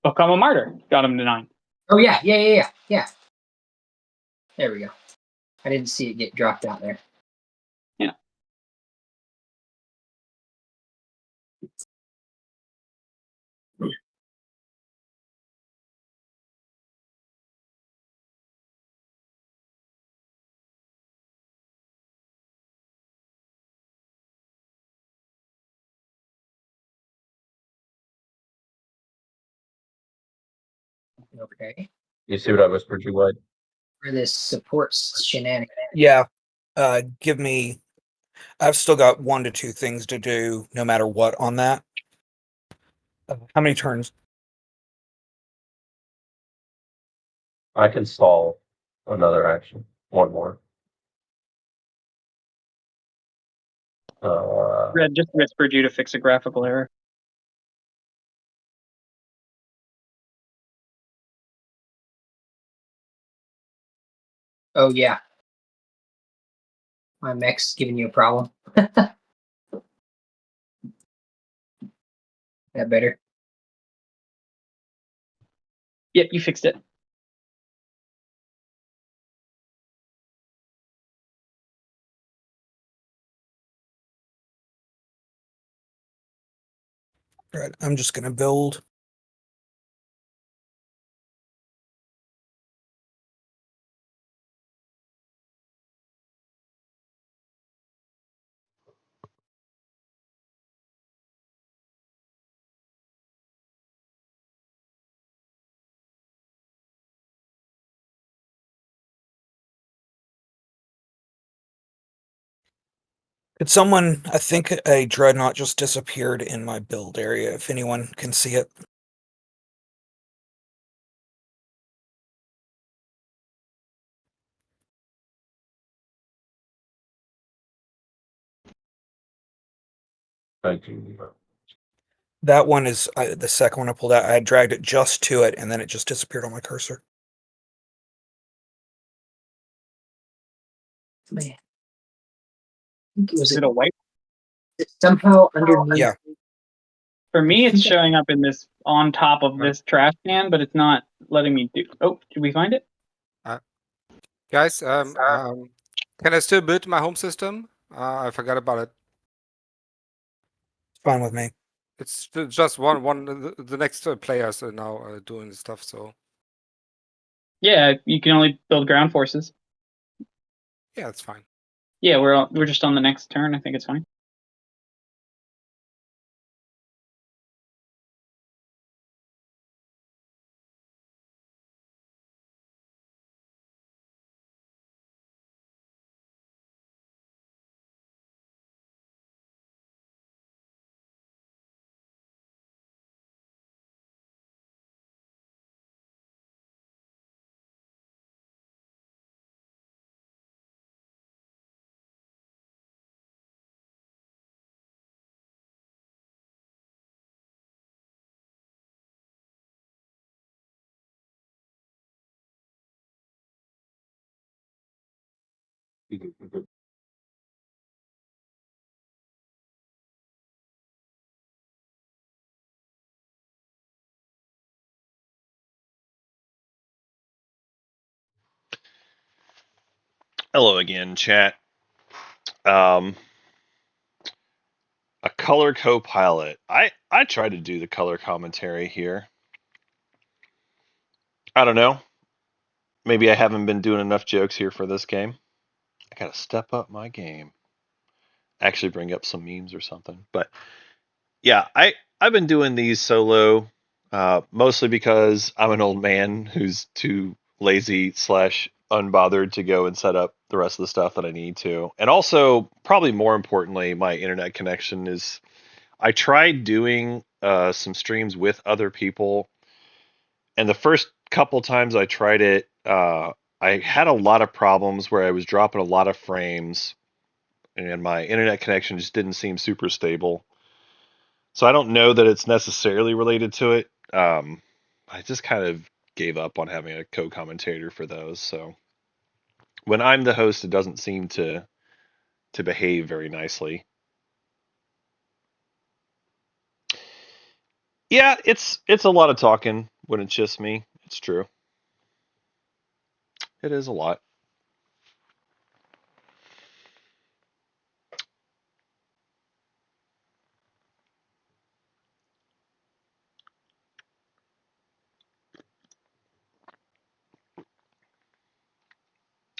Become a martyr. Got him to 9. Oh, yeah. Yeah. There we go. I didn't see it get dropped out there. Yeah. Okay. You see what I whispered you would? For this support shenanigans. Yeah. Give me. I've still got 1 to 2 things to do, no matter what, on that. How many turns? I can stall another action. 1 more. Red just whispered you to fix a graphical error. Oh, yeah. My mech's giving you a problem. That better? Yep, you fixed it. Right. I'm just going to build. Could someone, I think a dreadnought just disappeared in my build area, if anyone can see it. Thank you. That one is the second one I pulled out. I had dragged it just to it, and then it just disappeared on my cursor. Man. I think Is it a white? somehow underneath? Yeah. For me, it's showing up in this on top of this trash can, but it's not letting me do. Oh, did we find it? Guys, can I still build my home system? I forgot about it. It's fine with me. It's just one. The next players are now doing stuff. So Yeah, you can only build ground forces. yeah, it's fine. Yeah, we're just on the next turn. I think it's fine. Hello again, chat. A color co-pilot. I try to do the color commentary here. I don't know. Maybe I haven't been doing enough jokes here for this game. I gotta step up my game. Actually bring up some memes or something. But yeah, I've been doing these solo, mostly because I'm an old man who's too lazy slash unbothered to go and set up the rest of the stuff that I need to. And also, probably more importantly, my internet connection is. I tried doing some streams with other people, and the first couple times I tried it, I had a lot of problems where I was dropping a lot of frames, and my internet connection just didn't seem super stable. So I don't know that it's necessarily related to it. I just kind of gave up on having a co-commentator for those. So when I'm the host, it doesn't seem to behave very nicely. Yeah, it's a lot of talking when it's just me. It's true. It is a lot.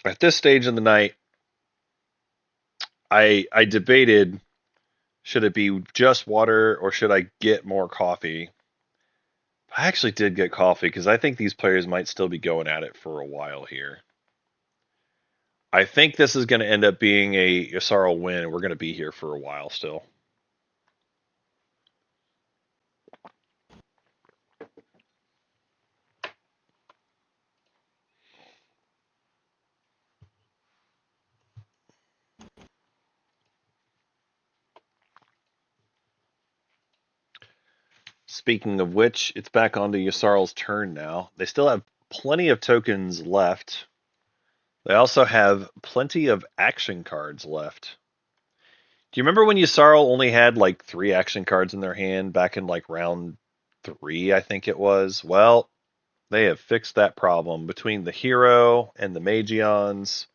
At this stage in the night, I debated, should it be just water or should I get more coffee? I actually did get coffee because I think these players might still be going at it for a while here. I think this is going to end up being a Yssarl win, and we're going to be here for a while still. Speaking of which, it's back onto Yssarl's turn now. They still have plenty of tokens left. They also have plenty of action cards left. Do you remember when Yssarl only had like 3 action cards in their hand back in like round 3, I think it was? Well, they have fixed that problem. Between the hero and the Magions,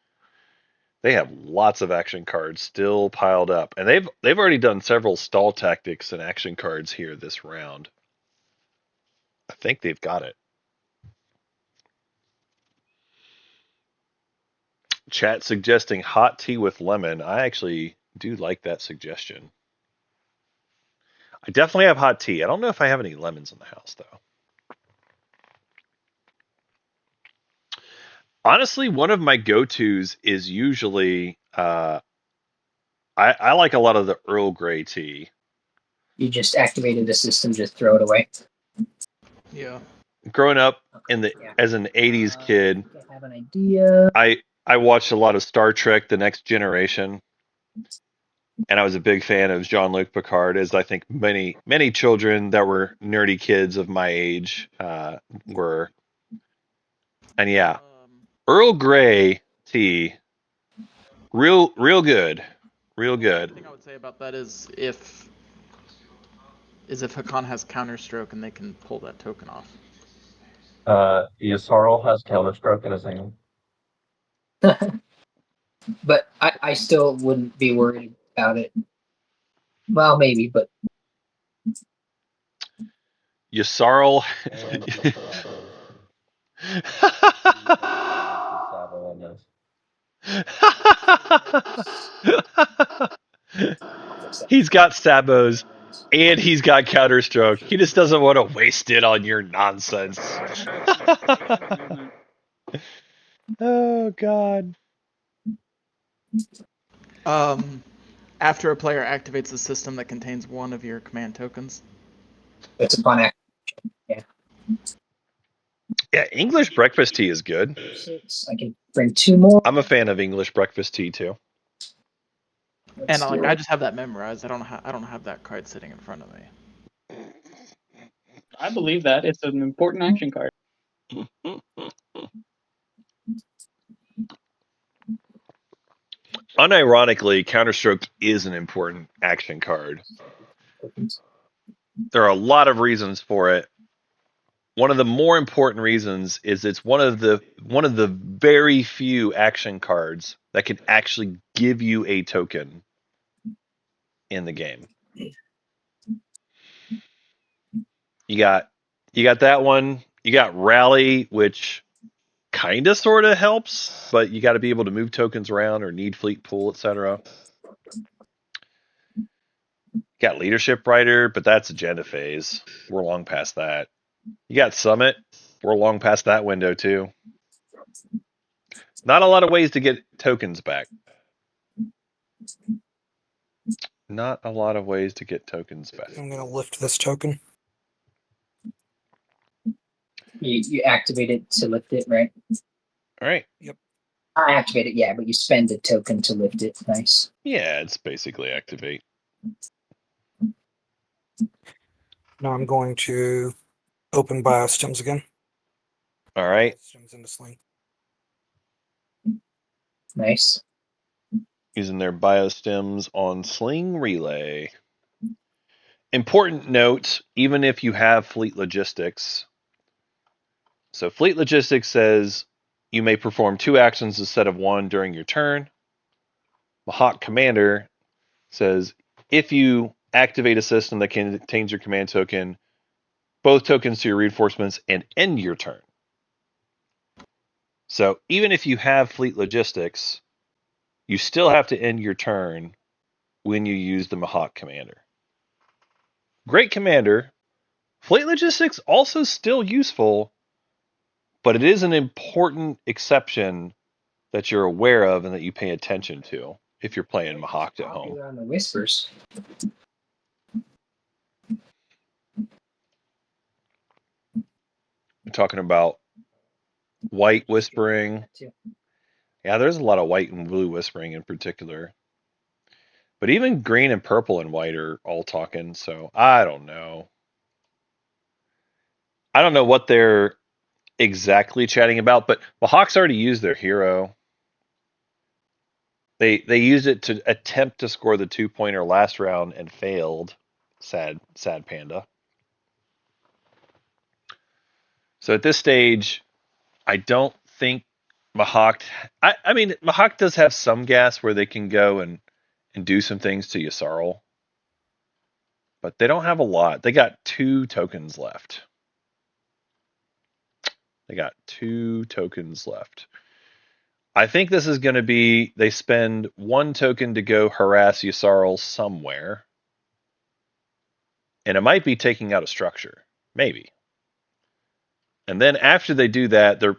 they have lots of action cards still piled up. And they've already done several stall tactics and action cards here this round. I think they've got it. Chat suggesting hot tea with lemon. I actually do like that suggestion. I definitely have hot tea. I don't know if I have any lemons in the house, though. Honestly, one of my go-tos is usually I like a lot of the Earl Grey tea. You just activated the system, just throw it away. Yeah. Growing up as an '80s kid, I have an idea. I watched a lot of Star Trek: The Next Generation, and I was a big fan of Jean-Luc Picard, as I think many children that were nerdy kids of my age were. And yeah, Earl Grey tea, real good, real good. The thing I would say about that is if Hakan has counterstroke and they can pull that token off. Yssarl has counterstroke in his hand. But I still wouldn't be worried about it. Well, maybe, but Yssarl. He's got Sabos and he's got counterstroke. He just doesn't want to waste it on your nonsense. Oh God. After a player activates a system that contains one of your command tokens. it's upon act. Yeah, English breakfast tea is good. 6. I can bring 2 more. I'm a fan of English breakfast tea too. And I just have that memorized. I don't have that card sitting in front of me. I believe that. It's an important action card. unironically, Counterstroke is an important action card. There are a lot of reasons for it. One of the more important reasons is it's one of the very few action cards that can actually give you a token in the game. You got that one. You got Rally, which kind of sort of helps, but you got to be able to move tokens around or need fleet pool, etc. Got Leadership Writer, but that's agenda phase. We're long past that. You got Summit. We're long past that window too. Not a lot of ways to get tokens back. Not a lot of ways to get tokens back. I'm gonna lift this token. You activate it to lift it, right? All right. Yep. I activate it, yeah, but you spend a token to lift it. Nice. Yeah, it's basically activate. Now I'm going to open biostems again. All right. Biostems into Sling. Nice. Using their biostems on Sling Relay. Important note, even if you have Fleet Logistics. So Fleet Logistics says you may perform 2 actions instead of 1 during your turn. Mahawk Commander says if you activate a system that contains your command token, both tokens to your reinforcements and end your turn. So even if you have Fleet Logistics, you still have to end your turn when you use the Mahawk Commander. Great commander. Fleet Logistics also still useful, but it is an important exception that you're aware of and that you pay attention to if you're playing Mahawk at home. On the whispers. We're talking about white whispering. Yeah, there's a lot of white and blue whispering in particular. But even green and purple and white are all talking, so I don't know. I don't know what they're exactly chatting about, but Mahawks already used their hero. They used it to attempt to score the 2-pointer last round and failed. Sad panda. So at this stage, I don't think Mahawk. I mean, Mahawk does have some gas where they can go and do some things to Yssaril, but they don't have a lot. They got 2 tokens left. I think this is going to be they spend 1 token to go harass Yssaril somewhere, and it might be taking out a structure, maybe. And then after they do that, do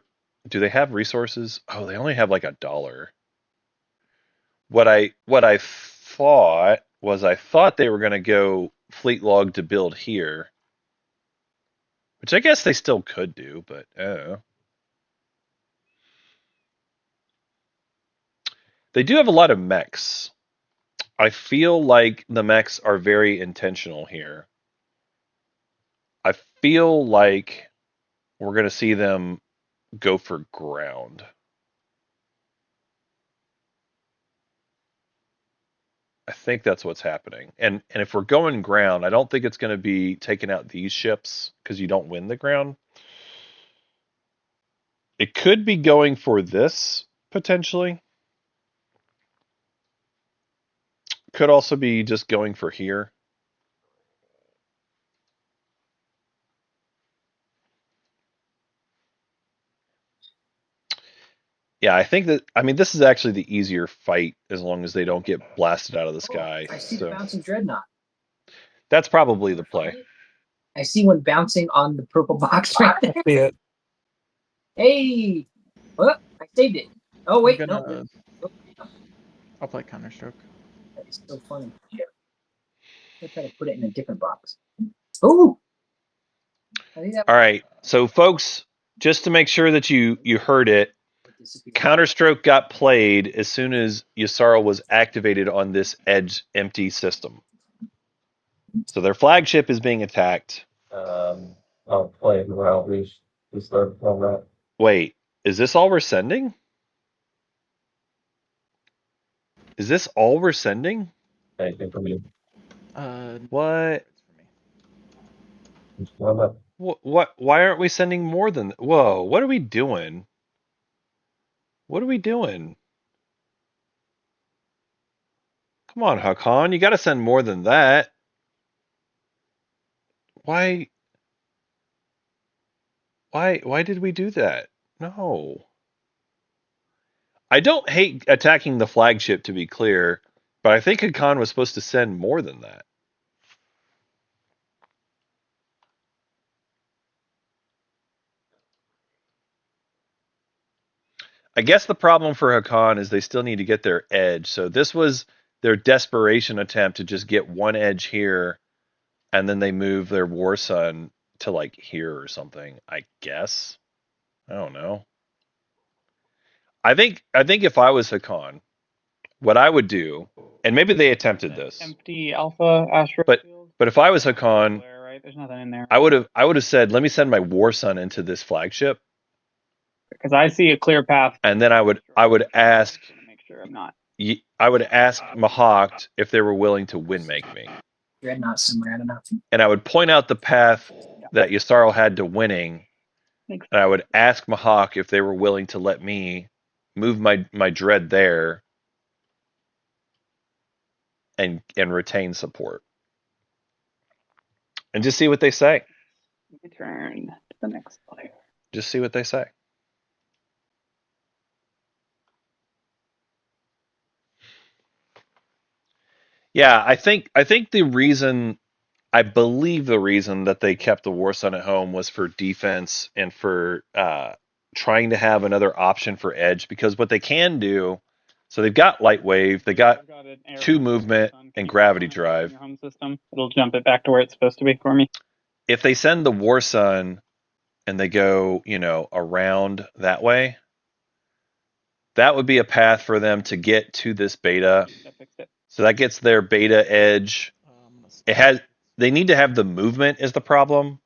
they have resources? Oh, they only have like $1. What I thought was I thought they were going to go fleet log to build here, which I guess they still could do, but they do have a lot of mechs. I feel like the mechs are very intentional here. I feel like we're going to see them go for ground. I think that's what's happening. And if we're going ground, I don't think it's going to be taking out these ships because you don't win the ground. It could be going for this potentially. Could also be just going for here. Yeah, I think that, I mean, this is actually the easier fight as long as they don't get blasted out of the sky. I see So the bouncing dreadnought. that's probably the play. I see one bouncing on the purple box right there. See it. Hey! Well, I saved it. Oh, wait, I'm no. gonna- I'll play Counterstroke. That is so funny. I'll try to put it in a different box. Ooh! I think that All right. So folks, just to make sure that you heard it, Counterstroke got played as soon as Yssaril was activated on this edge empty system. So their flagship is being attacked. I'll play it around. We start on that. Wait, is this all we're sending? Is this all we're sending? Anything from you? What? Just one left. What? Why aren't we sending more than? Whoa! What are we doing? What are we doing? Come on, Hakan, you got to send more than that. Why? Why did we do that? No. I don't hate attacking the flagship, to be clear, but I think Hakan was supposed to send more than that. I guess the problem for Hakan is they still need to get their edge. So this was their desperation attempt to just get one edge here, and then they move their War Sun to like here or something. I guess. I don't know. I think if I was Hakan, what I would do, and maybe they attempted this, Empty alpha asteroid but field. if I was Hakan, Right? There's nothing in there. I would have said, let me send my War Sun into this flagship, Because I see a clear path. and then I would ask Make sure I'm not. I would ask Mahakt if they were willing to win make me. Dreadnought somewhere, I don't know. And I would point out the path that Yasarl had to winning, and I would ask Mahak if they were willing to let me move my dread there and retain support. And just see what they say. Turn to the next player. Just see what they say. Yeah, I think the reason, I believe the reason that they kept the War Sun at home was for defense and for trying to have another option for edge, because what they can do, so they've got light wave, they got 2 movement and gravity drive. Your home system. It'll jump it back to where it's supposed to be for me. If they send the War Sun and they go, around that way, that would be a path for them to get to this beta. So that gets their beta edge. They need to have the movement is the problem.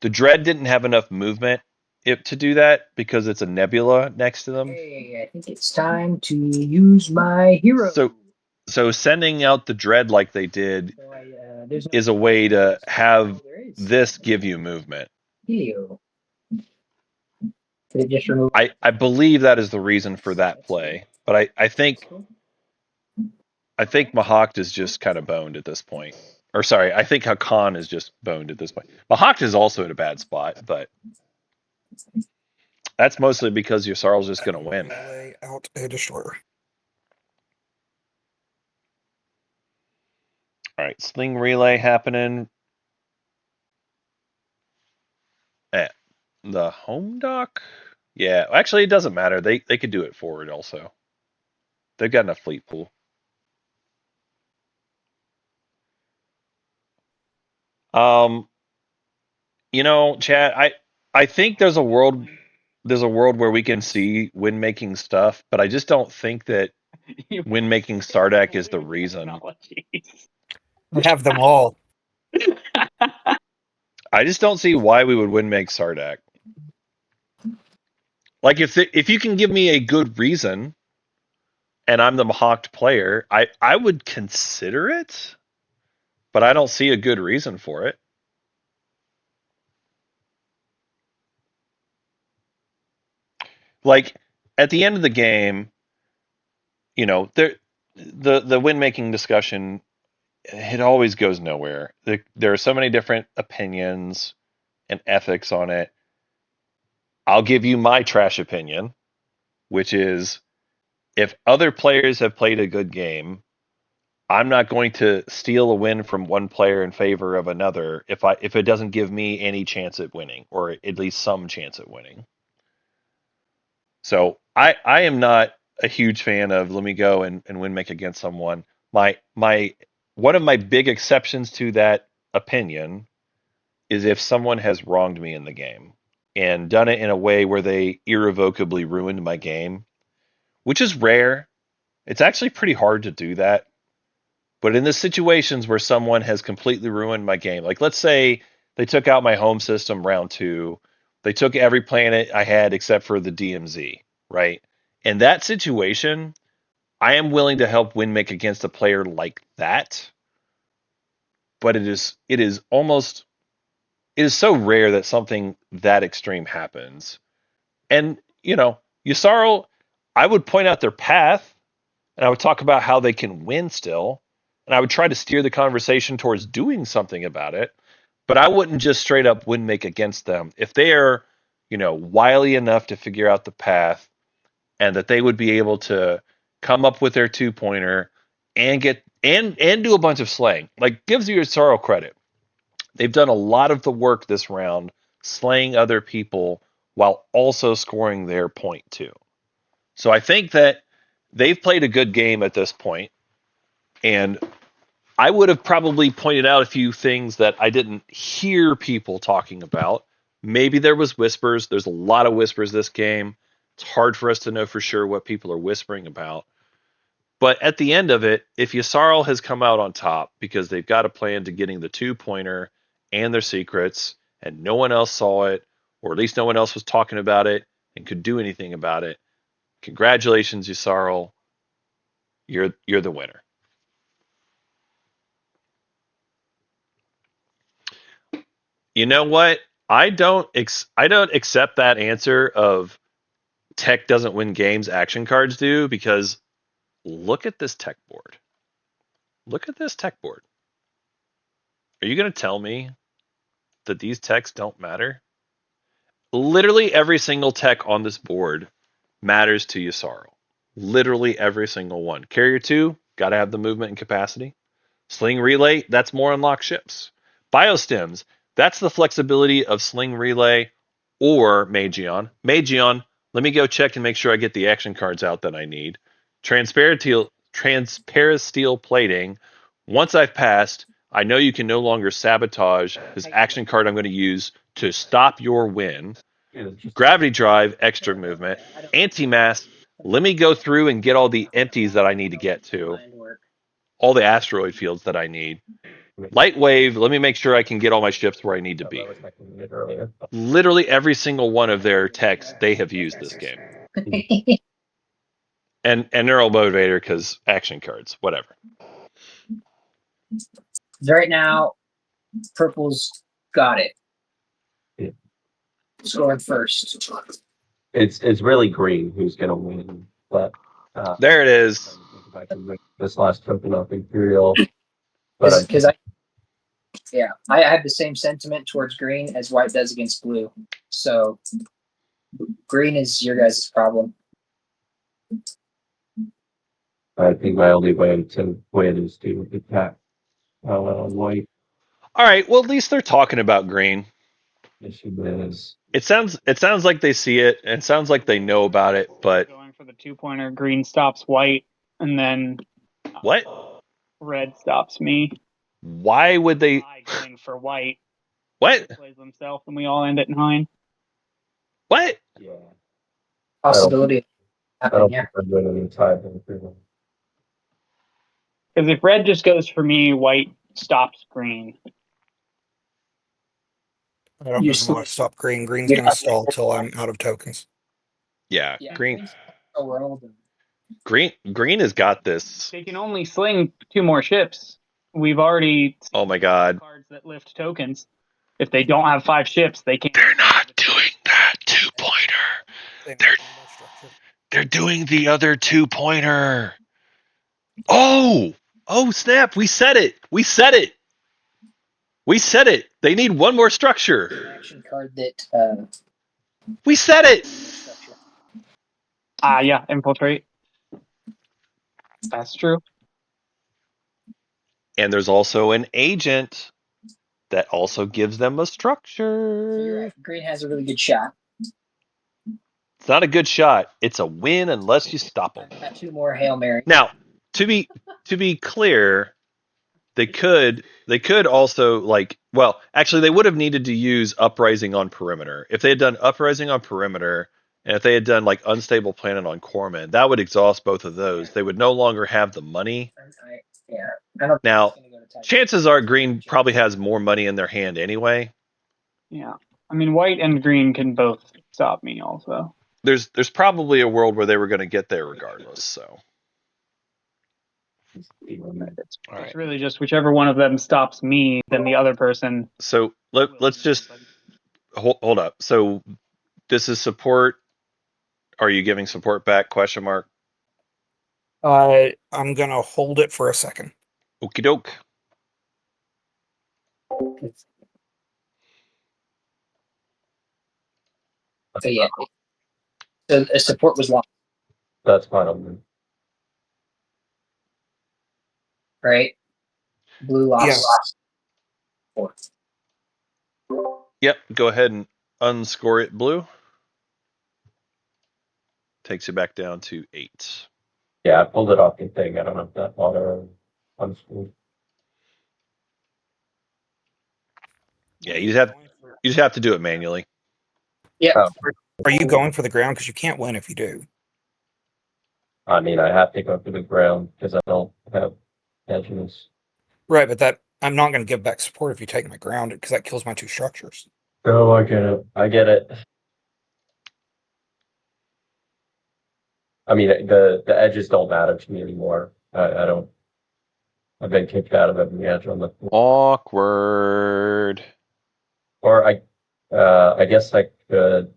The Dread didn't have enough movement to do that because it's a nebula next to them. Hey, I think it's time to use my hero. So sending out the Dread like they did is a way to have this give you movement. Helio. Did it just remove? I believe that is the reason for that play, but I think Mahakt is just kind of boned at this point. Or sorry, I think Hakan is just boned at this point. Mahakt is also in a bad spot, but that's mostly because Yasarl's just going to win. Lay out a destroyer. All right, sling relay happening at the home dock. Yeah, actually, it doesn't matter. They could do it forward also. They've got enough fleet pool. Chad, I think there's a world where we can see win making stuff, but I just don't think that win making Sardak is the reason. I have them all. I just don't see why we would win make Sardak. Like if you can give me a good reason and I'm the Mahakt player, I would consider it, but I don't see a good reason for it. Like at the end of the game, the win making discussion, it always goes nowhere. There are so many different opinions and ethics on it. I'll give you my trash opinion, which is if other players have played a good game, I'm not going to steal a win from one player in favor of another if it doesn't give me any chance at winning, or at least some chance at winning. So I am not a huge fan of let me go and win make against someone. My one of my big exceptions to that opinion is if someone has wronged me in the game and done it in a way where they irrevocably ruined my game, which is rare. It's actually pretty hard to do that. But in the situations where someone has completely ruined my game, like let's say they took out my home system round 2, they took every planet I had except for the DMZ, right? In that situation, I am willing to help Windmake against a player like that, but it is so rare that something that extreme happens. And Yusaro, I would point out their path, and I would talk about how they can win still, and I would try to steer the conversation towards doing something about it. But I wouldn't just straight up Windmake against them if they are, wily enough to figure out the path, and that they would be able to come up with their 2-pointer and get and do a bunch of slaying. Like, gives you Sorrow credit. They've done a lot of the work this round, slaying other people while also scoring their point too. So I think that they've played a good game at this point, and I would have probably pointed out a few things that I didn't hear people talking about. Maybe there was whispers. There's a lot of whispers this game. It's hard for us to know for sure what people are whispering about. But at the end of it, if Yssaril has come out on top because they've got a plan to getting the 2-pointer and their secrets, and no one else saw it, or at least no one else was talking about it and could do anything about it, congratulations, Yssaril. You're the winner. You know what? I don't accept that answer of tech doesn't win games, action cards do, because look at this tech board. Look at this tech board. Are you going to tell me that these techs don't matter? Literally every single tech on this board matters to Yssaril. Literally every single one. Carrier 2, got to have the movement and capacity. Sling Relay, that's more unlocked ships. Biostims, that's the flexibility of Sling Relay or Magion. Magion, let me go check and make sure I get the action cards out that I need. Transparasteel Plating, once I've passed, I know you can no longer sabotage this action card I'm going to use to stop your win. Gravity Drive, extra movement. Anti-Mass, let me go through and get all the empties that I need to get to. All the asteroid fields that I need. Light Wave, let me make sure I can get all my ships where I need to be. Literally every single one of their techs they have used this game. And Neural Motivator because action cards, whatever. Right now, purple's got it. Yeah. Scoring first. It's really green who's gonna win, but there it is. If I can win this last token off Imperial, but Because I have the same sentiment towards green as white does against blue. So green is your guys' problem. I think my only way to win is to attack white. All right, well at least they're talking about green. Issue is It sounds like they see it, and it sounds like they know about it, but Going for the 2-pointer, green stops white, and then what? red stops me. Why would they? I going for white. What? Plays himself, and we all end at 9. What? yeah. Possibility. I don't Yeah. think I'm winning in time. Because if red just goes for me, white stops green. I don't You just want to stop green. Green's Yeah. going to stall till I'm out of tokens. Yeah, green Green. green has got this. They can only sling 2 more ships. We've already Oh my god. cards that lift tokens. If they don't have 5 ships, they can't. They're not doing that 2-pointer. They're doing the other 2-pointer. Oh snap! We said it. They need one more structure. Action card that We said it. structure. Yeah, infiltrate. That's true. And there's also an agent that also gives them a So you're structure. right. Green has a really good shot. It's not a good shot. It's a win unless you stop them. Got 2 more Hail Mary. Now, to be clear, they could also actually they would have needed to use Uprising on Perimeter. If they had done Uprising on Perimeter, and if they had done like Unstable Planet on Corman, that would exhaust both of those. They would no longer have the money. I don't Now, think it's gonna go to tie. chances are Green probably has more money in their hand anyway. Yeah. I mean, white and green can both stop me also. There's probably a world where they were going to get there regardless. So It's All right. really just whichever one of them stops me, then the other person. So let's just hold up. So this is support. Are you giving support back? Question mark. I'm gonna hold it for a second. Okie doke. So yeah. So support was lost, That's fine on me. right? Blue lost. Yeah. 4. Yep. Go ahead and unscore it, blue. Takes you back down to 8. Yeah, I pulled it off the thing. I don't have that auto unschooled. Yeah, you just have to do it manually. Yeah. Oh. Are you going for the ground? Because you can't win if you do. I mean, I have to go to the ground because I don't have edges. Right, but that I'm not going to give back support if you take my ground because that kills my 2 structures. Oh, I get it. I get it. I mean, the edges don't matter to me anymore. I don't. I've been kicked out of every edge on the. Awkward. Or I guess I could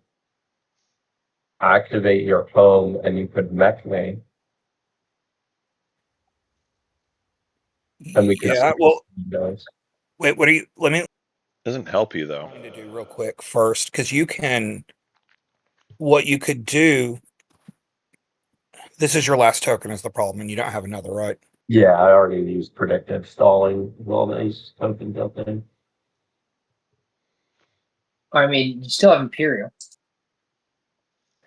activate your home and you could mech me. And we could Yeah, well, guys. wait, what are you? Let me Doesn't help you though. to do real quick first because you can. What you could do. This is your last token is the problem, and you don't have another, right? Yeah, I already used predictive stalling. Well, nice token built in. I mean, you still have Imperial.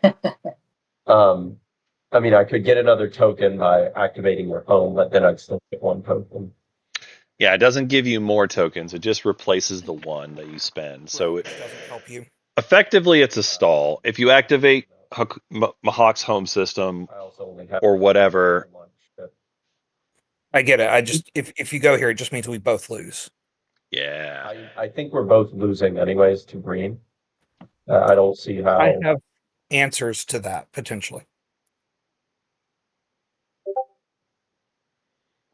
I mean, I could get another token by activating your home, but then I'd still get 1 token. Yeah, it doesn't give you more tokens. It just replaces the 1 that you spend. So Which doesn't help you. effectively, it's a stall. If you activate Mahawk's home system I also only have or whatever, I get it. I just if you go here, it just means we both lose. yeah. I think we're both losing anyways to green. I don't see how. I have answers to that potentially.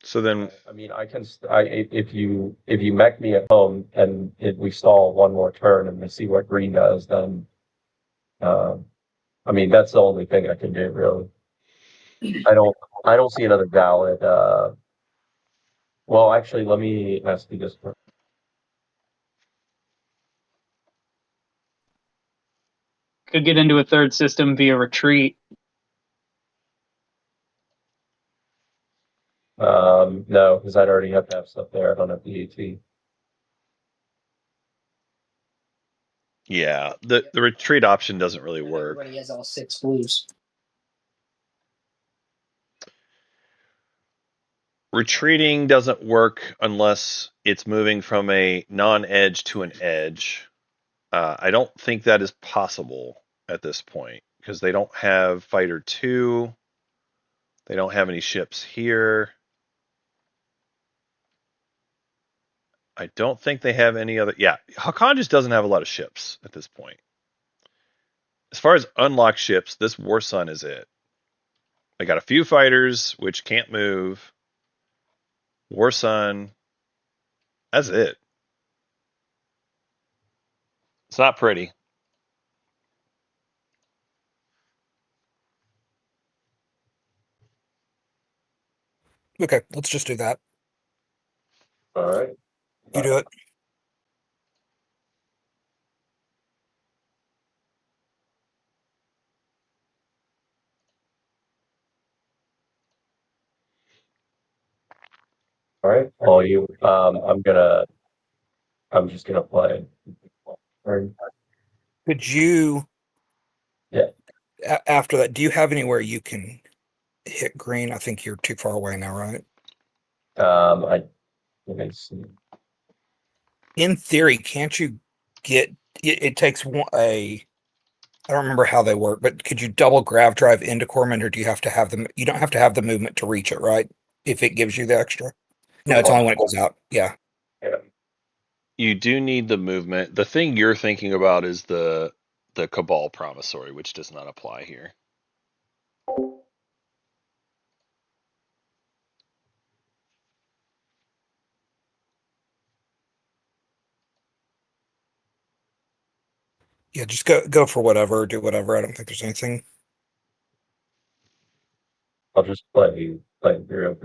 So then, I mean, I can. If you mech me at home and if we stall 1 more turn and we see what green does, then, I mean, that's the only thing I can do really. I don't see another valid. Well, actually, let me ask you this. Could get into a third system via retreat. No, because I'd already have to have stuff there. I don't have the AT. yeah, the retreat option doesn't really And work. everybody has all 6 blues. Retreating doesn't work unless it's moving from a non-edge to an edge. I don't think that is possible at this point because they don't have Fighter 2. They don't have any ships here. I don't think they have any other. Yeah, Hakan just doesn't have a lot of ships at this point. As far as unlocked ships, this War Sun is it. They got a few fighters which can't move. War Sun. That's it. It's not pretty. Okay, let's just do that. All right. You do it. All right. Well, I'm just gonna play. Could you? Yeah. After that, do you have anywhere you can hit green? I think you're too far away now, right? Let me see. In theory, can't you get? It takes I don't remember how they work, but could you double grav drive into Corman, or do you have to have them? You don't have to have the movement to reach it, right? If it gives you the extra. No, it's only when it goes out. Yeah. Yeah. You do need the movement. The thing you're thinking about is the Cabal Promissory, which does not apply here. Yeah, just go for whatever, do whatever. I don't think there's anything. I'll just play Imperial.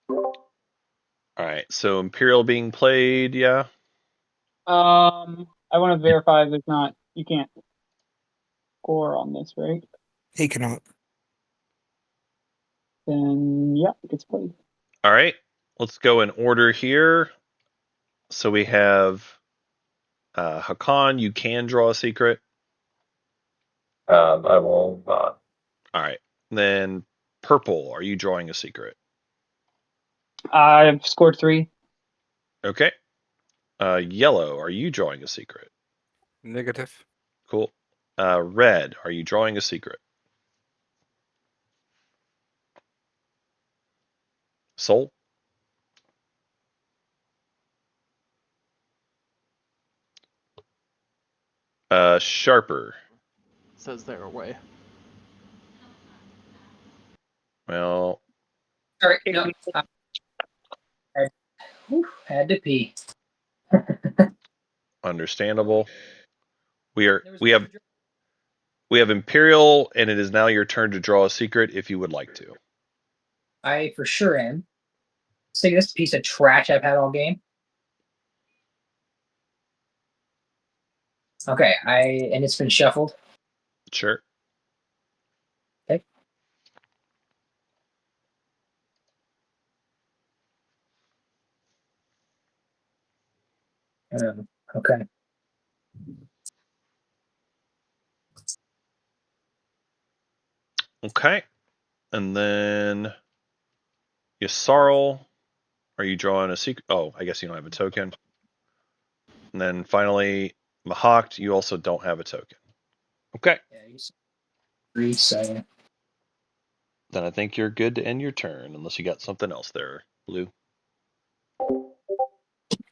All right, so Imperial being played, yeah. I want to verify there's not. You can't score on this, right? He cannot. Then yeah, it gets played. All right, let's go in order here. So we have Hakan, you can draw a secret. I will not. All right, then Purple, are you drawing a secret? I've scored 3. Okay. Yellow, are you drawing a secret? Negative. Cool. Red, are you drawing a secret? Soul? Sharper. Says they're away. Well, Sorry, no. Had to pee. understandable. We There was have Imperial, and it is now your turn to draw a secret if you would like to. I for sure am. Let's take this piece of trash I've had all game. Okay, and it's been shuffled. Sure. Okay. Okay. Okay. And then Yasarl, are you drawing a secret? Oh, I guess you don't have a token. And then finally, Mahakt, you also don't have a token. Okay. Yeah, he's 3, so Then I think you're good to end your turn, unless you got something else there, Blue.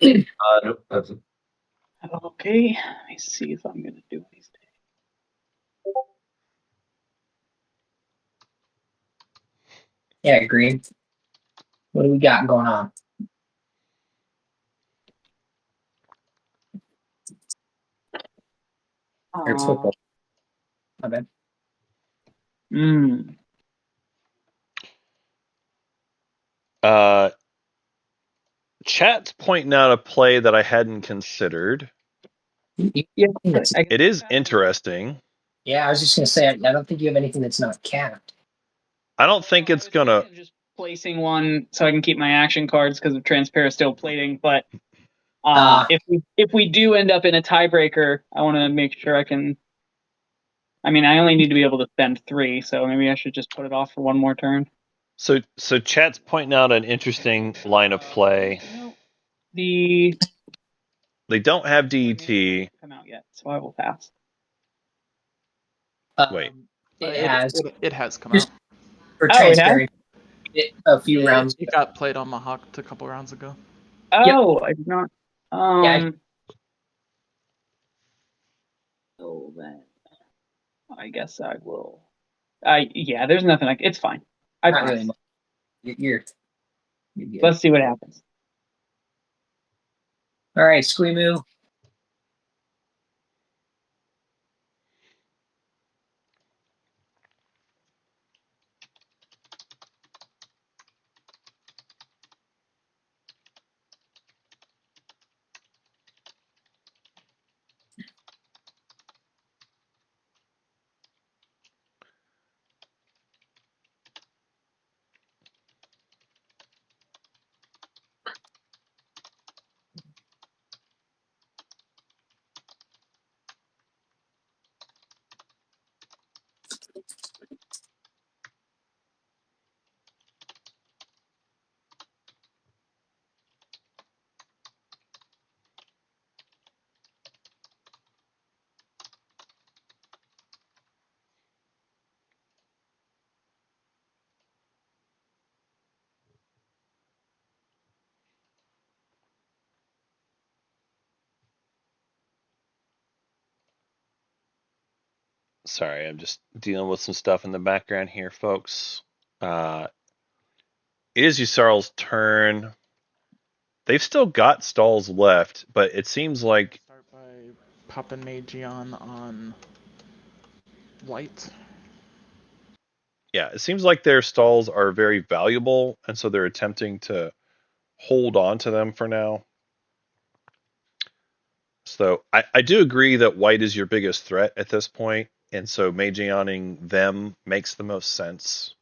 Nope, that's it. Okay, let me see if I'm gonna do anything. yeah, green. What do we got going on? It's football. My bad. Chat's pointing out a play that I hadn't considered. Yeah, It is interesting. Yeah, I was just gonna say I don't think you have anything that's not capped. I don't think it's gonna. Just placing one so I can keep my action cards because of Transparent still plating. But if we do end up in a tiebreaker, I want to make sure I can. I mean, I only need to be able to spend 3, so maybe I should just put it off for one more turn. So Chat's pointing out an interesting line of play. They don't have DET. Come out yet, so I will pass. Wait. It has come out. For transparent, a few rounds. It got played on Mahawk a couple rounds ago. Oh, I did not. So then, I guess I will. Yeah, there's nothing like it's fine. I Not pass. really much. You're good. Let's see what happens. All right, Squeemu. Sorry, I'm just dealing with some stuff in the background here, folks. It is Yusarl's turn. they've still got stalls left, but it seems like Start by popping Magion on white. yeah, it seems like their stalls are very valuable, and so they're attempting to hold on to them for now. So I do agree that white is your biggest threat at this point, and so Magioning them makes the most sense.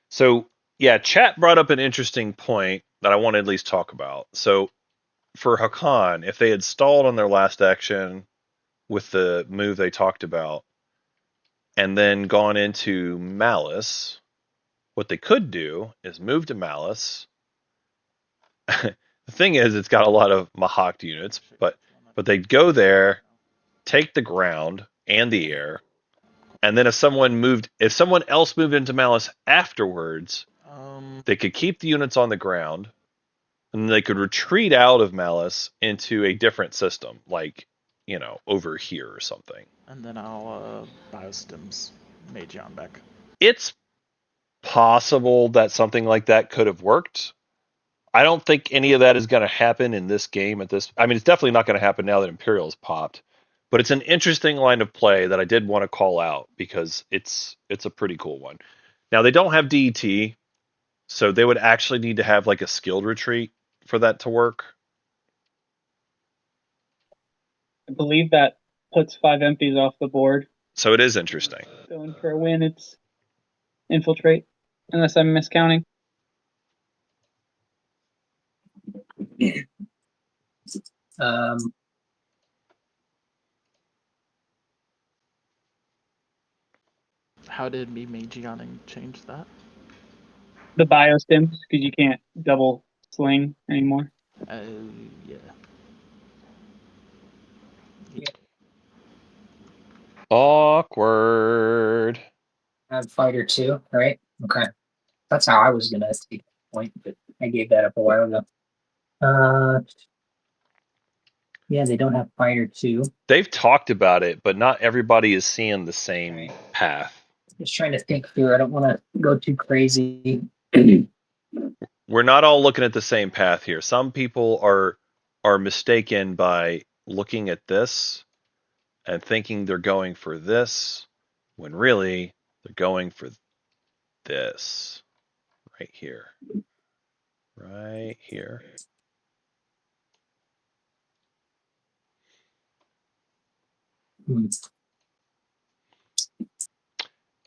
So yeah, chat brought up an interesting point that I want to at least talk about. So for Hakan, if they had stalled on their last action with the move they talked about, and then gone into Malice, what they could do is move to Malice. The thing is, it's got a lot of Mahawked units, but they'd go there, take the ground and the air, and then if someone else moved into Malice afterwards, they could keep the units on the ground, and they could retreat out of Malice into a different system, like over here or something. And then I'll biostims Magion back. It's possible that something like that could have worked. I don't think any of that is going to happen in this game. I mean, it's definitely not going to happen now that Imperial's popped. But it's an interesting line of play that I did want to call out because it's a pretty cool one. Now they don't have DET, so they would actually need to have like a skilled retreat for that to work. I believe that puts 5 empties off the board. So it is interesting. Going for a win, it's infiltrate, unless I'm miscounting. How did me Magioning change that? The biostims, because you can't double sling anymore. Yeah. Awkward. Have fighter 2, right? Okay. That's how I was gonna take the point, but I gave that up a while ago. Yeah, they don't have fighter 2. They've talked about it, but not everybody is seeing the same path. Just trying to think through. I don't want to go too crazy. We're not all looking at the same path here. Some people are mistaken by looking at this and thinking they're going for this when really they're going for this right here. Right here.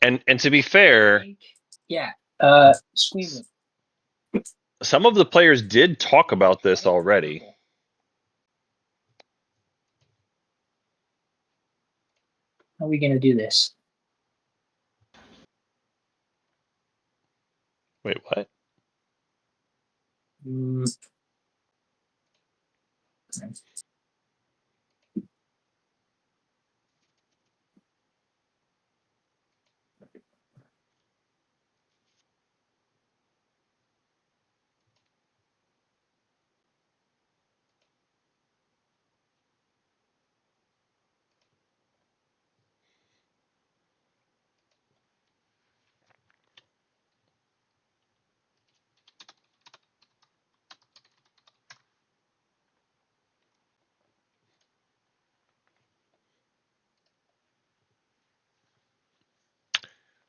And to be fair, Yeah. Squeeze it. some of the players did talk about this already. How are we gonna do this? Wait, what?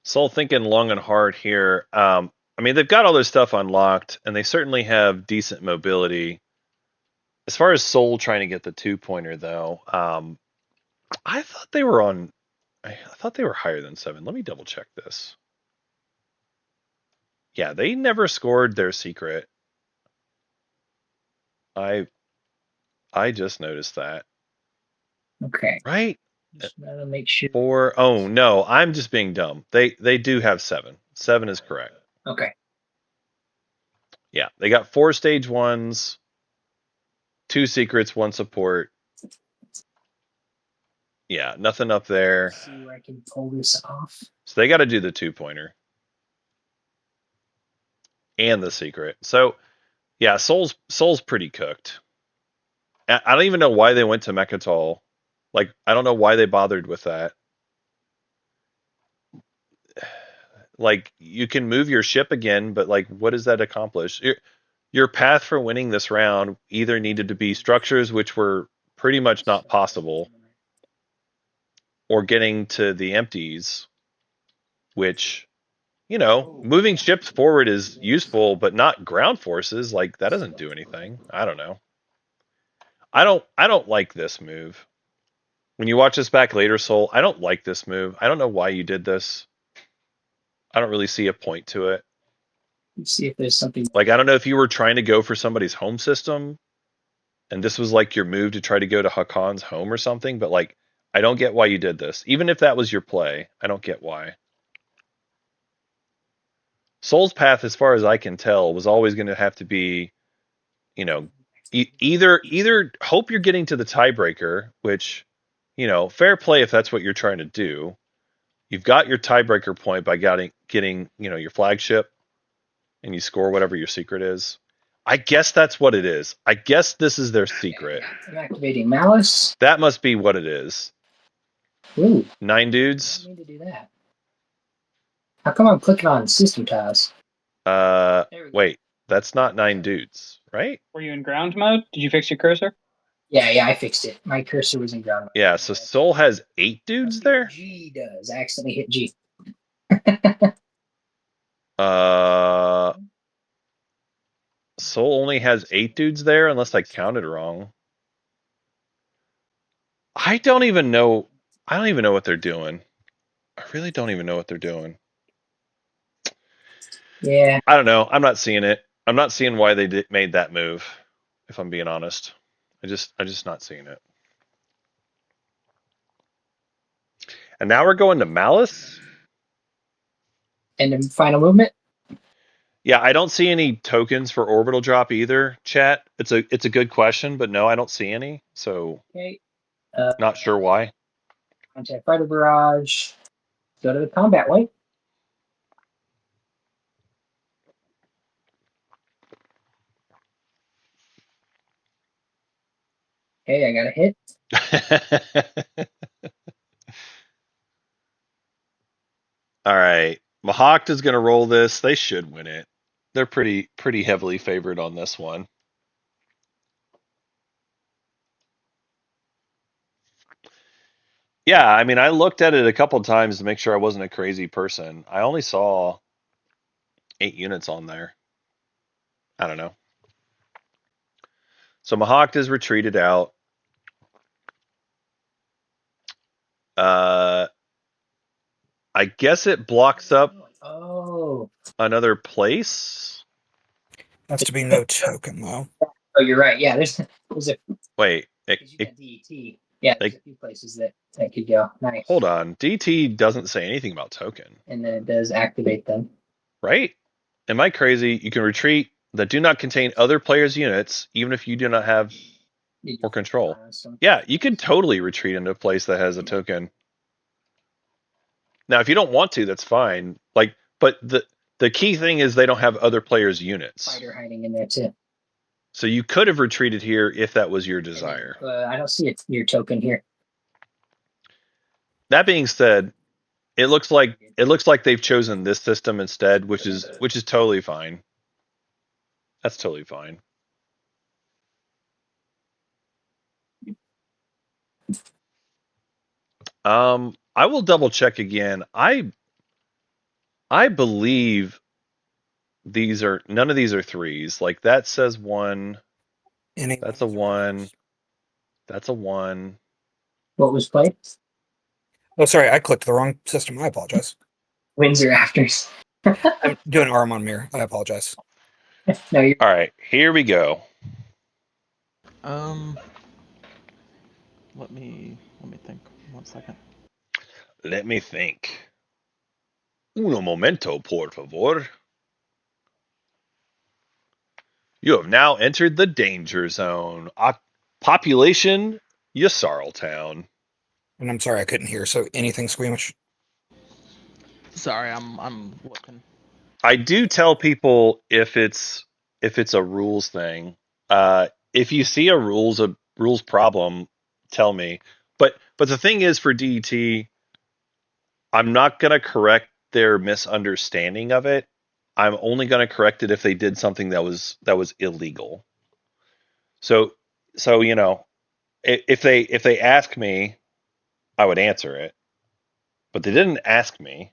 Soul thinking long and hard here. I mean, they've got all their stuff unlocked, and they certainly have decent mobility. As far as Soul trying to get the 2-pointer, though, I thought they were on. I thought they were higher than 7. Let me double check this. Yeah, they never scored their secret. I just noticed that. Okay. Right? Just gotta make sure. 4. Oh no, I'm just being dumb. They do have 7. 7 is correct. Okay. Yeah, they got 4 stage 1s, 2 secrets, 1 support. Yeah, nothing up there. Let's see where I can pull this off. So they got to do the 2-pointer and the secret. So yeah, Soul's pretty cooked. I don't even know why they went to Mechatol. Like, I don't know why they bothered with that. Like, you can move your ship again, but like, what does that accomplish? Your path for winning this round either needed to be structures which were pretty much not possible, or getting to the empties, which, moving ships forward is useful, but not ground forces. Like, that doesn't do anything. I don't know. I don't like this move. When you watch this back later, Soul, I don't like this move. I don't know why you did this. I don't really see a point to it. Let's see if there's something. Like, I don't know if you were trying to go for somebody's home system and this was like your move to try to go to Hakon's home or something, but like, I don't get why you did this. Even if that was your play, I don't get why. Soul's path, as far as I can tell, was always going to have to be, either hope you're getting to the tiebreaker, which, fair play if that's what you're trying to do. You've got your tiebreaker point by getting your flagship, and you score whatever your secret is. I guess that's what it is. I guess this is their secret. I'm activating Malice. That must be what it is. Ooh, 9 I dudes. don't need to do that. How come I'm clicking on system tiles? Wait, that's not 9 dudes, right? Were you in ground mode? Did you fix your cursor? Yeah, I fixed it. My cursor was in ground mode. Yeah, so Soul has 8 dudes there? G does. I accidentally hit G. Soul only has 8 dudes there, unless I counted wrong. I don't even know what they're doing. I really don't even know what they're doing. Yeah. I don't know. I'm not seeing it. I'm not seeing why they made that move, if I'm being honest. I'm just not seeing it. And now we're going to Malice? And then final movement. Yeah, I don't see any tokens for orbital drop either, chat. It's a good question, but no, I don't see any. So Okay. not sure why. Contact fighter barrage. Go to the combat way. Okay, I got a hit. All right. Mahawk is going to roll this. They should win it. They're pretty heavily favored on this one. Yeah, I mean, I looked at it a couple times to make sure I wasn't a crazy person. I only saw 8 units on there. I don't know. So Mahawk is retreated out. I guess it blocks up another place. That's to be no token though. Oh, you're right. Yeah, there's a Wait, because you got DET. Yeah, there's a few places that could go. Nice. hold on. DT doesn't say anything about token, And then it does activate them. right? Am I crazy? You can retreat that do not contain other players' units, even if you do not have or control. Yeah, you can totally retreat into a place that has a token. Now, if you don't want to, that's fine. Like, but the key thing is they don't have other players' units. Fighter hiding in there too. So you could have retreated here if that was your desire. I don't see your token here. That being said, it looks like they've chosen this system instead, which is totally fine. That's totally fine. I will double check again. I believe none of these are 3s. Like, that says 1. That's a 1. That's a 1. What was played? Oh, sorry, I clicked the wrong system. I apologize. Windsor afters. I'm doing Armon Mirror. I apologize. No, you're All right, here we go. Let me think. 1 second. Let me think. Uno momento, por favor. You have now entered the danger zone. Population, Yasarltown. And I'm sorry I couldn't hear. So anything squeamish? Sorry, I'm looking. I do tell people if it's a rules thing. If you see a rules rules problem, tell me. But the thing is, for DET, I'm not gonna correct their misunderstanding of it. I'm only gonna correct it if they did something that was illegal. So you know, if they ask me, I would answer it. But they didn't ask me.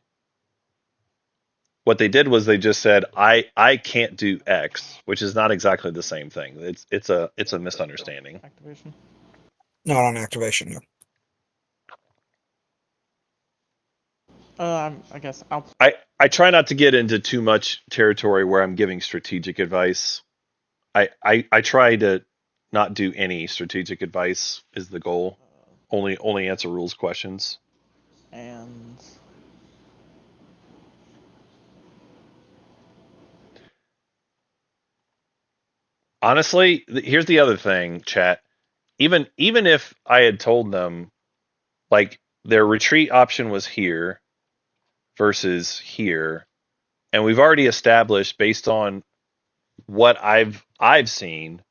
What they did was they just said, I can't do X, which is not exactly the same thing. It's a misunderstanding. Activation. Not on activation, no. I guess I'll. I try not to get into too much territory where I'm giving strategic advice. I try to not do any strategic advice is the goal. Only answer rules questions. And Honestly, here's the other thing, chat. Even if I had told them, like, their retreat option was here versus here, and we've already established based on what I've seen,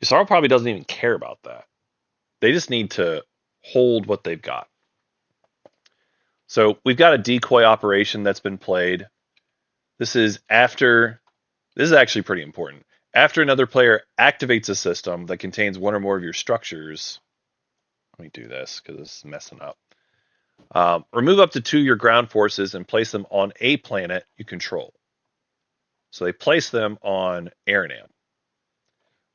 Yusaro probably doesn't even care about that. They just need to hold what they've got. So we've got a decoy operation that's been played. This is actually pretty important. After another player activates a system that contains one or more of your structures, let me do this because this is messing up. Remove up to 2 of your ground forces and place them on a planet you control. So they place them on Aranam.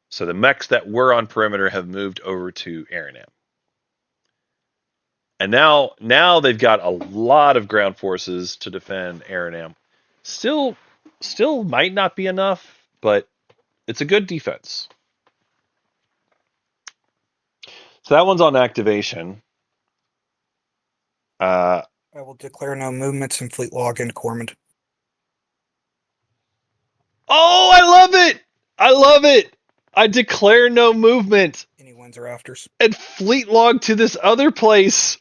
So the mechs that were on perimeter have moved over to Aranam. And now they've got a lot of ground forces to defend Aranam. Still might not be enough, but it's a good defense. So that one's on activation. I will declare no movements in fleet log and Cormand. Oh, I love it! I love it! I declare no movement Any wins or afters. and fleet log to this other place.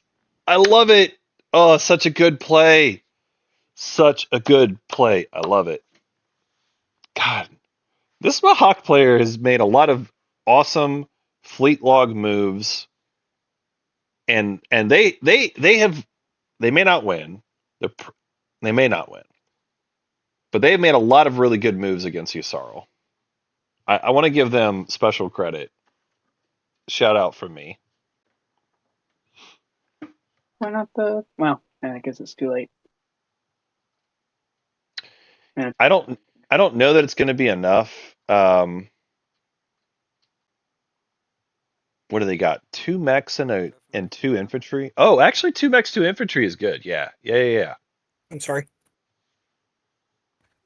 I love it. Oh, such a good play. Such a good play. I love it. God, this Mahawk player has made a lot of awesome fleet log moves, and they may not win. They may not win, but they have made a lot of really good moves against Yusaro. I want to give them special credit. Shout out from me. Why not the? Well, I guess it's too late. Yeah. I don't know that it's going to be enough. What do they got? 2 mechs and 2 infantry. Oh, actually, 2 mechs, 2 infantry is good. Yeah. I'm sorry.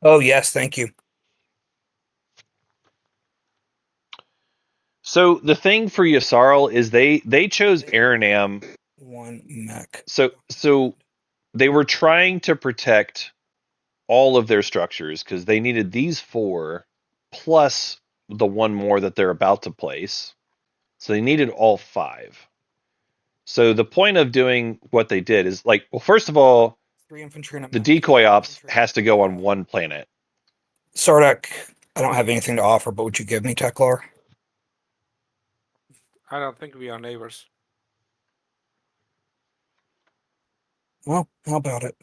Oh, yes, thank you. So the thing for Yasarl is they chose Aranam. 1 mech. So they were trying to protect all of their structures because they needed these 4 plus the 1 more that they're about to place. So they needed all 5. So the point of doing what they did is, like, well, first of all, 3 infantry and a the mech. decoy ops has to go on 1 planet. Sardak, I don't have anything to offer, but would you give me Teklar? I don't think we are neighbors. Well, how about it?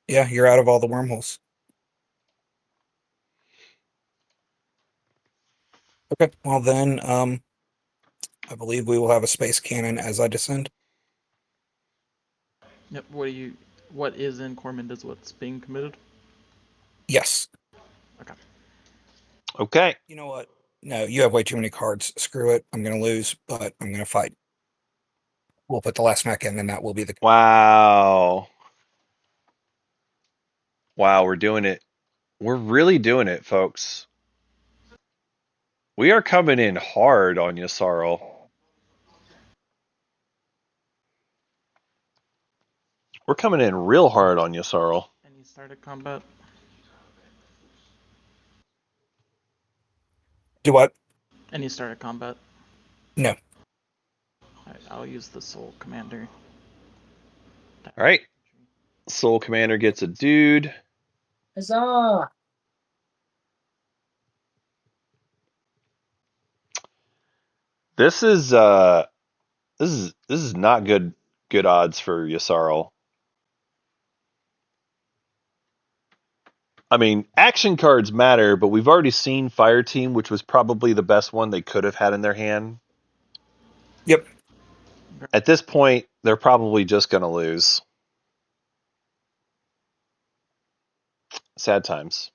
Yeah, you're out of all the wormholes. Okay, well then, I believe we will have a space cannon as I descend. yep. What is in Cormand is what's being committed. Yes. Okay. You know what? No, you have way too many cards. Screw it. I'm going to lose, but I'm going to fight. We'll put the last mech in, and that will be the... Wow. Wow, we're doing it. We're really doing it, folks. We are coming in hard on Yasarl. We're coming in real hard on Yasarl. Any started combat? Do what? Any started combat? No. Alright, I'll use the Soul Commander. All right. Soul Commander gets a dude. Huzzah! This is not good odds for Yasarl. I mean, action cards matter, but we've already seen Fire Team, which was probably the best one they could have had in their hand. Yep. At this point, they're probably just going to lose. Sad times.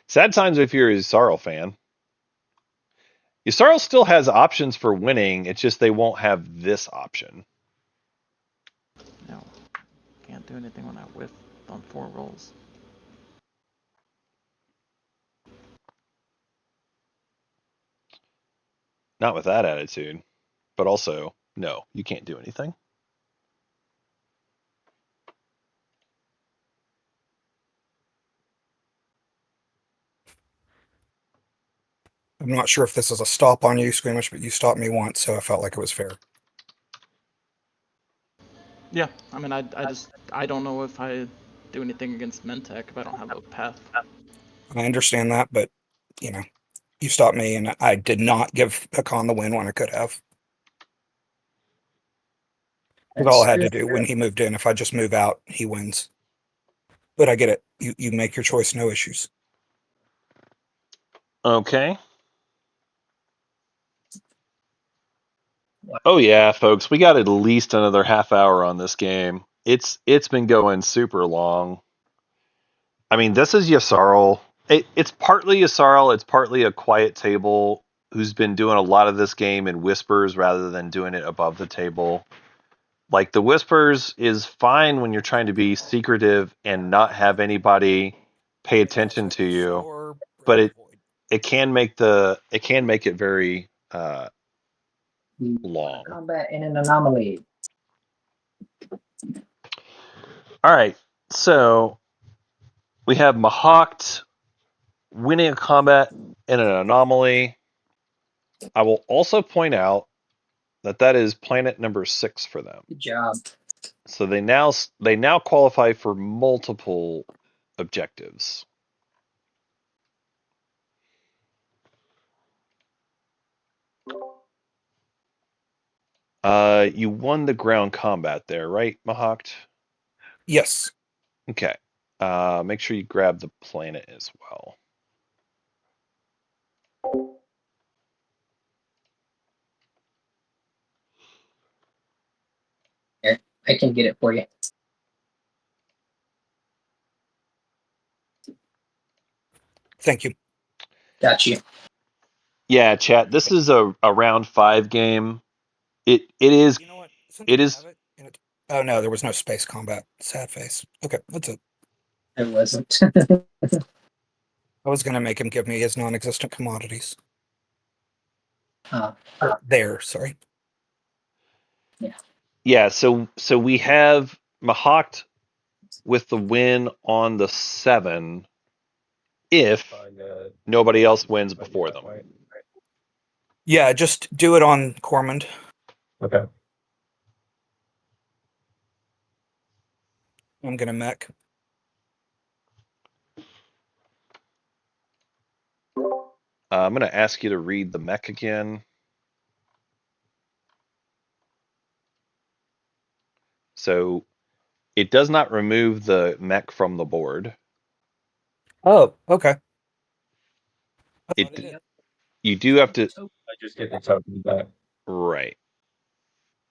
Sad times if you're a Yasarl fan. Yasarl still has options for winning, it's just they won't have this option. No, can't do anything when I whiff on 4 rolls. Not with that attitude. But also, no, you can't do anything. I'm not sure if this is a stop on you, Squeamish, but you stopped me once, so I felt like it was fair. Yeah, I mean, I don't know if I do anything against Mentec if I don't have a path. I understand that, but you stopped me, and I did not give Hakan the win when I could have. That's all I had to do when he moved in. If I just move out, he wins. But I get it. You make your choice, no issues. Okay. Oh yeah, folks, we got at least another half hour on this game. It's been going super long. I mean, this is Yasarl. It's partly Yasarl, it's partly a quiet table who's been doing a lot of this game in whispers rather than doing it above the table. Like the whispers is fine when you're trying to be secretive and not have anybody pay attention to you, but it can make it very long. Combat in an anomaly. All right, so we have Mahawked winning a combat in an anomaly. I will also point out that is planet number 6 for them. Good job. So they now qualify for multiple objectives. You won the ground combat there, right, Mahawked? Yes. Okay. Make sure you grab the planet as well. Here, I can get it for you. Thank you. Got you. Yeah, chat. This is a round 5 game. It is. You know what? It is. Oh no, there was no space combat. Sad face. Okay, that's it. It wasn't. I was gonna make him give me his non-existent commodities. Uh, There, sorry. Yeah. So we have Mahawked with the win on the 7 if nobody else wins before them. Yeah, just do it on Cormand. Okay. I'm gonna mech. I'm going to ask you to read the mech again. So it does not remove the mech from the board. Oh, okay. You do have to. I just get the token back. Right.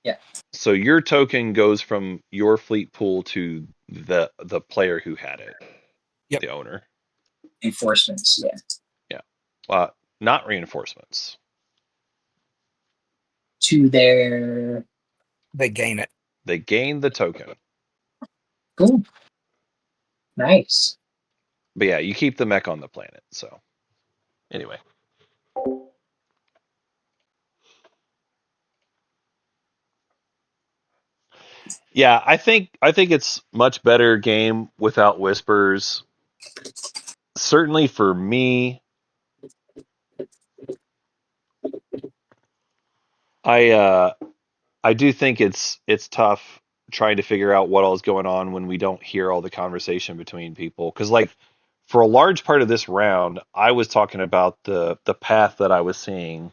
Yeah. So your token goes from your fleet pool to the player who had it. Yep. The owner. Enforcements, yeah. Yeah. Not reinforcements. To their. They gain it. They gain the token. Cool. Nice. But yeah, you keep the mech on the planet. So anyway. Yeah, I think it's much better game without whispers. Certainly for me, I do think it's tough trying to figure out what all is going on when we don't hear all the conversation between people. Because like for a large part of this round, I was talking about the path that I was seeing,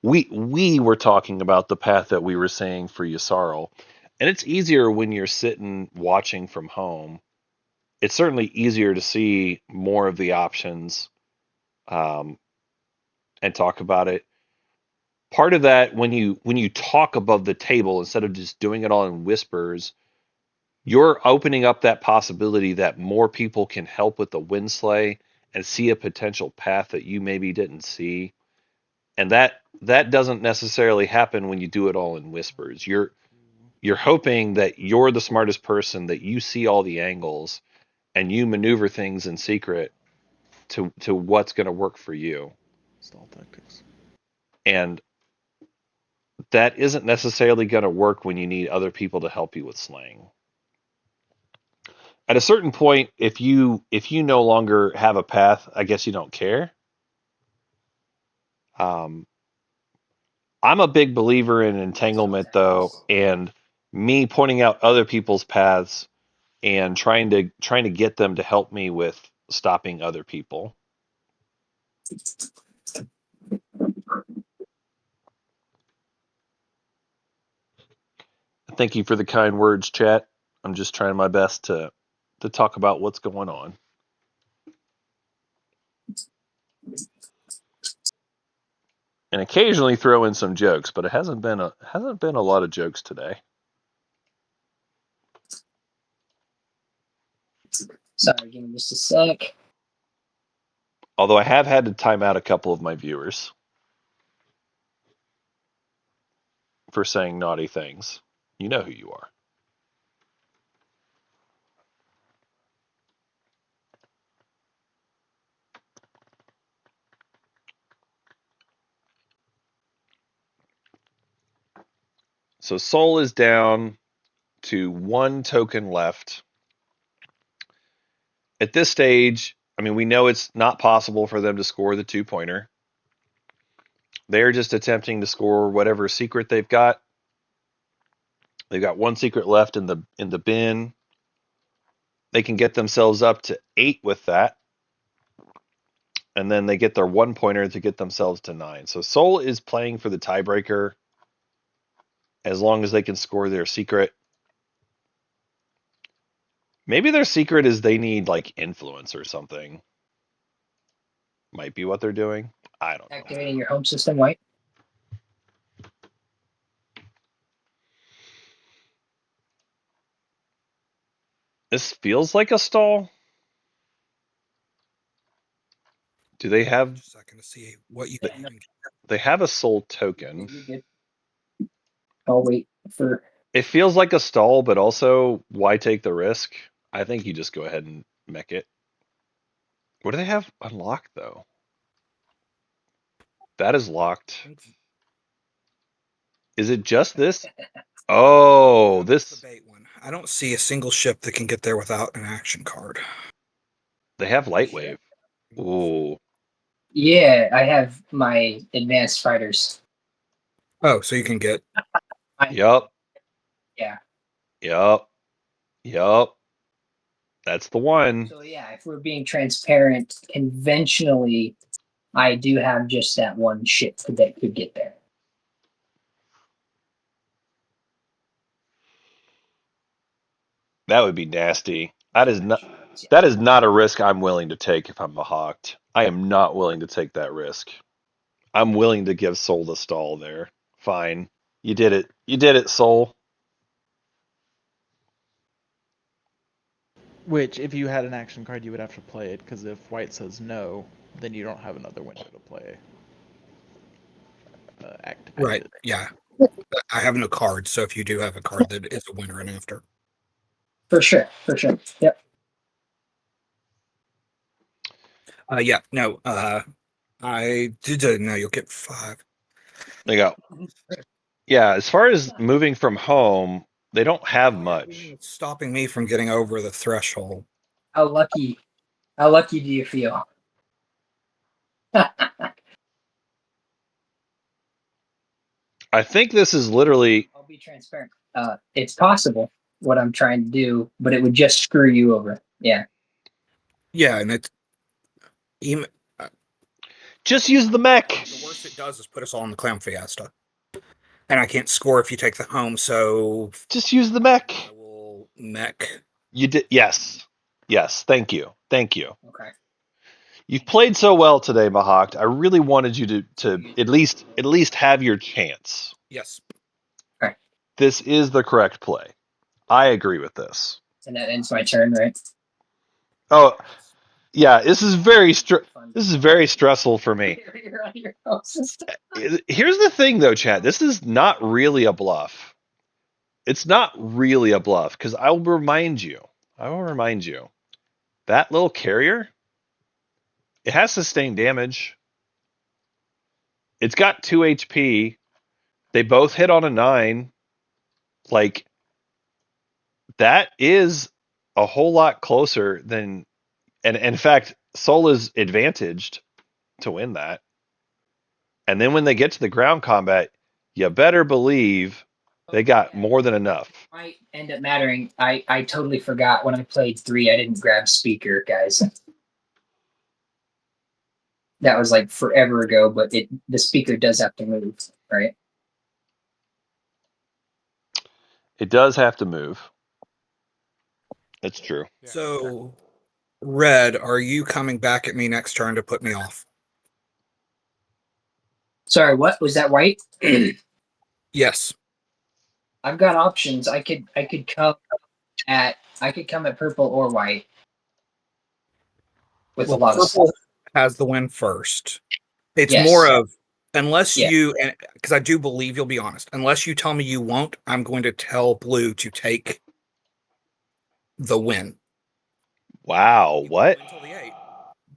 we were talking about the path that we were saying for Yasarl, and it's easier when you're sitting watching from home. It's certainly easier to see more of the options and talk about it. Part of that, when you talk above the table instead of just doing it all in whispers, you're opening up that possibility that more people can help with the Winslay and see a potential path that you maybe didn't see. And that doesn't necessarily happen when you do it all in whispers. You're hoping that you're the smartest person, that you see all the angles and you maneuver things in secret to what's going to work for you. Stall tactics. And that isn't necessarily going to work when you need other people to help you with slaying. At a certain point, if you no longer have a path, I guess you don't care. I'm a big believer in entanglement, though, and me pointing out other people's paths and trying to get them to help me with stopping other people. Thank you for the kind words, chat. I'm just trying my best to talk about what's going on. And occasionally throw in some jokes, but it hasn't been a lot of jokes today. Sorry, give me just a sec. Although I have had to time out a couple of my viewers for saying naughty things. You know who you are. So Soul is down to 1 token left. At this stage, I mean, we know it's not possible for them to score the 2-pointer. They're just attempting to score whatever secret they've got. They've got 1 secret left in the bin. They can get themselves up to 8 with that. And then they get their 1-pointer to get themselves to 9. So Soul is playing for the tiebreaker as long as they can score their secret. Maybe their secret is they need like influence or something. Might be what they're doing. I don't know. Activating your home system, White. This feels like a stall. Do they have? Just a second to see what you. They have a soul token. You're good. I'll wait for. It feels like a stall, but also why take the risk? I think you just go ahead and mech it. What do they have unlocked though? That is locked. Is it just this? Oh, That's this. the bait one. I don't see a single ship that can get there without an action card. They have Lightwave. Ooh. Yeah, I have my advanced fighters. Oh, so you can get. Yup. Yeah. Yup. Yup. That's the one. So yeah, if we're being transparent, conventionally, I do have just that one ship that could get there. That would be nasty. That is not a risk I'm willing to take if I'm Mahawked. I am not willing to take that risk. I'm willing to give Soul the stall there. Fine. You did it. You did it, Soul. Which, if you had an action card, you would have to play it, because if White says no, then you don't have another window to play. Activate Right. it. Yeah. I have no card, so if you do have a card that is a winner and after. For sure. For sure. Yep. Yeah. No. I did. No, you'll get 5. There you go. Yeah, as far as moving from home, they don't have Oh, yeah, much. it's stopping me from getting over the threshold. How lucky do you feel? I think this is literally. I'll be transparent. It's possible what I'm trying to do, but it would just screw you over. Yeah. Yeah, and it's even. Just use the mech. The worst it does is put us all in the Clown Fiesta. And I can't score if you take the home, so Just use the mech. I will mech. You did. Yes. Yes. Thank you. Thank you. Okay. You've played so well today, Mahawk. I really wanted you to at least have your chance. Yes. This is the correct play. I agree with this. And that ends my turn, right? Oh, yeah. This is very stressful for me. You're on your houses. Here's the thing, though, Chad. This is not really a bluff. It's not really a bluff because I will remind you. That little carrier. It has sustained damage. It's got 2 HP. They both hit on a 9. Like, that is a whole lot closer than. And in fact, Soul is advantaged to win that. And then when they get to the ground combat, you better believe they got more than enough. Might end up mattering. I totally forgot when I played 3, I didn't grab speaker, guys. That was like forever ago, but the speaker does have to move, right? It does have to move. It's true. So, Red, are you coming back at me next turn to put me off? Sorry, what was that? White? Yes. I've got options. I could come at purple or white with a lot of stuff. Purple has the win first. It's Yes. more of unless Yeah. you, because I do believe you'll be honest. Unless you tell me you won't, I'm going to tell Blue to take the win. Wow. What? Until the 8,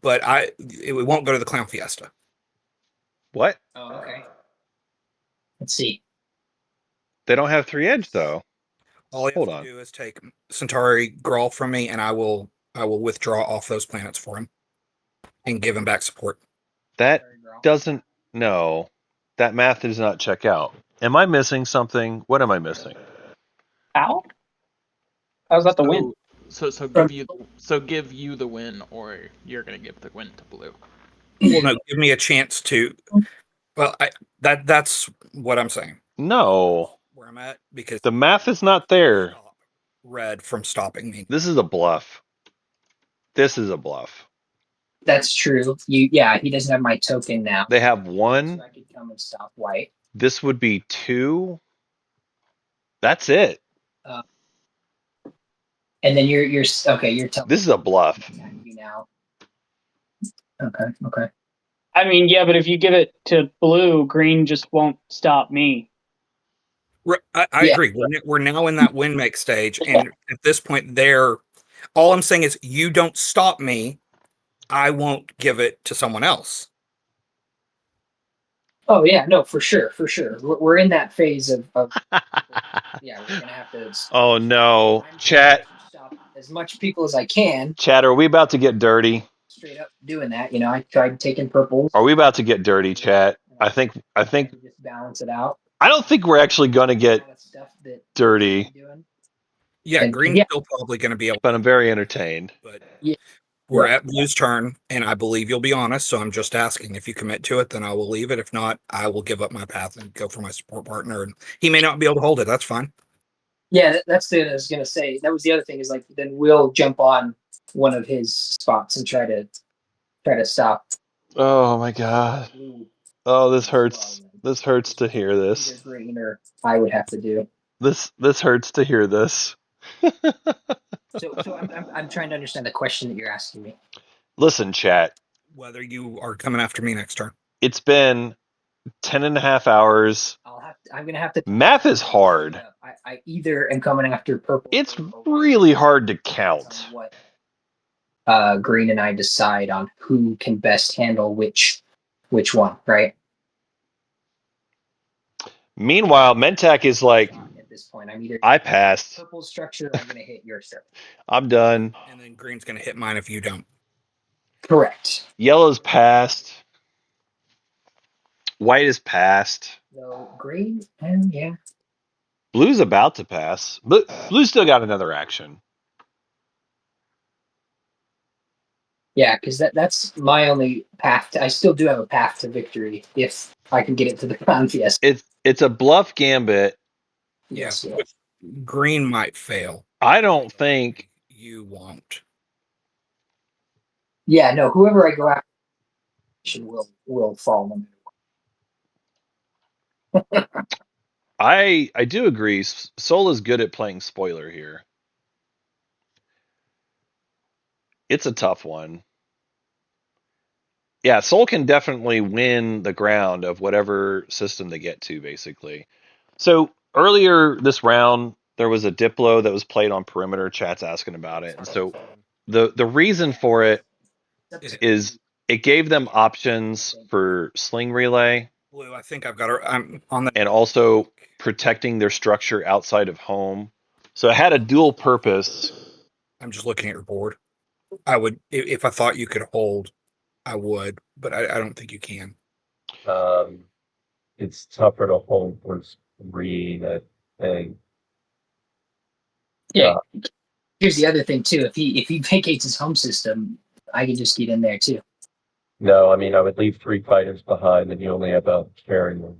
but it won't go to the Clown Fiesta. What? Oh, okay. Let's see. They don't have 3 edge though. All you have to do is take Centauri Grawl from me, and I will withdraw off those planets for him and give him back support. That doesn't. No, that math does not check out. Am I missing something? What am I missing? How? How's that the win? So give you the win, or you're gonna give the win to Blue. Well, no, give me a chance to. Well, that's what I'm saying. No, Where I'm at, because the math is not there. Stop Red from stopping me. This is a bluff. This is a bluff. That's true. He doesn't have my token now. They have 1. So I could come and stop white. This would be 2. That's it. And then you're okay. You're telling. This is a bluff. You now. Okay. I mean, yeah, but if you give it to blue, green just won't stop me. I agree. We're now in that win make stage, and at this point, all I'm saying is you don't stop me. I won't give it to someone else. Oh yeah, no, for sure. We're in that phase of yeah, we're gonna have to. Oh no, chat. Stop as much people as I can. Chat, are we about to get dirty? Straight up doing that, I tried taking purples. Are we about to get dirty, chat? I think just balance it out. I don't think we're actually going to get dirty. Yeah, green's still probably going to be able. But I'm very entertained. But we're at Blue's turn, and I believe you'll be honest. So I'm just asking. If you commit to it, then I will leave it. If not, I will give up my path and go for my support partner. And he may not be able to hold it. That's fine. Yeah, that's the I was going to say. That was the other thing is like then we'll jump on one of his spots and try to stop. Oh my god. Oh, this hurts. This hurts to hear this. Either green or I would have to do. This hurts to hear this. So I'm trying to understand the question that you're asking me. Listen, chat. Whether you are coming after me next turn. It's been 10.5 hours. I'm gonna have to. Math is hard. I either am coming after purple. It's really hard to count. What green and I decide on who can best handle which one, right? Meanwhile, Mentak is like, at this point, I'm either I passed. Purple structure, I'm gonna hit your structure. I'm done. And then green's gonna hit mine if you don't. Correct. Yellow's passed. White is passed. So green and yeah. Blue's about to pass. Blue's still got another action. Yeah, because that's my only path. I still do have a path to victory if I can get it to the Crown Fiesta. It's a bluff gambit. Yes, Yeah. yes. Green might fail. I don't think You won't. Yeah, no. Whoever I go after will fall. No matter what. I do agree. Sol is good at playing spoiler here. It's a tough one. Yeah, Sol can definitely win the ground of whatever system they get to, basically. So earlier this round, there was a Diplo that was played on perimeter. Chat's asking about it, and so the reason for it is it gave them options for sling relay Blue, I think I've got her. I'm on that. and also protecting their structure outside of home. So it had a dual purpose. I'm just looking at your board. I would, if I thought you could hold, I would, but I don't think you can. It's tougher to hold for green, I think. Yeah. Here's the other thing too. If he vacates his home system, I can just get in there too. No, I mean, I would leave 3 fighters behind and you only have a carrier.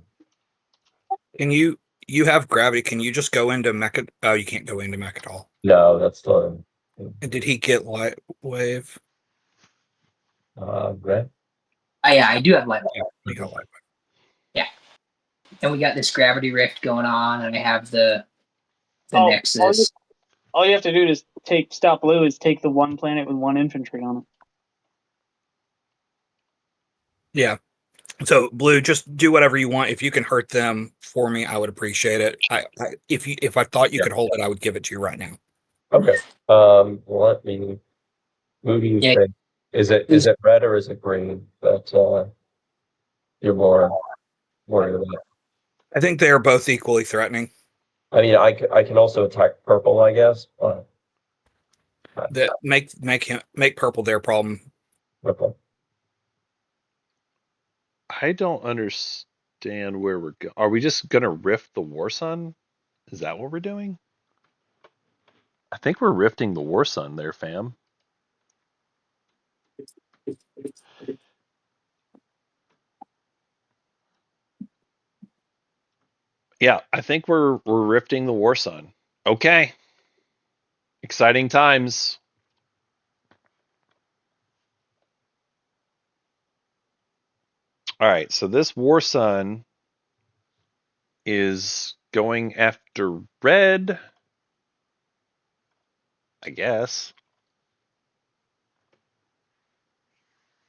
Can you have gravity? Can you just go into Mecha? Oh, you can't go into Mech at all. No, that's the And did he get light wave? red. Yeah, I do have light. Yeah, he got light And we got this gravity rift going on, and I have the Oh, Nexus. All you have to do is stop blue is take the one planet with 1 infantry on it. Yeah. So Blue, just do whatever you want. If you can hurt them for me, I would appreciate it. If I thought you could hold it, I would give it to you right now. Okay. Let me. Who do you Yeah. think? Is it red or is it green that you're more worried about? I think they are both equally threatening. I mean, I can also attack purple, I guess. But That make purple their problem. okay. I don't understand where we're going. Are we just gonna rift the War Sun? Is that what we're doing? I think we're rifting the War Sun there, fam. Yeah, I think we're rifting the War Sun. Okay. Exciting times. All right, so this War Sun is going after red, I guess.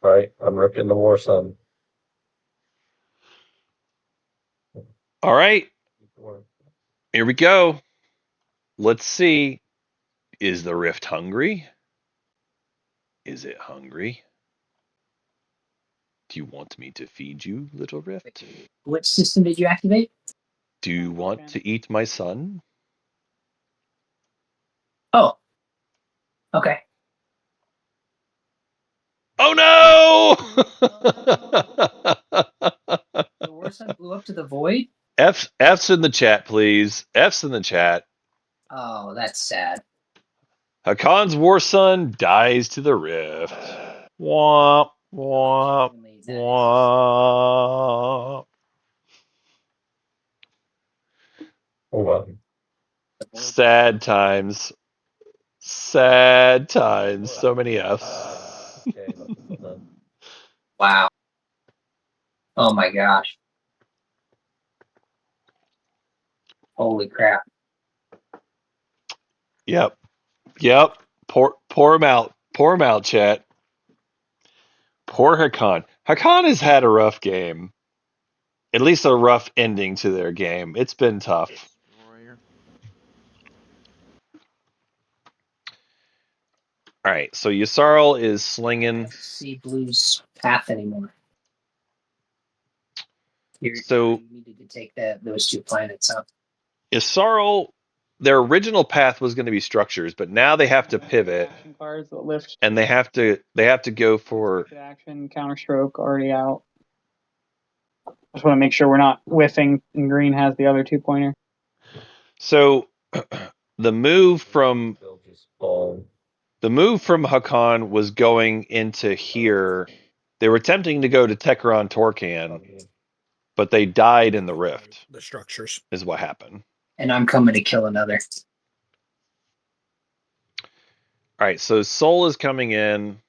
Right. I'm ripping the War Sun. All right, here we go. Let's see. Is the rift hungry? Is it hungry? Do you want me to feed you, little rift? Which system did you activate? Do you want to eat my son? Oh, okay. Oh no! The War Sun blew up to the void. F's in the chat, please. F's in the chat. Oh, that's sad. Hakon's War Son dies to the rift. Womp, womp, womp. Oh well. Sad times. Sad times. So many F's. Wow. Oh my gosh. Holy crap. Yep. Yep. Pour him out. Pour him out, chat. Poor Hakan. Hakan has had a rough game. At least a rough ending to their game. It's been tough. All right, so Yssarl is slinging. See Blue's path anymore. So you needed to take those 2 planets up. Yssarl, their original path was going to be structures, but now they have to pivot, Action cards that lift. and they have to go for Action, counterstroke already out. Just want to make sure we're not whiffing, and green has the other 2-pointer. So the move from The move from Hakan was going into here. They were attempting to go to Tekron Torcan, but they died in the rift, The structures. is what happened. And I'm coming to kill another. All right, so Soul is coming in.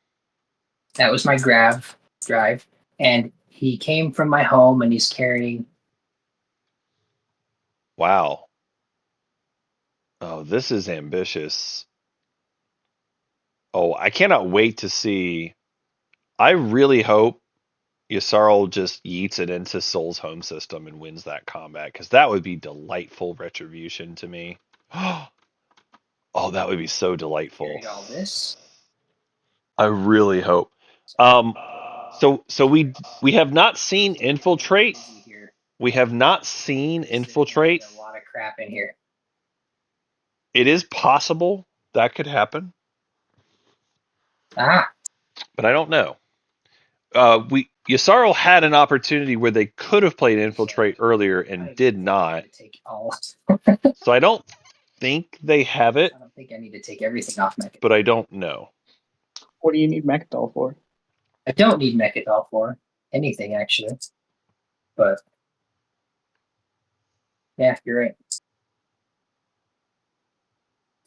That was my drive, and he came from my home, and he's carrying. Wow. Oh, this is ambitious. Oh, I cannot wait to see. I really hope Yssaril just yeets it into Soul's home system and wins that combat, because that would be delightful retribution to me. Oh, that would be so delightful. Carried all this. I really hope. So we have not seen infiltrate. Busy here. We have not seen infiltrate. There's a lot of crap in here. It is possible that could happen, Ah, but I don't know. Yssaril had an opportunity where they could have played infiltrate earlier and did not. Take all. So I don't think they have it, I don't think I need to take everything off Mechadol. but I don't know. What do you need Mechadol for? I don't need Mechadol for anything, actually. But yeah, you're right.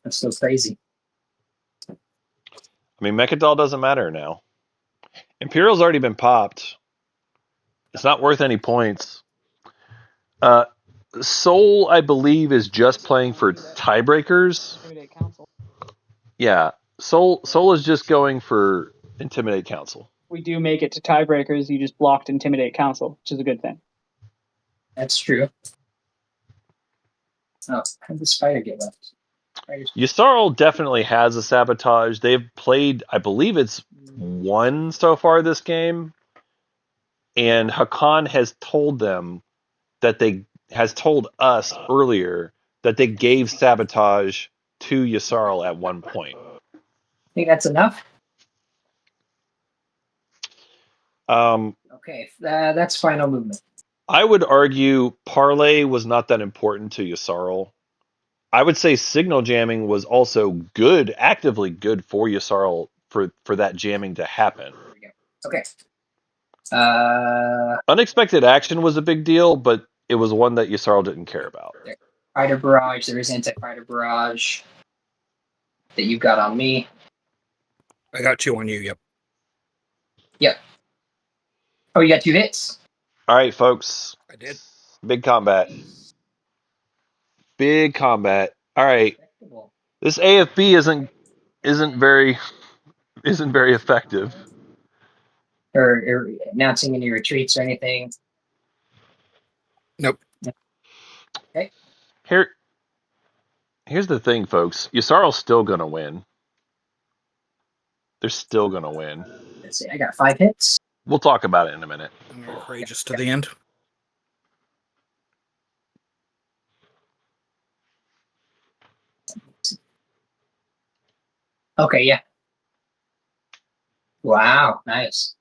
That's so crazy. I mean, Mechadol doesn't matter now. Imperial's already been popped. It's not worth any points. Soul, I believe, is just playing for tiebreakers. Intimidate Council. Yeah, Soul is just going for Intimidate Council. We do make it to tiebreakers. You just blocked Intimidate Council, which is a good thing. That's true. Oh, how did the spider get left? Yssaril definitely has a sabotage. They've played, I believe it's one so far this game, and Hakan has told them that has told us earlier that they gave sabotage to Yssaril at one point. Think that's enough? Okay, that's final movement. I would argue Parlay was not that important to Yssaril. I would say signal jamming was also good, actively good for Yssaril for that jamming to happen. There we go. Okay. Unexpected action was a big deal, but it was one that Yssaril didn't care about. Fighter barrage. There is anti-fighter barrage that you've got on me. I got 2 on you. Yep. Yep. Oh, you got 2 hits. All right, folks. I did. Big combat. Big combat. All right. This AFB isn't very effective. Or announcing any retreats or anything. Nope. Okay. Here's the thing, folks. Yssaril's still gonna win. They're still gonna win. Let's see. I got 5 hits. We'll talk about it in a minute. I'm going to courageous to the end. Okay, yeah. Wow, nice.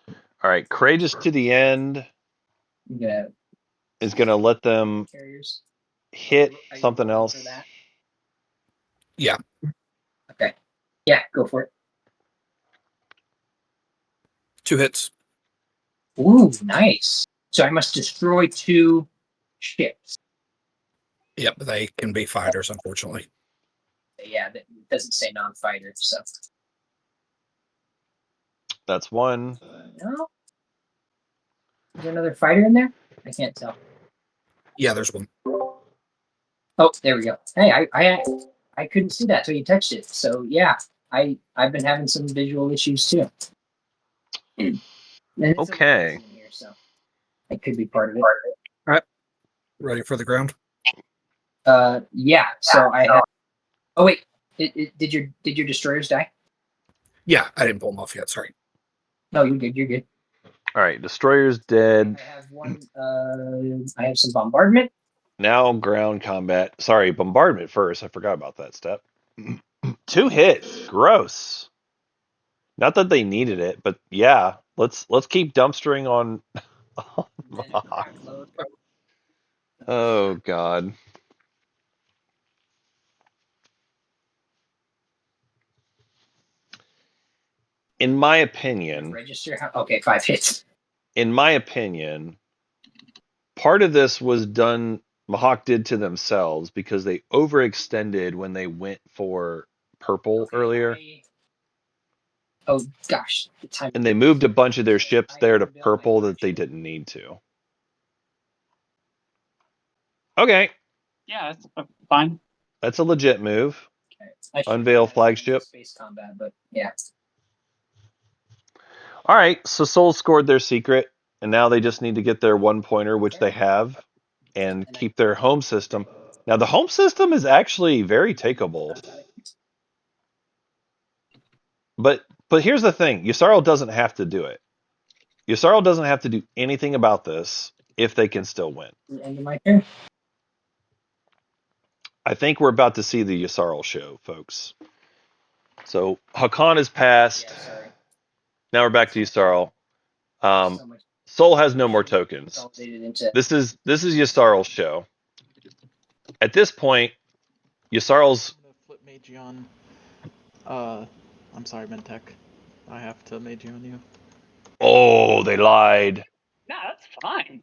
All right, courageous to the end Yeah. is gonna let them Carriers. hit Are you something rolling else. for that? Yeah. Okay. Yeah, go for it. 2 hits. Ooh, nice. So I must destroy 2 ships. Yep, they can be fighters, unfortunately. Yeah, that doesn't say non-fighter, so. That's one. No? Is there another fighter in there? I can't tell. Yeah, there's one. Oh, there we go. Hey, I couldn't see that till you touched it. So yeah, I've been having some visual issues too. And it's Okay. in here, so it could be part of it. Ready for the ground? Yeah. So I have. Oh wait, did your destroyers die? Yeah, I didn't pull them off yet. Sorry. No, you're good. You're good. All right, destroyer's dead. I have one. I have some bombardment. Now ground combat. Sorry, bombardment first. I forgot about that step. 2 hits. Gross. Not that they needed it, but yeah, let's keep dumpstering on. Oh God. in my opinion, Register. Okay, 5 hits. in my opinion, part of this was done. Mahawk did to themselves because they overextended when they went for purple earlier. Oh gosh, the time. And they moved a bunch of their ships there to purple that they didn't need to. Okay. Yeah, that's fine. That's a legit move. Okay. Unveil flagship. Space combat, but yeah. All right, so Soul scored their secret, and now they just need to get their 1-pointer, which they have, and keep their home system. Now, the home system is actually very takeable. But here's the thing. Yusaril doesn't have to do it. Yusaril doesn't have to do anything about this if they can still win. End of my turn. I think we're about to see the Yusaril show, folks. So Hakan is passed. Yeah, sorry. Now we're back to Yusaril. So much Soul has no more tokens. consolidated into. This is Yusaril's show. At this point, Yusaril's. I'm gonna flip Magion. I'm sorry, Mentec. I have to Magion you. Oh, they lied. Nah, that's fine.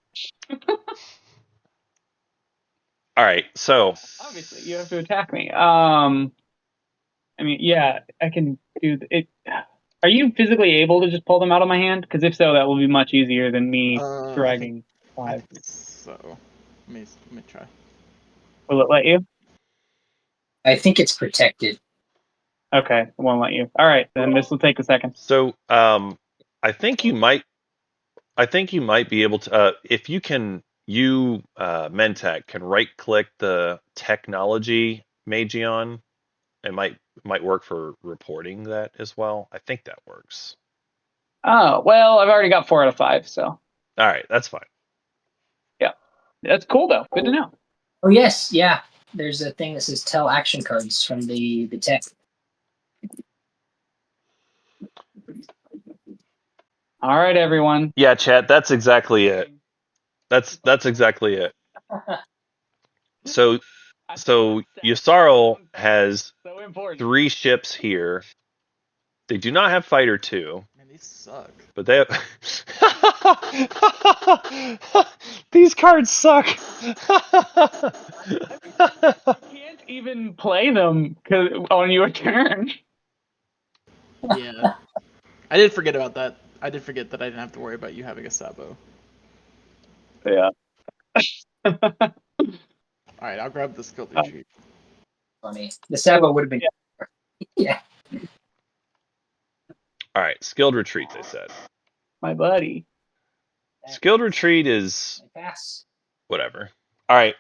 All right, so Obviously, you have to attack me. I mean, yeah, I can do it. Are you physically able to just pull them out of my hand? Because if so, that will be much easier than me dragging five. So, let me try. Will it let you? I think it's protected. Okay, it won't let you. All right, then this will take a second. So I think you might be able to if you can Mentec can right click the technology Magion. It might work for reporting that as well. I think that works. Oh, well, I've already got 4 out of 5, so. All right, that's fine. Yeah. That's cool, though. Good to know. Oh, yes. Yeah. There's a thing that says tell action cards from the tech. All right, everyone. Yeah, chat, that's exactly it. That's exactly it. So Yusaril has 3 ships here. They do not have fighter 2. Man, these suck. But they have these cards suck. You can't even play them on your turn. Yeah. I did forget about that. I did forget that I didn't have to worry about you having a Sabo. Yeah. Alright, I'll grab the skilled retreat. Funny. The Sabo would have been. Yeah. All right, skilled retreat, they said. My buddy. Skilled retreat is Pass. whatever. All right,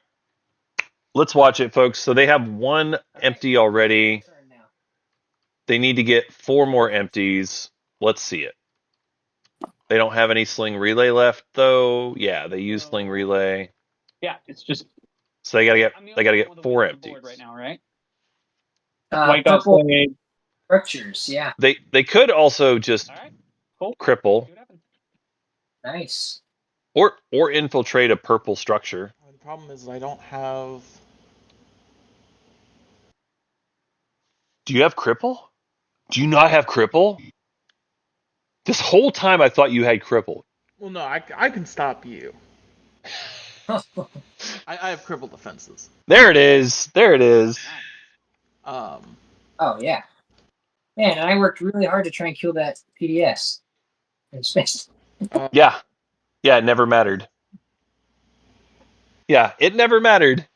let's watch it, folks. So they have 1 empty already. They need to get 4 more empties. Let's see it. They don't have any sling relay left, though. Yeah, they use sling relay. Yeah, it's just. So they gotta get 4 empties right now, right? White purple structures. Yeah. They could also just Cool. cripple Nice. or infiltrate a purple structure. The problem is I don't have. Do you have cripple? Do you not have cripple? This whole time I thought you had cripple. Well, no, I can stop you. I have crippled defenses. There it is. Oh yeah. Man, and I worked really hard to try and kill that PDS. Yeah, it never mattered. Yeah, it never mattered.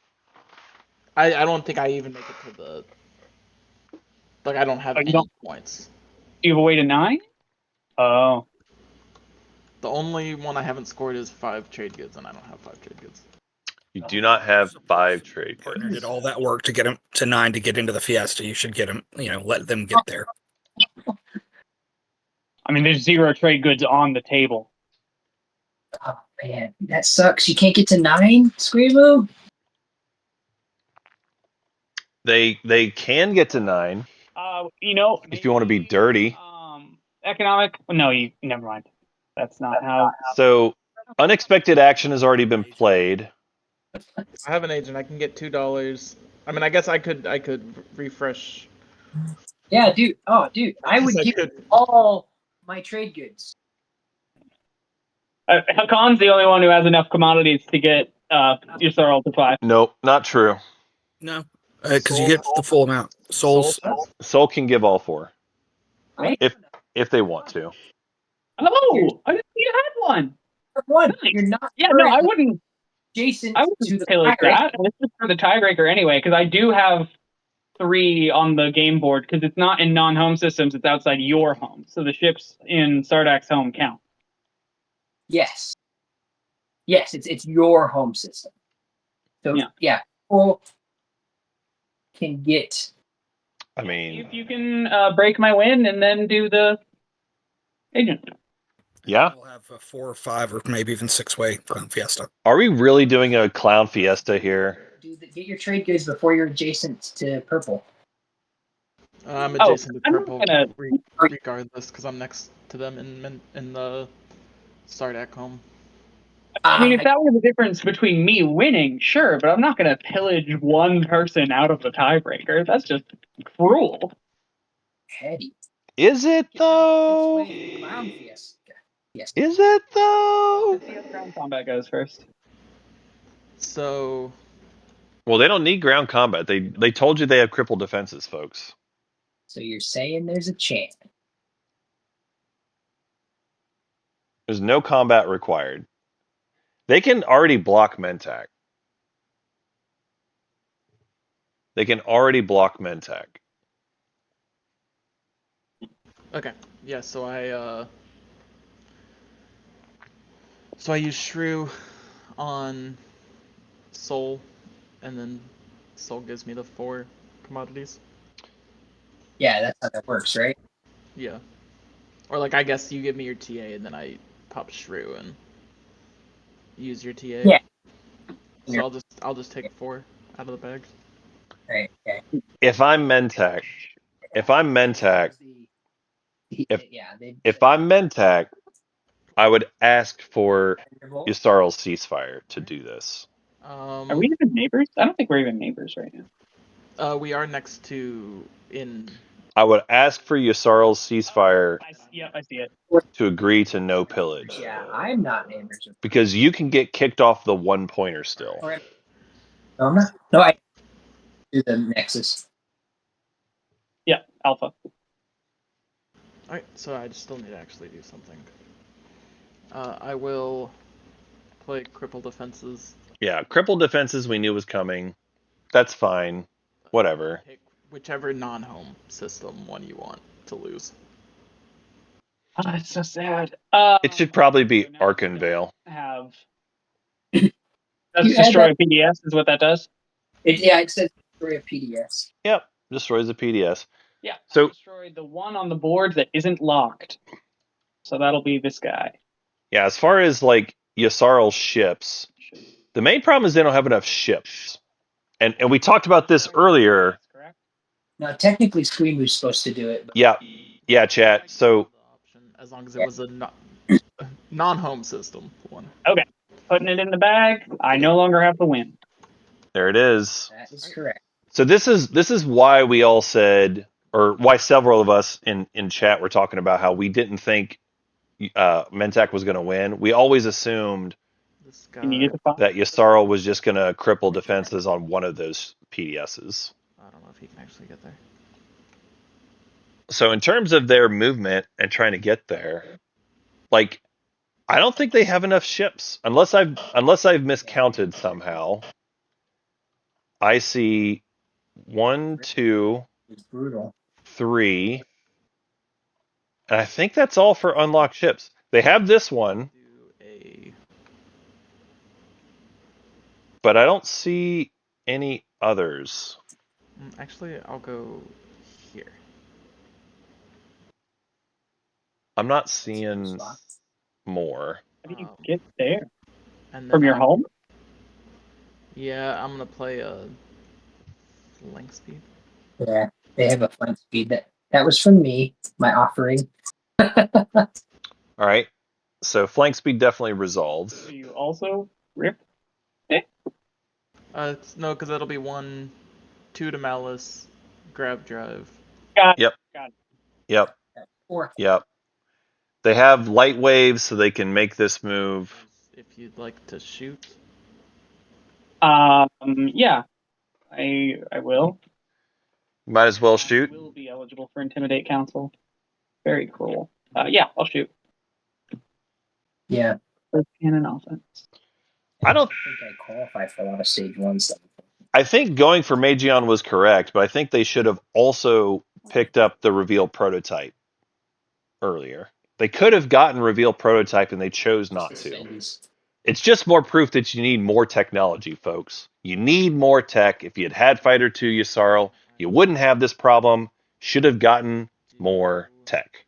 I don't think I even make it to the. Like, I don't have any points. You have a way to 9? Oh. The only one I haven't scored is 5 trade goods, and I don't have 5 trade goods. You do not have 5 trade Partner goods. did all that work to get him to 9 to get into the Fiesta. You should get him, let them get there. I mean, there's 0 trade goods on the table. Oh man, that sucks. You can't get to 9, Squeebo? They can get to 9. If you want to be dirty. Economic. No, never mind. That's not how. So unexpected action has already been played. I have an agent. I can get $2. I mean, I guess I could refresh. Yeah, dude. Oh, dude, I would give all my trade goods. Hakon's the only one who has enough commodities to get Yusarl to 5. Nope, not true. No, because you get the full amount. Souls. Soul can give all 4 I if they want to. Oh, I didn't see you had one. one. Nice. You're not. Yeah, no, I wouldn't. Adjacent I to wouldn't the pillage pirate. that. This is for the tiebreaker anyway, because I do have 3 on the game board because it's not in non-home systems; it's outside your home. So the ships in Sardak's home count. Yes. Yes, it's your home system. So yeah, people can get. I mean, If you can break my win and then do the agent. yeah. We'll have a 4 or 5 or maybe even 6-way Clown Fiesta. Are we really doing a clown fiesta here? Get your trade goods before you're adjacent to purple. I'm adjacent to I'm not purple gonna- regardless because I'm next to them in the Sardak home. I mean, if that were the difference between me winning, sure, but I'm not going to pillage one person out of the tiebreaker. That's just cruel. Petty. Is it though? Clown Fiesta. Yes. Is it though? Let's see how the ground combat goes first. So Well, they don't need ground combat. They told you they have crippled defenses, folks. So you're saying there's a chance. There's no combat required. They can already block Mentak. They can already block Mentak. okay, yeah. So I use Shrew on Soul, and then Soul gives me the 4 commodities. Yeah, that's how that works, right? Yeah. Or like I guess you give me your TA and then I pop Shrew and use your TA. Yeah. So I'll just take 4 out of the bag. Right. Okay. If I'm Mentak, if I'm Mentak, I would ask for Yusarl's ceasefire to do this. Are we even neighbors? I don't think we're even neighbors right now. We are next to I would ask for Yusarl's ceasefire I see it. to agree to no pillage. Yeah, I'm not neighbors. Because you can get kicked off the 1-pointer still. No, I'm not. No, I do the Nexus. Yeah, Alpha. Alright, so I still need to actually do something. I will play Crippled Defenses. Yeah, crippled defenses we knew was coming. That's fine. Whatever. Pick whichever non-home system one you want to lose. Oh, that's so sad. It should probably be Arkenvale. That's destroy a PDS is what that does? It says destroy a PDS. Yep, destroys a PDS. Yeah, so destroy the one on the board that isn't locked. So that'll be this guy. Yeah, as far as like Yusarl's ships, the main problem is they don't have enough ships. And we talked about this earlier. Now, technically, Scream was supposed to do it. But Yeah, chat. So as long as it was a non-home system one. Okay, putting it in the bag. I no longer have the win. There it is. That is correct. So this is why we all said, or why several of us in chat were talking about how we didn't think Mentak was going to win. We always assumed that Yusarl was just going to cripple defenses on one of those PDSs. I don't know if he can actually get there. So in terms of their movement and trying to get there, like I don't think they have enough ships unless I've miscounted somehow. I see 1, 2, 3, and I think that's all for unlocked ships. They have this one, but I don't see any others. Actually, I'll go here. I'm not seeing more. How do you get there? And From your home? Yeah, I'm gonna play a flank speed. Yeah, they have a flank speed that was from me, my offering. All right, so flank speed definitely resolves. Do you also rip? No, because that'll be 1, 2 to Malice, grab drive. Got Yep. Got it. Yep. Or Yep. They have light waves, so they can make this move. If you'd like to shoot. Yeah, I will. Might as well I shoot. will be eligible for Intimidate Council. Very cruel. Yeah, I'll shoot. Yeah. First cannon offense. I don't think I qualify for a lot of stage ones. I think going for Magion was correct, but I think they should have also picked up the reveal prototype earlier. They could have gotten reveal prototype and they chose not to. It's just more proof that you need more technology, folks. You need more tech. If you had Fighter 2 Yssarl, you wouldn't have this problem. Should have gotten more tech.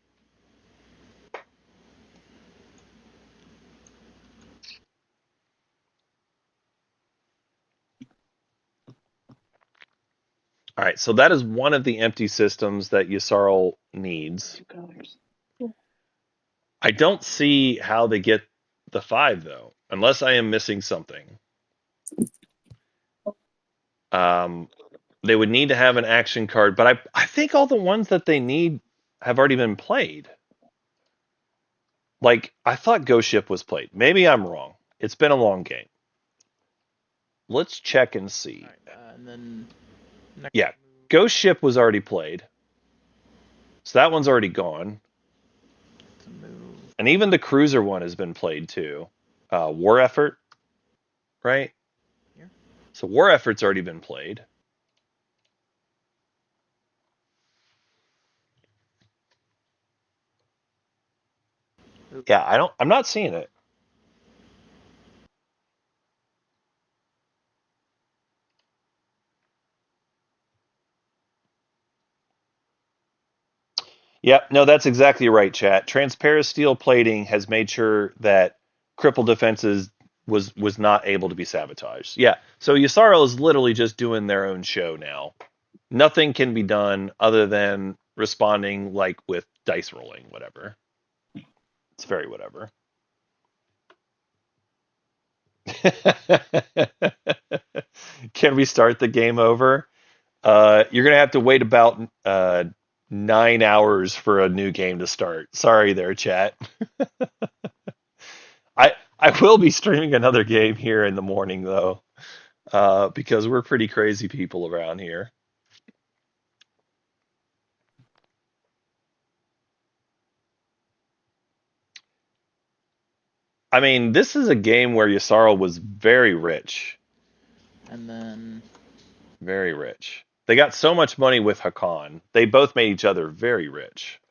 All right, so that is one of the empty systems that Yssarl needs. I don't see how they get the 5, though, unless I am missing something. They would need to have an action card, but I think all the ones that they need have already been played. Like, I thought Ghost Ship was played. Maybe I'm wrong. It's been a long game. Let's check and see. And then Yeah, Ghost Ship was already played. So that one's already gone. And even the cruiser one has been played too. War Effort, right? Yeah. So War Effort's already been played. Yeah, I'm not seeing it. Yep, no, that's exactly right, chat. Transparent steel plating has made sure that crippled defenses was not able to be sabotaged. Yeah, so Yssarl is literally just doing their own show now. Nothing can be done other than responding like with dice rolling, whatever. It's very whatever. Can we start the game over? You're gonna have to wait about 9 hours for a new game to start. Sorry there, chat. I will be streaming another game here in the morning though, because we're pretty crazy people around here. I mean, this is a game where Yssarl was very rich. And then Very rich. They got so much money with Hakan. They both made each other very rich.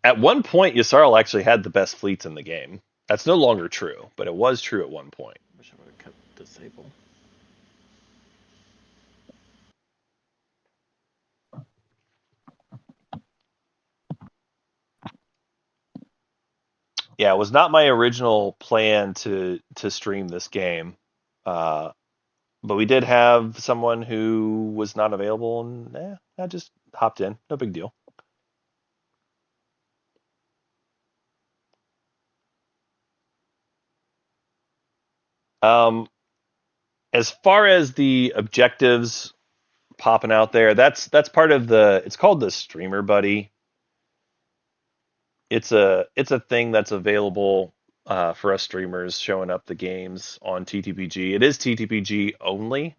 At one point, Yssarl actually had the best fleets in the game. That's no longer true, but it was true at one point. wish I would have kept disable. Yeah, it was not my original plan to stream this game, but we did have someone who was not available, and I just hopped in. No big deal. As far as the objectives popping out there, that's part of the. It's called the Streamer Buddy. It's a thing that's available for us streamers showing up the games on TTPG. It is TTPG only.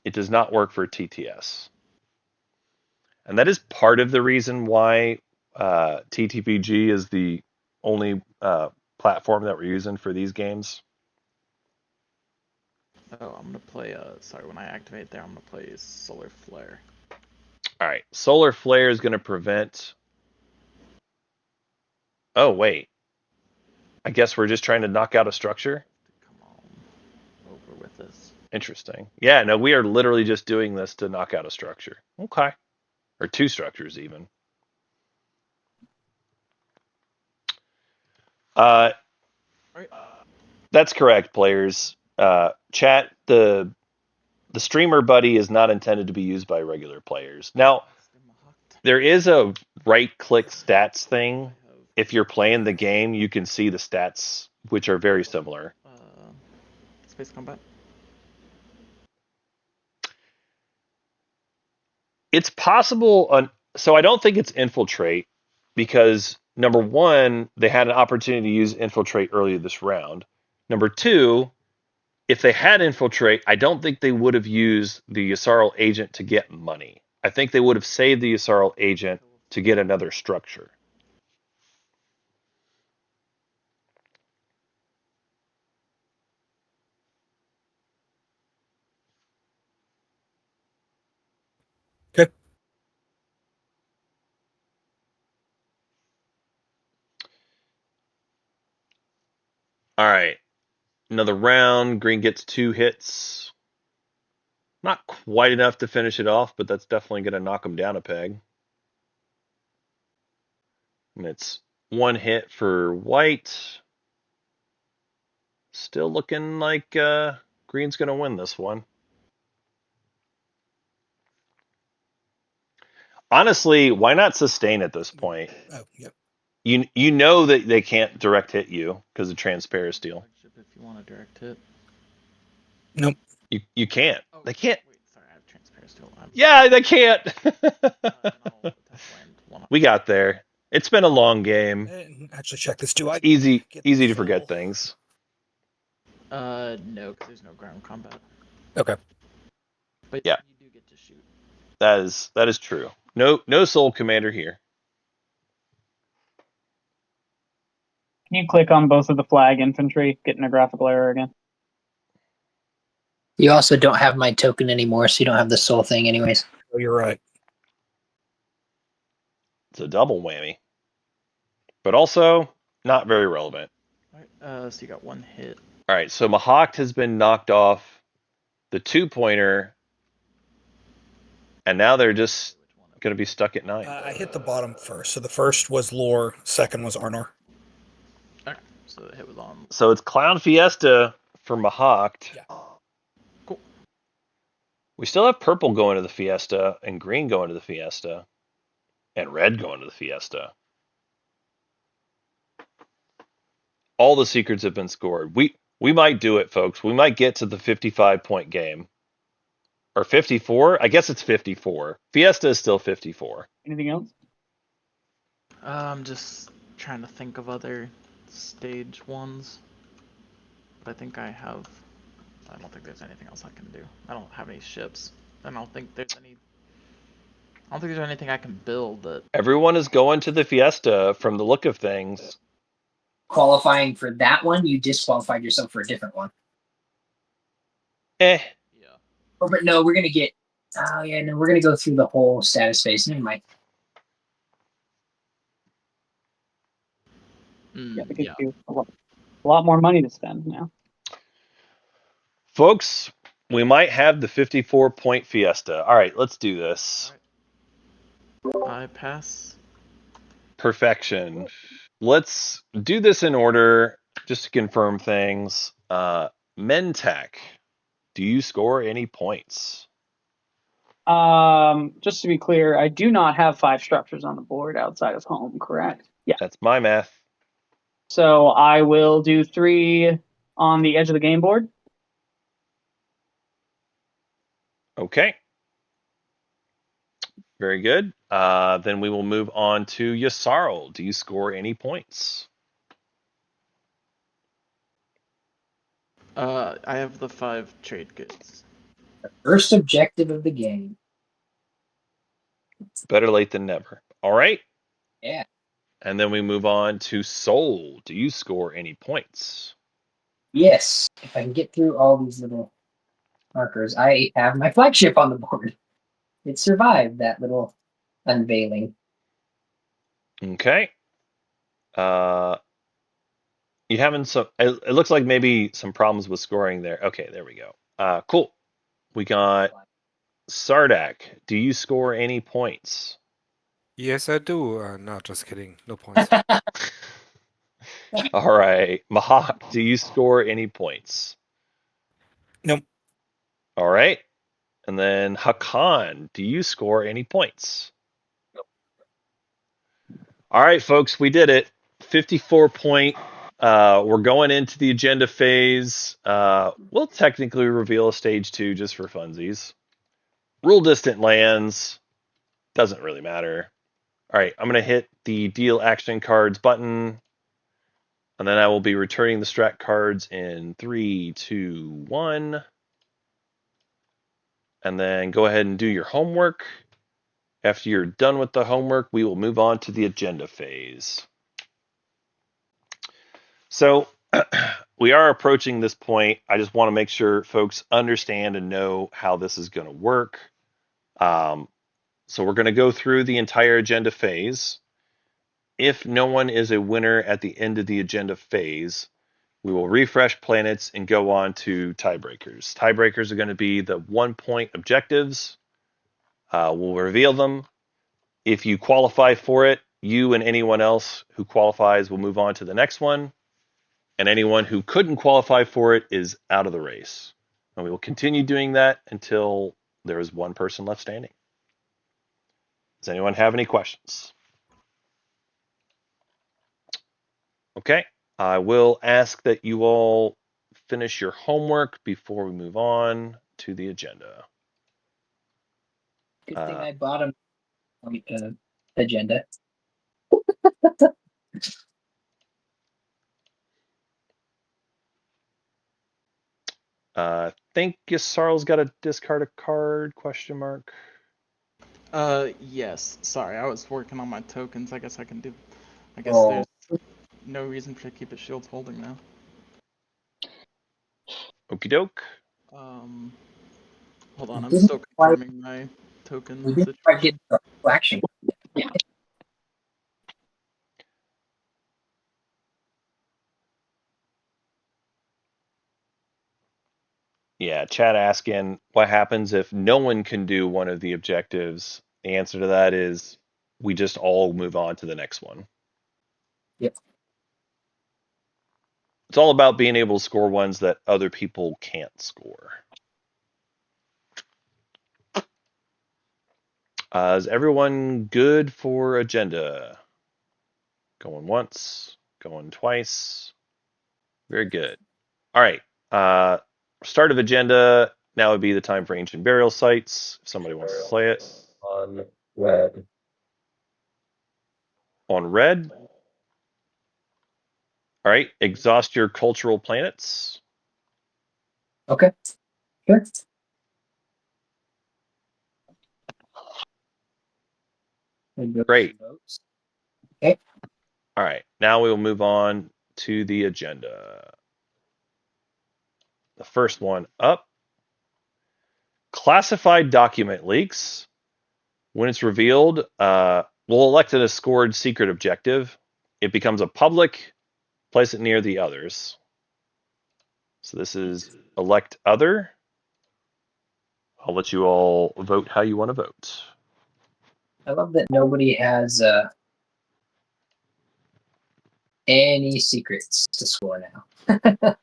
It does not work for TTS. And that is part of the reason why TTPG is the only platform that we're using for these games. Oh, I'm gonna play. Sorry, when I activate there, I'm gonna play Solar Flare. All right, Solar Flare is going to prevent. Oh wait, I guess we're just trying to knock out a structure. Come on, over with this. Interesting. Yeah, no, we are literally just doing this to knock out a structure. Okay, or two structures even. That's correct, players. Chat, the streamer buddy is not intended to be used by regular players. Now, there is a right-click stats thing. If you're playing the game, you can see the stats, which are very similar. Space combat. It's possible. So I don't think it's infiltrate. because number one, they had an opportunity to use infiltrate earlier this round. Number two, if they had infiltrate, I don't think they would have used the Yssarl agent to get money. I think they would have saved the Yssarl agent to get another structure. Okay. All right. Another round. Green gets 2 hits. Not quite enough to finish it off, but that's definitely going to knock them down a peg. And it's 1 hit for white. Still looking like green's going to win this one. Honestly, why not sustain at this point? Oh, yep. You know that they can't direct hit you because of Transparent Steel. If you want to direct hit. Nope. You can't. Oh, they can't. Wait, sorry, I have Transparent Steel. Yeah, they can't. Attack land We got there. It's been a long game. Actually, check this. Do I Easy get to soul? forget things. No, because there's no ground combat. Okay. But Yeah. you do get to shoot. That is true. No soul commander here. Can you click on both of the flag infantry, getting a graphical error again? You also don't have my token anymore, so you don't have the soul thing anyways. Oh, you're right. It's a double whammy. But also not very relevant. Alright, so you got 1 hit. All right, so Mahawk has been knocked off the 2-pointer, and now they're just going to be stuck at 9. I hit the bottom first. So the first was Lore, second was Arnor. Okay, so the hit was on. So it's Clown Fiesta for Mahawk. Yeah. Cool. We still have purple going to the Fiesta, and green going to the Fiesta, and red going to the Fiesta. All the secrets have been scored. We might do it, folks. We might get to the 55-point game. Or 54? I guess it's 54. Fiesta is still 54. Anything else? I'm just trying to think of other stage ones. But I think I don't think there's anything else I can do. I don't have any ships. I don't think there's anything I can build that. Everyone is going to the Fiesta from the look of things. Qualifying for that one, you disqualified yourself for a different one. Yeah. Oh, but no, we're gonna get. Oh yeah, no, we're gonna go through the whole status phase. Never mind. Yeah, because you have a lot more money to spend now. Folks, we might have the 54-point Fiesta. All right, let's do this. I pass. Perfection. Let's do this in order, just to confirm things. Mentech, do you score any points? Just to be clear, I do not have 5 structures on the board outside of home, correct? Yeah. That's my math. So I will do 3 on the edge of the game board. Okay. Very good. Then we will move on to Yssarl. Do you score any points? I have the 5 trade goods. The first objective of the game. Better late than never. All right. Yeah. And then we move on to Soul. Do you score any points? Yes. If I can get through all these little markers, I have my flagship on the board. It survived that little unveiling. Okay. You having some? It looks like maybe some problems with scoring there. Okay, there we go. Cool. We got Sardak. Do you score any points? Yes, I do. No, just kidding. No points. All right. Mahawk, do you score any points? Nope. All right. And then Hakan, do you score any points? Nope. All right, folks, we did it. 54-point. We're going into the agenda phase. We'll technically reveal a stage 2 just for funsies. Rule distant lands. Doesn't really matter. All right, I'm going to hit the deal action cards button, and then I will be returning the strat cards in 3, 2, 1. And then go ahead and do your homework. After you're done with the homework, we will move on to the agenda phase. So we are approaching this point. I just want to make sure folks understand and know how this is going to work. So we're going to go through the entire agenda phase. If no one is a winner at the end of the agenda phase, we will refresh planets and go on to tiebreakers. Tiebreakers are going to be the 1-point objectives. We'll reveal them. If you qualify for it, you and anyone else who qualifies will move on to the next one. And anyone who couldn't qualify for it is out of the race. And we will continue doing that until there is one person left standing. Does anyone have any questions? Okay, I will ask that you all finish your homework before we move on to the agenda. Good thing I bought him agenda. I think Yasarl's got to discard a card, question mark. Yes. Sorry, I was working on my tokens. I guess I can do. I guess Oh. there's no reason to keep it shields holding now. Okie doke. Hold on, I'm Didn't still quite- confirming my token We didn't quite get situation. the action. Yeah, chat asking what happens if no one can do one of the objectives. The answer to that is we just all move on to the next one. Yep. It's all about being able to score ones that other people can't score. Is everyone good for agenda? Going once, going twice. Very good. All right. Start of agenda. Now would be the time for ancient burial sites. If somebody wants to play it. On red. On red. All right. Exhaust your cultural planets. Okay. Sure. Great. Okay. All right. Now we will move on to the agenda. The first one up. Classified document leaks. When it's revealed, we'll elect a scored secret objective. It becomes a public. Place it near the others. So this is elect other. I'll let you all vote how you want to vote. I love that nobody has any secrets to score now.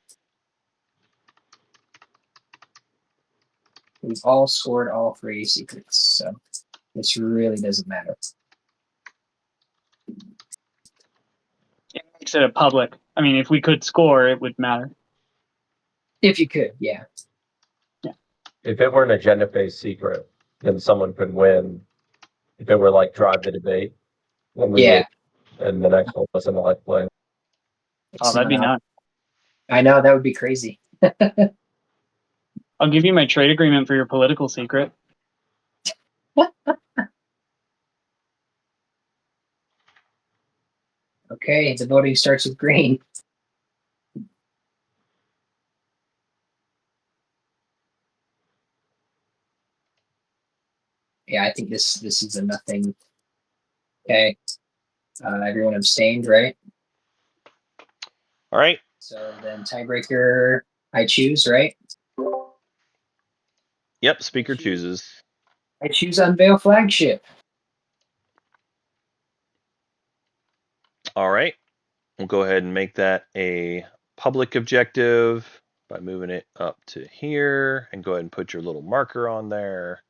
We've all scored all 3 secrets, so this really doesn't matter. It makes it a public. I mean, if we could score, it would matter. If you could, yeah. If it were an agenda-based secret, then someone could win. If it were like drive the debate, then we Yeah. would, and the next one wasn't like play. Oh, that'd be nice. I know, that would be crazy. I'll give you my trade agreement for your political secret. Okay, the voting starts with green. Yeah, I think this is a nothing. Okay. Everyone abstained, right? All right. So then tiebreaker, I choose, right? Yep, speaker chooses. I choose unveil flagship. All right. We'll go ahead and make that a public objective by moving it up to here and go ahead and put your little marker on there.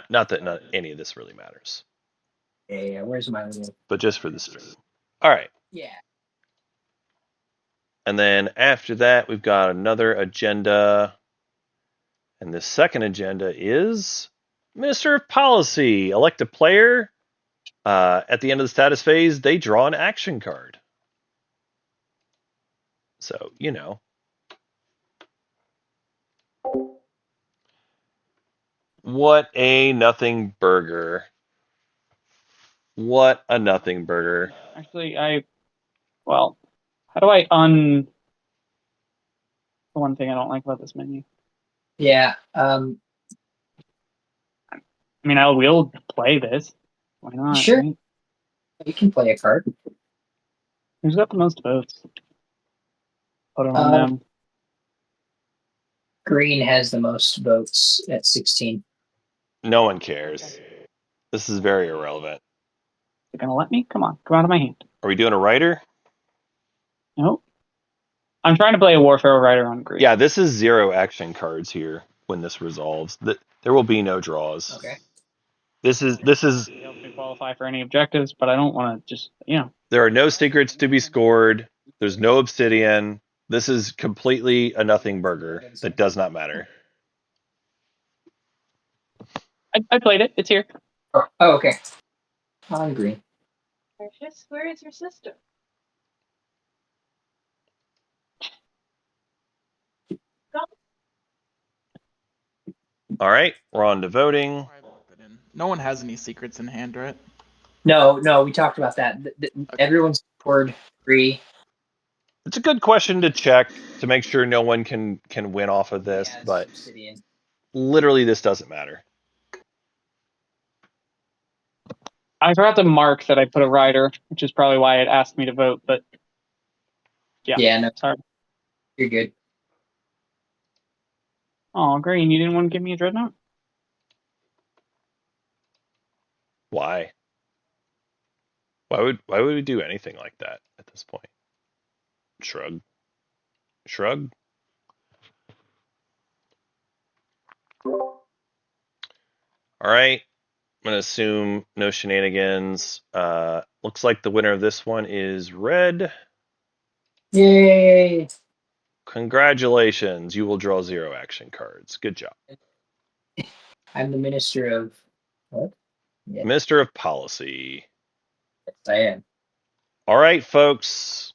Not that any of this really matters. Yeah, where's my little... But just for the stream. All right. Yeah. And then after that, we've got another agenda. And the second agenda is Minister of Policy. Elect a player At the end of the status phase, they draw an action card. So, you know. What a nothing burger. What a nothing burger. Actually, well, how do I the one thing I don't like about this menu? Yeah. I mean, I will play this. Why not? Sure. Right? You can play a card. Who's got the most votes? Put it on them. Green has the most votes at 16. No one cares. This is very irrelevant. You're gonna let me? Come on, come out of my hand. Are we doing a writer? Nope. I'm trying to play a Warfare Rider on green. Yeah, this is 0 action cards here when this resolves. There will be no draws. Okay. This is Be able to qualify for any objectives, but I don't want to just there are no secrets to be scored. There's no obsidian. This is completely a nothing burger that does not matter. I played it. It's here. Oh, okay. On green. Precious, where is your sister? All right, we're on to voting. No one has any secrets in hand, right? No, we talked about that. Everyone's scored 3. It's a good question to check to make sure no one can win off of this, Yeah, but obsidian. literally this doesn't matter. I forgot to mark that I put a rider, which is probably why it asked me to vote. But Yeah, no, sorry. you're good. Oh, green! You didn't want to give me a dreadnought? Why? Why would we do anything like that at this point? Shrug. Shrug. All right. I'm gonna assume no shenanigans. Looks like the winner of this one is red. Yay! Congratulations. You will draw 0 action cards. Good job. I'm the minister of what? Yeah, Minister of Policy. yes, I am. All right, folks.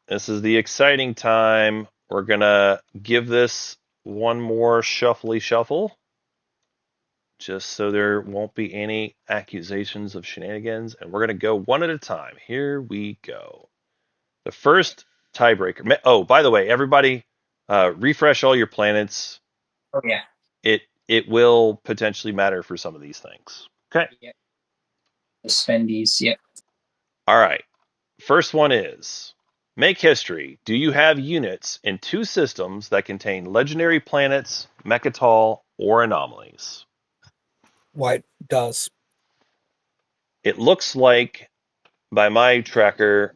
This is the exciting time. We're gonna give this one more shuffly shuffle, just so there won't be any accusations of shenanigans. And we're gonna go one at a time. Here we go. The first tiebreaker. Oh, by the way, everybody, refresh all your planets. Oh yeah. It will potentially matter for some of these things. Okay. Yeah. The spendies. Yep. All right. First one is make history. Do you have units in 2 systems that contain legendary planets, Mechatol, or anomalies? White does. It looks like, by my tracker,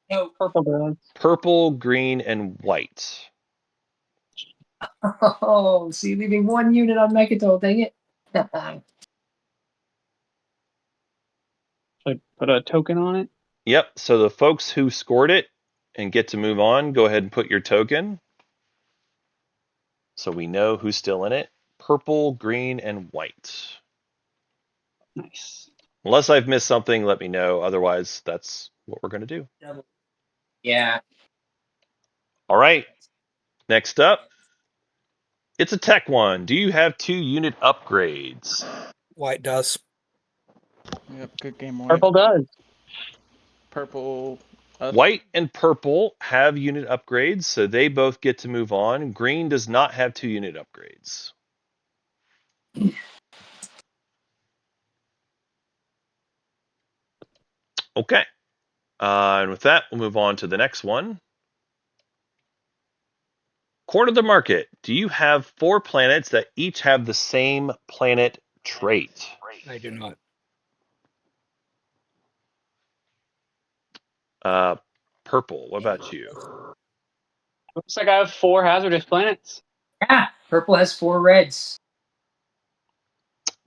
No. Purple does. purple, green, and white. Oh, see, leaving 1 unit on Mechatol. Dang it. Should I put a token on it? Yep. So the folks who scored it and get to move on, go ahead and put your token, so we know who's still in it. Purple, green, and white. Nice. Unless I've missed something, let me know. Otherwise, that's what we're going to do. Yeah. All right. Next up, it's a tech one. Do you have 2 unit upgrades? White does. Yep, good game, White. Purple does. Purple. White and purple have unit upgrades, so they both get to move on. Green does not have 2 unit upgrades. Okay. And with that, we'll move on to the next one. Corner of the market. Do you have 4 planets that each have the same planet trait? I do not. Purple. What about you? Looks like I have 4 hazardous planets. Yeah. Purple has 4 reds.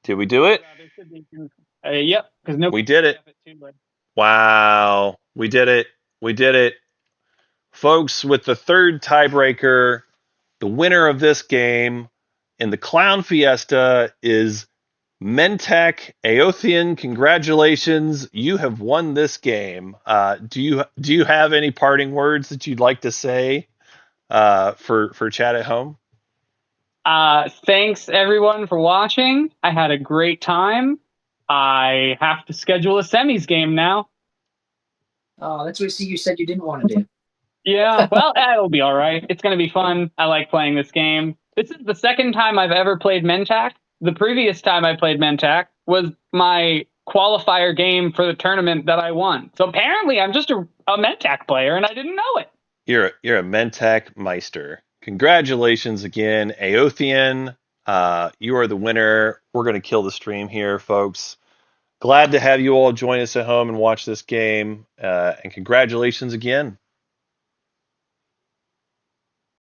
Did we do it? Yep. Because no. We did it. Wow. We did it. We did it. Folks, with the third tiebreaker, the winner of this game in the Clown Fiesta is Mentak Aothian, congratulations! You have won this game. Do you have any parting words that you'd like to say for chat at home? Thanks everyone for watching. I had a great time. I have to schedule a semis game now. Oh, that's what you said you didn't want to do. Yeah, well, it'll be all right. It's going to be fun. I like playing this game. This is the second time I've ever played Mentak. The previous time I played Mentak was my qualifier game for the tournament that I won. So apparently I'm just a Mentak player and I didn't know it. You're a Mentak Meister. Congratulations again, Aothian. You are the winner. We're going to kill the stream here, folks. Glad to have you all join us at home and watch this game. And congratulations again.